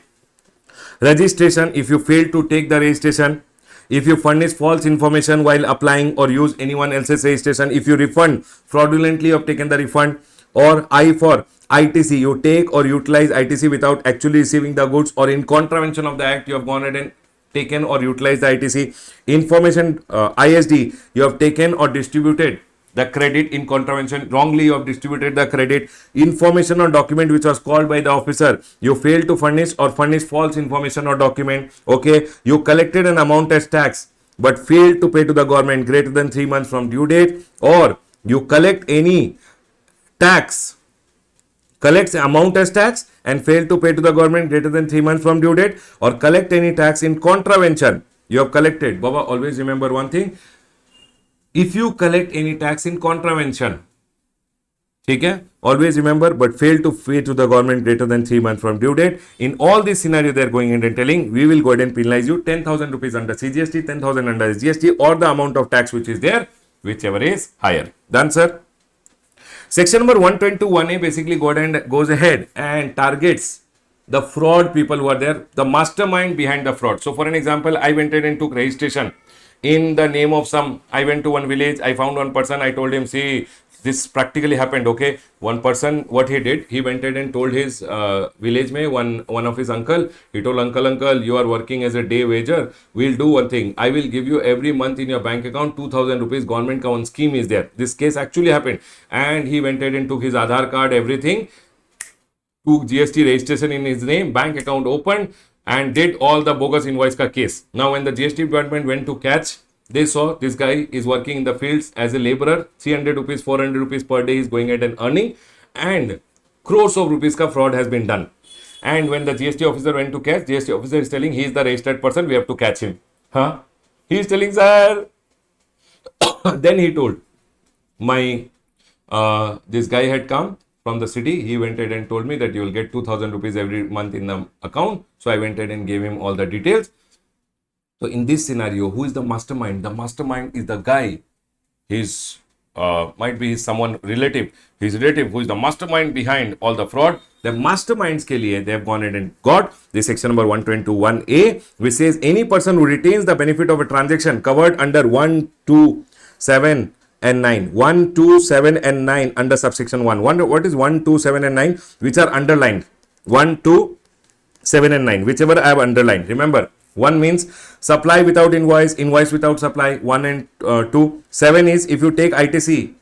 Registration, if you fail to take the registration, if you furnish false information while applying or use anyone else's registration, if you refund fraudulently, you have taken the refund, or I for ITC, you take or utilize ITC without actually receiving the goods, or in contravention of the act, you have gone ahead and taken or utilized the ITC. Information ISD, you have taken or distributed the credit in contravention, wrongly you have distributed the credit. Information or document which was called by the officer, you failed to furnish or furnish false information or document. Okay, you collected an amount as tax but failed to pay to the government greater than 3 months from due date, or you collect any tax, collects amount as tax and fail to pay to the government greater than 3 months from due date, or collect any tax in contravention. You have collected, Baba, always remember one thing, if you collect any tax in contravention, okay, always remember, but fail to pay to the government greater than 3 months from due date, in all this scenario they are going in and telling, we will go ahead and penalize you 10,000 rupees under CGST, 10,000 under GST, or the amount of tax which is there, whichever is higher. Done, sir? Section number 122(1)(a) basically goes ahead and targets the fraud people who are there, the mastermind behind the fraud. So for an example, I went in and took registration in the name of some, I went to one village, I found one person, I told him, see, this practically happened. Okay, one person, what he did, he went ahead and told his village mein, one of his uncle, he told, uncle, you are working as a day wager, we'll do one thing, I will give you every month in your bank account 2,000 rupees, government ka one scheme is there. This case actually happened, and he went ahead and took his Aadhaar card, everything, took GST registration in his name, bank account opened, and did all the bogus invoice ka case. Now when the GST department went to catch, they saw this guy is working in the fields as a laborer, 300 rupees, 400 rupees per day is going ahead and earning, and crores of rupees ka fraud has been done. And when the GST officer went to catch, GST officer is telling he is the registered person, we have to catch him. Huh? He is telling, sir. Then he told, my this guy had come from the city, he went ahead and told me that you will get 2,000 rupees every month in the account. So I went ahead and gave him all the details. So in this scenario, who is the mastermind? The mastermind is the guy. His might be someone relative. His relative who is the mastermind behind all the fraud. The masterminds ke liye, they have gone ahead and got this section number 122(1)(a), which says any person who retains the benefit of a transaction covered under 1, 2, 7 and 9. 1, 2, 7 and 9 under subsection 1. What is 1, 2, 7 and 9? Which are underlined. 1, 2, 7 and 9. Whichever I have underlined. Remember, 1 means supply without invoice, invoice without supply, 1 and 2. 7 is if you take ITC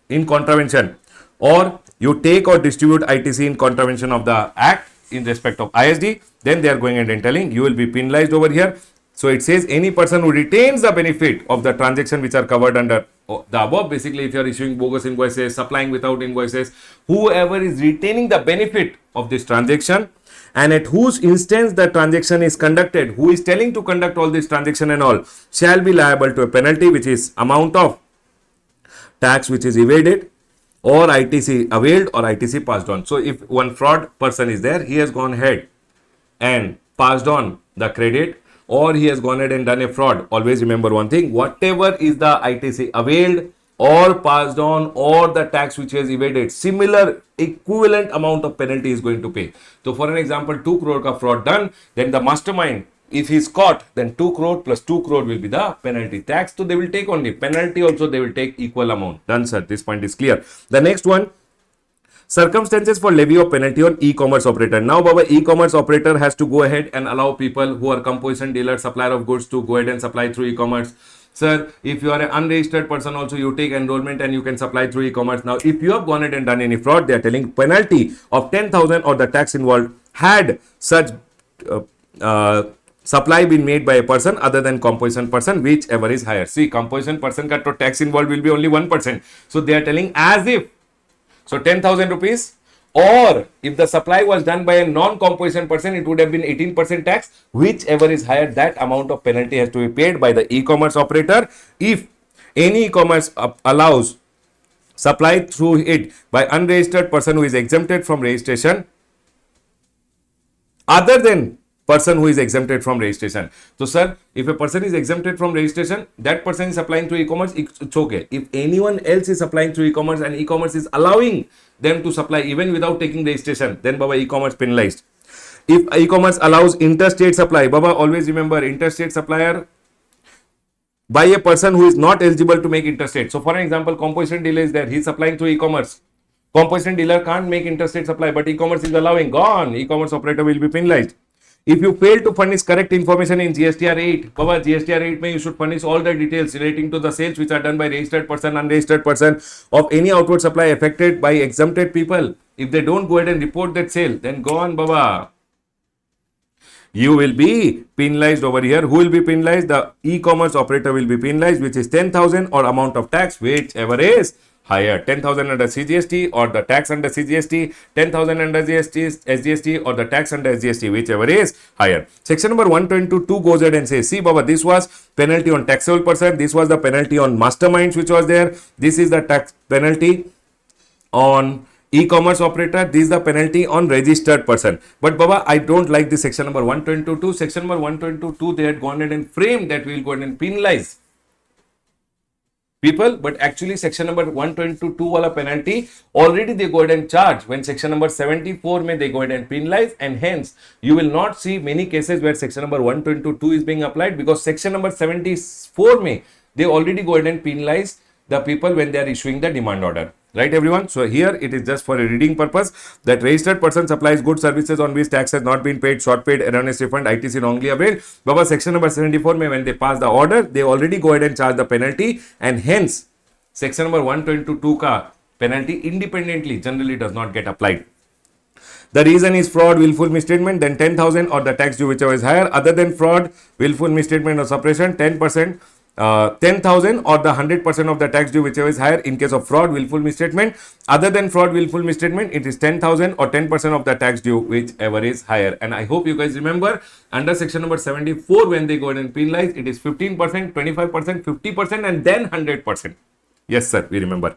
in contravention, or you take or distribute ITC in contravention of the act in respect of ISD, then they are going ahead and telling you will be penalized over here. So it says any person who retains the benefit of the transaction which are covered under the above. Basically, if you are issuing bogus invoices, supplying without invoices, whoever is retaining the benefit of this transaction, and at whose instance the transaction is conducted, who is telling to conduct all this transaction and all, shall be liable to a penalty which is amount of tax which is evaded, or ITC availed, or ITC passed on. So if one fraud person is there, he has gone ahead and passed on the credit or he has gone ahead and done a fraud, always remember one thing, whatever is the ITC availed or passed on or the tax which he has evaded, similar equivalent amount of penalty is going to pay. So for an example, 2 crore ka fraud done, then the mastermind, if he is caught, then 2 crore plus 2 crore will be the penalty. Tax, so they will take only. Penalty also they will take equal amount. Done, sir. This point is clear. The next one, circumstances for levy of penalty on e-commerce operator. Now, Baba, e-commerce operator has to go ahead and allow people who are composition dealer, supplier of goods to go ahead and supply through e-commerce. Sir, if you are an unregistered person also, you take enrollment and you can supply through e-commerce. Now, if you have gone ahead and done any fraud, they are telling penalty of 10,000 or the tax involved had such supply been made by a person other than composition person, whichever is higher. See, composition person ka to tax involved will be only 1%. So, they are telling as if, so 10,000 rupees, or if the supply was done by a non-composition person, it would have been 18% tax. Whichever is higher, that amount of penalty has to be paid by the e-commerce operator. If any e-commerce allows supply through it by unregistered person who is exempted from registration, other than person who is exempted from registration. So, sir, if a person is exempted from registration, that person is applying through e-commerce, it's okay. If anyone else is applying through e-commerce and e-commerce is allowing them to supply even without taking registration, then Baba, e-commerce penalized. If e-commerce allows interstate supply, Baba, always remember interstate supplier by a person who is not eligible to make interstate. So, for an example, composition dealer is there, he is supplying through e-commerce. Composition dealer can't make interstate supply, but e-commerce is allowing, gone. E-commerce operator will be penalized. If you fail to furnish correct information in GSTR 8, Baba, GSTR 8 mein you should furnish all the details relating to the sales which are done by registered person, unregistered person of any outward supply affected by exempted people. If they don't go ahead and report that sale, then go on, Baba. You will be penalized over here. Who will be penalized? The e-commerce operator will be penalized, which is 10,000 or amount of tax, whichever is higher. 10,000 under CGST or the tax under CGST, 10,000 under SGST or the tax under SGST, whichever is higher. Section number 122 goes ahead and says, see, Baba, this was penalty on taxable person. This was the penalty on masterminds which was there. This is the tax penalty on e-commerce operator. This is the penalty on registered person. But Baba, I don't like this section number 122. Section number 122, they had gone ahead and framed that we will go ahead and penalize people, but actually section number 122 wala penalty already they go ahead and charge when section number 74 may they go ahead and penalize, and hence you will not see many cases where section number 122 is being applied, because section number 74 may they already go ahead and penalize the people when they are issuing the demand order. Right, everyone? So here it is just for a reading purpose that registered person supplies goods services on which tax has not been paid, short paid, erroneous refund, ITC wrongly availed. Baba, section number 74 may when they pass the order, they already go ahead and charge the penalty, and hence section number 122 ka penalty independently generally does not get applied. The reason is fraud, willful misstatement, then 10,000 or the tax due whichever is higher. Other than fraud, willful misstatement or suppression, 10%. 10,000 or the 100% of the tax due whichever is higher. In case of fraud, willful misstatement, other than fraud, willful misstatement, it is 10,000 or 10% of the tax due whichever is higher. And I hope you guys remember under section number 74 when they go ahead and penalize, it is 15%, 25%, 50% and then 100%. Yes sir, we remember.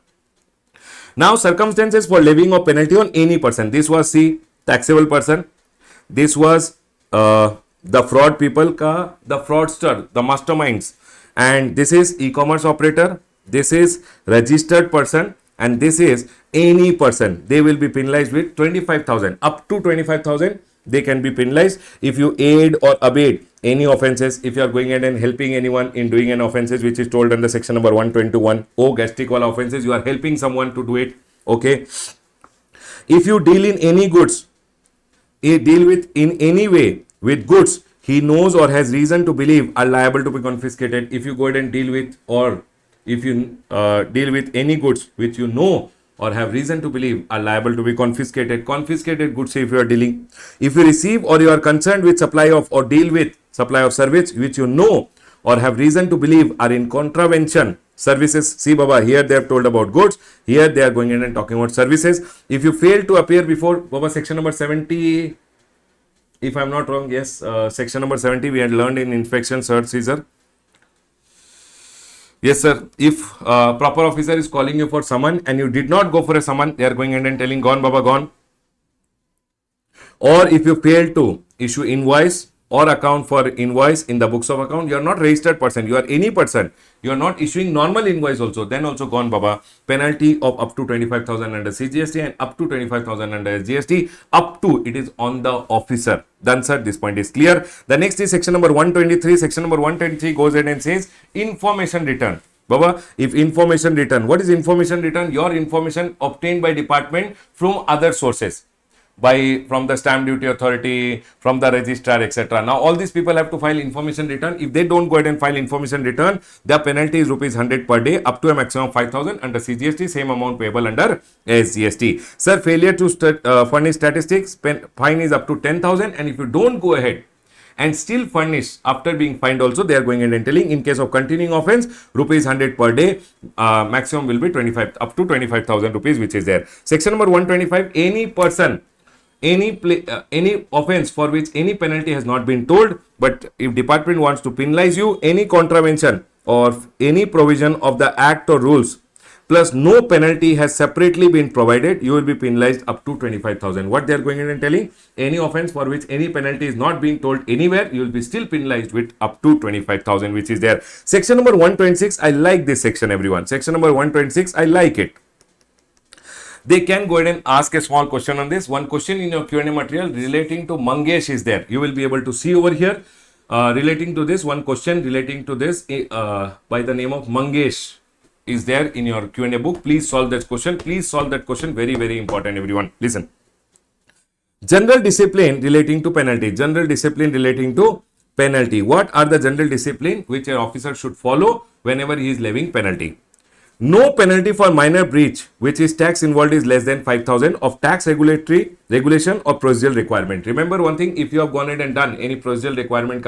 Now circumstances for levying of penalty on any person. This was the taxable person. This was the fraud people ka, the fraudster, the masterminds. And this is e-commerce operator, this is registered person, and this is any person. They will be penalized with 25,000. Up to 25,000 they can be penalized if you aid or abet any offences. If you are going ahead and helping anyone in doing an offences which is told under section number 121, gastric wala offences, you are helping someone to do it. Okay. If you deal in any goods, deal with in any way with goods he knows or has reason to believe are liable to be confiscated. If you go ahead and deal with, or if you deal with any goods which you know or have reason to believe are liable to be confiscated, confiscated goods if you are dealing. If you receive or you are concerned with supply of or deal with supply of service which you know or have reason to believe are in contravention services. See Baba, here they have told about goods, here they are going in and talking about services. If you fail to appear before, Baba, section number 70, if I am not wrong, yes, section number 70 we had learned in inspection, search, seizure. Yes, sir. If proper officer is calling you for summon and you did not go for a summon, they are going in and telling, gone, Baba, gone. Or if you fail to issue invoice or account for invoice in the books of account, you are not registered person, you are any person, you are not issuing normal invoice also, then also gone baba. Penalty of up to 25,000 under CGST and up to 25,000 under SGST, up to it is on the officer. Done sir, this point is clear. The next is section number 123. Section number 123 goes ahead and says information return. Baba, if information return, what is information return? Your information obtained by department from other sources, from the stamp duty authority, from the registrar, etc. Now all these people have to file information return. If they don't go ahead and file information return, the penalty is rupees 100 per day up to a maximum of 5,000 under CGST, same amount payable under SGST. Sir, failure to furnish statistics, fine is up to 10,000, and if you don't go ahead and still furnish after being fined also, they are going in and telling in case of continuing offense, rupees 100 per day, maximum will be 25 up to 25,000 rupees, which is there. Section number 125, any person, any offense for which any penalty has not been told, but if department wants to penalize you, any contravention or any provision of the act or rules plus no penalty has separately been provided, you will be penalized up to 25,000. What they are going in and telling, any offense for which any penalty is not being told anywhere, you will be still penalized with up to 25,000, which is there. Section number 126, I like this section, everyone. Section number 126, I like it. They can go ahead and ask a small question on this. One question in your Q&A material relating to Mangesh is there. You will be able to see over here relating to this. One question relating to this by the name of Mangesh is there in your Q&A book. Please solve that question. Please solve that question. Very, very important, everyone. Listen. General discipline relating to penalty. General discipline relating to penalty. What are the general discipline which an officer should follow whenever he is levying penalty? No penalty for minor breach, which is tax involved is less than 5,000 of tax regulation or procedural requirement. Remember one thing, if you have gone ahead and done any procedural requirement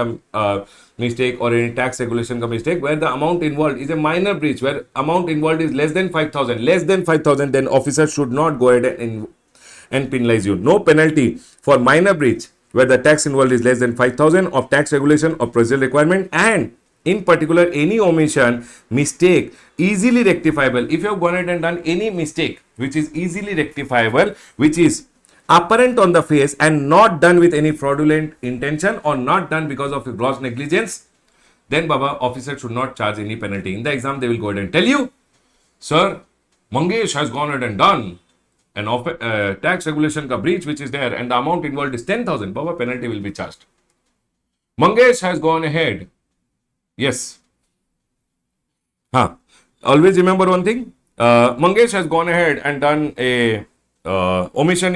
mistake or any tax regulation mistake where the amount involved is a minor breach, where amount involved is less than 5,000, then officer should not go ahead and penalize you. No penalty for minor breach where the tax involved is less than 5,000 of tax regulation or procedural requirement, and in particular any omission, mistake, easily rectifiable. If you have gone ahead and done any mistake which is easily rectifiable, which is apparent on the face and not done with any fraudulent intention or not done because of gross negligence, then baba, officer should not charge any penalty. In the exam, they will go ahead and tell you, sir, Mangesh has gone ahead and done an tax regulation ka breach which is there and the amount involved is 10,000, baba, penalty will be charged. Mangesh has gone ahead. Yes. Always remember one thing. Mangesh has gone ahead and done a omission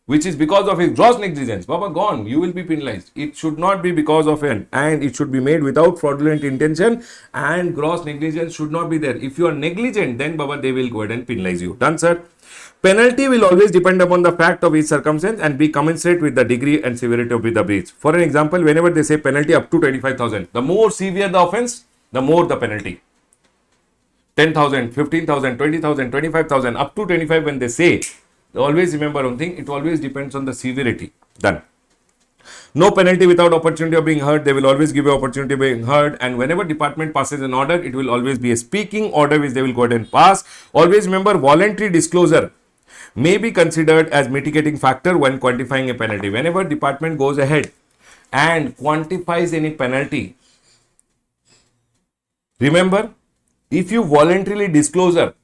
which is because of his gross negligence. Baba, gone. You will be penalized. It should not be because of and it should be made without fraudulent intention, and gross negligence should not be there. If you are negligent, then baba, they will go ahead and penalize you. Done, sir. Penalty will always depend upon the fact of each circumstance and be commensurate with the degree and severity of the breach. For an example, whenever they say penalty up to 25,000, the more severe the offense, the more the penalty. 10,000, 15,000, 20,000, 25,000, up to 25 when they say, always remember one thing, it always depends on the severity. Done. No penalty without opportunity of being heard. They will always give you opportunity of being heard, and whenever department passes an order, it will always be a speaking order which they will go ahead and pass. Always remember, voluntary disclosure may be considered as mitigating factor when quantifying a penalty. Whenever department goes ahead and quantifies any penalty, remember, if you voluntarily disclosure,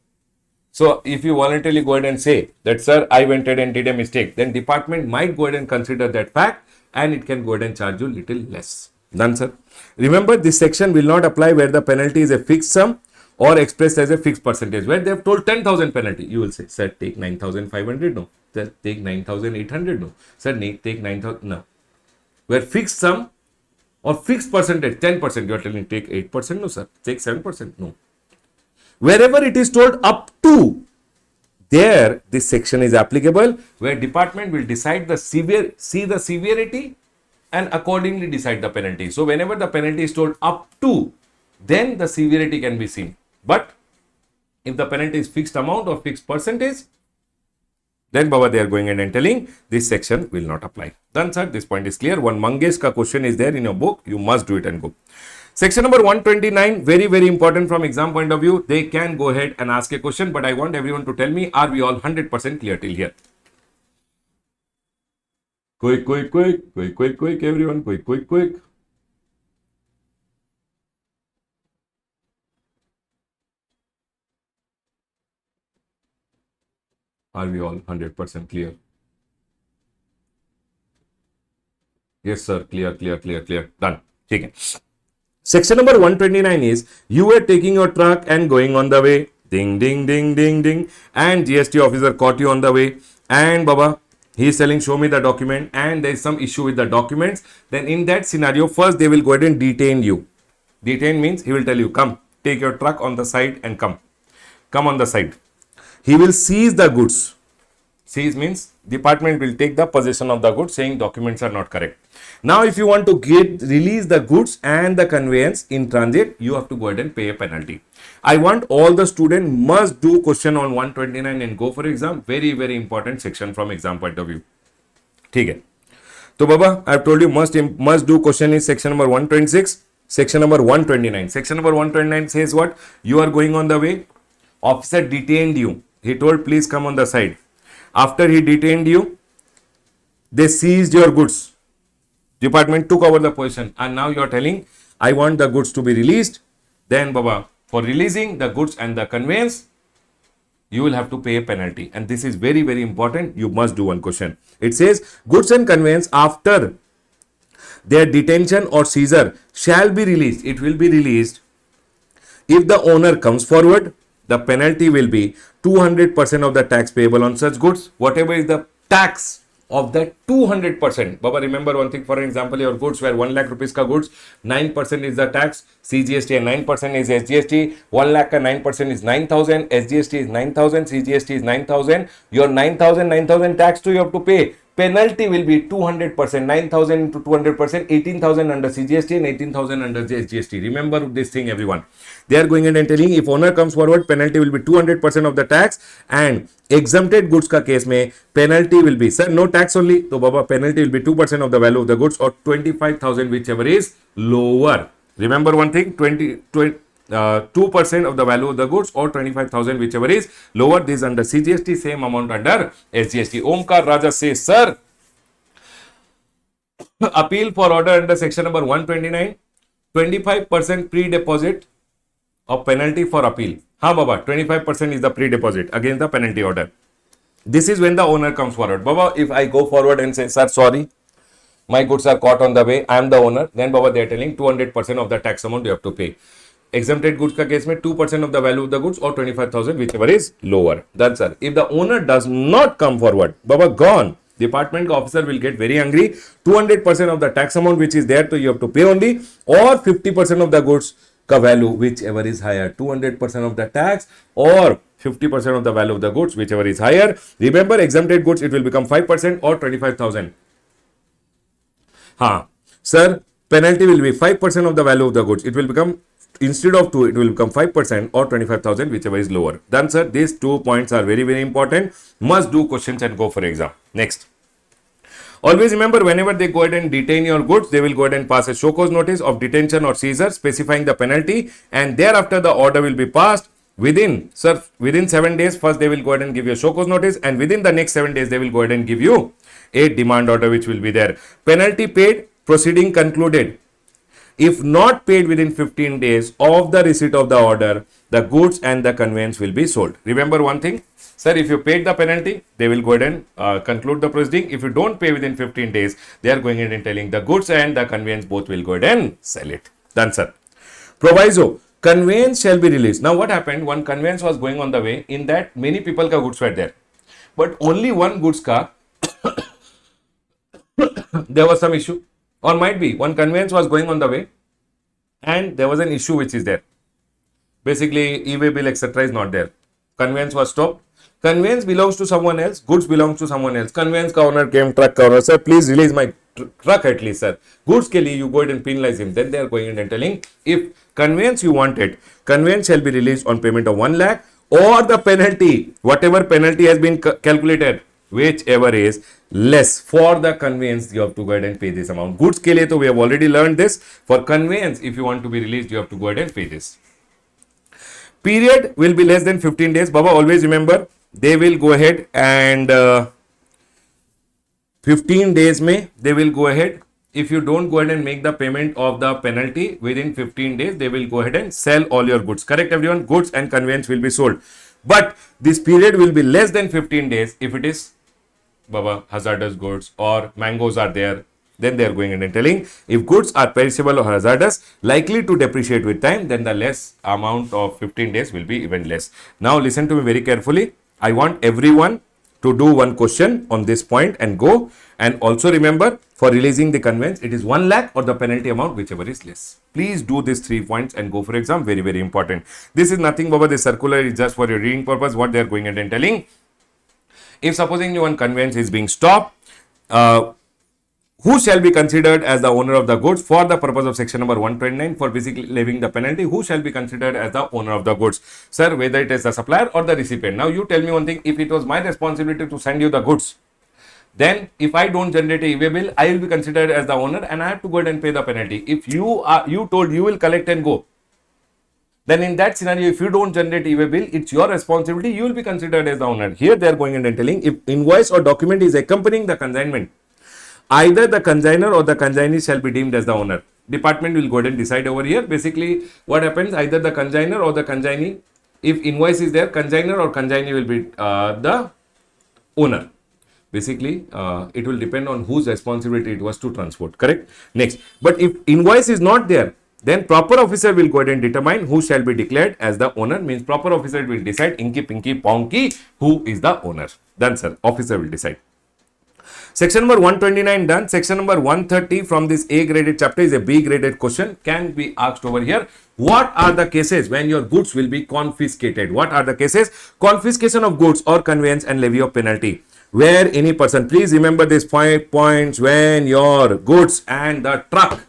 so if you voluntarily go ahead and say that, sir, I went ahead and did a mistake, then department might go ahead and consider that fact and it can go ahead and charge you little less. Done, sir. Remember, this section will not apply where the penalty is a fixed sum or expressed as a fixed percentage. Where they have told 10,000 penalty, you will say, sir, take 9,500, no. Sir, take 9,800, no. Sir, take 9,000, no. Where fixed sum or fixed percentage, 10%, you are telling take 8%, no, sir. Take 7%, no. Wherever it is told up to, there this section is applicable, where department will decide the severity and accordingly decide the penalty. So whenever the penalty is told up to, then the severity can be seen. But if the penalty is fixed amount or fixed percentage, then baba, they are going in and telling this section will not apply. Done, sir. This point is clear. One Mangesh ka question is there in your book. You must do it and go. Section number 129, very, very important from exam point of view. They can go ahead and ask a question, but I want everyone to tell me, are we all 100% clear till here? Quick, quick, quick, quick, quick, quick, everyone, quick, quick, quick. Are we all 100% clear? Yes, sir. Clear, clear, clear, clear. Done. Okay. Section number 129 is you were taking your truck and going on the way. Ding, ding, ding, ding, ding. And GST officer caught you on the way. And Baba, he is telling, show me the document. And there is some issue with the documents. Then in that scenario, first they will go ahead and detain you. Detain means he will tell you, come, take your truck on the side and come. Come on the side. He will seize the goods. Seize means department will take the possession of the goods saying documents are not correct. Now if you want to release the goods and the conveyance in transit, you have to go ahead and pay a penalty. I want all the students must do question on 129 and go for exam. Very, very important section from exam point of view. ठीक है. तो बाबा, I have told you must do question is section number 126, section number 129. Section number 129 says what? You are going on the way. Officer detained you. He told please come on the side. After he detained you, they seized your goods. Department took over the position and now you are telling, I want the goods to be released. Then Baba, for releasing the goods and the conveyance, you will have to pay a penalty. And this is very, very important. You must do one question. It says, goods and conveyance after their detention or seizure shall be released. It will be released if the owner comes forward. The penalty will be 200% of the tax payable on such goods. Whatever is the tax of that 200%. Baba, remember one thing, for example, your goods were 1 lakh rupees ka goods, 9% is the tax, CGST and 9% is SGST, 1 lakh ka 9% is 9,000, SGST is 9,000, CGST is 9,000, your 9,000 tax too you have to pay. Penalty will be 200%, 9,000 into 200%, 18,000 under CGST and 18,000 under SGST. Remember this thing, everyone. They are going in and telling if owner comes forward, penalty will be 200% of the tax, and exempted goods ka case mein penalty will be, sir, no tax only. So Baba, penalty will be 2% of the value of the goods or 25,000, whichever is lower. Remember one thing, 2% of the value of the goods or 25,000, whichever is lower. This is under CGST, same amount under SGST. Omkar Raja says, sir, appeal for order under section number 129, 25% pre-deposit of penalty for appeal. Ha Baba, 25% is the pre-deposit against the penalty order. This is when the owner comes forward. Baba, if I go forward and say, sir, sorry, my goods are caught on the way, I am the owner, then Baba, they are telling 200% of the tax amount you have to pay. Exempted goods ka case mein 2% of the value of the goods or 25,000, whichever is lower. That's sir. If the owner does not come forward, Baba, gone. Department officer will get very angry. 200% of the tax amount which is there, so you have to pay only, or 50% of the goods ka value, whichever is higher. 200% of the tax or 50% of the value of the goods, whichever is higher. Remember, exempted goods, it will become 5% or 25,000. Ha, sir, penalty will be 5% of the value of the goods. It will become, instead of 2, it will become 5% or 25,000, whichever is lower. Done, sir. These 2 points are very, very important. Must do questions and go for exam. Next. Always remember, whenever they go ahead and detain your goods, they will go ahead and pass a show cause notice of detention or seizure specifying the penalty, and thereafter the order will be passed within 7 days. First they will go ahead and give you a show cause notice, and within the next 7 days they will go ahead and give you a demand order which will be there. Penalty paid, proceeding concluded. If not paid within 15 days of the receipt of the order, the goods and the conveyance will be sold. Remember one thing, sir, if you paid the penalty, they will go ahead and conclude the proceeding. If you don't pay within 15 days, they are going ahead and telling the goods and the conveyance both will go ahead and sell it. Done, sir. Proviso, conveyance shall be released. Now what happened, one conveyance was going on the way, in that many people ka goods were there, but only one goods ka there was some issue, or might be one conveyance was going on the way and there was an issue which is there. Basically, e-way bill, etc. is not there. Conveyance was stopped. Conveyance belongs to someone else. Goods belongs to someone else. Conveyance ka owner came, truck ka owner, sir, please release my truck at least, sir. Goods ke liye you go ahead and penalize him. Then they are going in and telling, if conveyance you wanted, conveyance shall be released on payment of 1 lakh or the penalty, whatever penalty has been calculated, whichever is less. For the conveyance, you have to go ahead and pay this amount. Goods ke liye, to we have already learned this. For conveyance, if you want to be released, you have to go ahead and pay this. Period will be less than 15 days. Baba, always remember, they will go ahead and 15 days में they will go ahead. If you don't go ahead and make the payment of the penalty within 15 days, they will go ahead and sell all your goods. Correct, everyone? Goods and conveyance will be sold. But this period will be less than 15 days if it is Baba hazardous goods or mangoes are there. Then they are going in and telling if goods are perishable or hazardous, likely to depreciate with time, then the less amount of 15 days will be even less. Now listen to me very carefully. I want everyone to do one question on this point and go. And also remember, for releasing the conveyance, it is 1 lakh or the penalty amount, whichever is less. Please do these 3 points and go for exam. Very, very important. This is nothing, Baba. This circular is just for your reading purpose. What they are going and telling. If supposing one conveyance is being stopped, who shall be considered as the owner of the goods for the purpose of section number 129 for basically levying the penalty? Who shall be considered as the owner of the goods? Sir, whether it is the supplier or the recipient. Now you tell me one thing. If it was my responsibility to send you the goods, then if I don't generate a e-way bill, I will be considered as the owner and I have to go ahead and pay the penalty. If you told you will collect and go, then in that scenario, if you don't generate e-way bill, it's your responsibility. You will be considered as the owner. Here they are going and telling if invoice or document is accompanying the consignment, either the consignor or the consignee shall be deemed as the owner. Department will go ahead and decide over here. Basically, what happens, either the consignor or the consignee, if invoice is there, consignor or consignee will be the owner. Basically, it will depend on whose responsibility it was to transport, correct? Next, but if invoice is not there, then proper officer will go ahead and determine who shall be declared as the owner. Means proper officer will decide inky, pinky, ponky, who is the owner. Done, sir. Officer will decide. Section number 129 done. Section number 130 from this A graded chapter is a B graded question. Can be asked over here. What are the cases when your goods will be confiscated? What are the cases? Confiscation of goods or conveyance and levy of penalty. Where any person, please remember these 5 points, when your goods and the truck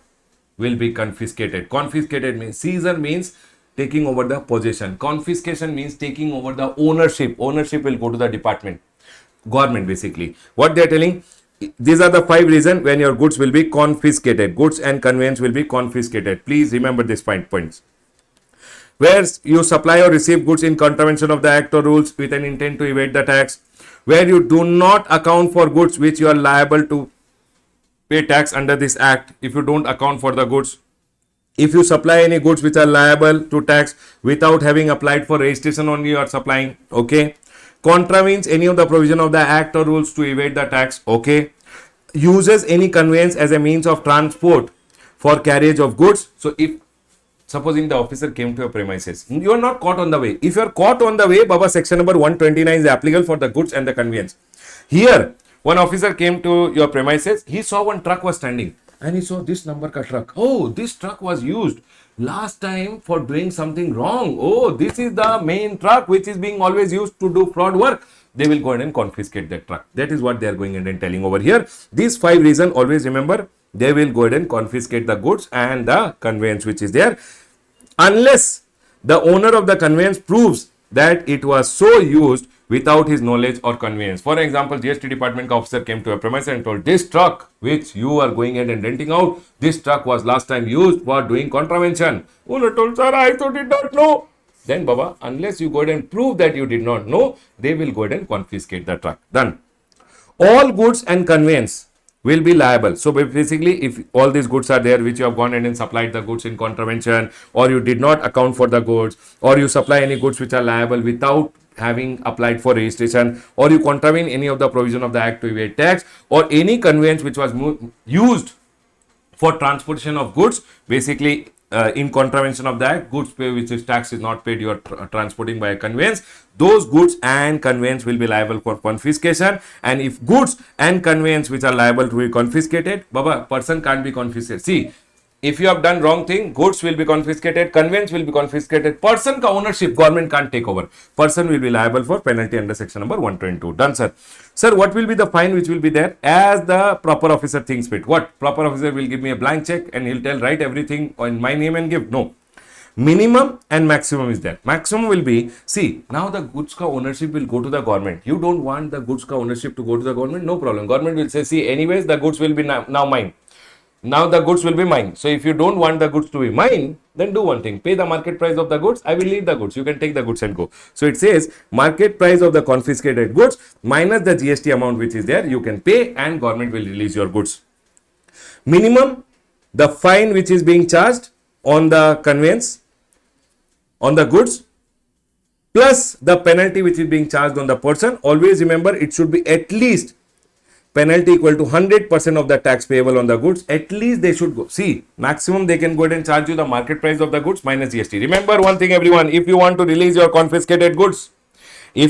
will be confiscated. Confiscated means seizure means taking over the possession. Confiscation means taking over the ownership. Ownership will go to the department, government basically. What they are telling, these are the 5 reasons when your goods will be confiscated. Goods and conveyance will be confiscated. Please remember these 5 points. Where you supply or receive goods in contravention of the act or rules with an intent to evade the tax. Where you do not account for goods which you are liable to pay tax under this act. If you don't account for the goods, if you supply any goods which are liable to tax without having applied for registration only you are supplying, okay. Contravenes any of the provision of the act or rules to evade the tax, okay. Uses any conveyance as a means of transport for carriage of goods. So if supposing the officer came to your premises, you are not caught on the way. If you are caught on the way, Baba, section number 129 is applicable for the goods and the conveyance. Here one officer came to your premises, he saw one truck was standing and he saw this number ka truck. Oh, this truck was used last time for doing something wrong. Oh, this is the main truck which is being always used to do fraud work. They will go ahead and confiscate that truck. That is what they are going ahead and telling over here. These 5 reasons, always remember, they will go ahead and confiscate the goods and the conveyance which is there, unless the owner of the conveyance proves that it was so used without his knowledge or conveyance. For example, GST department officer came to a premise and told, this truck which you are going ahead and renting out, this truck was last time used for doing contravention. Owner told, sir, I did not know. Then Baba, unless you go ahead and prove that you did not know, they will go ahead and confiscate the truck. Done. All goods and conveyance will be liable. So basically, if all these goods are there which you have gone and supplied the goods in contravention, or you did not account for the goods, or you supply any goods which are liable without having applied for registration, or you contravene any of the provision of the act to evade tax, or any conveyance which was used for transportation of goods, basically in contravention of the act, goods pay which is tax is not paid, you are transporting by a conveyance, those goods and conveyance will be liable for confiscation. And if goods and conveyance which are liable to be confiscated, Baba, person can't be confiscated. See, if you have done wrong thing, goods will be confiscated, conveyance will be confiscated, person ka ownership government can't take over. Person will be liable for penalty under section number 122. Done, sir. Sir, what will be the fine which will be there? As the proper officer thinks fit. What? Proper officer will give me a blank check and he'll tell, write everything in my name and give. No. Minimum and maximum is there. Maximum will be, see, now the goods ka ownership will go to the government. You don't want the goods ka ownership to go to the government, no problem. Government will say, see, anyways, the goods will be now mine. Now the goods will be mine. So if you don't want the goods to be mine, then do one thing. Pay the market price of the goods. I will leave the goods. You can take the goods and go. So it says market price of the confiscated goods minus the GST amount which is there. You can pay and government will release your goods. Minimum, the fine which is being charged on the conveyance, on the goods, plus the penalty which is being charged on the person. Always remember it should be at least penalty equal to 100% of the tax payable on the goods. At least they should go. See, maximum they can go ahead and charge you the market price of the goods minus GST. Remember one thing everyone, if you want to release your confiscated goods, pay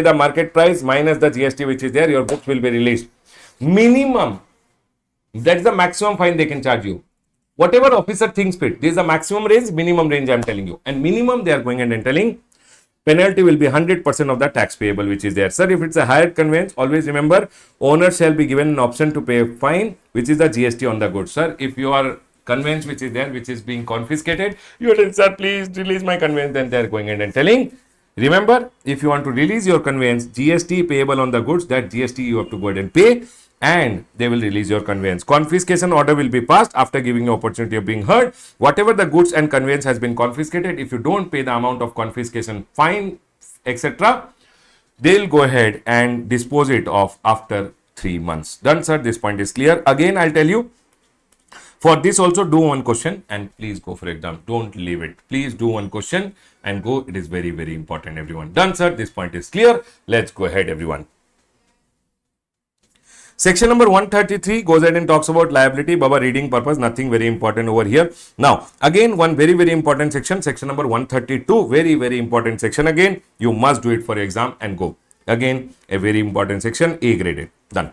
the market price minus the GST which is there, your books will be released. Minimum, that's the maximum fine they can charge you. Whatever officer thinks fit, this is the maximum range, minimum range I am telling you. And minimum they are going and telling penalty will be 100% of the tax payable which is there. Sir, if it's a hired conveyance, always remember owner shall be given an option to pay a fine which is the GST on the goods. Sir, if you are conveyance which is there, which is being confiscated, you are saying, sir, please release my conveyance. Then they are going and telling, remember, if you want to release your conveyance, GST payable on the goods, that GST you have to go ahead and pay, and they will release your conveyance. Confiscation order will be passed after giving you opportunity of being heard. Whatever the goods and conveyance has been confiscated, if you don't pay the amount of confiscation, fine, etc., they'll go ahead and dispose it off after 3 months. Done, sir. This point is clear. Again, I'll tell you, for this also do one question and please go for exam. Don't leave it. Please do one question and go. It is very, very important, everyone. Done, sir. This point is clear. Let's go ahead, everyone. Section number 133 goes ahead and talks about liability. Baba, reading purpose, nothing very important over here. Now, again, one very, very important section, section number 132, very, very important section. Again, you must do it for your exam and go. Again, a very important section, A graded. Done.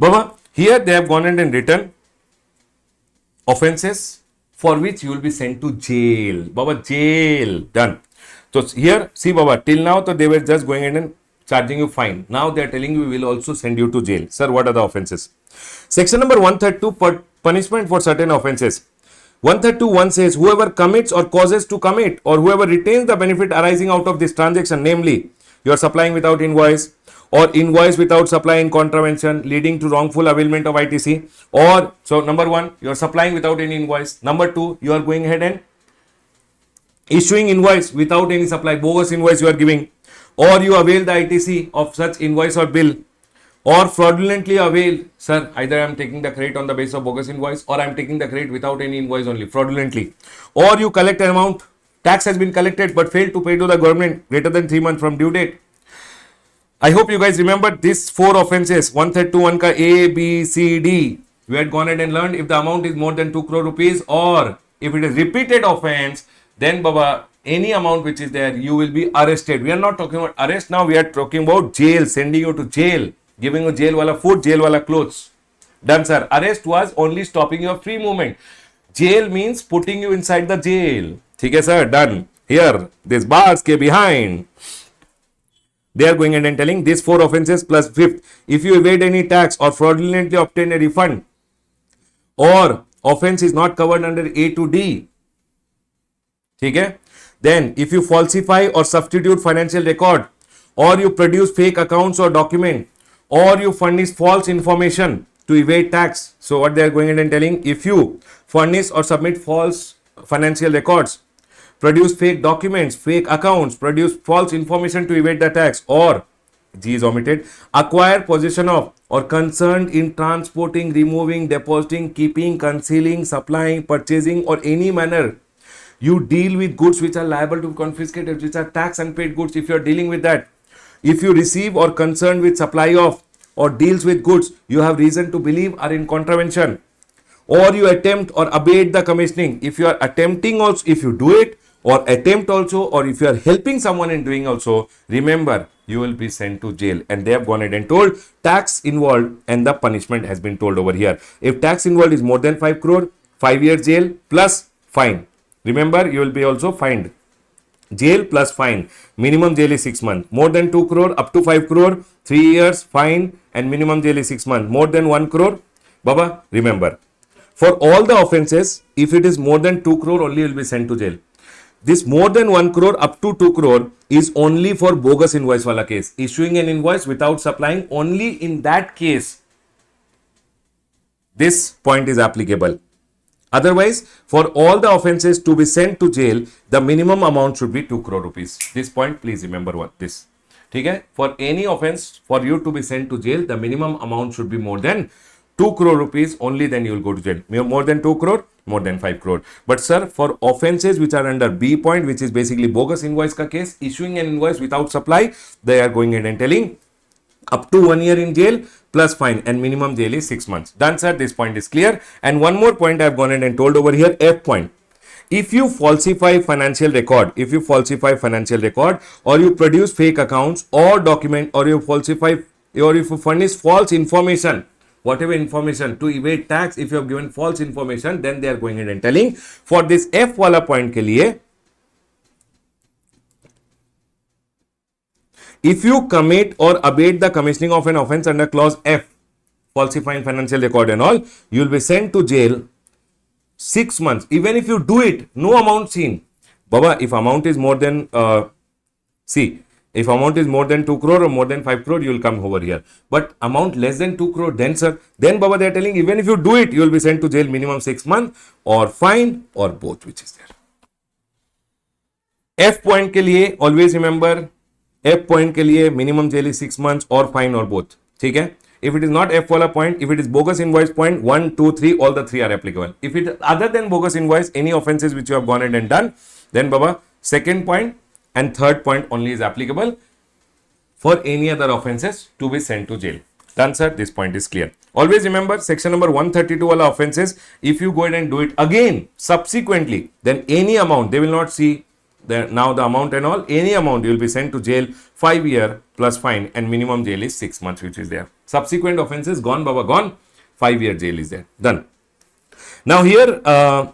Baba, here they have gone and written offenses for which you will be sent to jail. Baba, jail. Done. So here, see Baba, till now, so they were just going in and charging you fine. Now they are telling you we will also send you to jail. Sir, what are the offenses? Section number 132, punishment for certain offenses. 132.1 says, whoever commits or causes to commit or whoever retains the benefit arising out of this transaction, namely, you are supplying without invoice or invoice without supply in contravention leading to wrongful availment of ITC, or, so number 1, you are supplying without any invoice. Number 2, you are going ahead and issuing invoice without any supply, bogus invoice you are giving, or you avail the ITC of such invoice or bill, or fraudulently avail, sir, either I am taking the credit on the basis of bogus invoice or I am taking the credit without any invoice only, fraudulently, or you collect an amount, tax has been collected but failed to pay to the government greater than 3 months from due date. I hope you guys remember these 4 offenses, 132.1 ka A, B, C, D. We had gone ahead and learned if the amount is more than 2 crore rupees or if it is repeated offense, then Baba, any amount which is there, you will be arrested. We are not talking about arrest now, we are talking about jail, sending you to jail, giving you jail wala food, jail wala clothes. Done, sir. Arrest was only stopping your free movement. Jail means putting you inside the jail. Okay, sir, done. Here, this bars ke behind. They are going and telling these 4 offenses plus 5th. If you evade any tax or fraudulently obtain a refund or offense is not covered under A to D. Okay? Then, if you falsify or substitute financial record, or you produce fake accounts or document, or you furnish false information to evade tax. So, what they are going and telling, if you furnish or submit false financial records, produce fake documents, fake accounts, produce false information to evade the tax, or G is omitted, acquire possession of or concerned in transporting, removing, depositing, keeping, concealing, supplying, purchasing, or any manner you deal with goods which are liable to be confiscated, which are tax unpaid goods. If you are dealing with that, if you receive or concerned with supply of or deals with goods you have reason to believe are in contravention, or you attempt or abate the commissioning, if you are attempting also, if you do it or attempt also, or if you are helping someone in doing also, remember you will be sent to jail. And they have gone ahead and told tax involved and the punishment has been told over here. If tax involved is more than 5 crore, 5 years jail plus fine. Remember, you will be also fined. Jail plus fine. Minimum jail is 6 months. More than 2 crore, up to 5 crore, 3 years, fine, and minimum jail is 6 months. More than 1 crore, Baba, remember. For all the offenses, if it is more than 2 crore, only you will be sent to jail. This more than 1 crore up to 2 crore is only for bogus invoice wala case. Issuing an invoice without supplying, only in that case this point is applicable. Otherwise, for all the offenses to be sent to jail, the minimum amount should be 2 crore rupees. This point, please remember what this. Okay? For any offense, for you to be sent to jail, the minimum amount should be more than 2 crore rupees. Only then you will go to jail. More than 2 crore, more than 5 crore. But sir, for offenses which are under B point, which is basically bogus invoice ka case, issuing an invoice without supply, they are going ahead and telling up to 1 year in jail plus fine, and minimum jail is 6 months. Done, sir. This point is clear. And one more point I have gone ahead and told over here, F point. If you falsify financial record, or you produce fake accounts or document, or you falsify, or if you furnish false information, whatever information to evade tax, if you have given false information, then they are going ahead and telling for this F wala point ke liye, if you commit or abet the commissioning of an offense under clause F, falsifying financial record and all, you will be sent to jail 6 months. Even if you do it, no amount seen. Baba, if amount is more than, if amount is more than 2 crore or more than 5 crore, you will come over here. But amount less than 2 crore, then sir, then Baba, they are telling even if you do it, you will be sent to jail minimum 6 months or fine or both, which is there. F point ke liye, always remember, F point के लिए minimum jail is 6 months or fine or both. ठीक है? If it is not F वाला point, if it is bogus invoice point 1, 2, 3, all the 3 are applicable. If it other than bogus invoice, any offenses which you have gone ahead and done, then Baba, second point and third point only is applicable for any other offenses to be sent to jail. Done, sir. This point is clear. Always remember section number 132 wala offenses. If you go ahead and do it again subsequently, then any amount they will not see. Now the amount and all, any amount you will be sent to jail 5 year plus fine, and minimum jail is 6 months, which is there. Subsequent offenses gone, Baba, gone. 5 year jail is there. Done. Now here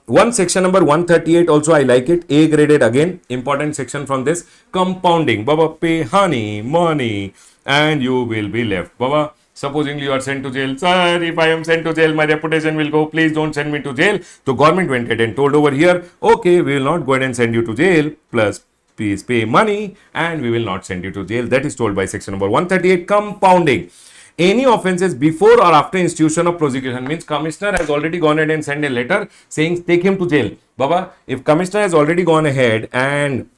one section number 138 also I like it. A graded again. Important section from this. Compounding. Baba, pay honey, money and you will be left. Baba, supposing you are sent to jail. Sir, if I am sent to jail, my reputation will go. Please don't send me to jail. So government went ahead and told over here, okay, we will not go ahead and send you to jail. Plus, please pay money and we will not send you to jail. That is told by section number 138. Compounding. Any offenses before or after institution of prosecution, means commissioner has already gone ahead and sent a letter saying take him to jail. Baba, if commissioner has already gone ahead and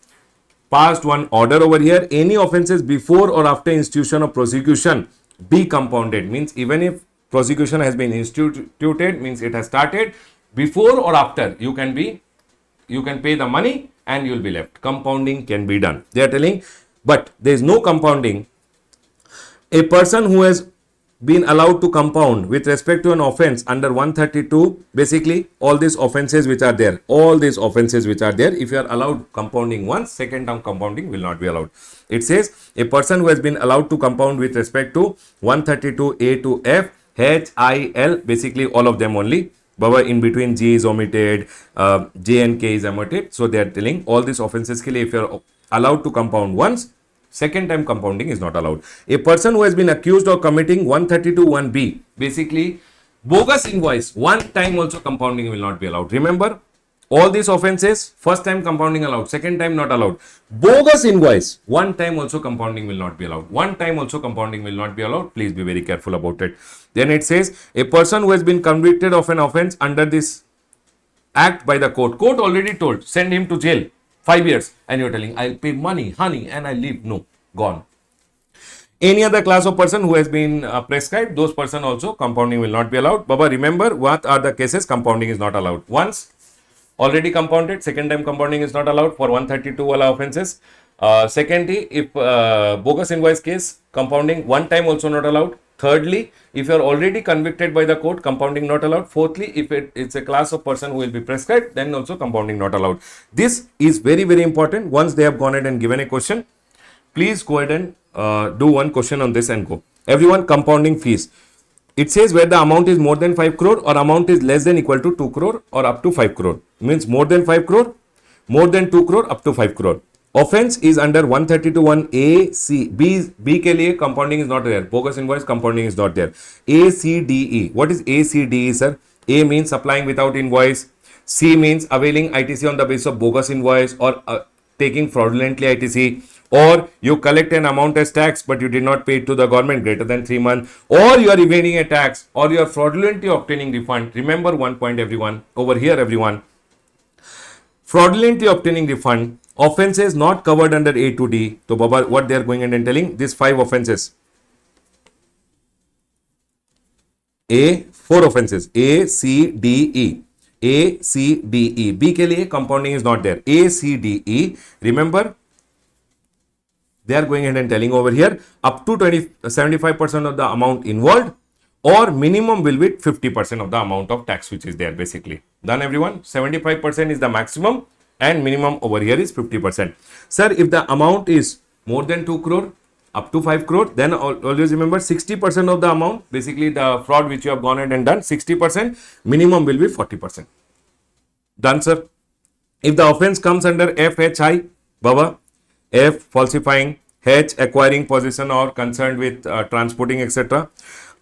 passed one order over here, any offenses before or after institution of prosecution be compounded, means even if prosecution has been instituted, means it has started, before or after you can pay the money and you will be left. Compounding can be done. They are telling, but there is no compounding. A person who has been allowed to compound with respect to an offense under 132, basically all these offenses which are there, if you are allowed compounding once, second time compounding will not be allowed. It says a person who has been allowed to compound with respect to 132 A to F, H, I, L, basically all of them only. Baba, in between G is omitted, J and K is omitted. So they are telling all these offenses, if you are allowed to compound once, second time compounding is not allowed. A person who has been accused of committing 132 1B, basically bogus invoice, one time also compounding will not be allowed. Remember, all these offenses, first time compounding allowed, second time not allowed. Bogus invoice, one time also compounding will not be allowed. Please be very careful about it. Then it says, a person who has been convicted of an offense under this act by the court already told, send him to jail 5 years, and you're telling, I'll pay money, honey, and I leave. No, gone. Any other class of person who has been prescribed, those person also compounding will not be allowed. Baba, remember what are the cases compounding is not allowed. Once already compounded, second time compounding is not allowed for 132 wala offenses. Secondly, if bogus invoice case, compounding one time also not allowed. Thirdly, if you are already convicted by the court, compounding not allowed. Fourthly, if it's a class of person who will be prescribed, then also compounding not allowed. This is very, very important. Once they have gone ahead and given a question, please go ahead and do one question on this and go. Everyone, compounding fees. It says where the amount is more than 5 crore or amount is less than equal to 2 crore or up to 5 crore. Means more than 5 crore, more than 2 crore, up to 5 crore. Offense is under 132 1A, C. B के लिए compounding is not there. Bogus invoice compounding is not there. A, C, D, E. What is A, C, D, E, sir? A means supplying without invoice. C means availing ITC on the basis of bogus invoice or taking fraudulently ITC. or you collect an amount as tax but you did not pay it to the government greater than 3 months, or you are evading a tax, or you are fraudulently obtaining refund. Remember one point, everyone, over here, everyone. Fraudulently obtaining refund, offenses not covered under A to D. So, Baba, what they are going and telling, these 5 offenses. Four offenses, A, C, D, E. A, C, D, E. B के लिए compounding is not there. A, C, D, E. Remember, they are going ahead and telling over here up to 75% of the amount involved, or minimum will be 50% of the amount of tax which is there, basically. Done, everyone? 75% is the maximum and minimum over here is 50%. Sir, if the amount is more than 2 crore, up to 5 crore, then always remember 60% of the amount, basically the fraud which you have gone ahead and done, 60%, minimum will be 40%. Done, sir? If the offense comes under FHI, Baba, F, falsifying, H, acquiring possession or concerned with transporting, etc.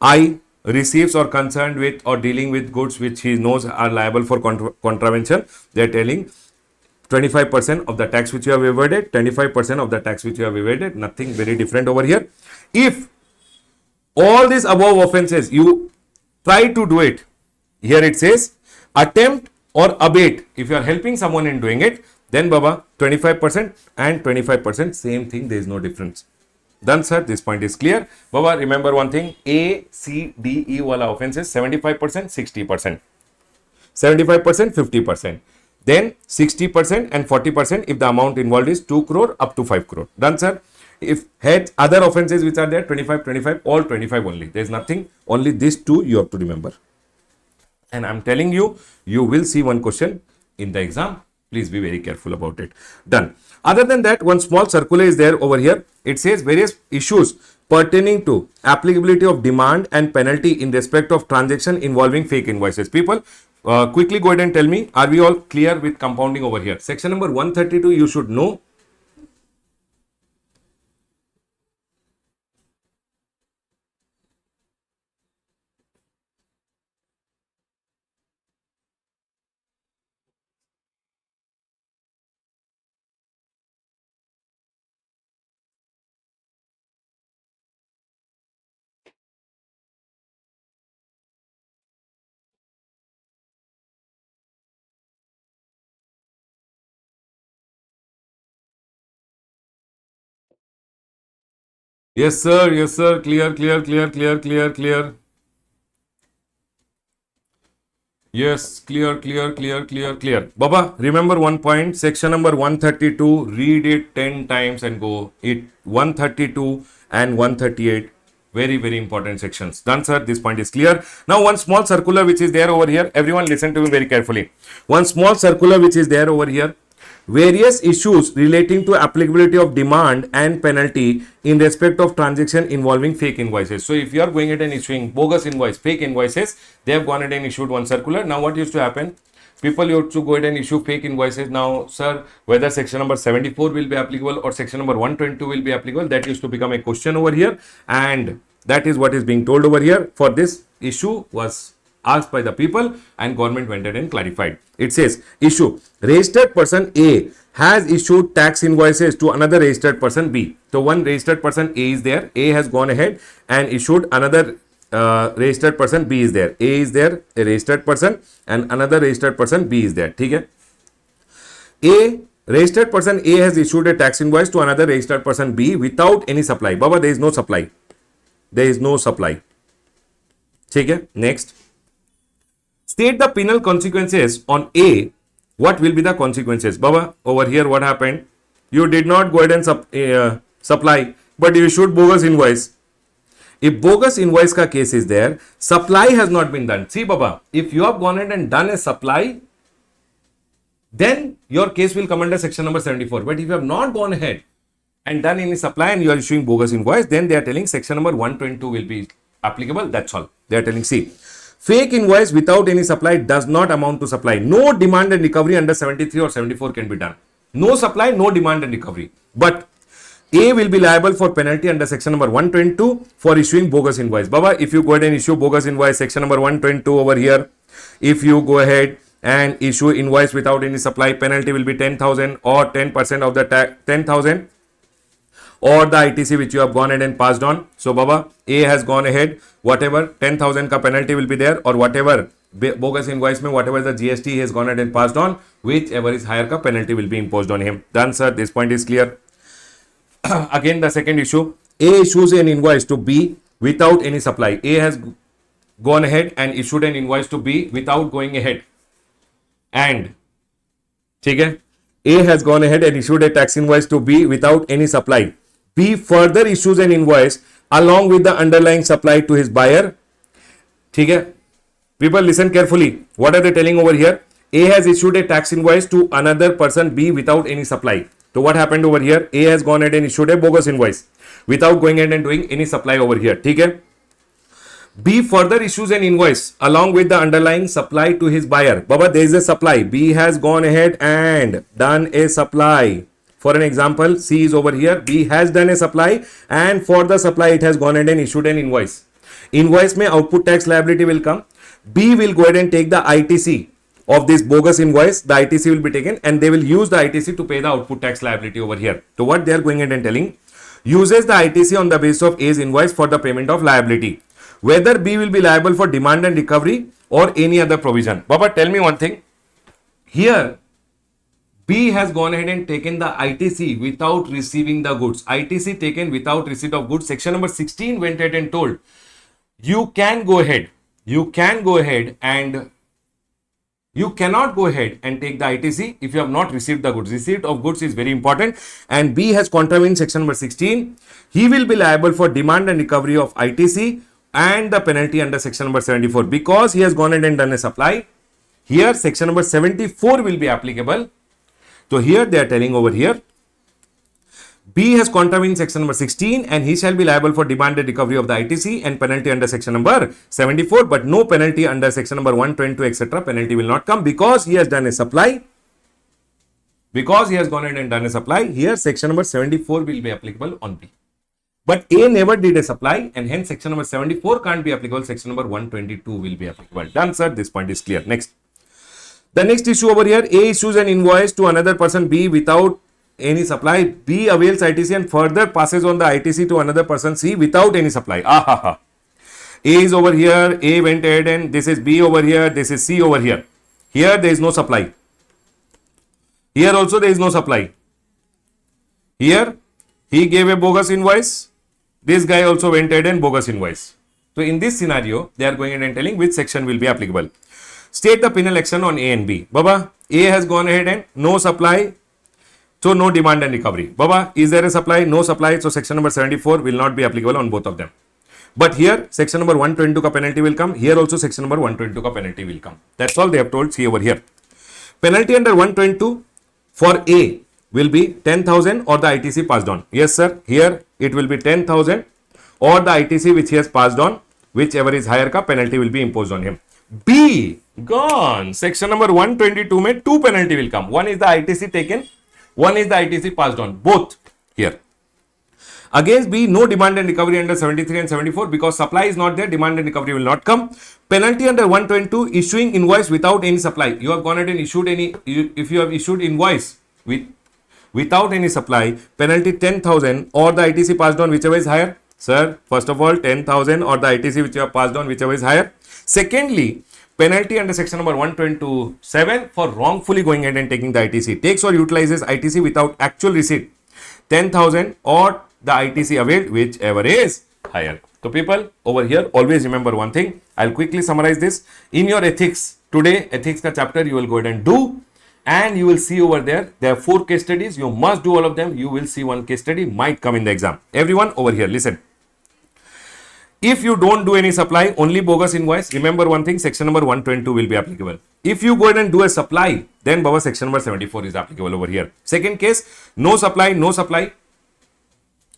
I, receives or concerned with or dealing with goods which he knows are liable for contravention. They are telling 25% of the tax which you have evaded, 25% of the tax which you have evaded, nothing very different over here. If all these above offenses you try to do it, here it says attempt or abate. If you are helping someone in doing it, then Baba, 25% and 25%, same thing, there is no difference. Done, sir? This point is clear. Baba, remember one thing, A, C, D, E wala offenses, 75%, 60%. 75%, 50%. Then 60% and 40% if the amount involved is 2 crore up to 5 crore. Done, sir? If had other offenses which are there, 25, 25, all 25 only. There is nothing, only these two you have to remember. And I'm telling you, you will see one question in the exam. Please be very careful about it. Done. Other than that, one small circular is there over here. It says various issues pertaining to applicability of demand and penalty in respect of transaction involving fake invoices. People, quickly go ahead and tell me, are we all clear with compounding over here? Section number 132, you should know. Yes, sir. Yes, sir. Clear, clear, clear, clear, clear, clear. Yes, clear, clear, clear, clear, clear. Baba, remember one point, section number 132, read it 10 times and go. It 132 and 138, very, very important sections. Done, sir. This point is clear. Now, one small circular which is there over here. Everyone listen to me very carefully. One small circular which is there over here. Various issues relating to applicability of demand and penalty in respect of transaction involving fake invoices. So, if you are going ahead and issuing bogus invoice, fake invoices, they have gone ahead and issued one circular. Now, what used to happen? People used to go ahead and issue fake invoices. Now, sir, whether section number 74 will be applicable or section number 122 will be applicable, that used to become a question over here. And that is what is being told over here. For this issue was asked by the people and government went ahead and clarified. It says issue registered person A has issued tax invoices to another registered person B. So one registered person A is there. A has gone ahead and issued another registered person B is there. A is there, a registered person, and another registered person B is there. Okay? A registered person A has issued a tax invoice to another registered person B without any supply. Baba, there is no supply. There is no supply. Okay? Next. State the penal consequences on A. What will be the consequences? Baba, over here what happened? You did not go ahead and supply, but you issued bogus invoice. If bogus invoice ka case is there, supply has not been done. See, Baba, if you have gone ahead and done a supply, then your case will come under section number 74. But if you have not gone ahead and done any supply and you are issuing bogus invoice, then they are telling section number 122 will be applicable. That's all. They are telling, see, fake invoice without any supply does not amount to supply. No demand and recovery under 73 or 74 can be done. No supply, no demand and recovery. But A will be liable for penalty under section number 122 for issuing bogus invoice. Baba, if you go ahead and issue bogus invoice, section number 122 over here, if you go ahead and issue invoice without any supply, penalty will be 10,000 or 10% of the tax, 10,000 or the ITC which you have gone ahead and passed on. So Baba, A has gone ahead, whatever 10,000 ka penalty will be there, or whatever bogus invoice mein whatever the GST he has gone ahead and passed on, whichever is higher ka penalty will be imposed on him. Done, sir. This point is clear. Again, the second issue, A issues an invoice to B without any supply. A has gone ahead and issued an invoice to B without going ahead, and ठीक है, A has gone ahead and issued a tax invoice to B without any supply. B further issues an invoice along with the underlying supply to his buyer. ठीक है, people listen carefully. What are they telling over here? A has issued a tax invoice to another person B without any supply. So what happened over here? A has gone ahead and issued a bogus invoice without going ahead and doing any supply over here. ठीक है. B further issues an invoice along with the underlying supply to his buyer. Baba, there is a supply. B has gone ahead and done a supply. For an example, C is over here. B has done a supply, and for the supply, it has gone ahead and issued an invoice. Invoice may output tax liability will come. B will go ahead and take the ITC of this bogus invoice. The ITC will be taken, and they will use the ITC to pay the output tax liability over here. So what they are going ahead and telling, uses the ITC on the basis of A's invoice for the payment of liability. Whether B will be liable for demand and recovery or any other provision. Baba, tell me one thing. Here, B has gone ahead and taken the ITC without receiving the goods. ITC taken without receipt of goods. Section number 16 went ahead and told, you can go ahead and you cannot go ahead and take the ITC if you have not received the goods. Receipt of goods is very important, and B has contravened section number 16. He will be liable for demand and recovery of ITC and the penalty under section number 74 because he has gone ahead and done a supply. Here section number 74 will be applicable. So here they are telling over here, B has contravened section number 16 and he shall be liable for demand and recovery of the ITC and penalty under section number 74, but no penalty under section number 122 etc. Penalty will not come because he has done a supply. Because he has gone ahead and done a supply, here section number 74 will be applicable on B. But A never did a supply, and hence section number 74 can't be applicable. Section number 122 will be applicable. Done, sir. This point is clear. Next. The next issue over here, A issues an invoice to another person B without any supply. B avails ITC and further passes on the ITC to another person C without any supply. A is over here. A went ahead and this is B over here. This is C over here. Here there is no supply. Here also there is no supply. Here he gave a bogus invoice. This guy also went ahead and bogus invoice. So in this scenario, they are going ahead and telling which section will be applicable. State the penal action on A and B. Baba, A has gone ahead and no supply, so no demand and recovery. Baba, is there a supply? No supply, so section number 74 will not be applicable on both of them. But here, section number 122 ka penalty will come. Here also section number 122 ka penalty will come. That's all they have told. See over here. Penalty under 122 for A will be 10,000 or the ITC passed on. Yes, sir. Here it will be 10,000 or the ITC which he has passed on. Whichever is higher ka penalty will be imposed on him. B, gone. Section number 122 mein two penalty will come. One is the ITC taken. One is the ITC passed on. Both here. Against B, no demand and recovery under 73 and 74 because supply is not there. Demand and recovery will not come. Penalty under 122, issuing invoice without any supply. You have gone ahead and issued any, if you have issued invoice without any supply, penalty 10,000 or the ITC passed on, whichever is higher. Sir, first of all, 10,000 or the ITC which you have passed on, whichever is higher. Secondly, penalty under section number 127 for wrongfully going ahead and taking the ITC. Takes or utilizes ITC without actual receipt. 10,000 or the ITC availed, whichever is higher. So people, over here, always remember one thing. I'll quickly summarize this. In your ethics, today, ethics ka chapter, you will go ahead and do. And you will see over there, there are 4 case studies. You must do all of them. You will see one case study might come in the exam. Everyone over here, listen. If you don't do any supply, only bogus invoice, remember one thing, section number 122 will be applicable. If you go ahead and do a supply, then Baba section number 74 is applicable over here. Second case, no supply, no supply.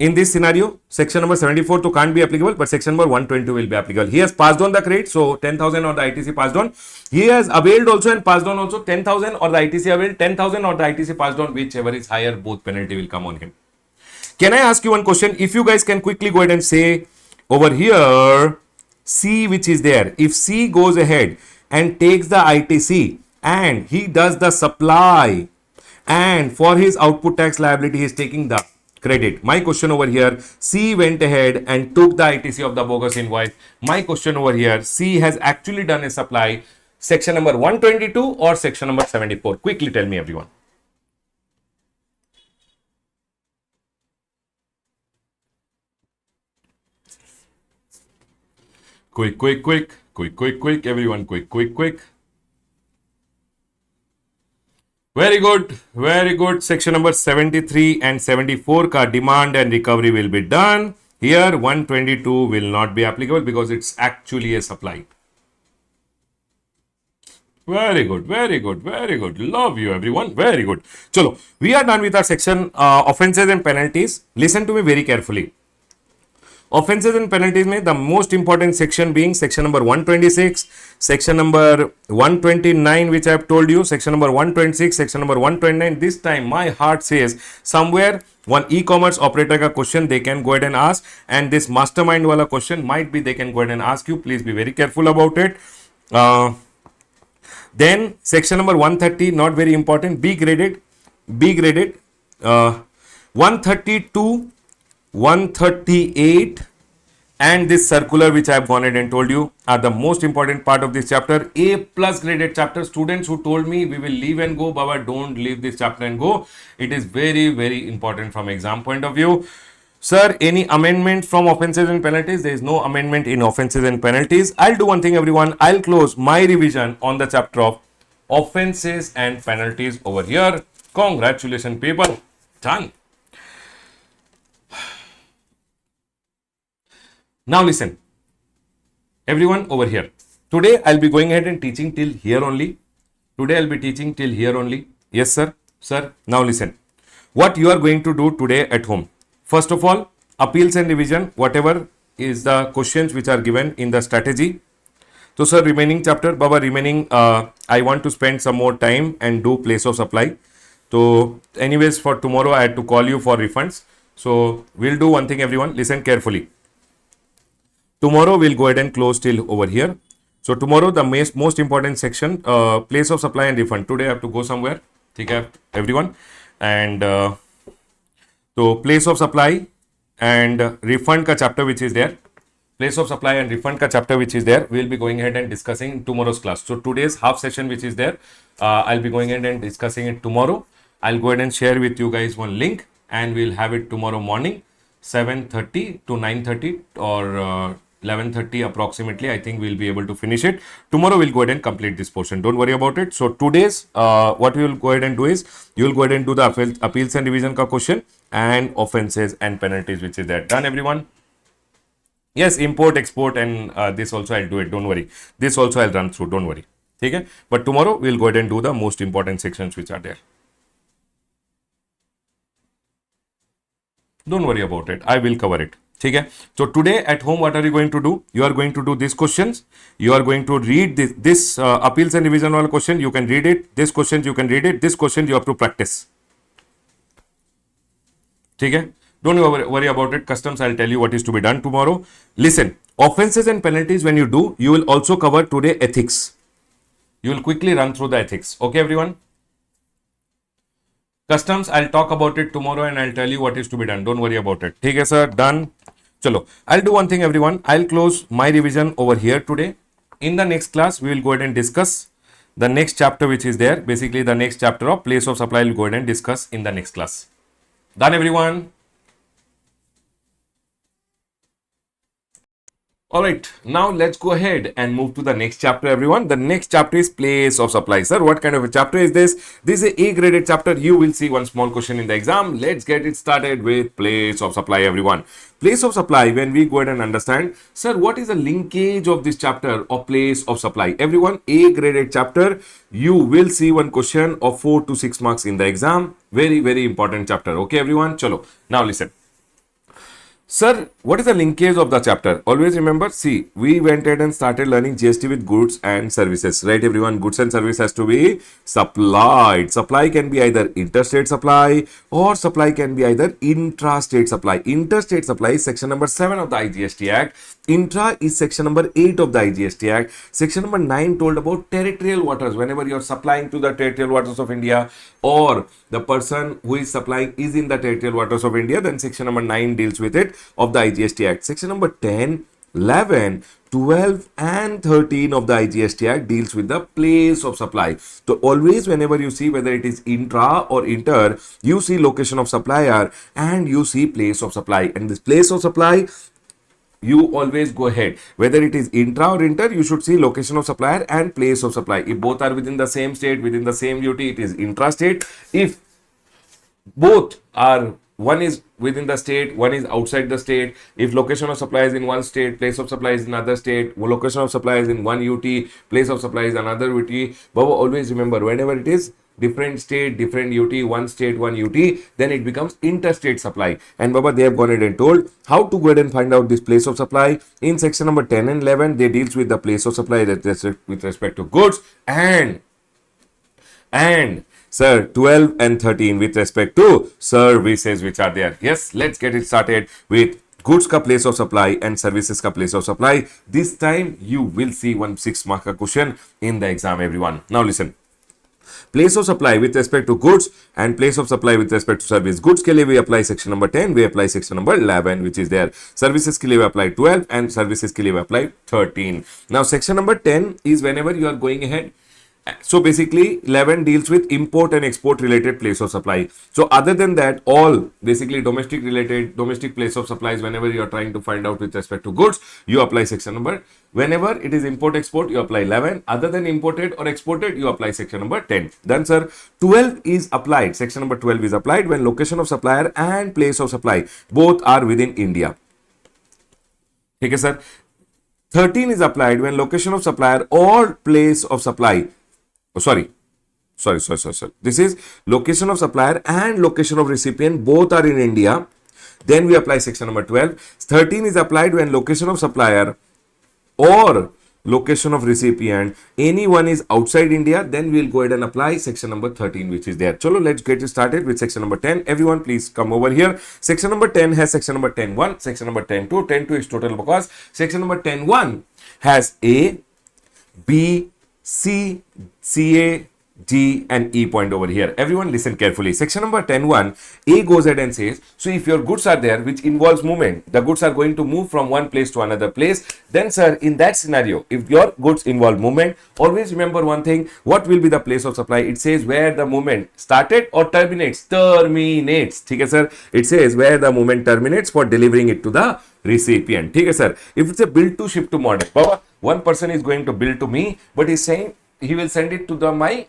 In this scenario, section number 74 to can't be applicable, but section number 122 will be applicable. He has passed on the credit, so 10,000 or the ITC passed on. He has availed also and passed on also 10,000 or the ITC availed, 10,000 or the ITC passed on, whichever is higher, both penalty will come on him. Can I ask you one question? If you guys can quickly go ahead and say over here, C which is there, if C goes ahead and takes the ITC and he does the supply and for his output tax liability he is taking the credit. My question over here, C went ahead and took the ITC of the bogus invoice. My question over here, C has actually done a supply, section number 122 or section number 74. Quickly tell me, everyone. Quick, everyone, quick. Very good. Section number 73 and 74 ka demand and recovery will be done. Here 122 will not be applicable because it's actually a supply. Very good. Love you, everyone. Very good. Chalo, we are done with our section offenses and penalties. Listen to me very carefully. Offenses and penalties में the most important section being section number 126, section number 129 which I have told you, section number 126, section number 129. This time my heart says somewhere one e-commerce operator ka question they can go ahead and ask, and this mastermind wala question might be they can go ahead and ask you. Please be very careful about it. Then section number 130, not very important, B graded. 132, 138 and this circular which I have gone ahead and told you are the most important part of this chapter. A plus graded chapter. Students who told me we will leave and go, Baba, don't leave this chapter and go. It is very important from exam point of view. Sir, any amendment from offenses and penalties? There is no amendment in offenses and penalties. I'll do one thing, everyone. I'll close my revision on the chapter of offenses and penalties over here. Congratulations, people. Done. Now listen, everyone over here. Today I'll be going ahead and teaching till here only. Yes, sir. Sir, now listen. What you are going to do today at home. First of all, appeals and revision, whatever is the questions which are given in the strategy. So, sir, remaining chapter, Baba, I want to spend some more time and do place of supply. So, anyways, for tomorrow, I had to call you for refunds. So, we'll do one thing, everyone. Listen carefully. Tomorrow we'll go ahead and close till over here. So tomorrow the most important section, place of supply and refund. Today I have to go somewhere. Okay, everyone. And so place of supply and refund ka chapter which is there. Place of supply and refund ka chapter which is there. We'll be going ahead and discussing in tomorrow's class. So today's half session which is there, I'll be going ahead and discussing it tomorrow. I'll go ahead and share with you guys one link and we'll have it tomorrow morning, 7:30 to 9:30 or 11:30 approximately. I think we'll be able to finish it. Tomorrow we'll go ahead and complete this portion. Don't worry about it. So today's what we will go ahead and do is you will go ahead and do the appeals and revision ka question and offenses and penalties which is there. Done, everyone? Yes, import, export and this also I'll do it. Don't worry. This also I'll run through. Don't worry. Okay? But tomorrow we'll go ahead and do the most important sections which are there. Don't worry about it. I will cover it. Okay? So today at home, what are you going to do? You are going to do these questions. You are going to read this appeals and revision wala question. You can read it. This questions you can read it. This question you have to practice. Okay? Don't worry about it. Customs, I'll tell you what is to be done tomorrow. Listen, offenses and penalties when you do, you will also cover today ethics. You will quickly run through the ethics. Okay, everyone? Customs, I'll talk about it tomorrow and I'll tell you what is to be done. Don't worry about it. Okay, sir? Done. Chalo. I'll do one thing, everyone. I'll close my revision over here today. In the next class, we will go ahead and discuss the next chapter which is there. Basically, the next chapter of place of supply will go ahead and discuss in the next class. Done, everyone? Alright, now let's go ahead and move to the next chapter, everyone. The next chapter is place of supply. Sir, what kind of a chapter is this? This is a A-graded chapter. You will see one small question in the exam. Let's get it started with place of supply, everyone. Place of supply, when we go ahead and understand, sir, what is the linkage of this chapter of place of supply? Everyone, A-graded chapter, you will see one question of 4 to 6 marks in the exam. Very important chapter. Okay, everyone? Chalo. Now listen. Sir, what is the linkage of the chapter? Always remember, see, we went ahead and started learning GST with goods and services, right, everyone? Goods and service has to be supplied. Supply can be either interstate supply or supply can be either intrastate supply. Interstate supply is section number 7 of the IGST Act. Intra is section number 8 of the IGST Act. Section number 9 told about territorial waters. Whenever you are supplying to the territorial waters of India, or the person who is supplying is in the territorial waters of India, then section number 9 deals with it of the IGST Act. Section number 10, 11, 12 and 13 of the IGST Act deals with the place of supply. So always whenever you see whether it is intra or inter, you see location of supplier and you see place of supply. And this place of supply, you always go ahead. Whether it is intra or inter, you should see location of supplier and place of supply. If both are within the same state, within the same duty, it is intra-state. If both are, one is within the state, one is outside the state, if location of supply is in one state, place of supply is in another state, location of supply is in one UT, place of supply is another UT, Baba, always remember whenever it is different state, different UT, one state, one UT, then it becomes interstate supply. And Baba, they have gone ahead and told how to go ahead and find out this place of supply. In section number 10 and 11, they deals with the place of supply with respect to goods, and sir, 12 and 13 with respect to services which are there. Yes, let's get it started with goods ka place of supply and services ka place of supply. This time you will see one 6-mark question in the exam, everyone. Now listen. Place of supply with respect to goods and place of supply with respect to service. Goods के लिए we apply section number 10, we apply section number 11 which is there. Services के लिए we apply 12 and services के लिए we apply 13. Now section number 10 is whenever you are going ahead. So basically 11 deals with import and export related place of supply. So other than that, all basically domestic related, domestic place of supplies, whenever you are trying to find out with respect to goods, you apply section number. Whenever it is import export, you apply 11. Other than imported or exported, you apply section number 10. Then sir, 12 is applied. Section number 12 is applied when location of supplier and place of supply both are within India. Okay sir. 13 is applied when location of supplier or place of supply. Oh, sorry. This is location of supplier and location of recipient both are in India. Then we apply section number 12. 13 is applied when location of supplier or location of recipient, anyone is outside India. Then we'll go ahead and apply section number 13 which is there. Chalo, let's get started with section number 10. Everyone please come over here. Section number 10 has section number 10.1, section number 10.2. 10.2 is total because section number 10.1 has A, B, C, CA, D and E point over here. Everyone listen carefully. Section number 10.1, A goes ahead and says, so if your goods are there which involves movement, the goods are going to move from one place to another place, then sir, in that scenario, if your goods involve movement, always remember one thing, what will be the place of supply? It says where the movement started or terminates. Terminates. Okay, sir. It says where the movement terminates for delivering it to the recipient. Okay, sir. If it's a build to ship to model, Baba, one person is going to bill to me, but he's saying he will send it to the my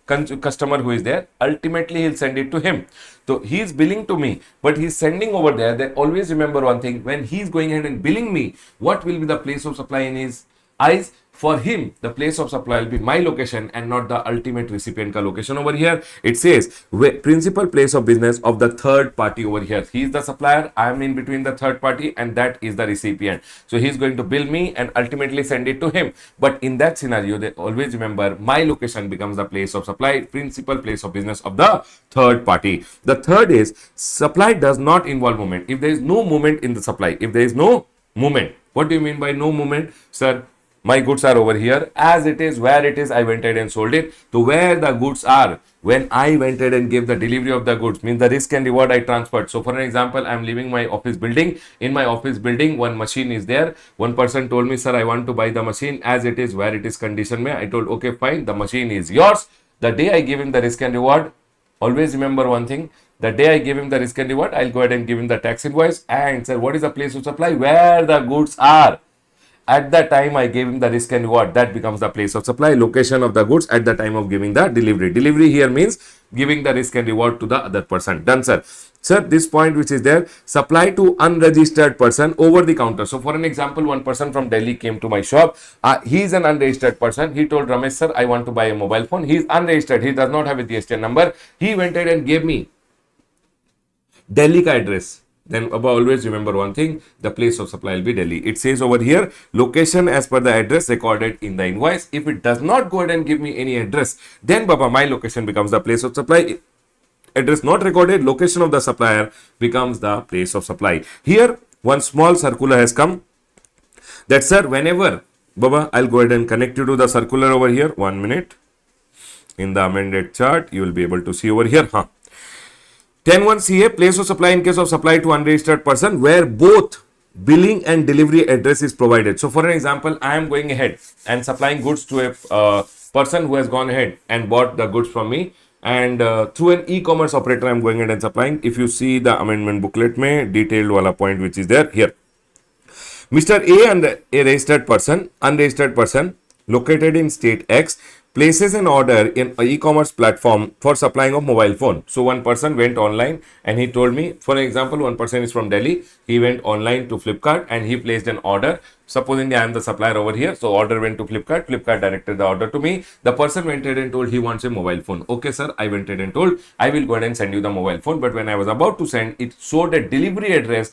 customer who is there. Ultimately, he'll send it to him. So he is billing to me, but he's sending over there. Then always remember one thing: when he's going ahead and billing me, what will be the place of supply in his eyes? For him, the place of supply will be my location and not the ultimate recipient ka location over here. It says principal place of business of the third party over here. He is the supplier, I am in between the third party, and that is the recipient. So he is going to bill me and ultimately send it to him. But in that scenario, they always remember my location becomes the place of supply, principal place of business of the third party. The third is supply does not involve movement. If there is no movement in the supply, if there is no movement, what do you mean by no movement, sir? My goods are over here as it is, where it is, I went ahead and sold it. To where the goods are, when I went ahead and gave the delivery of the goods, means the risk and reward I transferred. So for an example, I am leaving my office building. In my office building, one machine is there. One person told me, sir, I want to buy the machine as it is, where it is condition mein. I told, okay, fine, the machine is yours. The day I give him the risk and reward, always remember one thing. The day I give him the risk and reward, I'll go ahead and give him the tax invoice. And sir, what is the place of supply? Where the goods are. At that time, I gave him the risk and reward. That becomes the place of supply, location of the goods at the time of giving the delivery. Delivery here means giving the risk and reward to the other person. Done, sir. Sir, this point which is there, supply to unregistered person over the counter. So, for an example, one person from Delhi came to my shop. He is an unregistered person. He told Ramesh, sir, I want to buy a mobile phone. He is unregistered. He does not have a GST number. He went ahead and gave me Delhi ka address. Then Baba, always remember one thing, the place of supply will be Delhi. It says over here, location as per the address recorded in the invoice. If it does not go ahead and give me any address, then Baba, my location becomes the place of supply. Address not recorded, location of the supplier becomes the place of supply. Here, one small circular has come. That sir, whenever, Baba, I'll go ahead and connect you to the circular over here. 1 minute. In the amended chart, you will be able to see over here. 10(1)(CA), place of supply in case of supply to unregistered person where both billing and delivery address is provided. So for an example, I am going ahead and supplying goods to a person who has gone ahead and bought the goods from me, and through an e-commerce operator I am going ahead and supplying. If you see the amendment booklet mein detailed wala point which is there here, Mr. A and a unregistered person located in state X places an order in an e-commerce platform for supplying of mobile phone. So one person went online and he told me, for example, one person is from Delhi. He went online to Flipkart and he placed an order. Supposing I am the supplier over here. So order went to Flipkart. Flipkart directed the order to me. The person went ahead and told he wants a mobile phone. Okay, sir. I went ahead and told I will go ahead and send you the mobile phone. But when I was about to send, it showed a delivery address.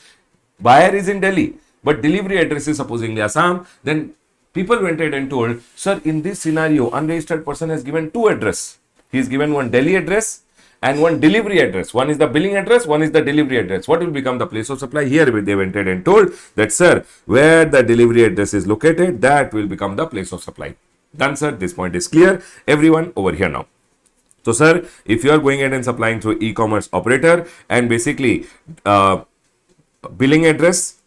Buyer is in Delhi, but delivery address is supposedly Assam. Then people went ahead and told, sir, in this scenario, unregistered person has given two address. He is given one Delhi address and one delivery address. One is the billing address, one is the delivery address. What will become the place of supply? Here they went ahead and told that, sir, where the delivery address is located, that will become the place of supply. Done, sir. This point is clear. Everyone over here now. So, sir, if you are going ahead and supplying through e-commerce operator and basically billing address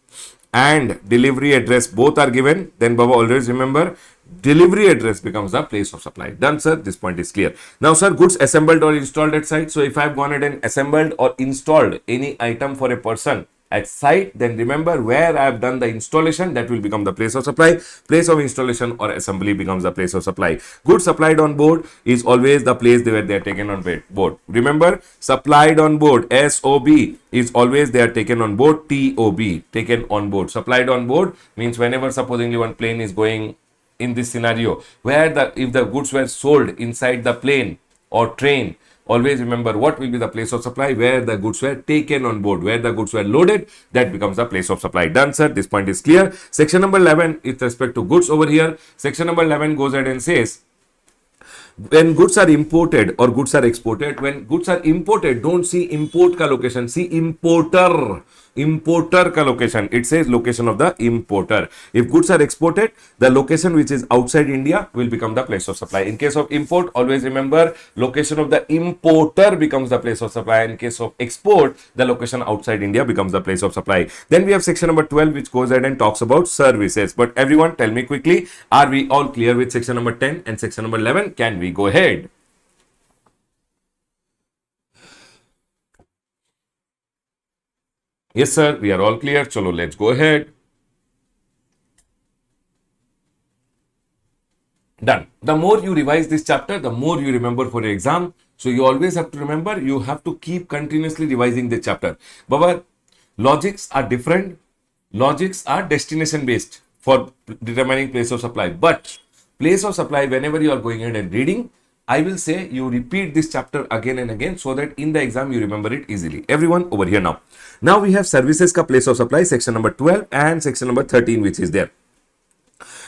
and delivery address both are given, then Baba, always remember delivery address becomes the place of supply. Done, sir. This point is clear. Now, sir, goods assembled or installed at site. So if I have gone ahead and assembled or installed any item for a person at site, then remember where I have done the installation, that will become the place of supply. Place of installation or assembly becomes the place of supply. Goods supplied on board is always the place where they are taken on board. Remember, supplied on board, SOB, is always they are taken on board, TOB, taken on board. Supplied on board means whenever supposedly one plane is going in this scenario, where if the goods were sold inside the plane or train, always remember what will be the place of supply, where the goods were taken on board, where the goods were loaded, that becomes the place of supply. Done, sir. This point is clear. Section number 11 with respect to goods over here. Section number 11 goes ahead and says, when goods are imported or goods are exported, when goods are imported, don't see import ka location, see importer ka location. It says location of the importer. If goods are exported, the location which is outside India will become the place of supply. In case of import, always remember location of the importer becomes the place of supply. In case of export, the location outside India becomes the place of supply. Then we have section number 12 which goes ahead and talks about services. But everyone, tell me quickly, are we all clear with section number 10 and section number 11? Can we go ahead? Yes, sir. We are all clear. Chalo, let's go ahead. Done. The more you revise this chapter, the more you remember for your exam. So you always have to remember, you have to keep continuously revising the chapter. Baba, logics are different. Logics are destination based for determining place of supply. But place of supply, whenever you are going ahead and reading, I will say you repeat this chapter again and again so that in the exam you remember it easily. Everyone over here now. Now we have services ka place of supply, section number 12 and section number 13 which is there.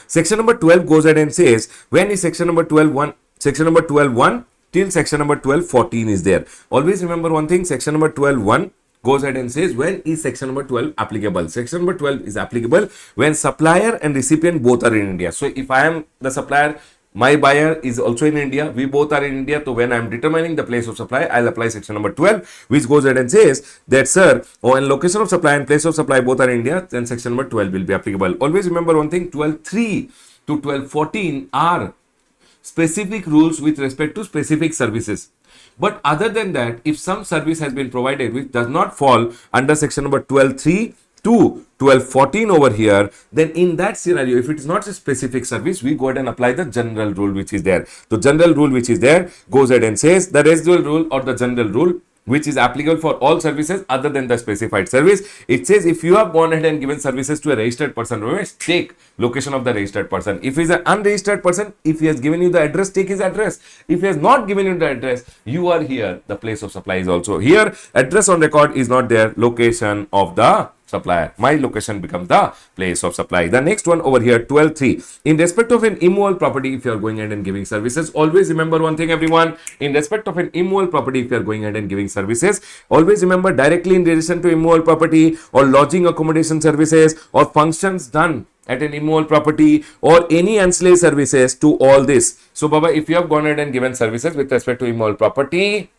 Section number 12 goes ahead and says, when is section number 12 section number 12.1 till section number 12.14 is there. Always remember one thing, section number 12.1 goes ahead and says, when is section number 12 applicable? Section number 12 is applicable when supplier and recipient both are in India. So if I am the supplier, my buyer is also in India, we both are in India, so when I am determining the place of supply, I'll apply section number 12 which goes ahead and says that, sir, when location of supply and place of supply both are in India, then section number 12 will be applicable. Always remember one thing, 12.3 to 12.14 are specific rules with respect to specific services. But other than that, if some service has been provided which does not fall under section number 12.3 to 12.14 over here, then in that scenario, if it is not a specific service, we go ahead and apply the general rule which is there. The general rule which is there goes ahead and says the residual rule or the general rule which is applicable for all services other than the specified service. It says if you have gone ahead and given services to a registered person, Ramesh, take location of the registered person. If he is an unregistered person, if he has given you the address, take his address. If he has not given you the address, you are here. The place of supply is also here. Address on record is not there. Location of the supplier. My location becomes the place of supply. The next one over here, 12.3. In respect of an immovable property, if you are going ahead and giving services, always remember one thing, everyone. In respect of an immovable property, if you are going ahead and giving services, always remember directly in relation to immovable property or lodging accommodation services or functions done at an immovable property or any ancillary services to all this. So Baba, if you have gone ahead and given services with respect to immovable property,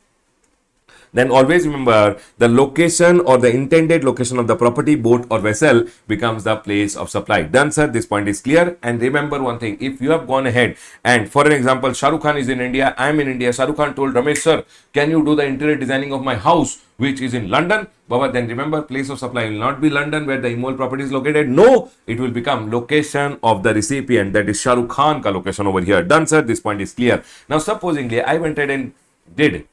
then always remember the location or the intended location of the property, boat or vessel becomes the place of supply. Done, sir. This point is clear. And remember one thing, if you have gone ahead and, for an example, Shah Rukh Khan is in India, I am in India, Shah Rukh Khan told Ramesh, sir, can you do the interior designing of my house which is in London? Baba, then remember, place of supply will not be London where the immovable property is located. No, it will become location of the recipient, that is Shah Rukh Khan ka location over here. Done, sir. This point is clear. Now, supposingly I went ahead and did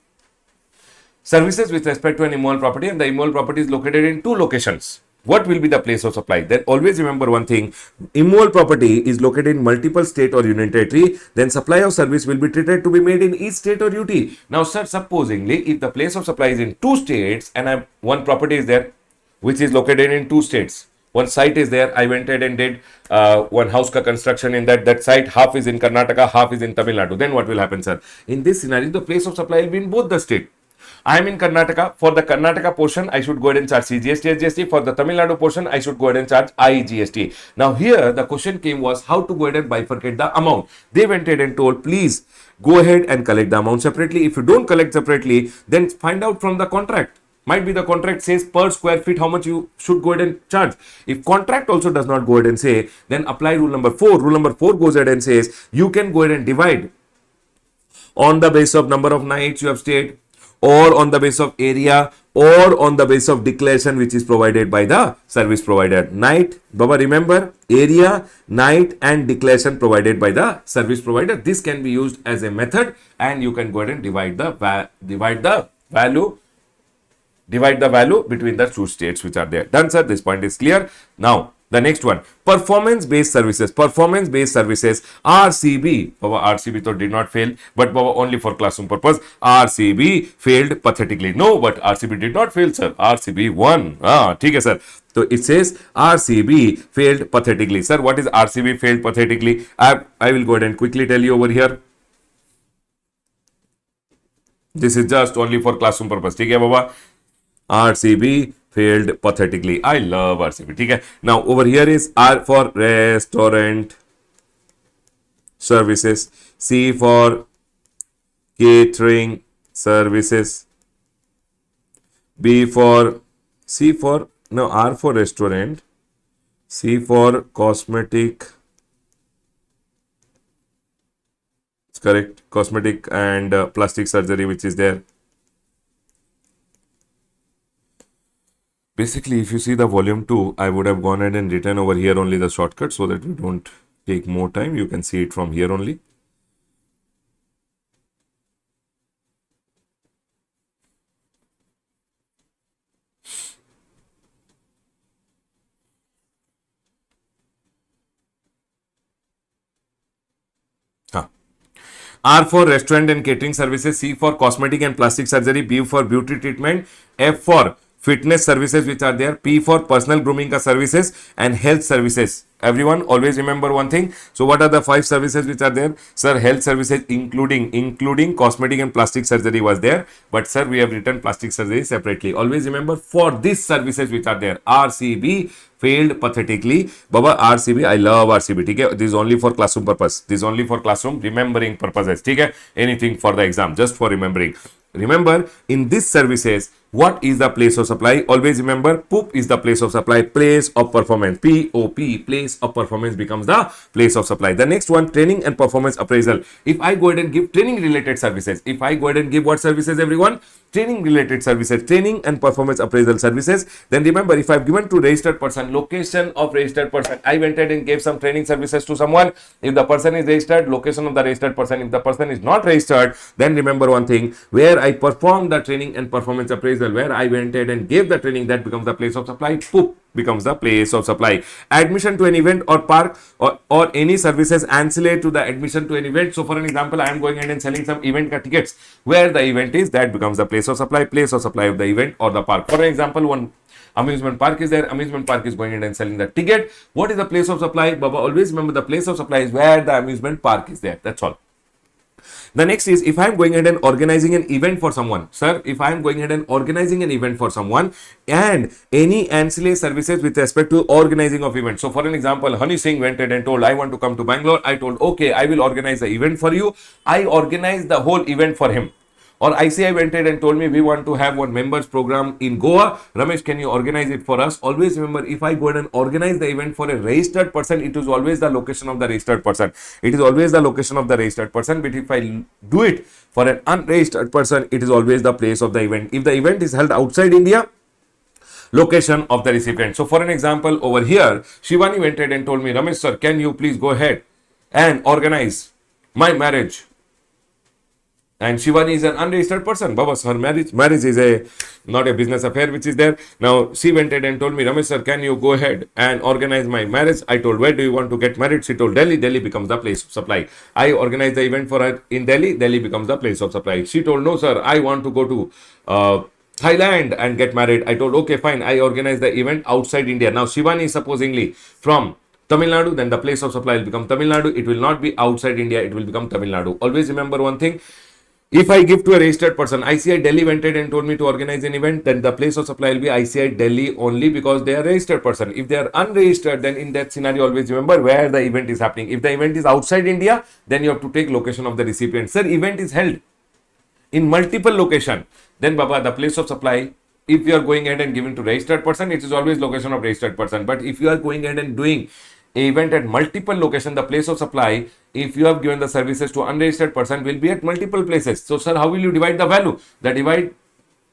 services with respect to an immovable property and the immovable property is located in two locations. What will be the place of supply? Then always remember one thing, immovable property is located in multiple state or union territory, then supply of service will be treated to be made in each state or UT. Now sir, supposingly if the place of supply is in two states and one property is there which is located in two states, one site is there, I went ahead and did one house ka construction in that site, half is in Karnataka, half is in Tamil Nadu. Then what will happen, sir? In this scenario, the place of supply will be in both the state. I am in Karnataka. For the Karnataka portion, I should go ahead and charge CGST, SGST. For the Tamil Nadu portion, I should go ahead and charge IGST. Now here, the question came was how to go ahead and bifurcate the amount. They went ahead and told, please go ahead and collect the amount separately. If you don't collect separately, then find out from the contract. Might be the contract says per square feet how much you should go ahead and charge. If contract also does not go ahead and say, then apply rule number 4. Rule number 4 goes ahead and says you can go ahead and divide on the basis of number of nights you have stayed, or on the basis of area, or on the basis of declaration which is provided by the service provider. Night, Baba, remember, area, night and declaration provided by the service provider. This can be used as a method and you can go ahead and divide the value between the two states which are there. Done, sir. This point is clear. Now the next one, performance-based services. Performance-based services, RCB. Baba, RCB though did not fail, but Baba, only for classroom purpose, RCB failed pathetically. No, but RCB did not fail, sir. RCB won. Okay, sir. So it says RCB failed pathetically. Sir, what is RCB failed pathetically? I will go ahead and quickly tell you over here. This is just only for classroom purpose. Okay, Baba. RCB failed pathetically. I love RCB. Okay. Now over here is R for restaurant services, C for catering services, R for restaurant, C for cosmetic. It's correct. Cosmetic and plastic surgery which is there. Basically, if you see the volume 2, I would have gone ahead and written over here only the shortcut so that we don't take more time. You can see it from here only. R for restaurant and catering services, C for cosmetic and plastic surgery, B for beauty treatment, F for fitness services which are there, P for personal grooming ka services and health services. Everyone always remember one thing. So what are the 5 services which are there? Sir, health services including cosmetic and plastic surgery was there, but sir, we have written plastic surgery separately. Always remember for these services which are there, RCB failed pathetically. Baba, RCB, I love RCB. Okay? This is only for classroom purpose. This is only for classroom remembering purposes. Okay? Anything for the exam, just for remembering. Remember, in these services, what is the place of supply? Always remember, POP is the place of supply, place of performance. POP, place of performance becomes the place of supply. The next one, training and performance appraisal. If I go ahead and give training related services, if I go ahead and give what services, everyone? Training related services, training and performance appraisal services. Then remember, if I've given to registered person, location of registered person, I went ahead and gave some training services to someone. If the person is registered, location of the registered person. If the person is not registered, then remember one thing, where I performed the training and performance appraisal, where I went ahead and gave the training, that becomes the place of supply. Poop becomes the place of supply. Admission to an event or park or any services ancillary to the admission to an event. So for an example, I am going ahead and selling some event tickets. Where the event is, that becomes the place of supply of the event or the park. For an example, one amusement park is there. Amusement park is going ahead and selling the ticket. What is the place of supply? Baba, always remember the place of supply is where the amusement park is there. That's all. The next is if I am going ahead and organizing an event for someone. Sir, if I am going ahead and organizing an event for someone and any ancillary services with respect to organizing of events. So for an example, Honey Singh went ahead and told, I want to come to Bangalore. I told, okay, I will organize the event for you. I organized the whole event for him. Or ICI went ahead and told me, we want to have one members program in Goa. Ramesh, can you organize it for us? Always remember, if I go ahead and organize the event for a registered person, it is always the location of the registered person. It is always the location of the registered person. But if I do it for an unregistered person, it is always the place of the event. If the event is held outside India, location of the recipient. So for an example, over here, Shivani went ahead and told me, Ramesh sir, can you please go ahead and organize my marriage? And Shivani is an unregistered person. Babas, her marriage is not a business affair which is there. Now, she went ahead and told me, Ramesh sir, can you go ahead and organize my marriage? I told, where do you want to get married? She told, Delhi. Delhi becomes the place of supply. I organized the event for her in Delhi. Delhi becomes the place of supply. She told, no sir, I want to go to Thailand and get married. I told, okay, fine. I organized the event outside India. Now, Shivani is supposedly from Tamil Nadu, then the place of supply will become Tamil Nadu. It will not be outside India. It will become Tamil Nadu. Always remember one thing. If I give to a registered person, ICI Delhi went ahead and told me to organize an event, then the place of supply will be ICI Delhi only because they are registered person. If they are unregistered, then in that scenario, always remember where the event is happening. If the event is outside India, then you have to take location of the recipient. Sir, event is held in multiple location. Then Baba, the place of supply, if you are going ahead and giving to registered person, it is always location of registered person. But if you are going ahead and doing event at multiple location, the place of supply, if you have given the services to unregistered person, will be at multiple places. So sir, how will you divide the value? The divide,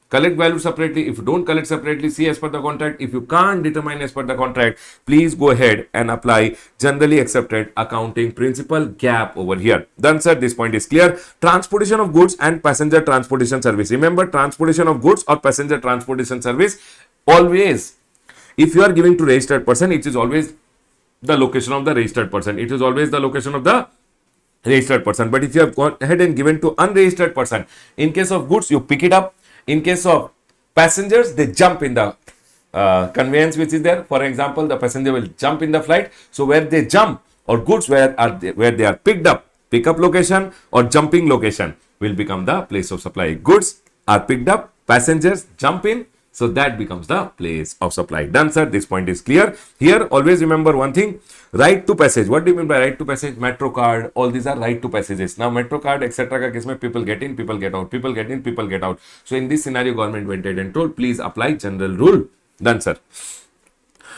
collect value separately. If you don't collect separately, see as per the contract. If you can't determine as per the contract, please go ahead and apply generally accepted accounting principle gap over here. Done sir, this point is clear. Transportation of goods and passenger transportation service. Remember, transportation of goods or passenger transportation service, always, if you are giving to registered person, it is always the location of the registered person. It is always the location of the registered person. But if you have gone ahead and given to unregistered person, in case of goods, you pick it up. In case of passengers, they jump in the conveyance which is there. For example, the passenger will jump in the flight. So where they jump or goods where they are picked up, pickup location or jumping location will become the place of supply. Goods are picked up, passengers jump in. So that becomes the place of supply. Done, sir. This point is clear. Here, always remember one thing. Right to passage. What do you mean by right to passage? Metro card. All these are right to passages. Now, metro card, etc. ka case mein people get in, people get out. People get in, people get out. So, in this scenario, government went ahead and told, please apply general rule. Done, sir.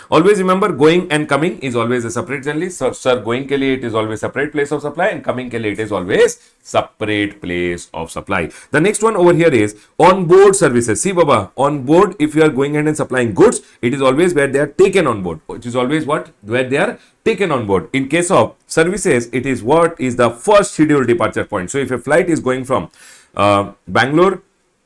Always remember, going and coming is always a separate generally. So, sir, going ke liye it is always separate place of supply, and coming ke liye it is always separate place of supply. The next one over here is on board services. See, Baba, on board, if you are going ahead and supplying goods, it is always where they are taken on board. It is always what? Where they are taken on board. In case of services, it is what is the first scheduled departure point. So, if a flight is going from Bangalore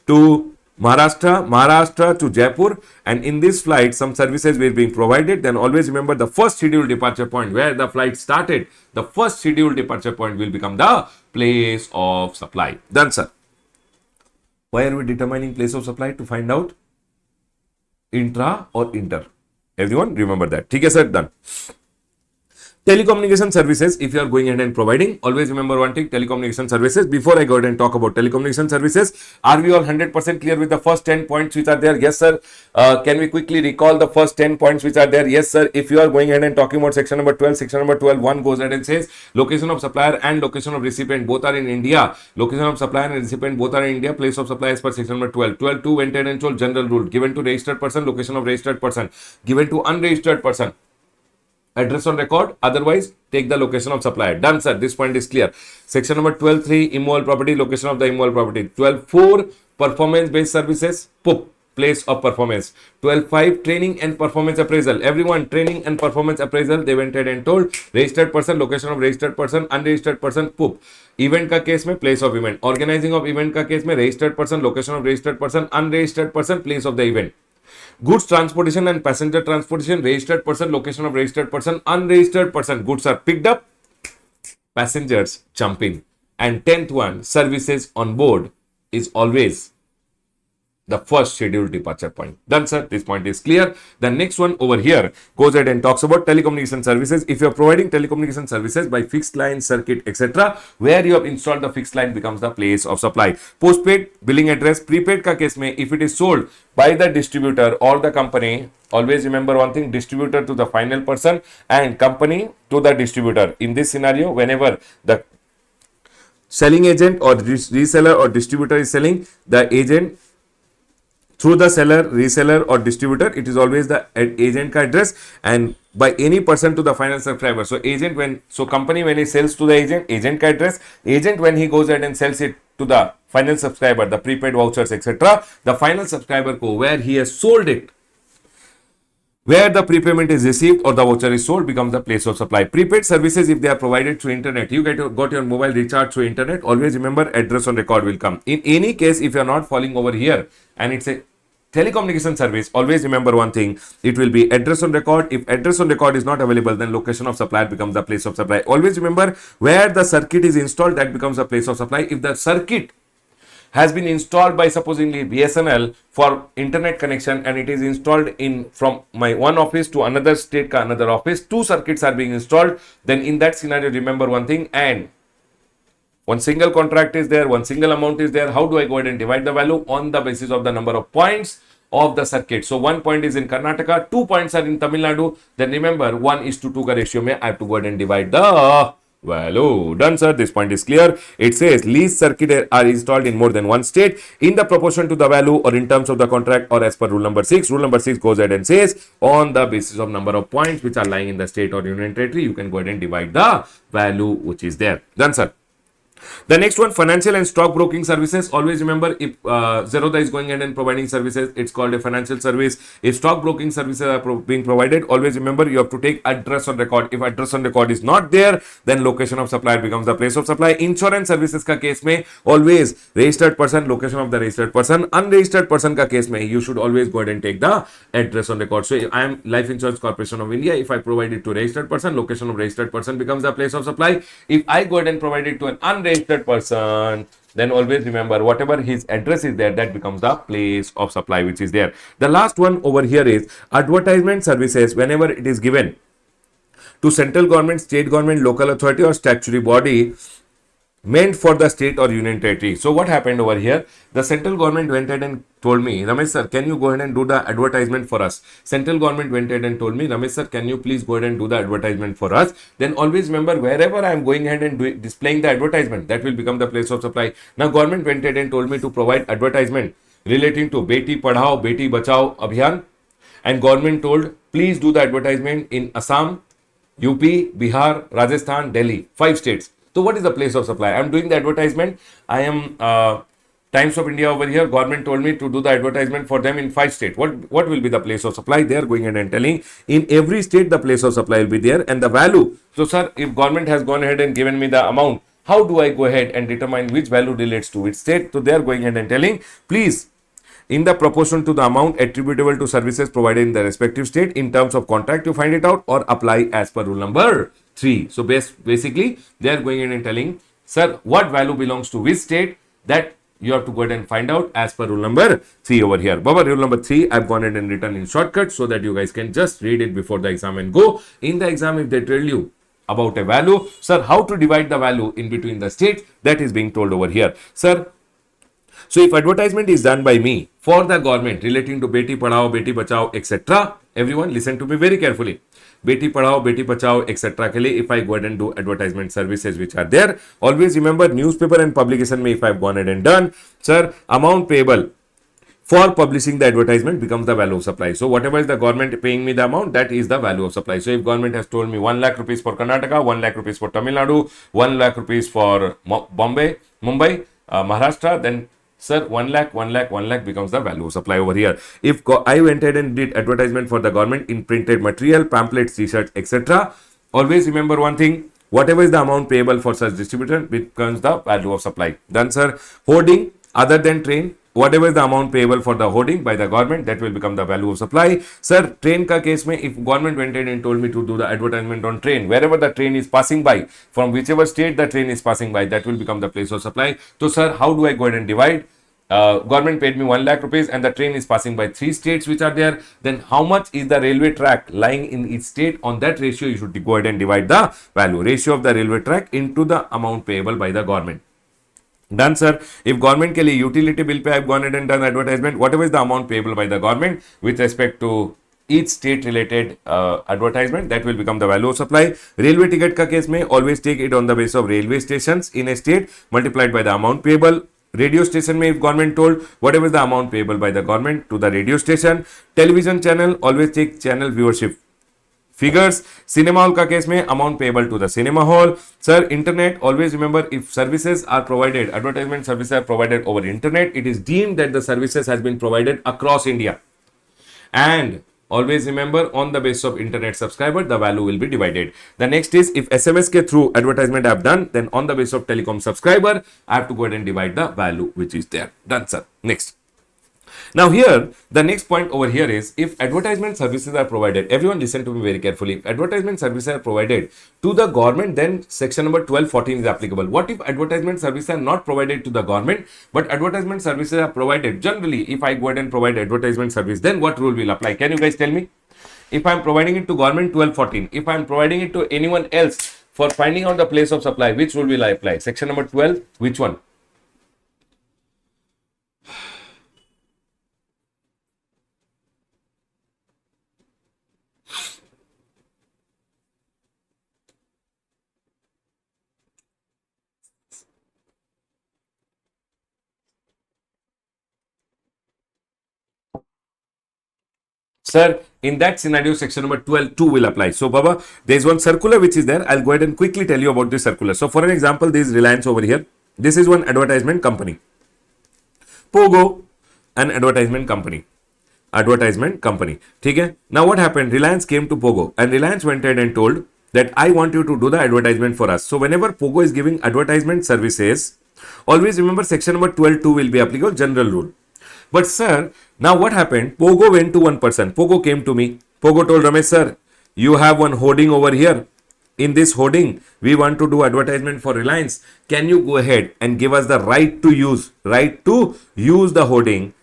to Maharashtra to Jaipur, and in this flight some services were being provided, then always remember the first scheduled departure point where the flight started, the first scheduled departure point will become the place of supply. Done, sir. Why are we determining place of supply? To find out intra or inter. Everyone remember that. Okay, sir, done. Telecommunication services, if you are going ahead and providing, always remember one thing, telecommunication services. Before I go ahead and talk about telecommunication services, are we all 100% clear with the first 10 points which are there? Yes, sir. Can we quickly recall the first 10 points which are there? Yes, sir. If you are going ahead and talking about section number 12, section number 12, 1 goes ahead and says location of supplier and location of recipient both are in India. Location of supplier and recipient both are in India. Place of supply as per section number 12. 12.2 went ahead and told general rule. Given to registered person, location of registered person. Given to unregistered person, address on record, otherwise take the location of supplier. Done, sir. This point is clear. Section number 12.3, immovable property, location of the immovable property. 12.4, performance based services, POP, place of performance. 12.5, training and performance appraisal. Everyone, training and performance appraisal, they went ahead and told registered person, location of registered person, unregistered person, POP. Event ka case mein place of event. Organizing of event ka case mein registered person, location of registered person, unregistered person, place of the event. Goods transportation and passenger transportation, registered person, location of registered person, unregistered person, goods are picked up, passengers jump in. And 10th one, services on board is always the first scheduled departure point. Done, sir. This point is clear. The next one over here goes ahead and talks about telecommunication services. If you are providing telecommunication services by fixed line, circuit, etc., where you have installed the fixed line becomes the place of supply. Postpaid billing address, prepaid ka case mein, if it is sold by the distributor or the company, always remember one thing: distributor to the final person and company to the distributor. In this scenario, whenever the selling agent or reseller or distributor is selling, the agent through the seller, reseller or distributor, it is always the agent ka address, and by any person to the final subscriber. So agent company when he sells to the agent ka address, agent when he goes ahead and sells it to the final subscriber, the prepaid vouchers, etc., the final subscriber ko where he has sold it, where the prepayment is received or the voucher is sold, becomes the place of supply. Prepaid services, if they are provided through internet, you got your mobile recharge through internet, always remember address on record will come. In any case, if you are not falling over here and it's a telecommunication service, always remember one thing: it will be address on record. If address on record is not available, then location of supplier becomes the place of supply. Always remember where the circuit is installed, that becomes the place of supply. If the circuit has been installed by supposedly BSNL for internet connection and it is installed in from my one office to another state ka another office, two circuits are being installed, then in that scenario remember one thing, and one single contract is there, one single amount is there. How do I go ahead and divide the value? On the basis of the number of points of the circuit. So 1 point is in Karnataka, 2 points are in Tamil Nadu. Then remember 1:2 ka ratio mein I have to go ahead and divide the value. Done, sir. This point is clear. It says lease circuit are installed in more than one state in the proportion to the value or in terms of the contract or as per rule number 6. Rule number 6 goes ahead and says on the basis of number of points which are lying in the state or union territory, you can go ahead and divide the value which is there. Done, sir. The next one, financial and stock broking services. Always remember, if Zerodha is going ahead and providing services, it's called a financial service. If stock broking services are being provided, always remember you have to take address on record. If address on record is not there, then location of supplier becomes the place of supply. Insurance services ka case mein, always registered person, location of the registered person. Unregistered person ka case mein, you should always go ahead and take the address on record. So I am Life Insurance Corporation of India. If I provide it to registered person, location of registered person becomes the place of supply. If I go ahead and provide it to an unregistered person, then always remember whatever his address is there, that becomes the place of supply which is there. The last one over here is advertisement services. Whenever it is given to central government, state government, local authority or statutory body meant for the state or union territory. So what happened over here? The central government went ahead and told me, Ramesh sir, can you go ahead and do the advertisement for us? Central government went ahead and told me, Ramesh sir, can you please go ahead and do the advertisement for us? Then always remember, wherever I am going ahead and displaying the advertisement, that will become the place of supply. Now government went ahead and told me to provide advertisement relating to Beti Padhao, Beti Bachao Abhiyan, and government told, please do the advertisement in Assam, UP, Bihar, Rajasthan, Delhi, 5 states. So what is the place of supply? I am doing the advertisement. I am Times of India over here. Government told me to do the advertisement for them in 5 states. What will be the place of supply? They are going ahead and telling in every state the place of supply will be there and the value. So sir, if government has gone ahead and given me the amount, how do I go ahead and determine which value relates to which state? So they are going ahead and telling, please, in the proportion to the amount attributable to services provided in the respective state in terms of contract, you find it out or apply as per rule number 3. So basically, they are going in and telling, sir, what value belongs to which state, that you have to go ahead and find out as per rule number 3 over here. Baba, rule number 3, I've gone ahead and written in shortcut so that you guys can just read it before the exam and go. In the exam, if they tell you about a value, sir, how to divide the value in between the states, that is being told over here. Sir, so if advertisement is done by me for the government relating to Beti Padhao, Beti Bachao, etc., everyone listen to me very carefully. Beti Padhao, Beti Bachao, etc. ke liye, if I go ahead and do advertisement services which are there, always remember newspaper and publication mein if I have gone ahead and done, sir, amount payable for publishing the advertisement becomes the value of supply. So whatever is the government paying me the amount, that is the value of supply. So if government has told me 1 lakh rupees for Karnataka, 1 lakh rupees for Tamil Nadu, 1 lakh rupees for Mumbai, Maharashtra, then sir, 1 lakh becomes the value of supply over here. If I went ahead and did advertisement for the government in printed material, pamphlets, t-shirts, etc., always remember one thing, whatever is the amount payable for such distributor becomes the value of supply. Then sir, hoarding other than train, whatever is the amount payable for the hoarding by the government, that will become the value of supply. Sir, train ka case mein, if government went ahead and told me to do the advertisement on train, wherever the train is passing by, from whichever state the train is passing by, that will become the place of supply. So sir, how do I go ahead and divide? government paid me 1 lakh rupees and the train is passing by 3 states which are there, then how much is the railway track lying in each state? On that ratio, you should go ahead and divide the value, ratio of the railway track into the amount payable by the government. Done, sir. If government के लिए utility bill पे I've gone ahead and done advertisement, whatever is the amount payable by the government with respect to each state related advertisement, that will become the value of supply. Railway ticket का case में always take it on the basis of railway stations in a state multiplied by the amount payable. Radio station में if government told whatever is the amount payable by the government to the radio station. Television channel always take channel viewership figures. Cinema hall का case में amount payable to the cinema hall. Sir, internet, always remember if services are provided, advertisement services are provided over internet, it is deemed that the services has been provided across India. And always remember on the basis of internet subscriber, the value will be divided. The next is if SMS ke through advertisement I have done, then on the basis of telecom subscriber, I have to go ahead and divide the value which is there. Done, sir. Next. Now here, the next point over here is if advertisement services are provided, everyone listen to me very carefully. If advertisement services are provided to the government, then section number 1214 is applicable. What if advertisement services are not provided to the government, but advertisement services are provided? Generally, if I go ahead and provide advertisement service, then what rule will apply? Can you guys tell me? If I am providing it to government, 1214. If I am providing it to anyone else for finding out the place of supply, which rule will I apply? Section number 12, which one? Sir, in that scenario, section number 12.2 will apply. So, Baba, there is one circular which is there. I'll go ahead and quickly tell you about this circular. So, for an example, this is Reliance over here. This is one advertisement company. Pogo, an advertisement company. Advertisement company. Okay? Now, what happened? Reliance came to Pogo and Reliance went ahead and told that I want you to do the advertisement for us. So, whenever Pogo is giving advertisement services, always remember section number 12.2 will be applicable, general rule. But sir, now what happened? Pogo went to one person. Pogo came to me. Pogo told Ramesh, sir, you have one hoarding over here. In this hoarding, we want to do advertisement for Reliance. Can you go ahead and give us the right to use the hoarding?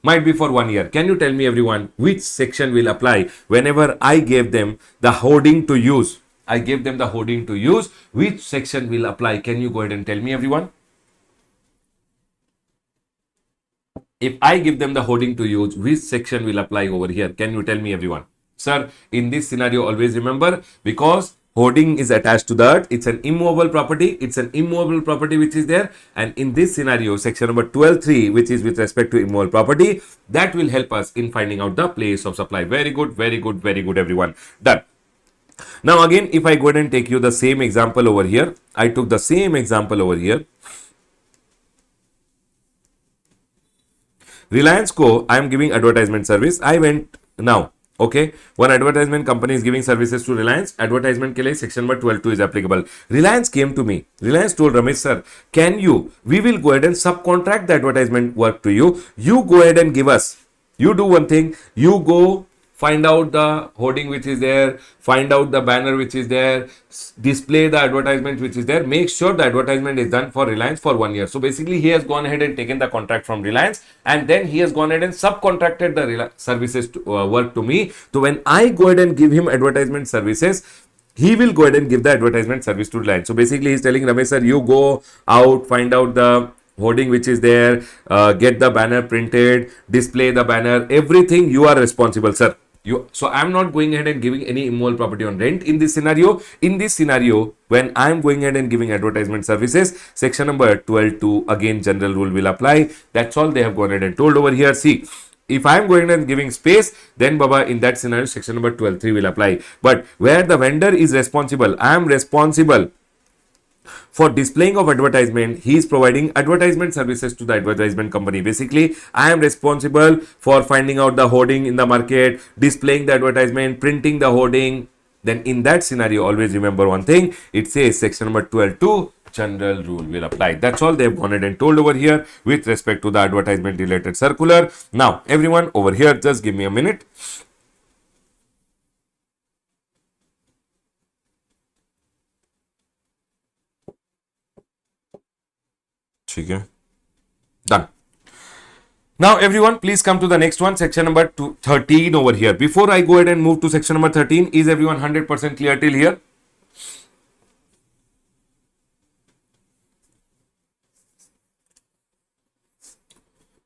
Might be for 1 year. Can you tell me everyone which section will apply whenever I gave them the hoarding to use? I gave them the hoarding to use. Which section will apply? Can you go ahead and tell me everyone? If I give them the hoarding to use, which section will apply over here? Can you tell me everyone? Sir, in this scenario, always remember, because hoarding is attached to that, it's an immovable property. It's an immovable property which is there. And in this scenario, section number 12.3, which is with respect to immovable property, that will help us in finding out the place of supply. Very good, very good, very good, everyone. Done. Now again, if I go ahead and take you the same example over here, I took the same example over here. Reliance Co, I am giving advertisement service. I went now. Okay, one advertisement company is giving services to Reliance. Advertisement के लिए section number 12.2 is applicable. Reliance came to me. Reliance told Ramesh sir, we will go ahead and subcontract the advertisement work to you. You go ahead and give us. You do one thing. You go find out the hoarding which is there, find out the banner which is there, display the advertisement which is there, make sure the advertisement is done for Reliance for 1 year. So basically he has gone ahead and taken the contract from Reliance and then he has gone ahead and subcontracted the services to, work to me. So when I go ahead and give him advertisement services, he will go ahead and give the advertisement service to Reliance. So basically he's telling Ramesh sir, you go out, find out the hoarding which is there, get the banner printed, display the banner, everything you are responsible, sir. So I'm not going ahead and giving any immovable property on rent in this scenario. In this scenario, when I'm going ahead and giving advertisement services, section number 12.2, again general rule will apply. That's all they have gone ahead and told over here. See, if I'm going and giving space, then Baba, in that scenario, section number 12.3 will apply. But where the vendor is responsible, I am responsible for displaying of advertisement. He is providing advertisement services to the advertisement company. Basically, I am responsible for finding out the hoarding in the market, displaying the advertisement, printing the hoarding. Then in that scenario, always remember one thing. It says section number 12.2, general rule will apply. That's all they have gone ahead and told over here with respect to the advertisement related circular. Now, everyone over here, just give me a minute. ठीक है, done. Now, everyone, please come to the next one, section number 13 over here. Before I go ahead and move to section number 13, is everyone 100% clear till here?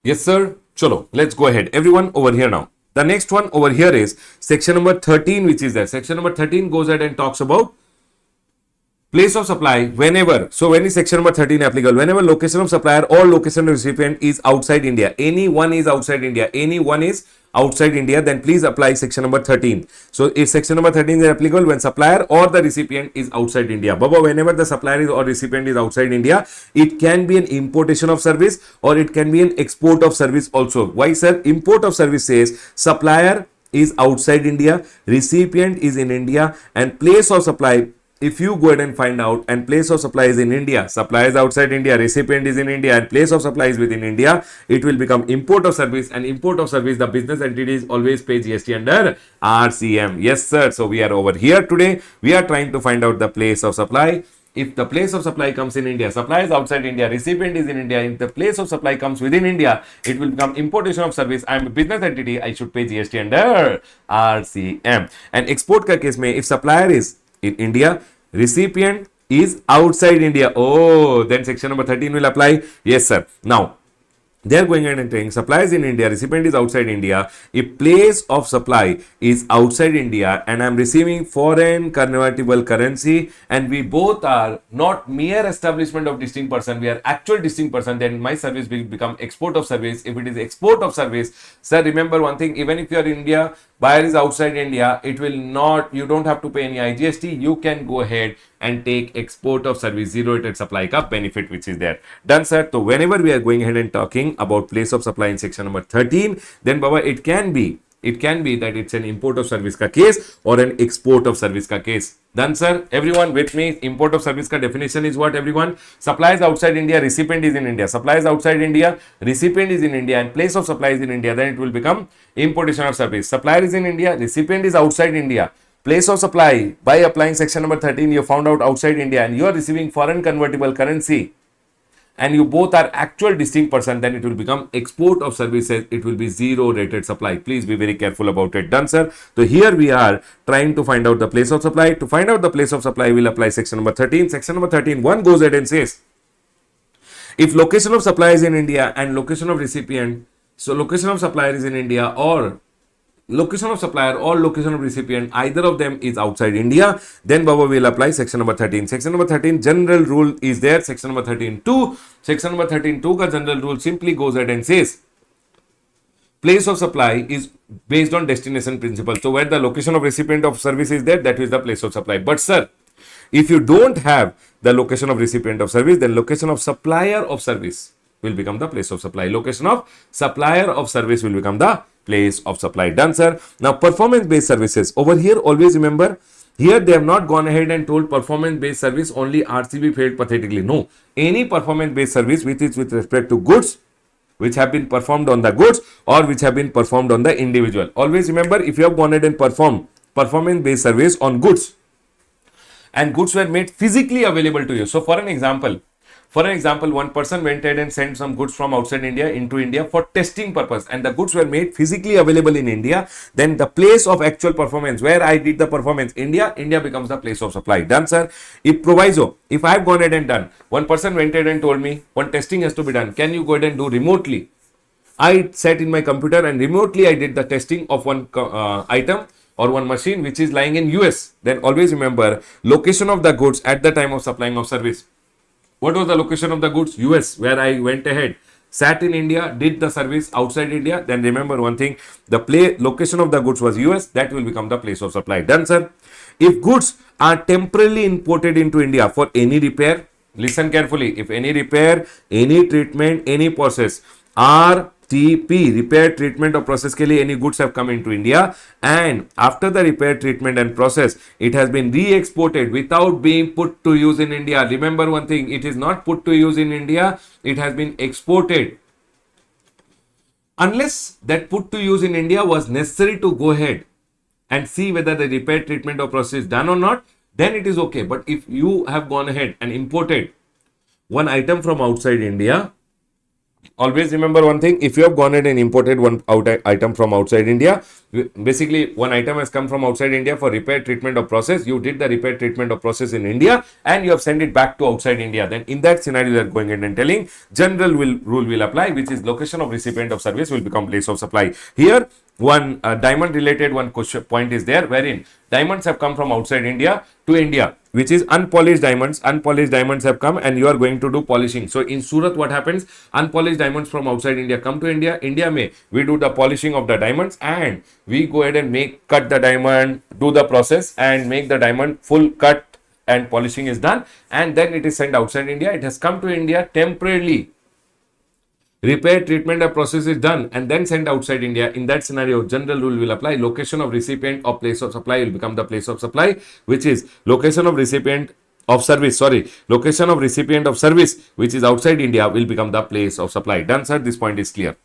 Yes, sir. Chalo, let's go ahead. Everyone over here now. The next one over here is section number 13, which is there. Section number 13 goes ahead and talks about place of supply whenever. So when is section number 13 applicable? Whenever location of supplier or location of recipient is outside India. Any one is outside India. Any one is outside India, then please apply section number 13. So if section number 13 is applicable when supplier or the recipient is outside India. Baba, whenever the supplier is or recipient is outside India, it can be an importation of service or it can be an export of service also. Why, sir? Import of service says supplier is outside India, recipient is in India, and place of supply, if you go ahead and find out, and place of supply is in India, supply is outside India, recipient is in India, and place of supply is within India, it will become import of service. And import of service, the business entities always pay GST under RCM. Yes, sir. So we are over here today. We are trying to find out the place of supply. If the place of supply comes in India, supply is outside India, recipient is in India, if the place of supply comes within India, it will become importation of service. I am a business entity, I should pay GST under RCM. And export ka case mein, if supplier is in India, recipient is outside India, oh, then section number 13 will apply. Yes, sir. Now, they are going ahead and saying supply is in India, recipient is outside India. If place of supply is outside India and I am receiving foreign convertible currency and we both are not mere establishment of distinct person, we are actual distinct person, then my service will become export of service. If it is export of service, sir, remember one thing, even if you are in India, buyer is outside India, it will not, you don't have to pay any IGST. You can go ahead and take export of service, zero rated supply ka benefit which is there. Done, sir. So whenever we are going ahead and talking about place of supply in section number 13, then Baba, it can be that it's an import of service ka case or an export of service ka case. Done, sir. Everyone with me? Import of service ka definition is what, everyone? Supply is outside India, recipient is in India. Supply is outside India, recipient is in India, and place of supply is in India. Then it will become importation of service. Supplier is in India, recipient is outside India. Place of supply, by applying section number 13, you found out outside India and you are receiving foreign convertible currency and you both are actual distinct person, then it will become export of services. It will be zero rated supply. Please be very careful about it. Done, sir. So here we are trying to find out the place of supply. To find out the place of supply, we'll apply section number 13. Section number 13, 1 goes ahead and says, if location of supply is in India and location of recipient, so location of supplier is in India or location of supplier or location of recipient, either of them is outside India, then Baba will apply section number 13. Section number 13 general rule is there. Section number 13.2. Section number 13.2 ka general rule simply goes ahead and says place of supply is based on destination principle. So where the location of recipient of service is there, that is the place of supply. But sir, if you don't have the location of recipient of service, then location of supplier of service will become the place of supply. Location of supplier of service will become the place of supply. Done, sir. Now, performance based services. Over here, always remember, here they have not gone ahead and told performance based service only RCB failed pathetically. No. Any performance based service which is with respect to goods, which have been performed on the goods or which have been performed on the individual. Always remember, if you have gone ahead and performed performance based service on goods and goods were made physically available to you. So for an example, one person went ahead and sent some goods from outside India into India for testing purpose and the goods were made physically available in India, then the place of actual performance, where I did the performance, India becomes the place of supply. Done, sir. If proviso, if I have gone ahead and done, one person went ahead and told me one testing has to be done, can you go ahead and do remotely? I sat in my computer and remotely I did the testing of one item or one machine which is lying in US. Then always remember, location of the goods at the time of supplying of service. What was the location of the goods? US, where I went ahead, sat in India, did the service outside India. Then remember one thing, the location of the goods was US, that will become the place of supply. Done, sir. If goods are temporarily imported into India for any repair, listen carefully, if any repair, any treatment, any process, RTP, repair, treatment or process के लिए any goods have come into India and after the repair, treatment and process, it has been re-exported without being put to use in India. Remember one thing, it is not put to use in India, it has been exported. Unless that put to use in India was necessary to go ahead and see whether the repair, treatment or process is done or not, then it is okay. But if you have gone ahead and imported one item from outside India Always remember one thing, if you have gone ahead and imported one item from outside India, basically one item has come from outside India for repair, treatment or process, you did the repair, treatment or process in India and you have sent it back to outside India, then in that scenario, they are going in and telling general rule will apply, which is location of recipient of service will become place of supply. Here, one diamond related one question point is there, wherein diamonds have come from outside India to India, which is unpolished diamonds. Unpolished diamonds have come and you are going to do polishing. So in Surat, what happens? Unpolished diamonds from outside India come to India. India may we do the polishing of the diamonds and we go ahead and cut the diamond, do the process and make the diamond full cut and polishing is done, and then it is sent outside India. It has come to India temporarily. Repair, treatment, or process is done and then sent outside India. In that scenario, general rule will apply. Location of recipient or place of supply will become the place of supply, which is location of recipient of service. Location of recipient of service, which is outside India, will become the place of supply. Done, sir. This point is clear.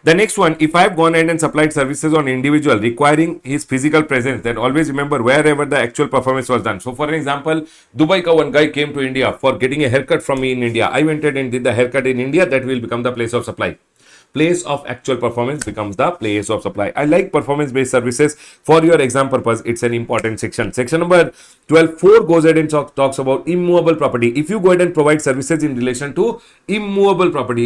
The next one, if I have gone ahead and supplied services on individual requiring his physical presence, then always remember wherever the actual performance was done. So, for an example, Dubai ka one guy came to India for getting a haircut from me in India. I went ahead and did the haircut in India. That will become the place of supply. Place of actual performance becomes the place of supply. I like performance based services. For your exam purpose, it's an important section. Section number 12.4 goes ahead and talks about immovable property. If you go ahead and provide services in relation to immovable property,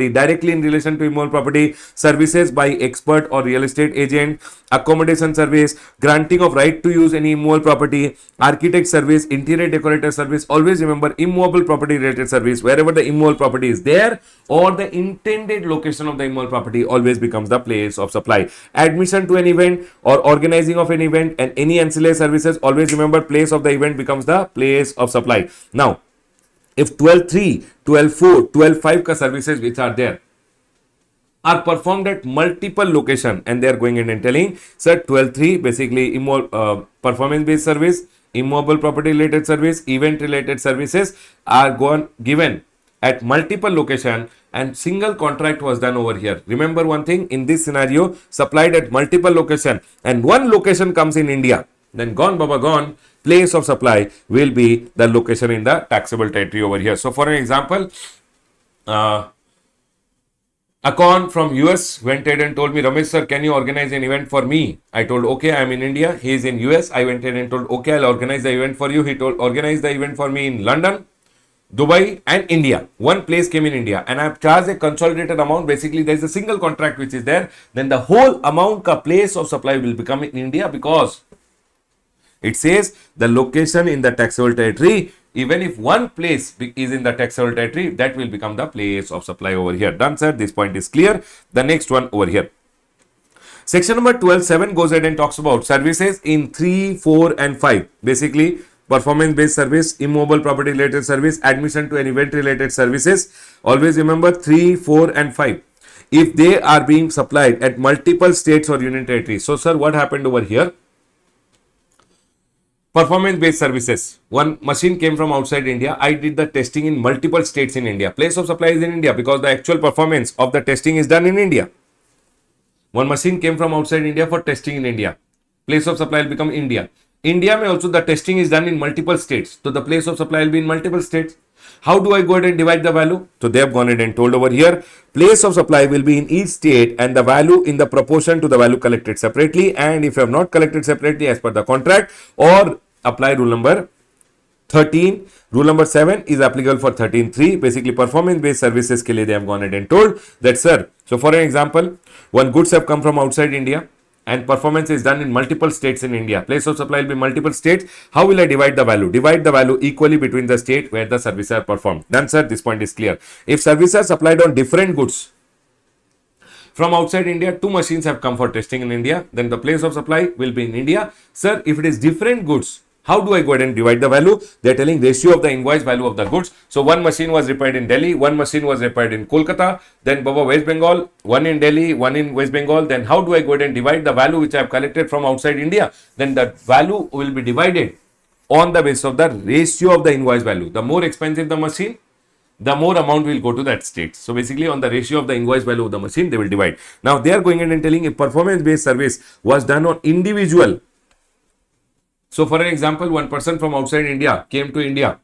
directly in relation to immovable property, services by expert or real estate agent, accommodation service, granting of right to use any immovable property, architect service, interior decorator service, always remember immovable property related service. Wherever the immovable property is there or the intended location of the immovable property always becomes the place of supply. Admission to an event or organizing of an event and any ancillary services, always remember place of the event becomes the place of supply. Now, if 12.3, 12.4, 12.5 ka services which are there are performed at multiple location and they are going in and telling, sir, 12.3 basically performance based service, immovable property related service, event related services are given at multiple location and single contract was done over here. Remember one thing, in this scenario, supplied at multiple location and one location comes in India, then gone baba gone, place of supply will be the location in the taxable territory over here. So for an example, Akon from US went ahead and told me, Ramesh sir, can you organize an event for me? I told, okay, I'm in India. He is in US. I went ahead and told, okay, I'll organize the event for you. He told, organize the event for me in London, Dubai and India. One place came in India and I have charged a consolidated amount. Basically, there is a single contract which is there. Then the whole amount ka place of supply will become in India because it says the location in the taxable territory. Even if one place is in the taxable territory, that will become the place of supply over here. Done, sir. This point is clear. The next one over here. Section number 12.7 goes ahead and talks about services in 3, 4 and 5. Basically, performance based service, immovable property related service, admission to an event related services. Always remember 3, 4 and 5. If they are being supplied at multiple states or union territories. So, sir, what happened over here? Performance based services. One machine came from outside India. I did the testing in multiple states in India. Place of supply is in India because the actual performance of the testing is done in India. One machine came from outside India for testing in India. Place of supply will become India. India may also the testing is done in multiple states. So the place of supply will be in multiple states. How do I go ahead and divide the value? So they have gone ahead and told over here, place of supply will be in each state and the value in the proportion to the value collected separately. And if you have not collected separately as per the contract, or apply rule number 13, rule number 7 is applicable for 13.3. Basically, performance based services ke liye they have gone ahead and told that, sir, so for an example, one goods have come from outside India and performance is done in multiple states in India. Place of supply will be multiple states. How will I divide the value? Divide the value equally between the state where the services are performed. Done, sir. This point is clear. If services are supplied on different goods from outside India, 2 machines have come for testing in India, then the place of supply will be in India. Sir, if it is different goods, how do I go ahead and divide the value? They are telling ratio of the invoice value of the goods. So one machine was repaired in Delhi, one machine was repaired in Kolkata, then Baba West Bengal, one in Delhi, one in West Bengal. Then how do I go ahead and divide the value which I have collected from outside India? Then that value will be divided on the basis of the ratio of the invoice value. The more expensive the machine, the more amount will go to that state. So basically on the ratio of the invoice value of the machine, they will divide. Now they are going in and telling if performance based service was done on individual. So for an example, one person from outside India came to India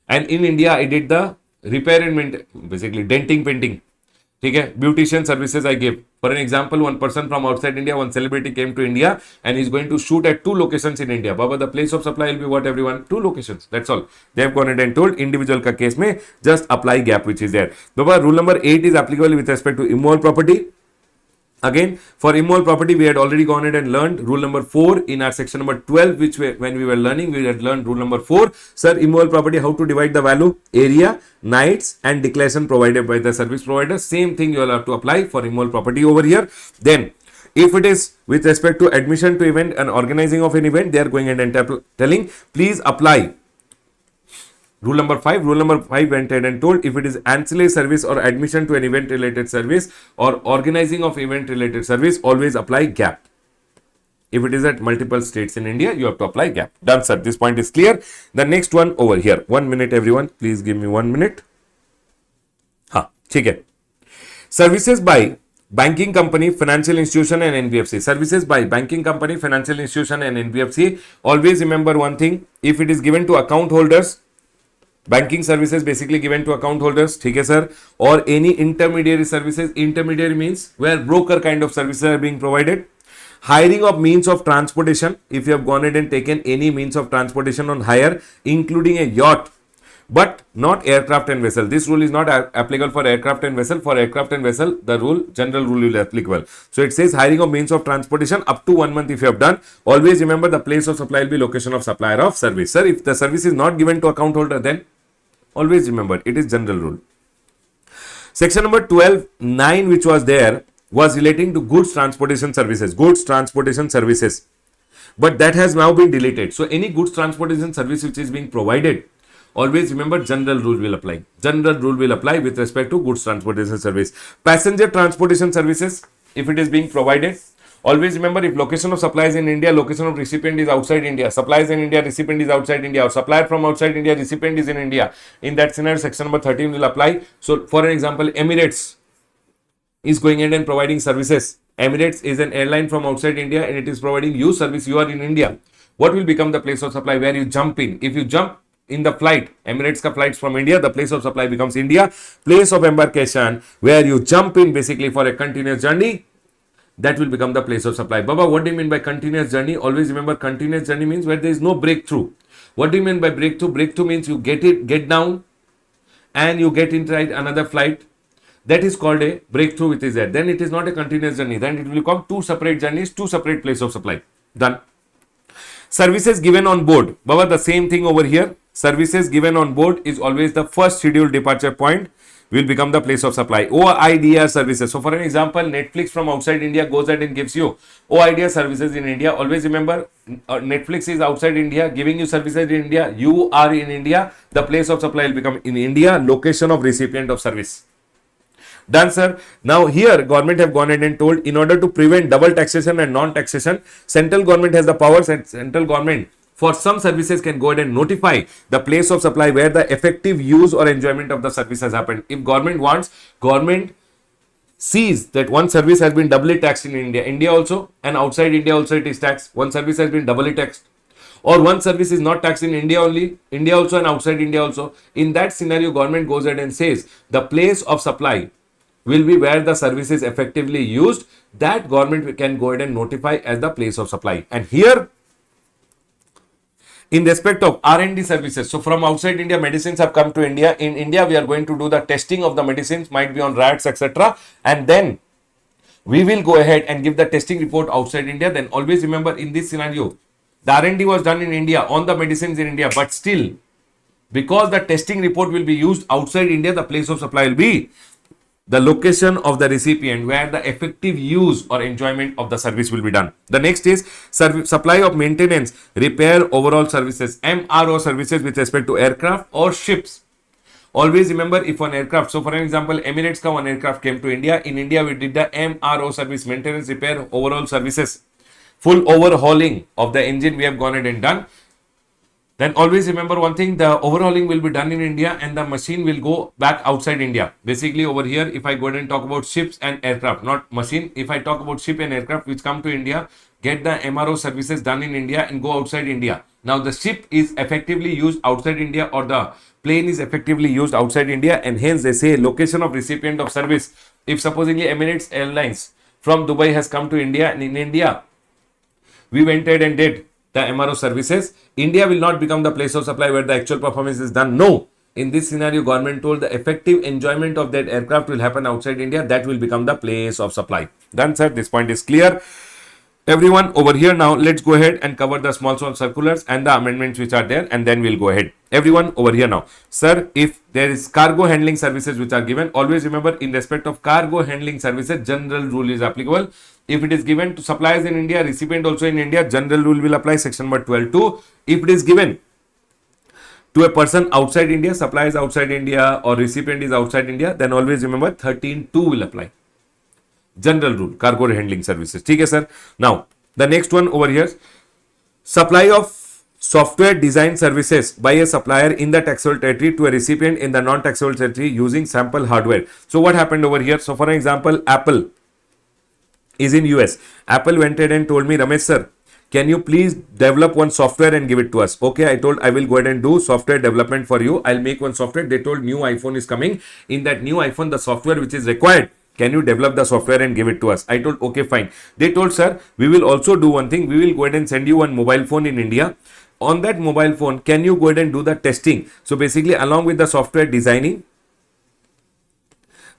and in India I did the repair and maintain, basically denting, painting. ठीक है, beautician services I give for an example, one person from outside India, one celebrity came to India and is going to shoot at 2 locations in India. Baba, the place of supply will be what, everyone? 2 locations. That's all. They have gone ahead and told individual ka case mein just apply gap which is there. Baba, rule number 8 is applicable with respect to immovable property. Again, for immovable property, we had already gone ahead and learned rule number 4 in our section number 12, which when we were learning, we had learned rule number 4. Sir, immovable property, how to divide the value, area, nights, and declaration provided by the service provider. Same thing you will have to apply for immovable property over here. Then, if it is with respect to admission to event and organizing of an event, they are going ahead and telling, please apply rule number 5. Rule number 5 went ahead and told, if it is ancillary service or admission to an event related service or organizing of event related service, always apply gap. If it is at multiple states in India, you have to apply gap. Done, sir. This point is clear. The next one over here. 1 minute, everyone. Please give me 1 minute. Ha, ठीक है. Services by banking company, financial institution and NBFC. Services by banking company, financial institution and NBFC. Always remember one thing. If it is given to account holders, banking services basically given to account holders, ठीक है sir, or any intermediary services. Intermediary means where broker kind of services are being provided. Hiring of means of transportation, if you have gone ahead and taken any means of transportation on hire, including a yacht, but not aircraft and vessel. This rule is not applicable for aircraft and vessel. For aircraft and vessel, the rule, general rule will be applicable. So it says hiring of means of transportation up to 1 month if you have done. Always remember the place of supply will be location of supplier of service. Sir, if the service is not given to account holder, then always remember it is general rule. Section number 12(9) which was there was relating to goods transportation services. Goods transportation services. But that has now been deleted. So any goods transportation service which is being provided, always remember general rule will apply. General rule will apply with respect to goods transportation service. Passenger transportation services, if it is being provided, always remember if location of supply is in India, location of recipient is outside India, supply is in India, recipient is outside India, or supplier from outside India, recipient is in India. In that scenario, section number 13 will apply. So for an example, Emirates is going in and providing services. Emirates is an airline from outside India and it is providing you service. You are in India. What will become the place of supply where you jump in? If you jump in the flight, Emirates ka flights from India, the place of supply becomes India. Place of embarkation where you jump in basically for a continuous journey, that will become the place of supply. Baba, what do you mean by continuous journey? Always remember continuous journey means where there is no breakthrough. What do you mean by breakthrough? Breakthrough means you get down and you get inside another flight. That is called a breakthrough which is there. Then it is not a continuous journey. Then it will become 2 separate journeys, 2 separate place of supply. Done. Services given on board. Baba, the same thing over here. Services given on board is always the first scheduled departure point, will become the place of supply. OIDR services. So for an example, Netflix from outside India goes ahead and gives you OIDR services in India. Always remember, Netflix is outside India, giving you services in India. You are in India. The place of supply will become in India, location of recipient of service. Done, sir. Now here government have gone ahead and told, in order to prevent double taxation and non-taxation, central government has the powers, and central government for some services can go ahead and notify the place of supply where the effective use or enjoyment of the service has happened. If government wants, government sees that one service has been doubly taxed in India also, and outside India also it is taxed. One service has been doubly taxed, or one service is not taxed in India only, India also and outside India also. In that scenario, government goes ahead and says the place of supply will be where the service is effectively used. That government can go ahead and notify as the place of supply. And here, in respect of R&D services, so from outside India, medicines have come to India. In India, we are going to do the testing of the medicines, might be on rats, etc. And then we will go ahead and give the testing report outside India. Then always remember, in this scenario, the R&D was done in India on the medicines in India, but still, because the testing report will be used outside India, the place of supply will be the location of the recipient where the effective use or enjoyment of the service will be done. The next is supply of maintenance, repair, overall services, MRO services with respect to aircraft or ships. Always remember, if one aircraft, so for an example, Emirates ka one aircraft came to India. In India, we did the MRO service, maintenance, repair, overall services. Full overhauling of the engine we have gone ahead and done. Then always remember one thing, the overhauling will be done in India and the machine will go back outside India. Basically over here, if I go ahead and talk about ships and aircraft, not machine, if I talk about ship and aircraft which come to India, get the MRO services done in India and go outside India. Now the ship is effectively used outside India or the plane is effectively used outside India, and hence they say location of recipient of service. If supposedly Emirates Airlines from Dubai has come to India, and in India we went ahead and did the MRO services, India will not become the place of supply where the actual performance is done. No. In this scenario, government told the effective enjoyment of that aircraft will happen outside India. That will become the place of supply. Done, sir. This point is clear. Everyone over here now, let's go ahead and cover the small circulars and the amendments which are there, and then we'll go ahead. Everyone over here now. Sir, if there is cargo handling services which are given, always remember in respect of cargo handling services, general rule is applicable. If it is given to suppliers in India, recipient also in India, general rule will apply, section number 12(2). If it is given to a person outside India, suppliers outside India or recipient is outside India, then always remember 13(2) will apply. General rule, cargo handling services. Okay, sir. Now, the next one over here, supply of software design services by a supplier in the taxable territory to a recipient in the non-taxable territory using sample hardware. So, what happened over here? So, for example, Apple is in US. Apple went ahead and told me, Ramesh sir, can you please develop one software and give it to us? Okay, I told I will go ahead and do software development for you. I'll make one software. They told new iPhone is coming. In that new iPhone, the software which is required, can you develop the software and give it to us? I told, okay, fine. They told, sir, we will also do one thing. We will go ahead and send you one mobile phone in India. On that mobile phone, can you go ahead and do the testing? So basically, along with the software designing,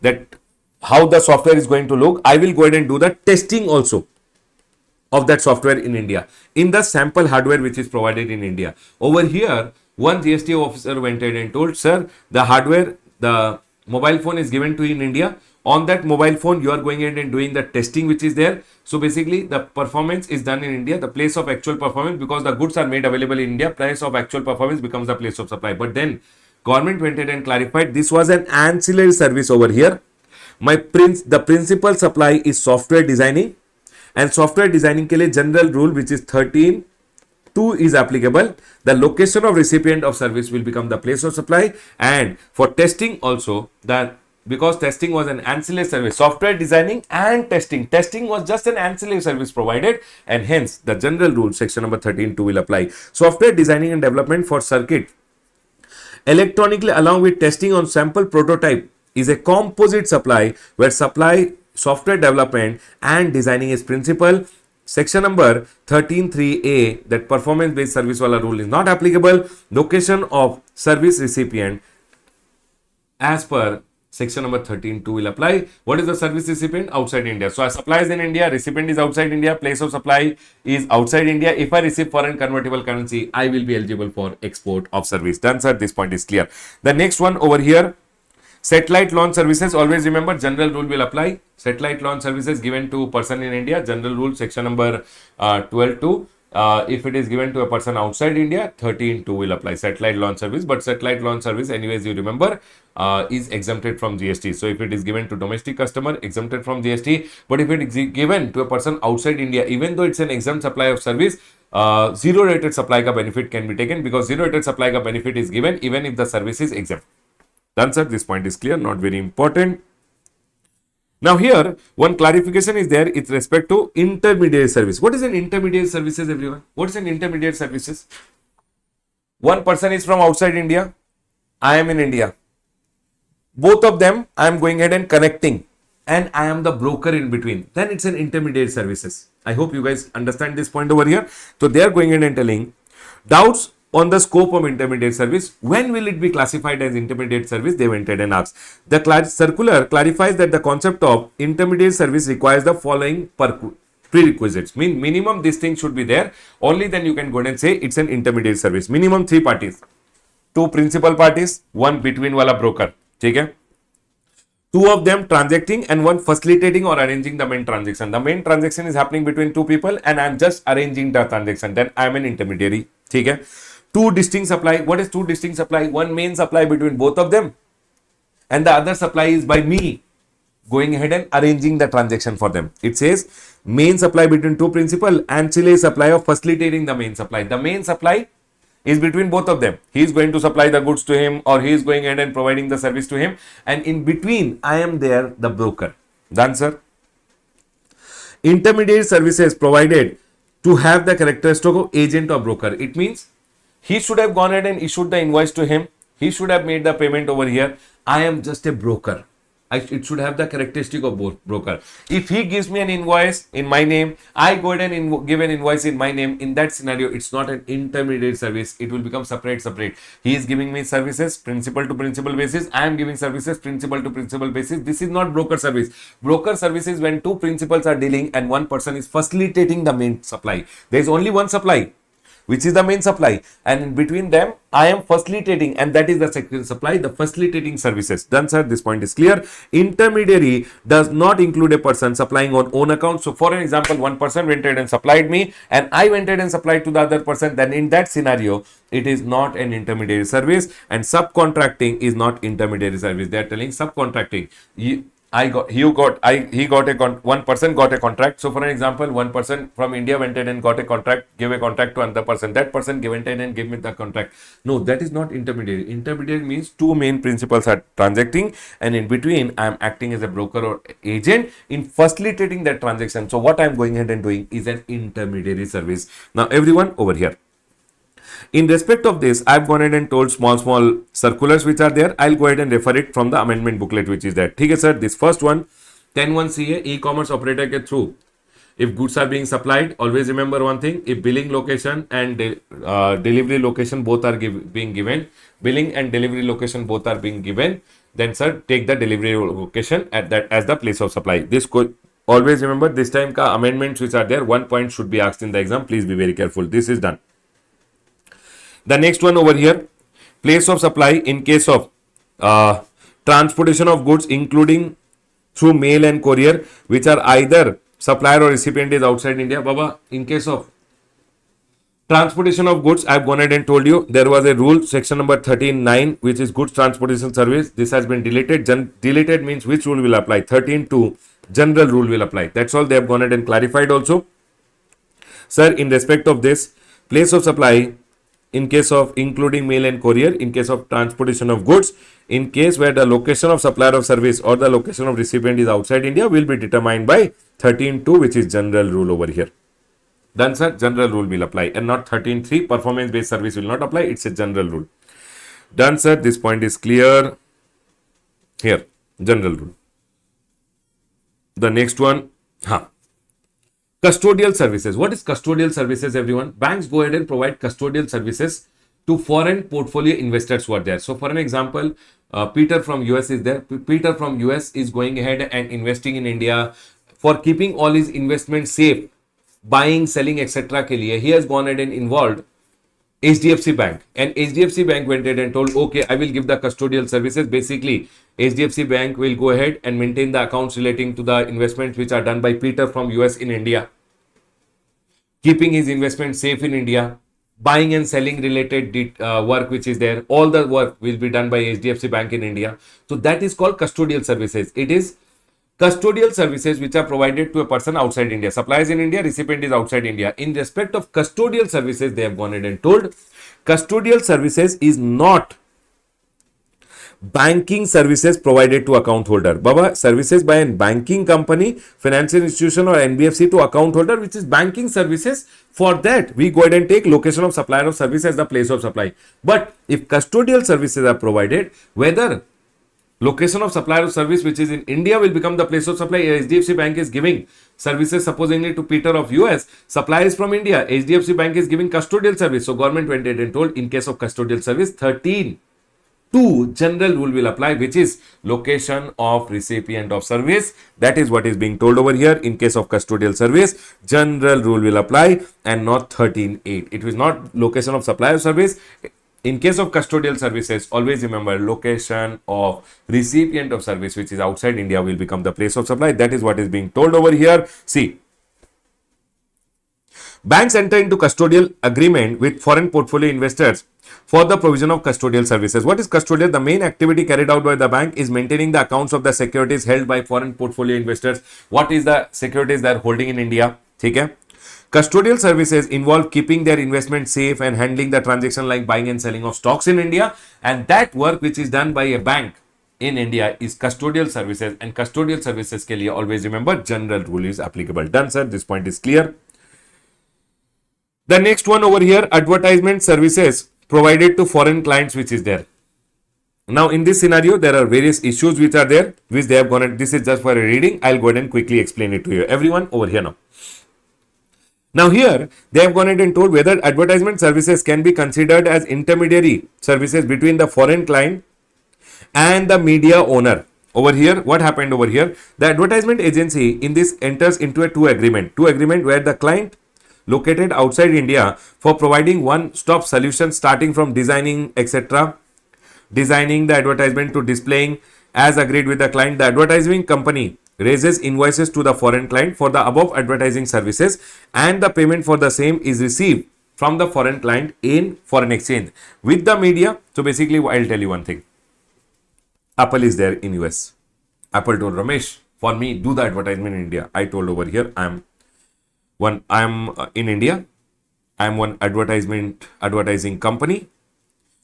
that how the software is going to look, I will go ahead and do the testing also of that software in India in the sample hardware which is provided in India. Over here, one GST officer went ahead and told, sir, the hardware, the mobile phone is given to you in India. On that mobile phone, you are going ahead and doing the testing which is there. So basically, the performance is done in India, the place of actual performance, because the goods are made available in India, place of actual performance becomes the place of supply. But then government went ahead and clarified this was an ancillary service over here. The principal supply is software designing, and software designing ke liye general rule which is 13(2) is applicable. The location of recipient of service will become the place of supply, and for testing also, that because testing was an ancillary service, software designing and testing was just an ancillary service provided, and hence the general rule section number 13(2) will apply. Software designing and development for circuit electronically along with testing on sample prototype is a composite supply where supply, software development and designing is principal. Section number 13(3)(a), that performance based service wala rule is not applicable. Location of service recipient as per section number 13(2) will apply. What is the service recipient? Outside India. So, supply is in India, recipient is outside India, place of supply is outside India. If I receive foreign convertible currency, I will be eligible for export of service. Done, sir. This point is clear. The next one over here, satellite launch services. Always remember, general rule will apply. Satellite launch services given to person in India, general rule section number 12(2). If it is given to a person outside India, 13(2) will apply. Satellite launch service, but satellite launch service, anyways, you remember, is exempted from GST. So if it is given to domestic customer, exempted from GST. But if it is given to a person outside India, even though it's an exempt supply of service, zero rated supply ka benefit can be taken, because zero rated supply ka benefit is given even if the service is exempt. Done, sir. This point is clear, not very important. Now here, one clarification is there with respect to intermediate service. What is an intermediate services, everyone? What is an intermediate services? One person is from outside India, I am in India. Both of them, I am going ahead and connecting, and I am the broker in between. Then it's an intermediate services. I hope you guys understand this point over here. So they are going ahead and telling doubts on the scope of intermediate service. When will it be classified as intermediate service? They went ahead and asked. The circular clarifies that the concept of intermediate service requires the following prerequisites. Minimum this thing should be there. Only then you can go ahead and say it's an intermediate service. Minimum 3 parties. 2 principal parties, 1 between wala broker. Okay? 2 of them transacting and 1 facilitating or arranging the main transaction. The main transaction is happening between 2 people and I am just arranging the transaction. Then I am an intermediary. Okay? 2 distinct supply. What is 2 distinct supply? 1 main supply between both of them, and the other supply is by me going ahead and arranging the transaction for them. It says main supply between 2 principal, ancillary supply of facilitating the main supply. The main supply is between both of them. He is going to supply the goods to him, or he is going ahead and providing the service to him, and in between I am there, the broker. Done, sir? Intermediary services provided to have the characteristic of agent or broker. It means he should have gone ahead and issued the invoice to him. He should have made the payment over here. I am just a broker. It should have the characteristic of broker. If he gives me an invoice in my name, I go ahead and give an invoice in my name. In that scenario, it's not an intermediate service. It will become separate. He is giving me services principal to principal basis. I am giving services principal to principal basis. This is not broker service. Broker service is when two principals are dealing and one person is facilitating the main supply. There is only one supply, which is the main supply, and in between them I am facilitating, and that is the second supply, the facilitating services. Done, sir? This point is clear. Intermediary does not include a person supplying on own account. So for an example, one person went ahead and supplied me and I went ahead and supplied to the other person, then in that scenario it is not an intermediary service, and subcontracting is not intermediary service. They are telling subcontracting. One person got a contract. So for an example, one person from India went in and got a contract, gave a contract to another person. That person went in and gave me the contract. No, that is not intermediary. Intermediary means two main principals are transacting, and in between I am acting as a broker or agent in facilitating that transaction. So what I am going ahead and doing is an intermediary service. Now everyone over here, in respect of this, I've gone ahead and told small circulars which are there. I'll go ahead and refer it from the amendment booklet which is there. Okay, sir. This first one, 10(1) CA, e-commerce operator ke through, if goods are being supplied, always remember one thing: if billing location and delivery location both are being given, billing and delivery location both are being given, then sir, take the delivery location at that as the place of supply. This could always remember. This time ka amendments which are there, 1 point should be asked in the exam. Please be very careful. This is done. The next one over here, place of supply in case of transportation of goods including through mail and courier, which are either supplier or recipient is outside India. Baba, in case of transportation of goods, I have gone ahead and told you there was a rule, section number 13(9), which is goods transportation service. This has been deleted. Deleted means which rule will apply? 13(2), general rule will apply. That's all. They have gone ahead and clarified also. Sir, in respect of this, place of supply in case of including mail and courier, in case of transportation of goods, in case where the location of supplier of service or the location of recipient is outside India, will be determined by 13(2), which is general rule over here. Done, sir? General rule will apply, and not 13(3). Performance based service will not apply. It's a general rule. Done, sir? This point is clear. Here, general rule. The next one, custodial services. What is custodial services, everyone? Banks go ahead and provide custodial services to foreign portfolio investors who are there. So for an example, Peter from US is there. Peter from US is going ahead and investing in India for keeping all his investments safe, buying, selling, etc. ke liye. He has gone ahead and involved HDFC Bank, and HDFC Bank went ahead and told, okay, I will give the custodial services. Basically, HDFC Bank will go ahead and maintain the accounts relating to the investments which are done by Peter from US in India, keeping his investment safe in India, buying and selling related work which is there. All the work will be done by HDFC Bank in India. So that is called custodial services. It is custodial services which are provided to a person outside India. Supplier is in India, recipient is outside India. In respect of custodial services, they have gone ahead and told custodial services is not banking services provided to account holder. Baba, services by a banking company, financial institution or NBFC to account holder, which is banking services. For that, we go ahead and take location of supplier of service as the place of supply. But if custodial services are provided, whether location of supplier of service which is in India will become the place of supply. HDFC Bank is giving services supposedly to Peter of US. Supplier is from India. HDFC Bank is giving custodial service. So government went ahead and told in case of custodial service, 13(2) general rule will apply, which is location of recipient of service. That is what is being told over here. In case of custodial service, general rule will apply and not 13(8). It is not location of supplier of service. In case of custodial services, always remember location of recipient of service which is outside India will become the place of supply. That is what is being told over here. See, banks enter into custodial agreement with foreign portfolio investors for the provision of custodial services. What is custodial? The main activity carried out by the bank is maintaining the accounts of the securities held by foreign portfolio investors. What is the securities they are holding in India? Okay? Custodial services involve keeping their investment safe and handling the transaction like buying and selling of stocks in India. And that work which is done by a bank in India is custodial services. And custodial services ke liye always remember general rule is applicable. Done, sir. This point is clear. The next one over here, advertisement services provided to foreign clients, which is there. Now, in this scenario, there are various issues which are there, which they have gone. This is just for a reading. I'll go ahead and quickly explain it to you. Everyone over here now. Now here, they have gone ahead and told whether advertisement services can be considered as intermediary services between the foreign client and the media owner. Over here, what happened over here? The advertisement agency in this enters into a two agreement where the client located outside India for providing one-stop solution starting from designing, etc., designing the advertisement to displaying as agreed with the client. The advertising company raises invoices to the foreign client for the above advertising services and the payment for the same is received from the foreign client in foreign exchange with the media. So basically, I'll tell you one thing. Apple is there in US. Apple told Ramesh, for me, do the advertisement in India. I told over here, I'm in India. I'm one advertising company.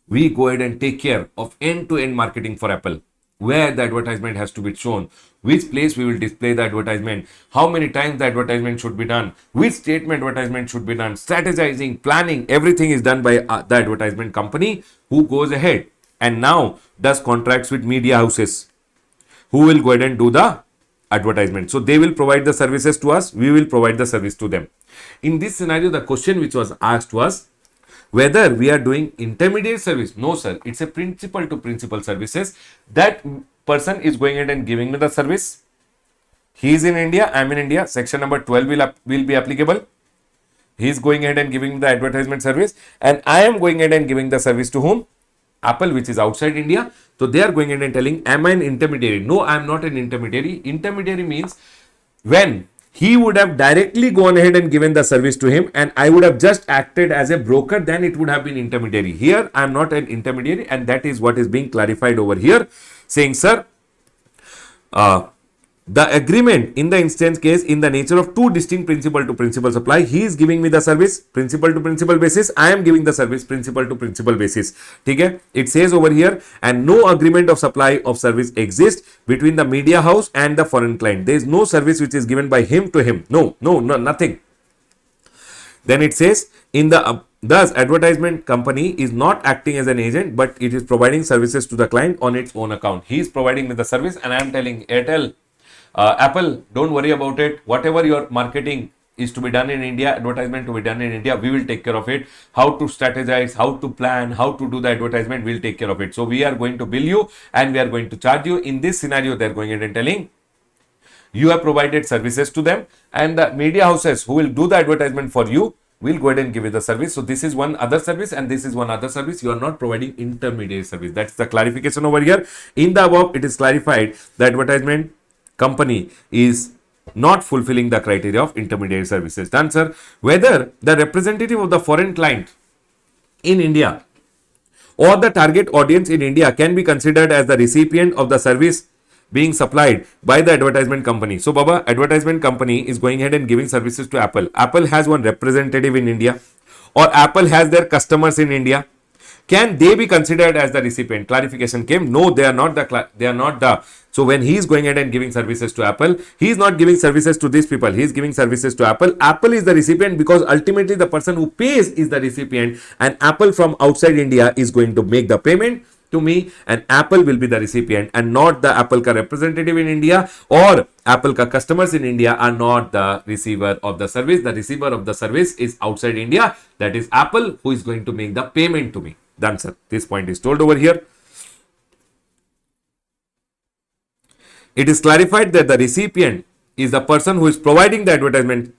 We go ahead and take care of end-to-end marketing for Apple, where the advertisement has to be shown, which place we will display the advertisement, how many times the advertisement should be done, which statement advertisement should be done, strategizing, planning, everything is done by the advertisement company who goes ahead and now does contracts with media houses who will go ahead and do the advertisement. So they will provide the services to us, we will provide the service to them. In this scenario, the question which was asked was whether we are doing intermediate service. No, sir. It's a principal to principal services. That person is going ahead and giving me the service. He is in India. I am in India. Section number 12 will be applicable. He is going ahead and giving me the advertisement service. And I am going ahead and giving the service to whom? Apple, which is outside India. So they are going ahead and telling, am I an intermediary? No, I am not an intermediary. Intermediary means when he would have directly gone ahead and given the service to him and I would have just acted as a broker, then it would have been intermediary. Here, I am not an intermediary and that is what is being clarified over here, saying, sir, the agreement in the instance case in the nature of two distinct principal to principal supply. He is giving me the service principal to principal basis. I am giving the service principal to principal basis. Okay? It says over here, and no agreement of supply of service exists between the media house and the foreign client. There is no service which is given by him to him. No, nothing. Then it says, in the thus advertisement company is not acting as an agent, but it is providing services to the client on its own account. He is providing me the service and I am telling Airtel, Apple, don't worry about it. Whatever your marketing is to be done in India, advertisement to be done in India, we will take care of it. How to strategize, how to plan, how to do the advertisement, we'll take care of it. So we are going to bill you and we are going to charge you. In this scenario, they're going and telling you have provided services to them and the media houses who will do the advertisement for you will go ahead and give you the service. So this is one other service and this is one other service. You are not providing intermediate service. That's the clarification over here. In the above, it is clarified the advertisement company is not fulfilling the criteria of intermediate services. Done, sir. Whether the representative of the foreign client in India or the target audience in India can be considered as the recipient of the service being supplied by the advertisement company. So, Baba, advertisement company is going ahead and giving services to Apple. Apple has one representative in India or Apple has their customers in India. Can they be considered as the recipient? Clarification came. No, they are not the. So when he is going ahead and giving services to Apple, he is not giving services to these people. He is giving services to Apple. Apple is the recipient because ultimately the person who pays is the recipient and Apple from outside India is going to make the payment to me and Apple will be the recipient and not the Apple ka representative in India or Apple ka customers in India are not the receiver of the service. The receiver of the service is outside India. That is Apple who is going to make the payment to me. Done, sir. This point is told over here. It is clarified that the recipient is the person who is providing the advertisement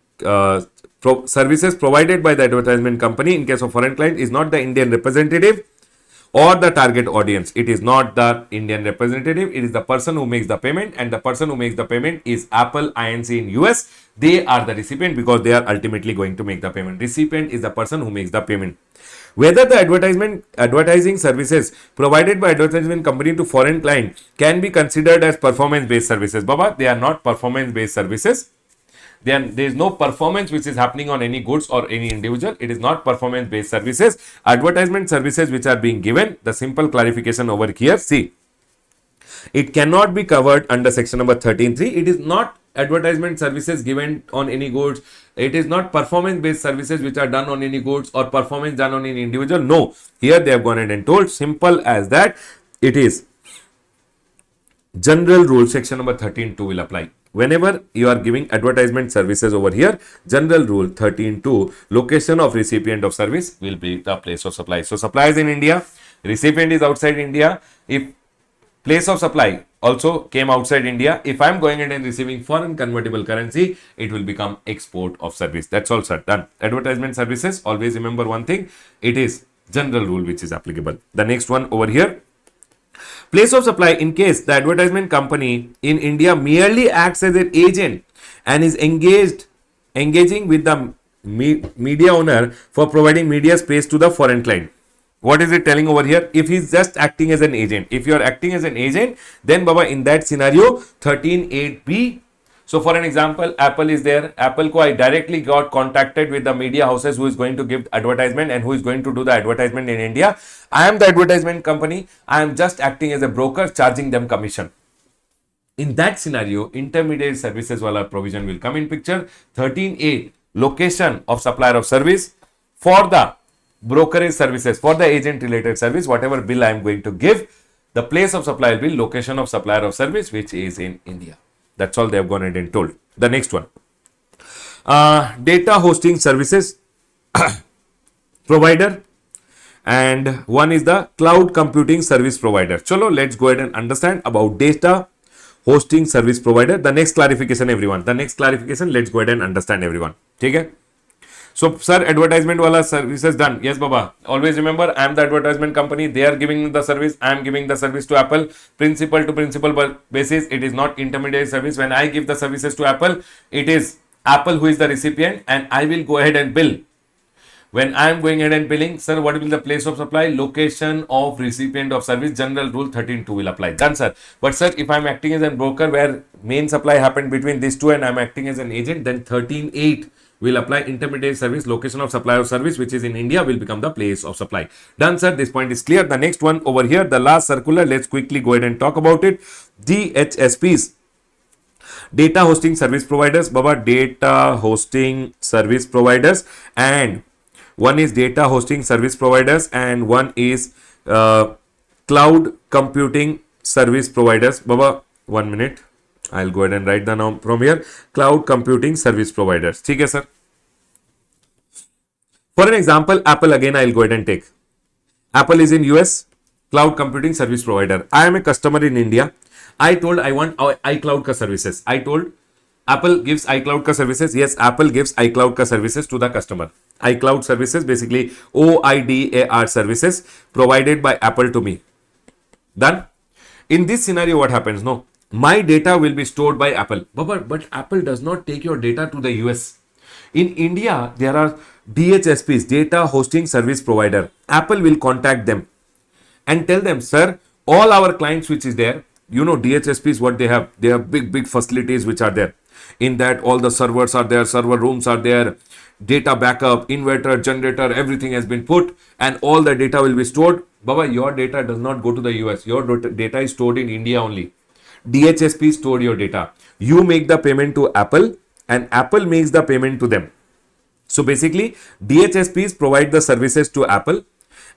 services provided by the advertisement company. In case of foreign client, is not the Indian representative or the target audience. It is not the Indian representative. It is the person who makes the payment and the person who makes the payment is Apple Inc. in US. They are the recipient because they are ultimately going to make the payment. Recipient is the person who makes the payment. Whether the advertising services provided by advertisement company to foreign client can be considered as performance-based services. Baba, they are not performance-based services. then there is no performance which is happening on any goods or any individual. It is not performance based services. Advertisement services which are being given, the simple clarification over here, see, it cannot be covered under section number 13.3. It is not advertisement services given on any goods. It is not performance based services which are done on any goods or performance done on any individual. No, here they have gone ahead and told, simple as that, it is general rule section number 13.2 will apply. Whenever you are giving advertisement services over here, general rule 13.2, location of recipient of service will be the place of supply. So supply is in India, recipient is outside India. If place of supply also came outside India, if I am going ahead and receiving foreign convertible currency, it will become export of service. That's all, sir. Done. Advertisement services, always remember one thing, it is general rule which is applicable. The next one over here, place of supply, in case the advertisement company in India merely acts as an agent and is engaging with the media owner for providing media space to the foreign client. What is it telling over here? If he's just acting as an agent, if you are acting as an agent, then Baba, in that scenario, 13.8b. So for an example, Apple is there. Apple ko I directly got contacted with the media houses who is going to give advertisement and who is going to do the advertisement in India. I am the advertisement company. I am just acting as a broker, charging them commission. In that scenario, intermediate services wala provision will come in picture. 13.8, location of supplier of service for the brokerage services, for the agent related service, whatever bill I am going to give, the place of supply will be location of supplier of service, which is in India. That's all they have gone ahead and told. The next one, data hosting services provider, and one is the cloud computing service provider. Chalo, let's go ahead and understand about data hosting service provider. The next clarification, everyone. The next clarification, let's go ahead and understand, everyone. Okay. So, sir, advertisement wala services done. Yes, Baba. Always remember, I am the advertisement company. They are giving the service. I am giving the service to Apple. Principal to principal basis. It is not intermediary service. When I give the services to Apple, it is Apple who is the recipient, and I will go ahead and bill. When I am going ahead and billing, sir, what will be the place of supply? Location of recipient of service. General rule 13.2 will apply. Done, sir. But, sir, if I am acting as a broker where main supply happened between these two and I am acting as an agent, then 13.8 will apply. Intermediate service, location of supplier of service, which is in India, will become the place of supply. Done, sir. This point is clear. The next one over here, the last circular, let's quickly go ahead and talk about it. DHSPs, data hosting service providers, Baba, data hosting service providers, and one is data hosting service providers and one is cloud computing service providers. Baba, 1 minute. I'll go ahead and write the name from here. Cloud computing service providers. Okay, sir. For an example, Apple again, I'll go ahead and take. Apple is in US, cloud computing service provider. I am a customer in India. I told I want iCloud ka services. I told Apple gives iCloud ka services. Yes, Apple gives iCloud ka services to the customer. iCloud services, basically OIDAR services provided by Apple to me. Done. In this scenario, what happens? No, my data will be stored by Apple. But Apple does not take your data to the US. In India, there are DHSPs, data hosting service provider. Apple will contact them and tell them, sir, all our clients which is there, you know, DHSPs, what they have big facilities which are there. In that, all the servers are there, server rooms are there, data backup, inverter, generator, everything has been put and all the data will be stored. Baba, your data does not go to the US. Your data is stored in India only. DHSP stored your data. You make the payment to Apple and Apple makes the payment to them. So basically, DHSPs provide the services to Apple.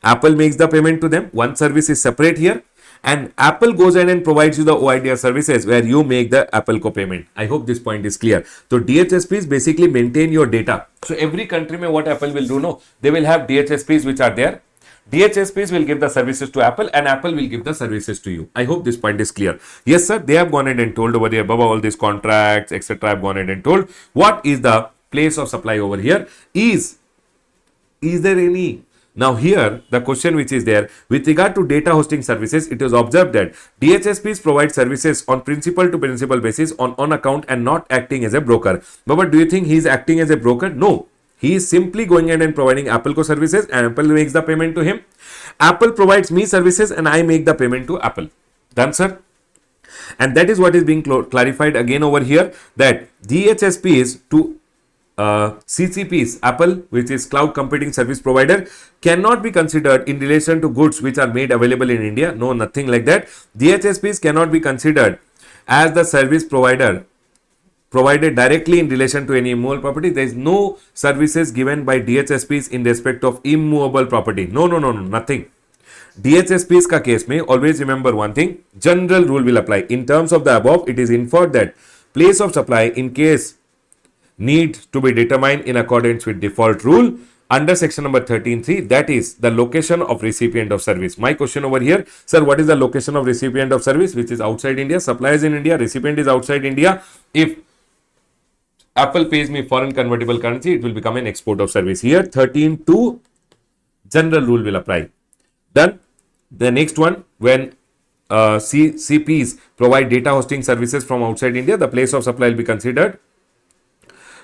Apple makes the payment to them. One service is separate here. And Apple goes in and provides you the OIDR services where you make the Apple co-payment. I hope this point is clear. So DHSPs basically maintain your data. So every country mein what Apple will do, no, they will have DHSPs which are there. DHSPs will give the services to Apple and Apple will give the services to you. I hope this point is clear. Yes, sir, they have gone ahead and told over here, Baba, all these contracts, etc. have gone ahead and told. What is the place of supply over here? Is there any? Now here, the question which is there, with regard to data hosting services, it is observed that DHSPs provide services on principal to principal basis on account and not acting as a broker. But do you think he is acting as a broker? No. He is simply going in and providing Apple co services and Apple makes the payment to him. Apple provides me services and I make the payment to Apple. Done, sir. And that is what is being clarified again over here, that DHSPs to CCPs, Apple, which is cloud computing service provider, cannot be considered in relation to goods which are made available in India. No, nothing like that. DHSPs cannot be considered as the service provider provided directly in relation to any immovable property. There is no services given by DHSPs in respect of immovable property. No, nothing. DHSPs का case में always remember one thing, general rule will apply. In terms of the above, it is inferred that place of supply in case need to be determined in accordance with default rule under section number 13.3, that is the location of recipient of service. My question over here, sir, what is the location of recipient of service? Which is outside India, supply is in India, recipient is outside India. If Apple pays me foreign convertible currency, it will become an export of service. Here 13.2 general rule will apply. Then the next one, when CPs provide data hosting services from outside India, the place of supply will be considered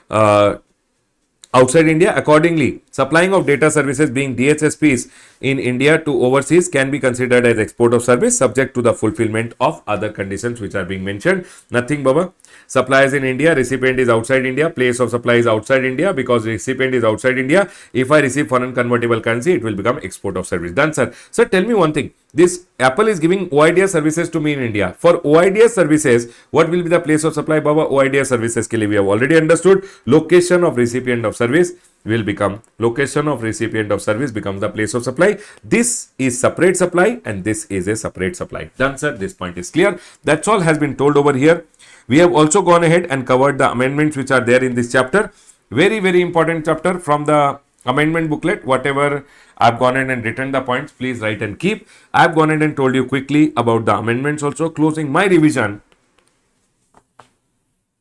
outside India. Accordingly, supplying of data services being DHSPs in India to overseas can be considered as export of service, subject to the fulfillment of other conditions which are being mentioned. Nothing, Baba. Supply is in India, recipient is outside India, place of supply is outside India. Because recipient is outside India, if I receive foreign convertible currency, it will become export of service. Done, sir. Sir, tell me one thing. This Apple is giving OIDS services to me in India. For OIDS services, what will be the place of supply, Baba? OIDS services ke liye we have already understood. Location of recipient of service will become, location of recipient of service becomes the place of supply. This is separate supply and this is a separate supply. Done, sir. This point is clear. That's all has been told over here. We have also gone ahead and covered the amendments which are there in this chapter. Very, very important chapter from the amendment booklet. Whatever I've gone ahead and written the points, please write and keep. I've gone ahead and told you quickly about the amendments also, closing my revision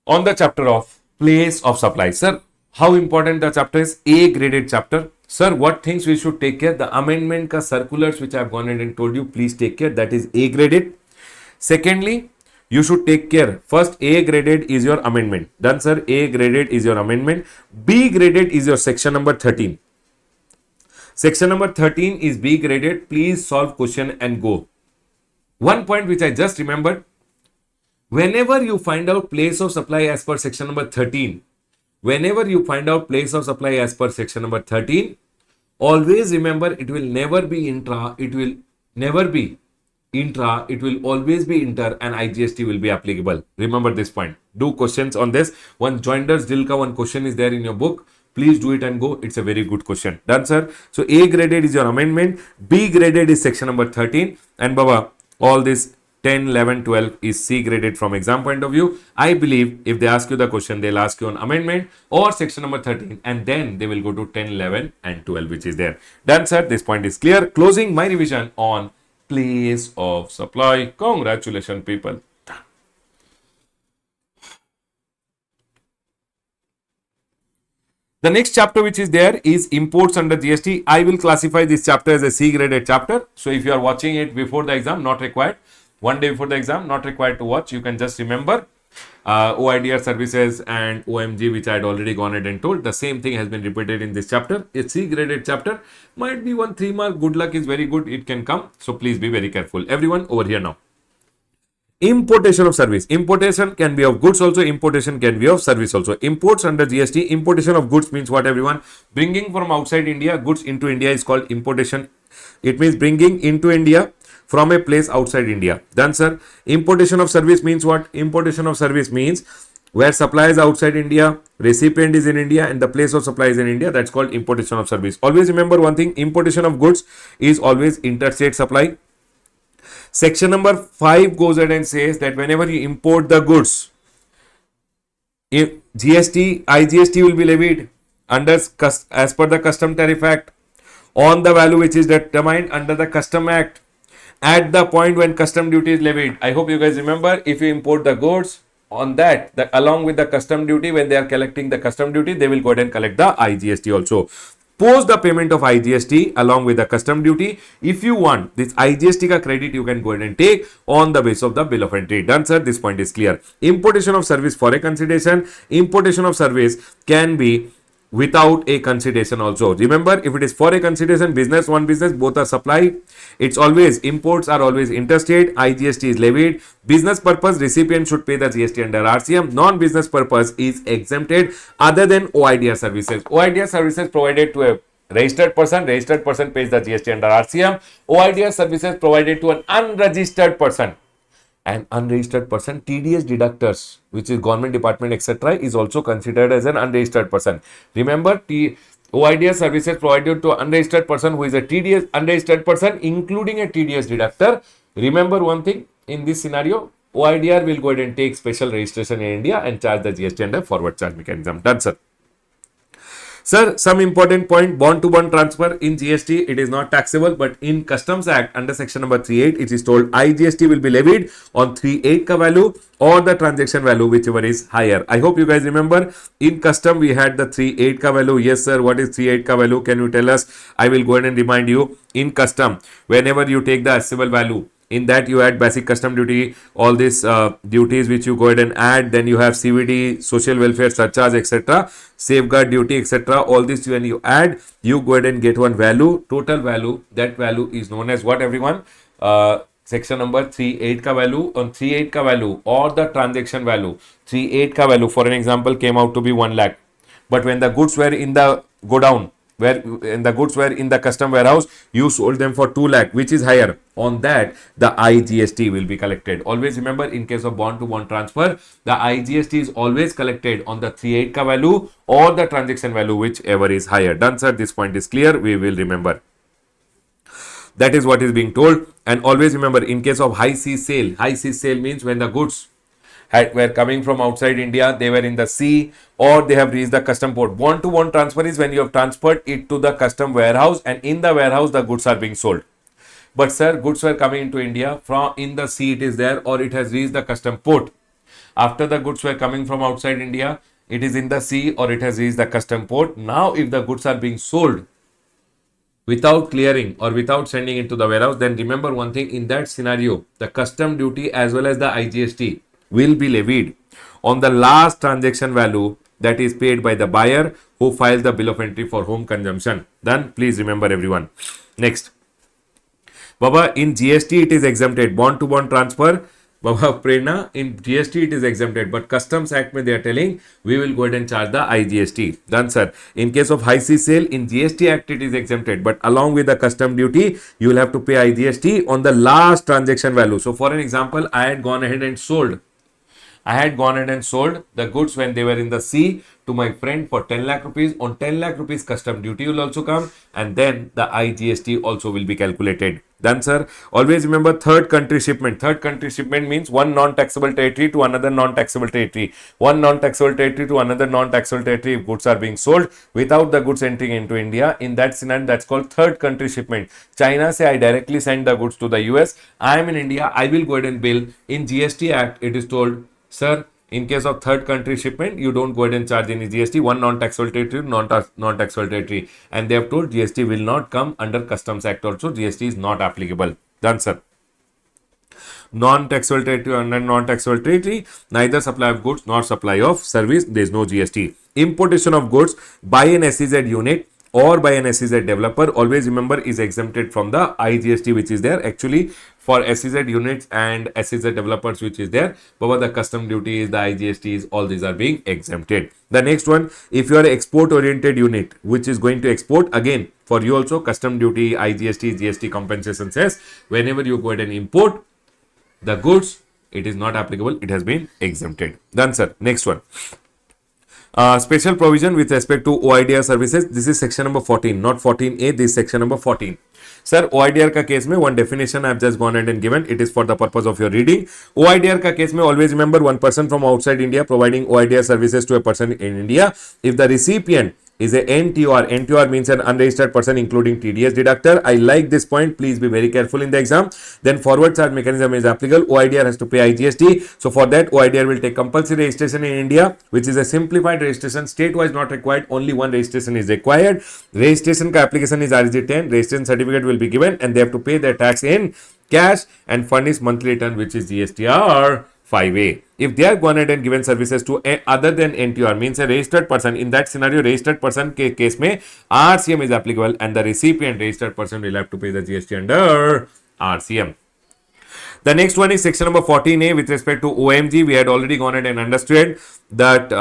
on the chapter of place of supply. Sir, how important the chapter is? A graded chapter. Sir, what things we should take care? The amendment ka circulars which I've gone ahead and told you, please take care. That is A graded. Secondly, you should take care. First, A graded is your amendment. Done, sir. A graded is your amendment. B graded is your section number 13. Section number 13 is B graded. Please solve question and go. One point which I just remembered. Whenever you find out place of supply as per section number 13, whenever you find out place of supply as per section number 13, always remember it will never be intra, it will never be intra, it will always be inter, and IGST will be applicable. Remember this point. Do questions on this. One joinders Dilka, one question is there in your book. Please do it and go. It's a very good question. Done, sir. So A graded is your amendment. B graded is section number 13. And Baba, all this 10, 11, 12 is C graded from exam point of view. I believe if they ask you the question, they'll ask you on amendment or section number 13, and then they will go to 10, 11 and 12, which is there. Done, sir. This point is clear. Closing my revision on place of supply. Congratulations, people. The next chapter which is there is imports under GST. I will classify this chapter as a C graded chapter. So if you are watching it before the exam, not required. One day before the exam, not required to watch. You can just remember OIDR services and OMG, which I had already gone ahead and told. The same thing has been repeated in this chapter. A C graded chapter might be 1 3 mark. Good luck is very good. It can come. So please be very careful. Everyone over here now. Importation of service. Importation can be of goods also. Importation can be of service also. Imports under GST. Importation of goods means what, everyone? Bringing from outside India goods into India is called importation. It means bringing into India from a place outside India. Done, sir. Importation of service means what? Importation of service means where supply is outside India, recipient is in India, and the place of supply is in India. That's called importation of service. Always remember one thing, importation of goods is always interstate supply. Section number 5 goes ahead and says that whenever you import the goods, if IGST will be levied under as per the Custom Tariff Act on the value which is determined under the Custom Act at the point when custom duty is levied. I hope you guys remember, if you import the goods on that along with the custom duty, when they are collecting the custom duty, they will go ahead and collect the IGST also. Post the payment of IGST along with the custom duty, if you want this IGST ka credit, you can go ahead and take on the basis of the bill of entry. Done, sir. This point is clear. Importation of service for a consideration. Importation of service can be without a consideration also. Remember, if it is for a consideration, business, one business, both are supply. It's always, imports are always interstate, IGST is levied. Business purpose, recipient should pay the GST under RCM. Non-business purpose is exempted other than OIDR services. OIDR services provided to a registered person pays the GST under RCM. OIDR services provided to an unregistered person. An unregistered person, TDS deductors, which is government department, etc., is also considered as an unregistered person. Remember, OIDS services provided to unregistered person who is a TDS unregistered person, including a TDS deductor. Remember one thing, in this scenario, OIDR will go ahead and take special registration in India and charge the GST under forward charge mechanism. Done, sir. Sir, some important point, bond to bond transfer in GST, it is not taxable, but in Customs Act under section number 38, it is told IGST will be levied on 38 ka value or the transaction value, whichever is higher. I hope you guys remember, in custom we had the 38 ka value. Yes sir, what is 38 ka value? Can you tell us? I will go ahead and remind you. In custom, whenever you take the assessable value, in that you add basic custom duty, all these duties which you go ahead and add, then you have CVD, social welfare surcharge, etc., safeguard duty, etc., all this when you add, you go ahead and get one value, total value. That value is known as what, everyone? Section number 38 ka value. On 38 ka value or the transaction value, 38 ka value for an example came out to be 1 lakh, but when the goods were in the godown, where in the goods were in the custom warehouse, you sold them for 2 lakh, which is higher. On that, the IGST will be collected. Always remember, in case of bond to bond transfer, the IGST is always collected on the 38 ka value or the transaction value, whichever is higher. Done, sir. This point is clear. We will remember. That is what is being told. And always remember, in case of high seas sale means when the goods were coming from outside India, they were in the sea or they have reached the custom port. Bond to bond transfer is when you have transferred it to the custom warehouse and in the warehouse the goods are being sold. But sir, goods were coming into India from in the sea, it is there, or it has reached the custom port. After the goods were coming from outside India, it is in the sea or it has reached the custom port. Now if the goods are being sold without clearing or without sending it to the warehouse, then remember one thing, in that scenario, the custom duty as well as the IGST will be levied on the last transaction value that is paid by the buyer who files the bill of entry for home consumption. Then please remember, everyone. Next, Baba, in GST it is exempted. Bond to bond transfer, Baba Prerna, in GST it is exempted, but Customs Act mein they are telling we will go ahead and charge the IGST. Done, sir. In case of high sea sale, in GST Act it is exempted, but along with the custom duty, you will have to pay IGST on the last transaction value. So for an example, I had gone ahead and sold the goods when they were in the sea to my friend for 10 lakh rupees. On 10 lakh rupees, custom duty will also come and then the IGST also will be calculated. Done, sir. Always remember, third country shipment. Third country shipment means one non-taxable territory to another non-taxable territory. One non-taxable territory to another non-taxable territory if goods are being sold without the goods entering into India. In that scenario, that's called third country shipment. China say I directly send the goods to the US. I am in India. I will go ahead and bill. In GST Act, it is told, sir, in case of third country shipment, you don't go ahead and charge any GST. One non-taxable territory, non-taxable territory. And they have told GST will not come under Customs Act also. GST is not applicable. Done, sir. Non-taxable territory under non-taxable territory, neither supply of goods nor supply of service, there is no GST. Importation of goods by an SEZ unit or by an SEZ developer, always remember, is exempted from the IGST which is there. Actually, for SEZ units and SEZ developers which is there, but the custom duties, the IGSTs, all these are being exempted. The next one, if you are an export oriented unit which is going to export, again for you also custom duty, IGST, GST compensation says whenever you go ahead and import the goods, it is not applicable, it has been exempted. Done, sir. Next one. Special provision with respect to OIDR services. This is section number 14, not 14A. This is section number 14. Sir, OIDR का case में one definition I have just gone ahead and given. It is for the purpose of your reading. OIDR का case में always remember, one person from outside India providing OIDR services to a person in India. If the recipient is a NTR. NTR means an unregistered person including TDS deductor. I like this point. Please be very careful in the exam. Then forward charge mechanism is applicable. OIDR has to pay IGST. So for that, OIDR will take compulsory registration in India, which is a simplified registration. State-wise not required. Only one registration is required. Registration ka application is RG 10. Registration certificate will be given and they have to pay their tax in cash and furnish monthly return, which is GSTR 5A. If they are gone ahead and given services to other than NTR, means a registered person, in that scenario, registered person case mein RCM is applicable and the recipient registered person will have to pay the GST under RCM. The next one is section number 14A with respect to OMG. We had already gone ahead and understood that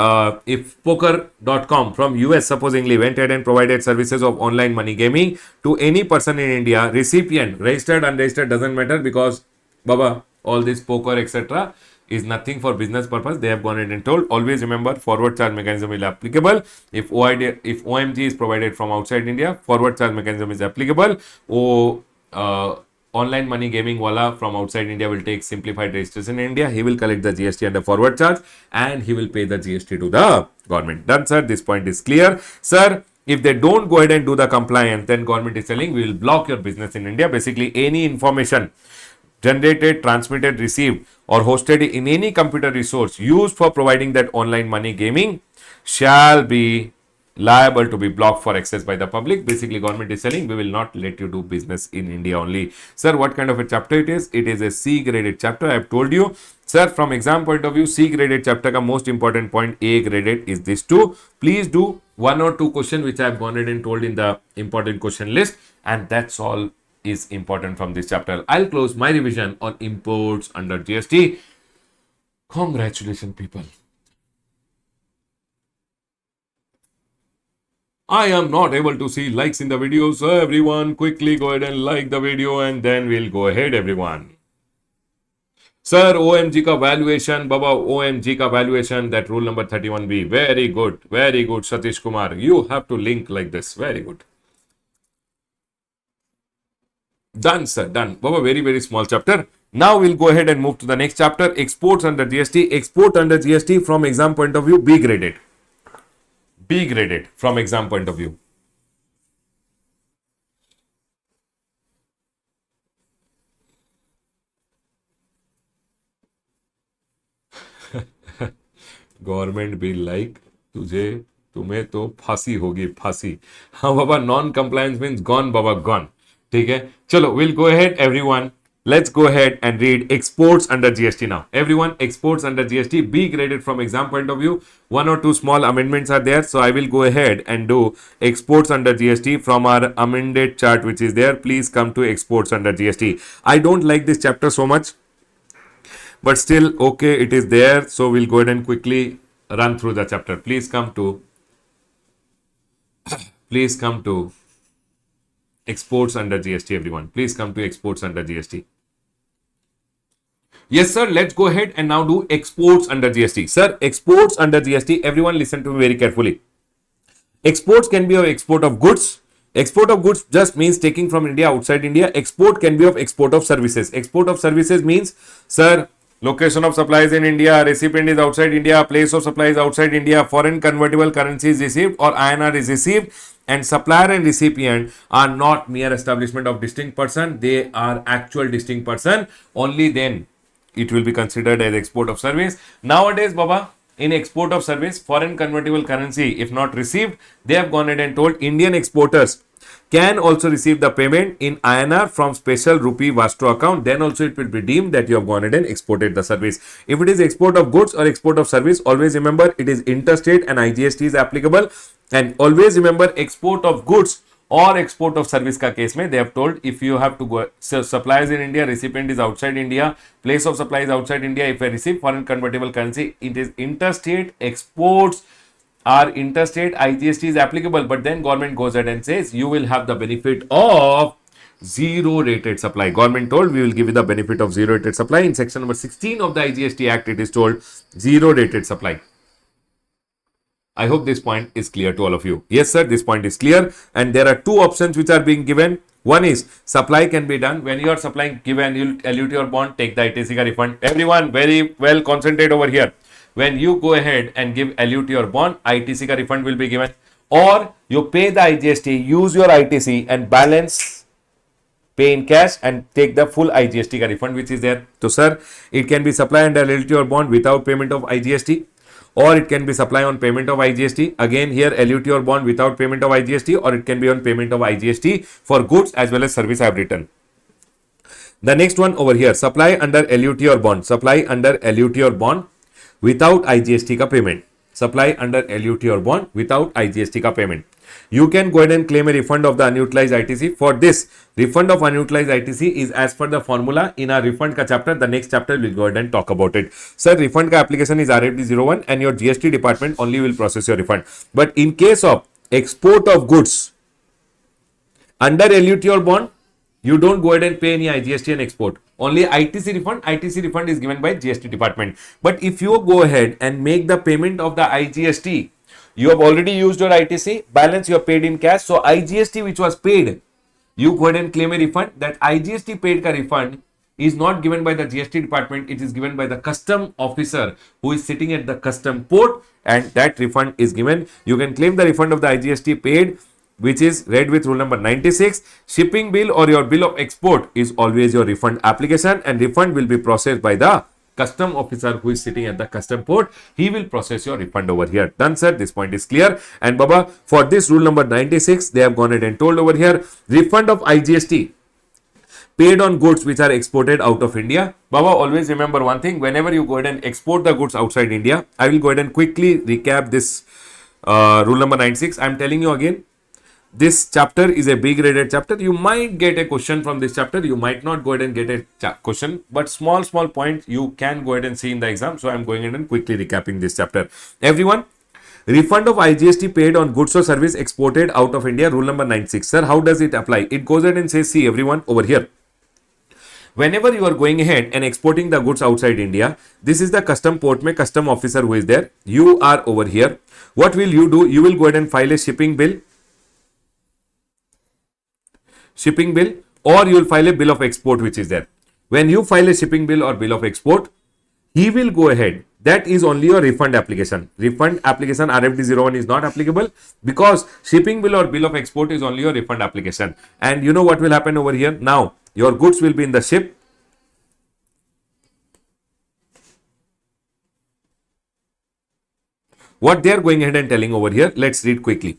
if poker.com from US supposedly went ahead and provided services of online money gaming to any person in India, recipient, registered, unregistered, doesn't matter, because Baba, all this poker, etc., is nothing for business purpose. They have gone ahead and told. Always remember, forward charge mechanism is applicable. If OMG is provided from outside India, forward charge mechanism is applicable. Online money gaming wala from outside India will take simplified registration in India. He will collect the GST under forward charge and he will pay the GST to the government. Done, sir. This point is clear. Sir, if they don't go ahead and do the compliance, then government is telling we will block your business in India. Basically, any information generated, transmitted, received, or hosted in any computer resource used for providing that online money gaming shall be liable to be blocked for access by the public. Basically, government is saying we will not let you do business in India only. Sir, what kind of a chapter it is? It is a C graded chapter. I have told you. Sir, from exam point of view, C graded chapter ka most important point, A graded, is this two. Please do 1 or 2 questions which I have gone ahead and told in the important question list, and that's all is important from this chapter. I'll close my revision on imports under GST. Congratulations, people. I am not able to see likes in the video, so everyone quickly go ahead and like the video and then we'll go ahead, everyone. Sir, OMG ka valuation, Baba, OMG ka valuation, that rule number 31B. Very good, Satish Kumar. You have to link like this. Very good. Done, sir, done. Baba, very small chapter. Now we'll go ahead and move to the next chapter. Exports under GST. Export under GST from exam point of view, B graded. B graded from exam point of view. Government भी like तुम्हें तो फांसी होगी, फांसी. हाँ बाबा, non compliance means gone बाबा, gone. ठीक है, चलो will go ahead everyone. Let's go ahead and read exports under GST now. Everyone, exports under GST, B graded from exam point of view. 1 or 2 small amendments are there. So I will go ahead and do exports under GST from our amended chart which is there. Please come to exports under GST. I don't like this chapter so much, but still, okay, it is there. So we'll go ahead and quickly run through the chapter. Please come to exports under GST, everyone. Please come to exports under GST. Yes, sir. Let's go ahead and now do exports under GST. Sir, exports under GST. Everyone listen to me very carefully. Exports can be of export of goods. Export of goods just means taking from India outside India. Export can be of export of services. Export of services means, sir, location of supplies in India, recipient is outside India, place of supply is outside India, foreign convertible currency is received or INR is received, and supplier and recipient are not mere establishment of distinct person. They are actual distinct person. Only then it will be considered as export of service. Nowadays, Baba, in export of service, foreign convertible currency, if not received, they have gone ahead and told Indian exporters can also receive the payment in INR from special rupee Vastro account. Then also it will be deemed that you have gone ahead and exported the service. If it is export of goods or export of service, always remember it is interstate and IGST is applicable. And always remember, export of goods or export of service ka case mein, they have told if you have to go, so suppliers in India, recipient is outside India, place of supply is outside India. If I receive foreign convertible currency, it is interstate. Exports are interstate, IGST is applicable, but then government goes ahead and says you will have the benefit of zero rated supply. Government told we will give you the benefit of zero rated supply. In section number 16 of the IGST Act, it is told zero rated supply. I hope this point is clear to all of you. Yes, sir, this point is clear. And there are 2 options which are being given. One is supply can be done when you are supplying, give an LUT or bond, take the ITC ka refund. Everyone, very well concentrate over here. When you go ahead and give LUT or bond, ITC ka refund will be given. Or you pay the IGST, use your ITC and balance, pay in cash and take the full IGST ka refund which is there. So, sir, it can be supply under LUT or bond without payment of IGST. Or it can be supply on payment of IGST. Again, here LUT or bond without payment of IGST, or it can be on payment of IGST for goods as well as service I have written. The next one over here, supply under LUT or bond. Supply under LUT or bond without IGST का payment. Supply under LUT or bond without IGST का payment. You can go ahead and claim a refund of the unutilized ITC. For this, refund of unutilized ITC is as per the formula in our refund ka chapter. The next chapter we'll go ahead and talk about it. Sir, refund ka application is RFD01 and your GST department only will process your refund. But in case of export of goods under LUT or bond, you don't go ahead and pay any IGST and export. Only ITC refund is given by GST department. But if you go ahead and make the payment of the IGST, you have already used your ITC, balance you have paid in cash. So IGST which was paid, you go ahead and claim a refund. That IGST paid ka refund is not given by the GST department. It is given by the custom officer who is sitting at the custom port, and that refund is given. You can claim the refund of the IGST paid, which is read with rule number 96. Shipping bill or your bill of export is always your refund application, and refund will be processed by the custom officer who is sitting at the custom port. He will process your refund over here. Done, sir. This point is clear. And Baba, for this rule number 96, they have gone ahead and told over here, refund of IGST paid on goods which are exported out of India. Baba, always remember one thing, whenever you go ahead and export the goods outside India, I will go ahead and quickly recap this rule number 96. I am telling you again, this chapter is a big graded chapter. You might get a question from this chapter. You might not go ahead and get a question, but small points you can go ahead and see in the exam. So I'm going ahead and quickly recapping this chapter. Everyone, refund of IGST paid on goods or service exported out of India, rule number 96. Sir, how does it apply? It goes ahead and says, see everyone over here. Whenever you are going ahead and exporting the goods outside India, this is the custom port mein custom officer who is there. You are over here. What will you do? You will go ahead and file a shipping bill, or you will file a bill of export which is there. When you file a shipping bill or bill of export, he will go ahead. That is only your refund application. Refund application RFD01 is not applicable because shipping bill or bill of export is only your refund application. And you know what will happen over here? Now, your goods will be in the ship. What they are going ahead and telling over here, let's read quickly.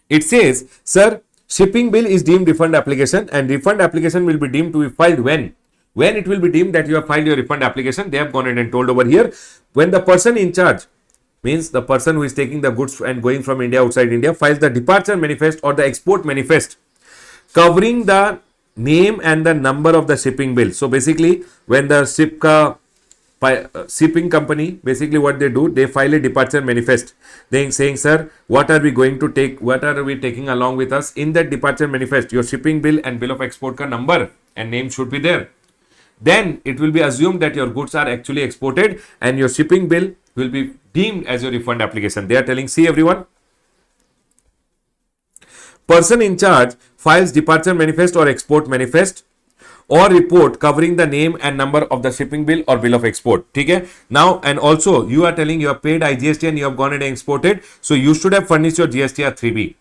It says, sir, shipping bill is deemed refund application, and refund application will be deemed to be filed when? When it will be deemed that you have filed your refund application, they have gone ahead and told over here, when the person in charge, means the person who is taking the goods and going from India outside India, files the departure manifest or the export manifest covering the name and the number of the shipping bill. So basically, when the shipping company, basically what they do, they file a departure manifest. They saying, sir, what are we going to take? What are we taking along with us? In that departure manifest, your shipping bill and bill of export ka number and name should be there. Then it will be assumed that your goods are actually exported and your shipping bill will be deemed as your refund application. They are telling, see everyone, person in charge files departure manifest or export manifest or report covering the name and number of the shipping bill or bill of export. Okay? Now, and also you are telling you have paid IGST and you have gone and exported. So you should have furnished your GSTR 3B.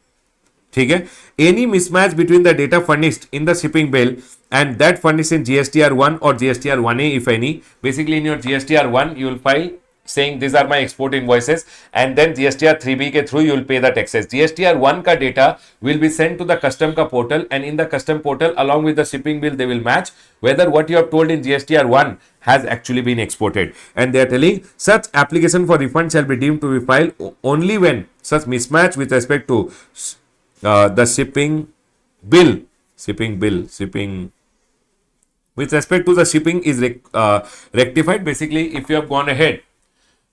Okay? Any mismatch between the data furnished in the shipping bill and that furnished in GSTR 1 or GSTR 1A, if any, basically in your GSTR 1, you will file saying these are my export invoices, and then GSTR 3B ke through you will pay the taxes. GSTR 1 ka data will be sent to the custom ka portal, and in the custom portal along with the shipping bill they will match whether what you have told in GSTR 1 has actually been exported. And they are telling such application for refund shall be deemed to be filed only when such mismatch with respect to the shipping with respect to the shipping is rectified. Basically, if you have gone ahead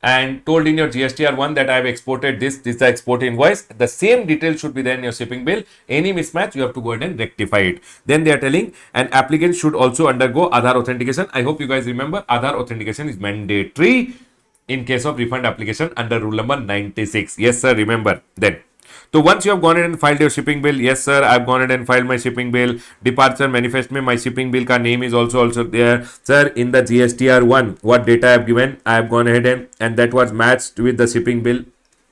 and told in your GSTR 1 that I have exported this is the export invoice, the same detail should be there in your shipping bill. Any mismatch, you have to go ahead and rectify it. Then they are telling an applicant should also undergo Aadhaar authentication. I hope you guys remember Aadhaar authentication is mandatory in case of refund application under rule number 96. Yes, sir, remember then. So once you have gone ahead and filed your shipping bill, yes sir, I have gone ahead and filed my shipping bill. Departure manifest mein my shipping bill ka name is also there. Sir, in the GSTR 1, what data I have given, I have gone ahead and that was matched with the shipping bill.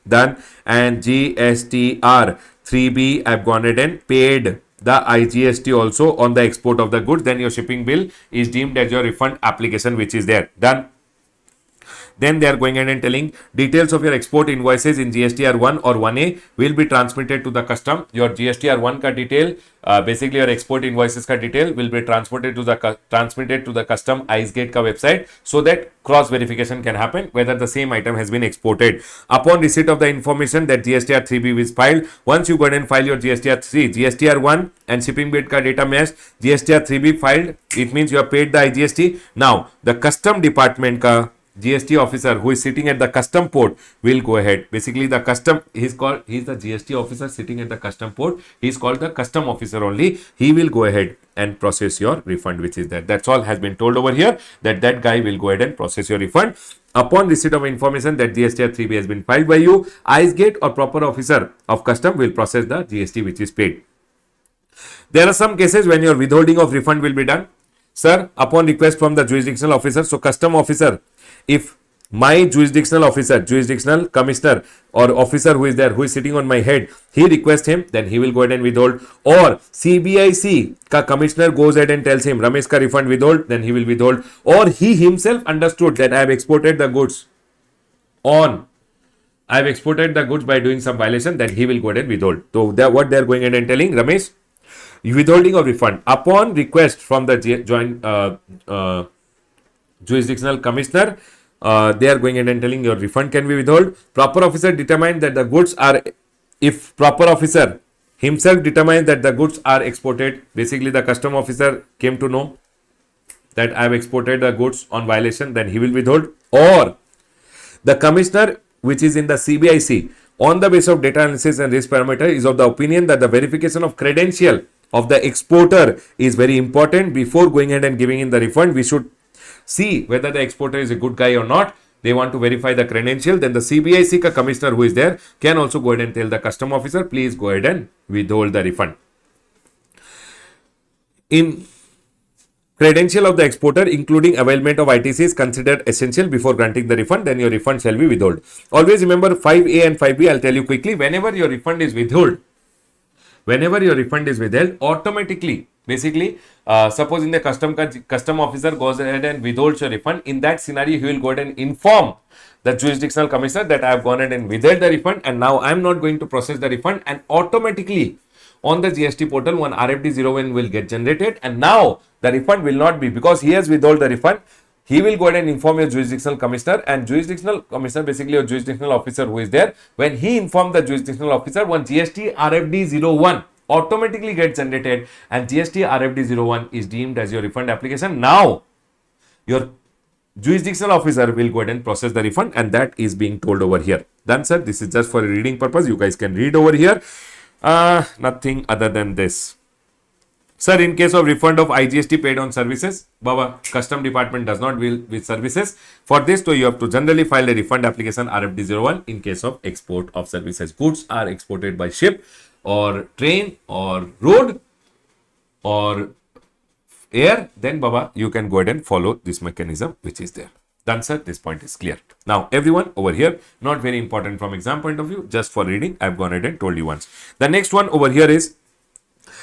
Done. And GSTR 3B, I have gone ahead and paid the IGST also on the export of the goods. Then your shipping bill is deemed as your refund application which is there. Done. Then they are going ahead and telling details of your export invoices in GSTR 1 or 1A will be transmitted to the custom. Your GSTR 1 ka detail, basically your export invoices ka detail will be transmitted to the custom ICE Gate ka website, so that cross verification can happen whether the same item has been exported. Upon receipt of the information that GSTR 3B is filed, once you go ahead and file your GSTR 3, GSTR 1 and shipping bid ka data match, GSTR 3B filed, it means you have paid the IGST. Now the custom department ka GST officer who is sitting at the custom port will go ahead. Basically, the custom, he's the GST officer sitting at the custom port. He's called the custom officer only. He will go ahead and process your refund, which is that. That's all has been told over here, that guy will go ahead and process your refund. Upon receipt of information that GSTR 3B has been filed by you, ICE Gate or proper officer of custom will process the GST which is paid. There are some cases when your withholding of refund will be done. Sir, upon request from the jurisdictional officer, so custom officer, if my jurisdictional officer, jurisdictional commissioner or officer who is there, who is sitting on my head, he requests him, then he will go ahead and withhold. Or CBIC ka commissioner goes ahead and tells him, Ramesh ka refund withhold, then he will withhold. Or he himself understood that I have exported the goods by doing some violation, then he will go ahead and withhold. So what they are going ahead and telling, Ramesh, withholding of refund upon request from the joint jurisdictional commissioner, they are going ahead and telling your refund can be withheld. Proper officer determined that the goods are, if proper officer himself determines that the goods are exported, basically the custom officer came to know that I have exported the goods on violation, then he will withhold. Or the commissioner, which is in the CBIC, on the basis of data analysis and risk parameter, is of the opinion that the verification of credential of the exporter is very important. Before going ahead and giving in the refund, we should see whether the exporter is a good guy or not. They want to verify the credential. Then the CBIC ka commissioner who is there can also go ahead and tell the custom officer, please go ahead and withhold the refund. In credential of the exporter, including availment of ITC, is considered essential before granting the refund, then your refund shall be withheld. Always remember 5A and 5B. I'll tell you quickly. Whenever your refund is withheld, automatically, basically, supposing the custom officer goes ahead and withholds your refund, in that scenario, he will go ahead and inform the jurisdictional commissioner that I have gone ahead and withheld the refund, and now I am not going to process the refund, and automatically on the GST portal, one RFD01 will get generated, and now the refund will not be, because he has withheld the refund. He will go ahead and inform your jurisdictional commissioner, and jurisdictional commissioner, basically your jurisdictional officer who is there, when he informed the jurisdictional officer, one GST RFD01 automatically gets generated, and GST RFD01 is deemed as your refund application. Now your jurisdictional officer will go ahead and process the refund, and that is being told over here. Done, sir. This is just for a reading purpose. You guys can read over here. Nothing other than this. Sir, in case of refund of IGST paid on services, Baba, custom department does not deal with services. For this, so you have to generally file a refund application RFD01 in case of export of services. Goods are exported by ship or train or road or air, then Baba, you can go ahead and follow this mechanism which is there. Done, sir. This point is clear. Now, everyone over here, not very important from exam point of view, just for reading, I've gone ahead and told you once. The next one over here is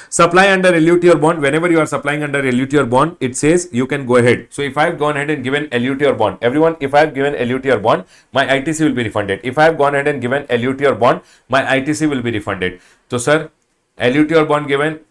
supply under LUT or bond. Whenever you are supplying under LUT or bond, it says you can go ahead. So, if I have gone ahead and given LUT or bond, everyone, if I have given LUT or bond, my ITC will be refunded. If I have gone ahead and given LUT or bond, my ITC will be refunded. So, sir, LUT or bond given,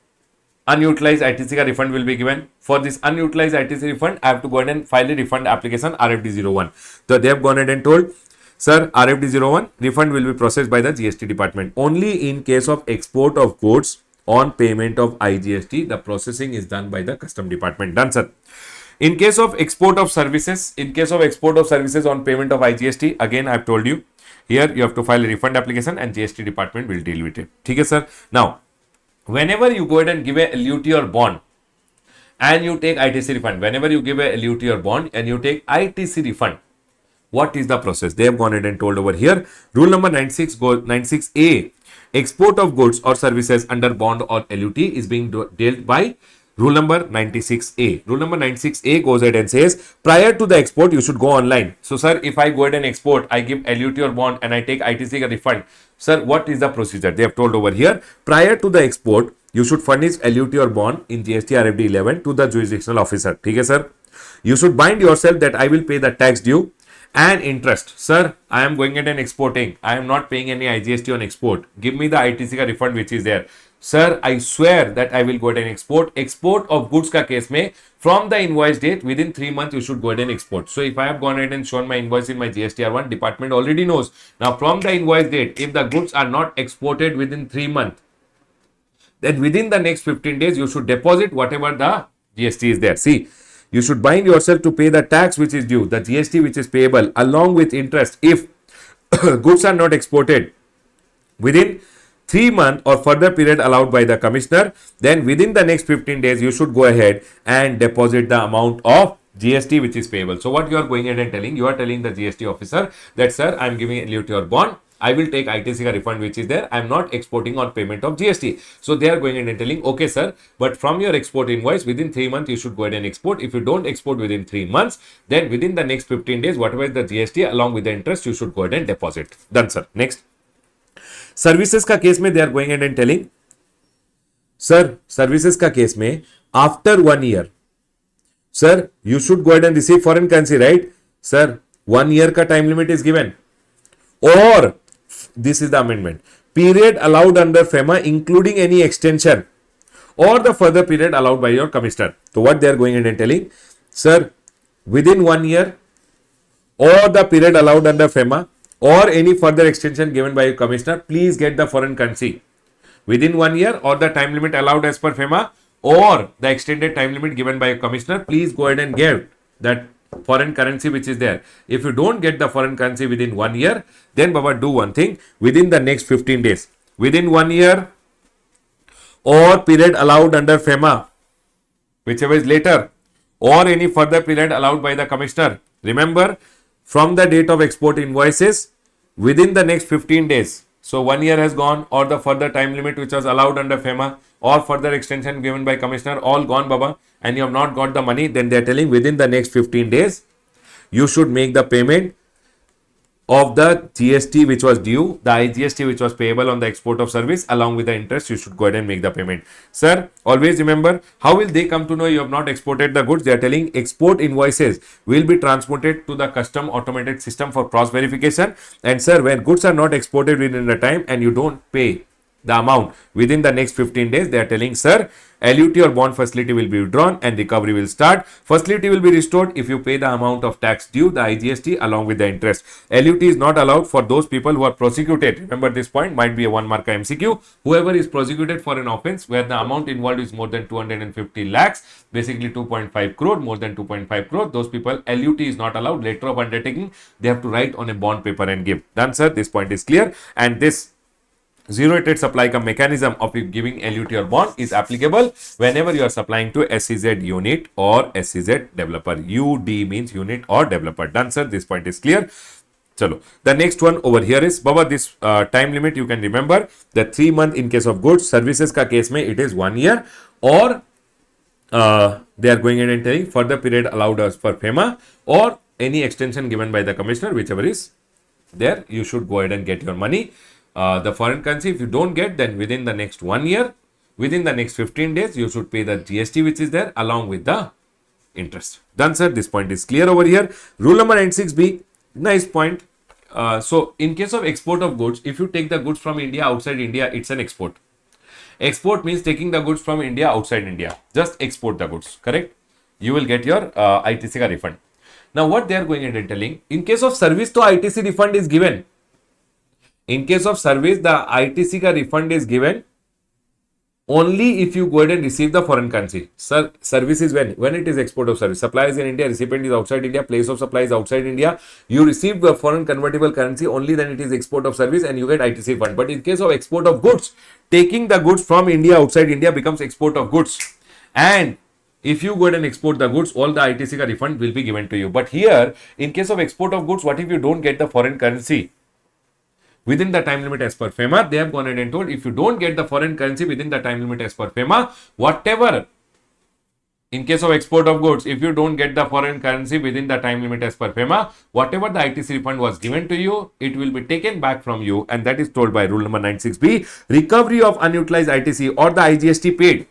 unutilized ITC ka refund will be given. For this unutilized ITC refund, I have to go ahead and file a refund application RFD01. So, they have gone ahead and told, sir, RFD01 refund will be processed by the GST department. Only in case of export of goods on payment of IGST, the processing is done by the custom department. Done, sir. In case of export of services, on payment of IGST, again, I have told you, here you have to file a refund application and GST department will deal with it. Okay, sir. Now, whenever you go ahead and give a LUT or bond and you take ITC refund, whenever you give a LUT or bond and you take ITC refund, what is the process? They have gone ahead and told over here. Rule number 96A. Export of goods or services under bond or LUT is being dealt by rule number 96A. Rule number 96A goes ahead and says, prior to the export, you should go online. So, sir, if I go ahead and export, I give LUT or bond and I take ITC refund. Sir, what is the procedure? They have told over here, prior to the export, you should furnish LUT or bond in GST RFD 11 to the jurisdictional officer. Okay, sir. You should bind yourself that I will pay the tax due and interest. Sir, I am going ahead and exporting. I am not paying any IGST on export. Give me the ITC का refund which is there. Sir, I swear that I will go ahead and export. Export of goods का case में from the invoice date within 3 months you should go ahead and export. So if I have gone ahead and shown my invoice in my GSTR1, department already knows. Now from the invoice date, if the goods are not exported within 3 months, then within the next 15 days you should deposit whatever the GST is there. See, you should bind yourself to pay the tax which is due, the GST which is payable along with interest if goods are not exported within 3 months or further period allowed by the commissioner. Then within the next 15 days you should go ahead and deposit the amount of GST which is payable. So what you are going ahead and telling, you are telling the GST officer that sir, I am giving you your bond, I will take ITC refund which is there. I am not exporting on payment of GST. So they are going ahead and telling, okay sir, but from your export invoice within 3 months you should go ahead and export. If you don't export within 3 months, then within the next 15 days, whatever is the GST along with the interest, you should go ahead and deposit. Done sir. Next. Services का case में they are going ahead and telling, sir, services का case में after 1 year, sir, you should go ahead and receive foreign currency, right? Sir, 1 year का time limit is given. Or this is the amendment. Period allowed under FEMA including any extension or the further period allowed by your commissioner. So what they are going ahead and telling, sir, within 1 year or the period allowed under FEMA or any further extension given by your commissioner, please get the foreign currency. Within 1 year or the time limit allowed as per FEMA or the extended time limit given by your commissioner, please go ahead and get that foreign currency which is there. If you don't get the foreign currency within 1 year, then Baba do one thing, within the next 15 days, within 1 year or period allowed under FEMA, whichever is later, or any further period allowed by the commissioner. Remember, from the date of export invoices, within the next 15 days. So 1 year has gone or the further time limit which was allowed under FEMA or further extension given by commissioner, all gone Baba, and you have not got the money, then they are telling within the next 15 days, you should make the payment of the GST which was due, the IGST which was payable on the export of service along with the interest. You should go ahead and make the payment. Sir, always remember, how will they come to know you have not exported the goods? They are telling export invoices will be transmitted to the custom automated system for cross verification. And sir, when goods are not exported within the time and you don't pay the amount within the next 15 days, they are telling, sir, LUT or bond facility will be withdrawn and recovery will start. Facility will be restored if you pay the amount of tax due, the IGST along with the interest. LUT is not allowed for those people who are prosecuted. Remember, this point might be a 1 mark MCQ. Whoever is prosecuted for an offense where the amount involved is more than 250 lakhs, basically 2.5 crore, more than 2.5 crore, those people, LUT is not allowed. Letter of undertaking, they have to write on a bond paper and give. Done, sir. This point is clear. And this zero rated supply का mechanism of giving LUT or bond is applicable whenever you are supplying to SEZ unit or SEZ developer. UD means unit or developer. Done, sir. This point is clear. Chalo. The next one over here is, Baba, this time limit you can remember, the 3 month in case of goods. Services का case में it is 1 year or they are going in and telling further period allowed as per FEMA or any extension given by the commissioner, whichever is there, you should go ahead and get your money. The foreign currency, if you don't get, then within the next 1 year, within the next 15 days, you should pay the GST which is there along with the interest. Done, sir. This point is clear over here. Rule number 96B, nice point. So in case of export of goods, if you take the goods from India outside India, it's an export. Export means taking the goods from India outside India. Just export the goods, correct? You will get your ITC ka refund. Now what they are going ahead and telling, in case of service, to ITC refund is given. In case of service, the ITC ka refund is given only if you go ahead and receive the foreign currency. Sir, service is when it is export of service. Supply is in India, recipient is outside India, place of supply is outside India. You receive the foreign convertible currency only then it is export of service and you get ITC refund. But in case of export of goods, taking the goods from India outside India becomes export of goods. And if you go ahead and export the goods, all the ITC ka refund will be given to you. But here, in case of export of goods, what if you don't get the foreign currency within the time limit as per FEMA? They have gone ahead and told, if you don't get the foreign currency within the time limit as per FEMA, whatever, in case of export of goods, if you don't get the foreign currency within the time limit as per FEMA, whatever the ITC refund was given to you, it will be taken back from you, and that is told by rule number 96B. Recovery of unutilized ITC or the IGST paid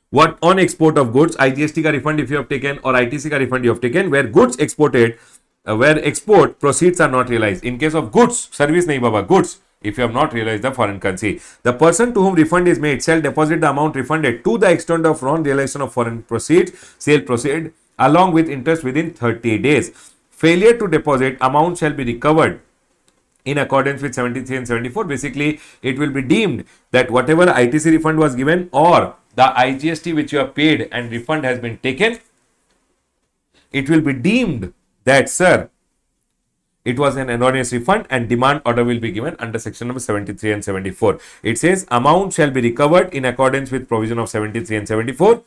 what on export of goods, IGST ka refund if you have taken or ITC ka refund you have taken, where goods exported where export proceeds are not realized. In case of goods, service nahi baba, goods, if you have not realized the foreign currency, the person to whom refund is made shall deposit the amount refunded to the extent of non-realization of foreign proceeds, sale proceed, along with interest within 30 days. Failure to deposit, amount shall be recovered in accordance with 73 and 74. Basically, it will be deemed that whatever ITC refund was given or the IGST which you have paid and refund has been taken, it will be deemed that, sir, it was an erroneous refund and demand order will be given under section number 73 and 74. It says amount shall be recovered in accordance with provision of 73 and 74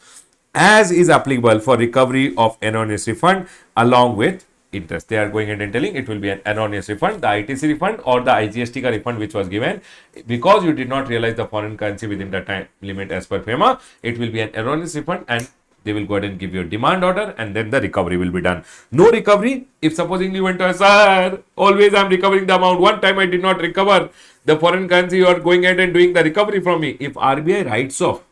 as is applicable for recovery of erroneous refund along with interest. They are going ahead and telling it will be an erroneous refund, the ITC refund or the IGST ka refund which was given because you did not realize the foreign currency within the time limit as per FEMA. It will be an erroneous refund and they will go ahead and give you a demand order and then the recovery will be done. No recovery, if supposingly you went to, sir, always I am recovering the amount. One time I did not recover the foreign currency, you are going ahead and doing the recovery from me. If RBI writes off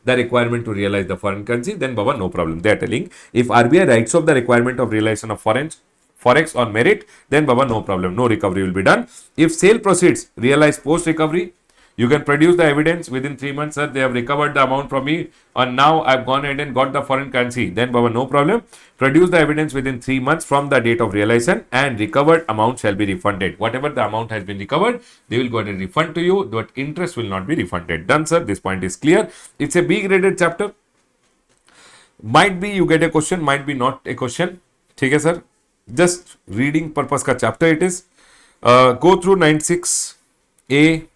the requirement to realize the foreign currency, then Baba, no problem. They are telling if RBI writes off the requirement of realization of forex on merit, then Baba, no problem. No recovery will be done. If sale proceeds realized post recovery, you can produce the evidence within 3 months, sir. They have recovered the amount from me and now I've gone ahead and got the foreign currency. Then Baba, no problem. Produce the evidence within 3 months from the date of realization and recovered amount shall be refunded. Whatever the amount has been recovered, they will go ahead and refund to you, but interest will not be refunded. Done, sir. This point is clear. It's a B graded chapter. Might be you get a question, might be not a question. Okay, sir. Just reading purpose ka chapter it is. Go through 96A,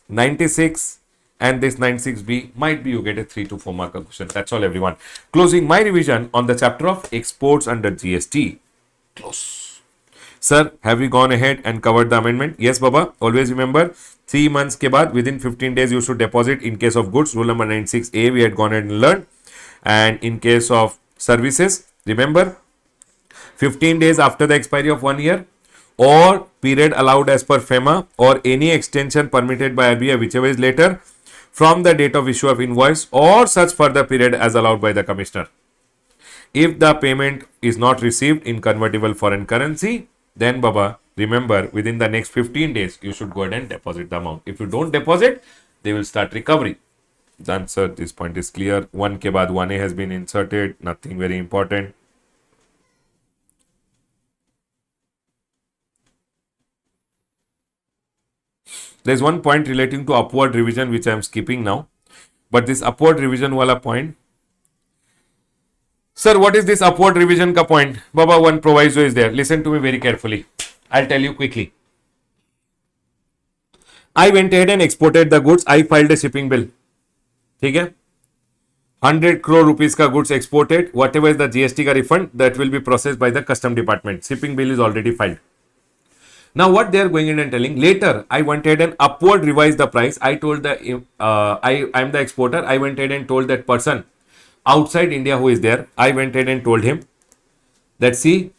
96 and this 96B. Might be you get a 3 to 4 mark question. That's all, everyone. Closing my revision on the chapter of exports under GST. Close. Sir, have we gone ahead and covered the amendment? Yes, Baba. Always remember 3 months ke baad within 15 days you should deposit in case of goods. Rule number 96A we had gone ahead and learned. And in case of services, remember 15 days after the expiry of 1 year or period allowed as per FEMA or any extension permitted by RBI whichever is later from the date of issue of invoice or such further period as allowed by the commissioner. If the payment is not received in convertible foreign currency, then Baba, remember within the next 15 days you should go ahead and deposit the amount. If you don't deposit, they will start recovery. Done, sir. This point is clear. 1 ke baad 1A has been inserted. Nothing very important. There is one point relating to upward revision which I am skipping now. But this upward revision wala point. Sir, what is this upward revision ka point? Baba, one proviso is there. Listen to me very carefully. I'll tell you quickly. I went ahead and exported the goods. I filed a shipping bill. ठीक है 100 crore rupees ka goods exported. Whatever is the GST ka refund, that will be processed by the custom department. Shipping bill is already filed. Now what they are going in and telling, later I went ahead and upward revised the price. I told the I am the exporter. I went ahead and told that person outside India who is there. I went ahead and told him that see,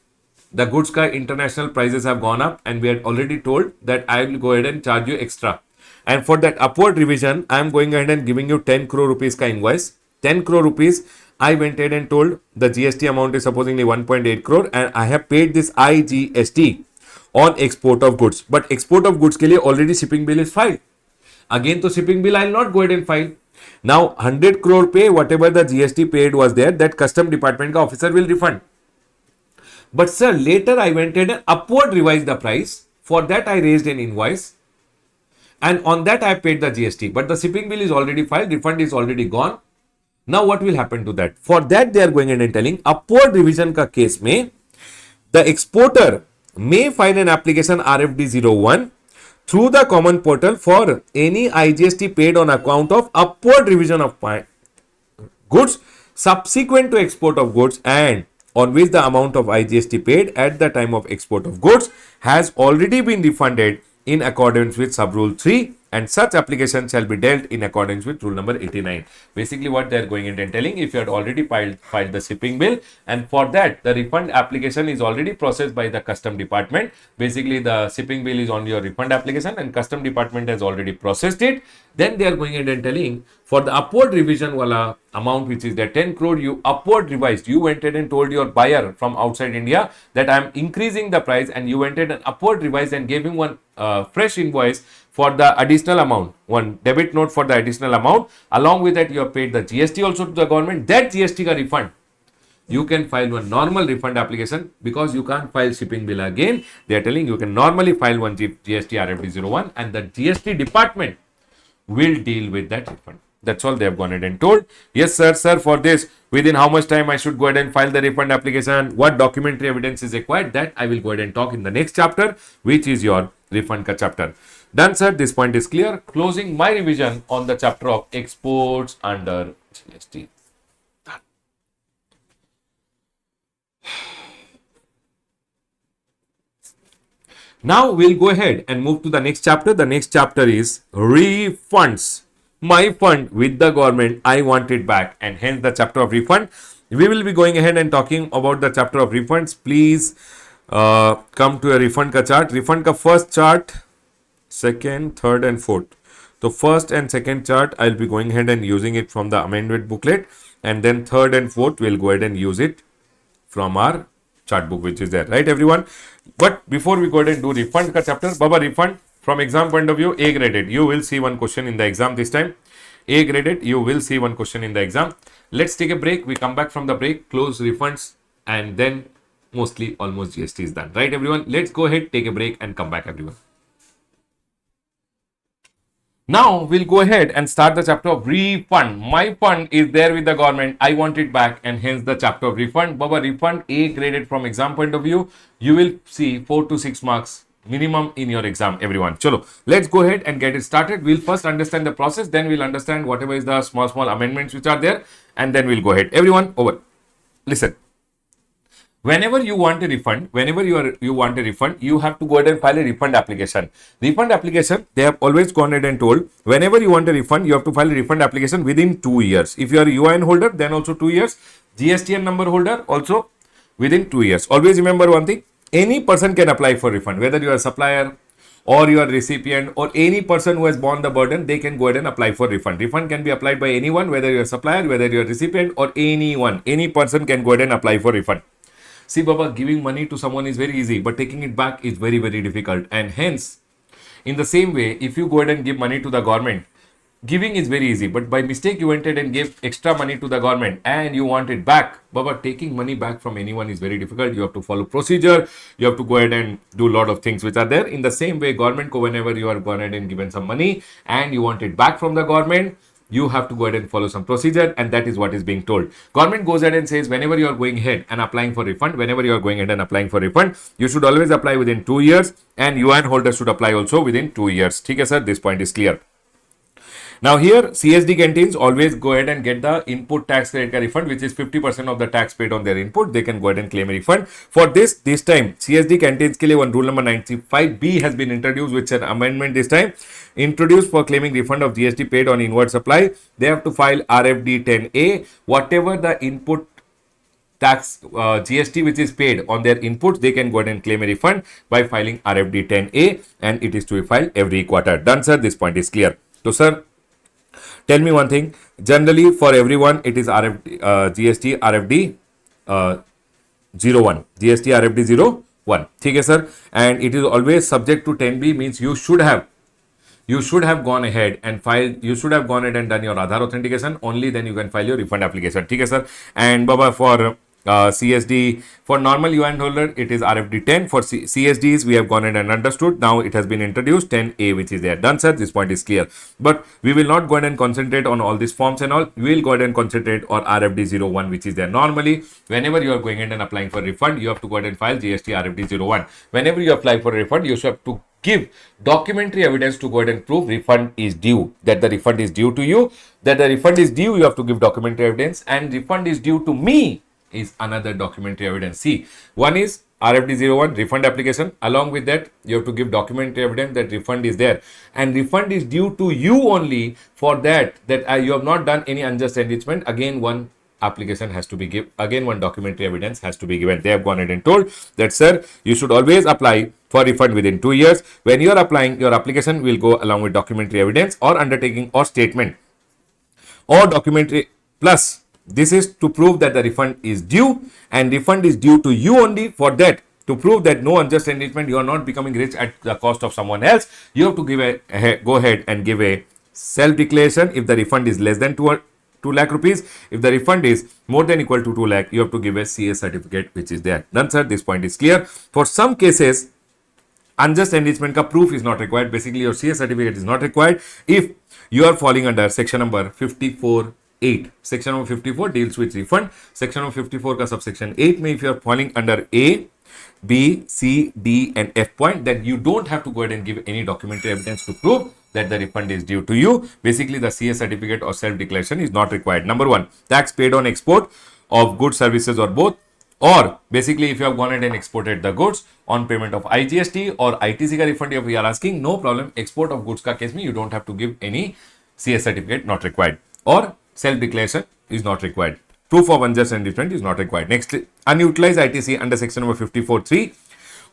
the goods ka international prices have gone up and we had already told that I will go ahead and charge you extra. And for that upward revision, I am going ahead and giving you 10 crore rupees ka invoice. 10 crore rupees. I went ahead and told the GST amount is supposedly 1.8 crore and I have paid this IGST on export of goods. But export of goods ke liye already shipping bill is filed. Again to shipping bill I will not go ahead and file. Now 100 crore pay, whatever the GST paid was there, that custom department ka officer will refund. But sir, later I went ahead and upward revised the price. For that I raised an invoice. And on that I paid the GST. But the shipping bill is already filed. Refund is already gone. Now what will happen to that? For that they are going ahead and telling upward revision ka case mein, the exporter may file an application RFD01 through the common portal for any IGST paid on account of upward revision of goods subsequent to export of goods and on which the amount of IGST paid at the time of export of goods has already been refunded in accordance with sub rule 3 and such application shall be dealt in accordance with rule number 89. Basically what they are going in and telling, if you had already filed the shipping bill, and for that the refund application is already processed by the custom department. Basically the shipping bill is on your refund application and custom department has already processed it. Then they are going in and telling, for the upward revision wala amount which is there 10 crore, you upward revised, you went ahead and told your buyer from outside India that I am increasing the price, and you went ahead and upward revised and gave him one fresh invoice for the additional amount, one debit note for the additional amount. Along with that you have paid the GST also to the government. That GST ka refund, you can file one normal refund application because you can't file shipping bill again. They are telling you can normally file one GST RFD 01 and the GST department will deal with that refund. That's all they have gone ahead and told. Yes, sir, for this, within how much time I should go ahead and file the refund application, what documentary evidence is required, that I will go ahead and talk in the next chapter, which is your refund ka chapter. Done, sir. This point is clear. Closing my revision on the chapter of exports under GST. Done. Now we'll go ahead and move to the next chapter. The next chapter is refunds. My fund with the government, I want it back, and hence the chapter of refund. We will be going ahead and talking about the chapter of refunds. Please come to a refund ka chart. Refund ka first chart, second, third and fourth. So first and second chart, I'll be going ahead and using it from the amendment booklet, and then third and fourth, we'll go ahead and use it from our chart book, which is there, right, everyone? But before we go ahead and do refund ka chapter, Baba, refund from exam point of view, A graded. You will see one question in the exam this time. A graded, you will see one question in the exam. Let's take a break. We come back from the break, close refunds, and then mostly almost GST is done, right, everyone? Let's go ahead, take a break and come back, everyone. Now we'll go ahead and start the chapter of refund. My fund is there with the government. I want it back, and hence the chapter of refund. Baba, refund A graded from exam point of view. You will see 4 to 6 marks minimum in your exam, everyone. Chalo, let's go ahead and get it started. We'll first understand the process, then we'll understand whatever is the small amendments which are there, and then we'll go ahead. Everyone, over. Listen. Whenever you want a refund, you have to go ahead and file a refund application. Refund application, they have always gone ahead and told, whenever you want a refund, you have to file a refund application within 2 years. If you are a UIN holder, then also 2 years. GSTN number holder, also within 2 years. Always remember one thing, any person can apply for refund, whether you are a supplier or you are a recipient or any person who has borne the burden, they can go ahead and apply for refund. Refund can be applied by anyone, whether you are a supplier, whether you are a recipient or anyone. Any person can go ahead and apply for refund. See, Baba, giving money to someone is very easy, but taking it back is very, very difficult. And hence, in the same way, if you go ahead and give money to the government, giving is very easy, but by mistake you went ahead and gave extra money to the government and you want it back. Baba, taking money back from anyone is very difficult. You have to follow procedure. You have to go ahead and do a lot of things which are there. In the same way, government ko, whenever you are gone ahead and given some money and you want it back from the government, you have to go ahead and follow some procedure, and that is what is being told. Government goes ahead and says, whenever you are going ahead and applying for refund, you should always apply within 2 years, and UIN holder should apply also within 2 years. Okay, sir, this point is clear. Now here, CSD canteens always go ahead and get the input tax credit card refund, which is 50% of the tax paid on their input. They can go ahead and claim a refund. For this time, CSD canteens ke liye one rule number 95B has been introduced, which is an amendment this time. Introduced for claiming refund of GST paid on inward supply. They have to file RFD 10A. Whatever the input tax GST which is paid on their inputs, they can go ahead and claim a refund by filing RFD 10A, and it is to be filed every quarter. Done, sir. This point is clear. So, sir, tell me one thing. Generally, for everyone, it is GST RFD 01. GST RFD 01. Okay, sir. And it is always subject to 10B, means you should have gone ahead and filed, you should have gone ahead and done your Aadhaar authentication. Only then you can file your refund application. Okay, sir. And Baba, for CSD, for normal UIN holder, it is RFD 10. For CSDs, we have gone ahead and understood. Now it has been introduced 10A, which is there. Done, sir. This point is clear. But we will not go ahead and concentrate on all these forms and all. We will go ahead and concentrate on RFD 01, which is there. Normally, whenever you are going ahead and applying for refund, you have to go ahead and file GST RFD 01. Whenever you apply for refund, you should have to give documentary evidence to go ahead and prove refund is due, that the refund is due to you, that the refund is due, you have to give documentary evidence, and refund is due to me is another documentary evidence. See, one is RFD01 refund application. Along with that, you have to give documentary evidence that refund is there, and refund is due to you only. For that you have not done any unjust enrichment. Again, one application has to be given. Again, one documentary evidence has to be given. They have gone ahead and told that, sir, you should always apply for refund within 2 years. When you are applying, your application will go along with documentary evidence or undertaking or statement or documentary plus. This is to prove that the refund is due, and refund is due to you only. For that, to prove that no unjust enrichment, you are not becoming rich at the cost of someone else, you have to give go ahead and give a self declaration. If the refund is less than 2 lakh rupees, if the refund is more than equal to 2 lakh, you have to give a CA certificate, which is there. Done, sir. This point is clear. For some cases, unjust enrichment ka proof is not required. Basically, your CA certificate is not required if you are falling under section number 54(8). Section number 54 deals with refund. Section number 54 ka subsection 8 mein, if you are falling under A, B, C, D and F point, then you don't have to go ahead and give any documentary evidence to prove that the refund is due to you. Basically, the CA certificate or self-declaration is not required. Number 1, tax paid on export of goods, services or both. Or basically, if you have gone ahead and exported the goods on payment of IGST or ITC ka refund, if we are asking, no problem. Export of goods ka case mein, you don't have to give any CA certificate, not required. Or self-declaration is not required. Proof of unjust enrichment is not required. Next, unutilized ITC under section number 54(3).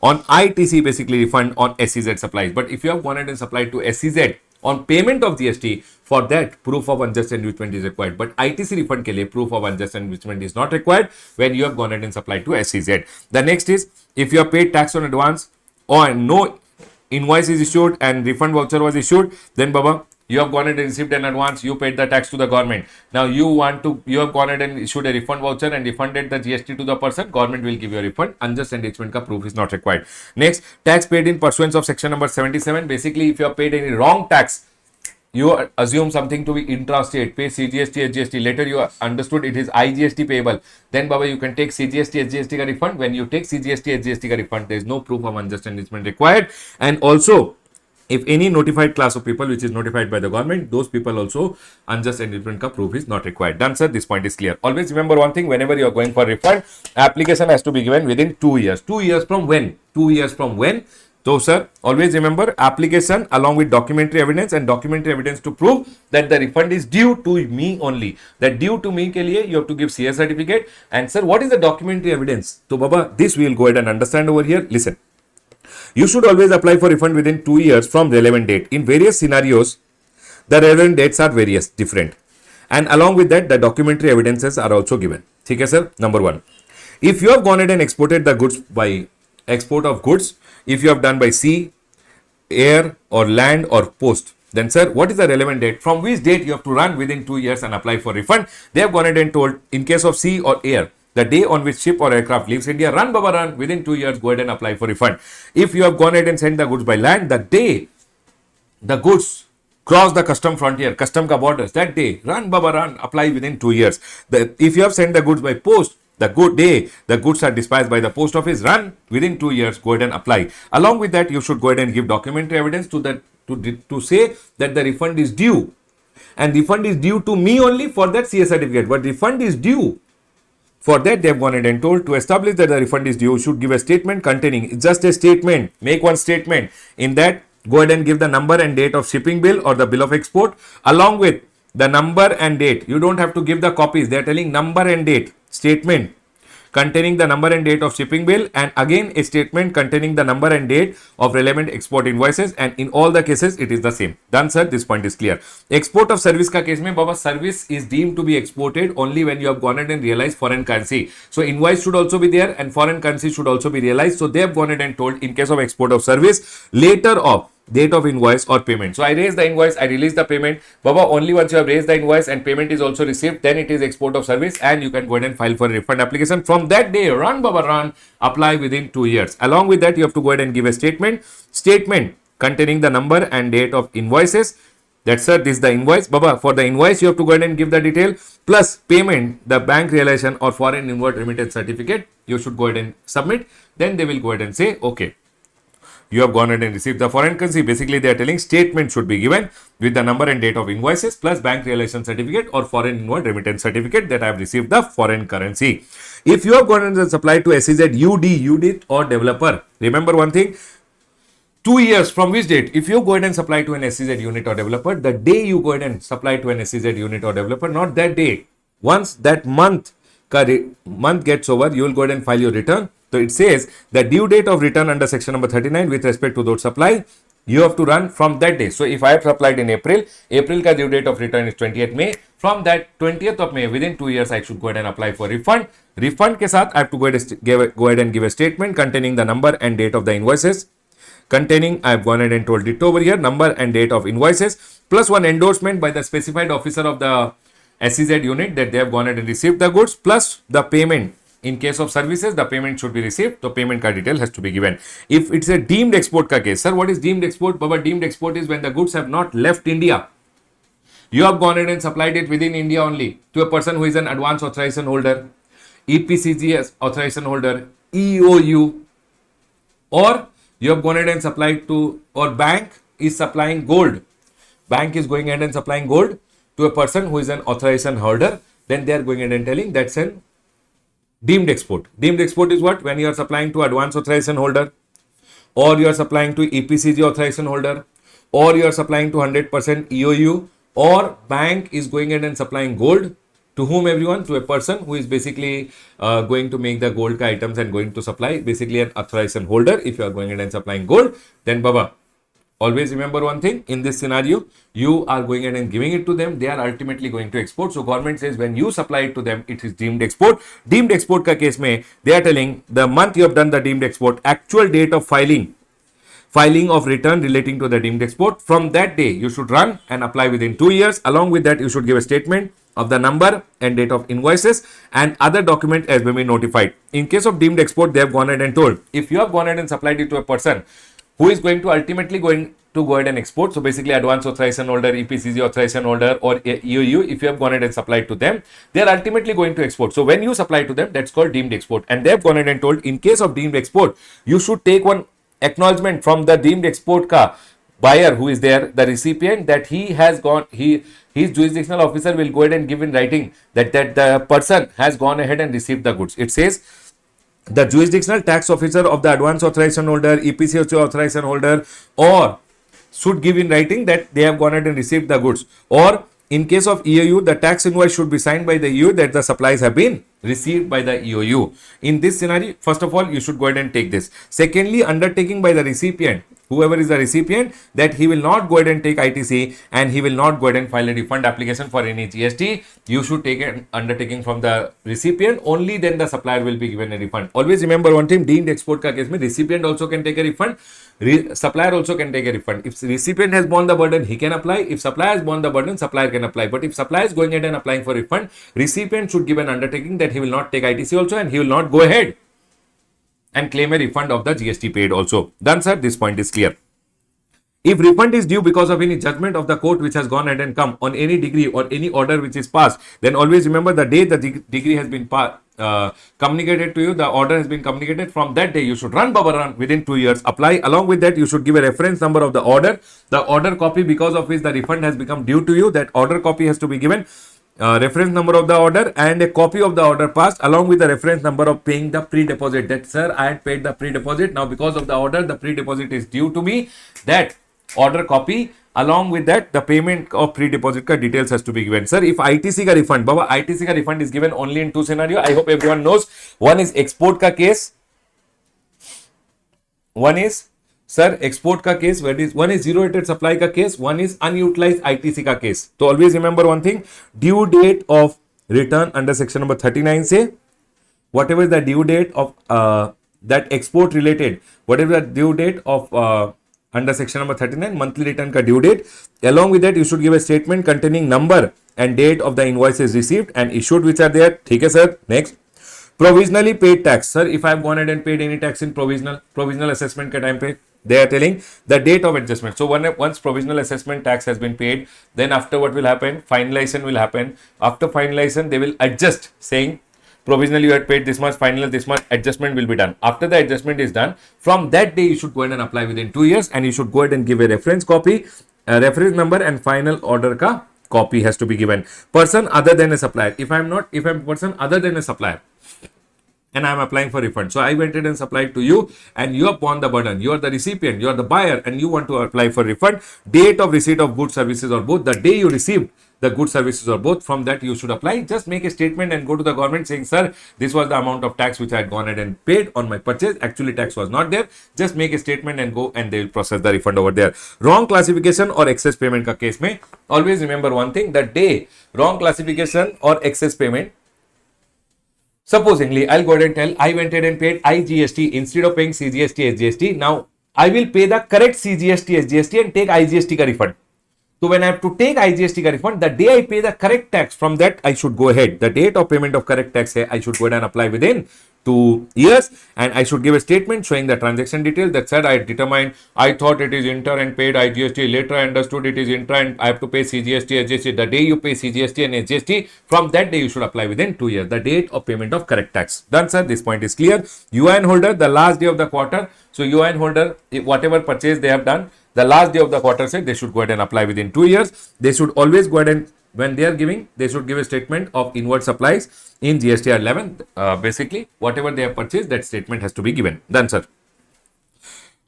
On ITC, basically refund on SEZ supplies. But if you have gone ahead and supplied to SEZ on payment of GST, for that proof of unjust enrichment is required. But ITC refund ke liye proof of unjust enrichment is not required when you have gone ahead and supplied to SEZ. The next is, if you have paid tax on advance or no invoice is issued and refund voucher was issued, then Baba, you have gone ahead and received an advance, you paid the tax to the government. Now you have gone ahead and issued a refund voucher and refunded the GST to the person, government will give you a refund. Unjust enrichment ka proof is not required. Next, tax paid in pursuance of section number 77. Basically, if you have paid any wrong tax, you assume something to be intrastate, pay CGST, SGST. Later you understood it is IGST payable. Then Baba, you can take CGST, SGST ka refund. When you take CGST, SGST ka refund, there is no proof of unjust enrichment required. And also, if any notified class of people which is notified by the government, those people also, unjust enrichment ka proof is not required. Done, sir. This point is clear. Always remember one thing, whenever you are going for refund, application has to be given within 2 years. 2 years from when? 2 years from when? So, sir, always remember application along with documentary evidence and documentary evidence to prove that the refund is due to me only. That due to me ke liye you have to give CA certificate. And sir, what is the documentary evidence? So, Baba, this we will go ahead and understand over here. Listen. You should always apply for refund within 2 years from relevant date. In various scenarios, the relevant dates are different. And along with that, the documentary evidences are also given. Okay, sir? Number 1. If you have gone ahead and exported the goods by export of goods, if you have done by sea, air or land or post, then sir, what is the relevant date? From which date you have to run within 2 years and apply for refund? They have gone ahead and told, in case of sea or air, the day on which ship or aircraft leaves India, run Baba run, within 2 years, go ahead and apply for refund. If you have gone ahead and sent the goods by land, the day the goods cross the custom frontier, custom ka borders, that day, run Baba run, apply within 2 years. If you have sent the goods by post, the good day the goods are dispatched by the post office, run within 2 years, go ahead and apply. Along with that, you should go ahead and give documentary evidence to say that the refund is due. And refund is due to me only, for that CA certificate, but refund is due. For that, they have gone ahead and told, to establish that the refund is due, you should give a statement containing, just a statement, make one statement. In that, go ahead and give the number and date of shipping bill or the bill of export, along with the number and date. You don't have to give the copies. They are telling number and date. Statement containing the number and date of shipping bill, and again a statement containing the number and date of relevant export invoices, and in all the cases it is the same. Done, sir. This point is clear. Export of service ka case mein, Baba, service is deemed to be exported only when you have gone ahead and realized foreign currency. So invoice should also be there and foreign currency should also be realized. So they have gone ahead and told, in case of export of service, later of date of invoice or payment. So I raise the invoice, I release the payment. Baba, only once you have raised the invoice and payment is also received, then it is export of service and you can go ahead and file for a refund application. From that day, run Baba run, apply within 2 years. Along with that, you have to go ahead and give a statement containing the number and date of invoices. That's sir, this is the invoice. Baba, for the invoice, you have to go ahead and give the detail plus payment, the bank realization or foreign inward remittance certificate. You should go ahead and submit. Then they will go ahead and say, okay, you have gone ahead and received the foreign currency. Basically, they are telling statement should be given with the number and date of invoices plus bank realization certificate or foreign inward remittance certificate that I have received the foreign currency. If you have gone ahead and supplied to SEZ UD, unit or developer, remember one thing, 2 years from which date? If you go ahead and supply to an SEZ unit or developer, the day you go ahead and supply to an SEZ unit or developer, not that day. Once that month gets over, you will go ahead and file your return. So it says the due date of return under section number 39 with respect to those supply, you have to run from that day. So if I have supplied in April ka due date of return is 20th May. From that 20th of May, within 2 years, I should go ahead and apply for refund. Refund ke saath, I have to go ahead and give a statement containing the number and date of the invoices. Containing, I have gone ahead and told it over here, number and date of invoices, plus one endorsement by the specified officer of the SEZ unit that they have gone ahead and received the goods, plus the payment. In case of services, the payment should be received. So payment card detail has to be given. If it's a deemed export ka case, sir, what is deemed export? Baba, deemed export is when the goods have not left India. You have gone ahead and supplied it within India only to a person who is an advance authorization holder, EPCGS authorization holder, EOU, or you have gone ahead and supplied to, or bank is supplying gold. Bank is going ahead and supplying gold to a person who is an authorization holder. Then they are going ahead and telling that's an deemed export. Deemed export is what? When you are supplying to advance authorization holder, or you are supplying to EPCG authorization holder, or you are supplying to 100% EOU, or bank is going ahead and supplying gold to whom, everyone? To a person who is basically going to make the gold items and going to supply, basically an authorization holder. If you are going ahead and supplying gold, then Baba, always remember one thing, in this scenario, you are going ahead and giving it to them. They are ultimately going to export. So government says when you supply it to them, it is deemed export. Deemed export ka case mein, they are telling the month you have done the deemed export, actual date of filing of return relating to the deemed export. From that day, you should run and apply within 2 years. Along with that, you should give a statement of the number and date of invoices and other document as may be notified. In case of deemed export, they have gone ahead and told, if you have gone ahead and supplied it to a person who is going to ultimately go ahead and export, so basically advance authorization holder, EPCG authorization holder, or EOU, if you have gone ahead and supplied to them, they are ultimately going to export. So when you supply to them, that's called deemed export. And they have gone ahead and told, in case of deemed export, you should take one acknowledgement from the deemed export ka buyer who is there, the recipient, that he has gone, his jurisdictional officer will go ahead and give in writing that the person has gone ahead and received the goods. It says the jurisdictional tax officer of the advance authorization holder, EPCG authorization holder, or should give in writing that they have gone ahead and received the goods. Or in case of EOU, the tax invoice should be signed by the EOU that the supplies have been received by the EOU. In this scenario, first of all, you should go ahead and take this. Secondly, undertaking by the recipient, whoever is the recipient, that he will not go ahead and take ITC and he will not go ahead and file a refund application for any GST. You should take an undertaking from the recipient. Only then the supplier will be given a refund. Always remember one thing, deemed export ka case mein, recipient also can take a refund. Supplier also can take a refund. If recipient has borne the burden, he can apply. If supplier has borne the burden, supplier can apply. But if supplier is going ahead and applying for refund, recipient should give an undertaking that he will not take ITC also and he will not go ahead and claim a refund of the GST paid also. Done, sir? This point is clear. If refund is due because of any judgment of the court which has gone ahead and come on any degree or any order which is passed, then always remember the day the degree has been communicated to you, the order has been communicated, from that day you should run within 2 years, apply. Along with that, you should give a reference number of the order copy because of which the refund has become due to you. That order copy has to be given. Reference number of the order and a copy of the order passed along with the reference number of paying the pre-deposit. That, sir, I had paid the pre-deposit. Now because of the order, the pre-deposit is due to me. That order copy, along with that, the payment of pre-deposit ka details has to be given. Sir, if ITC ka refund, Baba, ITC ka refund is given only in two scenarios. I hope everyone knows. One is export ka case. One is, sir, export ka case. One is zero-rated supply ka case. One is unutilized ITC ka case. So always remember one thing, due date of return under section number 39 say, whatever is the due date of that export related, whatever the due date of under section number 39, monthly return ka due date. Along with that, you should give a statement containing number and date of the invoices received and issued which are there. Okay, sir. Next. Provisionally paid tax. Sir, if I have gone ahead and paid any tax in provisional assessment ka time pe, they are telling the date of adjustment. So once provisional assessment tax has been paid, then after what will happen? Finalization will happen. After finalization, they will adjust, saying provisionally you had paid this much, final this much, adjustment will be done. After the adjustment is done, from that day you should go ahead and apply within 2 years, and you should go ahead and give a reference copy, a reference number, and final order ka copy has to be given. Person other than a supplier. If I'm person other than a supplier, and I'm applying for refund. So I went ahead and supplied to you, and you have borne the burden. You are the recipient, you are the buyer, and you want to apply for refund. Date of receipt of goods, services, or both, the day you received the goods, services, or both, from that you should apply. Just make a statement and go to the government saying, sir, this was the amount of tax which I had gone ahead and paid on my purchase. Actually, tax was not there. Just make a statement and go, and they will process the refund over there. Wrong classification or excess payment ka case mein, always remember one thing, the day wrong classification or excess payment, supposingly, I'll go ahead and tell, I went ahead and paid IGST instead of paying CGST, SGST. Now, I will pay the correct CGST, SGST and take IGST ka refund. So, when I have to take IGST ka refund, the day I pay the correct tax, from that I should go ahead. The date of payment of correct tax, I should go ahead and apply within 2 years, and I should give a statement showing the transaction detail that said I determined, I thought it is inter and paid IGST, later I understood it is inter and I have to pay CGST, SGST. The day you pay CGST and SGST, from that day you should apply within 2 years, the date of payment of correct tax. Done, sir. This point is clear. UIN holder, the last day of the quarter. So UIN holder, whatever purchase they have done, the last day of the quarter said they should go ahead and apply within 2 years. They should always go ahead and, when they are giving, they should give a statement of inward supplies in GST 11. Basically, whatever they have purchased, that statement has to be given. Done, sir.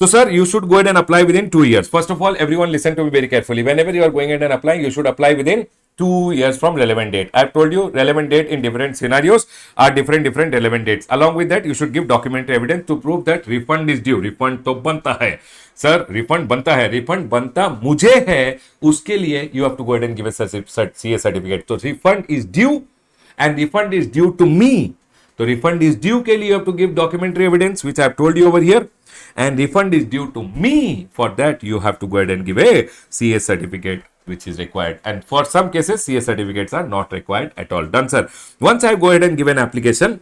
So, sir, you should go ahead and apply within 2 years. First of all, everyone listen to me very carefully. Whenever you are going ahead and applying, you should apply within 2 years from relevant date. I have told you relevant date in different scenarios are different relevant dates. Along with that, you should give documentary evidence to prove that refund is due. Refund to banta hai. Sir, refund banta hai. Refund banta mujhe hai. Uske liye you have to go ahead and give a CA certificate. So, refund is due and refund is due to me. So, refund is due ke liye you have to give documentary evidence, which I have told you over here. And refund is due to me. For that, you have to go ahead and give a CA certificate, which is required. And for some cases, CA certificates are not required at all. Done, sir. Once I go ahead and give an application,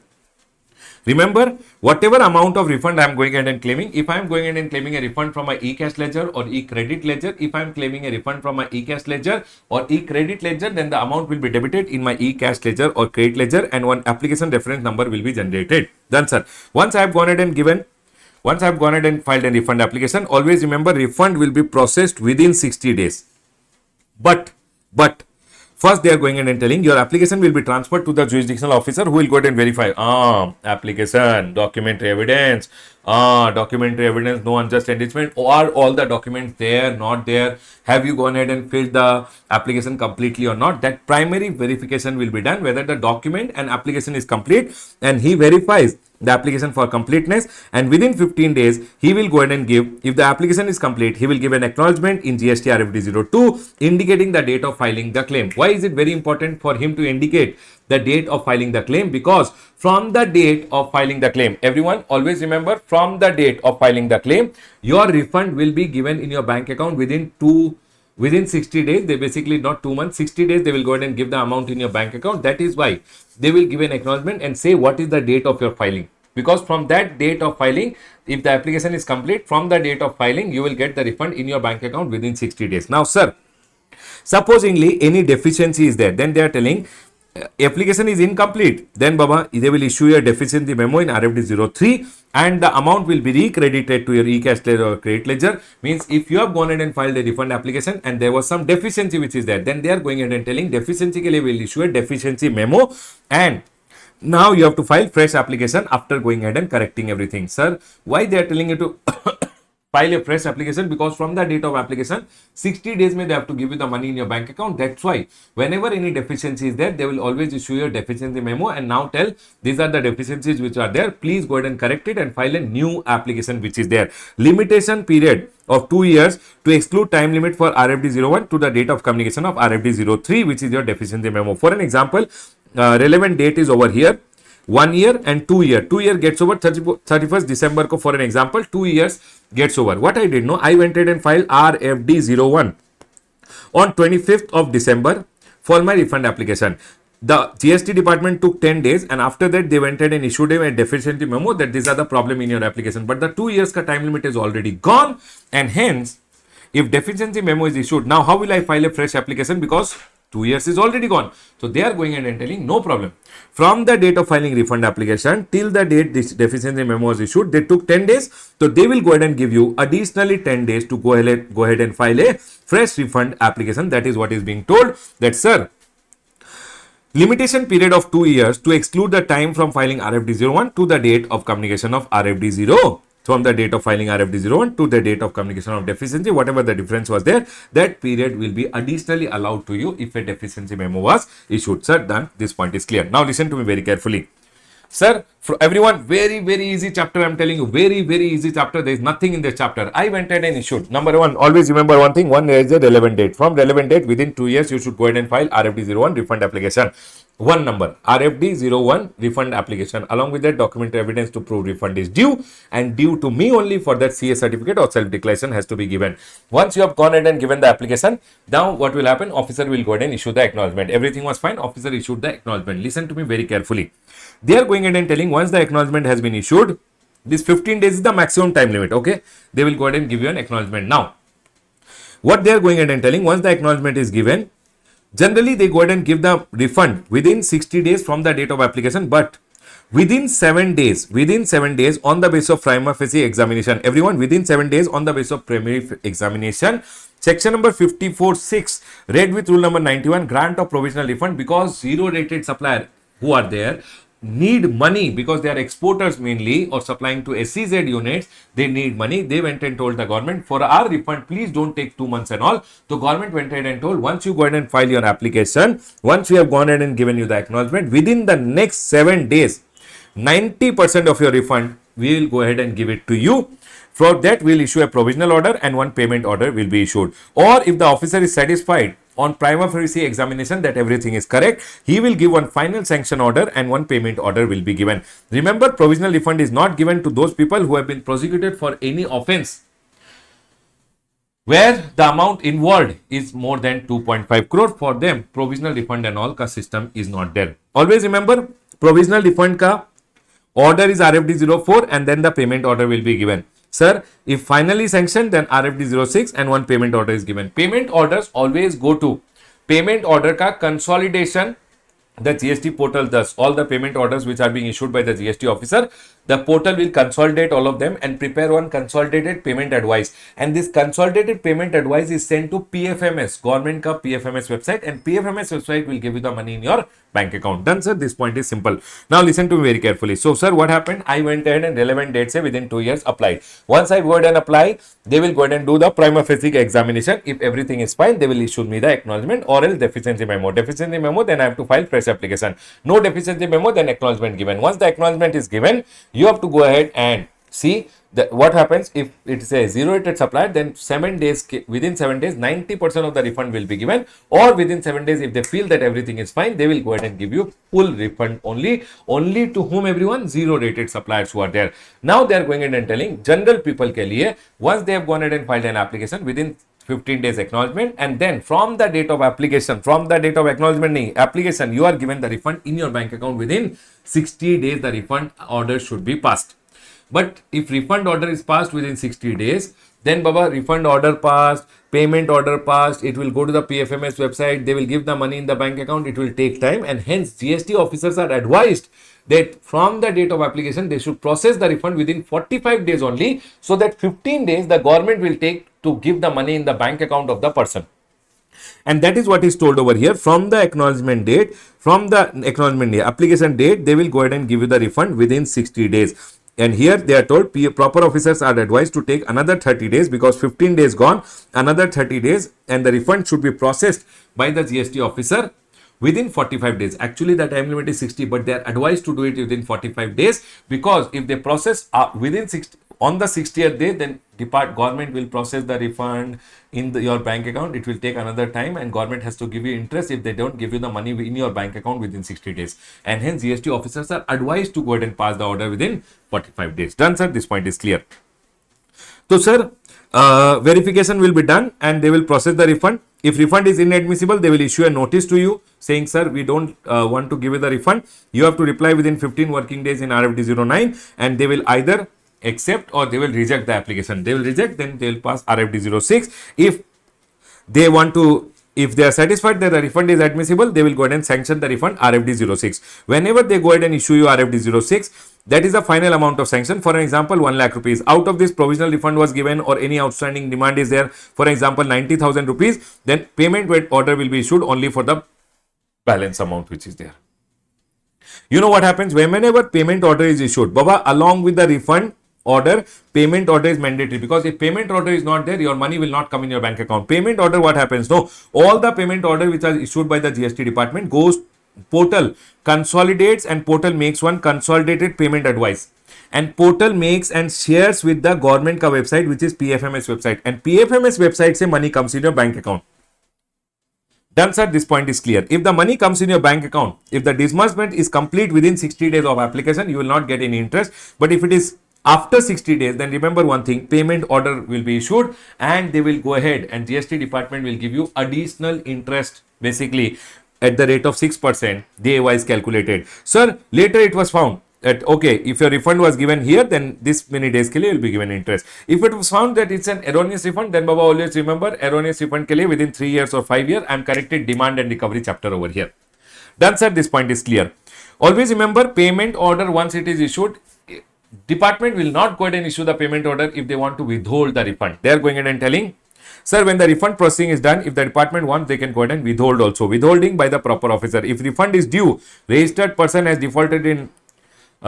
remember, whatever amount of refund I am going ahead and claiming, if I am going ahead and claiming a refund from my e-cash ledger or e-credit ledger, if I am claiming a refund from my e-cash ledger or e-credit ledger, then the amount will be debited in my e-cash ledger or credit ledger, and one application reference number will be generated. Done, sir. Once I have gone ahead and filed a refund application, always remember refund will be processed within 60 days. But first they are going in and telling your application will be transferred to the jurisdictional officer who will go ahead and verify. Application, documentary evidence, no unjust enrichment, or all the documents there, not there. Have you gone ahead and filled the application completely or not? That primary verification will be done whether the document and application is complete, and he verifies the application for completeness, and within 15 days he will go ahead and give, if the application is complete, he will give an acknowledgement in GST RFD 02 indicating the date of filing the claim. Why is it very important for him to indicate the date of filing the claim? Because from the date of filing the claim, everyone always remember, from the date of filing the claim, your refund will be given in your bank account within 60 days. They basically, not 2 months, 60 days, they will go ahead and give the amount in your bank account. That is why they will give an acknowledgement and say what is the date of your filing. Because from that date of filing, if the application is complete, from the date of filing, you will get the refund in your bank account within 60 days. Now, sir, supposingly any deficiency is there, then they are telling application is incomplete, then Baba, they will issue a deficiency memo in RFD 03 and the amount will be recredited to your e-cash ledger or credit ledger. Means if you have gone ahead and filed a refund application and there was some deficiency which is there, then they are going ahead and telling deficiency ke liye will issue a deficiency memo, and now you have to file fresh application after going ahead and correcting everything. Sir, why they are telling you to file a fresh application? Because from the date of application, 60 days may they have to give you the money in your bank account. That's why whenever any deficiency is there, they will always issue your deficiency memo and now tell these are the deficiencies which are there. Please go ahead and correct it and file a new application which is there. Limitation period of 2 years to exclude time limit for RFD 01 to the date of communication of RFD 03, which is your deficiency memo. For an example, relevant date is over here, 1 year and 2 year. 2 year gets over 31st December ko, for an example, 2 years gets over. What I did, no, I went ahead and filed RFD 01 on 25th of December for my refund application. The GST department took 10 days and after that they went ahead and issued a deficiency memo that these are the problem in your application. But the 2 years ka time limit is already gone, and hence if deficiency memo is issued, now how will I file a fresh application? Because 2 years is already gone. So they are going ahead and telling no problem. From the date of filing refund application till the date this deficiency memo was issued, they took 10 days. So they will go ahead and give you additionally 10 days to go ahead and file a fresh refund application. That is what is being told, that sir, limitation period of 2 years to exclude the time from filing RFD01 to the date of communication of RFD0. From the date of filing RFD01 to the date of communication of deficiency, whatever the difference was there, that period will be additionally allowed to you if a deficiency memo was issued. Sir, done. This point is clear. Now listen to me very carefully. Sir, for everyone, very easy chapter. I'm telling you, very easy chapter. There is nothing in this chapter. I went ahead and issued. Number one, always remember one thing. One is the relevant date. From relevant date, within 2 years, you should go ahead and file RFD01 refund application. One number, RFD01 refund application. Along with that, documentary evidence to prove refund is due, and due to me only. For that, CA certificate or self-declaration has to be given. Once you have gone ahead and given the application, now what will happen? Officer will go ahead and issue the acknowledgement. Everything was fine. Officer issued the acknowledgement. Listen to me very carefully. They are going ahead and telling once the acknowledgement has been issued, this 15 days is the maximum time limit. Okay, they will go ahead and give you an acknowledgement. Now, what they are going ahead and telling, once the acknowledgement is given, generally they go ahead and give the refund within 60 days from the date of application, but within 7 days on the basis of prima facie examination. Everyone, within 7 days on the basis of primary examination. Section number 54(6) read with rule number 91, grant of provisional refund, because zero rated supplier who are there need money because they are exporters mainly or supplying to SEZ units. They need money. They went and told the government, for our refund, please don't take 2 months and all. The government went ahead and told, once you go ahead and file your application, once we have gone ahead and given you the acknowledgement, within the next 7 days, 90% of your refund, we will go ahead and give it to you. For that, we will issue a provisional order and one payment order will be issued. Or if the officer is satisfied on prima facie examination that everything is correct, he will give one final sanction order and one payment order will be given. Remember, provisional refund is not given to those people who have been prosecuted for any offense where the amount involved is more than 2.5 crore. For them, provisional refund and all ka system is not there. Always remember, provisional refund ka order is RFD04 and then the payment order will be given. Sir, if finally sanctioned, then RFD06 and one payment order is given. Payment orders always go to payment order ka consolidation. The GST portal does all the payment orders which are being issued by the GST officer. The portal will consolidate all of them and prepare one consolidated payment advice. And this consolidated payment advice is sent to PFMS, government ka PFMS website, and PFMS website will give you the money in your bank account. Done, sir. This point is simple. Now listen to me very carefully. So, sir, what happened? I went ahead and relevant date say within 2 years applied. Once I go ahead and apply, they will go ahead and do the prima facie examination. If everything is fine, they will issue me the acknowledgement or else deficiency memo. Deficiency memo, then I have to file fresh application. No deficiency memo, then acknowledgement given. Once the acknowledgement is given, you have to go ahead and see that what happens if it is a zero rated supplier. Then 7 days, within 7 days, 90% of the refund will be given, or within 7 days, if they feel that everything is fine, they will go ahead and give you full refund only to whom? Everyone, zero rated suppliers who are there. Now they are going ahead and telling general people ke liye, once they have gone ahead and filed an application within 15 days acknowledgement, and then from the date of application, from the date of acknowledgement application, you are given the refund in your bank account within 60 days. The refund order should be passed. But if refund order is passed within 60 days, then Baba, refund order passed, payment order passed, it will go to the PFMS website, they will give the money in the bank account, it will take time, and hence GST officers are advised that from the date of application, they should process the refund within 45 days only, so that 15 days the government will take to give the money in the bank account of the person. And that is what is told over here. From the acknowledgement date, application date, they will go ahead and give you the refund within 60 days. And here they are told proper officers are advised to take another 30 days because 15 days gone, another 30 days, and the refund should be processed by the GST officer within 45 days. Actually, the time limit is 60, but they are advised to do it within 45 days because if they process within 60, on the 60th day, then government will process the refund in your bank account. It will take another time, and government has to give you interest if they don't give you the money in your bank account within 60 days. And hence, GST officers are advised to go ahead and pass the order within 45 days. Done, sir? This point is clear. So, sir, verification will be done and they will process the refund. If refund is inadmissible, they will issue a notice to you saying, sir, we don't want to give you the refund. You have to reply within 15 working days in RFD09, and they will either accept or they will reject the application. They will reject, then they will pass RFD06. If they want to If they are satisfied that the refund is admissible, they will go ahead and sanction the refund RFD 06. Whenever they go ahead and issue you RFD 06, that is the final amount of sanction. For an example, 1 lakh rupees. Out of this, provisional refund was given or any outstanding demand is there. For example, 90,000 rupees. Then payment order will be issued only for the balance amount which is there. You know what happens whenever payment order is issued, Baba, along with the refund order, payment order is mandatory, because if payment order is not there, your money will not come in your bank account. Payment order, what happens? No, all the payment order which are issued by the GST department goes portal, consolidates, and portal makes one consolidated payment advice, and portal makes and shares with the government ka website, which is PFMS website, and PFMS website se money comes in your bank account. Done, sir. This point is clear. If the money comes in your bank account, if the disbursement is complete within 60 days of application, you will not get any interest. But if it is after 60 days, then remember one thing, payment order will be issued and they will go ahead and GST department will give you additional interest, basically at the rate of 6%, day-wise calculated. Sir, later it was found that, okay, if your refund was given here, then this many days ke liye will be given interest. If it was found that it's an erroneous refund, then Baba, always remember, erroneous refund ke liye within 3 years or 5 years, I am corrected demand and recovery chapter over here. Done, sir. This point is clear. Always remember, payment order, once it is issued, department will not go ahead and issue the payment order if they want to withhold the refund. They are going ahead and telling, sir, when the refund processing is done, if the department wants, they can go ahead and withhold also. Withholding by the proper officer. If refund is due, registered person has defaulted in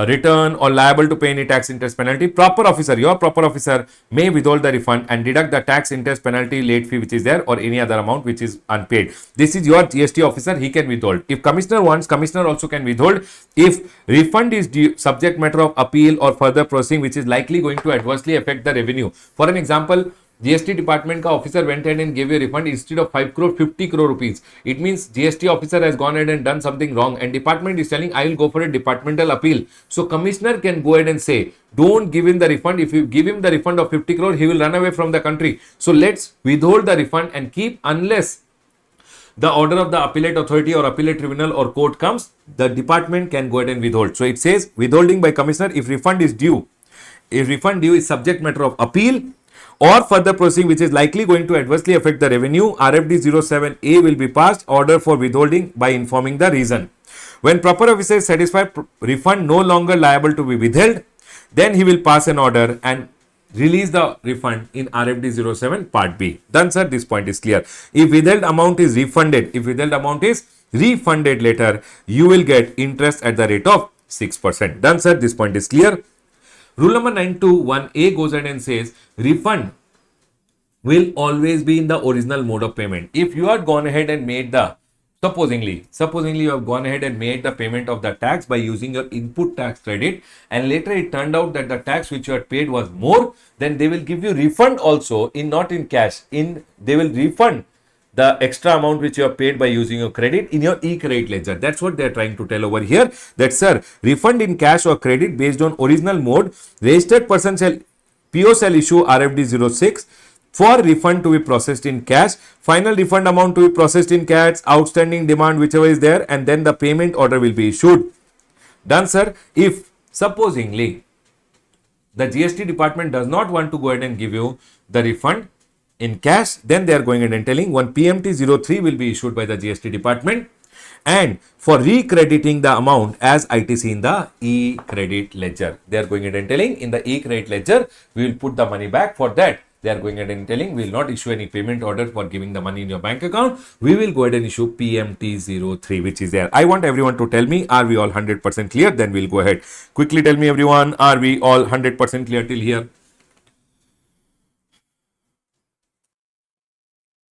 return or liable to pay any tax, interest, penalty, proper officer, your proper officer may withhold the refund and deduct the tax, interest, penalty, late fee which is there, or any other amount which is unpaid. This is your GST officer, he can withhold. If commissioner wants, commissioner also can withhold. If refund is due, subject matter of appeal or further processing which is likely going to adversely affect the revenue. For an example, GST department ka officer went ahead and gave you a refund instead of 5 crore, 50 crore rupees. It means GST officer has gone ahead and done something wrong, and department is telling, I will go for a departmental appeal. So commissioner can go ahead and say, don't give him the refund. If you give him the refund of 50 crore, he will run away from the country. So let's withhold the refund and keep, unless the order of the appellate authority or appellate tribunal or court comes, the department can go ahead and withhold. So it says withholding by commissioner if refund is due. If refund due is subject matter of appeal or further proceeding which is likely going to adversely affect the revenue, RFD 07A will be passed, order for withholding, by informing the reason. When proper officer is satisfied, refund no longer liable to be withheld, then he will pass an order and release the refund in RFD 07 Part B. Done, sir. This point is clear. If withheld amount is refunded, later, you will get interest at the rate of 6%. Done, sir. This point is clear. Rule number 921A goes ahead and says refund will always be in the original mode of payment. If you had gone ahead and made the, supposingly you have gone ahead and made the payment of the tax by using your input tax credit, and later it turned out that the tax which you had paid was more, then they will give you refund also, in not in cash, they will refund the extra amount which you have paid by using your credit in your e-credit ledger. That's what they are trying to tell over here, that sir, refund in cash or credit based on original mode, registered person shall, PO shall issue RFD 06 for refund to be processed in cash, final refund amount to be processed in cash, outstanding demand whichever is there, and then the payment order will be issued. Done, sir. If supposingly the GST department does not want to go ahead and give you the refund in cash, then they are going ahead and telling one PMT 03 will be issued by the GST department, and for recrediting the amount as ITC in the e-credit ledger. They are going ahead and telling, in the e-credit ledger, we will put the money back. For that, they are going ahead and telling, we will not issue any payment order for giving the money in your bank account. We will go ahead and issue PMT 03, which is there. I want everyone to tell me, are we all 100% clear? Then we'll go ahead. Quickly tell me, everyone, are we all 100% clear till here?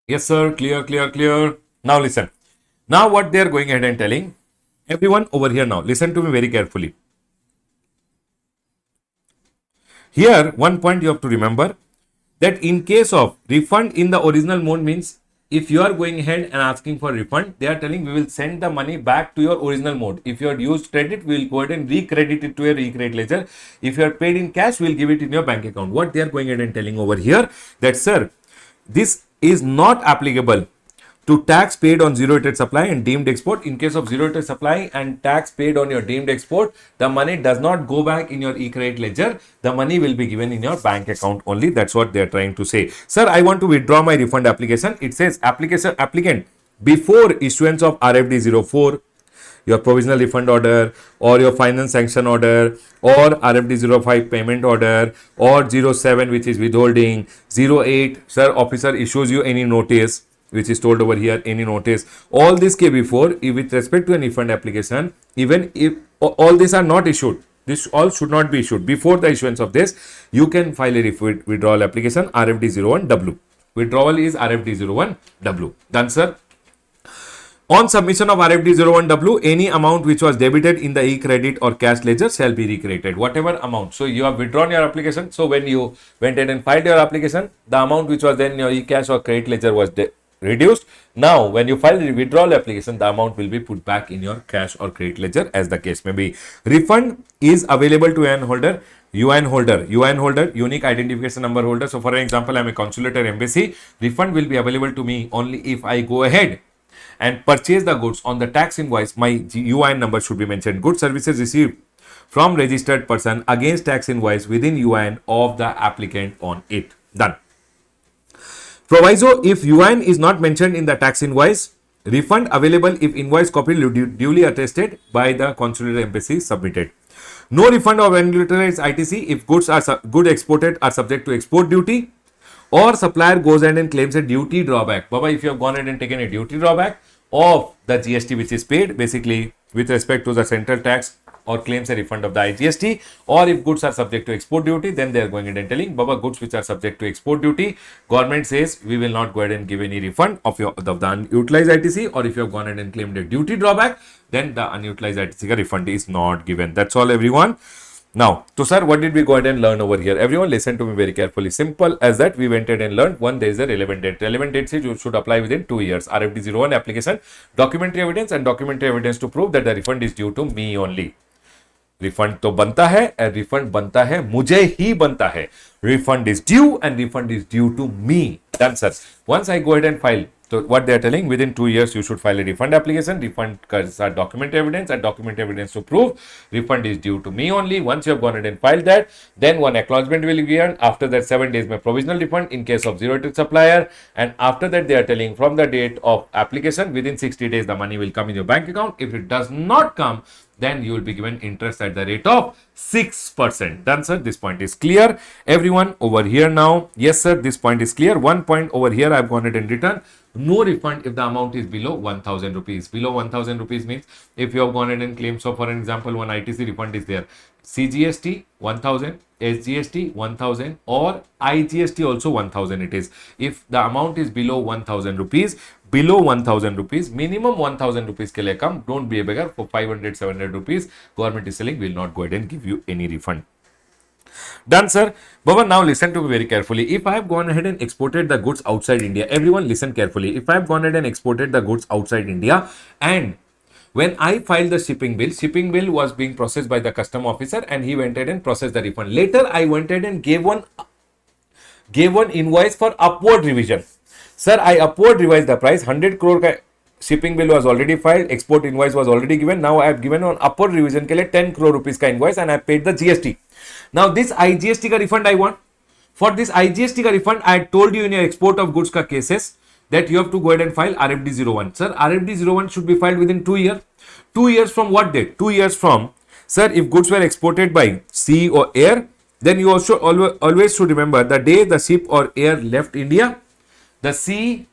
Yes, sir. Clear, clear, clear. Now listen. Now what they are going ahead and telling, everyone over here now, listen to me very carefully. Here, one point you have to remember, that in case of refund in the original mode means, if you are going ahead and asking for refund, they are telling we will send the money back to your original mode. If you had used credit, we will go ahead and recredit it to your e-credit ledger. If you are paid in cash, we will give it in your bank account. What they are going ahead and telling over here, that sir, this is not applicable to tax paid on zero rated supply and deemed export. In case of zero rated supply and tax paid on your deemed export, the money does not go back in your e-credit ledger. The money will be given in your bank account only. That's what they are trying to say. Sir, I want to withdraw my refund application. It says applicant before issuance of RFD 04, your provisional refund order, or your final sanction order, or RFD 05 payment order, or 07 which is withholding, 08 sir officer issues you any notice, which is told over here, any notice. All this came before, with respect to a refund application, even if all these are not issued, this all should not be issued. Before the issuance of this, you can file a withdrawal application RFD 01W. Withdrawal is RFD 01W. Done, sir. On submission of RFD 01W, any amount which was debited in the e-credit or cash ledger shall be recredited. Whatever amount. So you have withdrawn your application. So when you went ahead and filed your application, the amount which was then in your e-cash or credit ledger was reduced. Now, when you file the withdrawal application, the amount will be put back in your cash or credit ledger as the case may be. Refund is available to UN holder, unique identification number holder. So for example, I am a consulate or embassy. Refund will be available to me only if I go ahead and purchase the goods. On the tax invoice, my UIN number should be mentioned. Goods services received from registered person against tax invoice within UIN of the applicant on it. Done. Proviso, if UIN is not mentioned in the tax invoice, refund available if invoice copy duly attested by the consular embassy submitted. No refund of unutilized ITC if goods exported are subject to export duty, or supplier goes ahead and claims a duty drawback. Baba, if you have gone ahead and taken a duty drawback of the GST which is paid, basically with respect to the central tax, or claims a refund of the IGST, or if goods are subject to export duty, then they are going ahead and telling, Baba, goods which are subject to export duty, government says we will not go ahead and give any refund of the unutilized ITC, or if you have gone ahead and claimed a duty drawback, then the unutilized ITC refund is not given. That's all, everyone. Now, so sir, what did we go ahead and learn over here? Everyone listen to me very carefully. Simple as that, we went ahead and learned. One, there is a relevant date. Relevant date says you should apply within 2 years. RFD 01 application, documentary evidence and documentary evidence to prove that the refund is due to me only. Refund तो बनता है and refund बनता है मुझे ही बनता है. Refund is due and refund is due to me. Done, sir. Once I go ahead and file, so what they are telling, within 2 years you should file a refund application. Refund cards are document evidence and document evidence to prove refund is due to me only. Once you have gone ahead and filed that, then one acknowledgement will be given. After that, 7 days my provisional refund in case of zero to supplier, and after that they are telling from the date of application, within 60 days the money will come in your bank account. If it does not come, then you will be given interest at the rate of 6%. Done, sir. This point is clear. Everyone over here now. Yes, sir. This point is clear. One point over here I have gone ahead and written. No refund if the amount is below 1000 rupees. Below 1000 rupees means if you have gone ahead and claimed, so for example, one ITC refund is there. CGST 1000, SGST 1000, or IGST also 1000 it is. If the amount is below 1000 rupees, minimum 1000 rupees ke liye come, don't be a beggar. For 500, 700 rupees, government is selling, will not go ahead and give you any refund. Done, sir. Baba, now listen to me very carefully. If I have gone ahead and exported the goods outside India, everyone listen carefully. If I have gone ahead and exported the goods outside India, and when I filed the shipping bill was being processed by the custom officer and he went ahead and processed the refund. Later, I went ahead and gave one invoice for upward revision. Sir, I upward revised the price. 100 crore ka shipping bill was already filed. Export invoice was already given. Now I have given on upward revision ke liye 10 crore rupees ka invoice and I paid the GST. Now this IGST ka refund I want. For this IGST ka refund, I had told you in your export of goods ka cases that you have to go ahead and file RFD 01. Sir, RFD 01 should be filed within 2 years. 2 years from what date? 2 years from, sir, if goods were exported by sea or air, then you also always should remember the day the ship or air left India. The sea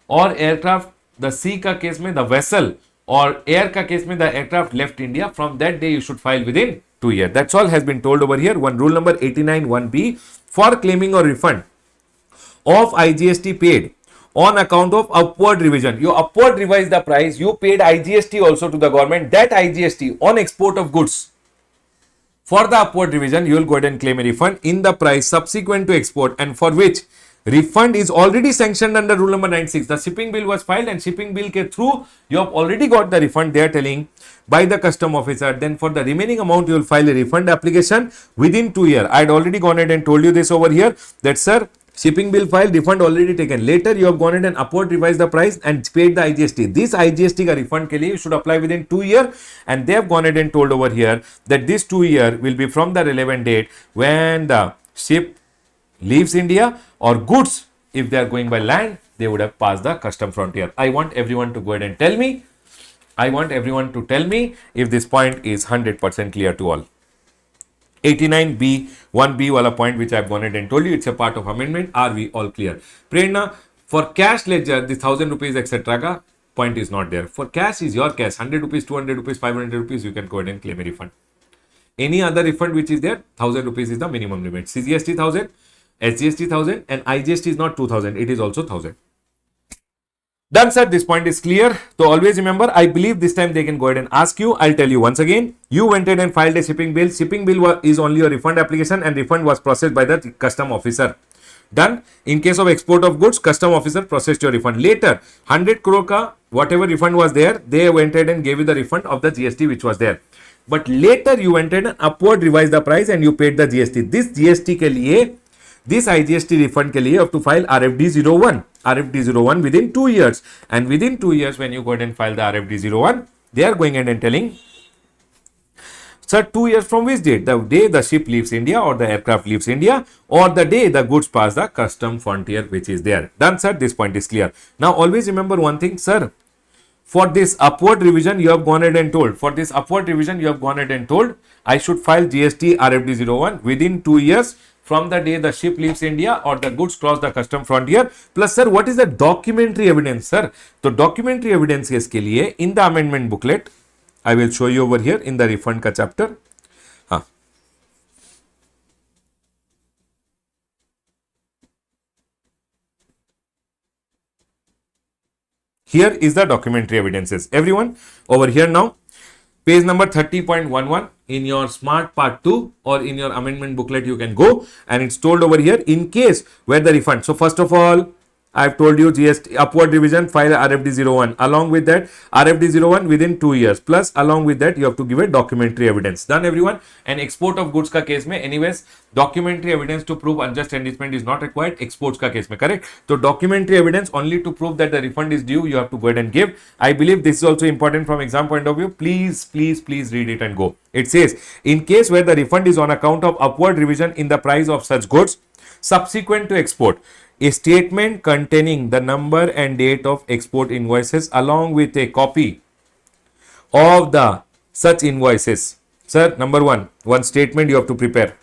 or aircraft, the sea ka case mein the vessel, or air ka case mein the aircraft left India, from that day you should file within 2 years. That's all has been told over here. One rule number 89(1)(b) for claiming or refund of IGST paid on account of upward revision. You upward revise the price, you paid IGST also to the government. That IGST on export of goods, for the upward revision, you will go ahead and claim a refund in the price subsequent to export, and for which refund is already sanctioned under rule number 96. The shipping bill was filed and shipping bill ke through you have already got the refund, they are telling, by the custom officer. Then for the remaining amount you will file a refund application within 2 years. I had already gone ahead and told you this over here that, sir, Shipping bill filed, refund already taken. Later, you have gone in and upward revised the price and paid the IGST. This IGST का refund के लिए you should apply within 2 years, and they have gone in and told over here that this 2 year will be from the relevant date when the ship leaves India, or goods, if they are going by land, they would have passed the custom frontier. I want everyone to go ahead and tell me. I want everyone to tell me if this point is 100% clear to all. 89B, 1B wala point which I have gone ahead and told you, it's a part of amendment. Are we all clear? Prerna, for cash ledger, this 1000 rupees, etc. ka point is not there. For cash is your cash, 100 rupees, 200 rupees, 500 rupees, you can go ahead and claim a refund. Any other refund which is there, 1000 rupees is the minimum limit. CGST 1000, SGST 1000, and IGST is not 2000, it is also 1000. Done, sir. This point is clear. So always remember, I believe this time they can go ahead and ask you. I'll tell you once again. You went ahead and filed a shipping bill. Shipping bill is only a refund application, and refund was processed by the custom officer. Done. In case of export of goods, custom officer processed your refund. Later, 100 crore ka whatever refund was there, they went ahead and gave you the refund of the GST which was there. But later you went ahead and upward revised the price and you paid the GST. This GST ke liye, this IGST refund ke liye, you have to file RFD 01. RFD 01 within 2 years. And within 2 years, when you go ahead and file the RFD 01, they are going ahead and telling, sir, 2 years from which date? The day the ship leaves India or the aircraft leaves India, or the day the goods pass the custom frontier which is there. Done, sir. This point is clear. Now, always remember one thing, sir. For this upward revision, you have gone ahead and told. For this upward revision, you have gone ahead and told, I should file GST RFD 01 within 2 years from the day the ship leaves India or the goods cross the custom frontier. Plus, sir, what is the documentary evidence, sir? So, documentary evidence ke liye, in the amendment booklet, I will show you over here in the refund ka chapter. Here is the documentary evidences. Everyone, over here now, page number 30.11 in your smart part 2 or in your amendment booklet, you can go, and it's told over here in case where the refund. So first of all, I've told you GST upward revision, file RFD 01. Along with that, RFD 01 within 2 years. Plus, along with that, you have to give a documentary evidence. Done, everyone? And export of goods ka case mein, anyways, documentary evidence to prove unjust enrichment is not required. Exports ka case mein, correct? So, documentary evidence only to prove that the refund is due, you have to go ahead and give. I believe this is also important from exam point of view. Please, please, please read it and go. It says, in case where the refund is on account of upward revision in the price of such goods subsequent to export, a statement containing the number and date of export invoices along with a copy of the such invoices. Sir, number one statement you have to prepare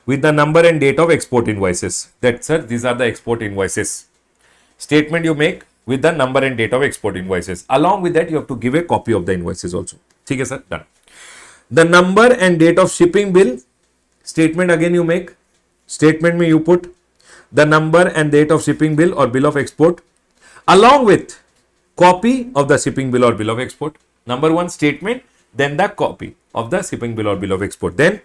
with the number and date of export invoices. That, sir, these are the export invoices. Statement you make with the number and date of export invoices. Along with that, you have to give a copy of the invoices also. Okay, sir, done. The number and date of shipping bill statement again you make. Statement me you put the number and date of shipping bill or bill of export along with copy of the shipping bill or bill of export. Number one statement, then the copy of the shipping bill or bill of export. Then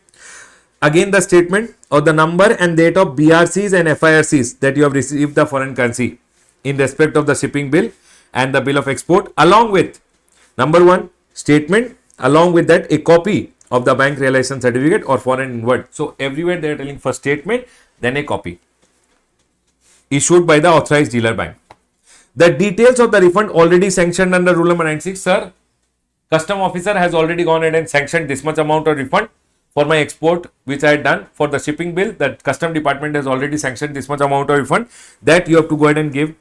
again the statement of the number and date of BRCs and FIRCs that you have received the foreign currency in respect of the shipping bill and the bill of export, along with number one statement, along with that a copy of the bank realization certificate or foreign inward. So everywhere they are telling first statement, then a copy issued by the authorized dealer bank. The details of the refund already sanctioned under rule number 96. Sir, custom officer has already gone ahead and sanctioned this much amount of refund for my export which I had done. For the shipping bill, that custom department has already sanctioned this much amount of refund. That you have to go ahead and give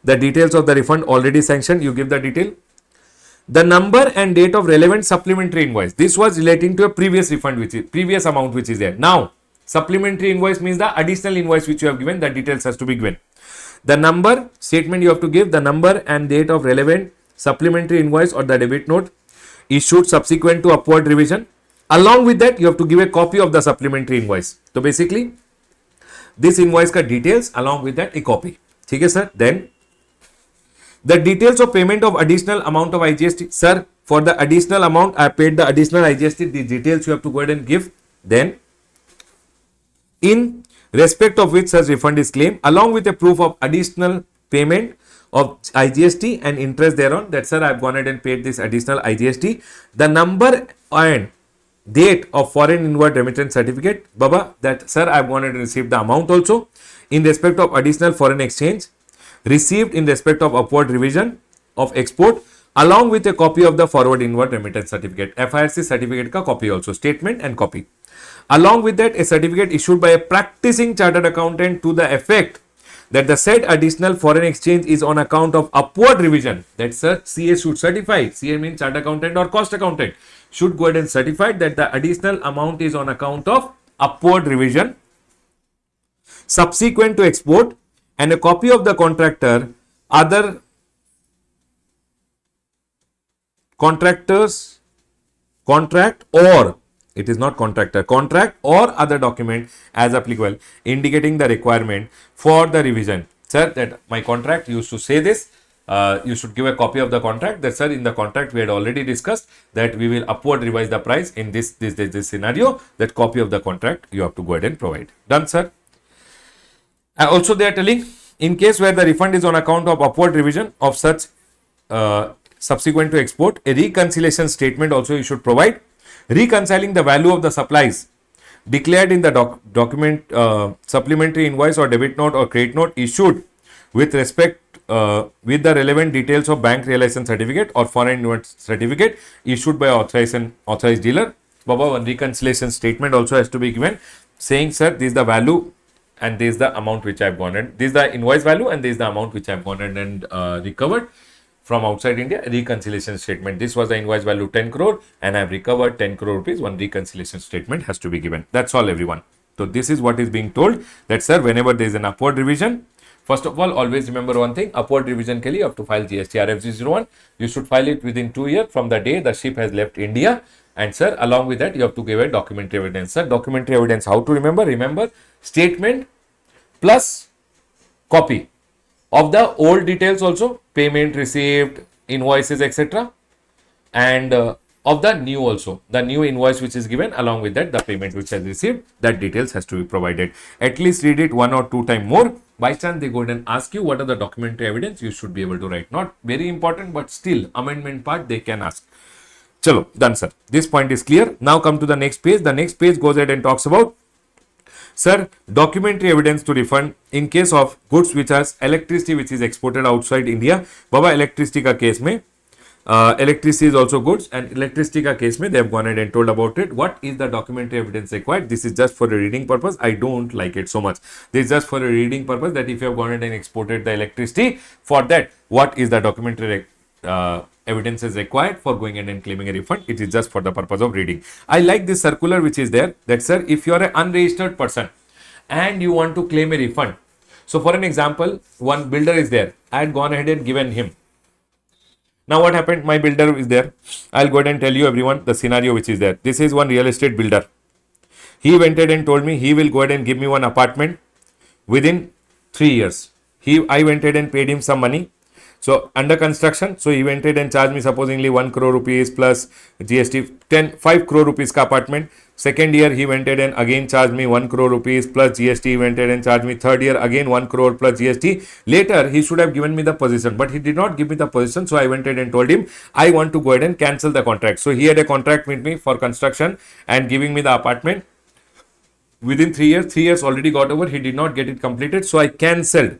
the details of the refund already sanctioned. You give the detail. The number and date of relevant supplementary invoice. This was relating to a previous refund, which is previous amount which is there. Now, supplementary invoice means the additional invoice which you have given, the details has to be given. The number statement you have to give the number and date of relevant supplementary invoice or the debit note issued subsequent to upward revision. Along with that, you have to give a copy of the supplementary invoice. So basically, this invoice ka details, along with that a copy. Okay, sir. Then the details of payment of additional amount of IGST. Sir, for the additional amount, I paid the additional IGST. The details you have to go ahead and give. Then, in respect of which such refund is claimed, along with a proof of additional payment of IGST and interest thereon, that sir, I have gone ahead and paid this additional IGST. The number and date of foreign inward remittance certificate, Baba, that sir, I have gone ahead and received the amount also. in respect of additional foreign exchange received in respect of upward revision of export along with a copy of the forward inward remittance certificate. FIRC certificate ka copy also, statement and copy. Along with that, a certificate issued by a practicing chartered accountant to the effect that the said additional foreign exchange is on account of upward revision. That CA should certify. CA means chartered accountant or cost accountant should go ahead and certify that the additional amount is on account of upward revision subsequent to export, and a copy of the contractor's contract, or it is not contractor, contract or other document as applicable indicating the requirement for the revision. Sir, that my contract used to say this. You should give a copy of the contract. That, sir, in the contract we had already discussed that we will upward revise the price in this scenario. That copy of the contract you have to go ahead and provide. Done, sir. Also, they are telling, in case where the refund is on account of upward revision of such subsequent to export, a reconciliation statement also you should provide, reconciling the value of the supplies declared in the document, supplementary invoice or debit note or credit note issued with respect with the relevant details of bank realization certificate or foreign invoice certificate issued by authorized dealer. Baba, one reconciliation statement also has to be given saying, sir, this is the value and this is the amount which I have gone and this is the invoice value and this is the amount which I have gone and recovered from outside India. Reconciliation statement. This was the invoice value 10 crore and I have recovered 10 crore rupees. One reconciliation statement has to be given. That's all, everyone. So this is what is being told that, sir, whenever there is an upward revision, first of all, always remember one thing, upward revision ke liye you have to file GST RFG01. You should file it within 2 years from the day the ship has left India. And, sir, along with that, you have to give a documentary evidence. Sir, documentary evidence, how to remember? Remember, statement plus copy of the old details also, payment received, invoices, etc. And of the new also, the new invoice which is given, along with that, the payment which has received, that details has to be provided. At least read it 1 or 2 times more. By chance, they go ahead and ask you what are the documentary evidence, you should be able to write. Not very important, but still, amendment part, they can ask. Chalo, done, sir. This point is clear. Now come to the next page. The next page goes ahead and talks about, sir, documentary evidence to refund in case of goods which has electricity which is exported outside India. Baba, electricity ka case mein, electricity is also goods, and electricity ka case mein they have gone ahead and told about it. What is the documentary evidence required? This is just for a reading purpose. I don't like it so much. This is just for a reading purpose, that if you have gone ahead and exported the electricity, for that, what is the documentary evidence is required for going ahead and claiming a refund. It is just for the purpose of reading. I like this circular which is there, that, sir, if you are an unregistered person and you want to claim a refund. So for an example, one builder is there. I had gone ahead and given him. Now what happened? My builder is there. I'll go ahead and tell you, everyone, the scenario which is there. This is one real estate builder. He went ahead and told me he will go ahead and give me one apartment within 3 years. I went ahead and paid him some money. So under construction, so he went ahead and charged me supposedly 1 crore rupees plus GST, 5 crore rupees ka apartment. Second year, he went ahead and again charged me 1 crore rupees plus GST. He went ahead and charged me. Third year, again 1 crore plus GST. Later, he should have given me the possession, but he did not give me the possession. So I went ahead and told him, I want to go ahead and cancel the contract. So he had a contract with me for construction and giving me the apartment within 3 years. 3 years already got over. He did not get it completed. So I cancelled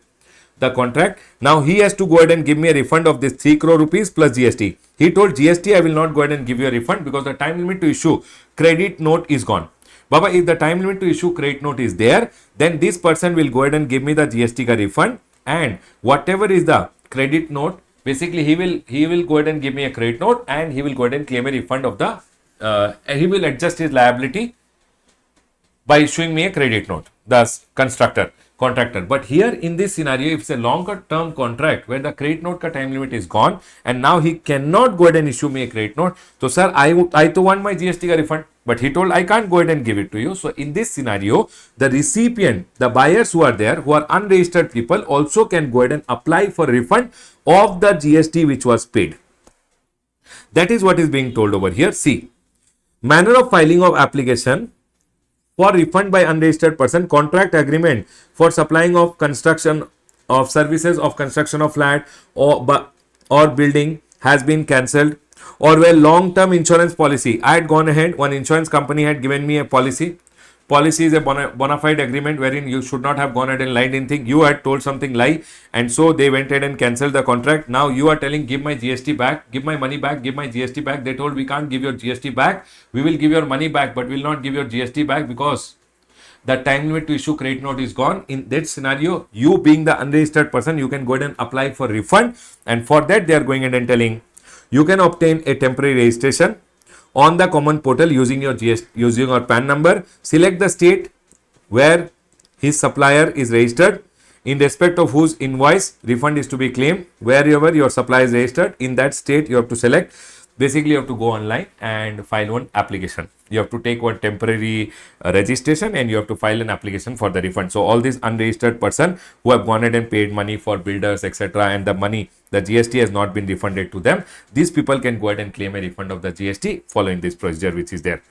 the contract. Now he has to go ahead and give me a refund of this 3 crore rupees plus GST. He told GST, I will not go ahead and give you a refund because the time limit to issue credit note is gone. Baba, if the time limit to issue credit note is there, then this person will go ahead and give me the GST ka refund, and whatever is the credit note, basically he will go ahead and give me a credit note and he will go ahead and claim a refund of the, he will adjust his liability by issuing me a credit note, thus contractor. But here in this scenario, if it's a longer term contract where the credit note ka time limit is gone and now he cannot go ahead and issue me a credit note. So sir, I to want my GST ka refund, but he told I can't go ahead and give it to you. So in this scenario, the recipient, the buyers who are there, who are unregistered people, also can go ahead and apply for refund of the GST which was paid. That is what is being told over here. See, manner of filing of application for refund by unregistered person, contract agreement for supplying of construction of services of construction of flat or building has been cancelled, or where long-term insurance policy, I had gone ahead, one insurance company had given me a policy policy is a bona fide agreement wherein you should not have gone ahead and lied anything. You had told something lie, and so they went ahead and cancelled the contract. Now you are telling, give my GST back, give my money back, give my GST back. They told, we can't give your GST back. We will give your money back, but we will not give your GST back because the time limit to issue credit note is gone. In that scenario, you being the unregistered person, you can go ahead and apply for refund, and for that they are going ahead and telling you can obtain a temporary registration on the common portal using your using your PAN number. Select the state where his supplier is registered, in respect of whose invoice refund is to be claimed. Wherever your supplier is registered, in that state you have to select. Basically, you have to go online and file one application. You have to take one temporary registration and you have to file an application for the refund. So all these unregistered person who have gone ahead and paid money for builders, etc., and the money, the GST has not been refunded to them, these people can go ahead and claim a refund of the GST following this procedure which is there.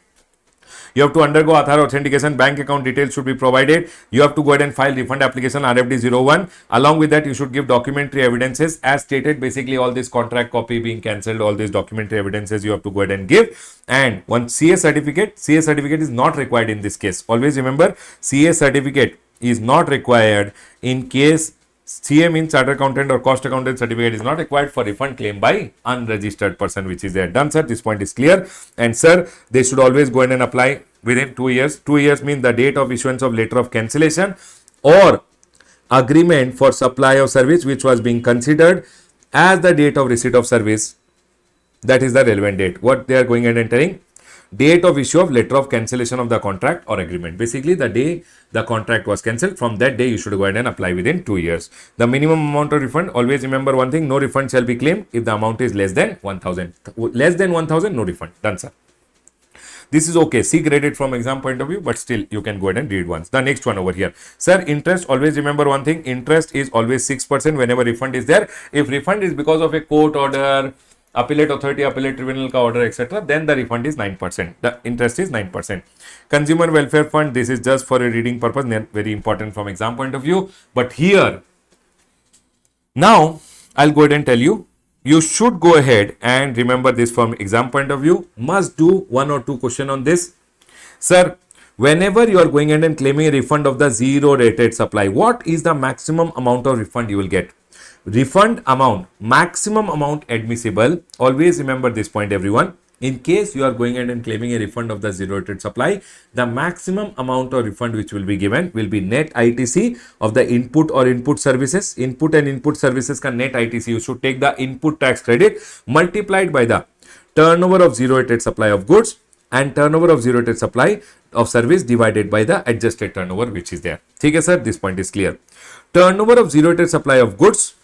You have to undergo Aadhaar authentication, bank account details should be provided. You have to go ahead and file refund application RFD01. Along with that, you should give documentary evidences as stated. Basically, all this contract copy being cancelled, all these documentary evidences you have to go ahead and give. And one CA certificate is not required in this case. Always remember, CA certificate is not required in case CA means chartered accountant or cost accountant certificate is not required for refund claim by unregistered person which is there. Done, sir. This point is clear. And sir, they should always go ahead and apply within 2 years. 2 years means the date of issuance of letter of cancellation or agreement for supply of service which was being considered as the date of receipt of service. That is the relevant date. What they are going ahead and telling? Date of issue of letter of cancellation of the contract or agreement. Basically, the day the contract was cancelled, from that day you should go ahead and apply within 2 years. The minimum amount of refund, always remember one thing, no refund shall be claimed if the amount is less than 1,000. Less than 1,000, no refund. Done, sir. This is okay. C graded from exam point of view, but still you can go ahead and read once. The next one over here. Sir, interest, always remember one thing, interest is always 6% whenever refund is there. If refund is because of a court order, Appellate authority, appellate tribunal ka order, etc., then the refund is 9%. The interest is 9%. Consumer welfare fund, this is just for a reading purpose, very important from exam point of view. But here, now I'll go ahead and tell you, you should go ahead and remember this from exam point of view. Must do 1 or 2 question on this. Sir, whenever you are going ahead and claiming a refund of the zero rated supply, what is the maximum amount of refund you will get? Refund amount, maximum amount admissible. Always remember this point, everyone. In case you are going ahead and claiming a refund of the zero rated supply, the maximum amount of refund which will be given will be net ITC of the input or input services. Input and input services ka net ITC. You should take the input tax credit multiplied by the turnover of zero rated supply of goods and turnover of zero rated supply of service divided by the adjusted turnover which is there. Okay, sir, this point is clear. Turnover of zero rated supply of goods,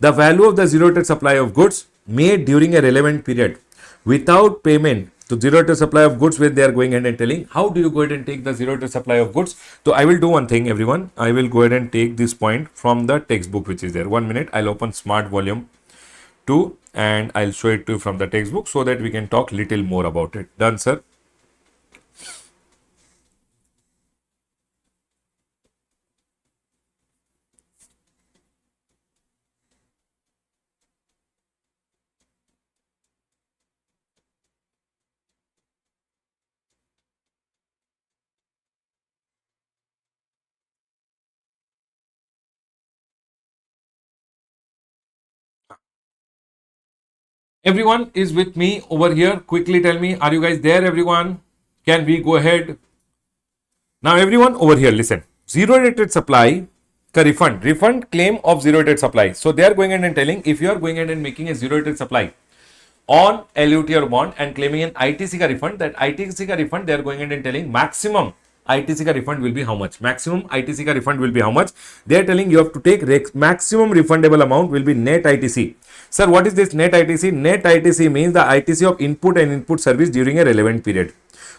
the value of the zero rated supply of goods made during a relevant period without payment to zero rated supply of goods, when they are going ahead and telling how do you go ahead and take the zero rated supply of goods. So I will do one thing, everyone. I will go ahead and take this point from the textbook which is there. 1 minute. I'll open Smart Volume 2 and I'll show it to you from the textbook so that we can talk little more about it. Done, sir. Everyone is with me over here. Quickly tell me, are you guys there, everyone? Can we go ahead? Now, everyone over here, listen. Zero rated supply ka refund claim of zero rated supply. So they are going ahead and telling, if you are going ahead and making a zero rated supply on LUT or bond and claiming an ITC ka refund, that ITC ka refund, they are going ahead and telling maximum ITC ka refund will be how much? Maximum ITC ka refund will be how much? They are telling you have to take maximum refundable amount will be net ITC. Sir, what is this net ITC? Net ITC means the ITC of input and input service during a relevant period.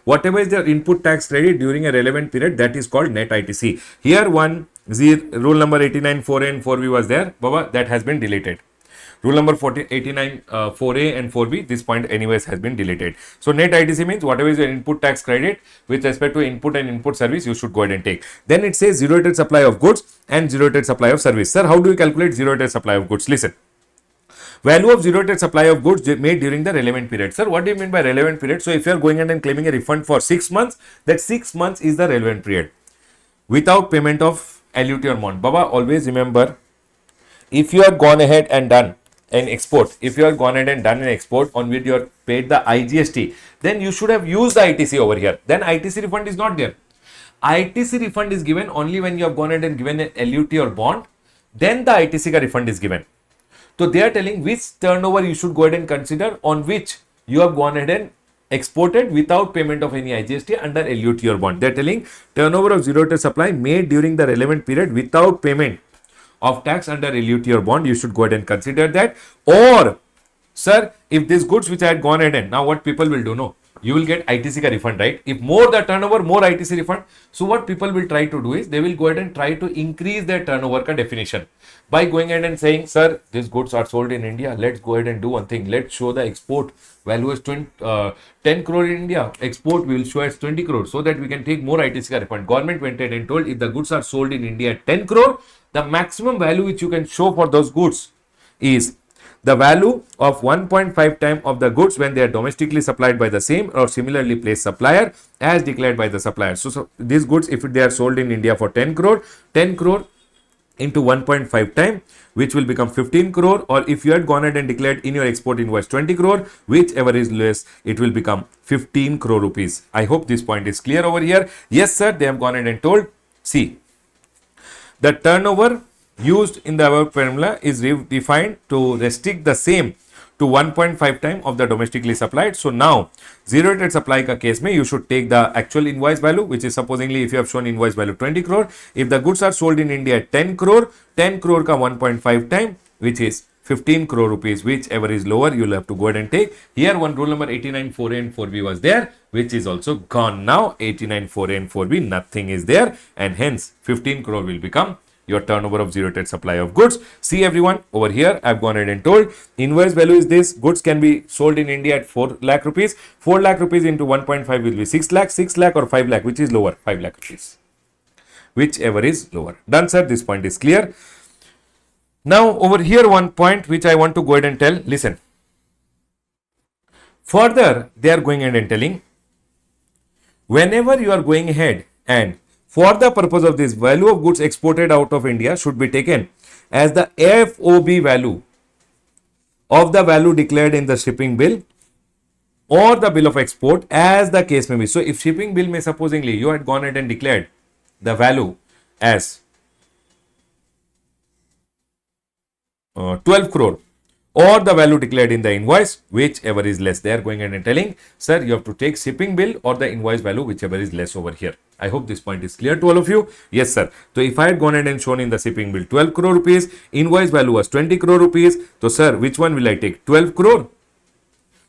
Whatever is the input tax credit during a relevant period, that is called net ITC. Here rule number 89 4A and 4B was there. Baba, that has been deleted. Rule number 89 4A and 4B, this point anyways has been deleted. So net ITC means whatever is your input tax credit with respect to input and input service, you should go ahead and take. Then it says zero rated supply of goods and zero rated supply of service. Sir, how do you calculate zero rated supply of goods? Listen. Value of zero rated supply of goods made during the relevant period. Sir, what do you mean by relevant period? So if you are going ahead and claiming a refund for 6 months, that 6 months is the relevant period without payment of LUT or MONT. Baba, always remember, if you have gone ahead and done an export, if you have gone ahead and done an export on which you have paid the IGST, then you should have used the ITC over here. Then ITC refund is not there. ITC refund is given only when you have gone ahead and given an LUT or bond, then the ITC ka refund is given. So they are telling which turnover you should go ahead and consider on which you have gone ahead and exported without payment of any IGST under LUT or bond. They are telling turnover of zero rated supply made during the relevant period without payment of tax under LUT or bond, you should go ahead and consider that. Or, sir, if these goods which I had gone ahead and, now what people will do, no, you will get ITC ka refund, right? If more the turnover, more ITC refund. So what people will try to do is, they will go ahead and try to increase their turnover ka definition by going ahead and saying, sir, these goods are sold in India. Let's go ahead and do one thing. Let's show the export value is 10 crore in India. Export we will show as 20 crore so that we can take more ITC ka refund. Government went ahead and told, if the goods are sold in India at 10 crore, the maximum value which you can show for those goods is the value of 1.5 times of the goods when they are domestically supplied by the same or similarly placed supplier as declared by the supplier. So these goods, if they are sold in India for 10 crore into 1.5 times, which will become 15 crore, or if you had gone ahead and declared in your export invoice 20 crore, whichever is less, it will become 15 crore rupees. I hope this point is clear over here. Yes, sir, they have gone ahead and told, see, the turnover used in the above formula is defined to restrict the same to 1.5 times of the domestically supplied. So now, zero rated supply ka case mein, you should take the actual invoice value, which is supposingly if you have shown invoice value 20 crore, if the goods are sold in India at 10 crore ka 1.5 times, which is 15 crore rupees, whichever is lower, you will have to go ahead and take. Here one rule number 89 4A and 4B was there, which is also gone now. 89 4A and 4B, nothing is there, and hence 15 crore will become your turnover of zero rated supply of goods. See everyone, over here I've gone ahead and told invoice value is this. Goods can be sold in India at 4 lakh rupees. 4 lakh rupees into 1.5 will be 6 lakh. 6 lakh or 5 lakh, which is lower? 5 lakh rupees. Whichever is lower. Done, sir. This point is clear. Now over here one point which I want to go ahead and tell. Listen. Further, they are going ahead and telling, whenever you are going ahead and for the purpose of this, value of goods exported out of India should be taken as the FOB value of the value declared in the shipping bill or the bill of export, as the case may be. So if shipping bill may supposingly you had gone ahead and declared the value as 12 crore or the value declared in the invoice, whichever is less, they are going ahead and telling, sir, you have to take shipping bill or the invoice value, whichever is less over here. I hope this point is clear to all of you. Yes, sir. So if I had gone ahead and shown in the shipping bill 12 crore rupees, invoice value was 20 crore rupees. So, sir, which one will I take? 12 crore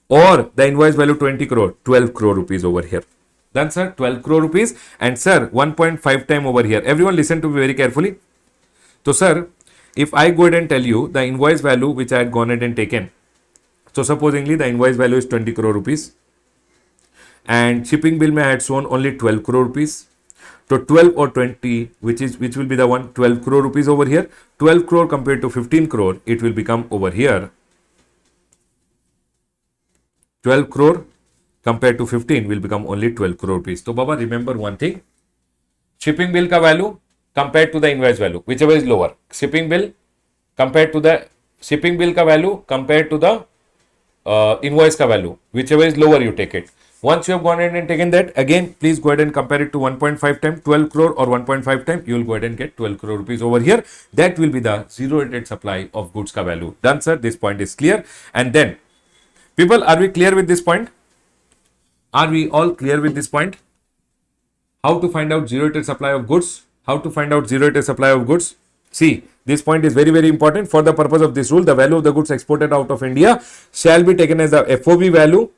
or the invoice value 20 crore? 12 crore rupees over here. Done, sir. 12 crore rupees. And, sir, 1.5 time over here. Everyone listen to me very carefully. So, sir, if I go ahead and tell you the invoice value which I had gone ahead and taken. So, supposingly the invoice value is 20 crore rupees. And shipping bill may I had shown only 12 crore rupees. So 12 or 20, which will be the one 12 crore rupees over here. 12 crore compared to 15 crore, it will become over here 12 crore compared to 15 will become only 12 crore rupees. So Baba, remember one thing, shipping bill ka value compared to the invoice value, whichever is lower. Shipping bill compared to the shipping bill ka value compared to the invoice ka value, whichever is lower, you take it. Once you have gone ahead and taken that, again, please go ahead and compare it to 1.5 times, 12 crore or 1.5 times, you will go ahead and get 12 crore rupees over here. That will be the zero rated supply of goods ka value. Done, sir. This point is clear. And then, people, are we clear with this point? Are we all clear with this point? How to find out zero rated supply of goods? How to find out zero rated supply of goods? See, this point is very, very important. For the purpose of this rule, the value of the goods exported out of India shall be taken as the FOB value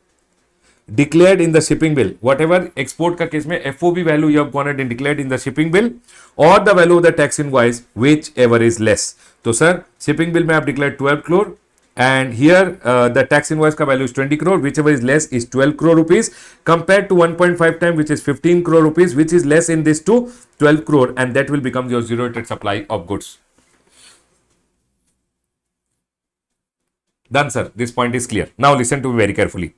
declared in the shipping bill. Whatever export ka case mein FOB value you have gone ahead and declared in the shipping bill or the value of the tax invoice, whichever is less. So sir, shipping bill may have declared 12 crore and here the tax invoice ka value is 20 crore, whichever is less is 12 crore rupees compared to 1.5 times, which is 15 crore rupees, which is less in this to 12 crore, and that will become your zero rated supply of goods. Done, sir. This point is clear. Now listen to me very carefully.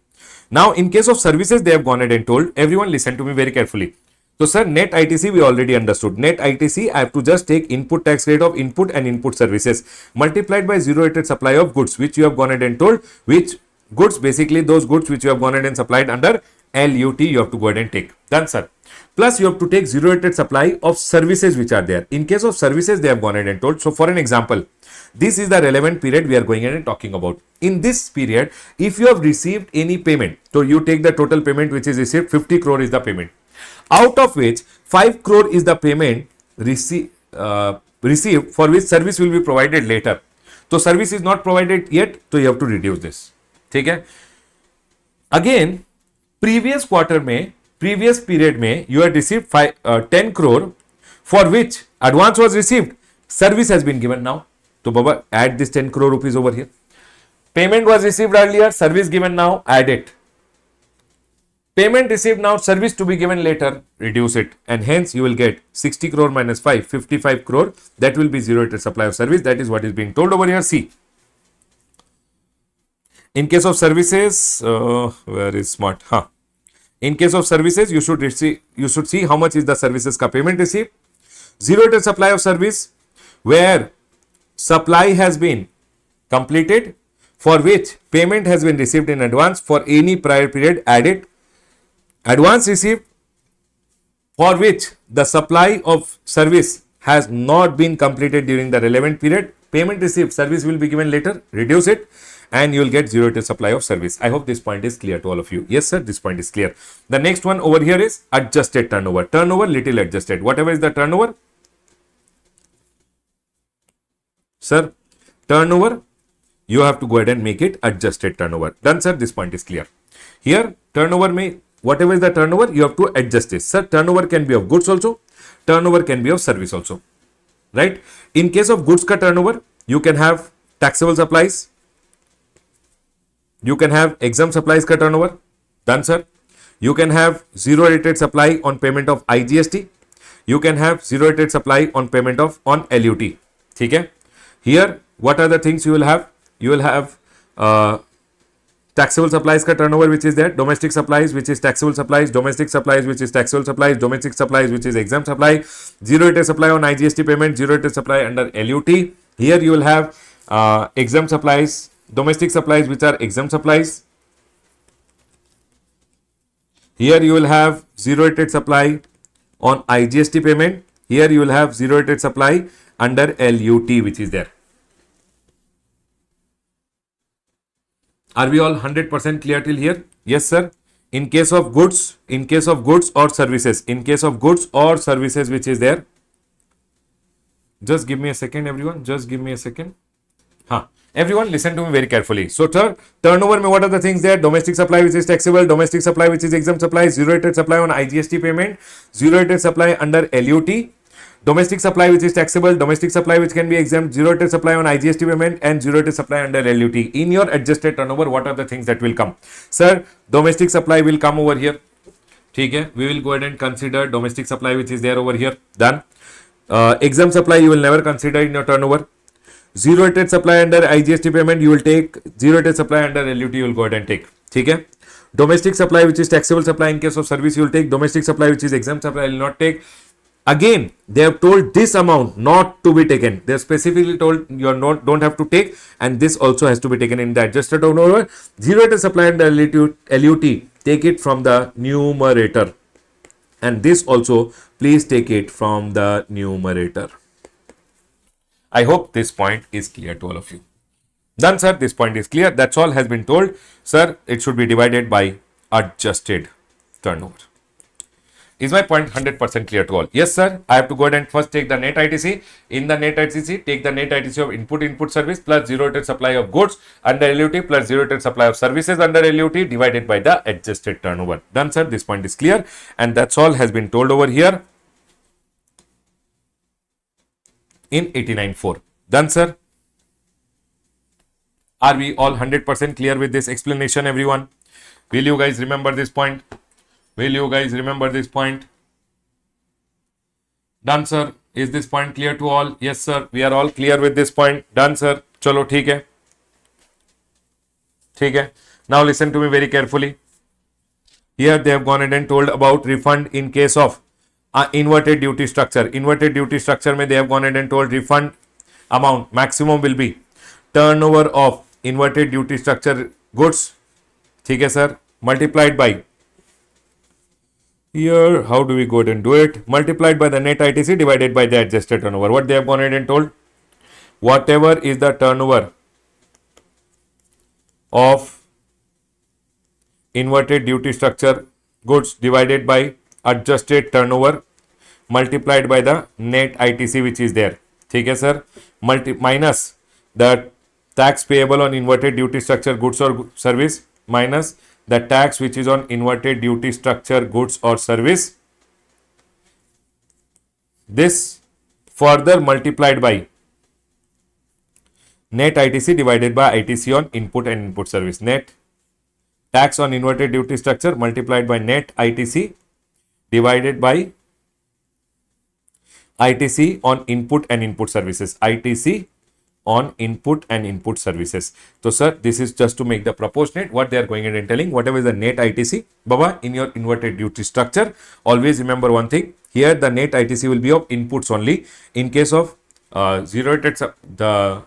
Now, in case of services, they have gone ahead and told everyone listen to me very carefully. So, sir, net ITC we already understood. Net ITC, I have to just take input tax rate of input and input services multiplied by zero rated supply of goods, which you have gone ahead and told. Which goods? Basically, those goods which you have gone ahead and supplied under LUT, you have to go ahead and take. Done, sir. Plus, you have to take zero rated supply of services which are there. In case of services, they have gone ahead and told. So, for an example, this is the relevant period we are going ahead and talking about. In this period, if you have received any payment, so you take the total payment which is received, 50 crore is the payment, out of which 5 crore is the payment received for which service will be provided later. So service is not provided yet, so you have to reduce this. Okay? Again, previous quarter में, previous period में, you had received 10 crore for which advance was received, service has been given now. So Baba, add this 10 crore rupees over here. Payment was received earlier, service given now, add it. Payment received now, service to be given later, reduce it. And hence you will get 60 crore minus 5, 55 crore. That will be zero rated supply of service. That is what is being told over here. See. In case of services, where is smart? In case of services, you should see how much is the services ka payment received. Zero rated supply of service where supply has been completed, for which payment has been received in advance for any prior period, add it. Advance received for which the supply of service has not been completed during the relevant period, payment received, service will be given later, reduce it, and you will get zero rated supply of service. I hope this point is clear to all of you. Yes, sir, this point is clear. The next one over here is adjusted turnover. Turnover little adjusted. Whatever is the turnover, sir, turnover, you have to go ahead and make it adjusted turnover. Done, sir, this point is clear. Here, turnover may, whatever is the turnover, you have to adjust this. Sir, turnover can be of goods also, turnover can be of service also, right? In case of goods ka turnover, you can have taxable supplies, you can have exempt supplies ka turnover. Done, sir. You can have zero rated supply on payment of IGST, you can have zero rated supply on payment of on LUT. Okay? Here, what are the things you will have? You will have taxable supplies ka turnover which is there, domestic supplies which is taxable supplies, domestic supplies which is taxable supplies, domestic supplies which is exempt supply, zero rated supply on IGST payment, zero rated supply under LUT. Here you will have exempt supplies, domestic supplies which are exempt supplies. Here you will have zero rated supply on IGST payment. Here you will have zero rated supply under LUT which is there. Are we all 100% clear till here? Yes, sir. In case of goods or services, in case of goods or services which is there. Just give me a second, everyone. Just give me a second. Everyone listen to me very carefully. So, turnover, what are the things there? Domestic supply which is taxable, domestic supply which is exempt supply, zero rated supply on IGST payment, zero rated supply under LUT, domestic supply which is taxable, domestic supply which can be exempt, zero rated supply on IGST payment, and zero rated supply under LUT. In your adjusted turnover, what are the things that will come? Sir, domestic supply will come over here. Okay, we will go ahead and consider domestic supply which is there over here. Done. Exempt supply you will never consider in your turnover. Zero rated supply under IGST payment you will take, zero rated supply under LUT you will go ahead and take. Okay. Domestic supply which is taxable supply in case of service you will take, domestic supply which is exempt supply will not take. Again, they have told this amount not to be taken. They have specifically told you are don't have to take, and this also has to be taken in the adjusted turnover. Zero rated supply under LUT, take it from the numerator, and this also please take it from the numerator. I hope this point is clear to all of you. Done, sir. This point is clear. That's all has been told. Sir, it should be divided by adjusted turnover. Is my point 100% clear to all? Yes, sir. I have to go ahead and first take the net ITC. In the net ITC, take the net ITC of input service plus zero rated supply of goods under LUT plus zero rated supply of services under LUT divided by the adjusted turnover. Done, sir. This point is clear. And that's all has been told over here in 89.4. Done, sir. Are we all 100% clear with this explanation, everyone? Will you guys remember this point? Will you guys remember this point? Done, sir. Is this point clear to all? Yes, sir. We are all clear with this point. Done, sir. Chalo, theek hai. ठीक है. Now listen to me very carefully. Here they have gone ahead and told about refund in case of inverted duty structure. Inverted duty structure mein they have gone ahead and told refund amount maximum will be turnover of inverted duty structure goods. ठीक है sir, multiplied by, here how do we go ahead and do it, multiplied by the net ITC divided by the adjusted turnover. What they have gone ahead and told, whatever is the turnover of inverted duty structure goods divided by adjusted turnover multiplied by the net ITC which is there. ठीक है sir, minus the tax payable on inverted duty structure goods or service minus the tax which is on inverted duty structure goods or service. This further multiplied by net ITC divided by ITC on input and input service. Net tax on inverted duty structure multiplied by net ITC divided by ITC on input and input services. ITC on input and input services. So sir, this is just to make the proportionate. What they are going ahead and telling, whatever is the net ITC, Baba, in your inverted duty structure, always remember one thing. Here the net ITC will be of inputs only. In case of zero rated, the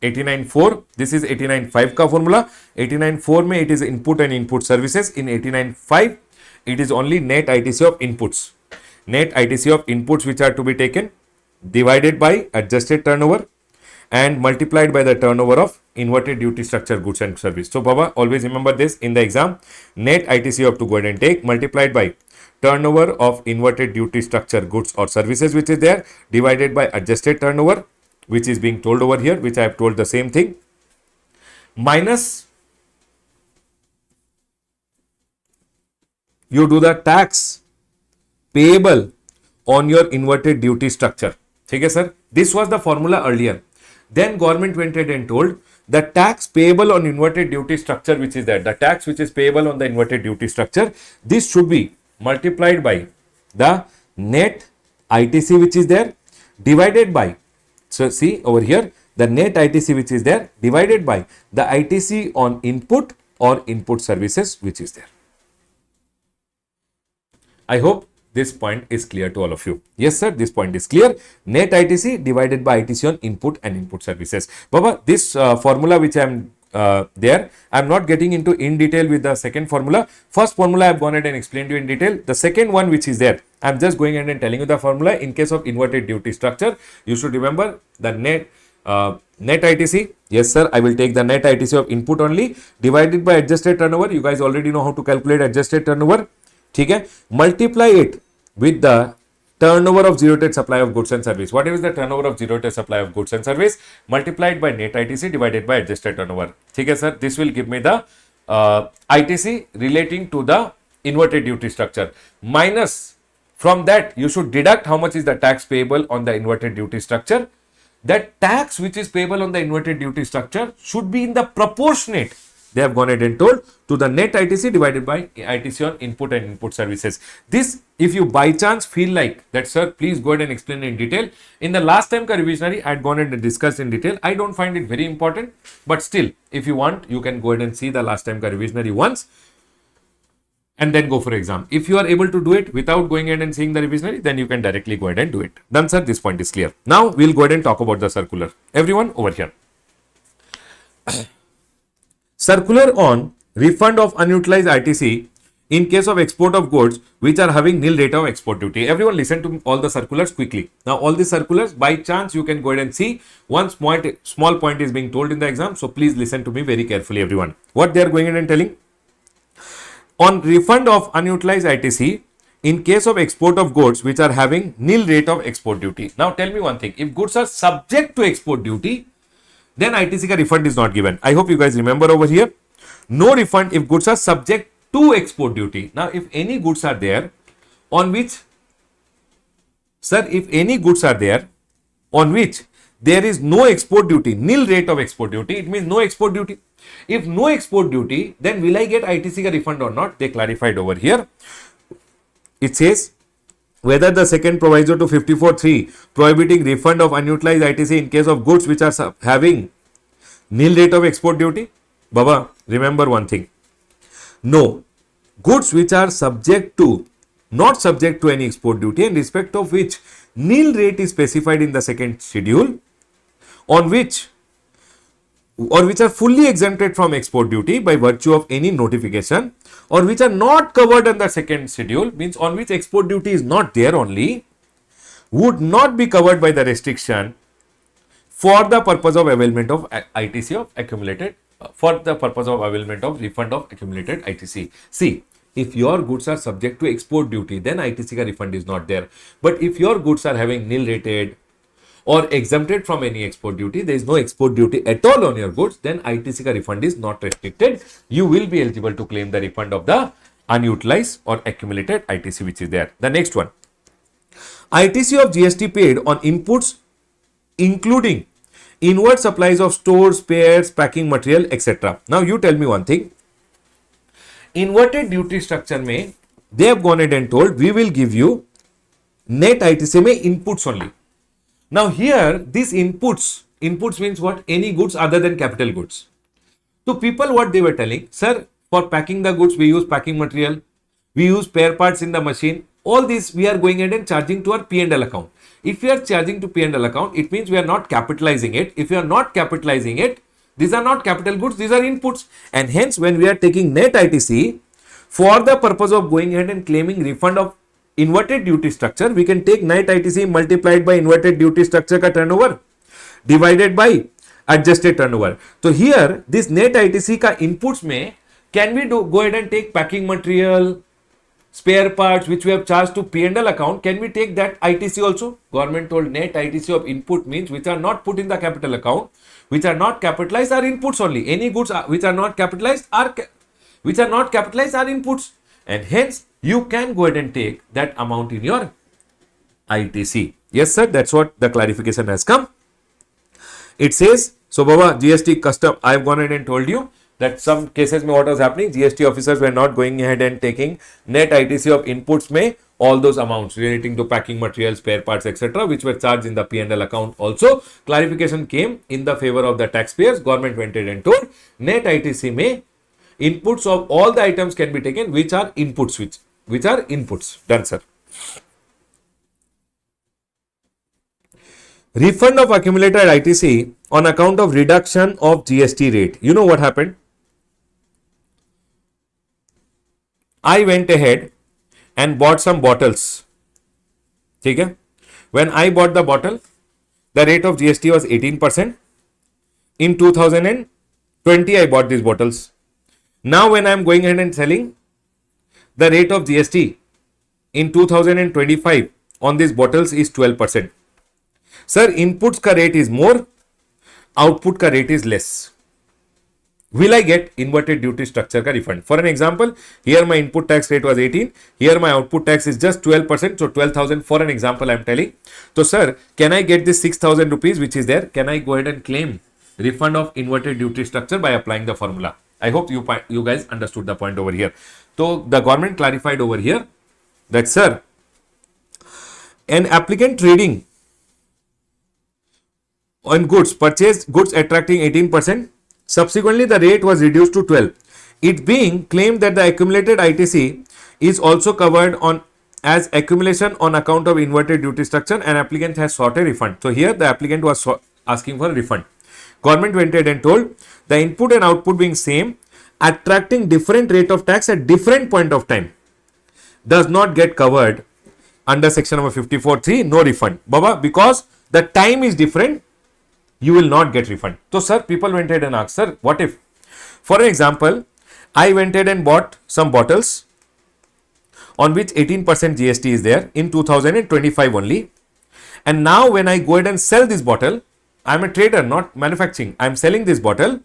89.4, this is 89.5 ka formula. 89.4 mein it is input and input services. In 89.5 it is only net ITC of inputs. Net ITC of inputs which are to be taken divided by adjusted turnover and multiplied by the turnover of inverted duty structure goods and service. So Baba, always remember this in the exam. Net ITC you have to go ahead and take multiplied by turnover of inverted duty structure goods or services which is there divided by adjusted turnover which is being told over here, which I have told the same thing, minus you do the tax payable on your inverted duty structure. ठीक है sir, this was the formula earlier. Then government went ahead and told the tax payable on inverted duty structure which is there, the tax which is payable on the inverted duty structure, this should be multiplied by the net ITC which is there divided by, so see over here, the net ITC which is there divided by the ITC on input or input services which is there. I hope this point is clear to all of you. Yes sir, this point is clear. Net ITC divided by ITC on input and input services. Baba, this formula which I am there, I am not getting into in detail with the second formula. First formula I have gone ahead and explained to you in detail. The second one which is there, I am just going ahead and telling you the formula. In case of inverted duty structure, you should remember the net ITC. Yes sir, I will take the net ITC of input only divided by adjusted turnover. You guys already know how to calculate adjusted turnover. ठीक है, multiply it with the turnover of zero rated supply of goods and service. What is the turnover of zero rated supply of goods and service multiplied by net ITC divided by adjusted turnover. ठीक है sir, this will give me the ITC relating to the inverted duty structure. Minus from that you should deduct how much is the tax payable on the inverted duty structure. That tax which is payable on the inverted duty structure should be in the proportionate, they have gone ahead and told, to the net ITC divided by ITC on input and input services. This, if you by chance feel like that, sir, please go ahead and explain in detail. In the last time ka revisionary, I had gone ahead and discussed in detail. I don't find it very important, but still, if you want, you can go ahead and see the last time ka revisionary once and then go for exam. If you are able to do it without going ahead and seeing the revisionary, then you can directly go ahead and do it. Done, sir. This point is clear. Now, we'll go ahead and talk about the circular. Everyone over here. Circular on refund of unutilized ITC in case of export of goods which are having nil rate of export duty. Everyone listen to all the circulars quickly. Now all the circulars, by chance you can go ahead and see. One small point is being told in the exam. So please listen to me very carefully everyone. What they are going ahead and telling. On refund of unutilized ITC in case of export of goods which are having nil rate of export duty. Now tell me one thing. If goods are subject to export duty, then ITC ka refund is not given. I hope you guys remember over here. No refund if goods are subject to export duty. Now, if any goods are there on which, sir, if any goods are there on which there is no export duty, nil rate of export duty, it means no export duty. If no export duty, then will I get ITC ka refund or not? They clarified over here. It says, whether the second proviso to 54(3) prohibiting refund of unutilized ITC in case of goods which are having nil rate of export duty, Baba, remember one thing. No, goods which are not subject to any export duty in respect of which nil rate is specified in the second schedule, on which or which are fully exempted from export duty by virtue of any notification, or which are not covered under second schedule, means on which export duty is not there only, would not be covered by the restriction for the purpose of availment of ITC of accumulated, for the purpose of availment of refund of accumulated ITC. See, if your goods are subject to export duty, then ITC ka refund is not there. But if your goods are having nil rated or exempted from any export duty, there is no export duty at all on your goods, then ITC ka refund is not restricted. You will be eligible to claim the refund of the unutilized or accumulated ITC which is there. The next one, ITC of GST paid on inputs including inward supplies of stores, spares, packing material, etc. Now you tell me one thing. Inverted duty structure में they have gone ahead and told we will give you net ITC में inputs only. Now here these inputs means what? Any goods other than capital goods. So people what they were telling, sir, for packing the goods we use packing material, we use spare parts in the machine. All this we are going ahead and charging to our P&L account. If we are charging to P&L account, it means we are not capitalizing it. If we are not capitalizing it, these are not capital goods, these are inputs. And hence when we are taking net ITC for the purpose of going ahead and claiming refund of inverted duty structure, we can take net ITC multiplied by inverted duty structure ka turnover divided by adjusted turnover. So here this net ITC ka inputs mein, can we go ahead and take packing material, spare parts which we have charged to P&L account, can we take that ITC also? Government told net ITC of input means which are not put in the capital account, which are not capitalized are inputs only. Any goods which are not capitalized are inputs, and hence you can go ahead and take that amount in your ITC. Yes sir, that's what the clarification has come. It says, so Baba, GST custom, I have gone ahead and told you that some cases mein what was happening, GST officers were not going ahead and taking net ITC of inputs mein all those amounts relating to packing materials, spare parts, etc., which were charged in the P&L account also. Clarification came in the favor of the taxpayers. Government went ahead and told net ITC mein inputs of all the items can be taken which are inputs, which are inputs. Done sir. Refund of accumulated ITC on account of reduction of GST rate. You know what happened? I went ahead and bought some bottles. Okay? When I bought the bottle, the rate of GST was 18%. In 2020, I bought these bottles. Now, when I am going ahead and selling, the rate of GST in 2025 on these bottles is 12%. Sir, inputs ka rate is more, output ka rate is less. Will I get inverted duty structure ka refund? For an example, here my input tax rate was 18, here my output tax is just 12%, so 12,000 for an example I am telling. So sir, can I get this 6,000 rupees which is there? Can I go ahead and claim refund of inverted duty structure by applying the formula? I hope you guys understood the point over here. So the government clarified over here that sir, an applicant trading on goods purchased goods attracting 18%. Subsequently, the rate was reduced to 12. It being claimed that the accumulated ITC is also covered on as accumulation on account of inverted duty structure, and applicant has sought a refund. So here the applicant was asking for a refund. Government went ahead and told the input and output being same, attracting different rate of tax at different point of time does not get covered under section number 54(3), no refund. Baba, because the time is different, you will not get refund. So sir, people went ahead and asked, sir, what if, for an example, I went ahead and bought some bottles on which 18% GST is there in 2025 only, and now when I go ahead and sell this bottle, I am a trader, not manufacturing, I am selling this bottle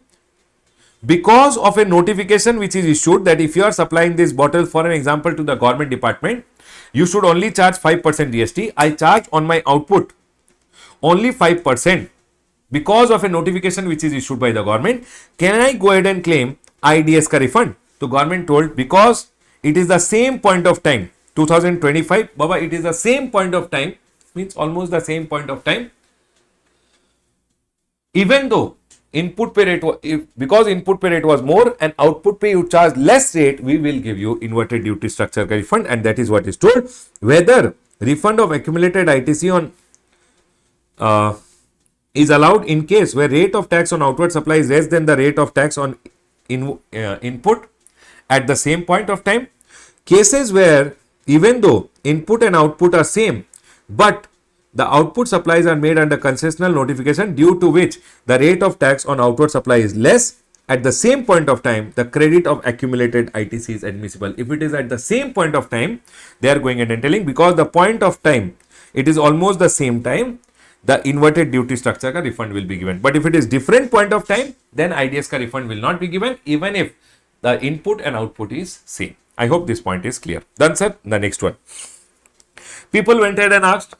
because of a notification which is issued that if you are supplying this bottle, for an example, to the government department, you should only charge 5% GST. I charge on my output only 5%. Because of a notification which is issued by the government, can I go ahead and claim IDS ka refund? So government told, because it is the same point of time, 2025, Baba, it is the same point of time, means almost the same point of time. Even though input pay rate, because input pay rate was more and output pay you charge less rate, we will give you inverted duty structure का refund, and that is what is told. Whether refund of accumulated ITC on is allowed in case where rate of tax on outward supply is less than the rate of tax on input at the same point of time. Cases where even though input and output are same, but the output supplies are made under concessional notification due to which the rate of tax on outward supply is less at the same point of time, the credit of accumulated ITC is admissible. If it is at the same point of time, they are going ahead and telling, because the point of time, it is almost the same time, the inverted duty structure ka refund will be given. But if it is different point of time, then IDS ka refund will not be given, even if the input and output is same. I hope this point is clear. Done, sir. The next one. People went ahead and asked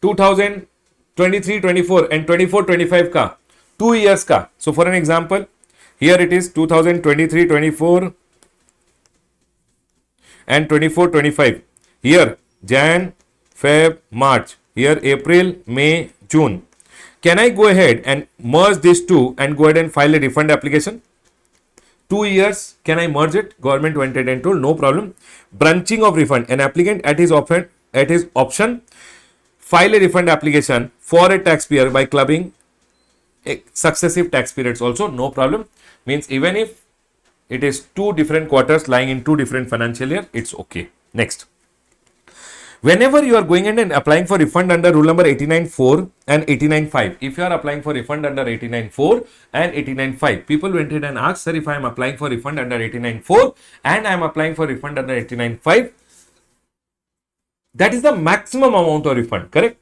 2023-24 and 24-25 ka 2 years ka. So for an example, here it is 2023-24 and 24-25. Here Jan, Feb, March. Here April, May, June. Can I go ahead and merge these two and go ahead and file a refund application? 2 years, can I merge it? Government went ahead and told, no problem. Branching of refund. An applicant at his option file a refund application for a taxpayer by clubbing successive tax periods also, no problem. Means even if it is 2 different quarters lying in 2 different financial year, it's okay. Next. Whenever you are going in and applying for refund under rule number 89.4 and 89.5, if you are applying for refund under 89.4 and 89.5, people went in and asked, sir, if I am applying for refund under 89.4 and I am applying for refund under 89.5, that is the maximum amount of refund, correct?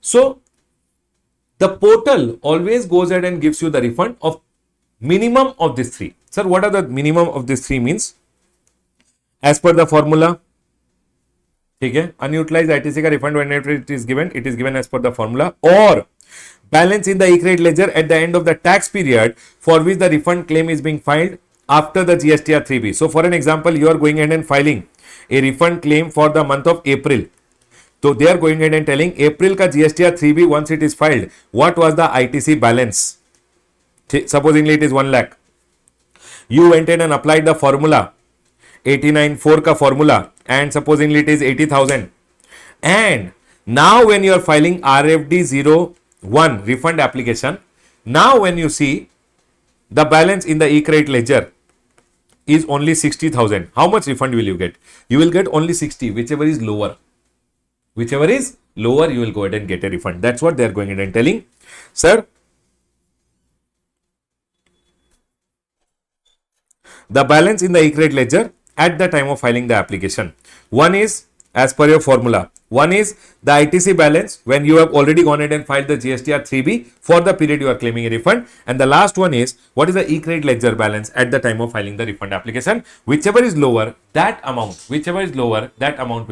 So, the portal always goes ahead and gives you the refund of minimum of these 3. Sir, what are the minimum of these 3 means? As per the formula, okay, unutilized ITC का refund whenever it is given as per the formula, or balance in the e-credit ledger at the end of the tax period for which the refund claim is being filed after the GSTR 3B. So, for an example, you are going ahead and filing a refund claim for the month of April. So, they are going ahead and telling April ka GSTR 3B once it is filed, what was the ITC balance? Supposingly it is 1 lakh. You went in and applied the formula 89.4 ka formula, and supposingly it is 80,000. And now when you are filing RFD 01 refund application, now when you see the balance in the e-credit ledger is only 60,000, how much refund will you get? You will get only 60, whichever is lower. Whichever is lower, you will go ahead and get a refund. That's what they are going ahead and telling. Sir, the balance in the e-credit ledger at the time of filing the application. One is as per your formula. One is the ITC balance when you have already gone ahead and filed the GSTR 3B for the period you are claiming a refund. And the last one is what is the e-credit ledger balance at the time of filing the refund application. Whichever is lower, that amount will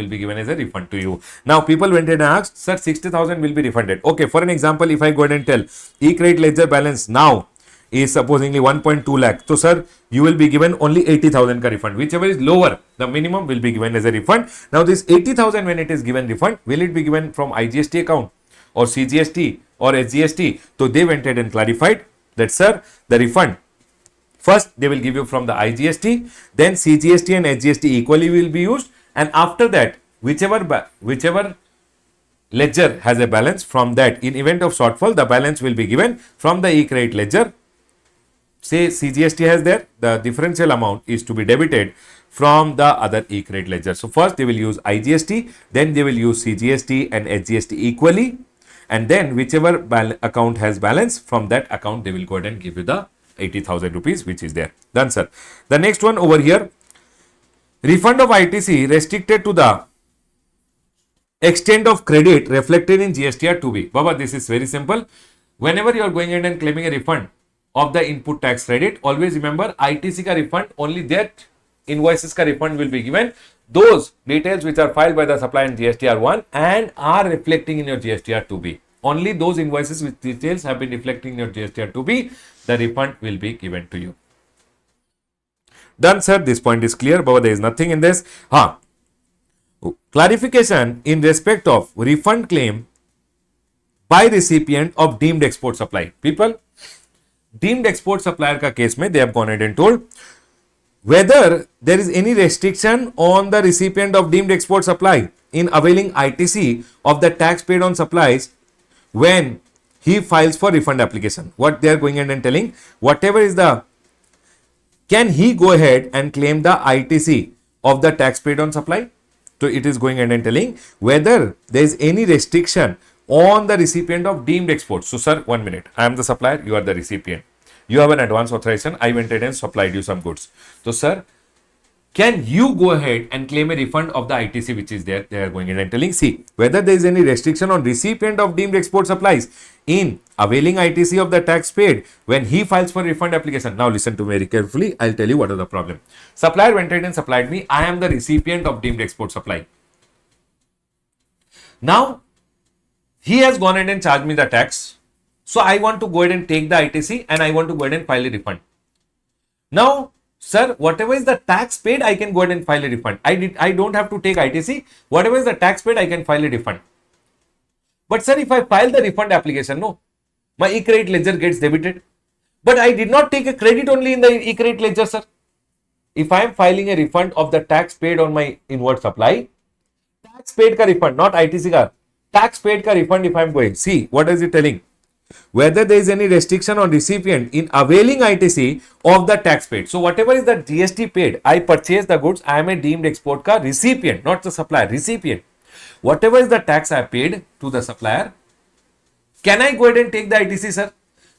be given as a refund to you. Now people went and asked, sir, 60,000 will be refunded. Okay, for an example, if I go ahead and tell e-credit ledger balance now is supposedly 1.2 lakh. So, sir, you will be given only 80,000 ka refund. Whichever is lower, the minimum will be given as a refund. Now, this 80,000 when it is given refund, will it be given from IGST account or CGST or SGST? So, they went ahead and clarified that, sir, the refund, first they will give you from the IGST, then CGST and SGST equally will be used, and after that, whichever ledger has a balance, from that, in event of shortfall, the balance will be given from the e-credit ledger. Say CGST has there, the differential amount is to be debited from the other e-credit ledger. So, first they will use IGST, then they will use CGST and SGST equally, and then whichever account has balance, from that account they will go ahead and give you the 80,000 rupees which is there. Done, sir. The next one over here, refund of ITC restricted to the extent of credit reflected in GSTR 2B. Baba, this is very simple. Whenever you are going ahead and claiming a refund of the input tax credit, always remember ITC ka refund, only that invoices ka refund will be given. Those details which are filed by the supplier in GSTR 1 and are reflecting in your GSTR 2B. Only those invoices with details have been reflecting in your GSTR 2B, the refund will be given to you. Done, sir. This point is clear. Baba, there is nothing in this. Clarification in respect of refund claim by recipient of deemed export supply. People, deemed export supplier का case में they have gone ahead and told whether there is any restriction on the recipient of deemed export supply in availing ITC of the tax paid on supplies when he files for refund application. What they are going ahead and telling, whatever is the, can he go ahead and claim the ITC of the tax paid on supply? So it is going ahead and telling whether there is any restriction on the recipient of deemed export. So sir, 1 minute, I am the supplier, you are the recipient. You have an advance authorization, I went ahead and supplied you some goods. So sir, can you go ahead and claim a refund of the ITC which is there? They are going ahead and telling, see, whether there is any restriction on recipient of deemed export supplies in availing ITC of the tax paid when he files for refund application. Now listen to me very carefully. I'll tell you what is the problem. Supplier went ahead and supplied me. I am the recipient of deemed export supply. Now, he has gone ahead and charged me the tax. So I want to go ahead and take the ITC and I want to go ahead and file a refund. Now, sir, whatever is the tax paid, I can go ahead and file a refund. I don't have to take ITC. Whatever is the tax paid, I can file a refund. But sir, if I file the refund application, no, my e-credit ledger gets debited. But I did not take a credit only in the e-credit ledger, sir. If I am filing a refund of the tax paid on my inward supply, tax paid ka refund, not ITC ka, tax paid ka refund if I am going. See, what is it telling? Whether there is any restriction on recipient in availing ITC of the tax paid. So whatever is the GST paid, I purchase the goods, I am a deemed export ka recipient, not the supplier, recipient. Whatever is the tax I paid to the supplier, can I go ahead and take the ITC, sir?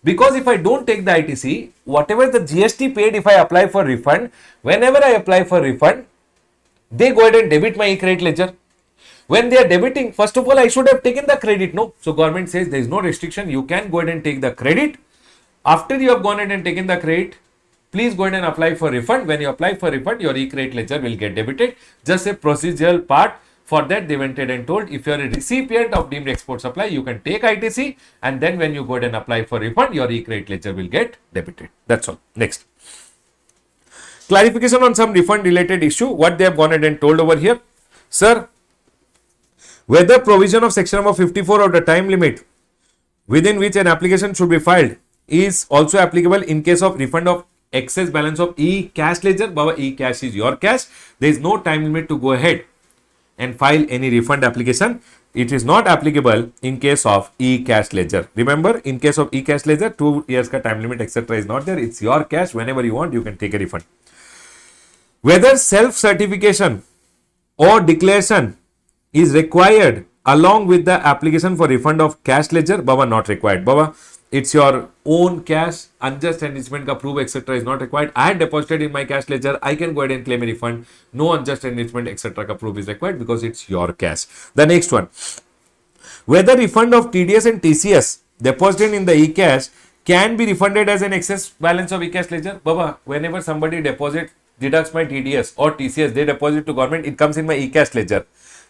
Because if I don't take the ITC, whatever the GST paid, if I apply for refund, whenever I apply for refund, they go ahead and debit my e-credit ledger. When they are debiting, first of all, I should have taken the credit. No. So government says there is no restriction. You can go ahead and take the credit. After you have gone ahead and taken the credit, please go ahead and apply for refund. When you apply for refund, your e-credit ledger will get debited. Just a procedural part. For that, they went ahead and told if you are a recipient of deemed export supply, you can take ITC, and then when you go ahead and apply for refund, your e-credit ledger will get debited. That's all. Next. Clarification on some refund related issue. What they have gone ahead and told over here. Sir, whether provision of section number 54 of the time limit within which an application should be filed is also applicable in case of refund of excess balance of e-cash ledger. Baba, e-cash is your cash. There is no time limit to go ahead and file any refund application. It is not applicable in case of e-cash ledger. Remember, in case of e-cash ledger, 2 years ka time limit etc. is not there. It's your cash. Whenever you want, you can take a refund. Whether self-certification or declaration is required along with the application for refund of cash ledger, Baba, not required. Baba, it's your own cash, unjust enrichment ka proof etc. is not required. I had deposited in my cash ledger, I can go ahead and claim a refund. No unjust enrichment etc. ka proof is required because it's your cash. The next one, whether refund of TDS and TCS deposited in the e-cash can be refunded as an excess balance of e-cash ledger. Baba, whenever somebody deducts my TDS or TCS, they deposit to government, it comes in my e-cash ledger.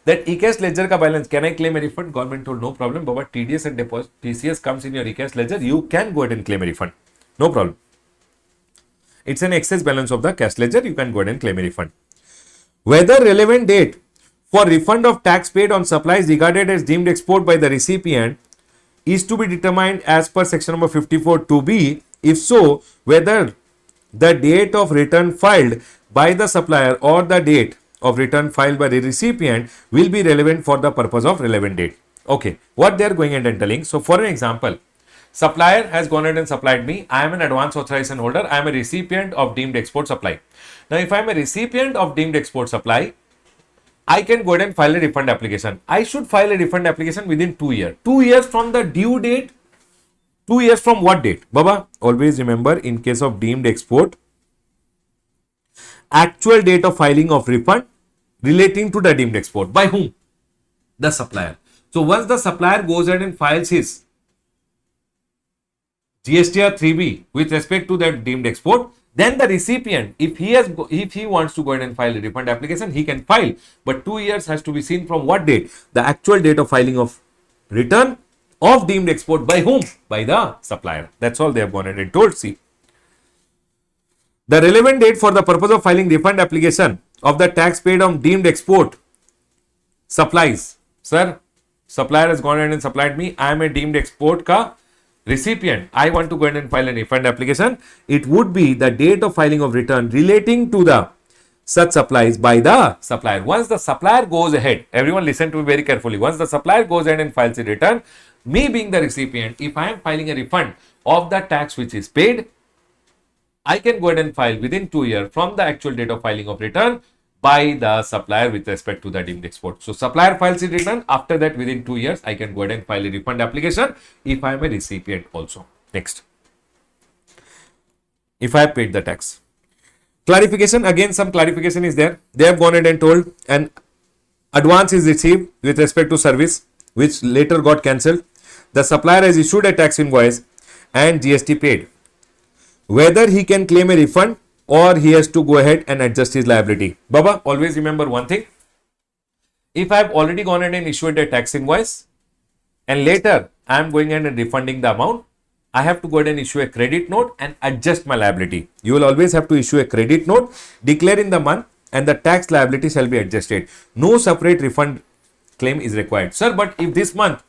That e-cash ledger ka balance, can I claim a refund? Government told no problem, but TDS and TCS comes in your e-cash ledger, you can go ahead and claim a refund. No problem. It's an excess balance of the cash ledger, you can go ahead and claim a refund. Whether relevant date for refund of tax paid on supplies regarded as deemed export by the recipient is to be determined as per section number 54 2B. If so, whether the date of return filed by the supplier or the date of return filed by the recipient will be relevant for the purpose of relevant date. Okay, what they are going ahead and telling. So for an example, supplier has gone ahead and supplied me. I am an advance authorization holder. I am a recipient of deemed export supply. Now, if I am a recipient of deemed export supply, I can go ahead and file a refund application. I should file a refund application within 2 years. 2 years from the due date. 2 years from what date? Baba, always remember in case of deemed export, actual date of filing of refund relating to the deemed export. By whom? The supplier. So once the supplier goes ahead and files his GST or 3B with respect to that deemed export, then the recipient, if he wants to go ahead and file a refund application, he can file. But 2 years has to be seen from what date? The actual date of filing of return of deemed export. By whom? By the supplier. That's all they have gone ahead and told. See, the relevant date for the purpose of filing refund application of the tax paid on deemed export supplies. Sir, supplier has gone ahead and supplied me. I am a deemed export ka recipient, I want to go ahead and file a refund application, it would be the date of filing of return relating to the such supplies by the supplier. Once the supplier goes ahead, everyone listen to me very carefully. Once the supplier goes ahead and files a return, me being the recipient, if I am filing a refund of the tax which is paid, I can go ahead and file within 2 years from the actual date of filing of return by the supplier with respect to the deemed export. So supplier files a return. After that, within 2 years, I can go ahead and file a refund application if I am a recipient also. Next, if I have paid the tax. Clarification, again some clarification is there. They have gone ahead and told an advance is received with respect to service which later got cancelled. The supplier has issued a tax invoice and GST paid. Whether he can claim a refund or he has to go ahead and adjust his liability. Baba, always remember one thing. If I have already gone ahead and issued a tax invoice and later I am going ahead and refunding the amount, I have to go ahead and issue a credit note and adjust my liability. You will always have to issue a credit note, declare in the month, and the tax liability shall be adjusted. No separate refund claim is required. Sir, but if this month,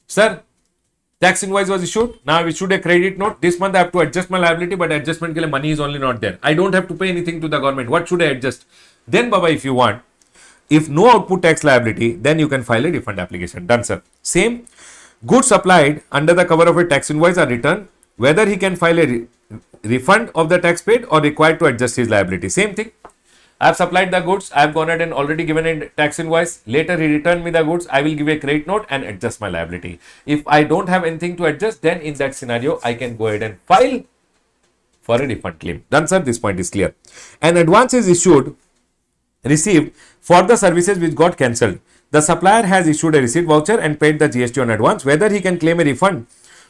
sir, tax invoice was issued, now I've issued a credit note, this month I have to adjust my liability, but adjustment ke liye money is only not there. I don't have to pay anything to the government. What should I adjust? Then, Baba, if you want, if no output tax liability, then you can file a refund application. Done, sir. Same. Goods supplied under the cover of a tax invoice are returned, whether he can file a refund of the tax paid or required to adjust his liability. Same thing. I have supplied the goods. I have gone ahead and already given a tax invoice. Later he returned me the goods. I will give a credit note and adjust my liability. If I don't have anything to adjust, then in that scenario, I can go ahead and file for a refund claim. Done, sir. This point is clear. An advance is received for the services which got cancelled. The supplier has issued a receipt voucher and paid the GST on advance. Whether he can claim a refund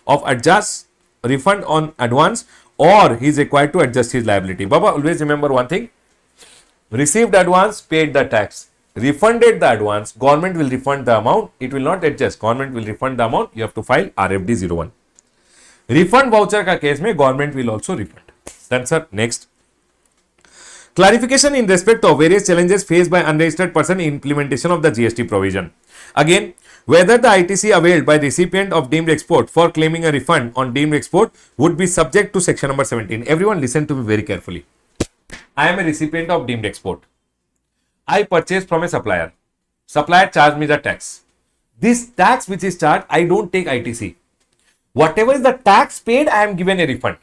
on advance or he is required to adjust his liability. Baba, always remember one thing. Received advance, paid the tax. Refunded the advance, government will refund the amount. It will not adjust. Government will refund the amount. You have to file RFD 01. Refund voucher ka case mein government will also refund. Done, sir. Next. Clarification in respect of various challenges faced by unregistered person in implementation of the GST provision. Again, whether the ITC availed by recipient of deemed export for claiming a refund on deemed export would be subject to section number 17. Everyone listen to me very carefully. I am a recipient of deemed export. I purchase from a supplier. Supplier charged me the tax. This tax which is charged, I don't take ITC. Whatever is the tax paid, I am given a refund.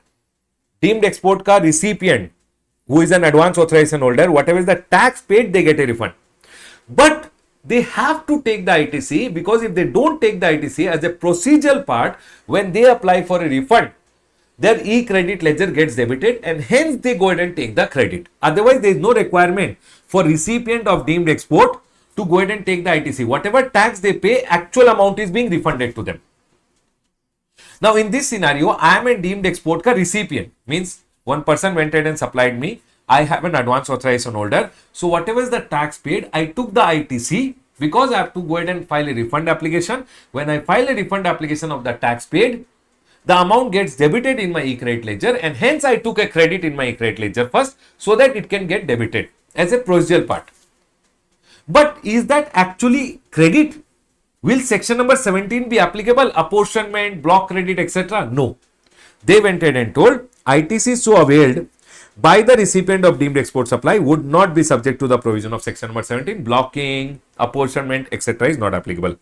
Deemed export ka recipient, who is an advance authorization holder, whatever is the tax paid, they get a refund. But they have to take the ITC, because if they don't take the ITC as a procedural part, when they apply for a refund, their e-credit ledger gets debited and hence they go ahead and take the credit. Otherwise, there is no requirement for recipient of deemed export to go ahead and take the ITC. Whatever tax they pay, actual amount is being refunded to them. Now, in this scenario, I am a deemed export ka recipient. Means one person went ahead and supplied me. I have an advance authorization holder. So, whatever is the tax paid, I took the ITC because I have to go ahead and file a refund application. When I file a refund application of the tax paid, the amount gets debited in my e-credit ledger and hence I took a credit in my e-credit ledger first so that it can get debited as a procedural part. But is that actually credit? Will section number 17 be applicable? Apportionment, block credit, etc.? No. They went ahead and told ITC so availed by the recipient of deemed export supply would not be subject to the provision of section number 17. Blocking, apportionment, etc. is not applicable.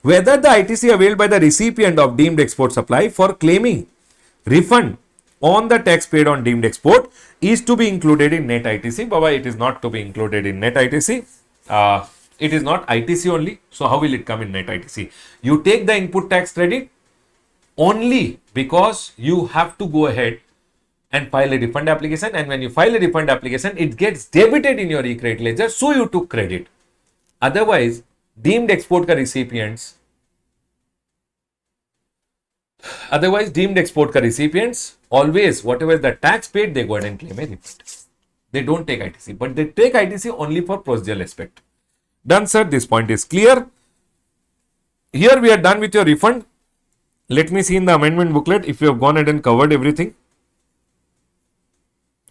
Whether the ITC availed by the recipient of deemed export supply for claiming refund on the tax paid on deemed export is to be included in net ITC. Baba, it is not to be included in net ITC. It is not ITC only. So how will it come in net ITC? You take the input tax credit only because you have to go ahead and file a refund application, and when you file a refund application, it gets debited in your e-credit ledger, so you took credit. Otherwise, deemed export ka recipients, always whatever is the tax paid, they go ahead and claim a refund. They don't take ITC, but they take ITC only for procedural aspect. Done, sir. This point is clear. Here we are done with your refund. Let me see in the amendment booklet if you have gone ahead and covered everything.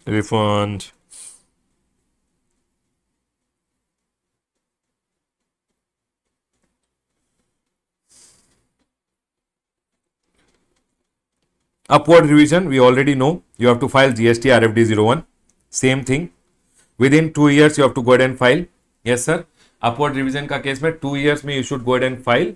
Refund. Upward revision, we already know. You have to file GST RFD 01. Same thing. Within 2 years, you have to go ahead and file. Yes, sir. Upward revision का case में 2 years में you should go ahead and file.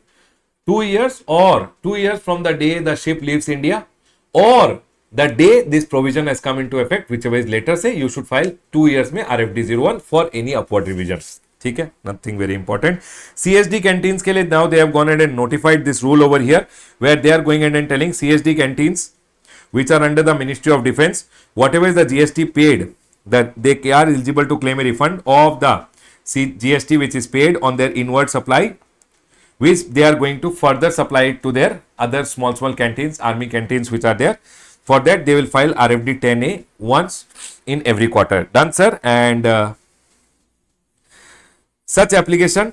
2 years or 2 years from the day the ship leaves India or the day this provision has come into effect, whichever is later say, you should file 2 years में RFD 01 for any upward revisions. ठीक है, nothing very important. CSD canteens के लिए now they have gone ahead and notified this rule over here where they are going ahead and telling CSD canteens which are under the Ministry of Defense, whatever is the GST paid, that they are eligible to claim a refund of the GST which is paid on their inward supply, which they are going to further supply it to their other small canteens, army canteens which are there. For that, they will file RFD 10A once in every quarter. Done, sir. And such application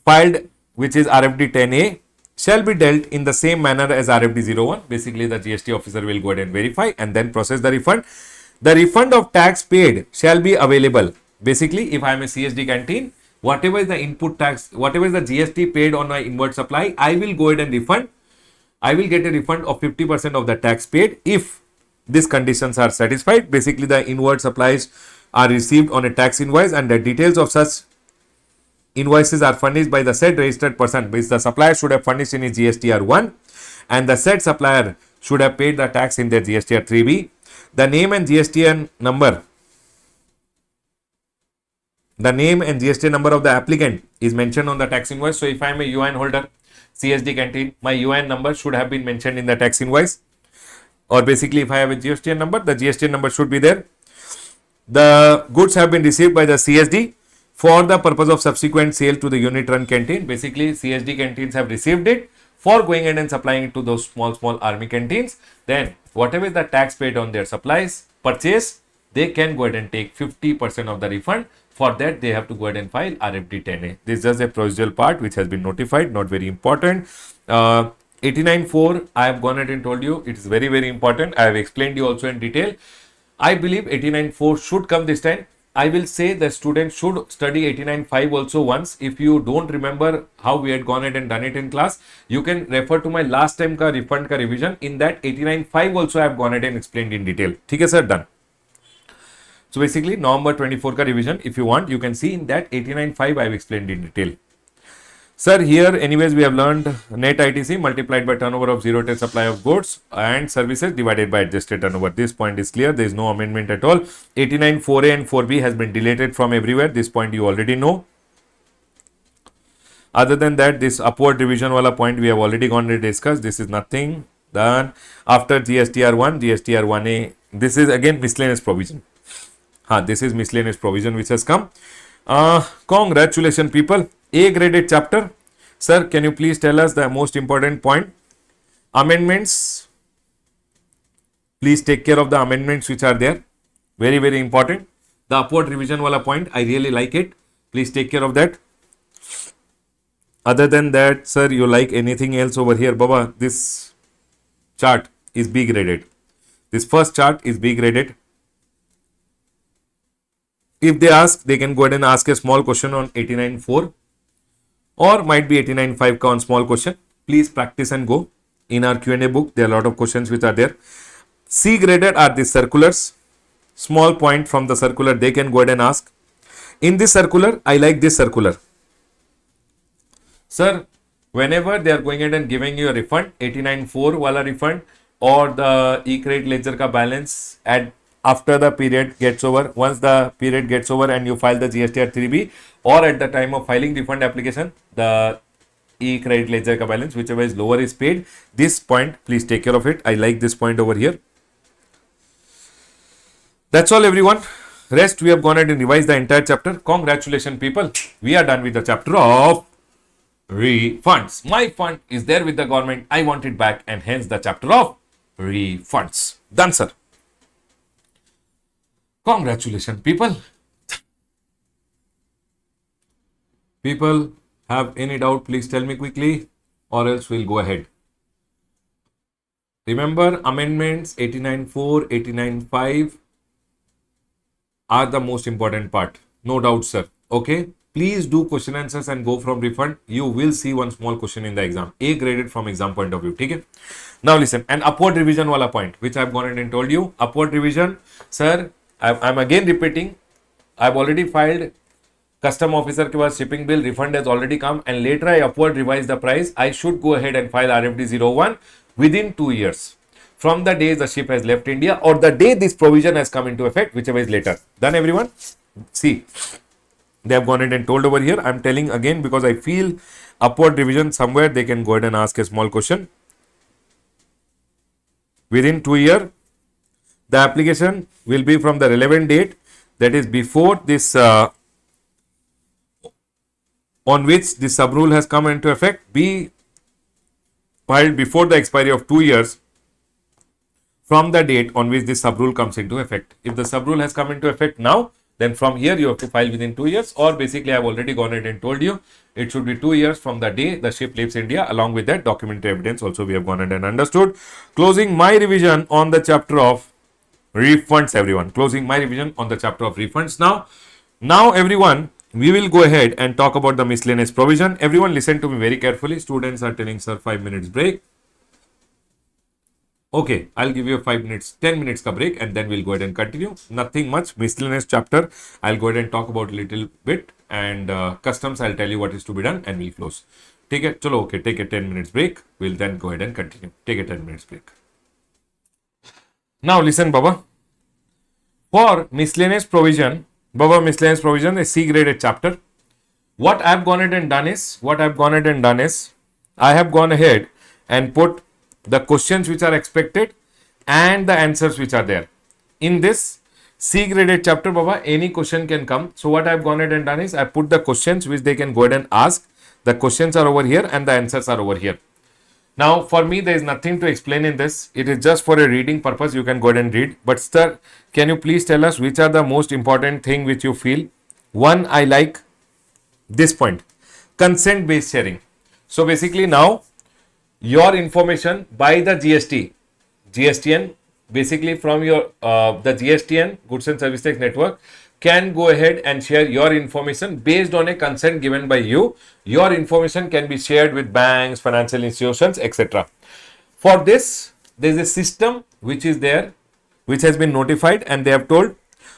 filed, which is RFD 10A, shall be dealt in the same manner as RFD 01. Basically, the GST officer will go ahead and verify and then process the refund. The refund of tax paid shall be available. Basically, if I am a CSD canteen, whatever is the input tax, whatever is the GST paid on my inward supply, I will go ahead and refund. I will get a refund of 50% of the tax paid if these conditions are satisfied. Basically, the inward supplies are received on a tax invoice and the details of such invoices are furnished by the said registered person, which the supplier should have furnished in his GSTR 1 and the said supplier should have paid the tax in their GSTR 3B. The name and GSTN number, the name and GST number of the applicant is mentioned on the tax invoice. So if I am a UN holder, CSD canteen, my UN number should have been mentioned in the tax invoice. Or basically, if I have a GSTN number, the GSTN number should be there. The goods have been received by the CSD for the purpose of subsequent sale to the unit run canteen. Basically, CSD canteens have received it for going in and supplying it to those small army canteens. Then whatever is the tax paid on their supplies purchase, they can go ahead and take 50% of the refund. For that, they have to go ahead and file RFD 10A. This is just a procedural part which has been notified, not very important. 89.4, I have gone ahead and told you it is very, very important. I have explained you also in detail. I believe 89.4 should come this time. I will say the students should study 89.5 also once. If you don't remember how we had gone ahead and done it in class, you can refer to my last time ka refund ka revision. In that 89.5 also I have gone ahead and explained in detail. ठीक है sir, done. So basically November 24 ka revision, if you want, you can see in that 89.5 I have explained in detail. Sir, here anyways we have learned net ITC multiplied by turnover of zero days supply of goods and services divided by adjusted turnover. This point is clear. There is no amendment at all. 89 4A and 4B has been deleted from everywhere. This point you already know. Other than that, this upward revision wala point we have already gone to discuss. This is nothing done. After GSTR 1, GSTR 1A, this is again miscellaneous provision. This is miscellaneous provision which has come. Congratulations people. A graded chapter. Sir, can you please tell us the most important point? Amendments. Please take care of the amendments which are there. Very, very important. The upward revision wala point, I really like it. Please take care of that. Other than that, sir, you like anything else over here? Baba, this chart is B graded. This first chart is B graded. If they ask, they can go ahead and ask a small question on 89.4 or might be 89.5 on small question. Please practice and go. In our Q&A book, there are a lot of questions which are there. C graded are the circulars. Small point from the circular, they can go ahead and ask. In this circular, I like this circular. Sir, whenever they are going ahead and giving you a refund, 89.4 wala refund or the e-credit ledger ka balance at after the period gets over, once the period gets over and you file the GSTR 3B or at the time of filing refund application, the e-credit ledger ka balance, whichever is lower is paid. This point, please take care of it. I like this point over here. That's all everyone. Rest, we have gone ahead and revised the entire chapter. Congratulations people. We are done with the chapter of refunds. My fund is there with the government. I want it back and hence the chapter of refunds. Done, sir. Congratulations, people. People have any doubt, please tell me quickly or else we'll go ahead. Remember, amendments 89.4, 89.5 are the most important part. No doubt, sir. Okay. Please do question answers and go from refund. You will see one small question in the exam. A graded from exam point of view. Okay? Now listen, an upward revision wala point, which I've gone ahead and told you. Upward revision, sir, I'm again repeating. I've already filed custom officer के पास shipping bill, refund has already come, and later I upward revise the price. I should go ahead and file RFD 01 within 2 years from the day the ship has left India or the day this provision has come into effect, whichever is later. Done, everyone? See, they have gone ahead and told over here. I'm telling again because I feel upward revision somewhere they can go ahead and ask a small question. Within 2 years, the application will be from the relevant date, that is before this on which the sub rule has come into effect, be filed before the expiry of 2 years from the date on which this sub rule comes into effect. If the sub rule has come into effect now, then from here you have to file within 2 years, or basically I have already gone ahead and told you it should be 2 years from the day the ship leaves India. Along with that, documentary evidence also we have gone ahead and understood. Closing my revision on the chapter of refunds, everyone. Closing my revision on the chapter of refunds. Now everyone, we will go ahead and talk about the miscellaneous provision. Everyone listen to me very carefully. Students are telling sir 5 minutes break. Okay, I'll give you a 5 minutes, 10 minutes ka break, and then we'll go ahead and continue. Nothing much. Miscellaneous chapter, I'll go ahead and talk about a little bit, and customs, I'll tell you what is to be done, and we'll close. Take it, chalo, okay, take a 10 minutes break. We'll then go ahead and continue. Take a 10 minutes break. Now listen, Baba. For miscellaneous provision, miscellaneous provision is C graded chapter. What I've gone ahead and done is, I have gone ahead and put the questions which are expected and the answers which are there. In this C graded chapter, Baba, any question can come. So what I've gone ahead and done is I put the questions which they can go ahead and ask. The questions are over here and the answers are over here. Now, for me, there is nothing to explain in this. It is just for a reading purpose. You can go ahead and read. But sir, can you please tell us which are the most important thing which you feel? One, I like this point, consent based sharing. So basically now, your information by the GSTN, basically from your the GSTN, Goods and Service Tax Network, can go ahead and share your information based on a consent given by you. Your information can be shared with banks, financial institutions, etc. For this, there is a system which is there, which has been notified, and they have told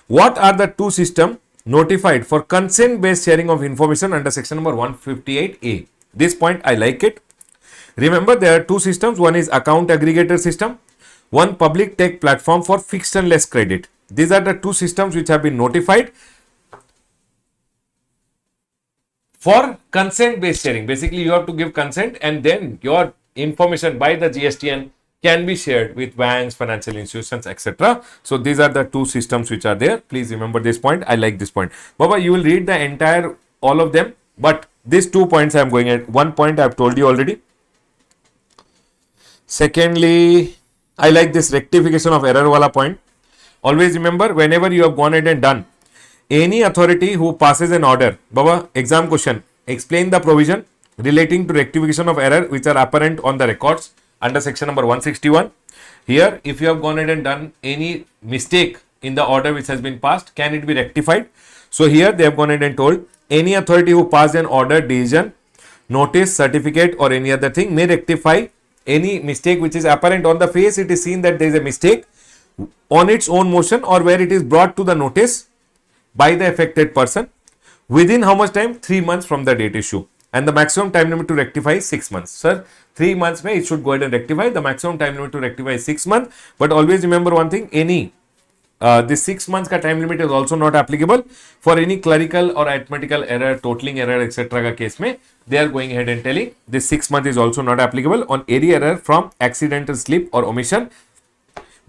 what are the two systems notified for consent based sharing of information under section number 158A. This point, I like it. Remember, there are two systems. One is account aggregator system, one public tech platform for fixed and less credit. These are the two systems which have been notified for consent based sharing. Basically, you have to give consent and then your information by the GSTN can be shared with banks, financial institutions, etc. So these are the two systems which are there. Please remember this point. I like this point. Baba, you will read the entire, all of them, but these 2 points I am going at. 1 point I have told you already. Secondly, I like this rectification of error wala point. Always remember, whenever you have gone ahead and done, any authority who passes an order, Baba, exam question, explain the provision relating to rectification of error which are apparent on the records under section number 161. Here, if you have gone ahead and done any mistake in the order which has been passed, can it be rectified? So here they have gone ahead and told any authority who passed an order, decision, notice, certificate or any other thing may rectify any mistake which is apparent on the face. It is seen that there is a mistake on its own motion or where it is brought to the notice by the affected person within how much time? 3 months from the date issue. And the maximum time limit to rectify is 6 months. Sir, 3 months may it should go ahead and rectify. The maximum time limit to rectify is 6 months. But always remember one thing, this 6 months ka time limit is also not applicable for any clerical or arithmetical error, totaling error, etc. ka case mein. They are going ahead and telling this 6 months is also not applicable on any error from accidental slip or omission.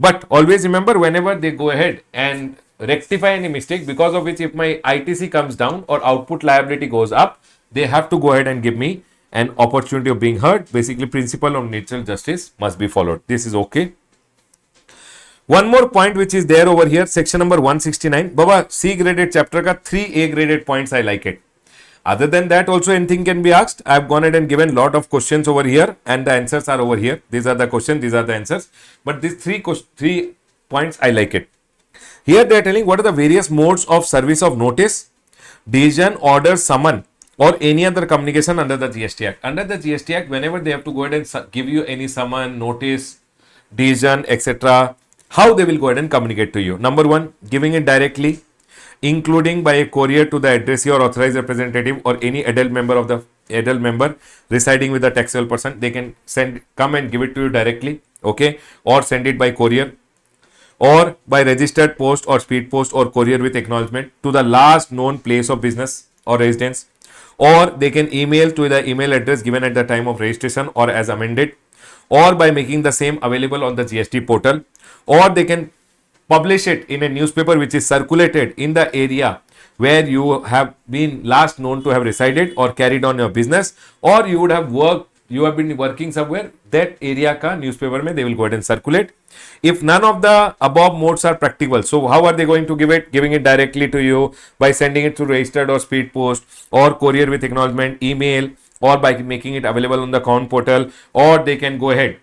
But always remember, whenever they go ahead and rectify any mistake, because of which if my ITC comes down or output liability goes up, they have to go ahead and give me an opportunity of being heard. Basically, principle of natural justice must be followed. This is okay. One more point which is there over here, section number 169. Baba, C graded chapter ka 3 A graded points, I like it. Other than that, also anything can be asked. I have gone ahead and given lot of questions over here and the answers are over here. These are the questions, these are the answers. But these three points, I like it. Here they are telling what are the various modes of service of notice decision, order, summon, or any other communication under the GST Act. Under the GST Act, whenever they have to go ahead and give you any summon, notice, decision, etc., how they will go ahead and communicate to you. Number one, giving it directly, including by a courier to the addressee or authorized representative or any adult member of the adult member residing with the taxable person. They can come and give it to you directly, okay, or send it by courier, or by registered post or speed post or courier with acknowledgement to the last known place of business or residence, or they can email to the email address given at the time of registration or as amended, or by making the same available on the GST portal, or they can publish it in a newspaper which is circulated in the area where you have been last known to have resided or carried on your business, or you would have worked, you have been working somewhere, that area ka newspaper mein they will go ahead and circulate. If none of the above modes are practicable, so how are they going to give it? Giving it directly to you by sending it through registered or speed post or courier with acknowledgement, email, or by making it available on the account portal, or they can go ahead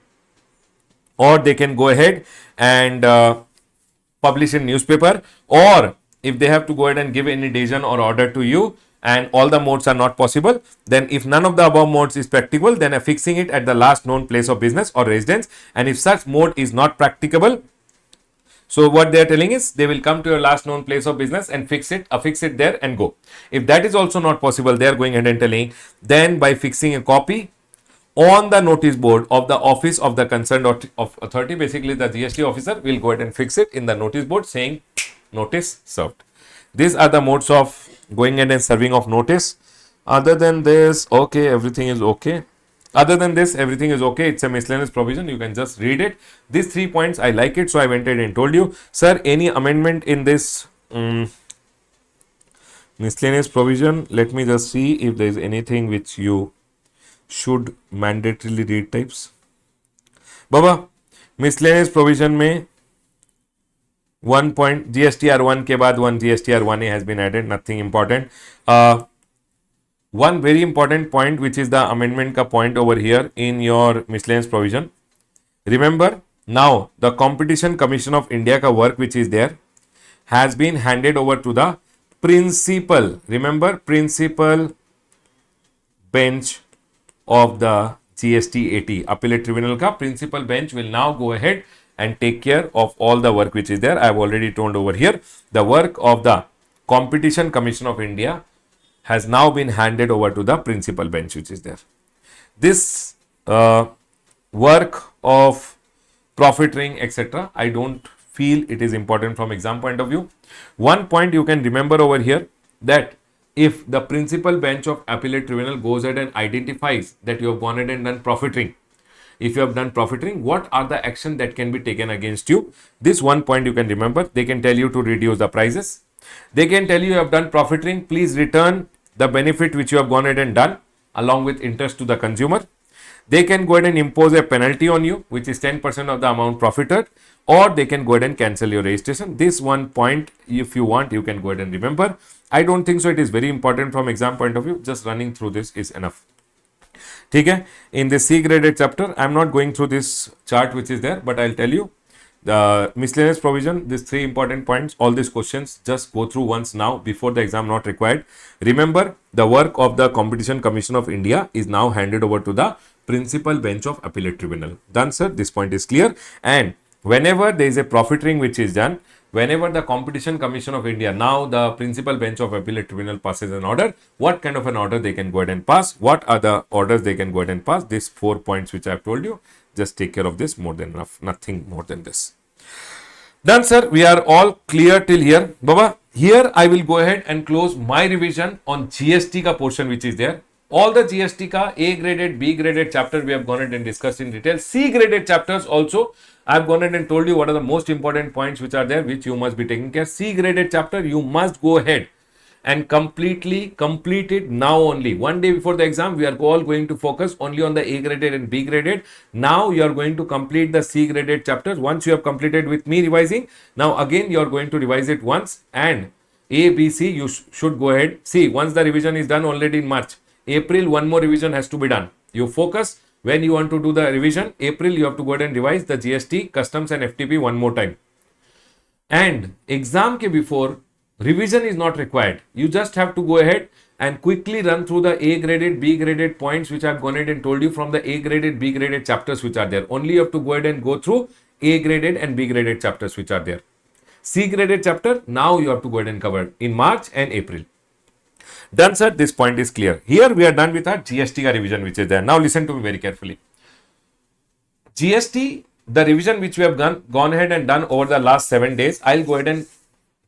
and publish in newspaper, or if they have to go ahead and give any decision or order to you and all the modes are not possible, then if none of the above modes is practicable, then affixing it at the last known place of business or residence. And if such mode is not practicable, so what they are telling is they will come to your last known place of business and affix it there and go. If that is also not possible, they are going ahead and telling, then by fixing a copy on the notice board of the office of the concerned authority, basically the GST officer will go ahead and fix it in the notice board saying notice served. These are the modes of going ahead and serving of notice. Other than this, okay, everything is okay. Other than this, everything is okay. It's a miscellaneous provision. You can just read it. These 3 points, I like it. So I went ahead and told you, sir, any amendment in this miscellaneous provision? Let me just see if there is anything which you should mandatorily read types. Baba, miscellaneous provision में 1 point GSTR 1 के बाद 1 GSTR 1A has been added, nothing important. One very important point, which is the amendment ka point over here in your miscellaneous provision. Remember, now the Competition Commission of India ka work which is there has been handed over to the principal. Remember, principal bench of the GST 80 Appellate Tribunal ka principal bench will now go ahead and take care of all the work which is there. I have already told over here, the work of the Competition Commission of India has now been handed over to the principal bench which is there. This work of profiteering, etc., I don't feel it is important from exam point of view. One point you can remember over here, that if the principal bench of Appellate Tribunal goes ahead and identifies that you have gone ahead and done profiteering, if you have done profiteering, what are the action that can be taken against you? This one point you can remember. They can tell you to reduce the prices. They can tell you have done profiteering, please return the benefit which you have gone ahead and done along with interest to the consumer. They can go ahead and impose a penalty on you, which is 10% of the amount profited, or they can go ahead and cancel your registration. This one point, if you want, you can go ahead and remember. I don't think so it is very important from exam point of view. Just running through this is enough. Okay? In the C graded chapter, I am not going through this chart which is there, but I'll tell you the miscellaneous provision, these 3 important points, all these questions, just go through once now before the exam, not required. Remember, the work of the Competition Commission of India is now handed over to the principal bench of Appellate Tribunal. Done, sir? This point is clear. And whenever there is a profiteering which is done, whenever the Competition Commission of India, now the principal bench of Appellate Tribunal passes an order, what kind of an order they can go ahead and pass, what are the orders they can go ahead and pass, these 4 points which I have told you, just take care of this, more than enough, nothing more than this. Done, sir. We are all clear till here. Baba, here I will go ahead and close my revision on GST ka portion which is there. All the GST ka A graded, B graded chapter we have gone ahead and discussed in detail. C graded chapters also I have gone ahead and told you what are the most important points which are there, which you must be taking care. C graded chapter you must go ahead and completely complete it now only. One day before the exam, we are all going to focus only on the A graded and B graded. Now you are going to complete the C graded chapters. Once you have completed with me revising, now again you are going to revise it once, and A, B, C you should go ahead. See, once the revision is done already in March, April one more revision has to be done. You focus when you want to do the revision. April you have to go ahead and revise the GST, customs and FTP one more time. And exam ke before, Revision is not required. You just have to go ahead and quickly run through the A graded, B graded points which I've gone ahead and told you from the A graded, B graded chapters which are there. Only you have to go ahead and go through A graded and B graded chapters which are there. C graded chapter, now you have to go ahead and cover in March and April. Done, sir. This point is clear. Here we are done with our GST revision which is there. Now listen to me very carefully. GST, the revision which we have gone ahead and done over the last 7 days, I'll go ahead and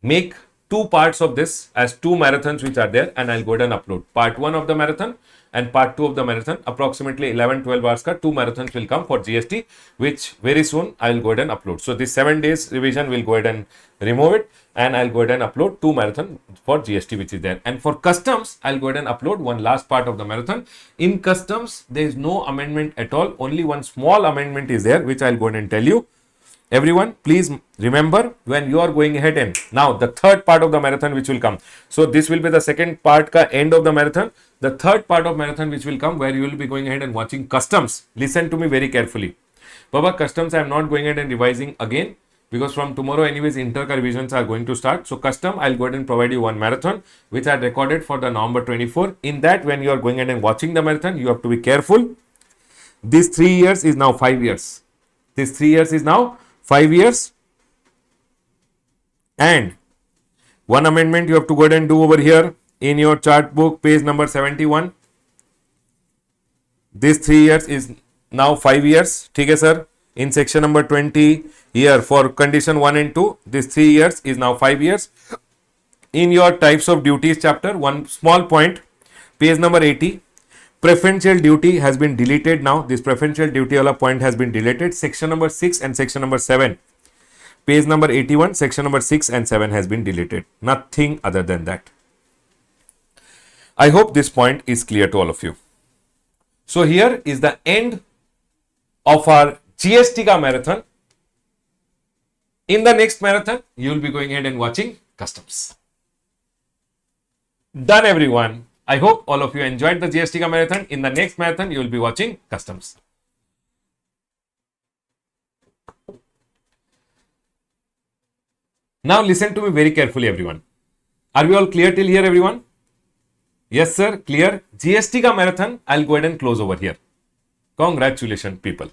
make two parts of this as two marathons which are there, and I'll go ahead and upload part 1 of the marathon and part 2 of the marathon. Approximately 11-12 hours ka 2 marathons will come for GST, which very soon I will go ahead and upload. So this 7 days revision will go ahead and remove it, and I'll go ahead and upload 2 marathon for GST which is there. And for customs, I'll go ahead and upload one last part of the marathon. In customs, there is no amendment at all. Only one small amendment is there, which I'll go ahead and tell you. Everyone, please remember when you are going ahead and now the third part of the marathon which will come. So this will be the second part ka end of the marathon. The third part of marathon which will come, where you will be going ahead and watching customs. Listen to me very carefully. Baba, customs I am not going ahead and revising again, because from tomorrow anyways inter revisions are going to start. So custom, I'll go ahead and provide you one marathon which I recorded for the November 24. In that, when you are going ahead and watching the marathon, you have to be careful. This 3 years is now 5 years. This 3 years is now 5 years, and one amendment you have to go ahead and do over here in your chart book, page number 71. This 3 years is now 5 years. Okay, sir. In section number 20 here for condition 1 and 2, this 3 years is now 5 years. In your types of duties chapter, one small point, page number 80. Preferential duty has been deleted now. This preferential duty wala point has been deleted. Section number 6 and section number 7. Page number 81, section number 6 and 7 has been deleted. Nothing other than that. I hope this point is clear to all of you. So here is the end of our GST ka marathon. In the next marathon, you will be going ahead and watching customs. Done, everyone. I hope all of you enjoyed the GST ka marathon. In the next marathon, you will be watching customs. Now listen to me very carefully, everyone. Are we all clear till here, everyone? Yes, sir. Clear. GST ka marathon, I'll go ahead and close over here. Congratulations, people.